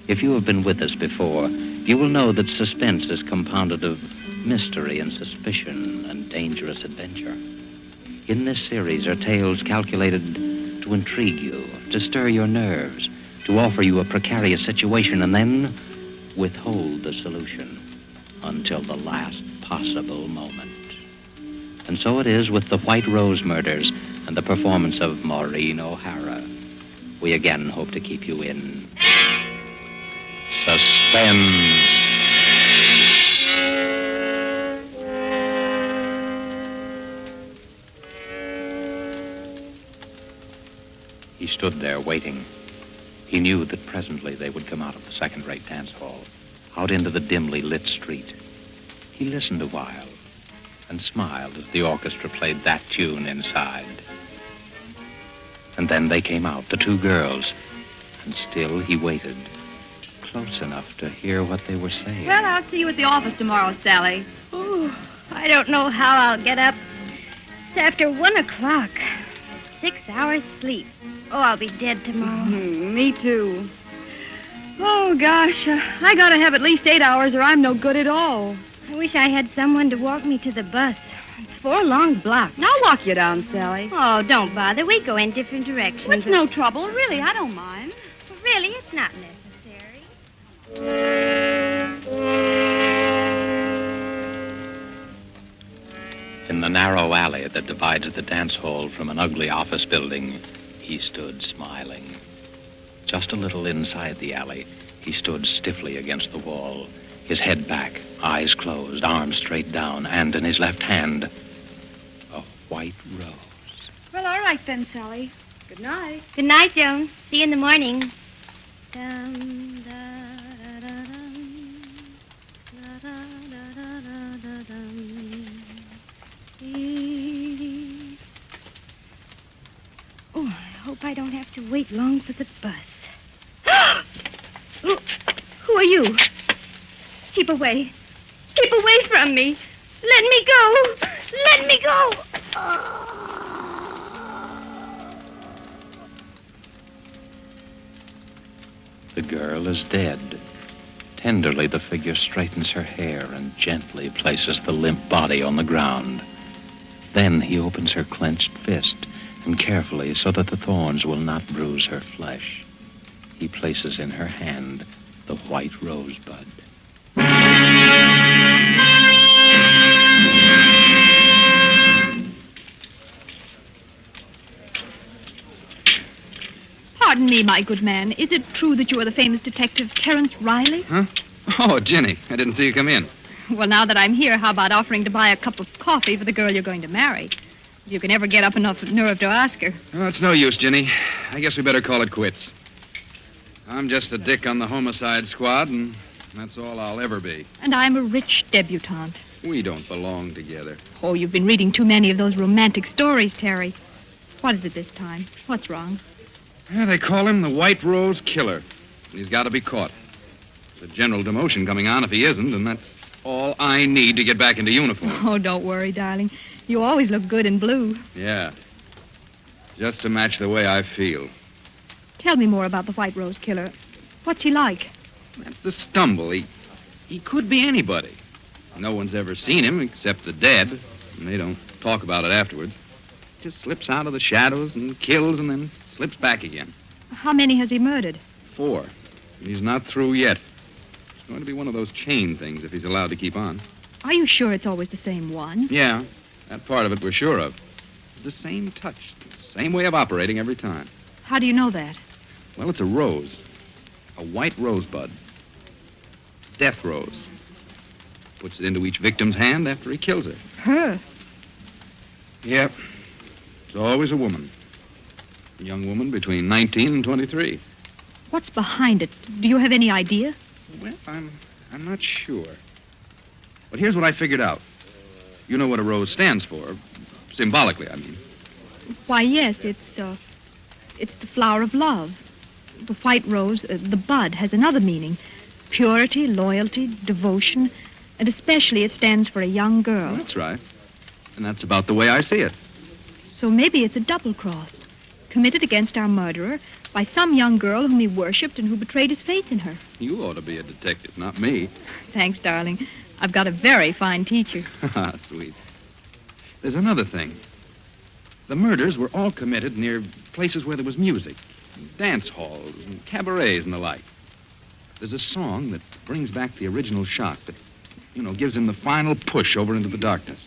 If you have been with us before, you will know that suspense is compounded of mystery and suspicion and dangerous adventure. In this series are tales calculated to intrigue you, to stir your nerves, to offer you a precarious situation, and then withhold the solution until the last possible moment. And so it is with The White Rose Murders and the performance of Maureen O'Hara. We again hope to keep you in suspense. He stood there waiting. He knew that presently they would come out of the second-rate dance hall, out into the dimly lit street. He listened a while and smiled as the orchestra played that tune inside. And then they came out, the two girls, and still he waited, close enough to hear what they were saying. Well, I'll see you at the office tomorrow, Sally. Ooh, I don't know how I'll get up. It's after 1 o'clock. 6 hours sleep. Oh, I'll be dead tomorrow. Me too. Oh, gosh. I gotta have at least 8 hours or I'm no good at all. I wish I had someone to walk me to the bus. It's 4 long blocks. I'll walk you down, Sally. Oh, don't bother. We go in different directions. It's no trouble. Really, I don't mind. Really, it's not necessary. In the narrow alley that divides the dance hall from an ugly office building, he stood smiling. Just a little inside the alley, he stood stiffly against the wall, his head back, eyes closed, arms straight down, and in his left hand, a white rose. Well, all right then, Sally. Good night. Good night, Joan. See you in the morning. Oh, I hope I don't have to wait long for the bus. Who are you? Keep away. Keep away from me. Let me go. Let me go. The girl is dead. Tenderly, the figure straightens her hair and gently places the limp body on the ground. Then he opens her clenched fist, and carefully, so that the thorns will not bruise her flesh, he places in her hand the white rosebud. Pardon me, my good man. Is it true that you are the famous detective Terence Riley? Huh? Oh, Jenny, I didn't see you come in. Well, now that I'm here, how about offering to buy a cup of coffee for the girl you're going to marry? If you can ever get up enough nerve to ask her. Oh, it's no use, Jenny. I guess we better call it quits. I'm just a dick on the homicide squad, and that's all I'll ever be. And I'm a rich debutante. We don't belong together. Oh, you've been reading too many of those romantic stories, Terry. What is it this time? What's wrong? Yeah, they call him the White Rose Killer. He's got to be caught. There's a general demotion coming on if he isn't, and that's all I need to get back into uniform. Oh, don't worry, darling. You always look good in blue. Yeah. Just to match the way I feel. Tell me more about the White Rose Killer. What's he like? That's the stumble. He could be anybody. No one's ever seen him except the dead, and they don't talk about it afterwards. Just slips out of the shadows and kills and then slips back again. How many has he murdered? 4. And he's not through yet. It's going to be one of those chain things if he's allowed to keep on. Are you sure it's always the same one? Yeah, that part of it we're sure of. the same touch, the same way of operating every time. How do you know that? Well, it's a rose. A white rosebud. Death rose. Puts it into each victim's hand after he kills her. Her? Yep. It's always a woman. A young woman between 19 and 23. What's behind it? Do you have any idea? Well, I'm not sure. But here's what I figured out. You know what a rose stands for. Symbolically, I mean. Why, yes, it's the flower of love. The white rose, the bud, has another meaning. Purity, loyalty, devotion, and especially it stands for a young girl. That's right. And that's about the way I see it. So maybe it's a double cross, committed against our murderer by some young girl whom he worshipped and who betrayed his faith in her. You ought to be a detective, not me. Thanks, darling. I've got a very fine teacher. Sweet. There's another thing. The murders were all committed near places where there was music, dance halls, and cabarets and the like. There's a song that brings back the original shock that, gives him the final push over into the darkness.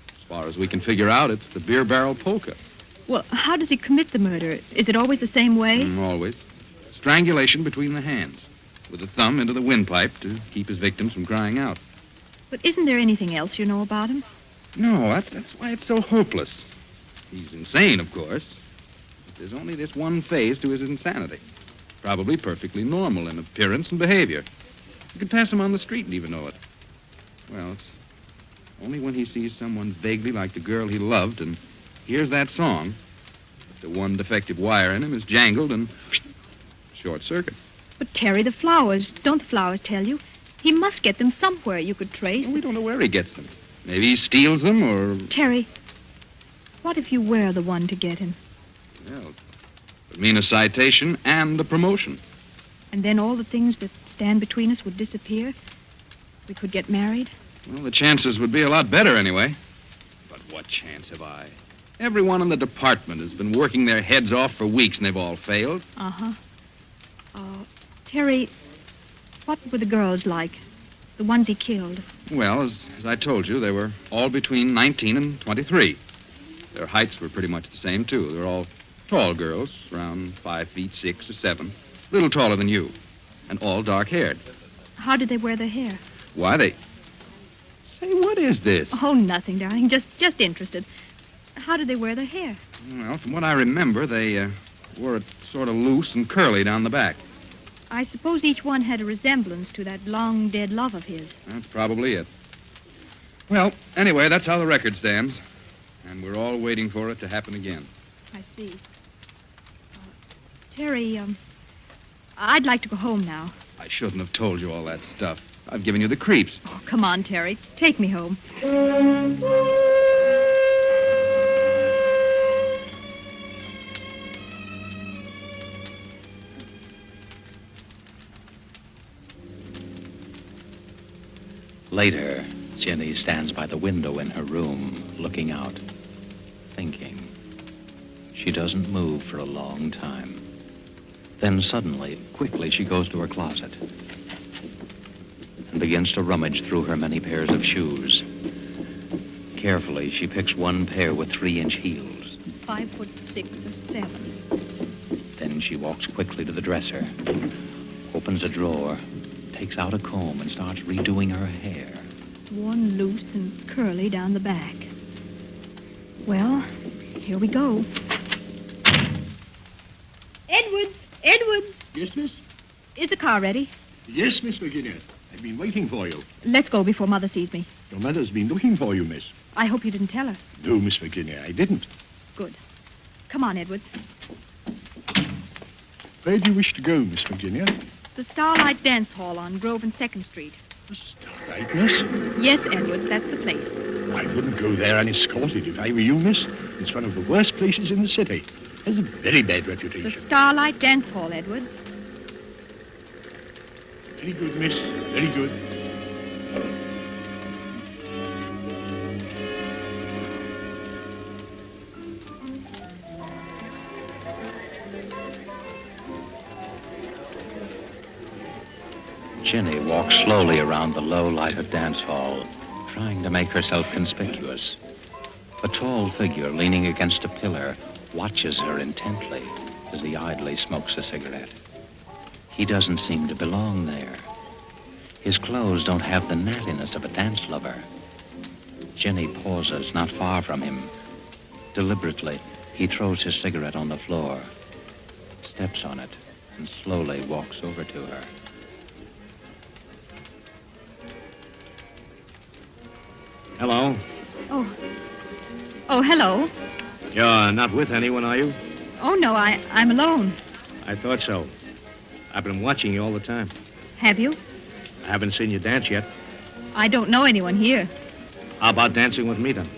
As far as we can figure out, it's the beer barrel polka. Well, how does he commit the murder? Is it always the same way? Always. Strangulation between the hands, with the thumb into the windpipe to keep his victims from crying out. But isn't there anything else you know about him? No, that's why it's so hopeless. He's insane, of course. But there's only this one phase to his insanity. Probably perfectly normal in appearance and behavior. You could pass him on the street and even know it. Well, it's only when he sees someone vaguely like the girl he loved and hears that song that the one defective wire in him is jangled and short circuit. But, Terry, the flowers, don't the flowers tell you? He must get them somewhere you could trace. Well, we don't know where he gets them. Maybe he steals them or... Terry, what if you were the one to get him? Well, it would mean a citation and a promotion. And then all the things that stand between us would disappear? We could get married? Well, the chances would be a lot better anyway. But what chance have I? Everyone in the department has been working their heads off for weeks and they've all failed. Uh-huh. Terry, what were the girls like? The ones he killed? Well, as I told you, they were all between 19 and 23. Their heights were pretty much the same, too. They're all tall girls, around 5 feet 6 or 7. A little taller than you. And all dark-haired. How did they wear their hair? Why, they... Say, what is this? Oh, nothing, darling. Just interested. How did they wear their hair? Well, from what I remember, they wore it sort of loose and curly down the back. I suppose each one had a resemblance to that long-dead love of his. That's probably it. Well, anyway, that's how the record stands. And we're all waiting for it to happen again. I see. Terry, I'd like to go home now. I shouldn't have told you all that stuff. I've given you the creeps. Oh, come on, Terry. Take me home. Later, Jenny stands by the window in her room, looking out, thinking. She doesn't move for a long time. Then suddenly, quickly, she goes to her closet and begins to rummage through her many pairs of shoes. Carefully, she picks one pair with 3-inch heels. 5'6" or 7. Then she walks quickly to the dresser, opens a drawer, takes out a comb and starts redoing her hair. One loose and curly down the back. Well, here we go. Edwards! Yes, miss? Is the car ready? Yes, Miss Virginia. I've been waiting for you. Let's go before Mother sees me. Your mother's been looking for you, miss. I hope you didn't tell her. No, Miss Virginia, I didn't. Good. Come on, Edwards. Where do you wish to go, Miss Virginia? The Starlight Dance Hall on Grove and 2nd Street. Right, miss? Yes, Edwards, that's the place. I wouldn't go there unescorted if I were you, miss. It's one of the worst places in the city. Has a very bad reputation. The Starlight Dance Hall, Edwards. Very good, miss. Very good. Jenny walks slowly around the low-lighted dance hall, trying to make herself conspicuous. A tall figure leaning against a pillar watches her intently as he idly smokes a cigarette. He doesn't seem to belong there. His clothes don't have the nattiness of a dance lover. Jenny pauses not far from him. Deliberately, he throws his cigarette on the floor, steps on it, and slowly walks over to her. Hello. Oh, hello. You're not with anyone, are you? Oh, no, I'm alone. I thought so. I've been watching you all the time. Have you? I haven't seen you dance yet. I don't know anyone here. How about dancing with me, then?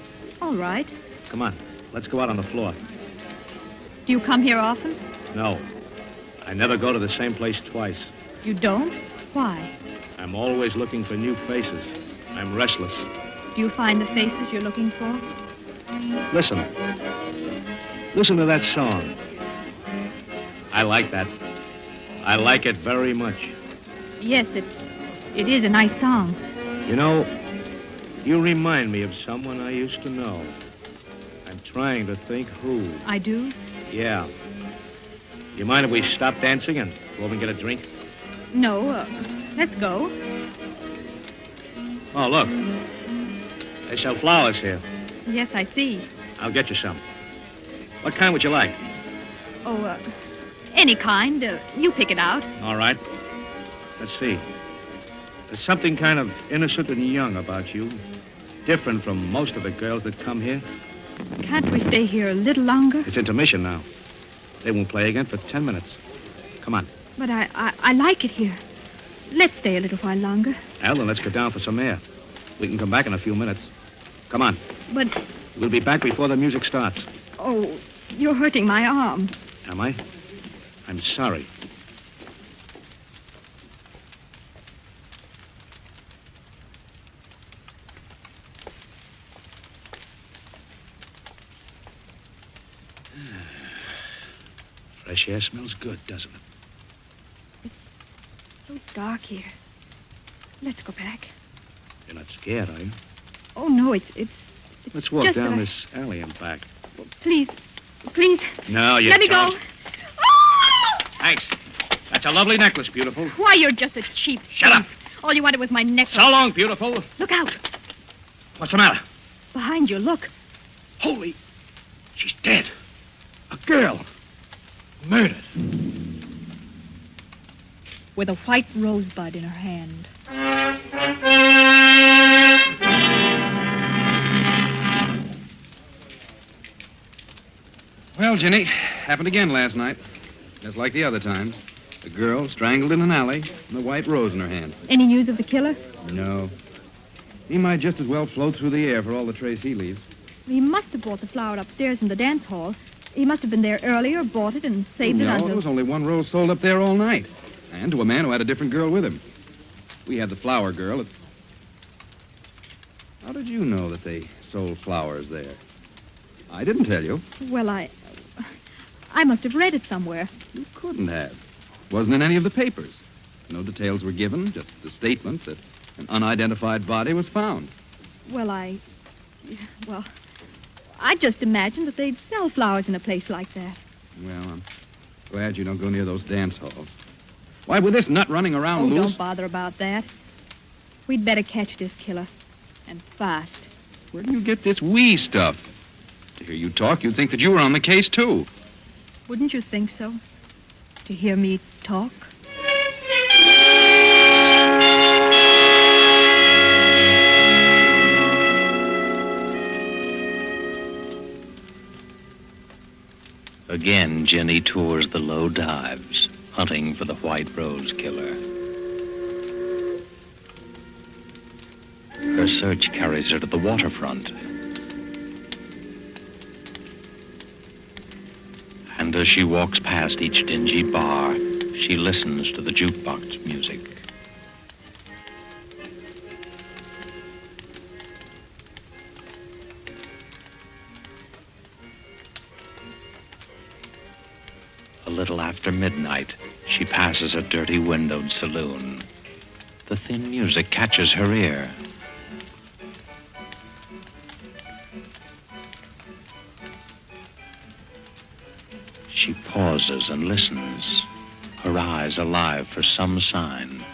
All right. Come on, let's go out on the floor. Do you come here often? No. I never go to the same place twice. You don't? Why? I'm always looking for new faces. I'm restless. Do you find the faces you're looking for? Listen. Listen to that song. I like that. I like it very much. Yes, it is a nice song. You know, you remind me of someone I used to know. I'm trying to think who. I do? Yeah. You mind if we stop dancing and go over and get a drink? No, let's go. Oh, look. They sell flowers here. Yes, I see. I'll get you some. What kind would you like? Oh, any kind. You pick it out. All right. Let's see. There's something kind of innocent and young about you. Different from most of the girls that come here. Can't we stay here a little longer? It's intermission now. They won't play again for 10 minutes. Come on. But I like it here. Let's stay a little while longer. Well, then let's go down for some air. We can come back in a few minutes. Come on. But... We'll be back before the music starts. Oh, you're hurting my arm. Am I? I'm sorry. Fresh air smells good, doesn't it? It's so dark here. Let's go back. You're not scared, are you? Oh, no, it's Let's walk just down that this alley and back. Please. No, you Let me don't. go. Thanks. That's a lovely necklace, beautiful. Why, you're just a cheap Shut up. thief. All you wanted was my necklace. So long, beautiful. Look out. What's the matter? Behind you, look. Holy... She's dead. A girl. Murdered. With a white rosebud in her hand. Well, Jenny, happened again last night. Just like the other times. The girl strangled in an alley and a white rose in her hand. Any news of the killer? No. He might just as well float through the air for all the trace he leaves. He must have bought the flower upstairs in the dance hall. He must have been there earlier, bought it, and saved it No, until... there was only one rose sold up there all night. And to a man who had a different girl with him. We had the flower girl at... How did you know that they sold flowers there? I didn't tell you. Well, I must have read it somewhere. You couldn't have. Wasn't in any of the papers. No details were given, just the statement that an unidentified body was found. Well, I just imagined that they'd sell flowers in a place like that. Well, I'm glad you don't go near those dance halls. Why, with this nut running around Oh, loose... don't bother about that. We'd better catch this killer. And fast. Where do you get this we stuff? To hear you talk, you'd think that you were on the case, too. Wouldn't you think so? To hear me talk? Again, Jenny tours the low dives, hunting for the White Rose Killer. Her search carries her to the waterfront. And as she walks past each dingy bar, she listens to the jukebox music. A little after midnight, she passes a dirty windowed saloon. The thin music catches her ear. She pauses and listens, her eyes alive for some sign,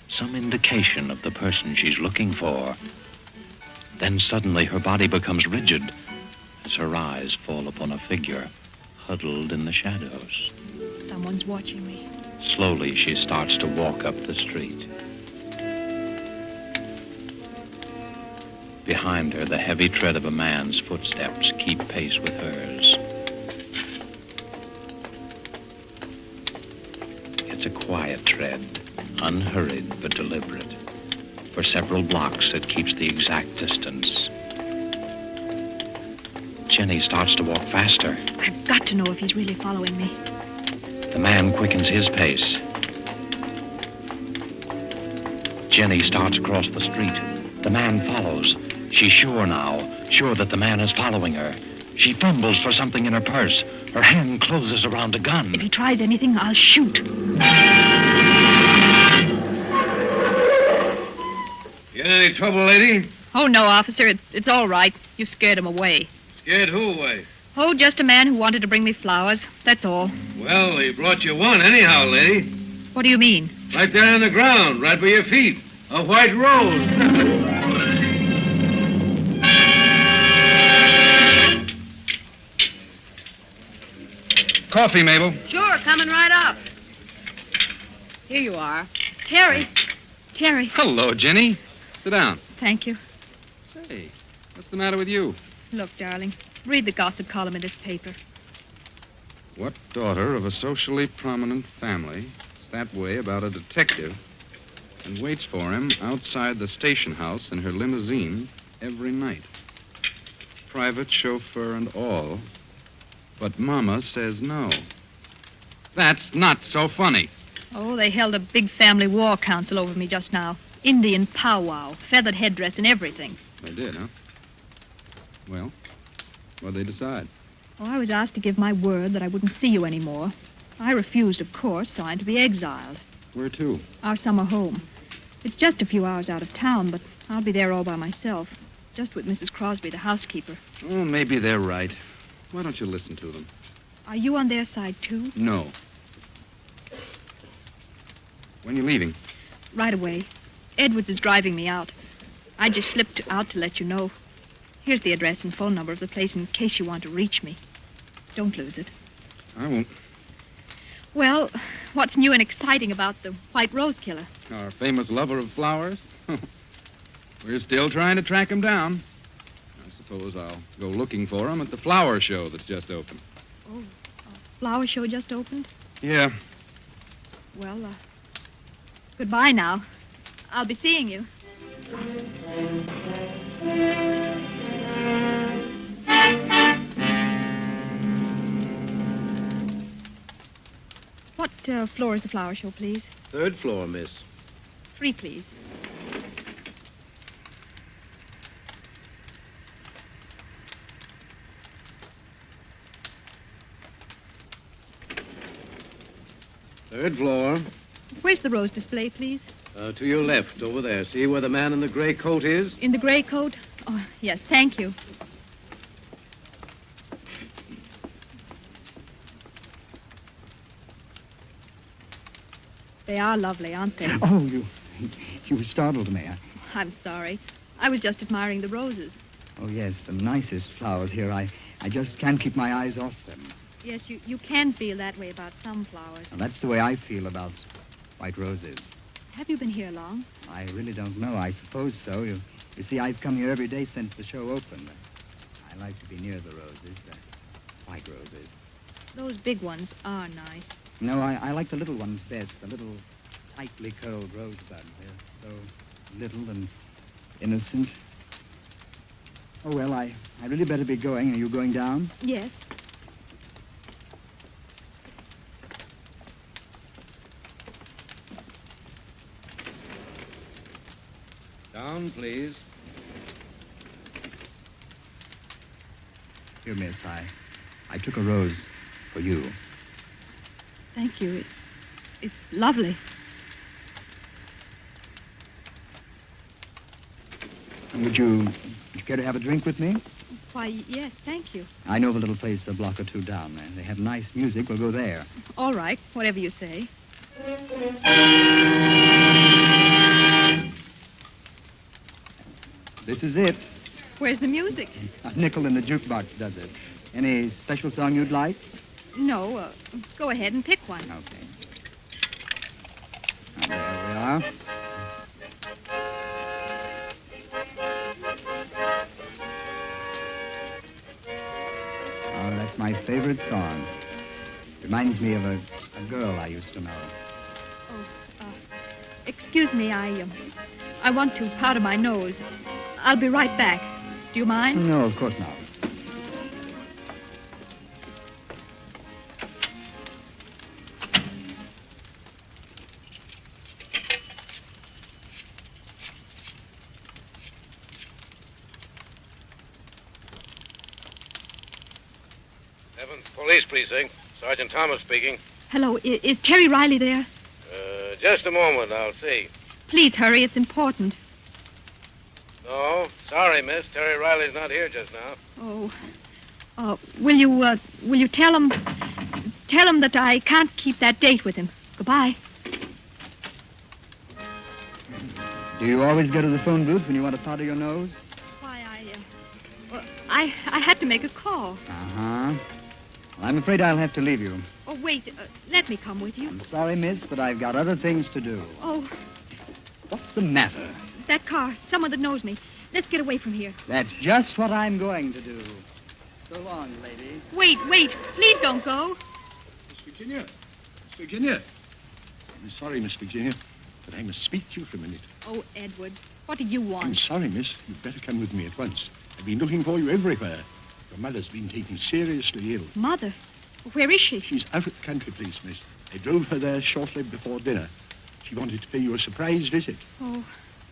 some indication of the person she's looking for. Then suddenly her body becomes rigid as her eyes fall upon a figure huddled in the shadows. Someone's watching me. Slowly she starts to walk up the street. Behind her, the heavy tread of a man's footsteps keep pace with hers. It's a quiet tread, unhurried but deliberate. For several blocks, it keeps the exact distance. Jenny starts to walk faster. I've got to know if he's really following me. The man quickens his pace. Jenny starts across the street. The man follows. She's sure now, sure that the man is following her. She fumbles for something in her purse. Her hand closes around a gun. If he tries anything, I'll shoot. You in any trouble, lady? Oh, no, officer. It's all right. You scared him away. Scared who away? Oh, just a man who wanted to bring me flowers. That's all. Well, he brought you one anyhow, lady. What do you mean? Right there on the ground, right by your feet. A white rose. Coffee, Mabel. Sure, coming right up. Here you are. Terry. Terry. Hello, Jenny. Sit down. Thank you. Say, what's the matter with you? Look, darling, read the gossip column in this paper. What daughter of a socially prominent family is that way about a detective and waits for him outside the station house in her limousine every night? Private chauffeur and all. But Mama says no. That's not so funny. Oh, they held a big family war council over me just now. Indian powwow, feathered headdress and everything. They did, huh? Well, what'd they decide? Oh, I was asked to give my word that I wouldn't see you anymore. I refused, of course, so I'm to be exiled. Where to? Our summer home. It's just a few hours out of town, but I'll be there all by myself. Just with Mrs. Crosby, the housekeeper. Oh, maybe they're right. Why don't you listen to them? Are you on their side, too? No. When you leaving? Right away. Edwards is driving me out. I just slipped out to let you know. Here's the address and phone number of the place in case you want to reach me. Don't lose it. I won't. Well, what's new and exciting about the White Rose Killer? Our famous lover of flowers? We're still trying to track him down. I suppose I'll go looking for him at the flower show that's just opened. Oh, a flower show just opened? Yeah. Well, goodbye now. I'll be seeing you. What floor is the flower show, please? 3rd floor, miss. 3, please. Third floor. Where's the rose display, please? To your left, over there. See where the man in the gray coat is? In the gray coat? Oh, yes, thank you. They are lovely, aren't they? Oh, you startled me. I'm sorry. I was just admiring the roses. Oh, yes, the nicest flowers here. I just can't keep my eyes off them. Yes, you can feel that way about some flowers. Now, that's the way I feel about white roses. Have you been here long? I really don't know. I suppose so. You see, I've come here every day since the show opened. I like to be near the roses, the white roses. Those big ones are nice. No, I like the little ones best, the little tightly curled rosebuds. They're so little and innocent. Oh, well, I really better be going. Are you going down? Yes. Down, please. Here, miss, I took a rose for you. Thank you. It's lovely. Would you care to have a drink with me? Why, yes, thank you. I know of a little place a block or two down there. They have nice music. We'll go there. All right, whatever you say. This is it. Where's the music? A nickel in the jukebox does it. Any special song you'd like? No, go ahead and pick one. Okay. Now, there we are. Oh, that's my favorite song. Reminds me of a girl I used to know. Excuse me, I want to powder my nose. I'll be right back. Do you mind? No, of course not. Evans Police Precinct. Sergeant Thomas speaking. Hello, is Terry Riley there? Just a moment, I'll see. Please hurry, it's important. No, sorry, miss. Terry Riley's not here just now. Will you tell him that I can't keep that date with him. Goodbye. Do you always go to the phone booth when you want to powder your nose? Why, I had to make a call. Uh-huh. Well, I'm afraid I'll have to leave you. Oh, wait, let me come with you. I'm sorry, miss, but I've got other things to do. Oh, What's the matter? that car, someone that knows me. Let's get away from here. That's just what I'm going to do. So long, lady. Wait, please don't go. Miss Virginia. Miss Virginia. I'm sorry, Miss Virginia, but I must speak to you for a minute. Oh, Edward, what do you want? I'm sorry, miss. You'd better come with me at once. I've been looking for you everywhere. Your mother's been taken seriously ill. Mother? Where is she? She's out at the country place, miss. I drove her there shortly before dinner. She wanted to pay you a surprise visit. Oh,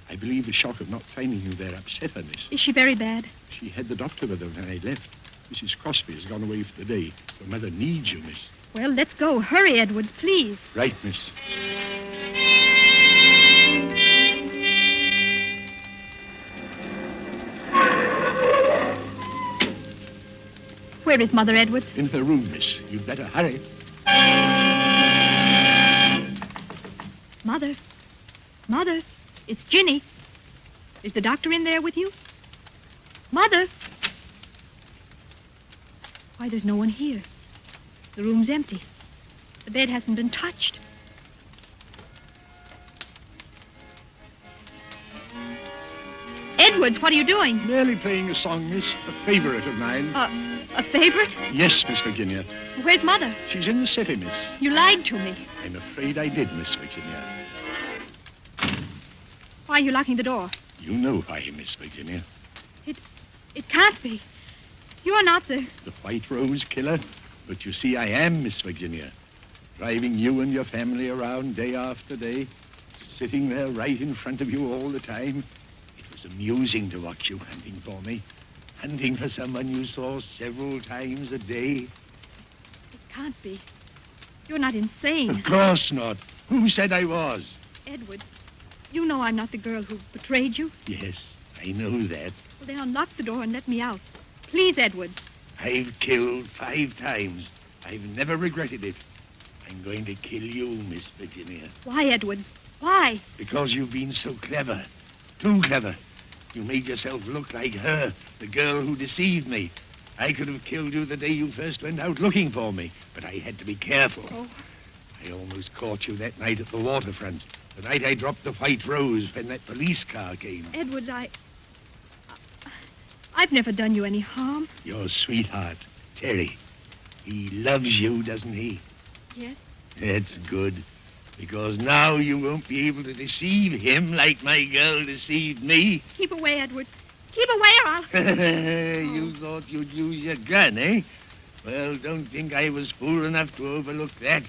I believe the shock of not finding you there upset her, miss. is she very bad? She had the doctor with her when I left. Mrs. Crosby has gone away for the day. Your mother needs you, miss. Well, let's go. Hurry, Edward, please. Right, miss. Where is Mother, Edward? In her room, miss. You'd better hurry. Mother? Mother? It's Ginny. Is the doctor in there with you? Mother? Why, there's no one here. The room's empty. The bed hasn't been touched. Edwards, what are you doing? Merely playing a song, miss. A favorite of mine. A favorite? Yes, Miss Virginia. Where's Mother? She's in the city, miss. You lied to me. I'm afraid I did, Miss Virginia. Why are you locking the door? You know why, Miss Virginia. It can't be. You're not the... The White Rose Killer. But you see, I am, Miss Virginia. Driving you and your family around day after day. Sitting there right in front of you all the time. It was amusing to watch you hunting for me. Hunting for someone you saw several times a day. It can't be. You're not insane. Of course not. Who said I was? Edward, you know I'm not the girl who betrayed you. Yes, I know that. Well, then unlock the door and let me out. Please, Edward. I've killed 5 times. I've never regretted it. I'm going to kill you, Miss Virginia. Why, Edward? Why? Because you've been so clever. Too clever. You made yourself look like her, the girl who deceived me. I could have killed you the day you first went out looking for me, but I had to be careful. Oh. I almost caught you that night at the waterfront. The night I dropped the White Rose when that police car came. Edward, I've never done you any harm. Your sweetheart, Terry. He loves you, doesn't he? Yes. That's good. Because now you won't be able to deceive him like my girl deceived me. Keep away, Edward. Keep away or I'll... You thought you'd use your gun, eh? Well, don't think I was fool enough to overlook that.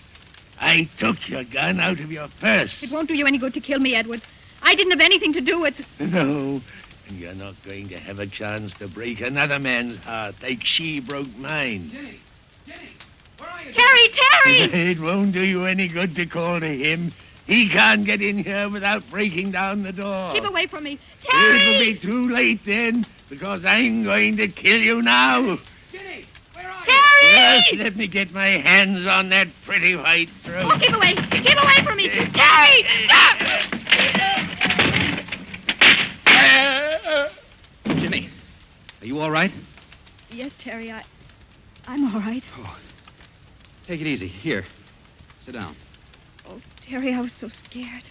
I took your gun out of your purse. It won't do you any good to kill me, Edward. I didn't have anything to do with... No, and you're not going to have a chance to break another man's heart like she broke mine. Terry! It won't do you any good to call to him. He can't get in here without breaking down the door. Keep away from me. Terry! It'll be too late then, because I'm going to kill you now. Terry! Just let me get my hands on that pretty white throat. Oh, keep away! Keep away from me! Terry! Stop! Jenny, are you all right? Yes, Terry, I'm all right. Oh, take it easy. Here, sit down. Oh, Terry, I was so scared.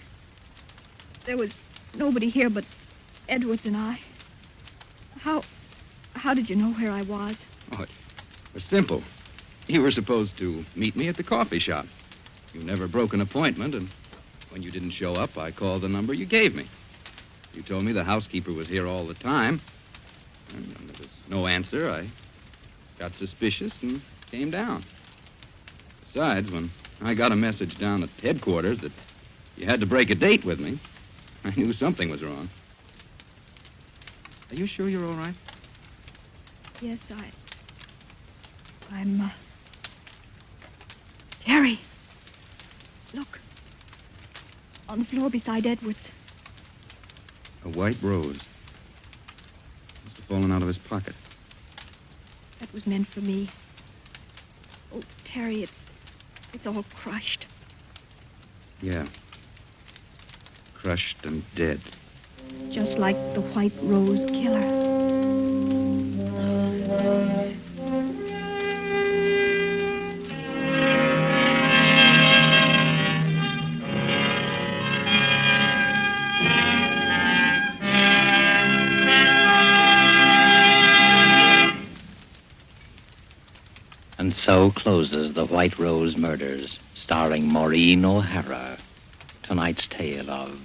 There was nobody here but Edwards and I. How did you know where I was? Oh, it was simple. You were supposed to meet me at the coffee shop. You never broke an appointment, and when you didn't show up, I called the number you gave me. You told me the housekeeper was here all the time, and when there was no answer, I got suspicious and came down. Besides, when I got a message down at headquarters that you had to break a date with me, I knew something was wrong. Are you sure you're all right? Yes, I'm, Terry, look. On the floor beside Edwards. A white rose. Must have fallen out of his pocket. That was meant for me. Oh, Terry, it's all crushed. Yeah. Crushed and dead. Just like the white rose killer. And so closes The White Rose Murders, starring Maureen O'Hara. Tonight's tale of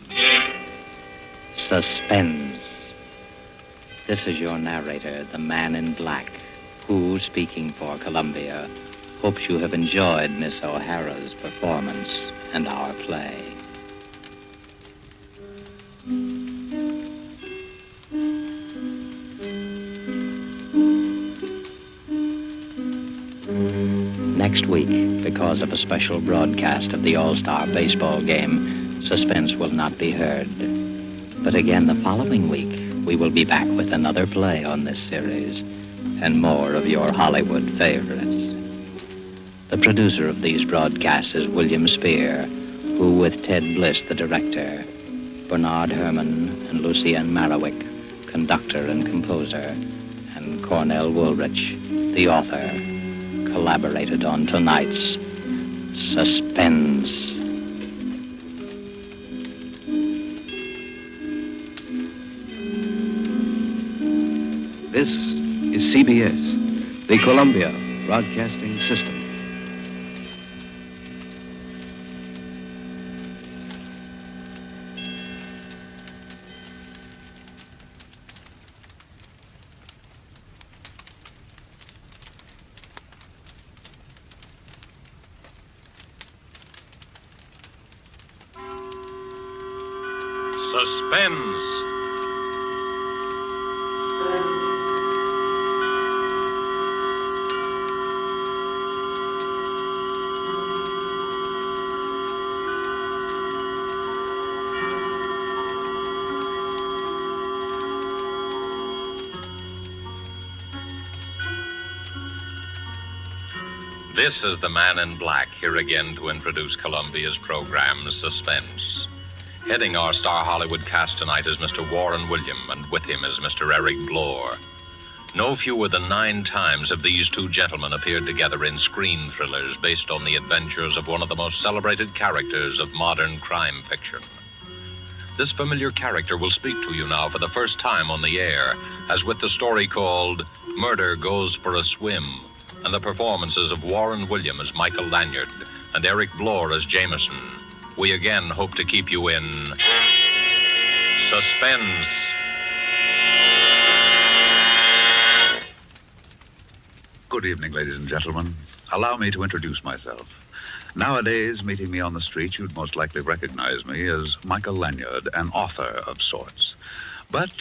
suspense. This is your narrator, the Man in Black, who, speaking for Columbia, hopes you have enjoyed Miss O'Hara's performance and our play. Next week, because of a special broadcast of the All-Star baseball game, suspense will not be heard. But again the following week, we will be back with another play on this series and more of your Hollywood favorites. The producer of these broadcasts is William Spear, who, with Ted Bliss, the director, Bernard Herrmann and Lucienne Marowik, conductor and composer, and Cornell Woolrich, the author, collaborated on tonight's Suspense. This is CBS, the Columbia Broadcasting System. Suspense. This is the Man in Black, here again to introduce Columbia's program, Suspense. Heading our Star Hollywood cast tonight is Mr. Warren William, and with him is Mr. Eric Blore. No fewer than 9 times have these two gentlemen appeared together in screen thrillers based on the adventures of one of the most celebrated characters of modern crime fiction. This familiar character will speak to you now for the first time on the air, as with the story called Murder Goes for a Swim, and the performances of Warren William as Michael Lanyard and Eric Blore as Jameson. We again hope to keep you in suspense. Good evening, ladies and gentlemen. Allow me to introduce myself. Nowadays, meeting me on the street, you'd most likely recognize me as Michael Lanyard, an author of sorts. But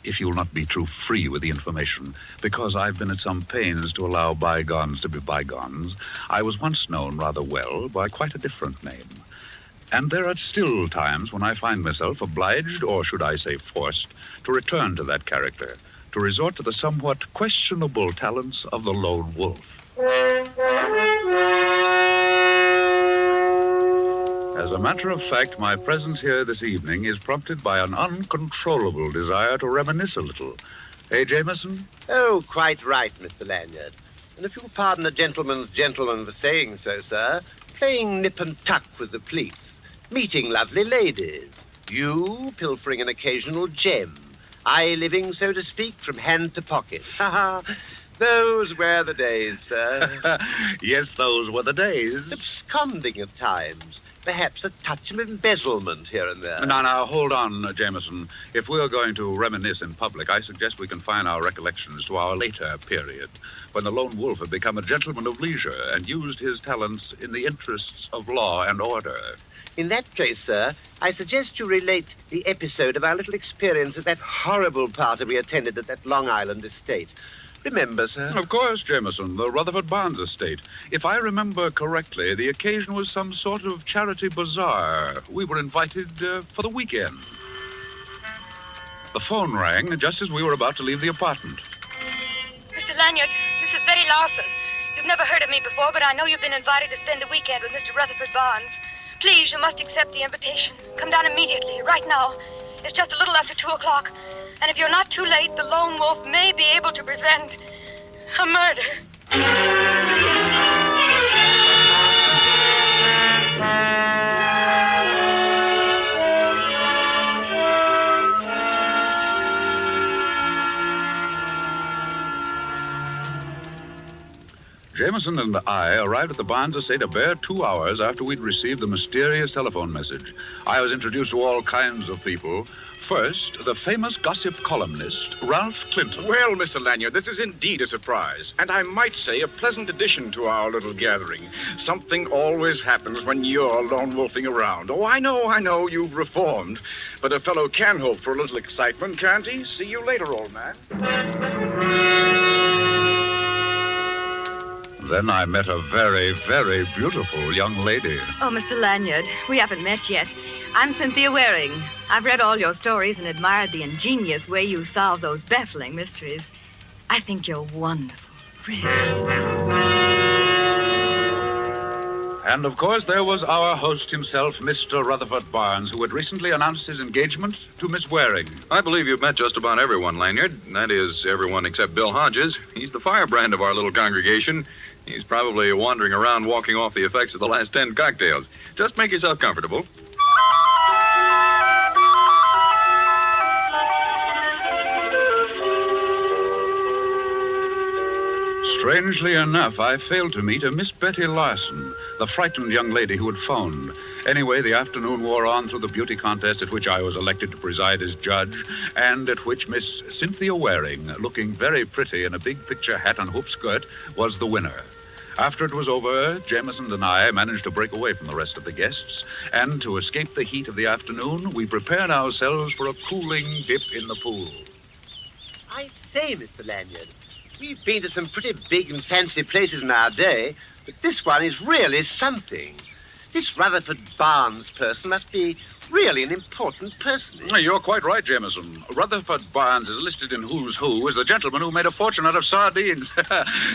if you'll not be too free with the information, because I've been at some pains to allow bygones to be bygones, I was once known rather well by quite a different name. And there are still times when I find myself obliged, or should I say forced, to return to that character, to resort to the somewhat questionable talents of the lone wolf. As a matter of fact, my presence here this evening is prompted by an uncontrollable desire to reminisce a little. Hey, Jameson? Oh, quite right, Mr. Lanyard. And if you'll pardon a gentleman for saying so, sir, playing nip and tuck with the police, meeting lovely ladies, you pilfering an occasional gem, I living, so to speak, from hand to pocket. Ha ha! Those were the days, sir. Yes, those were the days. Absconding at times. Perhaps a touch of embezzlement here and there. Now, hold on, Jameson. If we're going to reminisce in public, I suggest we confine our recollections to our later period, when the lone wolf had become a gentleman of leisure and used his talents in the interests of law and order. In that case, sir, I suggest you relate the episode of our little experience at that horrible party we attended at that Long Island estate. Remember, sir? Of course, Jameson, the Rutherford Barnes estate. If I remember correctly, the occasion was some sort of charity bazaar. We were invited for the weekend. The phone rang just as we were about to leave the apartment. Mr. Lanyard, this is Betty Lawson. You've never heard of me before, but I know you've been invited to spend a weekend with Mr. Rutherford Barnes. Please, you must accept the invitation. Come down immediately, right now. It's just a little after 2 o'clock. And if you're not too late, the lone wolf may be able to prevent a murder. Jameson and I arrived at the Barnes estate a bare 2 hours after we'd received the mysterious telephone message. I was introduced to all kinds of people. First, the famous gossip columnist, Ralph Clinton. Well, Mr. Lanyard, this is indeed a surprise, and I might say a pleasant addition to our little gathering. Something always happens when you're lone wolfing around. Oh, I know, you've reformed, but a fellow can hope for a little excitement, can't he? See you later, old man. Then I met a very, very beautiful young lady. Oh, Mr. Lanyard, we haven't met yet. I'm Cynthia Waring. I've read all your stories and admired the ingenious way you solve those baffling mysteries. I think you're wonderful, really. And, of course, there was our host himself, Mr. Rutherford Barnes, who had recently announced his engagement to Miss Waring. I believe you've met just about everyone, Lanyard. That is, everyone except Bill Hodges. He's the firebrand of our little congregation. He's probably wandering around walking off the effects of the last 10 cocktails. Just make yourself comfortable. Strangely enough, I failed to meet a Miss Betty Larson, the frightened young lady who had phoned. Anyway, the afternoon wore on through the beauty contest at which I was elected to preside as judge, and at which Miss Cynthia Waring, looking very pretty in a big picture hat and hoop skirt, was the winner. After it was over, Jameson and I managed to break away from the rest of the guests, and to escape the heat of the afternoon, we prepared ourselves for a cooling dip in the pool. I say, Mr. Lanyard, we've been to some pretty big and fancy places in our day, but this one is really something. This Rutherford Barnes person must be really an important person. You're quite right, Jameson. Rutherford Barnes is listed in Who's Who as the gentleman who made a fortune out of sardines.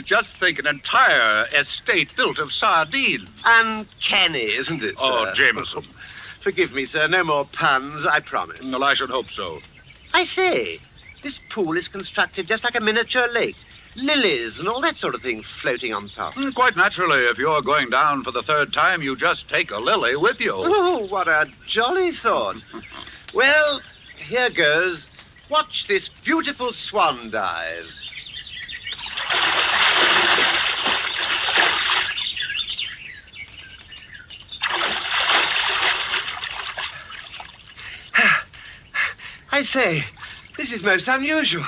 Just think, an entire estate built of sardines. Uncanny, isn't it, sir? Oh, Jameson. Forgive me, sir. No more puns, I promise. Well, I should hope so. I say, this pool is constructed just like a miniature lake. Lilies and all that sort of thing floating on top. Quite naturally, if you're going down for the third time, you just take a lily with you. Oh, what a jolly thought. Well, here goes. Watch this beautiful swan dive. I say, this is most unusual.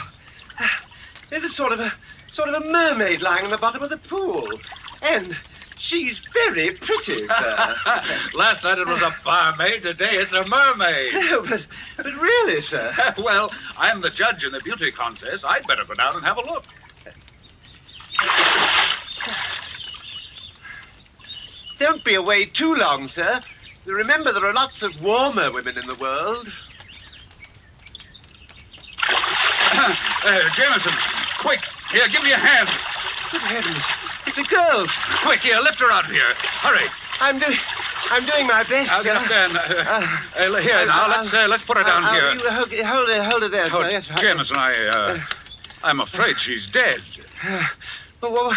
There's a sort of a mermaid lying on the bottom of the pool. And she's very pretty, sir. Last night it was a barmaid, today it's a mermaid. No, but really, sir. Well, I'm the judge in the beauty contest. I'd better go down and have a look. Don't be away too long, sir. Remember, there are lots of warmer women in the world. Jameson, quick. Here, give me a hand. Good heavens. It's a girl. Quick, here, lift her out of here. Hurry. I'm doing my best. I'll get up there and, here, now, let's put her down here. You hold her there, sir. Yes, Jameson, I'm afraid she's dead. Well,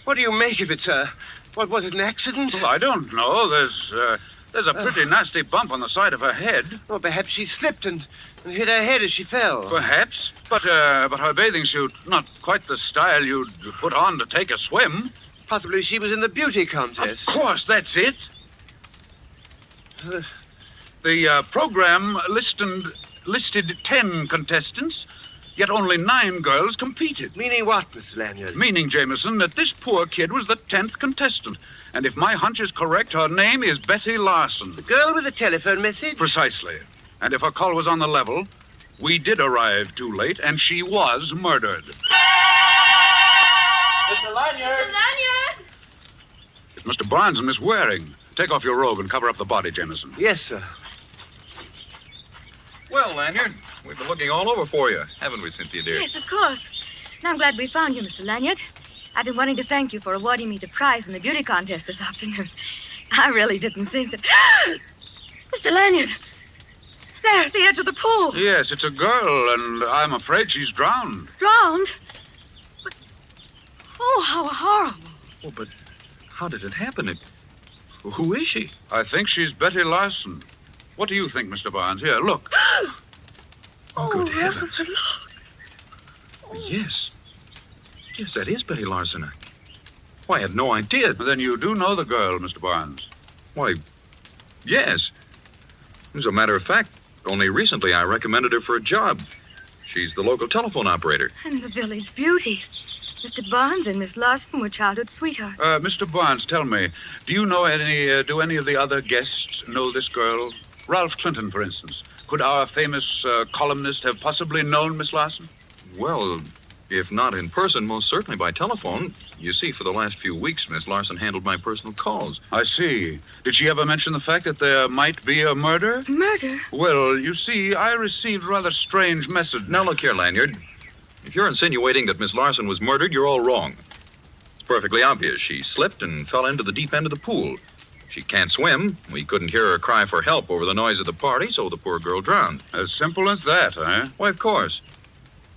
what do you make of it, sir? What, was it an accident? Well, I don't know. There's a pretty nasty bump on the side of her head. Well, perhaps she slipped and hit her head as she fell. Perhaps, but her bathing suit, not quite the style you'd put on to take a swim. Possibly she was in the beauty contest. Of course, that's it. The program listed 10 contestants, yet only 9 girls competed. Meaning what, Mr. Lanyard? Meaning, Jameson, that this poor kid was the 10th contestant. And if my hunch is correct, her name is Betty Larson. The girl with the telephone message? Precisely. And if her call was on the level, we did arrive too late, and she was murdered. Mr. Lanyard! Mr. Lanyard! It's Mr. Barnes and Miss Waring. Take off your robe and cover up the body, Jameson. Yes, sir. Well, Lanyard, we've been looking all over for you, haven't we, Cynthia, dear? Yes, of course. And I'm glad we found you, Mr. Lanyard. I've been wanting to thank you for awarding me the prize in the beauty contest this afternoon. I really didn't think that... Mr. Lanyard! There, at the edge of the pool. Yes, it's a girl, and I'm afraid she's drowned. Drowned? But... Oh, how horrible. Oh, but how did it happen? Who is she? I think she's Betty Larson. What do you think, Mr. Barnes? Here, look. Oh, good heavens. Yes. Yes, that is Betty Larson. Why, I had no idea. Then you do know the girl, Mr. Barnes. Why, yes. As a matter of fact, only recently I recommended her for a job. She's the local telephone operator. And the village beauty. Mr. Barnes and Miss Larson were childhood sweethearts. Mr. Barnes, tell me, do any of the other guests know this girl? Ralph Clinton, for instance. Could our famous columnist have possibly known Miss Larson? Well, if not in person, most certainly by telephone. You see, for the last few weeks, Miss Larson handled my personal calls. I see. Did she ever mention the fact that there might be a murder? Murder? Well, you see, I received a rather strange message. Now, look here, Lanyard. If you're insinuating that Miss Larson was murdered, you're all wrong. It's perfectly obvious. She slipped and fell into the deep end of the pool. She can't swim. We couldn't hear her cry for help over the noise of the party, so the poor girl drowned. As simple as that, eh? Why, of course.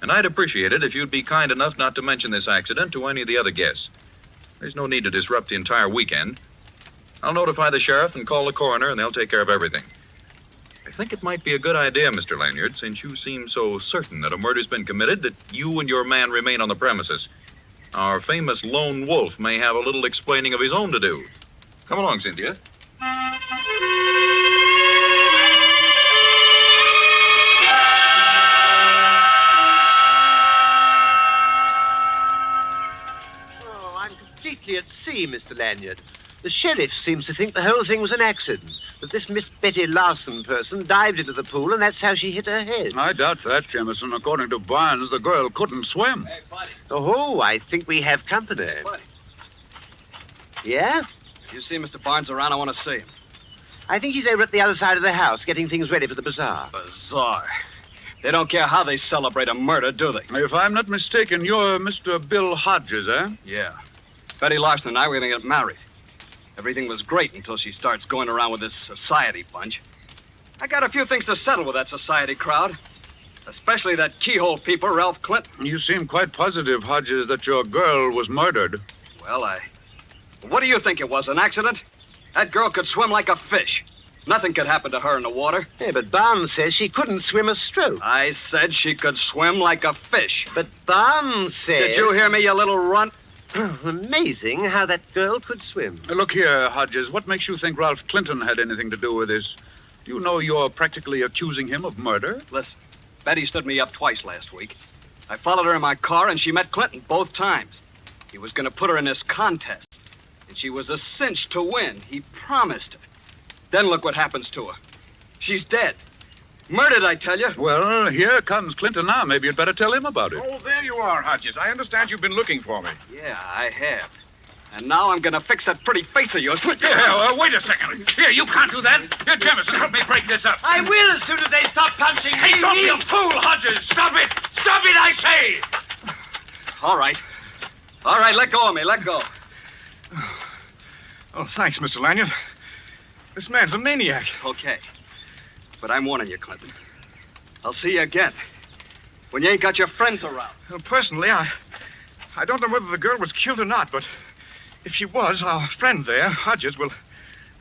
And I'd appreciate it if you'd be kind enough not to mention this accident to any of the other guests. There's no need to disrupt the entire weekend. I'll notify the sheriff and call the coroner, and they'll take care of everything. I think it might be a good idea, Mr. Lanyard, since you seem so certain that a murder's been committed, that you and your man remain on the premises. Our famous lone wolf may have a little explaining of his own to do. Come along, Cynthia. Oh, I'm completely at sea, Mr. Lanyard. The sheriff seems to think the whole thing was an accident, that this Miss Betty Larson person dived into the pool and that's how she hit her head. I doubt that, Jameson. According to Barnes, the girl couldn't swim. Hey, buddy. Oh, I think we have company. Buddy. Yeah? If you see Mr. Barnes around, I want to see him. I think he's over at the other side of the house, getting things ready for the bazaar. Bazaar? They don't care how they celebrate a murder, do they? If I'm not mistaken, you're Mr. Bill Hodges, eh? Yeah. Betty Larson and I were going to get married. Everything was great until she starts going around with this society bunch. I got a few things to settle with that society crowd. Especially that keyhole peeper, Ralph Clinton. You seem quite positive, Hodges, that your girl was murdered. Well, what do you think it was, an accident? That girl could swim like a fish. Nothing could happen to her in the water. Yeah, but Barnes says she couldn't swim a stroke. I said she could swim like a fish. But Barnes says... Did you hear me, you little runt? Amazing how that girl could swim. Look here, Hodges, what makes you think Ralph Clinton had anything to do with this? Do you know you're practically accusing him of murder? Listen, Betty stood me up twice last week. I followed her in my car, and she met Clinton both times. He was going to put her in this contest, and she was a cinch to win. He promised it. Then look what happens to her. She's dead. Murdered, I tell you. Well, here comes Clinton now. Maybe you'd better tell him about it. Oh, there you are, Hodges. I understand you've been looking for me. Yeah, I have. And now I'm going to fix that pretty face of yours. Wait a second. Here, you can't do that. Here, Jemison, help me break this up. I will as soon as they stop punching me. Hey, don't be a fool, Hodges. Stop it. Stop it, I say. All right. All right, let go of me. Let go. Oh, thanks, Mr. Lanyard. This man's a maniac. Okay. But I'm warning you, Clinton. I'll see you again. When you ain't got your friends around. Personally, I don't know whether the girl was killed or not, but if she was, our friend there, Hodges, will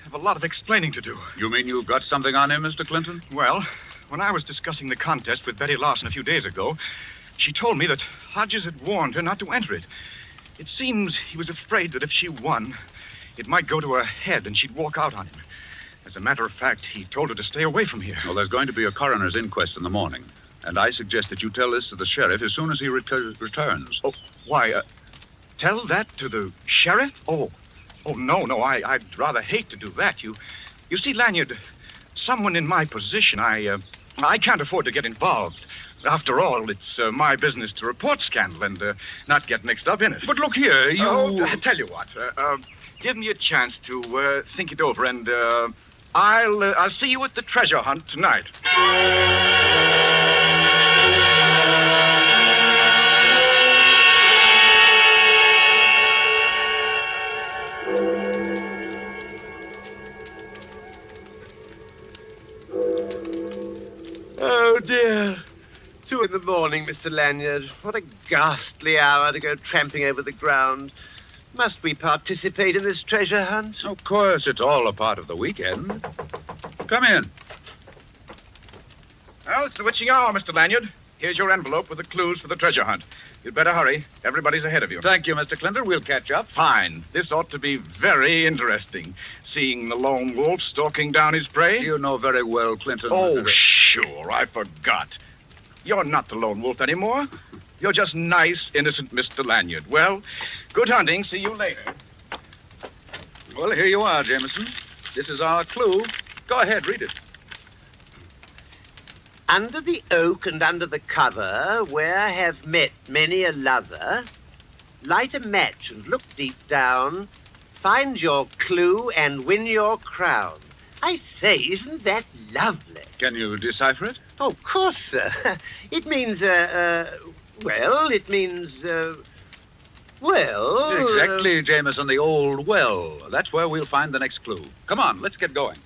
have a lot of explaining to do. You mean you've got something on him, Mr. Clinton? Well, when I was discussing the contest with Betty Larson a few days ago, she told me that Hodges had warned her not to enter it. It seems he was afraid that if she won, it might go to her head and she'd walk out on him. As a matter of fact, he told her to stay away from here. Well, there's going to be a coroner's inquest in the morning, and I suggest that you tell this to the sheriff as soon as he returns. Oh, why, tell that to the sheriff? Oh, no, I'd rather hate to do that. You see, Lanyard, someone in my position, I can't afford to get involved. After all, it's my business to report scandal and not get mixed up in it. But look here, you... Oh, I tell you what, give me a chance to think it over, and I'll see you at the treasure hunt tonight. Oh, dear. 2 in the morning, Mr. Lanyard. What a ghastly hour to go tramping over the ground. Must we participate in this treasure hunt? Of course, it's all a part of the weekend. Come in. Well, it's the witching hour, Mr. Lanyard. Here's your envelope with the clues for the treasure hunt. You'd better hurry. Everybody's ahead of you. Thank you, Mr. Clinton. We'll catch up. Fine. This ought to be very interesting. Seeing the lone wolf stalking down his prey. You know very well, Clinton. Oh, sure. I forgot. You're not the lone wolf anymore. You're just nice, innocent Mr. Lanyard. Well, good hunting. See you later. Well, here you are, Jameson. This is our clue. Go ahead, read it. Under the oak and under the cover, where have met many a lover, light a match and look deep down, find your clue and win your crown. I say, isn't that lovely? Can you decipher it? Oh, of course, sir. It means, well, it means, well... Exactly, Jameson, the old well. That's where we'll find the next clue. Come on, let's get going.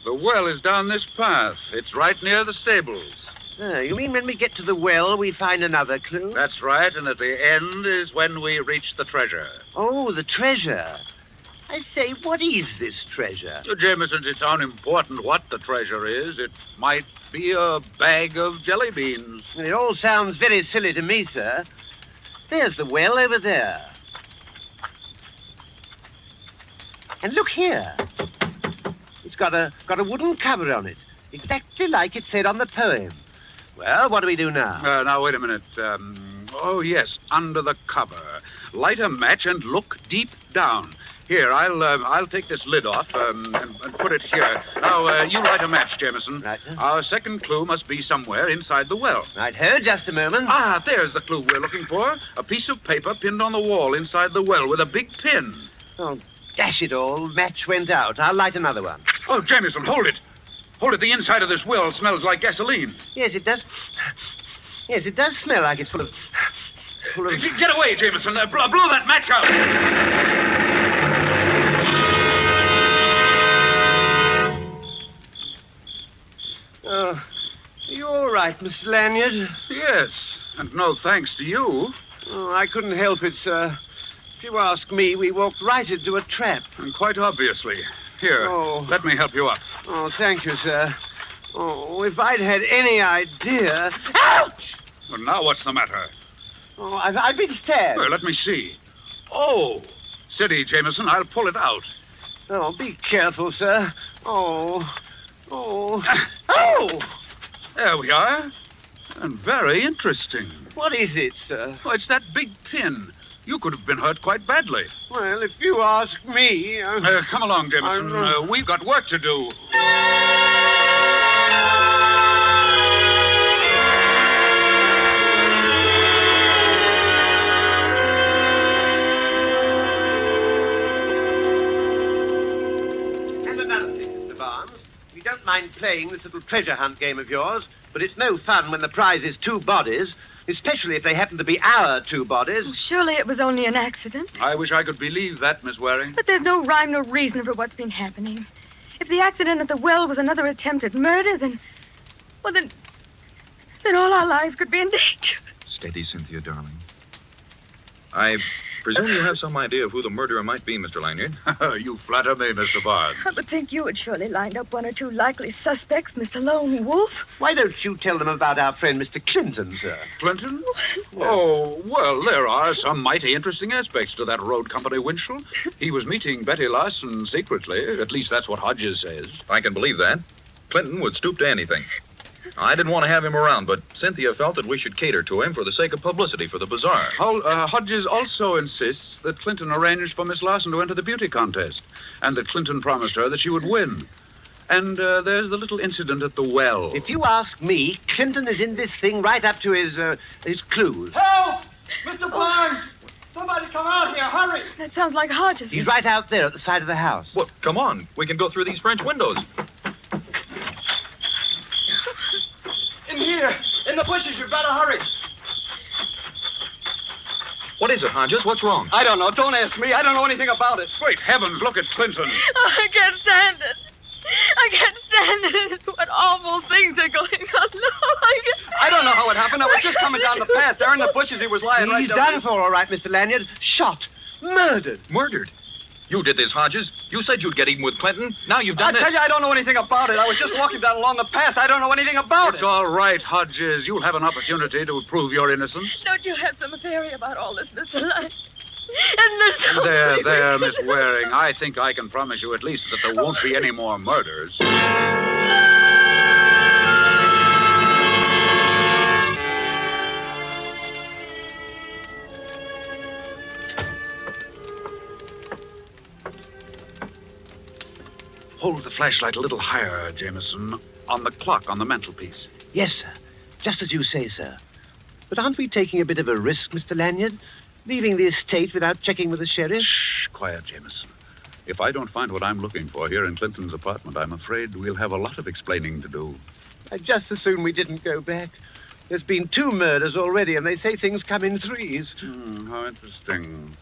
The well is down this path. It's right near the stables. You mean when we get to the well, we find another clue? That's right, and at the end is when we reach the treasure. Oh, the treasure. I say, what is this treasure? Jameson, it's unimportant what the treasure is. It might be a bag of jelly beans. It all sounds very silly to me, sir. There's the well over there. And look here. It's got a wooden cover on it, exactly like it said on the poem. Well, what do we do now? Now, wait a minute. Oh, yes, under the cover. Light a match and look deep down. Here, I'll take this lid off and put it here. Now, you light a match, Jameson. Right, sir. Our second clue must be somewhere inside the well. Right-ho, just a moment. Ah, there's the clue we're looking for. A piece of paper pinned on the wall inside the well with a big pin. Oh, dash it all. Match went out. I'll light another one. Oh, Jameson, hold it. Hold it. The inside of this well smells like gasoline. Yes, it does. Yes, it does smell like it's full of... Get away, Jameson. Blow that match out. Oh, are you all right, Mr. Lanyard? Yes, and no thanks to you. Oh, I couldn't help it, sir. If you ask me, we walked right into a trap. And quite obviously. Here, let me help you up. Oh, thank you, sir. Oh, if I'd had any idea... Ouch! Well, now what's the matter? Oh, I've been stabbed. Well, let me see. Oh, steady, Jameson. I'll pull it out. Oh, be careful, sir. Oh. Oh! There we are. And very interesting. What is it, sir? Oh, it's that big pin. You could have been hurt quite badly. Well, if you ask me... Come along, Jameson. We've got work to do. And another thing, Mr. Barnes. We don't mind playing this little treasure hunt game of yours, but it's no fun when the prize is 2 bodies, especially if they happen to be our 2 bodies. Well, surely it was only an accident. I wish I could believe that, Miss Waring. But there's no rhyme, no reason for what's been happening. If the accident at the well was another attempted murder, then all our lives could be in danger. Steady, Cynthia, darling. I presume you have some idea of who the murderer might be, Mr. Lanyard. You flatter me, Mr. Barnes. I would think you had surely lined up 1 or 2 likely suspects, Mr. Lone Wolf. Why don't you tell them about our friend Mr. Clinton, sir? Clinton? Oh, well, there are some mighty interesting aspects to that road company, Winchell. He was meeting Betty Larson secretly. At least that's what Hodges says. I can believe that. Clinton would stoop to anything. I didn't want to have him around, but Cynthia felt that we should cater to him for the sake of publicity for the bazaar. Hodges also insists that Clinton arranged for Miss Larson to enter the beauty contest, and that Clinton promised her that she would win. And there's the little incident at the well. If you ask me, Clinton is in this thing right up to his clues. Help! Mr. Barnes! Somebody come out here, hurry! That sounds like Hodges. He's right out there at the side of the house. Well, come on. We can go through these French windows. In here, in the bushes, you better hurry. What is it, Hodges? What's wrong? I don't know. Don't ask me. I don't know anything about it. Great heavens, look at Clinton. Oh, I can't stand it. I can't stand it. What awful things are going on. No, I don't know how it happened. I was just coming down the path. There in the bushes, he was lying right He's there. done for, all right, Mr. Lanyard. Shot. Murdered. Murdered? You did this, Hodges. You said you'd get even with Clinton. Now you've done I tell you, I don't know anything about it. I was just walking down along the path. I don't know anything about It's it. all right, Hodges. You'll have an opportunity to prove your innocence. Don't you have some theory about all this, Mr. Lyon? And There, Miss Waring. I think I can promise you at least that there won't be any more murders. Hold the flashlight a little higher, Jameson, on the clock on the mantelpiece. Yes, sir. Just as you say, sir. But aren't we taking a bit of a risk, Mr. Lanyard? Leaving the estate without checking with the sheriff? Shh, quiet, Jameson. If I don't find what I'm looking for here in Clinton's apartment, I'm afraid we'll have a lot of explaining to do. I'd just as soon we didn't go back. There's been 2 murders already, and they say things come in 3s. How interesting.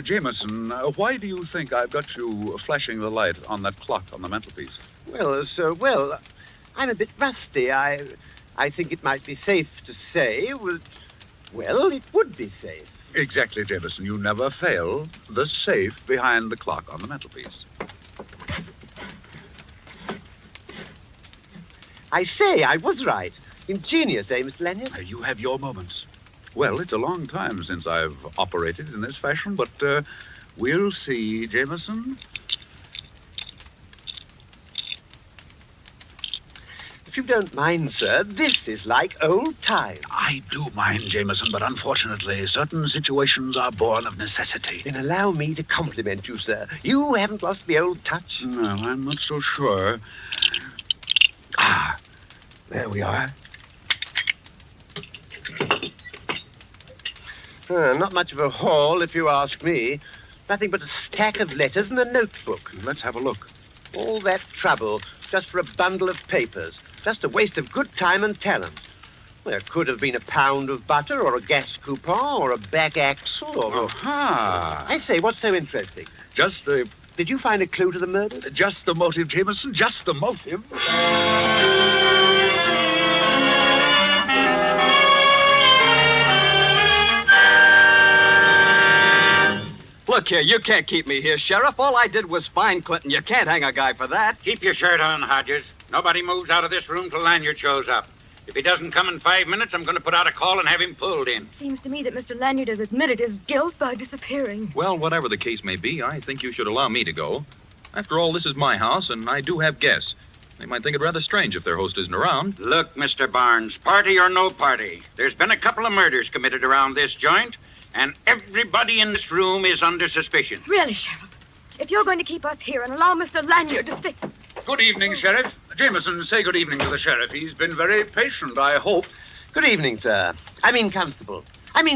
Jameson, why do you think I've got you flashing the light on that clock on the mantelpiece? Well, sir, I'm a bit rusty. I think it might be safe to say, well, it would be safe. Exactly, Jameson. You never fail. The safe behind the clock on the mantelpiece. I say, I was right. Ingenious, eh, Mr. Lanyard? You have your moments. Well, it's a long time since I've operated in this fashion, but we'll see, Jameson. If you don't mind, sir, this is like old times. I do mind, Jameson, but unfortunately, certain situations are born of necessity. Then allow me to compliment you, sir. You haven't lost the old touch. No, I'm not so sure. There we are. Not much of a haul, if you ask me. Nothing but a stack of letters and a notebook. Let's have a look. All that trouble just for a bundle of papers. Just a waste of good time and talent. There could have been a pound of butter or a gas coupon or a back axle or... Aha! I say, what's so interesting? Just the... Did you find a clue to the murder? Just the motive, Jameson. Just the motive. Look here, you can't keep me here, Sheriff. All I did was find Clinton. You can't hang a guy for that. Keep your shirt on, Hodges. Nobody moves out of this room till Lanyard shows up. If he doesn't come in 5 minutes, I'm going to put out a call and have him pulled in. Seems to me that Mr. Lanyard has admitted his guilt by disappearing. Well, whatever the case may be, I think you should allow me to go. After all, this is my house, and I do have guests. They might think it rather strange if their host isn't around. Look, Mr. Barnes, party or no party, there's been a couple of murders committed around this joint, And everybody in this room is under suspicion. Really, Sheriff? If you're going to keep us here and allow Mr. Lanyard to stay... Good evening, Sheriff. Jameson, say good evening to the sheriff. He's been very patient, I hope. Good evening, sir. Constable.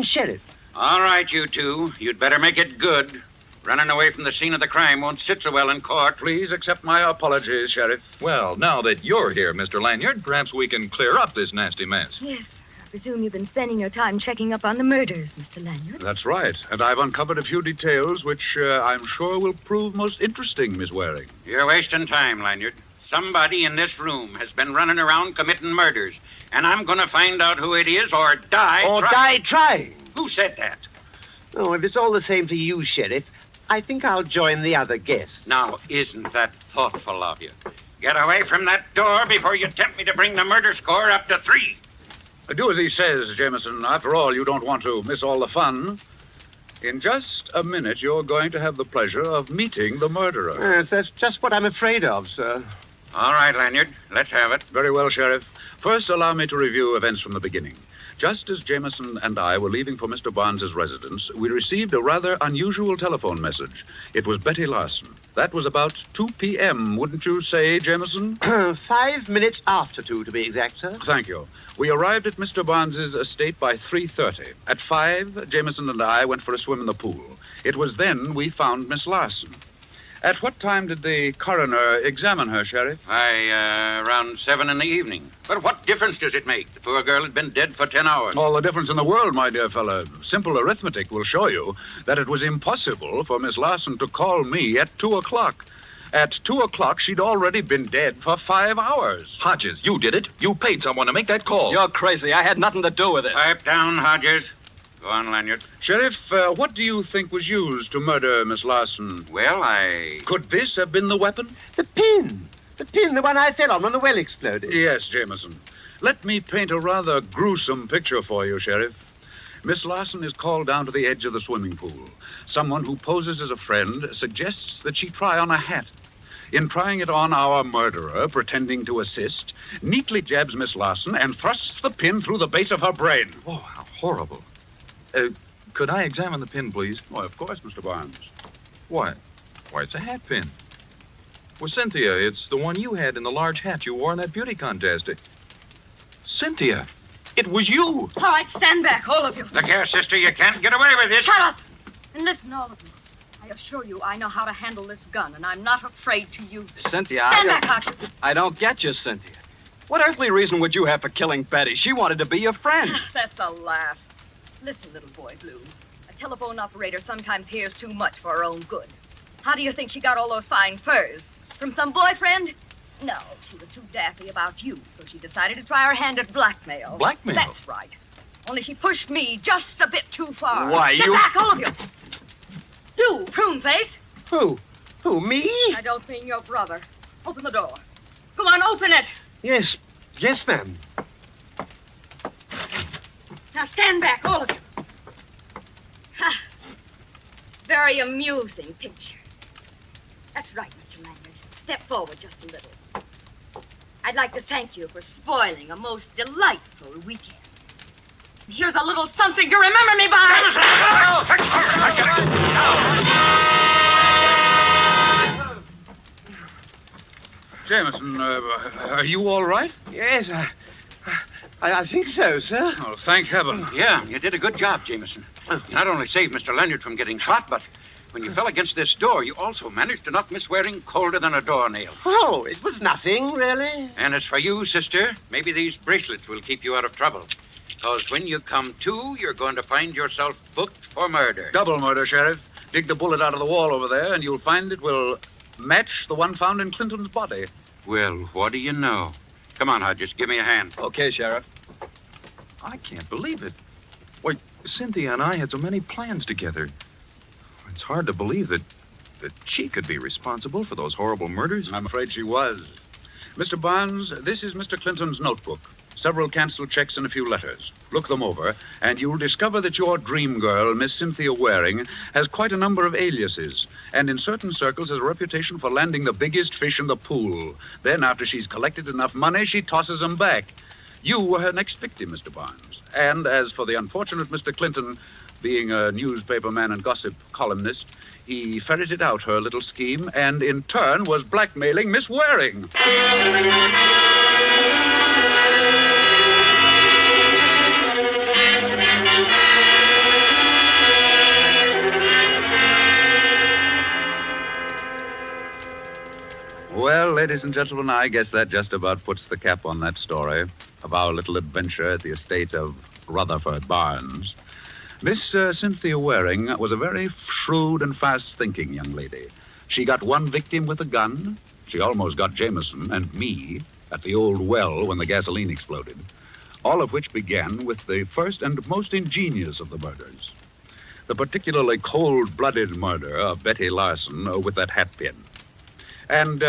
Sheriff. All right, you two. You'd better make it good. Running away from the scene of the crime won't sit so well in court. Please accept my apologies, Sheriff. Well, now that you're here, Mr. Lanyard, perhaps we can clear up this nasty mess. Yes, I presume you've been spending your time checking up on the murders, Mr. Lanyard. That's right. And I've uncovered a few details which I'm sure will prove most interesting, Miss Waring. You're wasting time, Lanyard. Somebody in this room has been running around committing murders. And I'm going to find out who it is or die trying. Who said that? Oh, if it's all the same to you, Sheriff, I think I'll join the other guests. Now, isn't that thoughtful of you? Get away from that door before you tempt me to bring the murder score up to 3. Do as he says, Jameson. After all, you don't want to miss all the fun. In just a minute, you're going to have the pleasure of meeting the murderer. Yes, that's just what I'm afraid of, sir. All right, Lanyard. Let's have it. Very well, Sheriff. First, allow me to review events from the beginning. Just as Jameson and I were leaving for Mr. Barnes's residence, we received a rather unusual telephone message. It was Betty Larson. That was about 2 p.m., wouldn't you say, Jameson? 5 minutes after 2, to be exact, sir. Thank you. We arrived at Mr. Barnes's estate by 3:30. At 5, Jameson and I went for a swim in the pool. It was then we found Miss Larson. At what time did the coroner examine her, Sheriff? Around 7 in the evening. But what difference does it make? The poor girl had been dead for 10 hours. All the difference in the world, my dear fellow. Simple arithmetic will show you that it was impossible for Miss Larson to call me at 2 o'clock. At 2 o'clock, she'd already been dead for 5 hours. Hodges, you did it. You paid someone to make that call. You're crazy. I had nothing to do with it. Pipe down, Hodges. Go on, Lanyard. Sheriff, what do you think was used to murder Miss Larson? Well, Could this have been the weapon? The pin, the one I fell on when the well exploded. Yes, Jameson. Let me paint a rather gruesome picture for you, Sheriff. Miss Larson is called down to the edge of the swimming pool. Someone who poses as a friend suggests that she try on a hat. In trying it on, our murderer, pretending to assist, neatly jabs Miss Larson and thrusts the pin through the base of her brain. Oh, how horrible. Could I examine the pin, please? Why, of course, Mr. Barnes. Why, it's a hat pin. Well, Cynthia, it's the one you had in the large hat you wore in that beauty contest. Cynthia, it was you. All right, stand back, all of you. Look here, sister, you can't get away with this. Shut up! And listen, all of you. I assure you I know how to handle this gun, and I'm not afraid to use it. Cynthia, Stand back, Hodges. I don't get you, Cynthia. What earthly reason would you have for killing Betty? She wanted to be your friend. That's a laugh. Listen, little boy blue. A telephone operator sometimes hears too much for her own good. How do you think she got all those fine furs? From some boyfriend? No, she was too daffy about you, so she decided to try her hand at blackmail. Blackmail? That's right. Only she pushed me just a bit too far. Why, Get back, all of you! You, prune face! Who? Who, me? I don't mean your brother. Open the door. Go on, open it! Yes, ma'am. Now stand back, all of you. Ha. Very amusing picture. That's right, Mr. Lanyard. Step forward just a little. I'd like to thank you for spoiling a most delightful weekend. Here's a little something to remember me by. Jameson, are you all right? Yes, I think so, sir. Oh, thank heaven. Yeah, you did a good job, Jameson. You not only saved Mr. Lanyard from getting shot, but when you fell against this door, you also managed to knock Miss Waring colder than a doornail. Oh, it was nothing, really. And as for you, sister, maybe these bracelets will keep you out of trouble. Because when you come to, you're going to find yourself booked for murder. Double murder, Sheriff. Dig the bullet out of the wall over there, and you'll find it will match the one found in Clinton's body. Well, what do you know? Come on, Hodges, give me a hand. Okay, Sheriff. I can't believe it. Why, Cynthia and I had so many plans together. It's hard to believe that she could be responsible for those horrible murders. I'm afraid she was. Mr. Barnes, this is Mr. Clinton's notebook. Several canceled checks and a few letters. Look them over, and you'll discover that your dream girl, Miss Cynthia Waring, has quite a number of aliases, and in certain circles has a reputation for landing the biggest fish in the pool. Then, after she's collected enough money, she tosses them back. You were her next victim, Mr. Barnes. And as for the unfortunate Mr. Clinton, Being a newspaperman and gossip columnist, he ferreted out her little scheme and, in turn, was blackmailing Miss Waring. Well, ladies and gentlemen, I guess that just about puts the cap on that story of our little adventure at the estate of Rutherford Barnes. Miss Cynthia Waring was a very shrewd and fast-thinking young lady. She got one victim with a gun. She almost got Jameson and me at the old well when the gasoline exploded, all of which began with the first and most ingenious of the murders, the particularly cold-blooded murder of Betty Larson with that hat pin. And,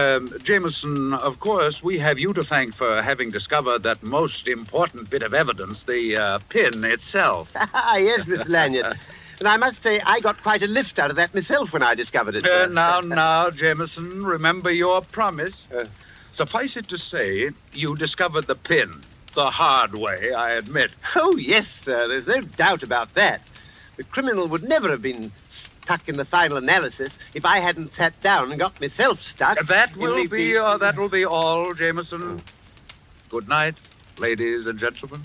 Jameson, of course, we have you to thank for having discovered that most important bit of evidence, the pin itself. Yes, Mr. Lanyard. And I must say, I got quite a lift out of that myself when I discovered it. Now, Jameson, remember your promise. Suffice it to say, you discovered the pin. The hard way, I admit. Oh, yes, sir. There's no doubt about that. The criminal would never have been stuck in the final analysis if I hadn't sat down and got myself stuck. That will be all, Jameson. Good night, ladies and gentlemen.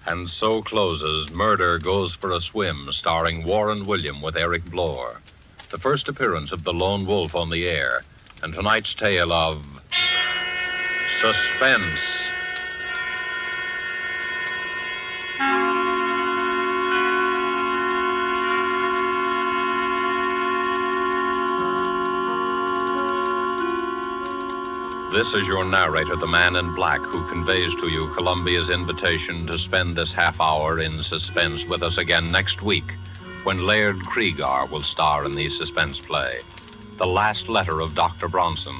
And so closes Murder Goes for a Swim, starring Warren William with Eric Blore. The first appearance of the Lone Wolf on the air, and tonight's tale of suspense. This is your narrator, the man in black, who conveys to you Columbia's invitation to spend this half hour in suspense with us again next week, when Laird Cregar will star in the suspense play, The Last Letter of Dr. Bronson,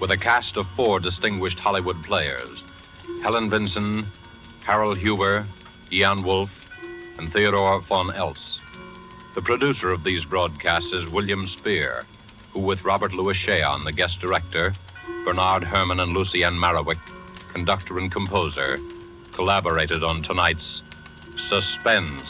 with a cast of 4 distinguished Hollywood players, Helen Vinson, Harold Huber, Ian Wolfe, and Theodore von Eltz. The producer of these broadcasts is William Spear, who, with Robert Louis Cheon, the guest director, Bernard Herrmann and Lucienne Marawick, conductor and composer, collaborated on tonight's Suspense.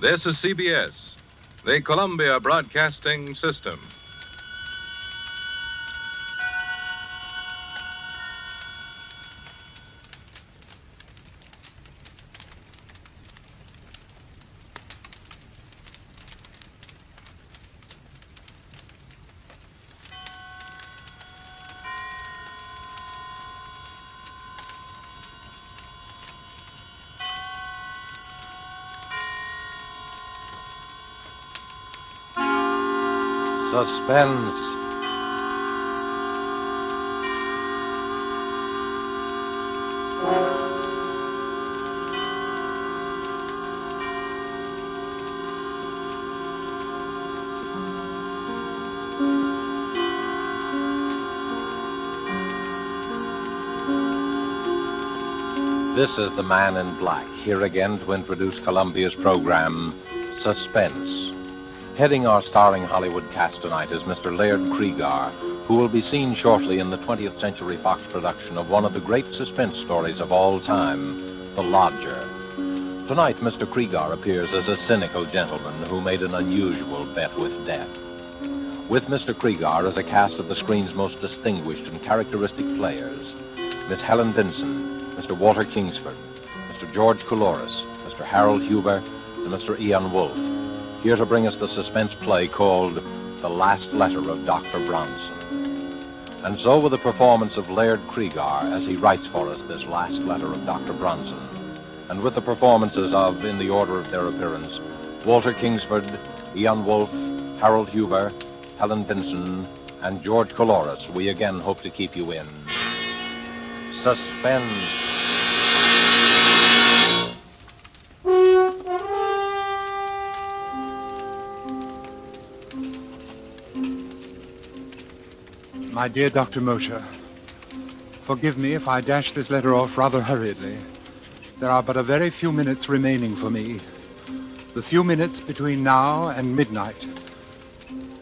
This is CBS, the Columbia Broadcasting System. Suspense. This is the Man in Black, here again to introduce Columbia's program, Suspense. Heading our starring Hollywood cast tonight is Mr. Laird Cregar, who will be seen shortly in the 20th Century Fox production of one of the great suspense stories of all time, The Lodger. Tonight, Mr. Cregar appears as a cynical gentleman who made an unusual bet with death. With Mr. Cregar as a cast of the screen's most distinguished and characteristic players, Miss Helen Vinson, Mr. Walter Kingsford, Mr. George Couloris, Mr. Harold Huber, and Mr. Ian Wolfe, here to bring us the suspense play called The Last Letter of Dr. Bronson. And so with the performance of Laird Creegar as he writes for us this last letter of Dr. Bronson, and with the performances of, in the order of their appearance, Walter Kingsford, Ian Wolfe, Harold Huber, Helen Vinson, and George Coloris, we again hope to keep you in suspense. My dear Dr. Mosher, forgive me if I dash this letter off rather hurriedly. There are but a very few minutes remaining for me. The few minutes between now and midnight.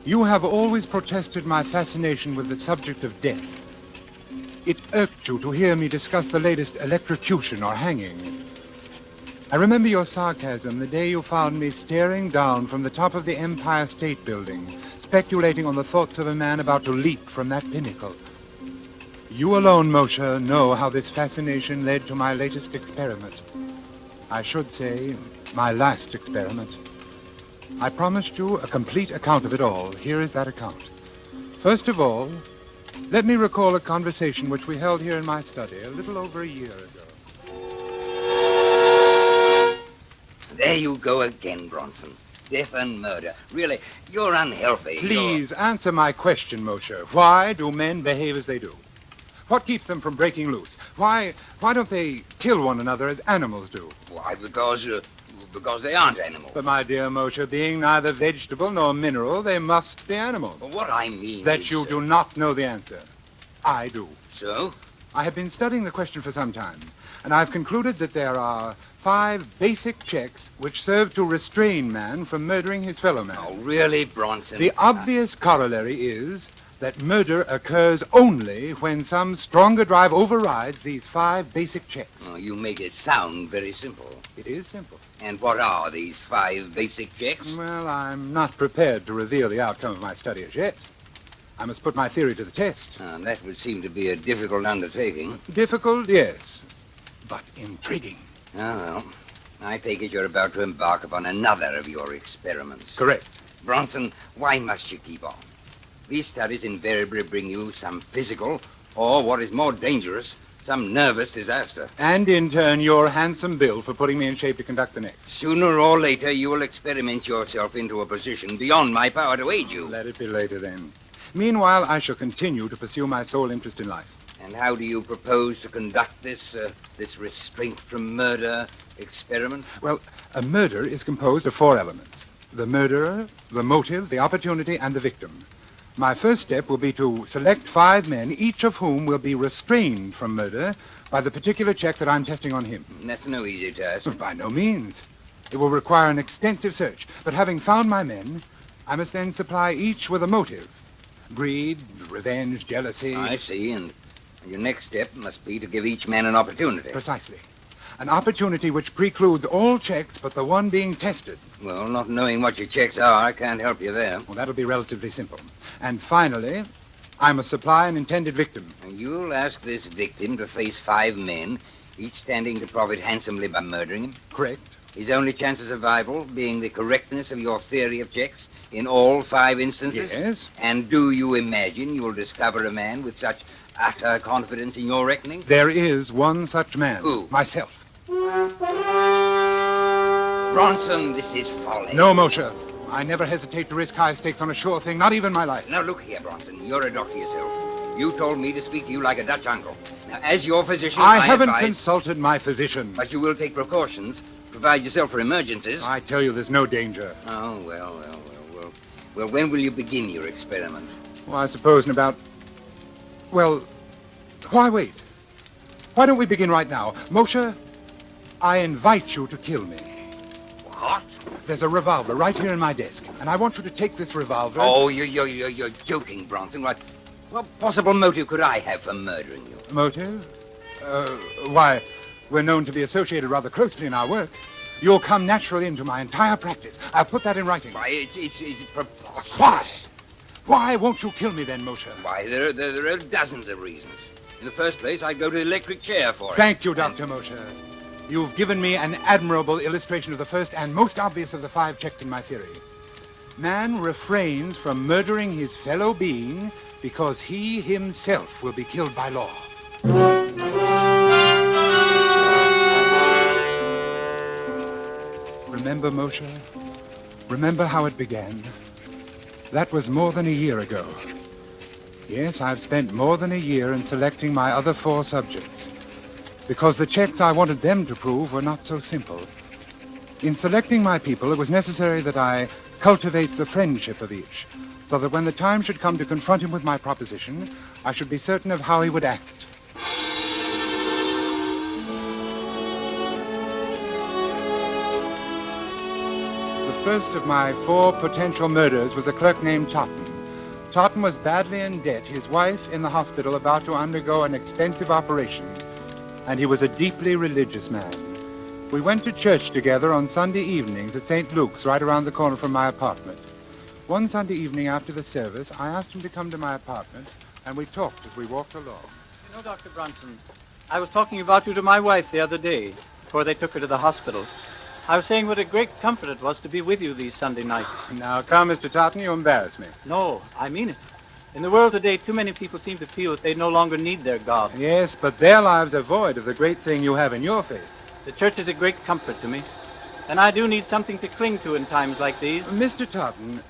You have always protested my fascination with the subject of death. It irked you to hear me discuss the latest electrocution or hanging. I remember your sarcasm the day you found me staring down from the top of the Empire State Building, speculating on the thoughts of a man about to leap from that pinnacle. You alone, Moshe, know how this fascination led to my latest experiment. I should say, my last experiment. I promised you a complete account of it all. Here is that account. First of all, let me recall a conversation which we held here in my study a little over a year ago. There you go again, Bronson. Death and murder. Really, you're unhealthy. Please answer my question, Moshe. Why do men behave as they do? What keeps them from breaking loose? Why don't they kill one another as animals do? Why, because they aren't animals. But, my dear Moshe, being neither vegetable nor mineral, they must be animals. But what I mean that is, you do not know the answer. I do. So? I have been studying the question for some time, and I've concluded that there are 5 basic checks which serve to restrain man from murdering his fellow man. Oh, really, Bronson? The obvious corollary is that murder occurs only when some stronger drive overrides these 5 basic checks. Oh, you make it sound very simple. It is simple. And what are these 5 basic checks? Well, I'm not prepared to reveal the outcome of my study as yet. I must put my theory to the test. That would seem to be a difficult undertaking. Difficult, yes, but intriguing. Oh, well, I take it you're about to embark upon another of your experiments. Correct. Bronson, why must you keep on? These studies invariably bring you some physical, or what is more dangerous, some nervous disaster. And in turn, your handsome bill for putting me in shape to conduct the next. Sooner or later, you will experiment yourself into a position beyond my power to aid you. Let it be later, then. Meanwhile, I shall continue to pursue my sole interest in life. And how do you propose to conduct this restraint from murder experiment? Well, a murder is composed of 4 elements. The murderer, the motive, the opportunity, and the victim. My first step will be to select 5 men, each of whom will be restrained from murder by the particular check that I'm testing on him. That's no easy task. By no means. It will require an extensive search. But having found my men, I must then supply each with a motive. Greed, revenge, jealousy. I see, and your next step must be to give each man an opportunity. Precisely. An opportunity which precludes all checks but the one being tested. Well, not knowing what your checks are, I can't help you there. Well, that'll be relatively simple. And finally, I must supply an intended victim. And you'll ask this victim to face 5 men, each standing to profit handsomely by murdering him? Correct. His only chance of survival being the correctness of your theory of checks in all 5 instances? Yes. And do you imagine you will discover a man with such utter confidence in your reckoning? There is one such man. Who? Myself. Bronson, this is folly. No, Moshe. I never hesitate to risk high stakes on a sure thing, not even my life. Now, look here, Bronson. You're a doctor yourself. You told me to speak to you like a Dutch uncle. Now, as your physician, I haven't advise... consulted my physician. But you will take precautions, provide yourself for emergencies. I tell you, there's no danger. Oh, well. Well, when will you begin your experiment? Well, I suppose in about... Well, why wait? Why don't we begin right now? Moshe, I invite you to kill me. What? There's a revolver right here in my desk, and I want you to take this revolver... Oh, you're joking, Bronson. What possible motive could I have for murdering you? Motive? Why, we're known to be associated rather closely in our work. You'll come naturally into my entire practice. I'll put that in writing. Why, it's preposterous. Why won't you kill me then, Moshe? Why, there are dozens of reasons. In the first place, I'd go to the electric chair for it. Thank you, Dr. Moshe. You've given me an admirable illustration of the first and most obvious of the 5 checks in my theory. Man refrains from murdering his fellow being because he himself will be killed by law. Remember, Moshe? Remember how it began? That was more than a year ago. Yes, I've spent more than a year in selecting my other 4 subjects, because the checks I wanted them to prove were not so simple. In selecting my people, it was necessary that I cultivate the friendship of each, so that when the time should come to confront him with my proposition, I should be certain of how he would act. The first of my 4 potential murders was a clerk named Totten. Totten was badly in debt, his wife in the hospital about to undergo an expensive operation, and he was a deeply religious man. We went to church together on Sunday evenings at St. Luke's, right around the corner from my apartment. One Sunday evening after the service, I asked him to come to my apartment, and we talked as we walked along. You know, Dr. Bronson, I was talking about you to my wife the other day, before they took her to the hospital. I was saying what a great comfort it was to be with you these Sunday nights. Now, come, Mr. Totten, you embarrass me. No, I mean it. In the world today, too many people seem to feel that they no longer need their God. Yes, but their lives are void of the great thing you have in your faith. The church is a great comfort to me, and I do need something to cling to in times like these. Mr. Totten,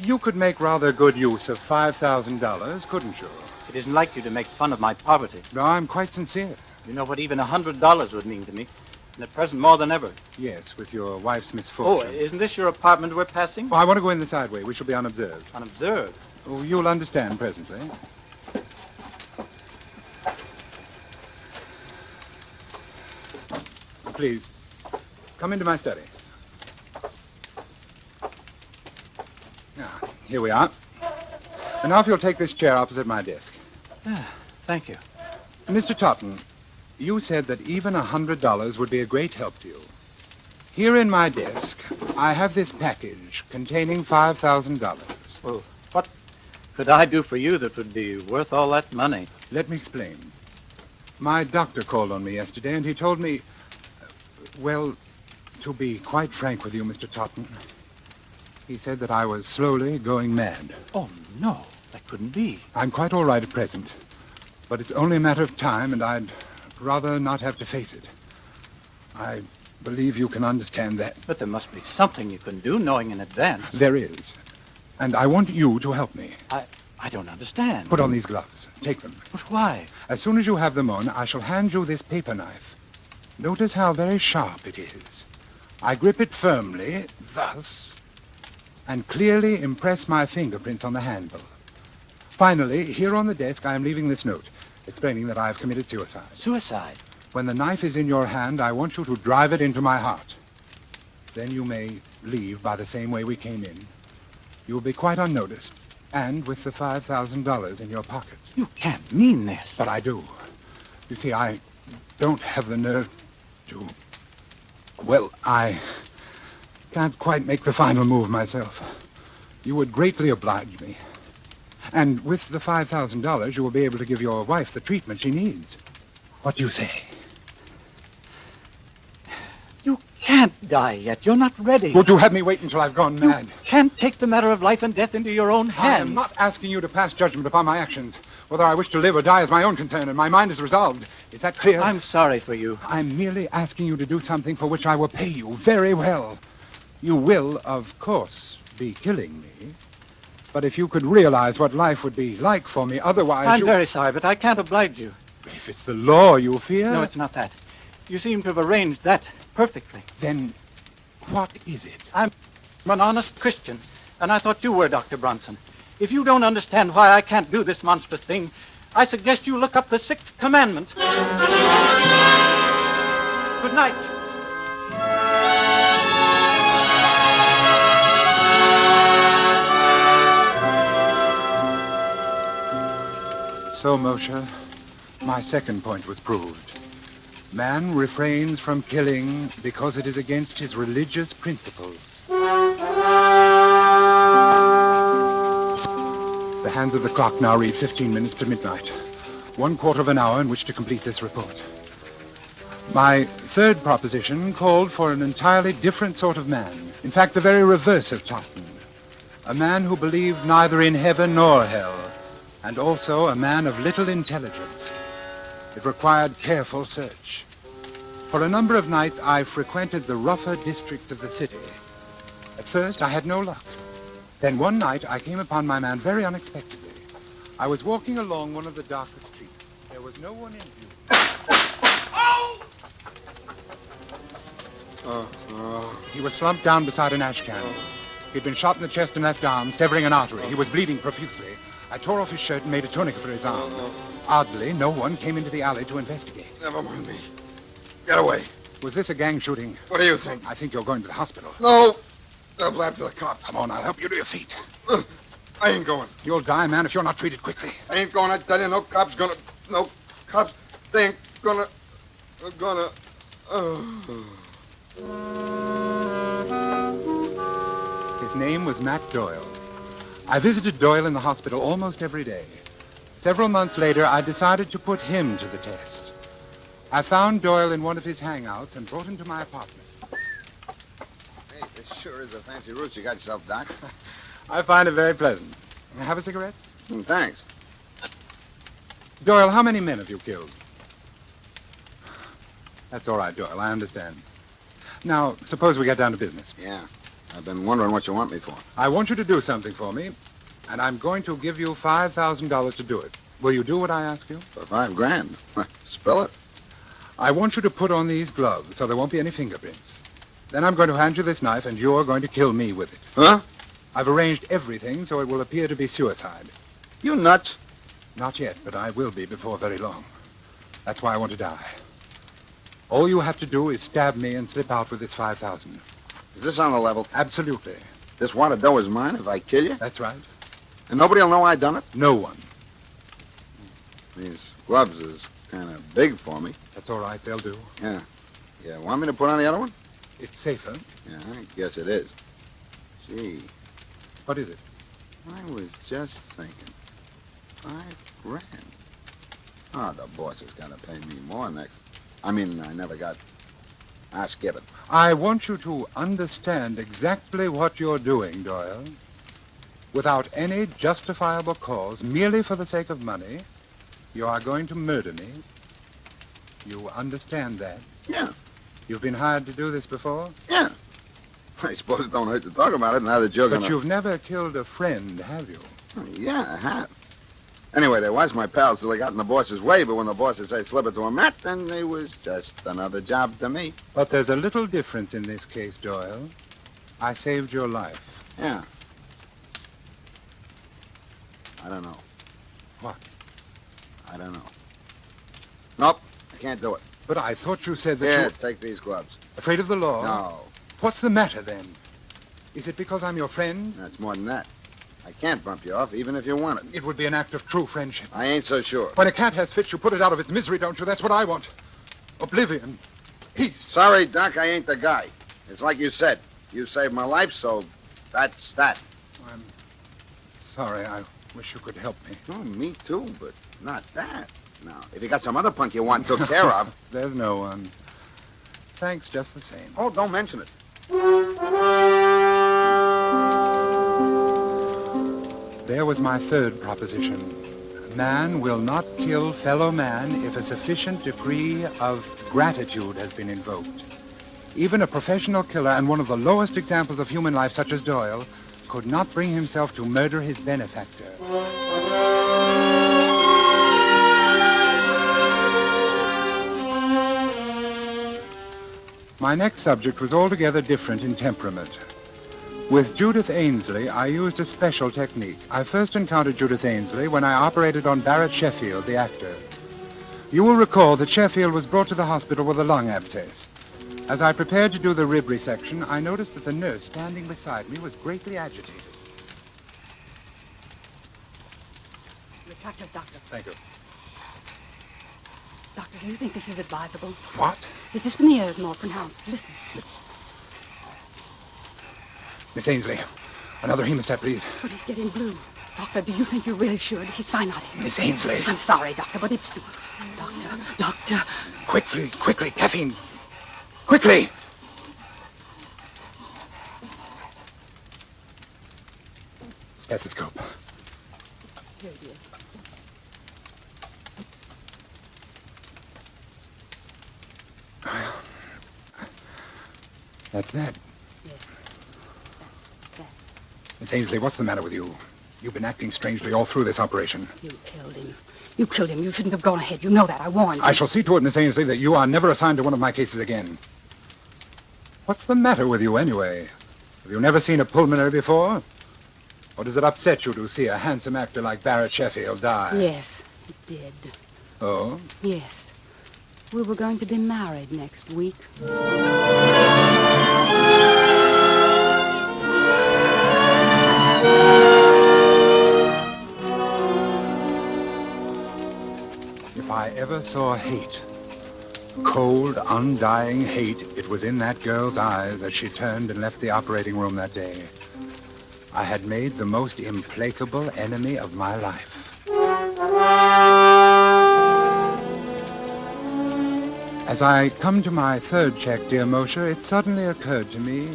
you could make rather good use of $5,000, couldn't you? It isn't like you to make fun of my poverty. No, I'm quite sincere. You know what even $100 would mean to me, and at present more than ever. Yes, with your wife's misfortune. Oh, isn't this your apartment we're passing? Oh, I want to go in the side way. We shall be unobserved. Unobserved? Oh, you'll understand presently. Please, come into my study. Now, here we are. And now if you'll take this chair opposite my desk. Thank you. Mr. Totten, you said that even $100 would be a great help to you. Here in my desk, I have this package containing $5,000. Well, what could I do for you that would be worth all that money? Let me explain. My doctor called on me yesterday, and he told me, well, to be quite frank with you, Mr. Totten, he said that I was slowly going mad. Oh, no, that couldn't be. I'm quite all right at present, but it's only a matter of time, and I'd rather not have to face it. I believe you can understand that. But there must be something you can do, knowing in advance. There is, and I want you to help me. I don't understand. Put on these gloves. Take them. But why? As soon as you have them on, I shall hand you this paper knife. Notice how very sharp it is. I grip it firmly, thus, and clearly impress my fingerprints on the handle. Finally, here on the desk, I am leaving this note, explaining that I have committed suicide. Suicide? When the knife is in your hand, I want you to drive it into my heart. Then you may leave by the same way we came in. You will be quite unnoticed, and with the $5,000 in your pocket. You can't mean this. But I do. You see, I don't have the nerve to... Well, I can't quite make the final move myself. You would greatly oblige me. And with the $5,000, you will be able to give your wife the treatment she needs. What do you say? You can't die yet. You're not ready. Would you have me wait until I've gone mad? You can't take the matter of life and death into your own hands. I am not asking you to pass judgment upon my actions. Whether I wish to live or die is my own concern, and my mind is resolved. Is that clear? I'm sorry for you. I'm merely asking you to do something for which I will pay you very well. You will, of course, be killing me. But if you could realize what life would be like for me otherwise... I'm very sorry, but I can't oblige you. If it's the law you fear... No, it's not that. You seem to have arranged that perfectly. Then what is it? I'm an honest Christian, and I thought you were, Dr. Bronson. If you don't understand why I can't do this monstrous thing, I suggest you look up the 6th commandment. Good night. So, Moshe, my second point was proved. Man refrains from killing because it is against his religious principles. The hands of the clock now read 15 minutes to midnight. 1/4 of an hour in which to complete this report. My third proposition called for an entirely different sort of man. In fact, the very reverse of Totten. A man who believed neither in heaven nor hell, and also a man of little intelligence. It required careful search. For a number of nights, I frequented the rougher districts of the city. At first, I had no luck. Then one night, I came upon my man very unexpectedly. I was walking along one of the darker streets. There was no one in view. He was slumped down beside an ash can. He'd been shot in the chest and left arm, severing an artery. He was bleeding profusely. I tore off his shirt and made a tourniquet for his arm. Oddly, no one came into the alley to investigate. Never mind me. Get away. Was this a gang shooting? What do you think? I think you're going to the hospital. No. They'll blab to the cops. Come on, I'll help you to your feet. I ain't going. You'll die, man, if you're not treated quickly. I ain't going, I tell you. No cops gonna... No cops. They ain't gonna... His name was Matt Doyle. I visited Doyle in the hospital almost every day. Several months later, I decided to put him to the test. I found Doyle in one of his hangouts and brought him to my apartment. Hey, this sure is a fancy roost you got yourself, Doc. I find it very pleasant. Have a cigarette? Thanks. Doyle, how many men have you killed? That's all right, Doyle. I understand. Now, suppose we get down to business. Yeah. I've been wondering what you want me for. I want you to do something for me, and I'm going to give you $5,000 to do it. Will you do what I ask you? For $5,000? Spell it. I want you to put on these gloves so there won't be any fingerprints. Then I'm going to hand you this knife, and you're going to kill me with it. Huh? I've arranged everything so it will appear to be suicide. You nuts? Not yet, but I will be before very long. That's why I want to die. All you have to do is stab me and slip out with this $5,000. Is this on the level? Absolutely. This wad of dough is mine if I kill you? That's right. And nobody will know I done it? No one. These gloves is kind of big for me. That's all right. They'll do. Yeah. Yeah, want me to put on the other one? It's safer. Yeah, I guess it is. Gee. What is it? I was just thinking. $5,000. Oh, the boss is going to pay me more next. I never got... skip it. I want you to understand exactly what you're doing, Doyle. Without any justifiable cause, merely for the sake of money, you are going to murder me. You understand that? Yeah. You've been hired to do this before? Yeah. I suppose it don't hurt to talk about it now that you're But you've never killed a friend, have you? Yeah, I have. Anyway, they was my pals till they got in the boss's way, but when the bosses say slip it to a Matt, then they was just another job to me. But there's a little difference in this case, Doyle. I saved your life. Yeah. I don't know. What? I don't know. Nope, I can't do it. But I thought you said that Yeah, you... take these gloves. Afraid of the law? No. What's the matter, then? Is it because I'm your friend? That's more than that. I can't bump you off, even if you want it. It would be an act of true friendship. I ain't so sure. When a cat has fits, you put it out of its misery, don't you? That's what I want. Oblivion. Peace. Sorry, Doc, I ain't the guy. It's like you said. You saved my life, so that's that. I'm sorry. I wish you could help me. Oh, me too, but not that. Now, if you got some other punk you want took care of... There's no one. Thanks just the same. Oh, don't mention it. There was my third proposition. Man will not kill fellow man if a sufficient degree of gratitude has been invoked. Even a professional killer and one of the lowest examples of human life, such as Doyle, could not bring himself to murder his benefactor. My next subject was altogether different in temperament. With Judith Ainsley, I used a special technique. I first encountered Judith Ainsley when I operated on Barrett Sheffield, the actor. You will recall that Sheffield was brought to the hospital with a lung abscess. As I prepared to do the rib resection, I noticed that the nurse standing beside me was greatly agitated. Retractors, Doctor. Thank you. Doctor, do you think this is advisable? What? His dyspnea is more pronounced. Listen. Miss Ainsley, another hemostat, please. But he's getting blue. Doctor, do you think you really should? He's cyanotic. Miss Ainsley. I'm sorry, Doctor, but if... Doctor. Quickly, caffeine. Quickly! Stethoscope. Here it is. That's that. Yes. That. Miss Ainsley, what's the matter with you? You've been acting strangely all through this operation. You killed him. You killed him. You shouldn't have gone ahead. You know that. I warned you. I shall see to it, Miss Ainsley, that you are never assigned to one of my cases again. What's the matter with you, anyway? Have you never seen a pulmonary before? Or does it upset you to see a handsome actor like Barrett Sheffield die? Yes, it did. Oh? Yes. We were going to be married next week. If I ever saw hate, cold, undying hate, it was in that girl's eyes as she turned and left the operating room that day. I had made the most implacable enemy of my life. As I come to my third check, dear Mosher, it suddenly occurred to me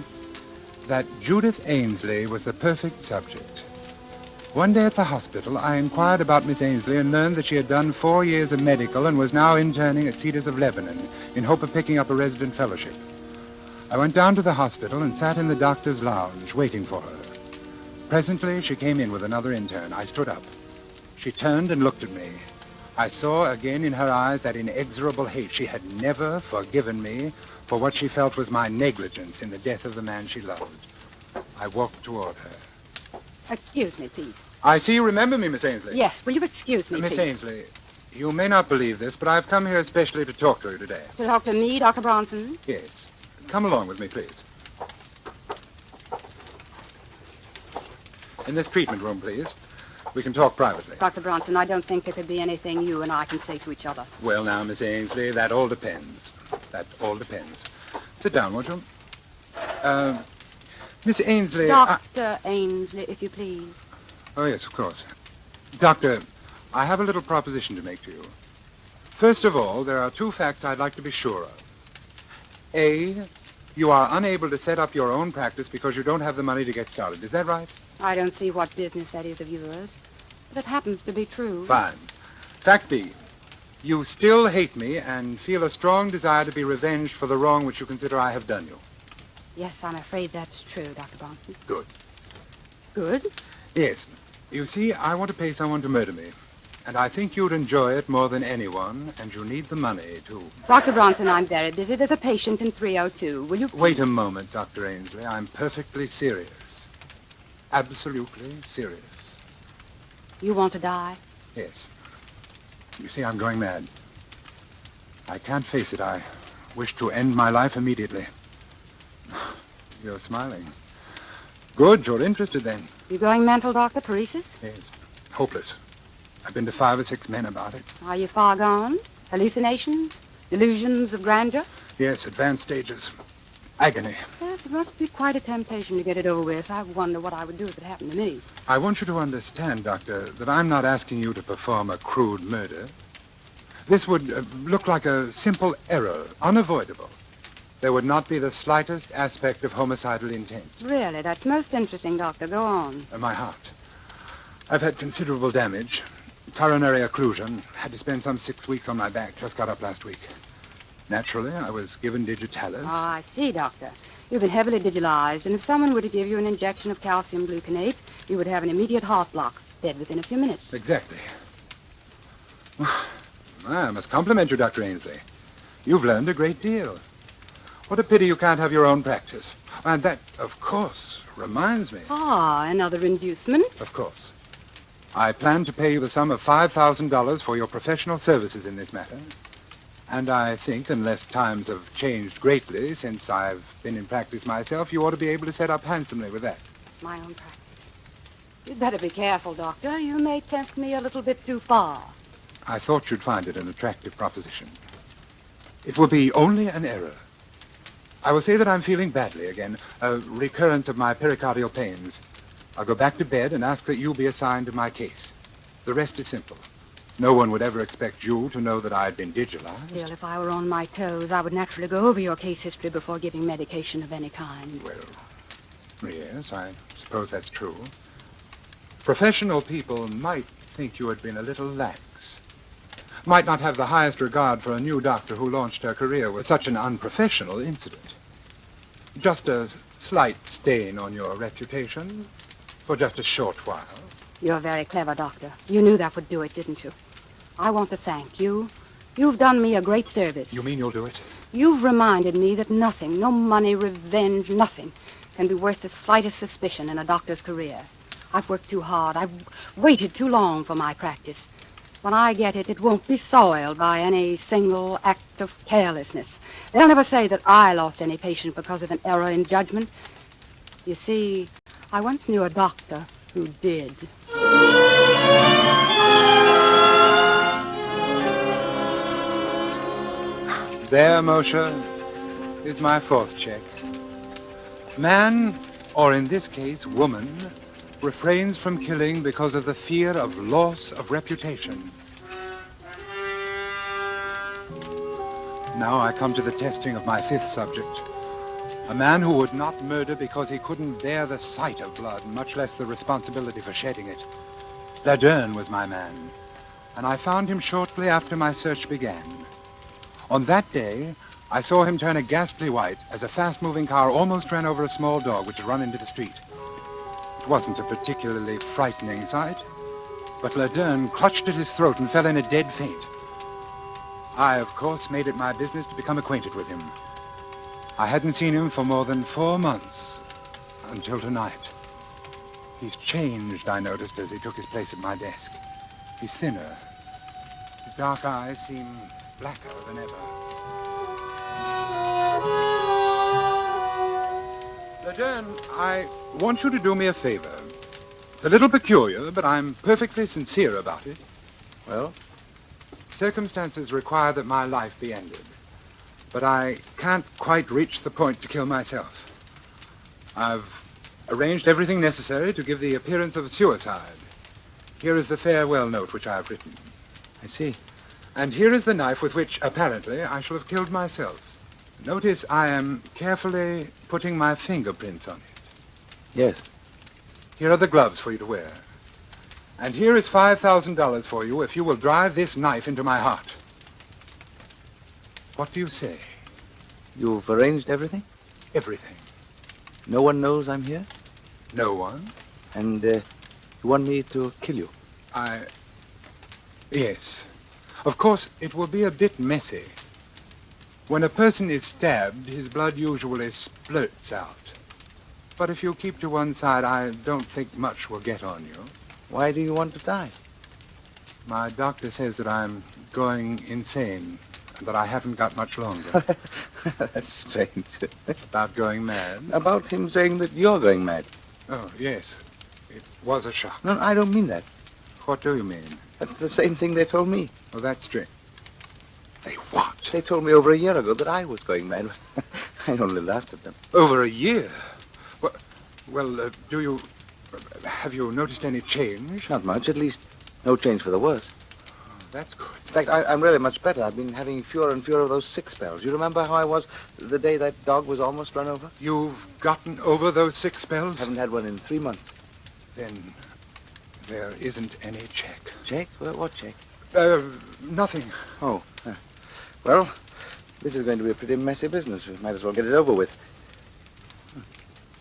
that Judith Ainsley was the perfect subject. One day at the hospital, I inquired about Miss Ainsley and learned that she had done 4 years of medical and was now interning at Cedars of Lebanon in hope of picking up a resident fellowship. I went down to the hospital and sat in the doctor's lounge waiting for her. Presently, she came in with another intern. I stood up. She turned and looked at me. I saw again in her eyes that inexorable hate. She had never forgiven me for what she felt was my negligence in the death of the man she loved. I walked toward her. Excuse me, please. I see you remember me, Miss Ainsley. Yes, will you excuse me, Miss please? Ainsley, you may not believe this, but I've come here especially to talk to you today. To talk to me, Dr. Bronson? Yes. Come along with me, please. In this treatment room, please. We can talk privately. Dr. Bronson, I don't think there could be anything you and I can say to each other. Well, now, Miss Ainsley, that all depends. That all depends. Sit down, won't you? Miss Ainsley... Dr. Ainsley, if you please. Oh, yes, of course. Doctor, I have a little proposition to make to you. First of all, there are 2 facts I'd like to be sure of. A, you are unable to set up your own practice because you don't have the money to get started. Is that right? I don't see what business that is of yours, but it happens to be true. Fine. Fact B, you still hate me and feel a strong desire to be revenged for the wrong which you consider I have done you. Yes, I'm afraid that's true, Dr. Bronson. Good. Good? Yes. You see, I want to pay someone to murder me. And I think you'd enjoy it more than anyone, and you need the money, too. Dr. Bronson, I'm very busy. There's a patient in 302. Will you... Wait a moment, Dr. Ainsley. I'm perfectly serious. Absolutely serious. You want to die? Yes. You see, I'm going mad. I can't face it. I wish to end my life immediately. You're smiling. Good, you're interested then. You going mental, Doctor? Paresis? Yes. Hopeless. I've been to 5 or 6 men about it. Are you far gone? Hallucinations? Delusions of grandeur? Yes, advanced stages. Agony. Yes, it must be quite a temptation to get it over with. I wonder what I would do if it happened to me. I want you to understand, Doctor, that I'm not asking you to perform a crude murder. This would look like a simple error, unavoidable. There would not be the slightest aspect of homicidal intent. Really? That's most interesting, Doctor. Go on. My heart. I've had considerable damage. Coronary occlusion. Had to spend some 6 weeks on my back. Just got up last week. Naturally, I was given digitalis. Ah, I see, Doctor. You've been heavily digitalized, and if someone were to give you an injection of calcium gluconate, you would have an immediate heart block, dead within a few minutes. Exactly. I must compliment you, Dr. Ainsley. You've learned a great deal. What a pity you can't have your own practice. And that, of course, reminds me. Ah, another inducement? Of course. I plan to pay you the sum of $5,000 for your professional services in this matter. And I think, unless times have changed greatly since I've been in practice myself, you ought to be able to set up handsomely with that. My own practice. You'd better be careful, Doctor. You may tempt me a little bit too far. I thought you'd find it an attractive proposition. It will be only an error. I will say that I'm feeling badly again, a recurrence of my pericardial pains. I'll go back to bed and ask that you be assigned to my case. The rest is simple. No one would ever expect you to know that I had been digitalized. Still, if I were on my toes, I would naturally go over your case history before giving medication of any kind. Well, yes, I suppose that's true. Professional people might think you had been a little lax. Might not have the highest regard for a new doctor who launched her career with such an unprofessional incident. Just a slight stain on your reputation for just a short while. You're very clever, Doctor. You knew that would do it, didn't you? I want to thank you. You've done me a great service. You mean you'll do it? You've reminded me that nothing, no money, revenge, nothing, can be worth the slightest suspicion in a doctor's career. I've worked too hard. I've waited too long for my practice. When I get it, it won't be soiled by any single act of carelessness. They'll never say that I lost any patient because of an error in judgment. You see, I once knew a doctor who did. There, Moshe, is my fourth check. Man, or in this case, woman, refrains from killing because of the fear of loss of reputation. Now I come to the testing of my fifth subject. A man who would not murder because he couldn't bear the sight of blood, much less the responsibility for shedding it. Laderne was my man, and I found him shortly after my search began. On that day, I saw him turn a ghastly white as a fast-moving car almost ran over a small dog which had run into the street. It wasn't a particularly frightening sight, but Laderne clutched at his throat and fell in a dead faint. I, of course, made it my business to become acquainted with him. I hadn't seen him for more than 4 months, until tonight. He's changed, I noticed, as he took his place at my desk. He's thinner. His dark eyes seem blacker than ever. Laderne, I want you to do me a favor. It's a little peculiar, but I'm perfectly sincere about it. Well? Circumstances require that my life be ended, but I can't quite reach the point to kill myself. I've arranged everything necessary to give the appearance of suicide. Here is the farewell note which I have written. I see. And here is the knife with which, apparently, I shall have killed myself. Notice I am carefully putting my fingerprints on it. Yes. Here are the gloves for you to wear. And here is $5,000 for you if you will drive this knife into my heart. What do you say? You've arranged everything? Everything. No one knows I'm here? No one. And you want me to kill you? Yes. Of course, it will be a bit messy. When a person is stabbed, his blood usually splurts out. But if you keep to one side, I don't think much will get on you. Why do you want to die? My doctor says that I'm going insane, and that I haven't got much longer. That's strange. About going mad? About him saying that you're going mad. Oh, yes. It was a shock. No, I don't mean that. What do you mean? That's the same thing they told me. Oh, that's strange. They what? They told me over a year ago that I was going mad. I only laughed at them. Over a year? Well, have you noticed any change? Not much, at least no change for the worse. Oh, that's good. In fact, I'm really much better. I've been having fewer and fewer of those sick spells. You remember how I was the day that dog was almost run over? You've gotten over those sick spells? Haven't had one in 3 months. Then there isn't any check. Check? What check? Nothing. Oh. Well, this is going to be a pretty messy business. We might as well get it over with.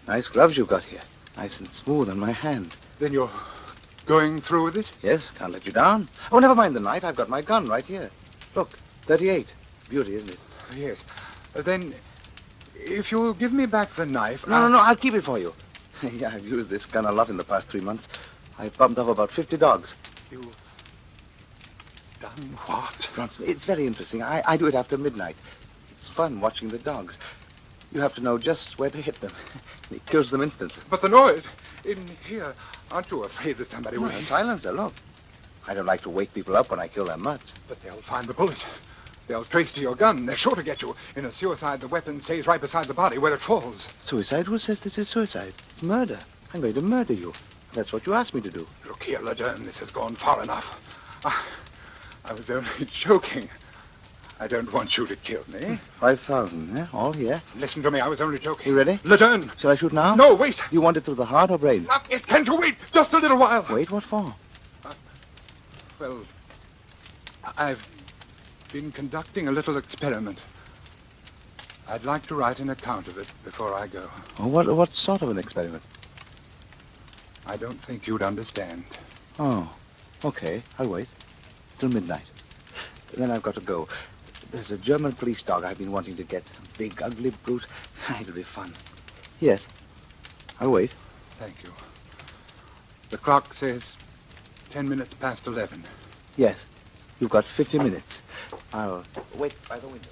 Nice gloves you've got here. Nice and smooth on my hand. Then you're going through with it? Yes, can't let you down. Oh, never mind the knife. I've got my gun right here. Look, 38. Beauty, isn't it? Yes. Then, if you'll give me back the knife... No, I'll keep it for you. Yeah, I've used this gun a lot in the past 3 months. I've bumped off about 50 dogs. You've done what? Bronson, it's very interesting. I do it after midnight. It's fun watching the dogs. You have to know just where to hit them. It kills them instantly. But the noise in here, aren't you afraid that somebody will... Silencer, look. I don't like to wake people up when I kill their mutts. But they'll find the bullet. They'll trace to your gun. They're sure to get you. In a suicide, the weapon stays right beside the body where it falls. Suicide? Who says this is suicide? It's murder. I'm going to murder you. That's what you asked me to do. Look here, Laderne, this has gone far enough. I was only joking. I don't want you to kill me. 5,000, eh? All here. Listen to me, I was only joking. You ready? Laderne! Shall I shoot now? No, wait! You want it through the heart or brain? Not yet. Can't you wait? Just a little while. Wait, what for? Well, I've been conducting a little experiment. I'd like to write an account of it before I go. Oh, what sort of an experiment? I don't think you'd understand. Oh, okay. I'll wait. Till midnight. Then I've got to go. There's a German police dog I've been wanting to get. A big, ugly brute. It'll be fun. Yes. I'll wait. Thank you. The clock says 10 minutes past 11. Yes. You've got 50 minutes. I'll wait by the window.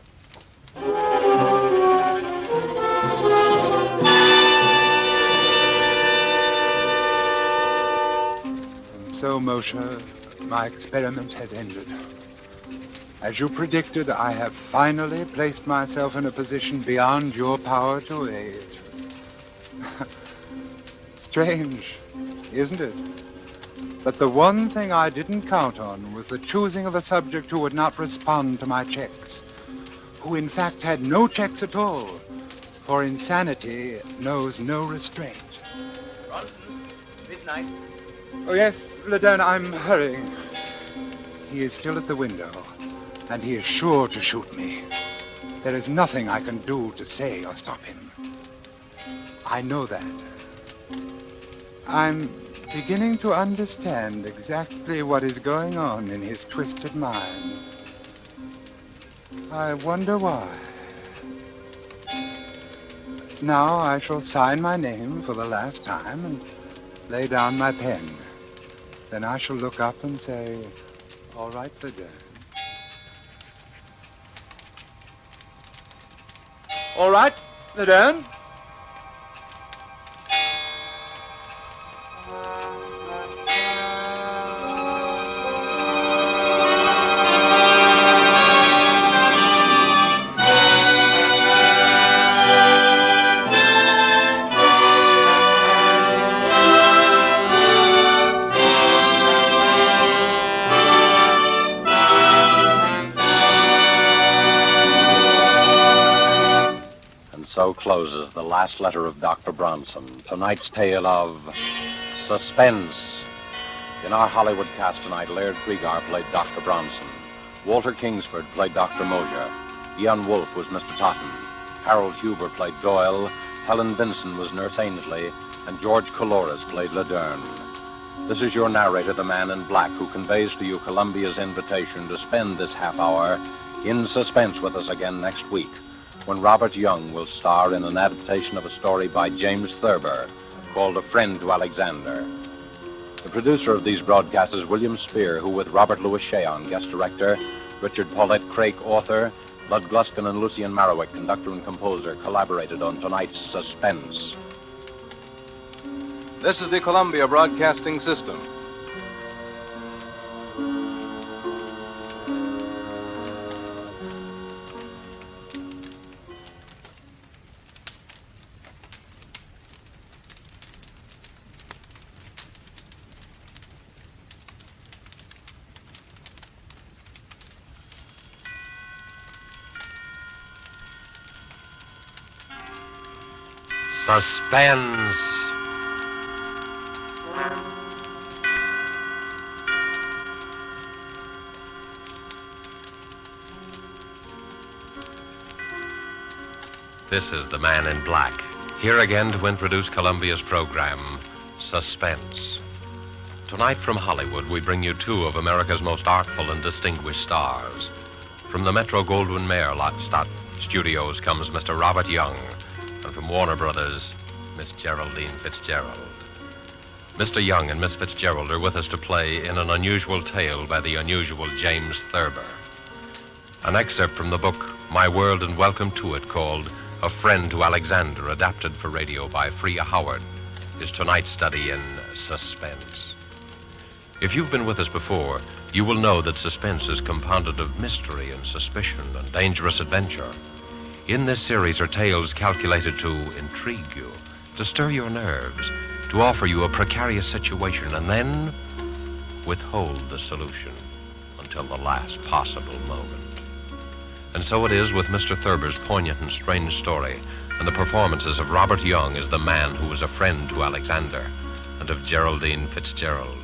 And so, Moshe, my experiment has ended. As you predicted, I have finally placed myself in a position beyond your power to aid. Strange, isn't it? But the one thing I didn't count on was the choosing of a subject who would not respond to my checks, who in fact had no checks at all, for insanity knows no restraint. Bronson, midnight. Oh, yes, Laderne, I'm hurrying. He is still at the window, and he is sure to shoot me. There is nothing I can do to say or stop him. I know that. I'm beginning to understand exactly what is going on in his twisted mind. I wonder why. Now I shall sign my name for the last time and lay down my pen. Then I shall look up and say, all right, Laderne. All right, Laderne. So closes the last letter of Dr. Bronson, tonight's tale of suspense. In our Hollywood cast tonight, Laird Krieger played Dr. Bronson. Walter Kingsford played Dr. Mosier. Ian Wolfe was Mr. Totten. Harold Huber played Doyle. Helen Vinson was Nurse Ainsley. And George Coloris played Laderne. This is your narrator, the man in black, who conveys to you Columbia's invitation to spend this half hour in suspense with us again next week, when Robert Young will star in an adaptation of a story by James Thurber called A Friend to Alexander. The producer of these broadcasts is William Spear, who with Robert Louis Cheon, guest director, Richard Paulette Craik, author, Lud Gluskin and Lucien Marowik, conductor and composer, collaborated on tonight's Suspense. This is the Columbia Broadcasting System. Suspense. This is the Man in Black, here again to introduce Columbia's program, Suspense. Tonight from Hollywood, we bring you two of America's most artful and distinguished stars. From the Metro-Goldwyn-Mayer-Stadt studios comes Mr. Robert Young, and from Warner Brothers, Miss Geraldine Fitzgerald. Mr. Young and Miss Fitzgerald are with us to play in an unusual tale by the unusual James Thurber. An excerpt from the book My World and Welcome to It, called A Friend to Alexander, adapted for radio by Freya Howard, is tonight's study in suspense. If you've been with us before, you will know that suspense is compounded of mystery and suspicion and dangerous adventure. In this series are tales calculated to intrigue you, to stir your nerves, to offer you a precarious situation, and then withhold the solution until the last possible moment. And so it is with Mr. Thurber's poignant and strange story, and the performances of Robert Young as the man who was a friend to Alexander, and of Geraldine Fitzgerald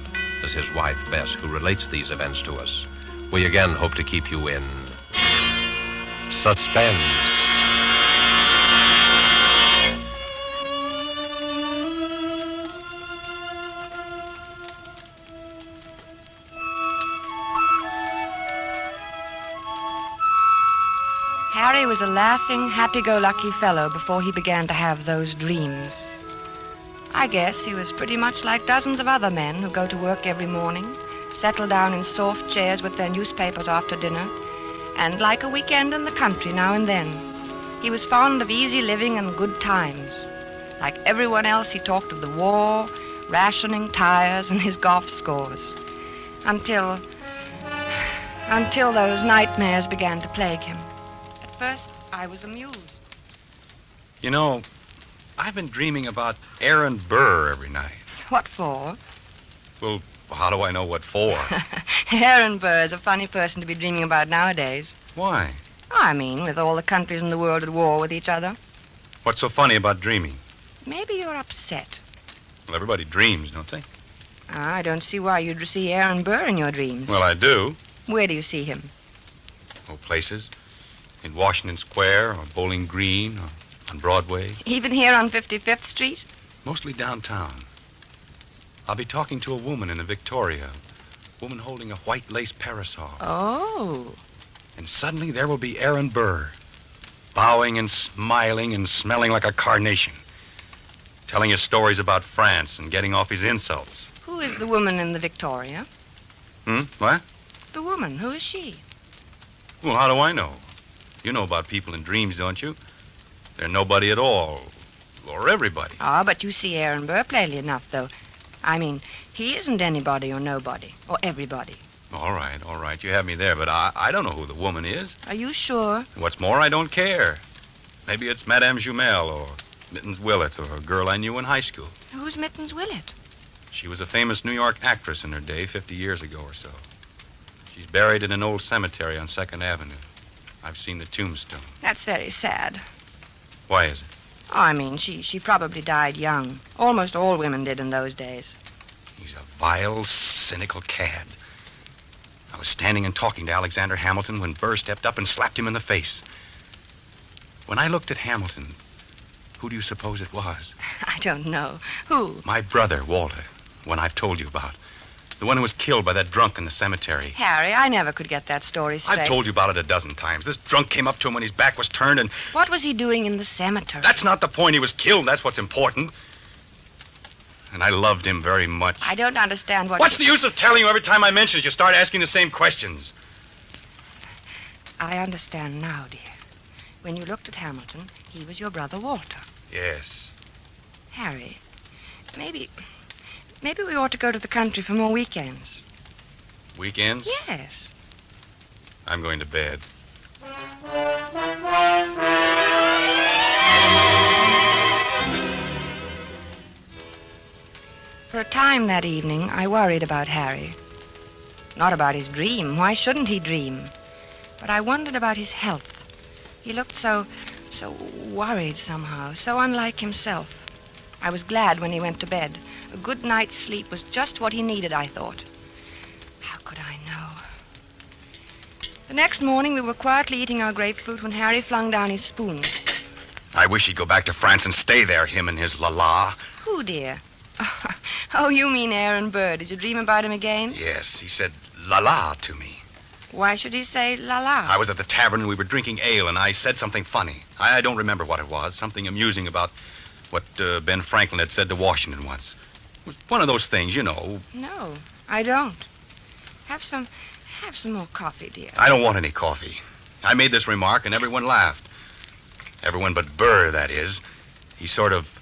as his wife Bess, who relates these events to us. We again hope to keep you in suspense. Harry was a laughing, happy-go-lucky fellow before he began to have those dreams. I guess he was pretty much like dozens of other men who go to work every morning, settle down in soft chairs with their newspapers after dinner, and like a weekend in the country now and then. He was fond of easy living and good times. Like everyone else, he talked of the war, rationing, tires, and his golf scores. Until those nightmares began to plague him. At first, I was amused. You know, I've been dreaming about Aaron Burr every night. What for? Well, how do I know what for? Aaron Burr is a funny person to be dreaming about nowadays. Why? I mean, with all the countries in the world at war with each other. What's so funny about dreaming? Maybe you're upset. Well, everybody dreams, don't they? I don't see why you'd see Aaron Burr in your dreams. Well, I do. Where do you see him? Oh, places. In Washington Square, or Bowling Green, or on Broadway. Even here on 55th Street? Mostly downtown. I'll be talking to a woman in the Victoria. A woman holding a white lace parasol. Oh. And suddenly there will be Aaron Burr, bowing and smiling and smelling like a carnation, telling us stories about France and getting off his insults. Who is the woman in the Victoria? What? The woman. Who is she? Well, how do I know? You know about people in dreams, don't you? They're nobody at all. Or everybody. Ah, but you see Aaron Burr plainly enough, though. I mean, he isn't anybody or nobody. Or everybody. All right. You have me there, but I don't know who the woman is. Are you sure? What's more, I don't care. Maybe it's Madame Jumel or Mittens Willett or a girl I knew in high school. Who's Mittens Willett? She was a famous New York actress in her day, 50 years ago or so. She's buried in an old cemetery on 2nd Avenue. I've seen the tombstone. That's very sad. Why is it? Oh, I mean, she probably died young. Almost all women did in those days. He's a vile, cynical cad. I was standing and talking to Alexander Hamilton when Burr stepped up and slapped him in the face. When I looked at Hamilton, who do you suppose it was? I don't know. Who? My brother, Walter, one I've told you about. The one who was killed by that drunk in the cemetery. Harry, I never could get that story straight. I've told you about it a dozen times. This drunk came up to him when his back was turned and... What was he doing in the cemetery? That's not the point. He was killed. That's what's important. And I loved him very much. I don't understand what... What's the use of telling you every time I mention it? You start asking the same questions. I understand now, dear. When you looked at Hamilton, he was your brother Walter. Yes. Harry, maybe we ought to go to the country for more weekends. Weekends? Yes. I'm going to bed. For a time that evening, I worried about Harry. Not about his dream. Why shouldn't he dream? But I wondered about his health. He looked so worried somehow, so unlike himself. I was glad when he went to bed. A good night's sleep was just what he needed, I thought. How could I know? The next morning, we were quietly eating our grapefruit when Harry flung down his spoon. I wish he'd go back to France and stay there, him and his la-la. Who, dear? Oh, you mean Aaron Burr. Did you dream about him again? Yes, he said la-la to me. Why should he say la-la? I was at the tavern and we were drinking ale, and I said something funny. I don't remember what it was. Something amusing about what Ben Franklin had said to Washington once. It was one of those things, you know. No, I don't. Have some more coffee, dear. I don't want any coffee. I made this remark and everyone laughed. Everyone but Burr, that is. He sort of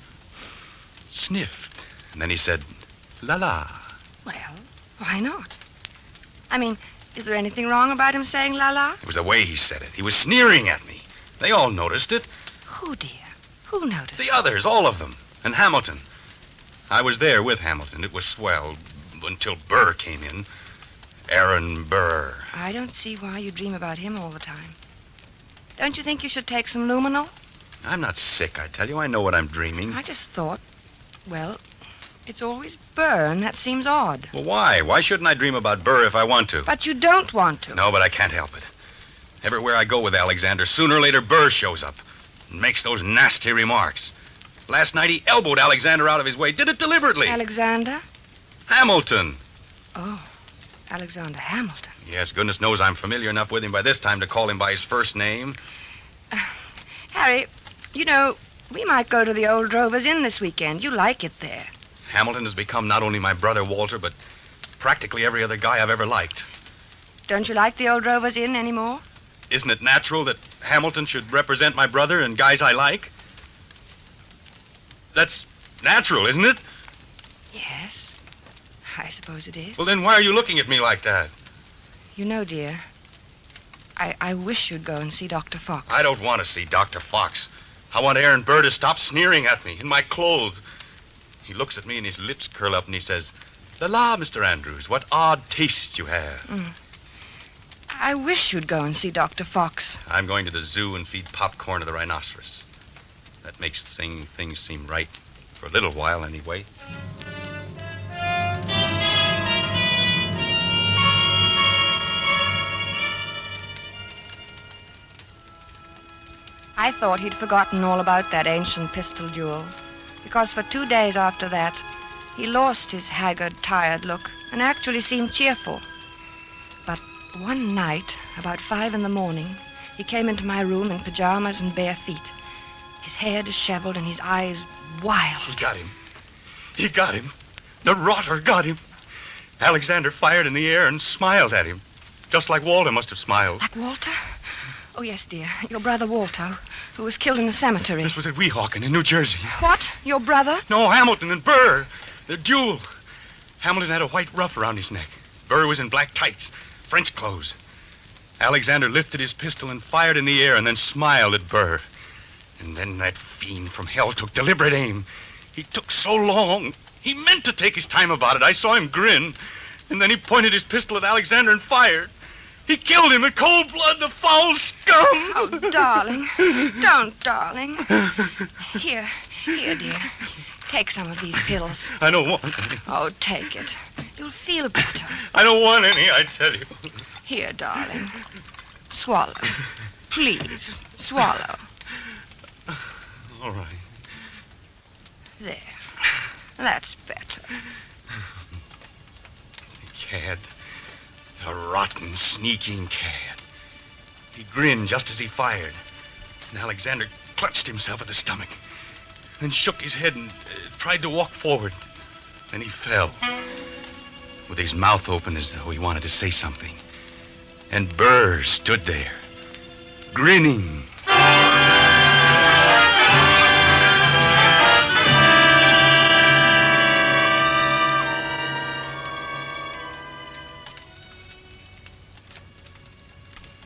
sniffed, and then he said, la-la. Well, why not? I mean, is there anything wrong about him saying la-la? It was the way he said it. He was sneering at me. They all noticed it. Who, dear? Who noticed? The others, all of them. And Hamilton. I was there with Hamilton. It was swell until Burr came in. Aaron Burr. I don't see why you dream about him all the time. Don't you think you should take some luminol? I'm not sick, I tell you. I know what I'm dreaming. I just thought, well, it's always Burr, and that seems odd. Well, why? Why shouldn't I dream about Burr if I want to? But you don't want to. No, but I can't help it. Everywhere I go with Alexander, sooner or later Burr shows up and makes those nasty remarks. Last night he elbowed Alexander out of his way. Did it deliberately. Alexander? Hamilton. Oh, Alexander Hamilton. Yes, goodness knows I'm familiar enough with him by this time to call him by his first name. Harry, you know, we might go to the old Drovers Inn this weekend. You like it there. Hamilton has become not only my brother Walter, but practically every other guy I've ever liked. Don't you like the old Drovers Inn anymore? Isn't it natural that Hamilton should represent my brother and guys I like? That's natural, isn't it? Yes, I suppose it is. Well, then why are you looking at me like that? You know, dear, I wish you'd go and see Dr. Fox. I don't want to see Dr. Fox. I want Aaron Burr to stop sneering at me in my clothes. He looks at me and his lips curl up and he says, "La, Mr. Andrews, what odd taste you have." I wish you'd go and see Dr. Fox. I'm going to the zoo and feed popcorn to the rhinoceros. That makes things seem right, for a little while anyway. I thought he'd forgotten all about that ancient pistol duel, because for 2 days after that, he lost his haggard, tired look and actually seemed cheerful. But one night, about 5 a.m, he came into my room in pajamas and bare feet, his hair disheveled and his eyes wild. He got him. He got him. The rotter got him. Alexander fired in the air and smiled at him, just like Walter must have smiled. Like Walter? Oh, yes, dear. Your brother Walter, who was killed in a cemetery. This was at Weehawken in New Jersey. What? Your brother? No, Hamilton and Burr. The duel. Hamilton had a white ruff around his neck. Burr was in black tights, French clothes. Alexander lifted his pistol and fired in the air and then smiled at Burr. And then that fiend from hell took deliberate aim. He took so long. He meant to take his time about it. I saw him grin. And then he pointed his pistol at Alexander and fired. He killed him in cold blood, the foul scum! Oh, darling. Don't, darling. Here, dear. Take some of these pills. I don't want any. Oh, take it. You'll feel better. I don't want any, I tell you. Here, darling. Swallow. Please, swallow. All right. There. That's better. Cad. A rotten, sneaking cad. He grinned just as he fired, and Alexander clutched himself at the stomach, then shook his head and tried to walk forward. Then he fell, with his mouth open as though he wanted to say something. And Burr stood there, grinning.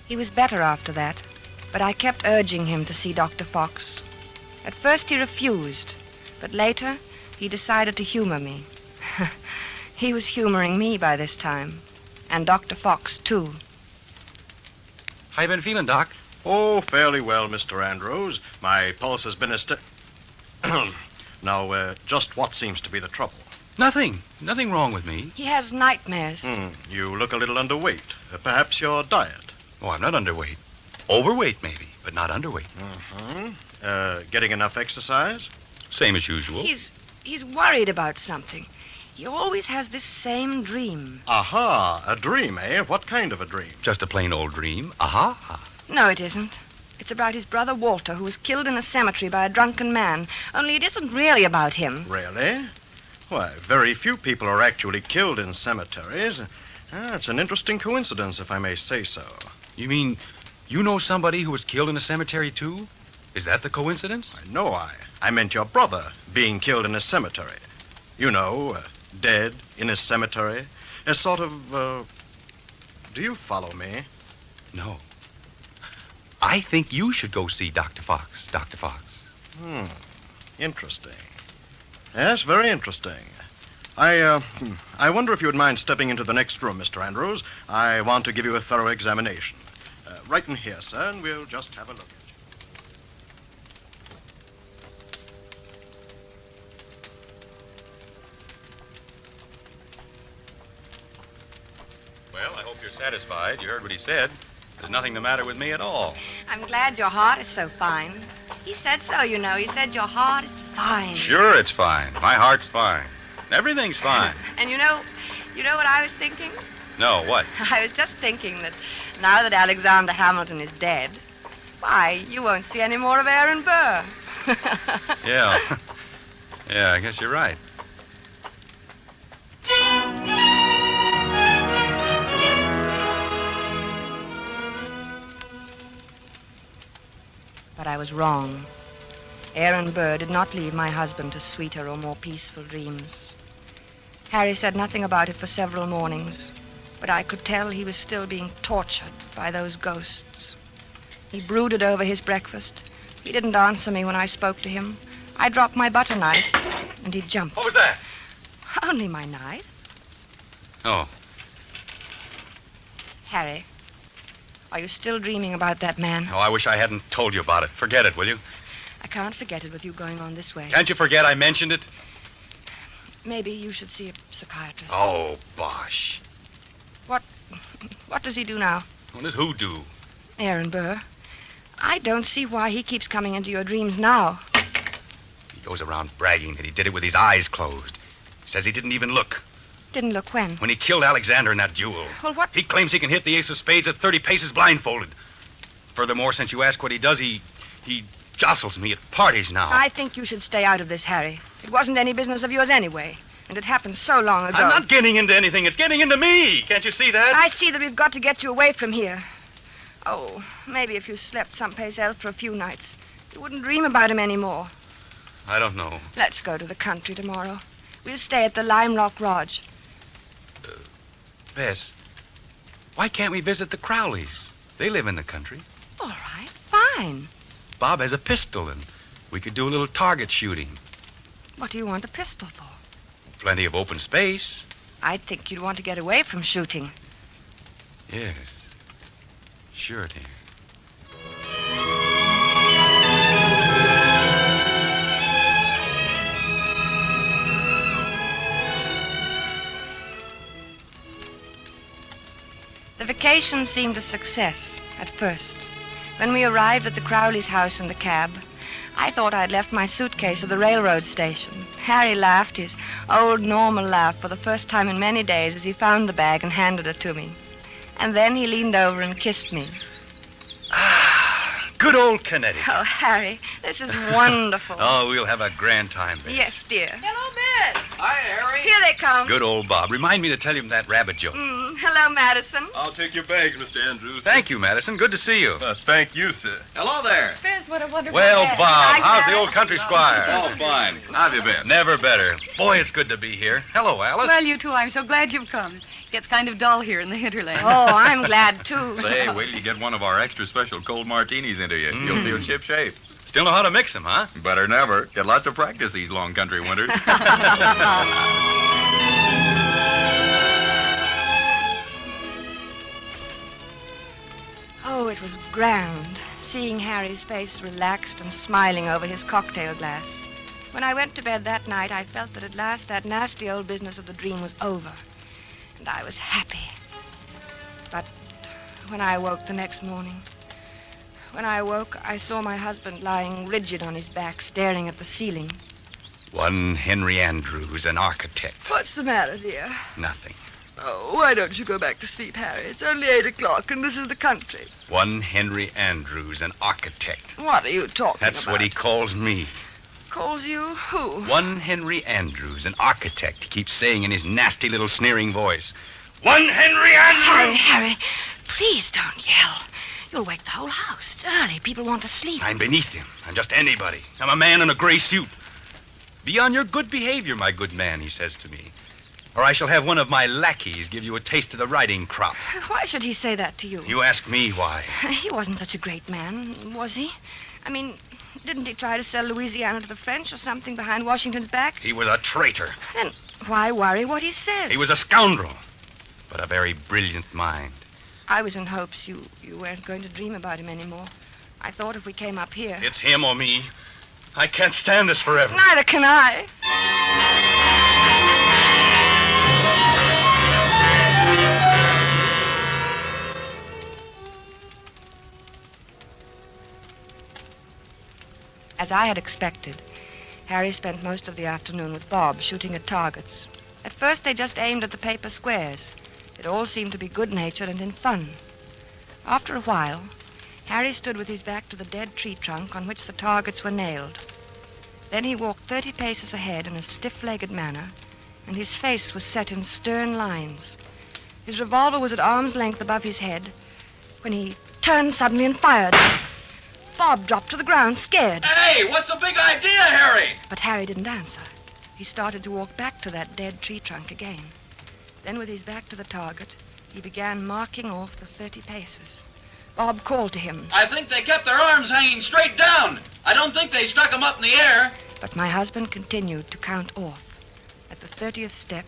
He was better after that, but I kept urging him to see Dr. Fox. At first he refused, but later he decided to humor me. He was humoring me by this time, and Dr. Fox, too. How you been feeling, Doc? Oh, fairly well, Mr. Andrews. My pulse has been Now, just what seems to be the trouble? Nothing wrong with me. He has nightmares. You look a little underweight. Perhaps your diet. Oh, I'm not underweight. Overweight, maybe, but not underweight. Getting enough exercise? Same as usual. He's worried about something. He always has this same dream. Aha, a dream, eh? What kind of a dream? Just a plain old dream. Aha. No, it isn't. It's about his brother Walter, who was killed in a cemetery by a drunken man. Only it isn't really about him. Really? Why, very few people are actually killed in cemeteries. It's an interesting coincidence, if I may say so. You mean you know somebody who was killed in a cemetery, too? Is that the coincidence? No, I meant your brother being killed in a cemetery. You know, dead in a cemetery. A sort of, do you follow me? No. I think you should go see Dr. Fox, Dr. Fox. Interesting. Yes, very interesting. I wonder if you would mind stepping into the next room, Mr. Andrews. I want to give you a thorough examination. Right in here, sir, and we'll just have a look at you. Well, I hope you're satisfied. You heard what he said. There's nothing the matter with me at all. I'm glad your heart is so fine. He said so, you know. He said your heart is fine. Sure, it's fine. My heart's fine. Everything's fine. And you know what I was thinking? No, what? I was just thinking that now that Alexander Hamilton is dead, why, you won't see any more of Aaron Burr. Yeah. Yeah, I guess you're right. But I was wrong. Aaron Burr did not leave my husband to sweeter or more peaceful dreams. Harry said nothing about it for several mornings, but I could tell he was still being tortured by those ghosts. He brooded over his breakfast. He didn't answer me when I spoke to him. I dropped my butter knife, and he jumped. What was that? Only my knife. Oh, Harry, are you still dreaming about that man? I wish I hadn't told you about it. Forget it, will you? I can't forget it with you going on this way. Can't you forget I mentioned it? Maybe you should see a psychiatrist. Oh, bosh. What does he do now? What does who do? Aaron Burr. I don't see why he keeps coming into your dreams now. He goes around bragging that he did it with his eyes closed. Says he didn't even look. Didn't look when? When he killed Alexander in that duel. Well, what? He claims he can hit the ace of spades at 30 paces blindfolded. Furthermore, since you ask what he does, he jostles me at parties now. I think you should stay out of this, Harry. It wasn't any business of yours anyway. And it happened so long ago. I'm not getting into anything. It's getting into me. Can't you see that? I see that we've got to get you away from here. Oh, maybe if you slept someplace else for a few nights, you wouldn't dream about him anymore. I don't know. Let's go to the country tomorrow. We'll stay at the Lime Rock Lodge. Bess, why can't we visit the Crowleys? They live in the country. All right, fine. Bob has a pistol, and we could do a little target shooting. What do you want a pistol for? Plenty of open space. I think you'd want to get away from shooting. Yes. Sure, dear. The vacation seemed a success at first. When we arrived at the Crowley's house in the cab, I thought I'd left my suitcase at the railroad station. Harry laughed his old normal laugh for the first time in many days as he found the bag and handed it to me. And then he leaned over and kissed me. Good old Connecticut. Oh, Harry, this is wonderful. Oh, we'll have a grand time there. Yes, dear. Hello, Miss. Hi, Harry. Here they come. Good old Bob. Remind me to tell him that rabbit joke. Hello, Madison. I'll take your bags, Mr. Andrews. Thank you, Madison. Good to see you. Thank you, sir. Hello there. Fizz, what a wonderful Well, day. Bob, how's the old country squire? Oh, fine. How have you been? Never better. Boy, it's good to be here. Hello, Alice. Well, you too. I'm so glad you've come. Gets kind of dull here in the hinterland. Oh, I'm glad, too. Say, wait till you get one of our extra special cold martinis into you. You'll feel ship-shape. Still know how to mix them, huh? Better never. Get lots of practice these long country winters. Oh, it was grand, seeing Harry's face relaxed and smiling over his cocktail glass. When I went to bed that night, I felt that at last that nasty old business of the dream was over. And I was happy. But when I woke the next morning, I saw my husband lying rigid on his back, staring at the ceiling. One Henry Andrews, an architect. What's the matter, dear? Nothing. Oh, why don't you go back to sleep, Harry? It's only 8 o'clock, and this is the country. One Henry Andrews, an architect. What are you talking That's about? what he calls me. Calls you who? One Henry Andrews, an architect, he keeps saying in his nasty little sneering voice. One Henry Andrews! Harry, please don't yell. You'll wake the whole house. It's early. People want to sleep. I'm beneath him. I'm just anybody. I'm a man in a gray suit. Be on your good behavior, my good man, he says to me. Or I shall have one of my lackeys give you a taste of the riding crop. Why should he say that to you? You ask me why. He wasn't such a great man, was he? I mean, didn't he try to sell Louisiana to the French or something behind Washington's back? He was a traitor. Then why worry what he says? He was a scoundrel, but a very brilliant mind. I was in hopes you weren't going to dream about him anymore. I thought if we came up here... It's him or me. I can't stand this forever. Neither can I. As I had expected, Harry spent most of the afternoon with Bob shooting at targets. At first they just aimed at the paper squares. It all seemed to be good-natured and in fun. After a while, Harry stood with his back to the dead tree trunk on which the targets were nailed. Then he walked 30 paces ahead in a stiff-legged manner, and his face was set in stern lines. His revolver was at arm's length above his head when he turned suddenly and fired. Bob dropped to the ground, scared. Hey, what's the big idea, Harry? But Harry didn't answer. He started to walk back to that dead tree trunk again. Then, with his back to the target, he began marking off the 30 paces. Bob called to him. I think they kept their arms hanging straight down. I don't think they stuck them up in the air. But my husband continued to count off. At the 30th step,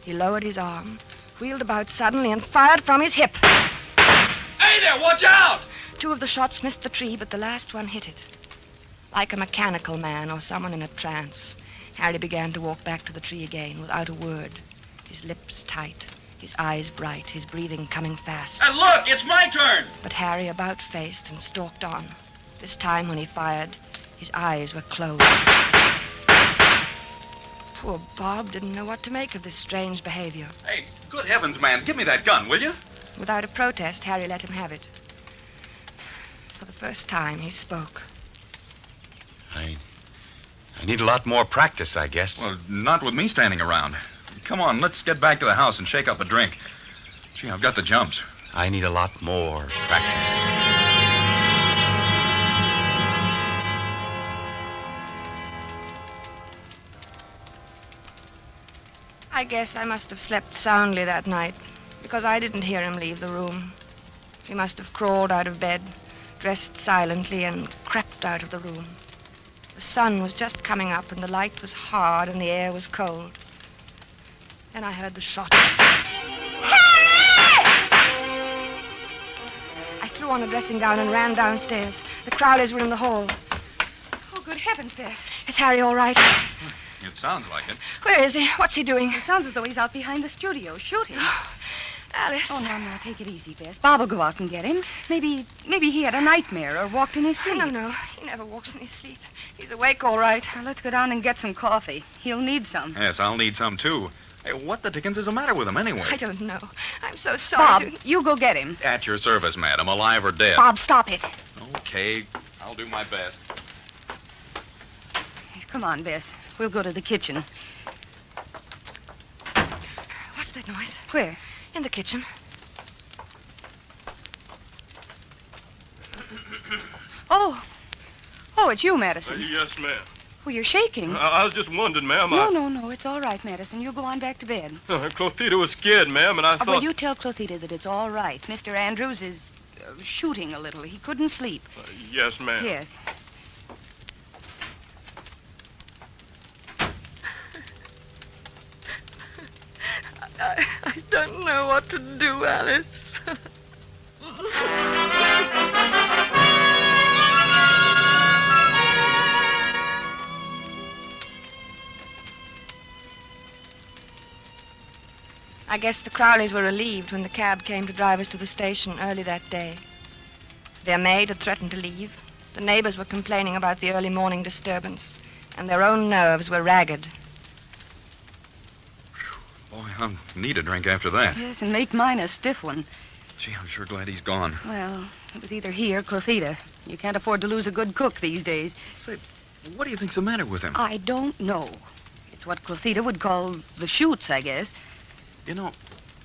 he lowered his arm, wheeled about suddenly, and fired from his hip. Hey there, watch out! 2 of the shots missed the tree, but the last one hit it. Like a mechanical man or someone in a trance, Harry began to walk back to the tree again without a word, his lips tight, his eyes bright, his breathing coming fast. And look, it's my turn! But Harry about-faced and stalked on. This time when he fired, his eyes were closed. Poor Bob didn't know what to make of this strange behavior. Hey, good heavens, man, give me that gun, will you? Without a protest, Harry let him have it. For the first time, he spoke. I need a lot more practice, I guess. Well, not with me standing around. Come on, let's get back to the house and shake up a drink. Gee, I've got the jumps. I need a lot more practice. I guess I must have slept soundly that night, because I didn't hear him leave the room. He must have crawled out of bed, dressed silently, and crept out of the room. The sun was just coming up, and the light was hard, and the air was cold. Then I heard the shots. I threw on a dressing gown and ran downstairs. The Crowleys were in the hall. Oh, good heavens, Bess. Is Harry all right? It sounds like it. Where is he? What's he doing? It sounds as though he's out behind the studio shooting. Alice. Oh, no, take it easy, Bess. Bob will go out and get him. Maybe he had a nightmare or walked in his sleep. No, he never walks in his sleep. He's awake all right. Now, let's go down and get some coffee. He'll need some. Yes, I'll need some, too. Hey, what the dickens is the matter with him, anyway? I don't know. I'm so sorry. Bob, you go get him. At your service, madam, alive or dead. Bob, stop it. Okay, I'll do my best. Come on, Bess. We'll go to the kitchen. What's that noise? Where? In the kitchen. Oh, it's you, Madison. Yes, ma'am. Well, you're shaking. I was just wondering, ma'am. No, it's all right, Madison. You go on back to bed. Clothita was scared, ma'am, and I thought... Well, you tell Clothita that it's all right. Mr. Andrews is shooting a little. He couldn't sleep. Yes, ma'am. Yes. I don't know what to do, Alice. I guess the Crowleys were relieved when the cab came to drive us to the station early that day. Their maid had threatened to leave. The neighbors were complaining about the early morning disturbance, and their own nerves were ragged. Boy, I'll need a drink after that. Yes, and make mine a stiff one. Gee, I'm sure glad he's gone. Well, it was either he or Clothita. You can't afford to lose a good cook these days. Say, what do you think's the matter with him? I don't know. It's what Clothita would call the shoots, I guess. You know,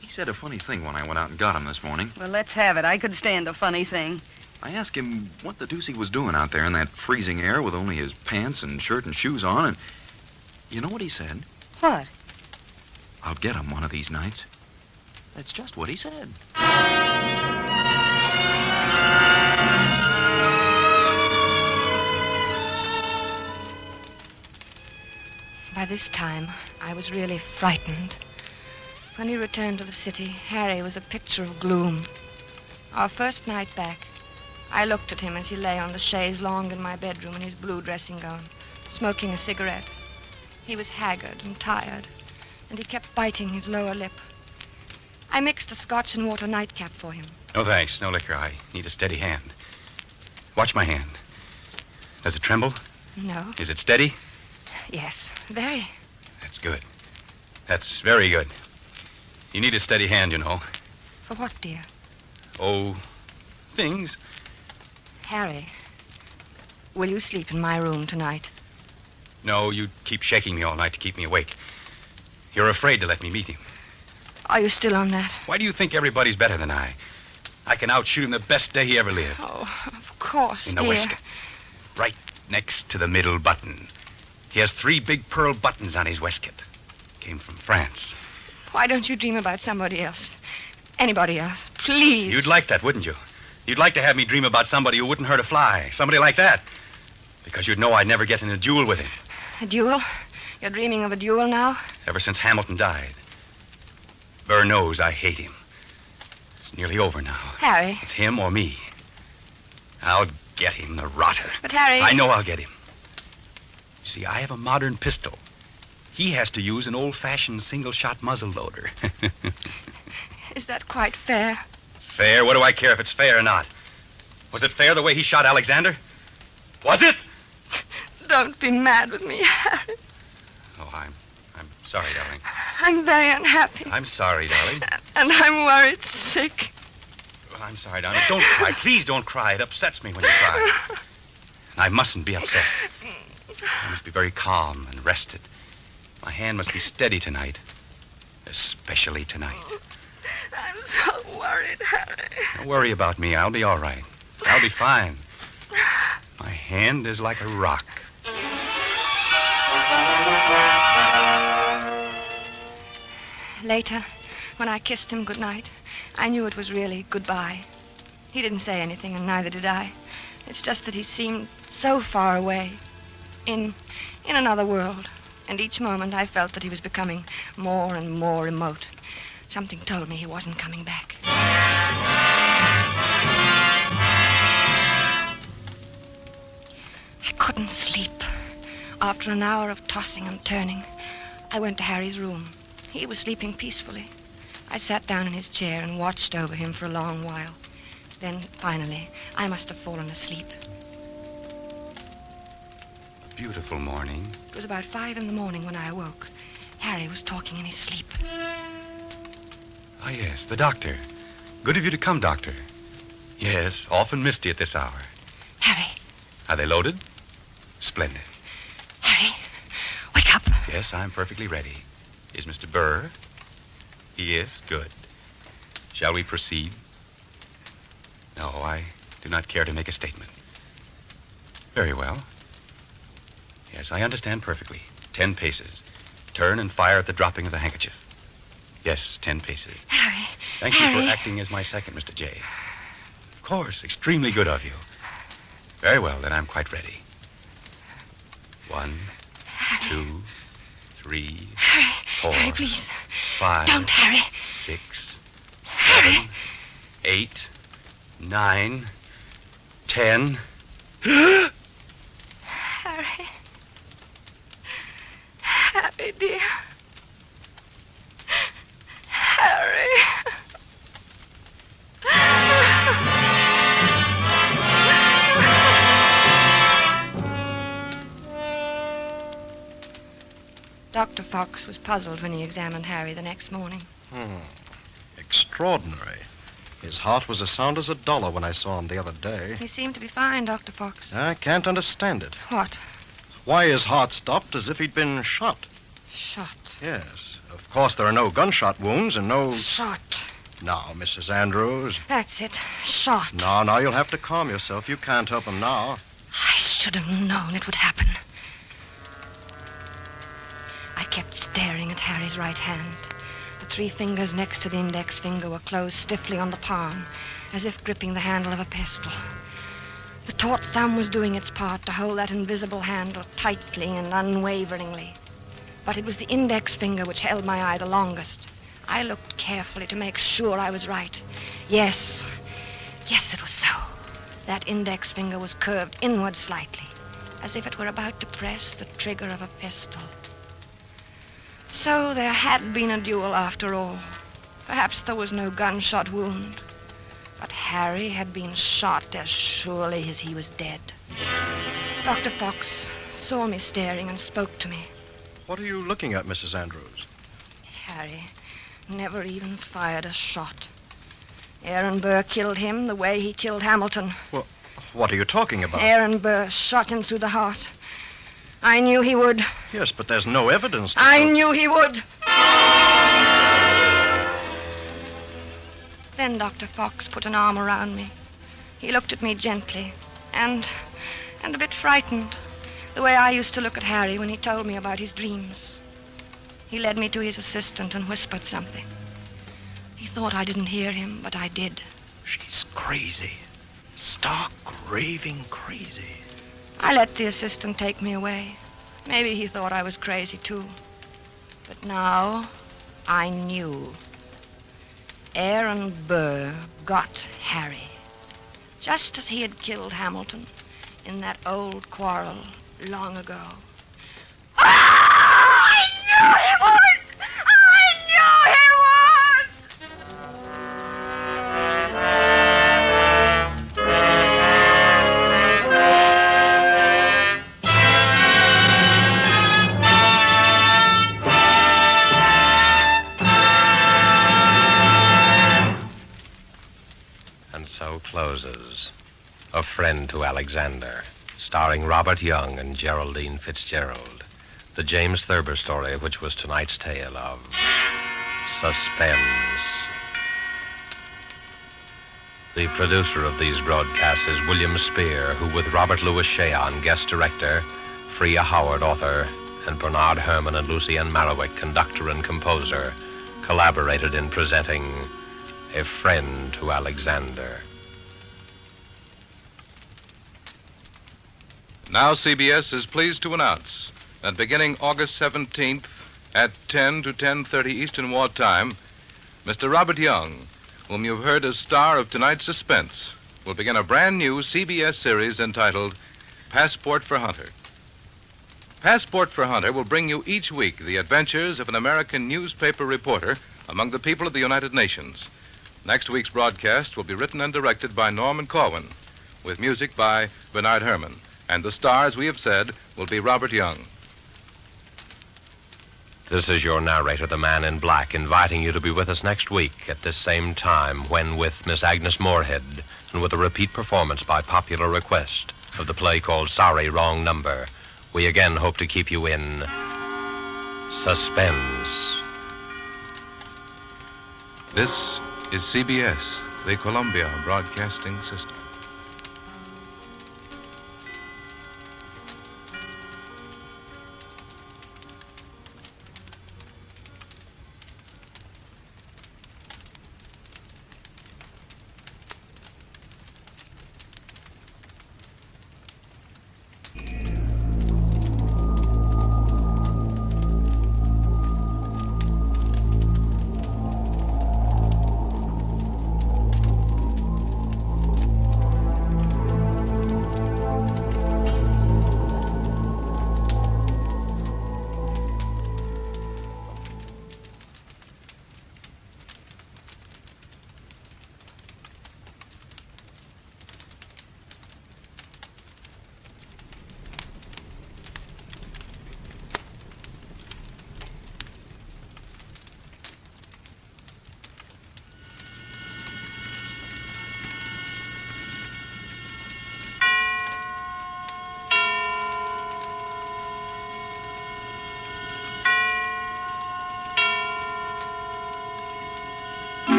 he said a funny thing when I went out and got him this morning. Well, let's have it. I could stand a funny thing. I asked him what the deuce he was doing out there in that freezing air with only his pants and shirt and shoes on, and you know what he said? What? I'll get him one of these nights. That's just what he said. By this time, I was really frightened. When we returned to the city, Harry was a picture of gloom. Our first night back, I looked at him as he lay on the chaise longue in my bedroom in his blue dressing gown, smoking a cigarette. He was haggard and tired, and he kept biting his lower lip. I mixed a scotch and water nightcap for him. No thanks, no liquor. I need a steady hand. Watch my hand. Does it tremble? No. Is it steady? Yes, very. That's good. That's very good. You need a steady hand, you know. For what, dear? Oh, things. Harry, will you sleep in my room tonight? No, you keep shaking me all night to keep me awake. You're afraid to let me meet him. Are you still on that? Why do you think everybody's better than I? I can outshoot him the best day he ever lived. Oh, of course, In the dear. waistcoat. Right next to the middle button. He has 3 big pearl buttons on his waistcoat. Came from France. Why don't you dream about somebody else? Anybody else, please. You'd like that, wouldn't you? You'd like to have me dream about somebody who wouldn't hurt a fly. Somebody like that. Because you'd know I'd never get in a duel with him. A duel? You're dreaming of a duel now? Ever since Hamilton died. Burr knows I hate him. It's nearly over now. Harry. It's him or me. I'll get him, the rotter. But, Harry... I know I'll get him. You see, I have a modern pistol. He has to use an old-fashioned single-shot muzzle loader. Is that quite fair? Fair? What do I care if it's fair or not? Was it fair the way he shot Alexander? Was it? Don't be mad with me, Harry. Oh, I'm sorry, darling. I'm very unhappy. I'm sorry, darling. And I'm worried sick. Well, I'm sorry, darling. Don't cry. Please don't cry. It upsets me when you cry. And I mustn't be upset. I must be very calm and rested. My hand must be steady tonight. Especially tonight. I'm so worried, Harry. Don't worry about me. I'll be all right. I'll be fine. My hand is like a rock. Later, when I kissed him goodnight, I knew it was really goodbye. He didn't say anything, and neither did I. It's just that he seemed so far away, in another world. And each moment I felt that he was becoming more and more remote. Something told me he wasn't coming back. I couldn't sleep. After an hour of tossing and turning, I went to Harry's room. He was sleeping peacefully. I sat down in his chair and watched over him for a long while. Then, finally, I must have fallen asleep. Beautiful morning. It was about 5 in the morning when I awoke. Harry was talking in his sleep. Ah, yes, the doctor. Good of you to come, doctor. Yes, often misty at this hour. Harry. Are they loaded? Splendid. Harry, wake up. Yes, I'm perfectly ready. Is Mr. Burr? He is? Good. Shall we proceed? No, I do not care to make a statement. Very well. Yes, I understand perfectly. 10 paces. Turn and fire at the dropping of the handkerchief. Yes, 10 paces. Harry. Thank you for acting as my second, Mr. J. Of course, extremely good of you. Very well, then I'm quite ready. 1, 2, 3, Harry. 4, Harry, please. 5, Don't, Harry. 6, 7, 8, 9, 10. Harry. Harry, dear. Harry. Dr. Fox was puzzled when he examined Harry the next morning. Extraordinary. His heart was as sound as $1 when I saw him the other day. He seemed to be fine, Dr. Fox. I can't understand it. What? Why his heart stopped as if he'd been shot. Shot? Yes. Of course, there are no gunshot wounds and no... Shot. Now, Mrs. Andrews. That's it. Shot. No, you'll have to calm yourself. You can't help him now. I should have known it would happen. I kept staring at Harry's right hand. The 3 fingers next to the index finger were closed stiffly on the palm, as if gripping the handle of a pistol. The taut thumb was doing its part to hold that invisible handle tightly and unwaveringly. But it was the index finger which held my eye the longest. I looked carefully to make sure I was right. Yes, Yes, it was so. That index finger was curved inward slightly, as if it were about to press the trigger of a pistol. So there had been a duel after all. Perhaps there was no gunshot wound, but Harry had been shot as surely as he was dead. Dr. Fox saw me staring and spoke to me. What are you looking at, Mrs. Andrews? Harry never even fired a shot. Aaron Burr killed him the way he killed Hamilton. Well, what are you talking about? Aaron Burr shot him through the heart. I knew he would. Yes, but there's no evidence. I knew he would. Then Dr. Fox put an arm around me. He looked at me gently and a bit frightened, the way I used to look at Harry when he told me about his dreams. He led me to his assistant and whispered something. He thought I didn't hear him, but I did. She's crazy. Stark, raving crazy. I let the assistant take me away. Maybe he thought I was crazy, too. But now I knew. Aaron Burr got Harry, just as he had killed Hamilton in that old quarrel long ago. I knew he would! I knew he would! And so closes A Friend to Alexander, starring Robert Young and Geraldine Fitzgerald. The James Thurber story, which was tonight's tale of suspense. The producer of these broadcasts is William Spear, who with Robert Louis Cheon, guest director, Freya Howard, author, and Bernard Herrmann and Lucienne Marowik, conductor and composer, collaborated in presenting A Friend to Alexander. Now CBS is pleased to announce that beginning August 17th at 10 to 10:30 Eastern Wartime, Mr. Robert Young, whom you've heard as star of tonight's Suspense, will begin a brand new CBS series entitled Passport for Hunter. Passport for Hunter will bring you each week the adventures of an American newspaper reporter among the people of the United Nations. Next week's broadcast will be written and directed by Norman Corwin, with music by Bernard Herrmann. And the star, as we have said, will be Robert Young. This is your narrator, the Man in Black, inviting you to be with us next week at this same time when, with Miss Agnes Moorehead and with a repeat performance by popular request of the play called Sorry, Wrong Number, we again hope to keep you in suspense. This is CBS, the Columbia Broadcasting System.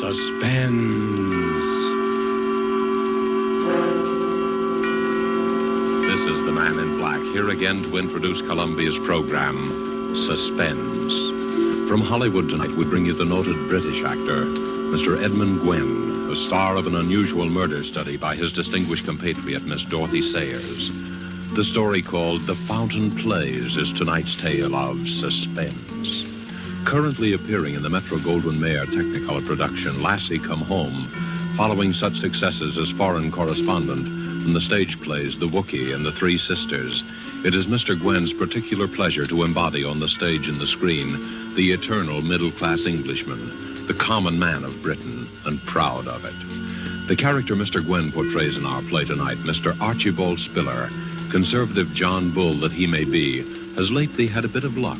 Suspense. This is the Man in Black, here again to introduce Columbia's program, Suspense. From Hollywood tonight, we bring you the noted British actor, Mr. Edmund Gwenn, the star of an unusual murder study by his distinguished compatriot, Miss Dorothy Sayers. The story called The Fountain Plays is tonight's tale of suspense. Currently appearing in the Metro-Goldwyn-Mayer Technicolor production, Lassie Come Home, following such successes as foreign correspondent from the stage plays The Wookiee and The Three Sisters, it is Mr. Gwen's particular pleasure to embody on the stage and the screen the eternal middle-class Englishman, the common man of Britain, and proud of it. The character Mr. Gwen portrays in our play tonight, Mr. Archibald Spiller, conservative John Bull that he may be, has lately had a bit of luck.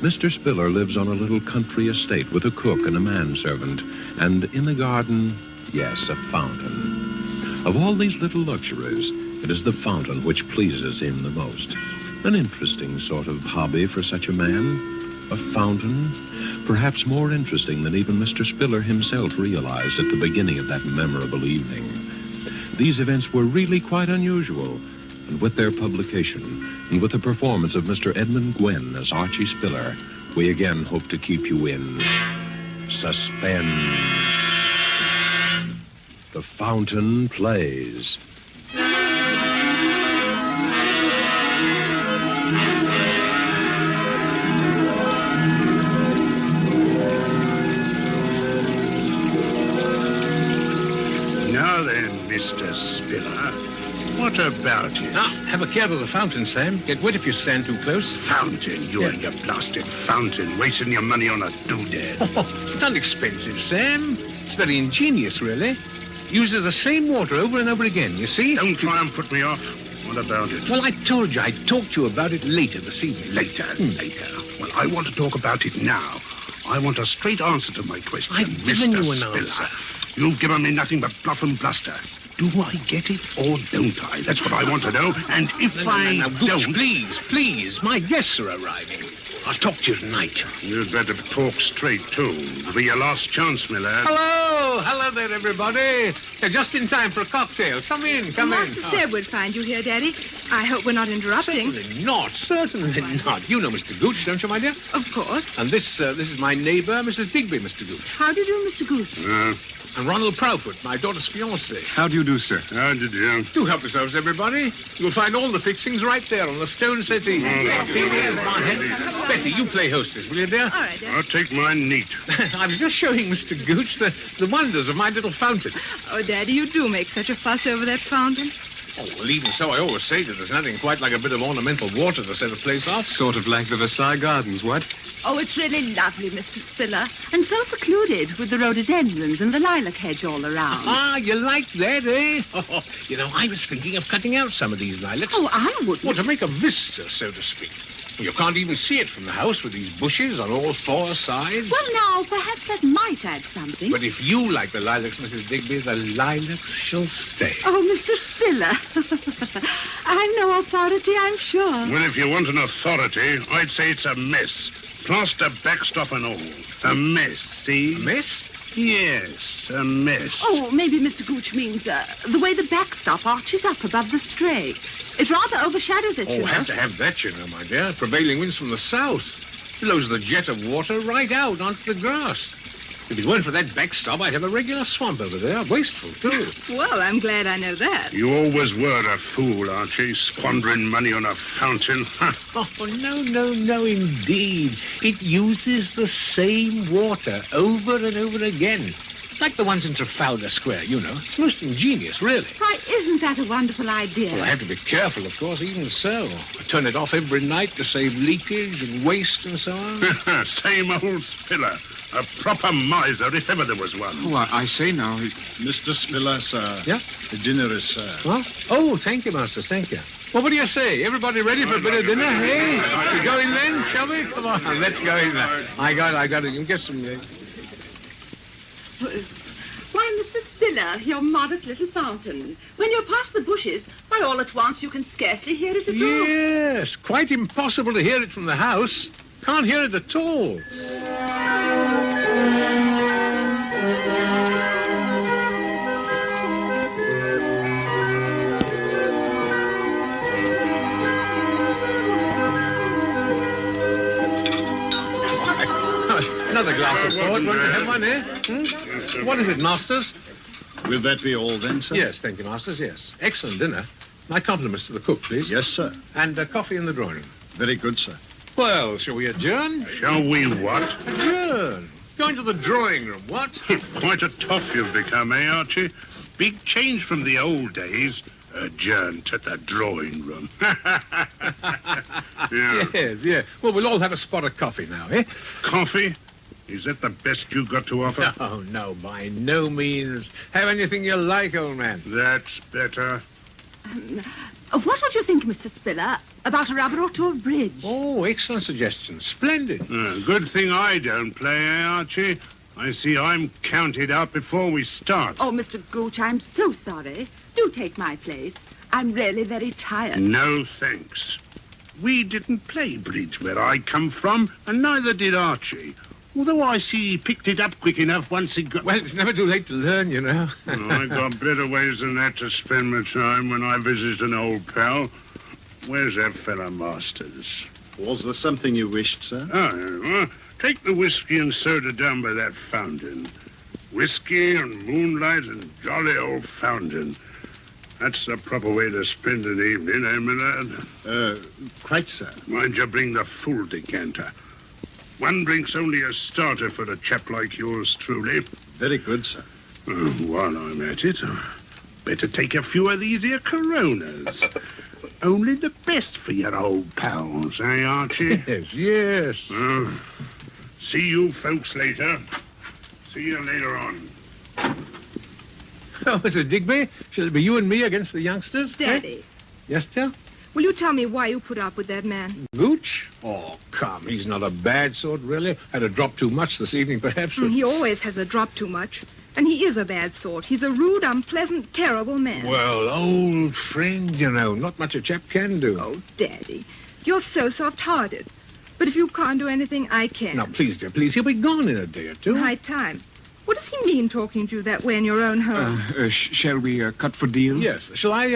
Mr. Spiller lives on a little country estate with a cook and a manservant, and in the garden, yes, a fountain. Of all these little luxuries, it is the fountain which pleases him the most. An interesting sort of hobby for such a man. A fountain, perhaps more interesting than even Mr. Spiller himself realized at the beginning of that memorable evening. These events were really quite unusual, and with their publication, and with the performance of Mr. Edmund Gwen as Archie Spiller, we again hope to keep you in suspense. The Fountain plays. Now then, Mr. Spiller, what about it? Have a care of the fountain, Sam. Get wet if you stand too close. Fountain? You and your blasted fountain, wasting your money on a doodad. It's not expensive, Sam. It's very ingenious, really. Uses the same water over and over again, you see? Don't try and put me off. What about it? Well, I told you I'd talk to you about it later this evening. Later. Well, I want to talk about it now. I want a straight answer to my question, I've given Mr. you an Spiller. answer. You've given me nothing but bluff and bluster. Do I get it or don't I? That's what I want to know. And if I don't... Please. My guests are arriving. I'll talk to you tonight. You'd better talk straight, too. It'll be your last chance, my lad. Hello there, everybody. You're just in time for a cocktail. Come in. Master said we'd find you here, Daddy. I hope we're not interrupting. Certainly not. You know Mr. Gooch, don't you, my dear? Of course. And this is my neighbor, Mrs. Digby, Mr. Gooch. How do you do, Mr. Goose? And Ronald Proudfoot, my daughter's fiancé. How do you do, sir? How do you do? Do help yourselves, everybody. You'll find all the fixings right there on the stone settee. Betty, you play hostess, will you, dear? All right, Dad. I'll take mine neat. I was just showing Mr. Gooch the wonders of my little fountain. Oh, Daddy, you do make such a fuss over that fountain. Oh, well, even so, I always say that there's nothing quite like a bit of ornamental water to set a place off. Sort of like the Versailles Gardens, what? Oh, it's really lovely, Mr. Spiller. And so secluded with the rhododendrons and the lilac hedge all around. Ah, you like that, eh? Oh, you know, I was thinking of cutting out some of these lilacs. Oh, I wouldn't. Well, to make a vista, so to speak. You can't even see it from the house with these bushes on all four sides. Well, now, perhaps that might add something. But if you like the lilacs, Mrs. Digby, the lilacs shall stay. Oh, Mr. Spiller. I'm no authority, I'm sure. Well, if you want an authority, I'd say it's a mess. Plaster, backstop and all. A mess, see? A mess? Yes, a mess. Oh, maybe Mr. Gooch means the way the backstop arches up above the stray. It rather overshadows it, Oh, you know. have to have that, you know, my dear. Prevailing winds from the south. Blows the jet of water right out onto the grass. If it weren't for that backstop, I'd have a regular swamp over there. Wasteful, too. Well, I'm glad I know that. You always were a fool, Archie, squandering money on a fountain. Oh, no, indeed. It uses the same water over and over again. Like the ones in Trafalgar Square, you know. It's most ingenious, really. Why, isn't that a wonderful idea? Well, I have to be careful, of course, even so. I turn it off every night to save leakage and waste and so on. Same old Spiller. A proper miser, if ever there was one. Oh, I say now, Mr. Spiller, sir. Yeah? The dinner is served. What? Oh, thank you, Master, thank you. Well, what do you say? Everybody ready for a bit of dinner, hey? We go in then, shall we? Come on, let's go in there. I got it. You can get some... Why, Mr. Spiller, your modest little fountain. When you're past the bushes, by all at once, you can scarcely hear it at all. Yes, quite impossible to hear it from the house. Can't hear it at all. Another glass of port. Won't you have one, eh? What is it, Masters? Will that be all then, sir? Yes, thank you, Masters, yes. Excellent dinner. My compliments to the cook, please. Yes, sir. And coffee in the drawing room. Very good, sir. Well, shall we adjourn? Shall we what? Adjourn. Going to the drawing room, what? Quite a tough you've become, eh, Archie? Big change from the old days. Adjourned to the drawing room. Yeah. Yes, yeah. Well, we'll all have a spot of coffee now, eh? Coffee? Is that the best you've got to offer? Oh, no, by no means. Have anything you like, old man. That's better. What would you think, Mr. Spiller, about a rubber or two of bridge? Oh, excellent suggestion. Splendid. Good thing I don't play, eh, Archie? I see I'm counted out before we start. Oh, Mr. Gooch, I'm so sorry. Do take my place. I'm really very tired. No thanks. We didn't play bridge where I come from, and neither did Archie. Although I see he picked it up quick enough once he got... Well, it's never too late to learn, you know. I got better ways than that to spend my time when I visit an old pal. Where's that fella Masters? Was there something you wished, sir? Take the whiskey and soda down by that fountain. Whiskey and moonlight and jolly old fountain. That's the proper way to spend an evening, eh, my lad? Quite, sir. Mind you bring the full decanter. One drink's only a starter for a chap like yours, truly. Very good, sir. While I'm at it, better take a few of these here Coronas. Only the best for your old pals, eh, Archie? Yes. See you folks later. See you later on. Oh, Mr. Digby, shall it be you and me against the youngsters? Daddy, Yes, dear? will you tell me why you put up with that man? Gooch? Oh, come, he's not a bad sort, really. Had a drop too much this evening, perhaps. But... He always has a drop too much. And he is a bad sort. He's a rude, unpleasant, terrible man. Well, old friend, you know, not much a chap can do. Oh, Daddy, you're so soft-hearted. But if you can't do anything, I can. Now, please, dear, please, he'll be gone in a day or two. High time. What does he mean talking to you that way in your own home? Shall we cut for deal? Yes. Shall I,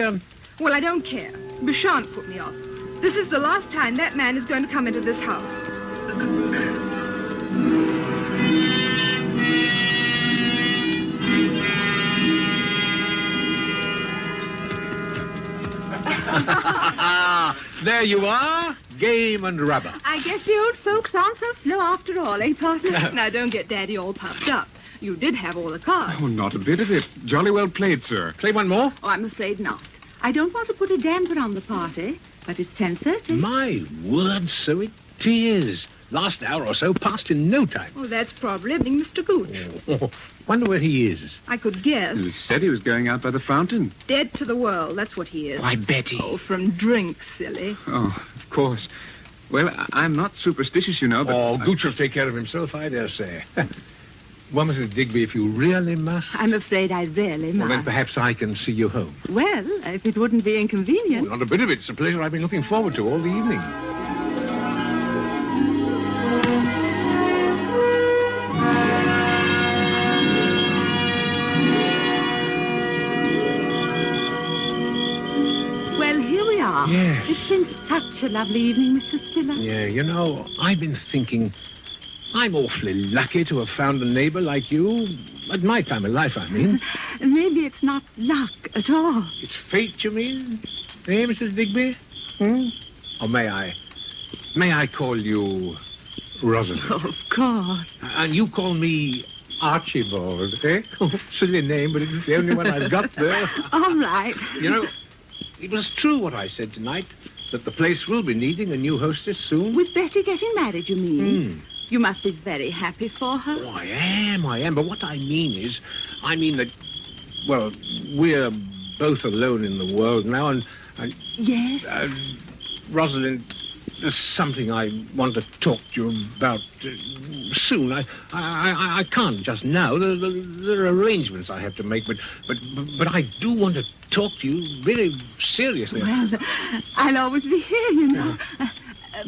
Well, I don't care. Bouchant put me off. This is the last time that man is going to come into this house. There you are, game and rubber. I guess the old folks aren't so slow after all, eh, partner? Now, don't get Daddy all puffed up. You did have all the cards. Oh, not a bit of it. Jolly well played, sir. Play one more? Oh, I'm afraid not. I don't want to put a damper on the party, but it's 10:30. My word, so it is. Last hour or so passed in no time. Oh, that's probably Mr. Gooch. Oh, wonder where he is. I could guess. He said he was going out by the fountain. Dead to the world, that's what he is. Why, Betty. Oh, from drink, silly. Oh, of course. Well, I'm not superstitious, you know, but... Oh, Gooch will take care of himself, I dare say. Well, Mrs. Digby, if you really must... I'm afraid I really Well, must. then perhaps I can see you home. Well, if it wouldn't be inconvenient. Not a bit of it. It's a pleasure I've been looking forward to all the evening. Well, here we are. Yes. It's been such a lovely evening, Mr. Spiller. Yeah, you know, I've been thinking... I'm awfully lucky to have found a neighbor like you. At my time of life, I mean. Maybe it's not luck at all. It's fate, you mean? Eh, Mrs. Digby? Or may I call you Rosalind? Of course. And you call me Archibald, eh? Silly name, but it's the only one I've got there. All right. You know, it was true what I said tonight, that the place will be needing a new hostess soon. With Betty getting married, you mean? You must be very happy for her. Oh, I am. But what I mean that, well, we're both alone in the world now, and Yes? Rosalind, there's something I want to talk to you about soon. I can't just now. There are arrangements I have to make, but I do want to talk to you really seriously. Well, I'll always be here, you know.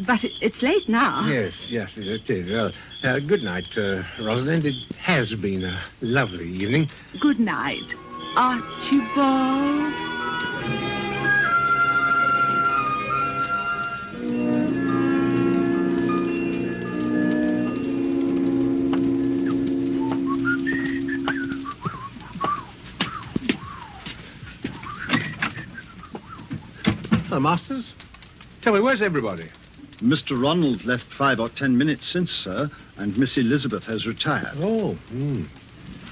But it's late now. Yes, it is. Well, good night, Rosalind. It has been a lovely evening. Good night, Archibald. Hello, Masters. Tell me, where's everybody? Mr. Ronald left 5 or 10 minutes since, sir, and Miss Elizabeth has retired. Oh,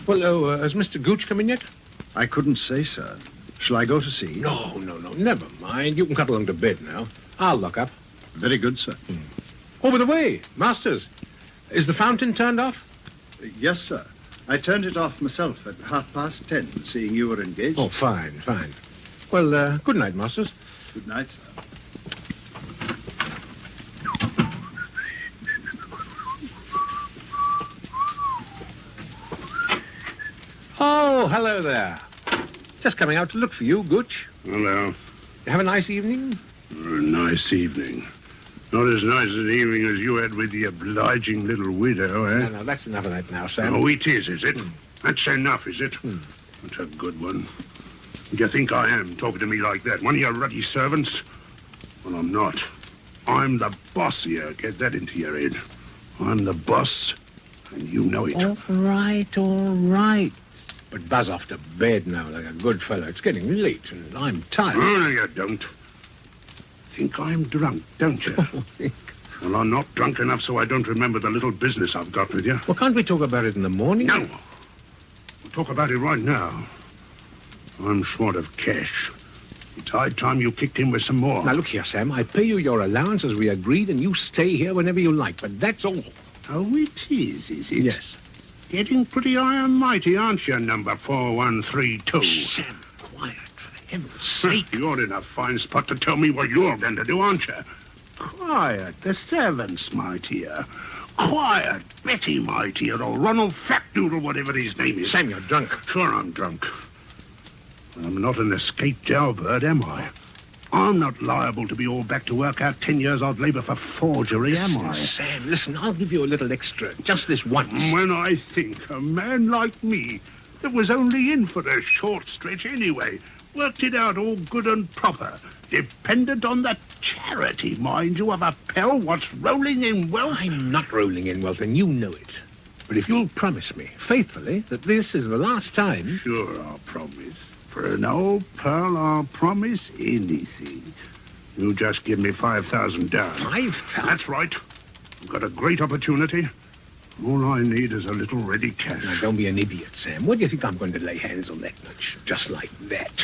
Well, has Mr. Gooch come in yet? I couldn't say, sir. Shall I go to see? No, never mind. You can cut along to bed now. I'll lock up. Very good, sir. Oh, by the way, Masters, is the fountain turned off? Yes, sir. I turned it off myself at 10:30, seeing you were engaged. Oh, fine. Well, good night, Masters. Good night, sir. Oh, hello there. Just coming out to look for you, Gooch. Hello. You have a nice evening? A nice evening. Not as nice an evening as you had with the obliging little widow, eh? No, that's enough of that now, Sam. Oh, it is it? That's enough, is it? That's a good one. Do you think I am, talking to me like that? One of your ruddy servants? Well, I'm not. I'm the boss here. Get that into your head. I'm the boss, and you know it. All right. But buzz off to bed now like a good fellow. It's getting late, and I'm tired. Oh, no, you don't. Think I'm drunk, don't you? Well, I'm not drunk enough so I don't remember the little business I've got with you. Well, can't we talk about it in the morning? No. We'll talk about it right now. I'm short of cash. It's high time you kicked in with some more. Now, look here, Sam. I pay you your allowance as we agreed, and you stay here whenever you like, but that's all. Oh, it is it? Yes. Getting pretty high and mighty, aren't you, number 4132? Sam, quiet, for heaven's sake. You're in a fine spot to tell me what you're going to do, aren't you? Quiet, the servants, my dear. Quiet, Betty, my dear, or Ronald Flatdoodle, whatever his name is. Sam, you're drunk. Sure I'm drunk. I'm not an escaped jailbird, am I? I'm not liable to be all back to work out 10 years odd labor for forgery, am I? Sam, listen, I'll give you a little extra, just this once. When I think a man like me, that was only in for a short stretch anyway, worked it out all good and proper, dependent on the charity, mind you, of a pal what's rolling in wealth. I'm not rolling in wealth, and you know it. But if you'll promise me, faithfully, that this is the last time... Sure, I'll promise. For an old pal, I'll promise anything. You just give me 5,000 down. 5,000? That's right. I've got a great opportunity. All I need is a little ready cash. Now, don't be an idiot, Sam. What do you think I'm going to lay hands on that much? Just like that.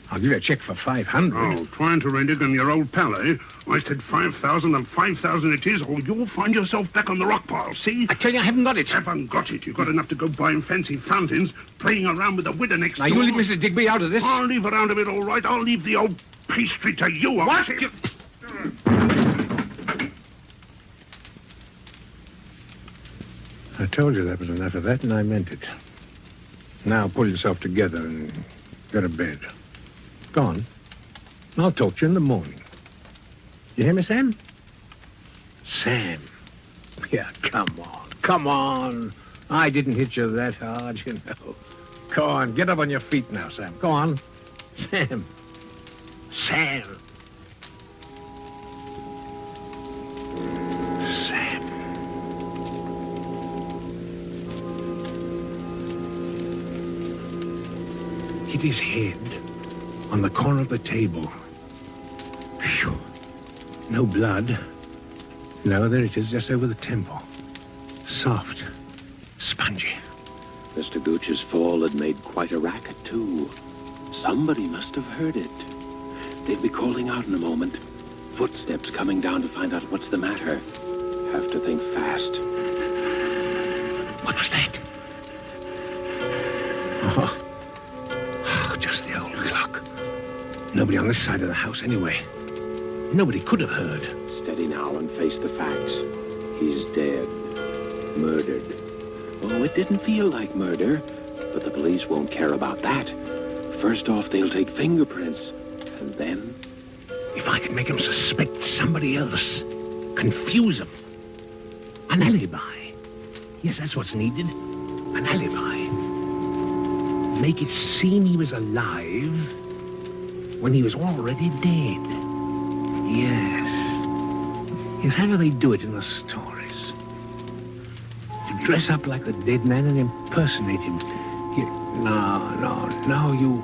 I'll give you a check for 500. Oh, trying to rent it on your old pal, eh? I said 5,000 and 5,000 it is, or you'll find yourself back on the rock pile, see? I tell you, I haven't got it. Haven't got it. You've got enough to go buying fancy fountains, playing around with the widow next door. Now, you leave Mr. Digby out of this. I'll leave her out of it, all right. I'll leave the old pastry to you. What? I told you that was enough of that, and I meant it. Now, pull yourself together and go to bed. Go on. I'll talk to you in the morning. You hear me, Sam? Sam. Yeah, come on. I didn't hit you that hard, you know. Go on, get up on your feet now, Sam. Go on. Sam. Sam. Hit his head on the corner of the table. Phew. No blood. No, there it is, just over the temple. Soft. Spongy. Mr. Gooch's fall had made quite a racket, too. Somebody must have heard it. They'll be calling out in a moment. Footsteps coming down to find out what's the matter. Have to think fast. What was that? Oh, just the old clock. Nobody on this side of the house anyway. Nobody could have heard. Steady now and face the facts. He's dead. Murdered. Oh, it didn't feel like murder, but the police won't care about that. First off, they'll take fingerprints, and then... If I could make him suspect somebody else, confuse him. An alibi. Yes, that's what's needed. An alibi. Make it seem he was alive when he was already dead. Yes. Yes, how do they do it in the stories? To dress up like the dead man and impersonate him. No, you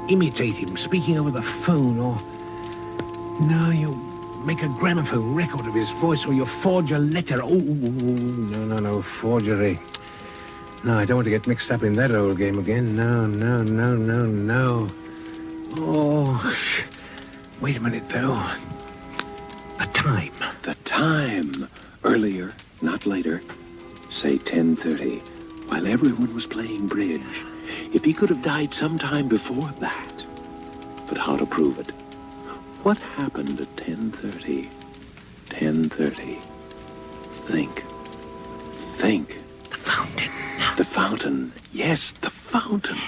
imitate him speaking over the phone, or... No, you make a gramophone record of his voice, or you forge a letter. Oh, no, forgery. No, I don't want to get mixed up in that old game again. No. Oh, wait a minute, though. The time. The time. Earlier, not later. Say 10:30, while everyone was playing bridge. If he could have died sometime before that. But how to prove it? What happened at 10:30? 10:30. Think. The fountain. The fountain. Yes, the fountain.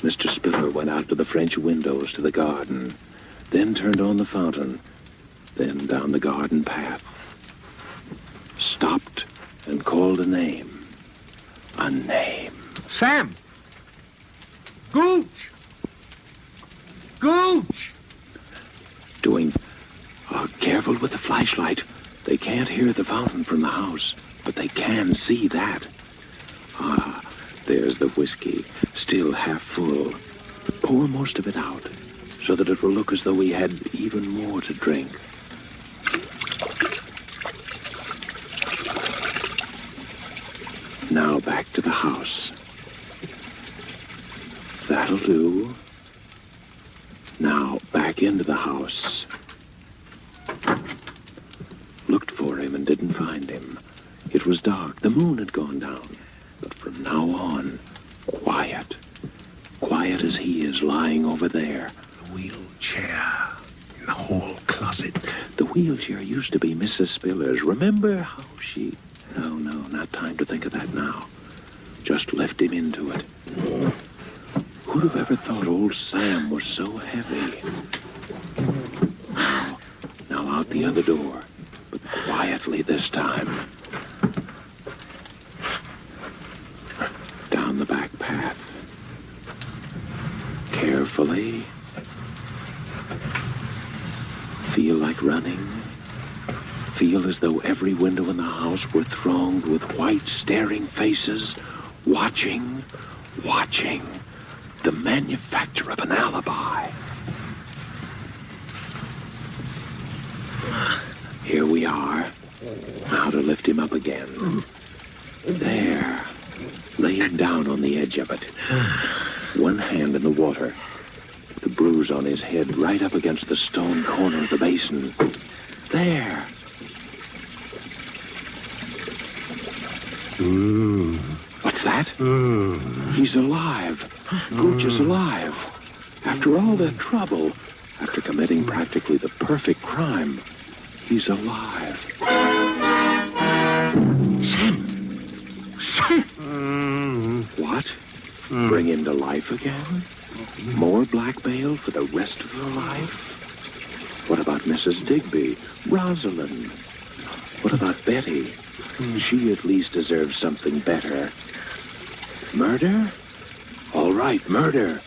Mr. Spiller went out to the French windows to the garden, then turned on the fountain, then down the garden path. Stopped and called a name. A name. Sam! Gooch! Doing... Oh, careful with the flashlight. They can't hear the fountain from the house, but they can see that. Ah, there's the whiskey, still half full. Pour most of it out, so that it will look as though we had even more to drink. Now back to the house. That'll do. Now back into the house. Looked for him and didn't find him. It was dark. The moon had gone down. But from now on, quiet. Quiet as he is lying over there. The wheelchair in the hall closet. The wheelchair used to be Mrs. Spiller's. Remember how she... No, not time to think of that now. Just left him into it. Who'd have ever thought old Sam was so heavy? Now out the other door, but quietly this time. Down the back path. Carefully. Feel like running. Feel as though every window in the house were thronged with white, staring faces, watching. The manufacture of an alibi. Here we are. Now to lift him up again. There. Laying down on the edge of it. One hand in the water. The bruise on his head right up against the stone corner of the basin. There. What's that? He's alive. Gooch is alive. After all that trouble, after committing practically the perfect crime, he's alive. What? Bring him to life again? More blackmail for the rest of your life? What about Mrs. Digby? Rosalind? What about Betty? She at least deserves something better. Murder? All right, murder.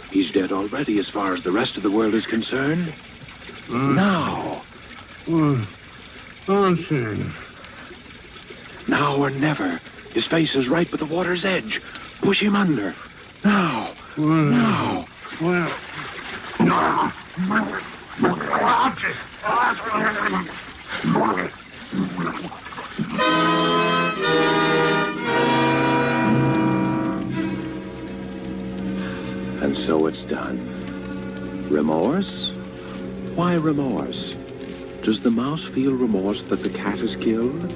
He's dead already as far as the rest of the world is concerned. Now. Now or never. His face is right by the water's edge. Push him under. Now. Now. And so it's done. Remorse? Why remorse? Does the mouse feel remorse that the cat is killed?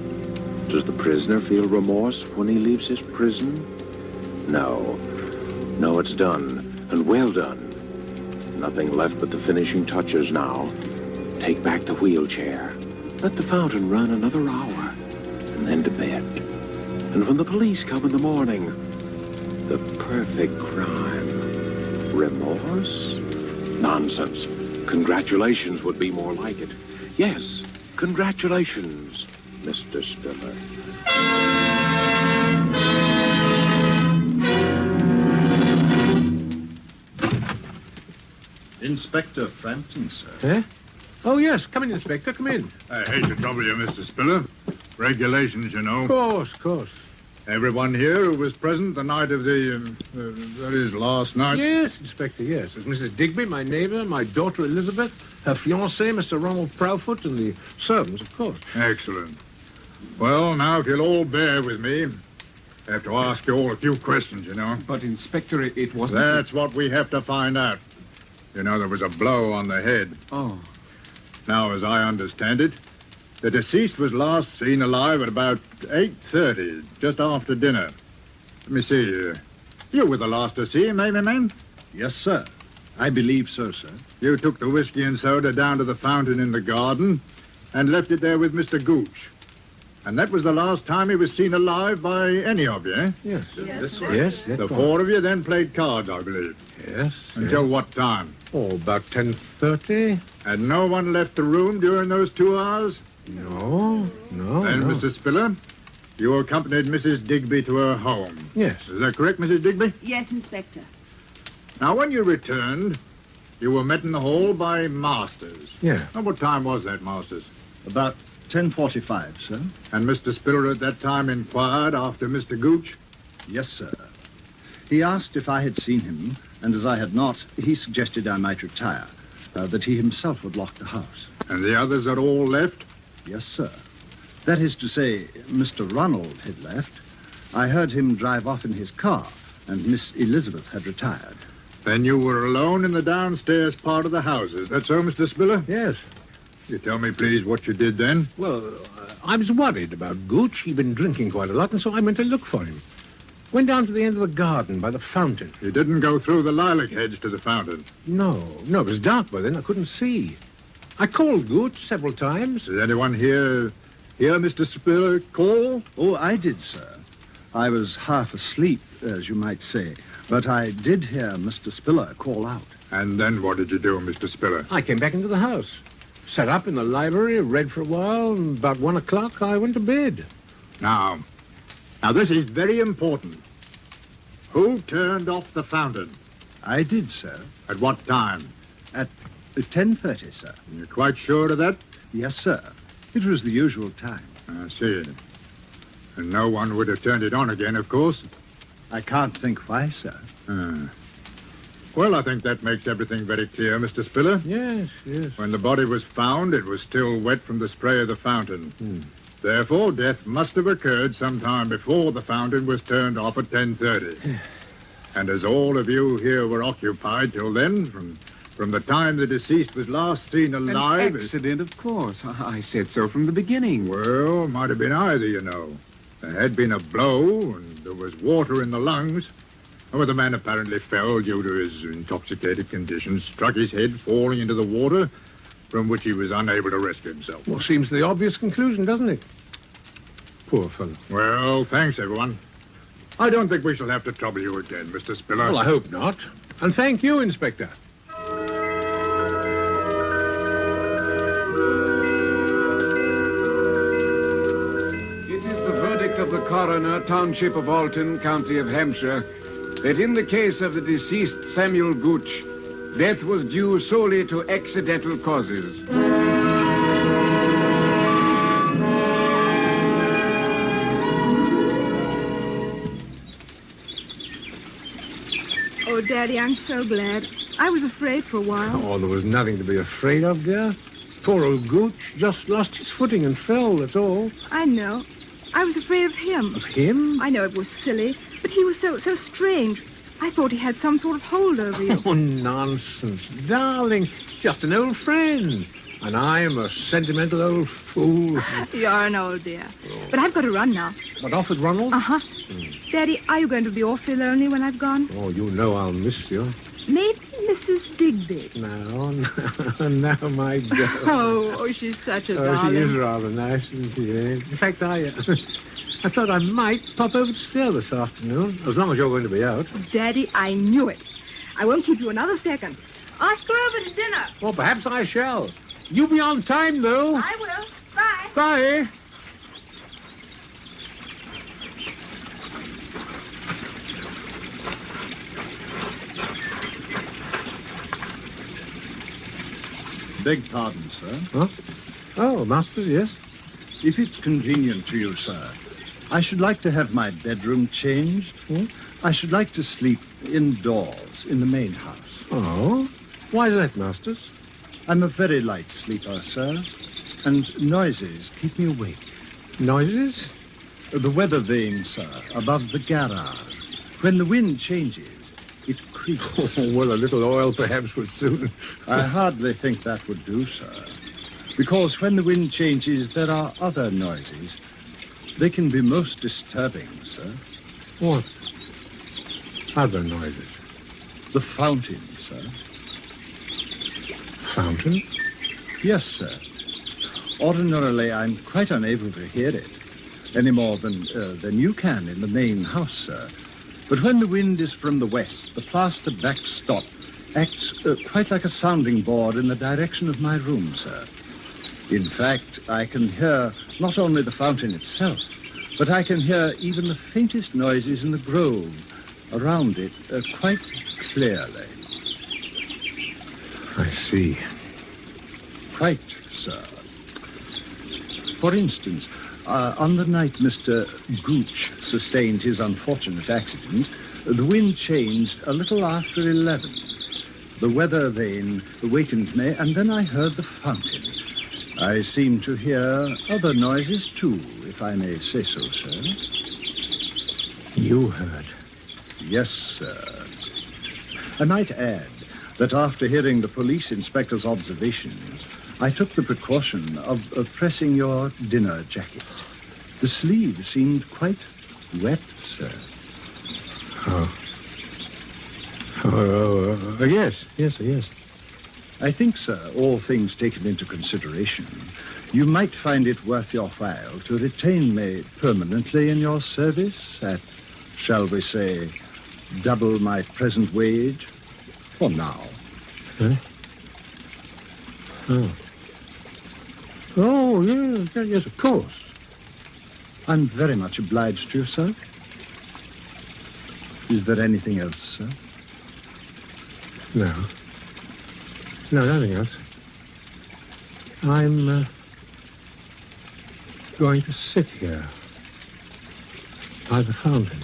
Does the prisoner feel remorse when he leaves his prison? No. No, it's done, and well done. Nothing left but the finishing touches now. Take back the wheelchair. Let the fountain run another hour, and then to bed. And when the police come in the morning, the perfect crime. Remorse? Nonsense. Congratulations would be more like it. Yes, congratulations, Mr. Spiller. Inspector Frampton, sir. Eh? Oh, yes. Come in, Inspector. Come in. I hate to trouble you, Mr. Spiller. Regulations, you know. Of course. Everyone here who was present the night of that is, last night? Yes, Inspector, yes. It's Mrs. Digby, my neighbour, my daughter Elizabeth, her fiancé, Mr. Ronald Proudfoot, and the servants, of course. Excellent. Well, now, if you'll all bear with me, I have to ask you all a few questions, you know. But, Inspector, it wasn't... That's what we have to find out. You know, there was a blow on the head. Oh. Now, as I understand it, the deceased was last seen alive at about 8:30, just after dinner. Let me see. You were the last to see him, eh, my man? Yes, sir. I believe so, sir. You took the whiskey and soda down to the fountain in the garden and left it there with Mr. Gooch. And that was the last time he was seen alive by any of you, eh? Yes. Yes. The four of you then played cards, I believe. Yes. Until what time? Oh, about 10:30. And no one left the room during those 2 hours? No. And Mr. Spiller, you accompanied Mrs. Digby to her home. Yes. Is that correct, Mrs. Digby? Yes, Inspector. Now, when you returned, you were met in the hall by Masters. Yeah. Now, what time was that, Masters? About 10:45, sir. And Mr. Spiller at that time inquired after Mr. Gooch? Yes, sir. He asked if I had seen him, and as I had not, he suggested I might retire, that he himself would lock the house. And the others had all left? Yes, sir. That is to say, Mr. Ronald had left. I heard him drive off in his car, and Miss Elizabeth had retired. Then you were alone in the downstairs part of the house. Is that so, Mr. Spiller? Yes. You tell me, please, what you did then? Well, I was worried about Gooch. He'd been drinking quite a lot, and so I went to look for him. Went down to the end of the garden by the fountain. You didn't go through the lilac hedge to the fountain? No, it was dark by then. I couldn't see. I called Gooch several times. Did anyone hear Mr. Spiller call? Oh, I did, sir. I was half asleep, as you might say. But I did hear Mr. Spiller call out. And then what did you do, Mr. Spiller? I came back into the house. Sat up in the library, read for a while, and about 1 o'clock I went to bed. Now, this is very important. Who turned off the fountain? I did, sir. At what time? At 10:30, sir. You're quite sure of that? Yes, sir. It was the usual time. I see. And no one would have turned it on again, of course? I can't think why, sir. Well, I think that makes everything very clear, Mr. Spiller. Yes. When the body was found, it was still wet from the spray of the fountain. Therefore, death must have occurred sometime before the fountain was turned off at 10:30. And as all of you here were occupied till then, from the time the deceased was last seen alive... An accident, of course. I said so from the beginning. Well, might have been either, you know. There had been a blow, and there was water in the lungs. Well, the man apparently fell due to his intoxicated condition, struck his head, falling into the water, from which he was unable to rescue himself. Well, seems the obvious conclusion, doesn't it? Poor fellow. Well, thanks, everyone. I don't think we shall have to trouble you again, Mr. Spiller. Well, I hope not. And thank you, Inspector. It is the verdict of the coroner, Township of Alton, County of Hampshire, that in the case of the deceased Samuel Gooch, death was due solely to accidental causes. Oh, Daddy, I'm so glad. I was afraid for a while. Oh, there was nothing to be afraid of, dear. Poor old Gooch just lost his footing and fell, that's all. I know. I was afraid of him. Of him? I know it was silly, but he was so strange. I thought he had some sort of hold over you. Oh, nonsense. Darling, just an old friend. And I'm a sentimental old fool. You're an old dear. But I've got to run now. What, off with Ronald? Uh-huh. Daddy, are you going to be awfully lonely when I've gone? Oh, you know I'll miss you. Maybe Mrs. Digby. No, my girl. Oh, she's such a darling. She is rather nice, isn't she? In fact, I thought I might pop over to see her this afternoon, as long as you're going to be out. Daddy, I knew it. I won't keep you another second. Ask her over to dinner. Well, perhaps I shall. You be on time, though. I will. Bye. Bye. Beg pardon, sir. Huh? Oh, Masters, yes? If it's convenient to you, sir, I should like to have my bedroom changed. I should like to sleep indoors in the main house. Oh? Why that, Masters? I'm a very light sleeper, sir, and noises keep me awake. Noises? The weather vane, sir, above the garage. When the wind changes, it creaks. Oh, well, a little oil perhaps would soon... I hardly think that would do, sir. Because when the wind changes, there are other noises. They can be most disturbing, sir. What? Other noises? The fountain, sir. Fountain? Yes, sir. Ordinarily, I'm quite unable to hear it, any more than you can in the main house, sir. But when the wind is from the west, the plaster backstop acts quite like a sounding board in the direction of my room, sir. In fact, I can hear not only the fountain itself, but I can hear even the faintest noises in the grove around it quite clearly. I see. Quite, sir. For instance, on the night Mr. Gooch sustained his unfortunate accident, the wind changed a little after 11. The weather vane awakened me, and then I heard the fountain. I seem to hear other noises, too, if I may say so, sir. You heard? Yes, sir. I might add that after hearing the police inspector's observations, I took the precaution of pressing your dinner jacket. The sleeve seemed quite wet, sir. Yes. I think, sir, all things taken into consideration, you might find it worth your while to retain me permanently in your service at, shall we say, double my present wage for now. Huh? Oh, yes, of course. I'm very much obliged to you, sir. Is there anything else, sir? No, nothing else. I'm going to sit here by the fountain.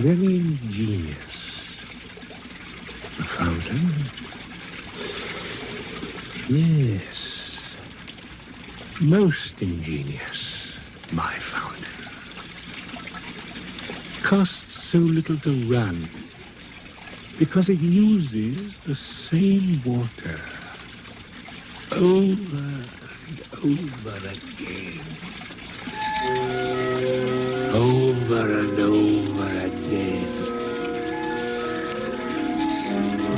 Very ingenious. The fountain? Yes. Most ingenious, my fountain. Costs so little to run because it uses the same water over and over again. Over and over again.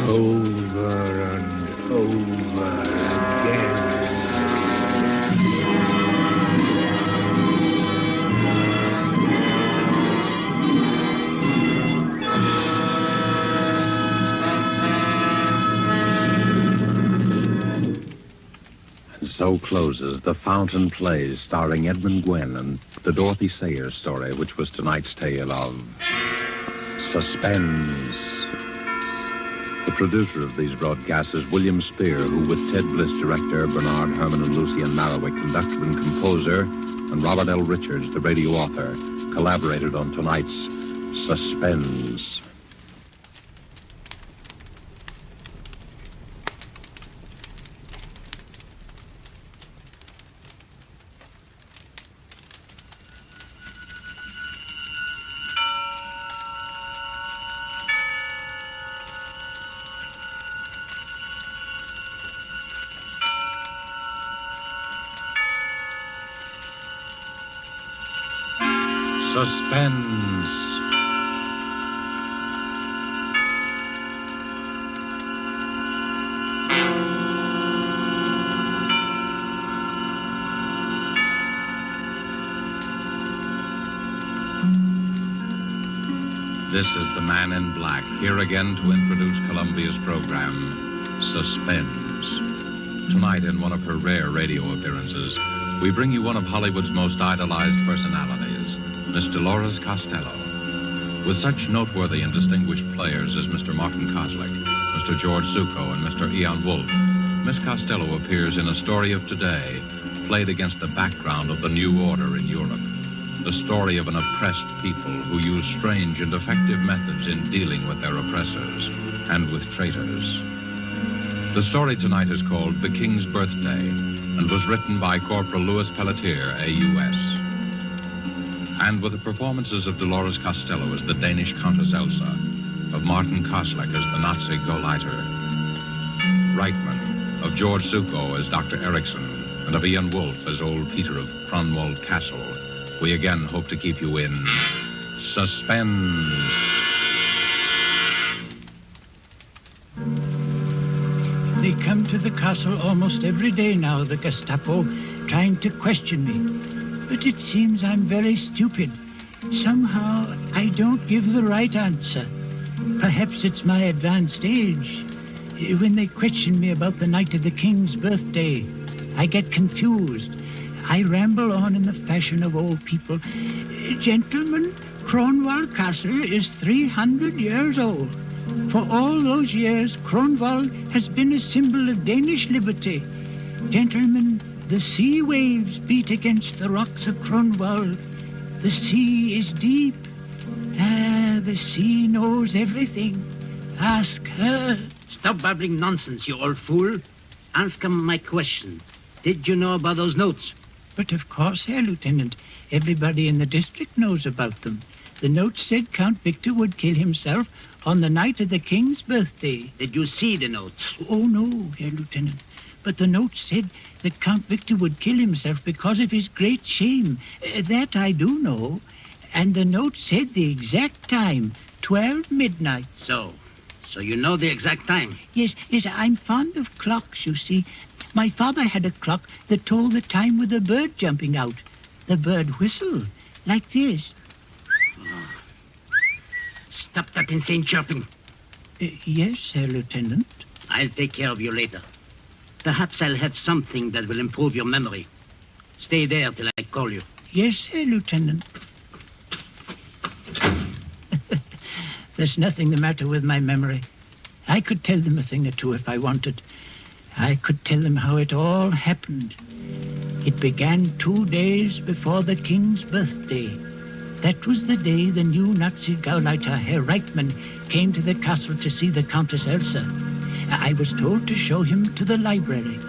Over and over again. So closes The Fountain Plays, starring Edmund Gwenn, and the Dorothy Sayers story, which was tonight's tale of suspense. The producer of these broadcasts is William Spear, who, with Ted Bliss, director, Bernard Herrmann and Lucien Marowik, conductor and composer, and Robert L. Richards, the radio author, collaborated on tonight's Suspense. Suspense. This is the Man in Black, here again to introduce Columbia's program, Suspense. Tonight, in one of her rare radio appearances, we bring you one of Hollywood's most idolized personalities, Miss Dolores Costello. With such noteworthy and distinguished players as Mr. Martin Koslick, Mr. George Zuko, and Mr. Ian Wolfe, Miss Costello appears in A Story of Today, played against the background of the new order in Europe. The story of an oppressed people who use strange and effective methods in dealing with their oppressors and with traitors. The story tonight is called The King's Birthday and was written by Corporal Louis Pelletier, AUS. And with the performances of Dolores Costello as the Danish Countess Elsa, of Martin Kosleck as the Nazi Gauleiter, Reichmann, of George Zuko as Dr. Erickson, and of Ian Wolfe as old Peter of Cronwald Castle, we again hope to keep you in suspense. They come to the castle almost every day now, the Gestapo, trying to question me. But it seems I'm very stupid. Somehow, I don't give the right answer. Perhaps it's my advanced age. When they question me about the night of the King's birthday, I get confused. I ramble on in the fashion of old people. Gentlemen, Cronwald Castle is 300 years old. For all those years, Cronwald has been a symbol of Danish liberty. Gentlemen, the sea waves beat against the rocks of Cronwald. The sea is deep. The sea knows everything. Ask her. Stop babbling nonsense, you old fool. Answer my question. Did you know about those notes? But of course, Herr Lieutenant. Everybody in the district knows about them. The note said Count Victor would kill himself on the night of the King's birthday. Did you see the notes? Oh, no, Herr Lieutenant. But the note said that Count Victor would kill himself because of his great shame. That I do know. And the note said the exact time, 12 midnight. So you know the exact time? Yes, I'm fond of clocks, you see. My father had a clock that told the time with a bird jumping out. The bird whistled, like this. Stop that insane chirping. Yes, Herr Lieutenant. I'll take care of you later. Perhaps I'll have something that will improve your memory. Stay there till I call you. Yes, Herr Lieutenant. There's nothing the matter with my memory. I could tell them a thing or two if I wanted. I could tell them how it all happened. It began 2 days before the King's birthday. That was the day the new Nazi Gauleiter, Herr Reichmann, came to the castle to see the Countess Elsa. I was told to show him to the library.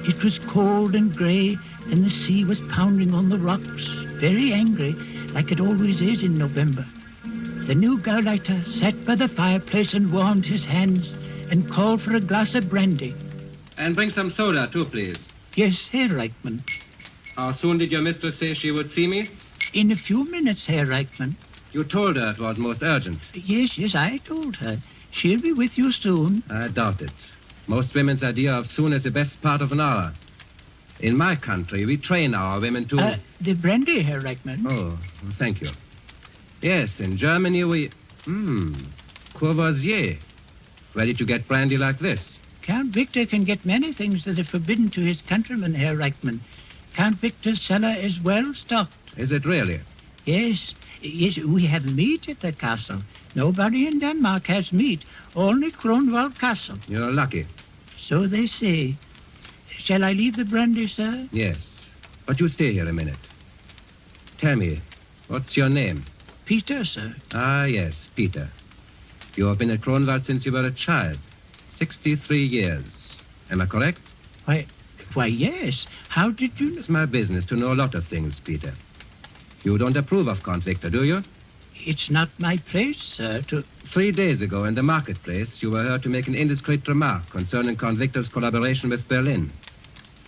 It was cold and grey, and the sea was pounding on the rocks, very angry, like it always is in November. The new Gauleiter sat by the fireplace and warmed his hands and called for a glass of brandy. And bring some soda, too, please. Yes, Herr Reichmann. How soon did your mistress say she would see me? In a few minutes, Herr Reichmann. You told her it was most urgent. Yes, I told her. She'll be with you soon. I doubt it. Most women's idea of soon is the best part of an hour. In my country, we train our women to... The brandy, Herr Reichmann. Oh, thank you. Yes, in Germany we... Courvoisier. Where did you get brandy like this? Count Victor can get many things that are forbidden to his countrymen, Herr Reichmann. Count Victor's cellar is well stocked. Is it really? Yes, we have meat at the castle. Nobody in Denmark has meat, only Cronwald Castle. You're lucky. So they say. Shall I leave the brandy, sir? Yes, but you stay here a minute. Tell me, what's your name? Peter, sir. Ah, yes, Peter. You have been at Cronwald since you were a child. 63 years. Am I correct? Why, yes. How did you know? It's my business to know a lot of things, Peter. You don't approve of Count Victor, do you? It's not my place, sir, to... 3 days ago in the marketplace, you were heard to make an indiscreet remark concerning Count Victor's collaboration with Berlin.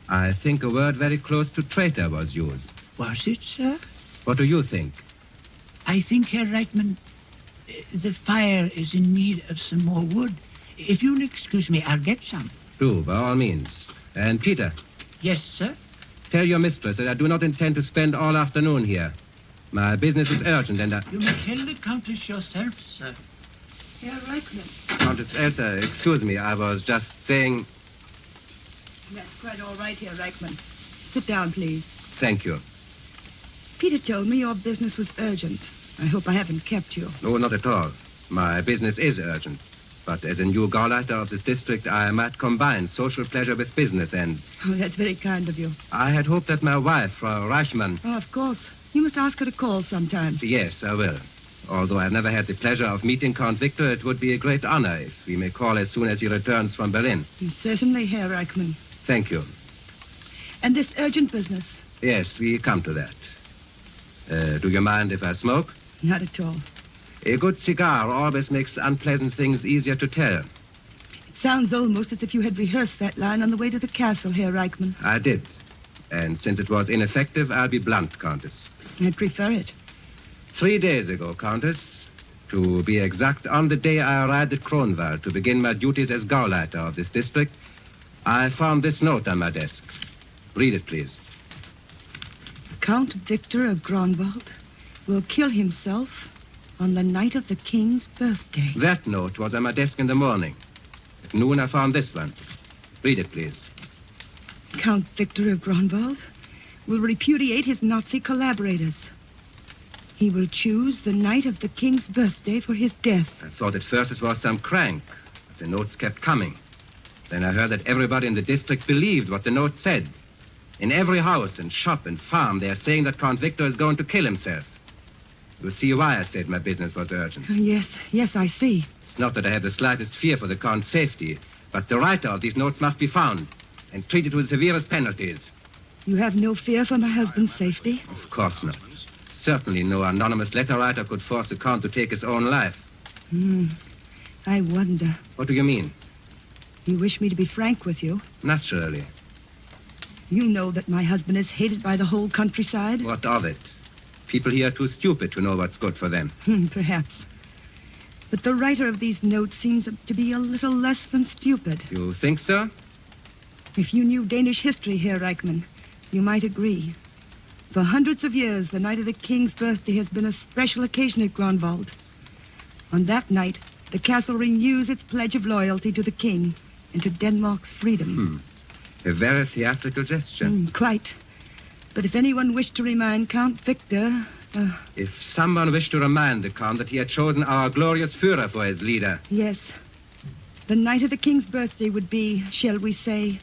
I think a word very close to traitor was used. Was it, sir? What do you think? I think, Herr Reichmann, the fire is in need of some more wood. If you'll excuse me, I'll get some. Do, by all means. And Peter. Yes, sir? Tell your mistress that I do not intend to spend all afternoon here. My business is urgent and You may tell the Countess yourself, sir. Herr Reichmann. Countess Elsa, excuse me, I was just saying... That's quite all right, Herr Reichmann. Sit down, please. Thank you. Peter told me your business was urgent. I hope I haven't kept you. No, not at all. My business is urgent. But as a new Gauleiter of this district, I might combine social pleasure with business ends. Oh, that's very kind of you. I had hoped that my wife, Frau Reichmann... Oh, of course. You must ask her to call sometime. Yes, I will. Although I've never had the pleasure of meeting Count Victor, it would be a great honor if we may call as soon as he returns from Berlin. Certainly, Herr Reichmann. Thank you. And this urgent business? Yes, we come to that. Do you mind if I smoke? Not at all. A good cigar always makes unpleasant things easier to tell. It sounds almost as if you had rehearsed that line on the way to the castle, Herr Reichmann. I did. And since it was ineffective, I'll be blunt, Countess. I'd prefer it. 3 days ago, Countess, to be exact, on the day I arrived at Kronwald to begin my duties as Gauleiter of this district, I found this note on my desk. Read it, please. Count Victor of Grunwald will kill himself on the night of the king's birthday. That note was on my desk in the morning. At noon, I found this one. Read it, please. Count Victor of Grunwald will repudiate his Nazi collaborators. He will choose the night of the king's birthday for his death. I thought at first it was some crank, but the notes kept coming. Then I heard that everybody in the district believed what the note said. In every house and shop and farm, they are saying that Count Victor is going to kill himself. You'll see why I said my business was urgent. Yes, I see. It's not that I have the slightest fear for the Count's safety, but the writer of these notes must be found and treated with severest penalties. You have no fear for my husband's safety? Of course not. Certainly no anonymous letter writer could force the Count to take his own life. I wonder. What do you mean? You wish me to be frank with you? Naturally. You know that my husband is hated by the whole countryside? What of it? People here are too stupid to know what's good for them. Perhaps. But the writer of these notes seems to be a little less than stupid. You think so? If you knew Danish history, Herr Reichmann, you might agree. For hundreds of years, the night of the king's birthday has been a special occasion at Grunwald. On that night, the castle renews its pledge of loyalty to the king and to Denmark's freedom. A very theatrical gesture. Quite. But if anyone wished to remind Count Victor... If someone wished to remind the Count that he had chosen our glorious Führer for his leader... Yes. The night of the king's birthday would be, shall we say,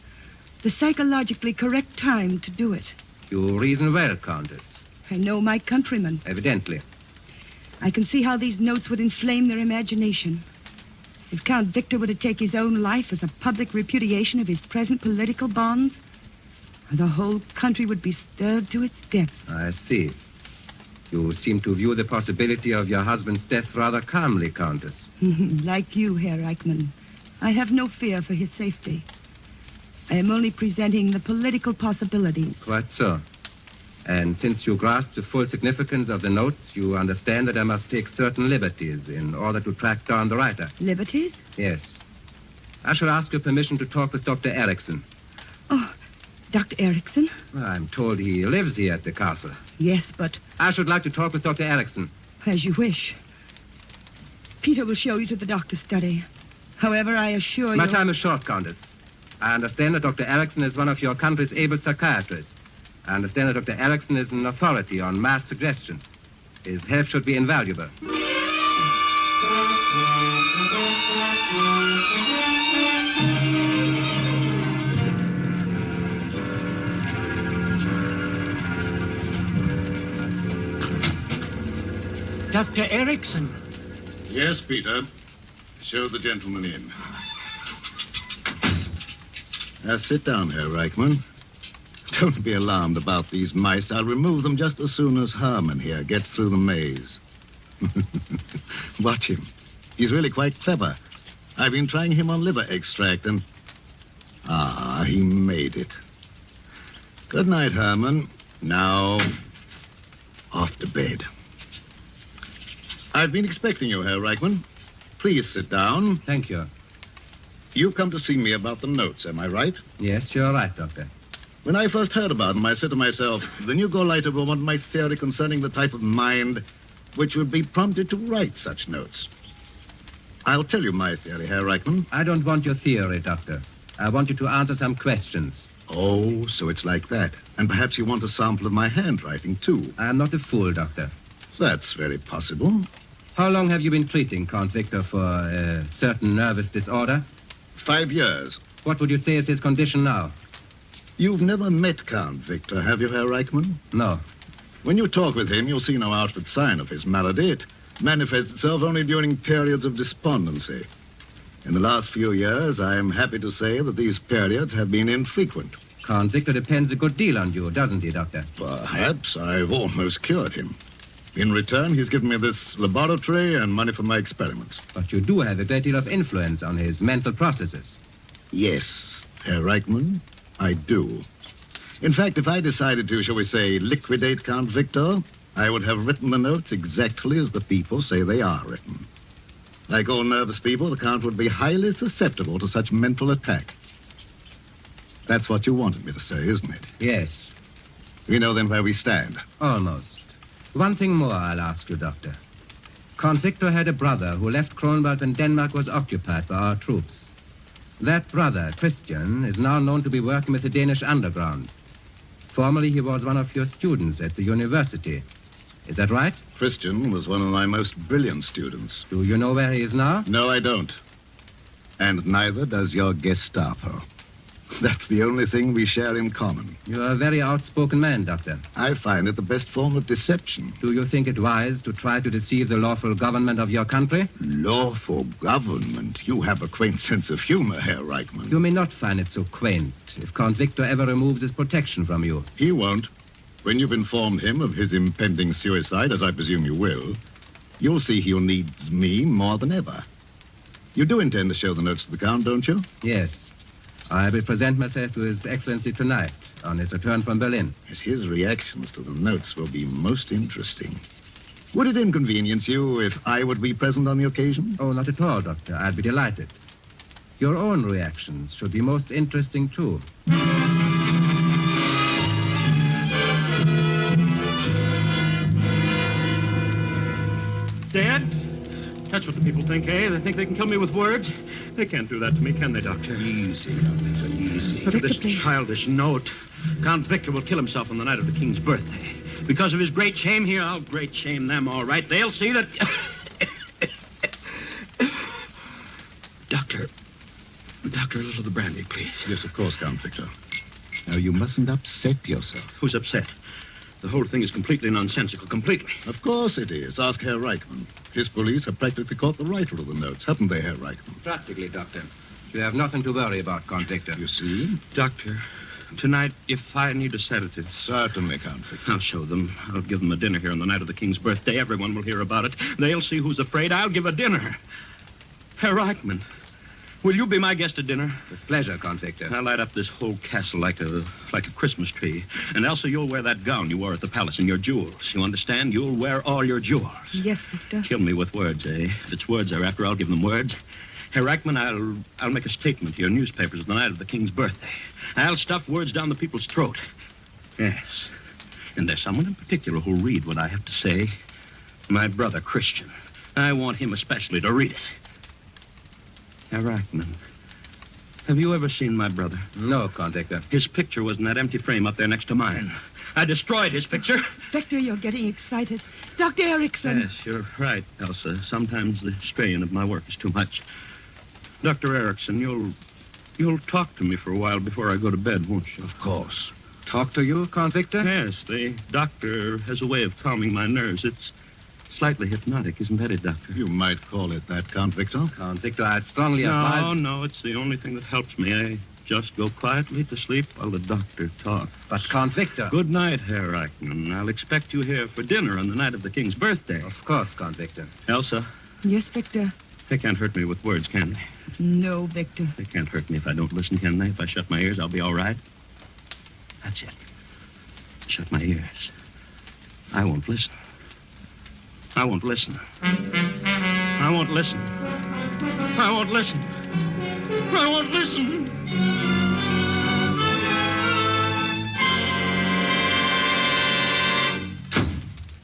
the psychologically correct time to do it. You reason well, Countess. I know my countrymen. Evidently. I can see how these notes would inflame their imagination. If Count Victor were to take his own life as a public repudiation of his present political bonds, the whole country would be stirred to its depths. I see. You seem to view the possibility of your husband's death rather calmly, Countess. Like you, Herr Reichmann, I have no fear for his safety. I am only presenting the political possibilities. Quite so. And since you grasp the full significance of the notes, you understand that I must take certain liberties in order to track down the writer. Liberties? Yes. I shall ask your permission to talk with Dr. Eriksson. Oh, Dr. Eriksson? Well, I'm told he lives here at the castle. Yes, but... I should like to talk with Dr. Eriksson. As you wish. Peter will show you to the doctor's study. However, I assure you... My time is short, Countess. I understand that Dr. Eriksson is one of your country's able psychiatrists. I understand that Dr. Eriksson is an authority on mass suggestion. His help should be invaluable. Dr. Eriksson. Yes, Peter. Show the gentleman in. Sit down, Herr Reichmann. Don't be alarmed about these mice. I'll remove them just as soon as Herman here gets through the maze. Watch him. He's really quite clever. I've been trying him on liver extract and... Ah, he made it. Good night, Herman. Now, off to bed. I've been expecting you, Herr Reichmann. Please sit down. Thank you. You've come to see me about the notes, am I right? Yes, you're right, Doctor. When I first heard about them, I said to myself, the new Gauleiter will want my theory concerning the type of mind which would be prompted to write such notes. I'll tell you my theory, Herr Reichmann. I don't want your theory, Doctor. I want you to answer some questions. Oh, so it's like that. And perhaps you want a sample of my handwriting, too. I'm not a fool, Doctor. That's very possible. How long have you been treating Count Victor for a certain nervous disorder? 5 years. What would you say is his condition now? You've never met Count Victor, have you, Herr Reichman? No. When you talk with him, you'll see no outward sign of his malady. It manifests itself only during periods of despondency. In the last few years, I am happy to say that these periods have been infrequent. Count Victor depends a good deal on you, doesn't he, Doctor? Perhaps. I've almost cured him. In return, he's given me this laboratory and money for my experiments. But you do have a great deal of influence on his mental processes. Yes, Herr Reichman, I do. In fact, if I decided to, shall we say, liquidate Count Victor, I would have written the notes exactly as the people say they are written. Like all nervous people, the Count would be highly susceptible to such mental attack. That's what you wanted me to say, isn't it? Yes. We know then where we stand. Almost. One thing more I'll ask you, Doctor. Count Victor had a brother who left Kronwald when Denmark was occupied by our troops. That brother, Christian, is now known to be working with the Danish underground. Formerly, he was one of your students at the university. Is that right? Christian was one of my most brilliant students. Do you know where he is now? No, I don't. And neither does your Gestapo. That's the only thing we share in common. You're a very outspoken man, Doctor. I find it the best form of deception. Do you think it wise to try to deceive the lawful government of your country? Lawful government? You have a quaint sense of humor, Herr Reichman. You may not find it so quaint if Count Victor ever removes his protection from you. He won't. When you've informed him of his impending suicide, as I presume you will, you'll see he'll need me more than ever. You do intend to show the notes to the Count, don't you? Yes. I will present myself to His Excellency tonight on his return from Berlin. His reactions to the notes will be most interesting. Would it inconvenience you if I would be present on the occasion? Oh, not at all, Doctor. I'd be delighted. Your own reactions should be most interesting, too. Dad? That's what the people think, eh? They think they can kill me with words? They can't do that to me, can they, Doctor? Easy, Victor, easy. Look at this childish note. Count Victor will kill himself on the night of the King's birthday. Because of his great shame here, I'll great shame them, all right. They'll see that... Doctor, a little of the brandy, please. Yes, of course, Count Victor. Now, you mustn't upset yourself. Who's upset? The whole thing is completely nonsensical, completely. Of course it is. Ask Herr Reichman. His police have practically caught the writer of the notes, haven't they, Herr Reichman? Practically, Doctor. You have nothing to worry about, Count Victor. You see? Doctor, tonight, if I need a sedative... Certainly, Count Victor. I'll show them. I'll give them a dinner here on the night of the King's birthday. Everyone will hear about it. They'll see who's afraid. I'll give a dinner. Herr Reichman, will you be my guest at dinner? With pleasure, Count Victor. I'll light up this whole castle like a Christmas tree. And Elsa, you'll wear that gown you wore at the palace and your jewels. You understand? You'll wear all your jewels. Yes, Victor. Kill me with words, eh? If it's words they're after, I'll give them words. Herr Reichman, I'll make a statement to your newspapers the night of the King's birthday. I'll stuff words down the people's throat. Yes. And there's someone in particular who'll read what I have to say. My brother, Christian. I want him especially to read it. Herr Reichman, have you ever seen my brother? No, Count Victor. His picture was in that empty frame up there next to mine. I destroyed his picture. Victor, you're getting excited. Dr. Erickson. Yes, you're right, Elsa. Sometimes the strain of my work is too much. Dr. Erickson, you'll talk to me for a while before I go to bed, won't you? Of course. Talk to you, Count Victor? Yes, the doctor has a way of calming my nerves. It's slightly hypnotic, isn't that it, Doctor? You might call it that, Count Victor. Count Victor, I'd strongly advise... No, it's the only thing that helps me. I just go quietly to sleep while the doctor talks. But, Count Victor... Good night, Herr Reichman. I'll expect you here for dinner on the night of the King's birthday. Of course, Count Victor. Elsa? Yes, Victor. They can't hurt me with words, can they? No, Victor. They can't hurt me if I don't listen, can they? If I shut my ears, I'll be all right. That's it. Shut my ears. I won't listen. I won't listen. I won't listen. I won't listen. I won't listen.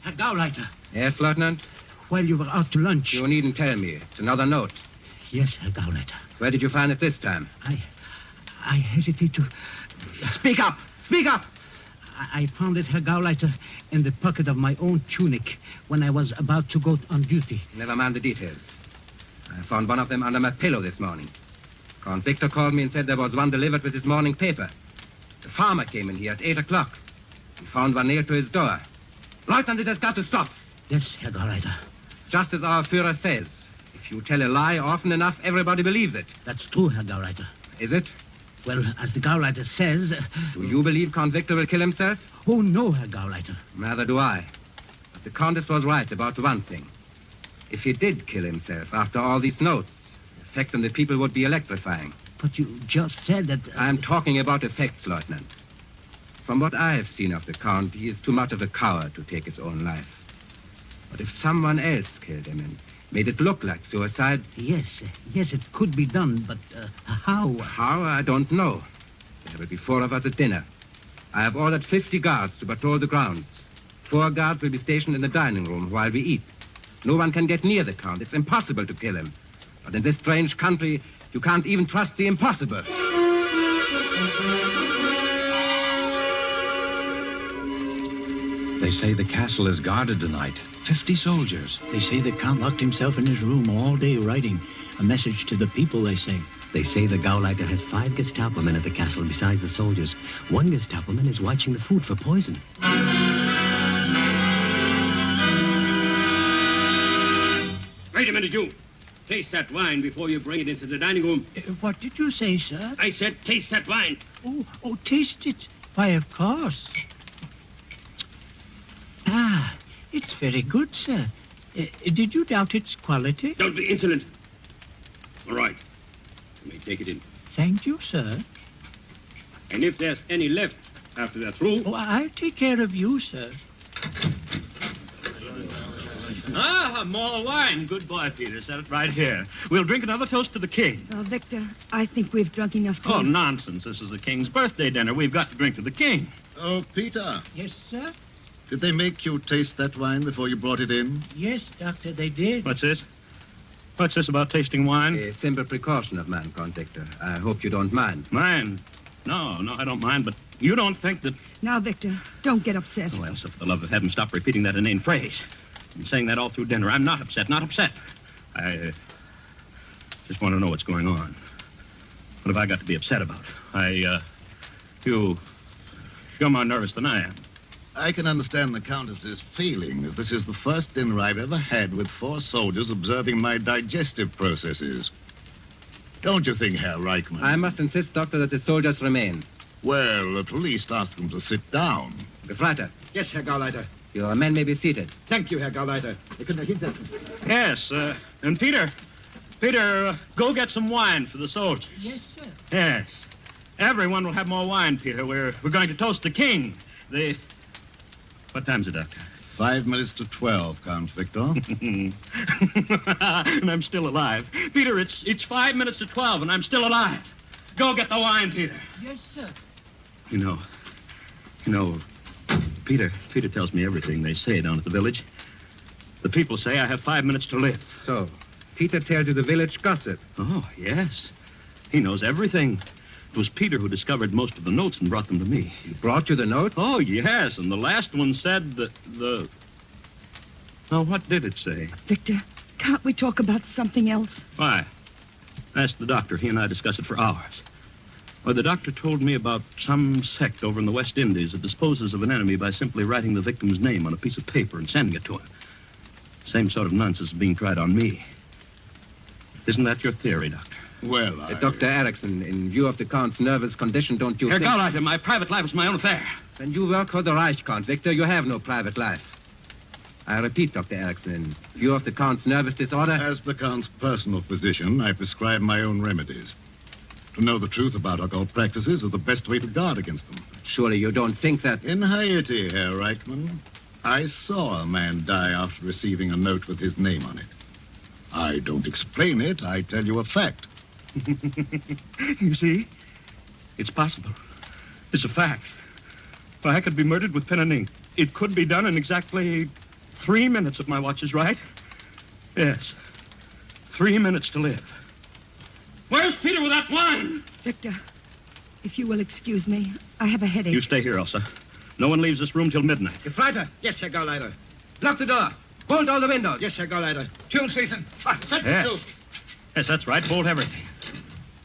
Herr Gauleiter. Yes, Lieutenant? While you were out to lunch... You needn't tell me. It's another note. Yes, Herr Gauleiter. Where did you find it this time? I hesitate to... Speak up! Speak up! I found it, Herr Gauleiter, in the pocket of my own tunic when I was about to go on duty. Never mind the details. I found one of them under my pillow this morning. Count Victor called me and said there was one delivered with his morning paper. The farmer came in here at 8 o'clock. He found one nailed to his door. Lieutenant, it has got to stop. Yes, Herr Gauleiter. Just as our Führer says, if you tell a lie often enough, everybody believes it. That's true, Herr Gauleiter. Is it? Well, as the Gauleiter says... Do you believe Count Victor will kill himself? Oh, no, Herr Gauleiter. Neither do I. But the Countess was right about one thing. If he did kill himself after all these notes, the effect on the people would be electrifying. But you just said that... I'm talking about effects, Lieutenant. From what I have seen of the Count, he is too much of a coward to take his own life. But if someone else killed him and made it look like suicide... Yes, it could be done, but how? How? I don't know. There will be 4 of us at dinner. I have ordered 50 guards to patrol the grounds. 4 guards will be stationed in the dining room while we eat. No one can get near the Count. It's impossible to kill him. But in this strange country, you can't even trust the impossible. They say the castle is guarded tonight. 50 soldiers. They say the Count locked himself in his room all day writing a message to the people, they say. They say the Gauleiter has 5 Gestapo men at the castle besides the soldiers. 1 Gestapo man is watching the food for poison. Wait a minute, you. Taste that wine before you bring it into the dining room. What did you say, sir? I said taste that wine. Oh, taste it. Why, of course. Ah, it's very good, sir. Did you doubt its quality? Don't be insolent. All right. You may take it in. Thank you, sir. And if there's any left after they're through... Oh, I'll take care of you, sir. Ah, more wine. Good boy, Peter. Set it right here. We'll drink another toast to the king. Oh, Victor, I think we've drunk enough to... Oh, nonsense. This is the king's birthday dinner. We've got to drink to the king. Oh, Peter. Yes, sir? Did they make you taste that wine before you brought it in? Yes, Doctor, they did. What's this? What's this about tasting wine? A simple precaution of mine, Count Victor. I hope you don't mind. Mind? No, I don't mind, but you don't think that... Now, Victor, don't get upset. Oh, Elsa, for the love of heaven, stop repeating that inane phrase. I've been saying that all through dinner. I'm not upset, not upset. I just want to know what's going on. What have I got to be upset about? You're more nervous than I am. I can understand the Countess's feeling, as this is the first dinner I've ever had with 4 soldiers observing my digestive processes. Don't you think, Herr Reichmann? I must insist, Doctor, that the soldiers remain. Well, at least ask them to sit down. Gefreiter. Yes, Herr Gauleiter. Your men may be seated. Thank you, Herr Gauleiter. Wir können euch hinsetzen. Yes, and Peter, go get some wine for the soldiers. Yes, sir. Yes. Everyone will have more wine, Peter. We're going to toast the king. What time's it, Doctor? 5 minutes to 12, Count Victor. And I'm still alive. Peter, it's 5 minutes to 12, and I'm still alive. Go get the wine, Peter. Yes, sir. You know, Peter tells me everything they say down at the village. The people say I have 5 minutes to live. So, Peter tells you the village gossip? Oh, yes. He knows everything. It was Peter who discovered most of the notes and brought them to me. He brought you the notes? Oh, yes, and the last one said that Now, what did it say? Victor, can't we talk about something else? Why? Ask the doctor. He and I discussed it for hours. Well, the doctor told me about some sect over in the West Indies that disposes of an enemy by simply writing the victim's name on a piece of paper and sending it to him. Same sort of nonsense is being tried on me. Isn't that your theory, Doctor? Well, Dr. Erickson, in view of the Count's nervous condition, don't you Herr think... Gauleiter, my private life is my own affair. When you work for the Reich, Count Victor, you have no private life. I repeat, Dr. Erickson, in view of the Count's nervous disorder... As the Count's personal physician, I prescribe my own remedies. To know the truth about occult practices is the best way to guard against them. Surely you don't think that... In Haiti, Herr Reichmann, I saw a man die after receiving a note with his name on it. I don't explain it, I tell you a fact. You see? It's possible. It's a fact. Well, I could be murdered with pen and ink. It could be done in exactly 3 minutes if my watch is right. Yes. 3 minutes to live. Where's Peter with that wine? Victor, if you will excuse me, I have a headache. You stay here, Elsa. No one leaves this room till midnight. Gefreiter. Yes, Herr Gauleiter. Lock the door. Bolt all the windows. Yes, Herr Gauleiter. Schulschließen. Yes. Yes, that's right. Bolt everything.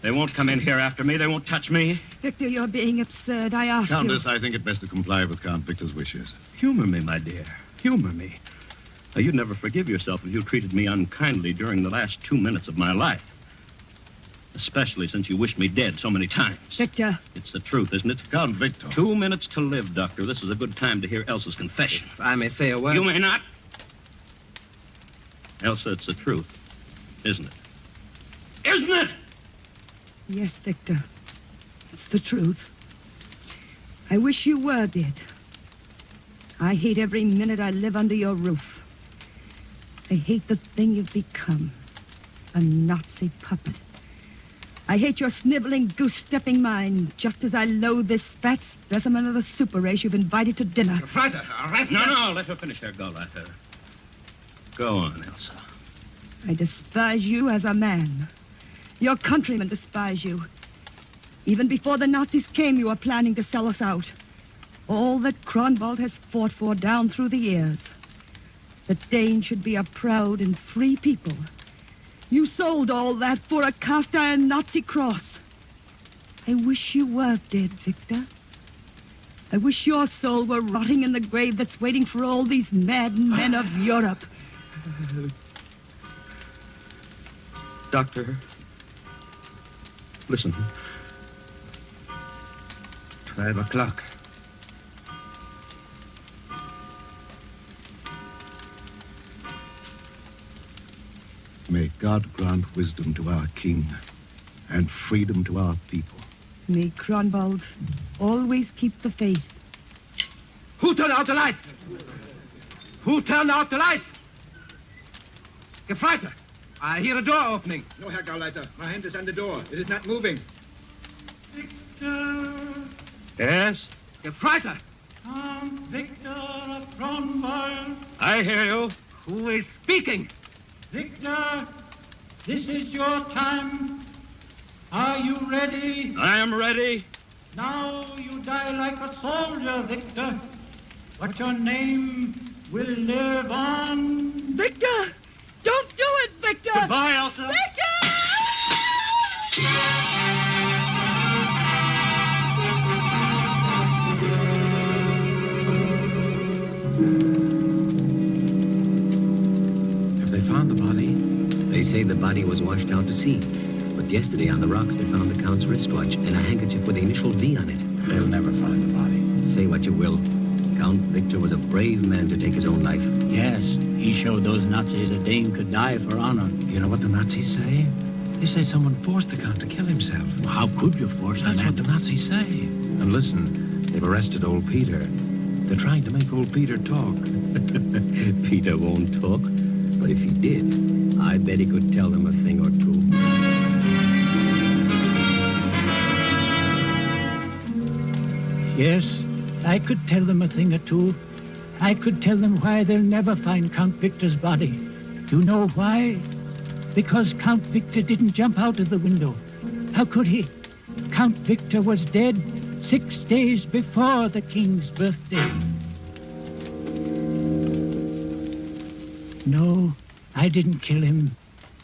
They won't come in here after me. They won't touch me. Victor, you're being absurd. I asked Countess, you. I think it best to comply with Count Victor's wishes. Humor me, my dear. Humor me. Now, you'd never forgive yourself if you treated me unkindly during the last 2 minutes of my life. Especially since you wished me dead so many times. Victor. It's the truth, isn't it? Count Victor. 2 minutes to live, Doctor. This is a good time to hear Elsa's confession. If I may say a word. You may not. Elsa, it's the truth, isn't it? Isn't it? Yes, Victor. It's the truth. I wish you were dead. I hate every minute I live under your roof. I hate the thing you've become. A Nazi puppet. I hate your sniveling, goose-stepping mind, just as I loathe this fat specimen of the super race you've invited to dinner. Gefreiter, all right? No, let her finish her Gauleiter. Go on, Elsa. I despise you as a man. Your countrymen despise you. Even before the Nazis came, you were planning to sell us out. All that Kronwald has fought for down through the years. That Danes should be a proud and free people. You sold all that for a cast-iron Nazi cross. I wish you were dead, Victor. I wish your soul were rotting in the grave that's waiting for all these mad men of Europe. Doctor, listen. 12 o'clock. May God grant wisdom to our king and freedom to our people. May Kronwald always keep the faith. Who turned out the light? Who turned out the light? Gefreiter, I hear a door opening. No, Herr Gauleiter. My hand is on the door. It is not moving. Victor. Yes? Gefreiter. Victor of Kronwald. I hear you. Who is speaking? Victor, this is your time. Are you ready? I am ready. Now you die like a soldier, Victor. But your name will live on. Victor! Don't do it, Victor! Goodbye, Elsa. Victor! Have they found the body? They say the body was washed out to sea. But yesterday on the rocks they found the Count's wristwatch and a handkerchief with the initial V on it. They'll never find the body. Say what you will. Count Victor was a brave man to take his own life. Yes, he showed those Nazis a Dane could die for honor. You know what the Nazis say? They say someone forced the Count to kill himself. How could you force a That's man? what the Nazis say. And listen, they've arrested old Peter. They're trying to make old Peter talk. Peter won't talk, but if he did, I bet he could tell them a thing or two. Yes, I could tell them a thing or two. I could tell them why they'll never find Count Victor's body. You know why? Because Count Victor didn't jump out of the window. How could he? Count Victor was dead 6 days before the king's birthday. No, I didn't kill him.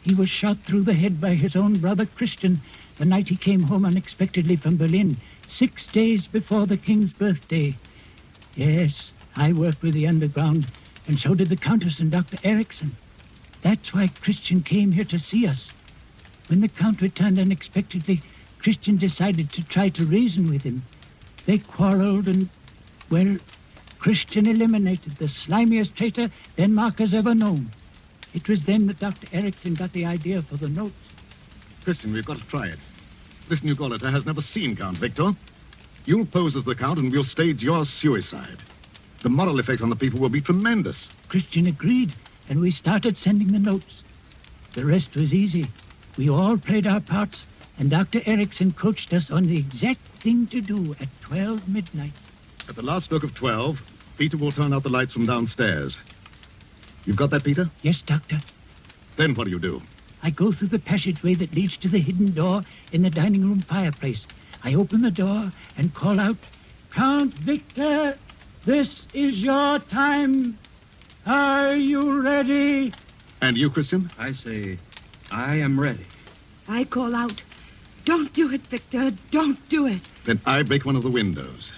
He was shot through the head by his own brother Christian the night he came home unexpectedly from Berlin, 6 days before the king's birthday. Yes, I worked with the underground, and so did the Countess and Dr. Erickson. That's why Christian came here to see us. When the Count returned unexpectedly, Christian decided to try to reason with him. They quarreled and, well, Christian eliminated the slimiest traitor Denmark has ever known. It was then that Dr. Erickson got the idea for the notes. Christian, we've got to try it. This new Gauleiter has never seen Count Victor. You'll pose as the Count and we'll stage your suicide. The moral effect on the people will be tremendous. Christian agreed, and we started sending the notes. The rest was easy. We all played our parts, and Dr. Erickson coached us on the exact thing to do at 12 midnight. At the last stroke of 12, Peter will turn out the lights from downstairs. You've got that, Peter? Yes, Doctor. Then what do you do? I go through the passageway that leads to the hidden door in the dining room fireplace. I open the door and call out, Count Victor, This is your time. Are you ready? And you, Christian? I say, I am ready. I call out, don't do it, Victor. Don't do it. Then I break one of the windows.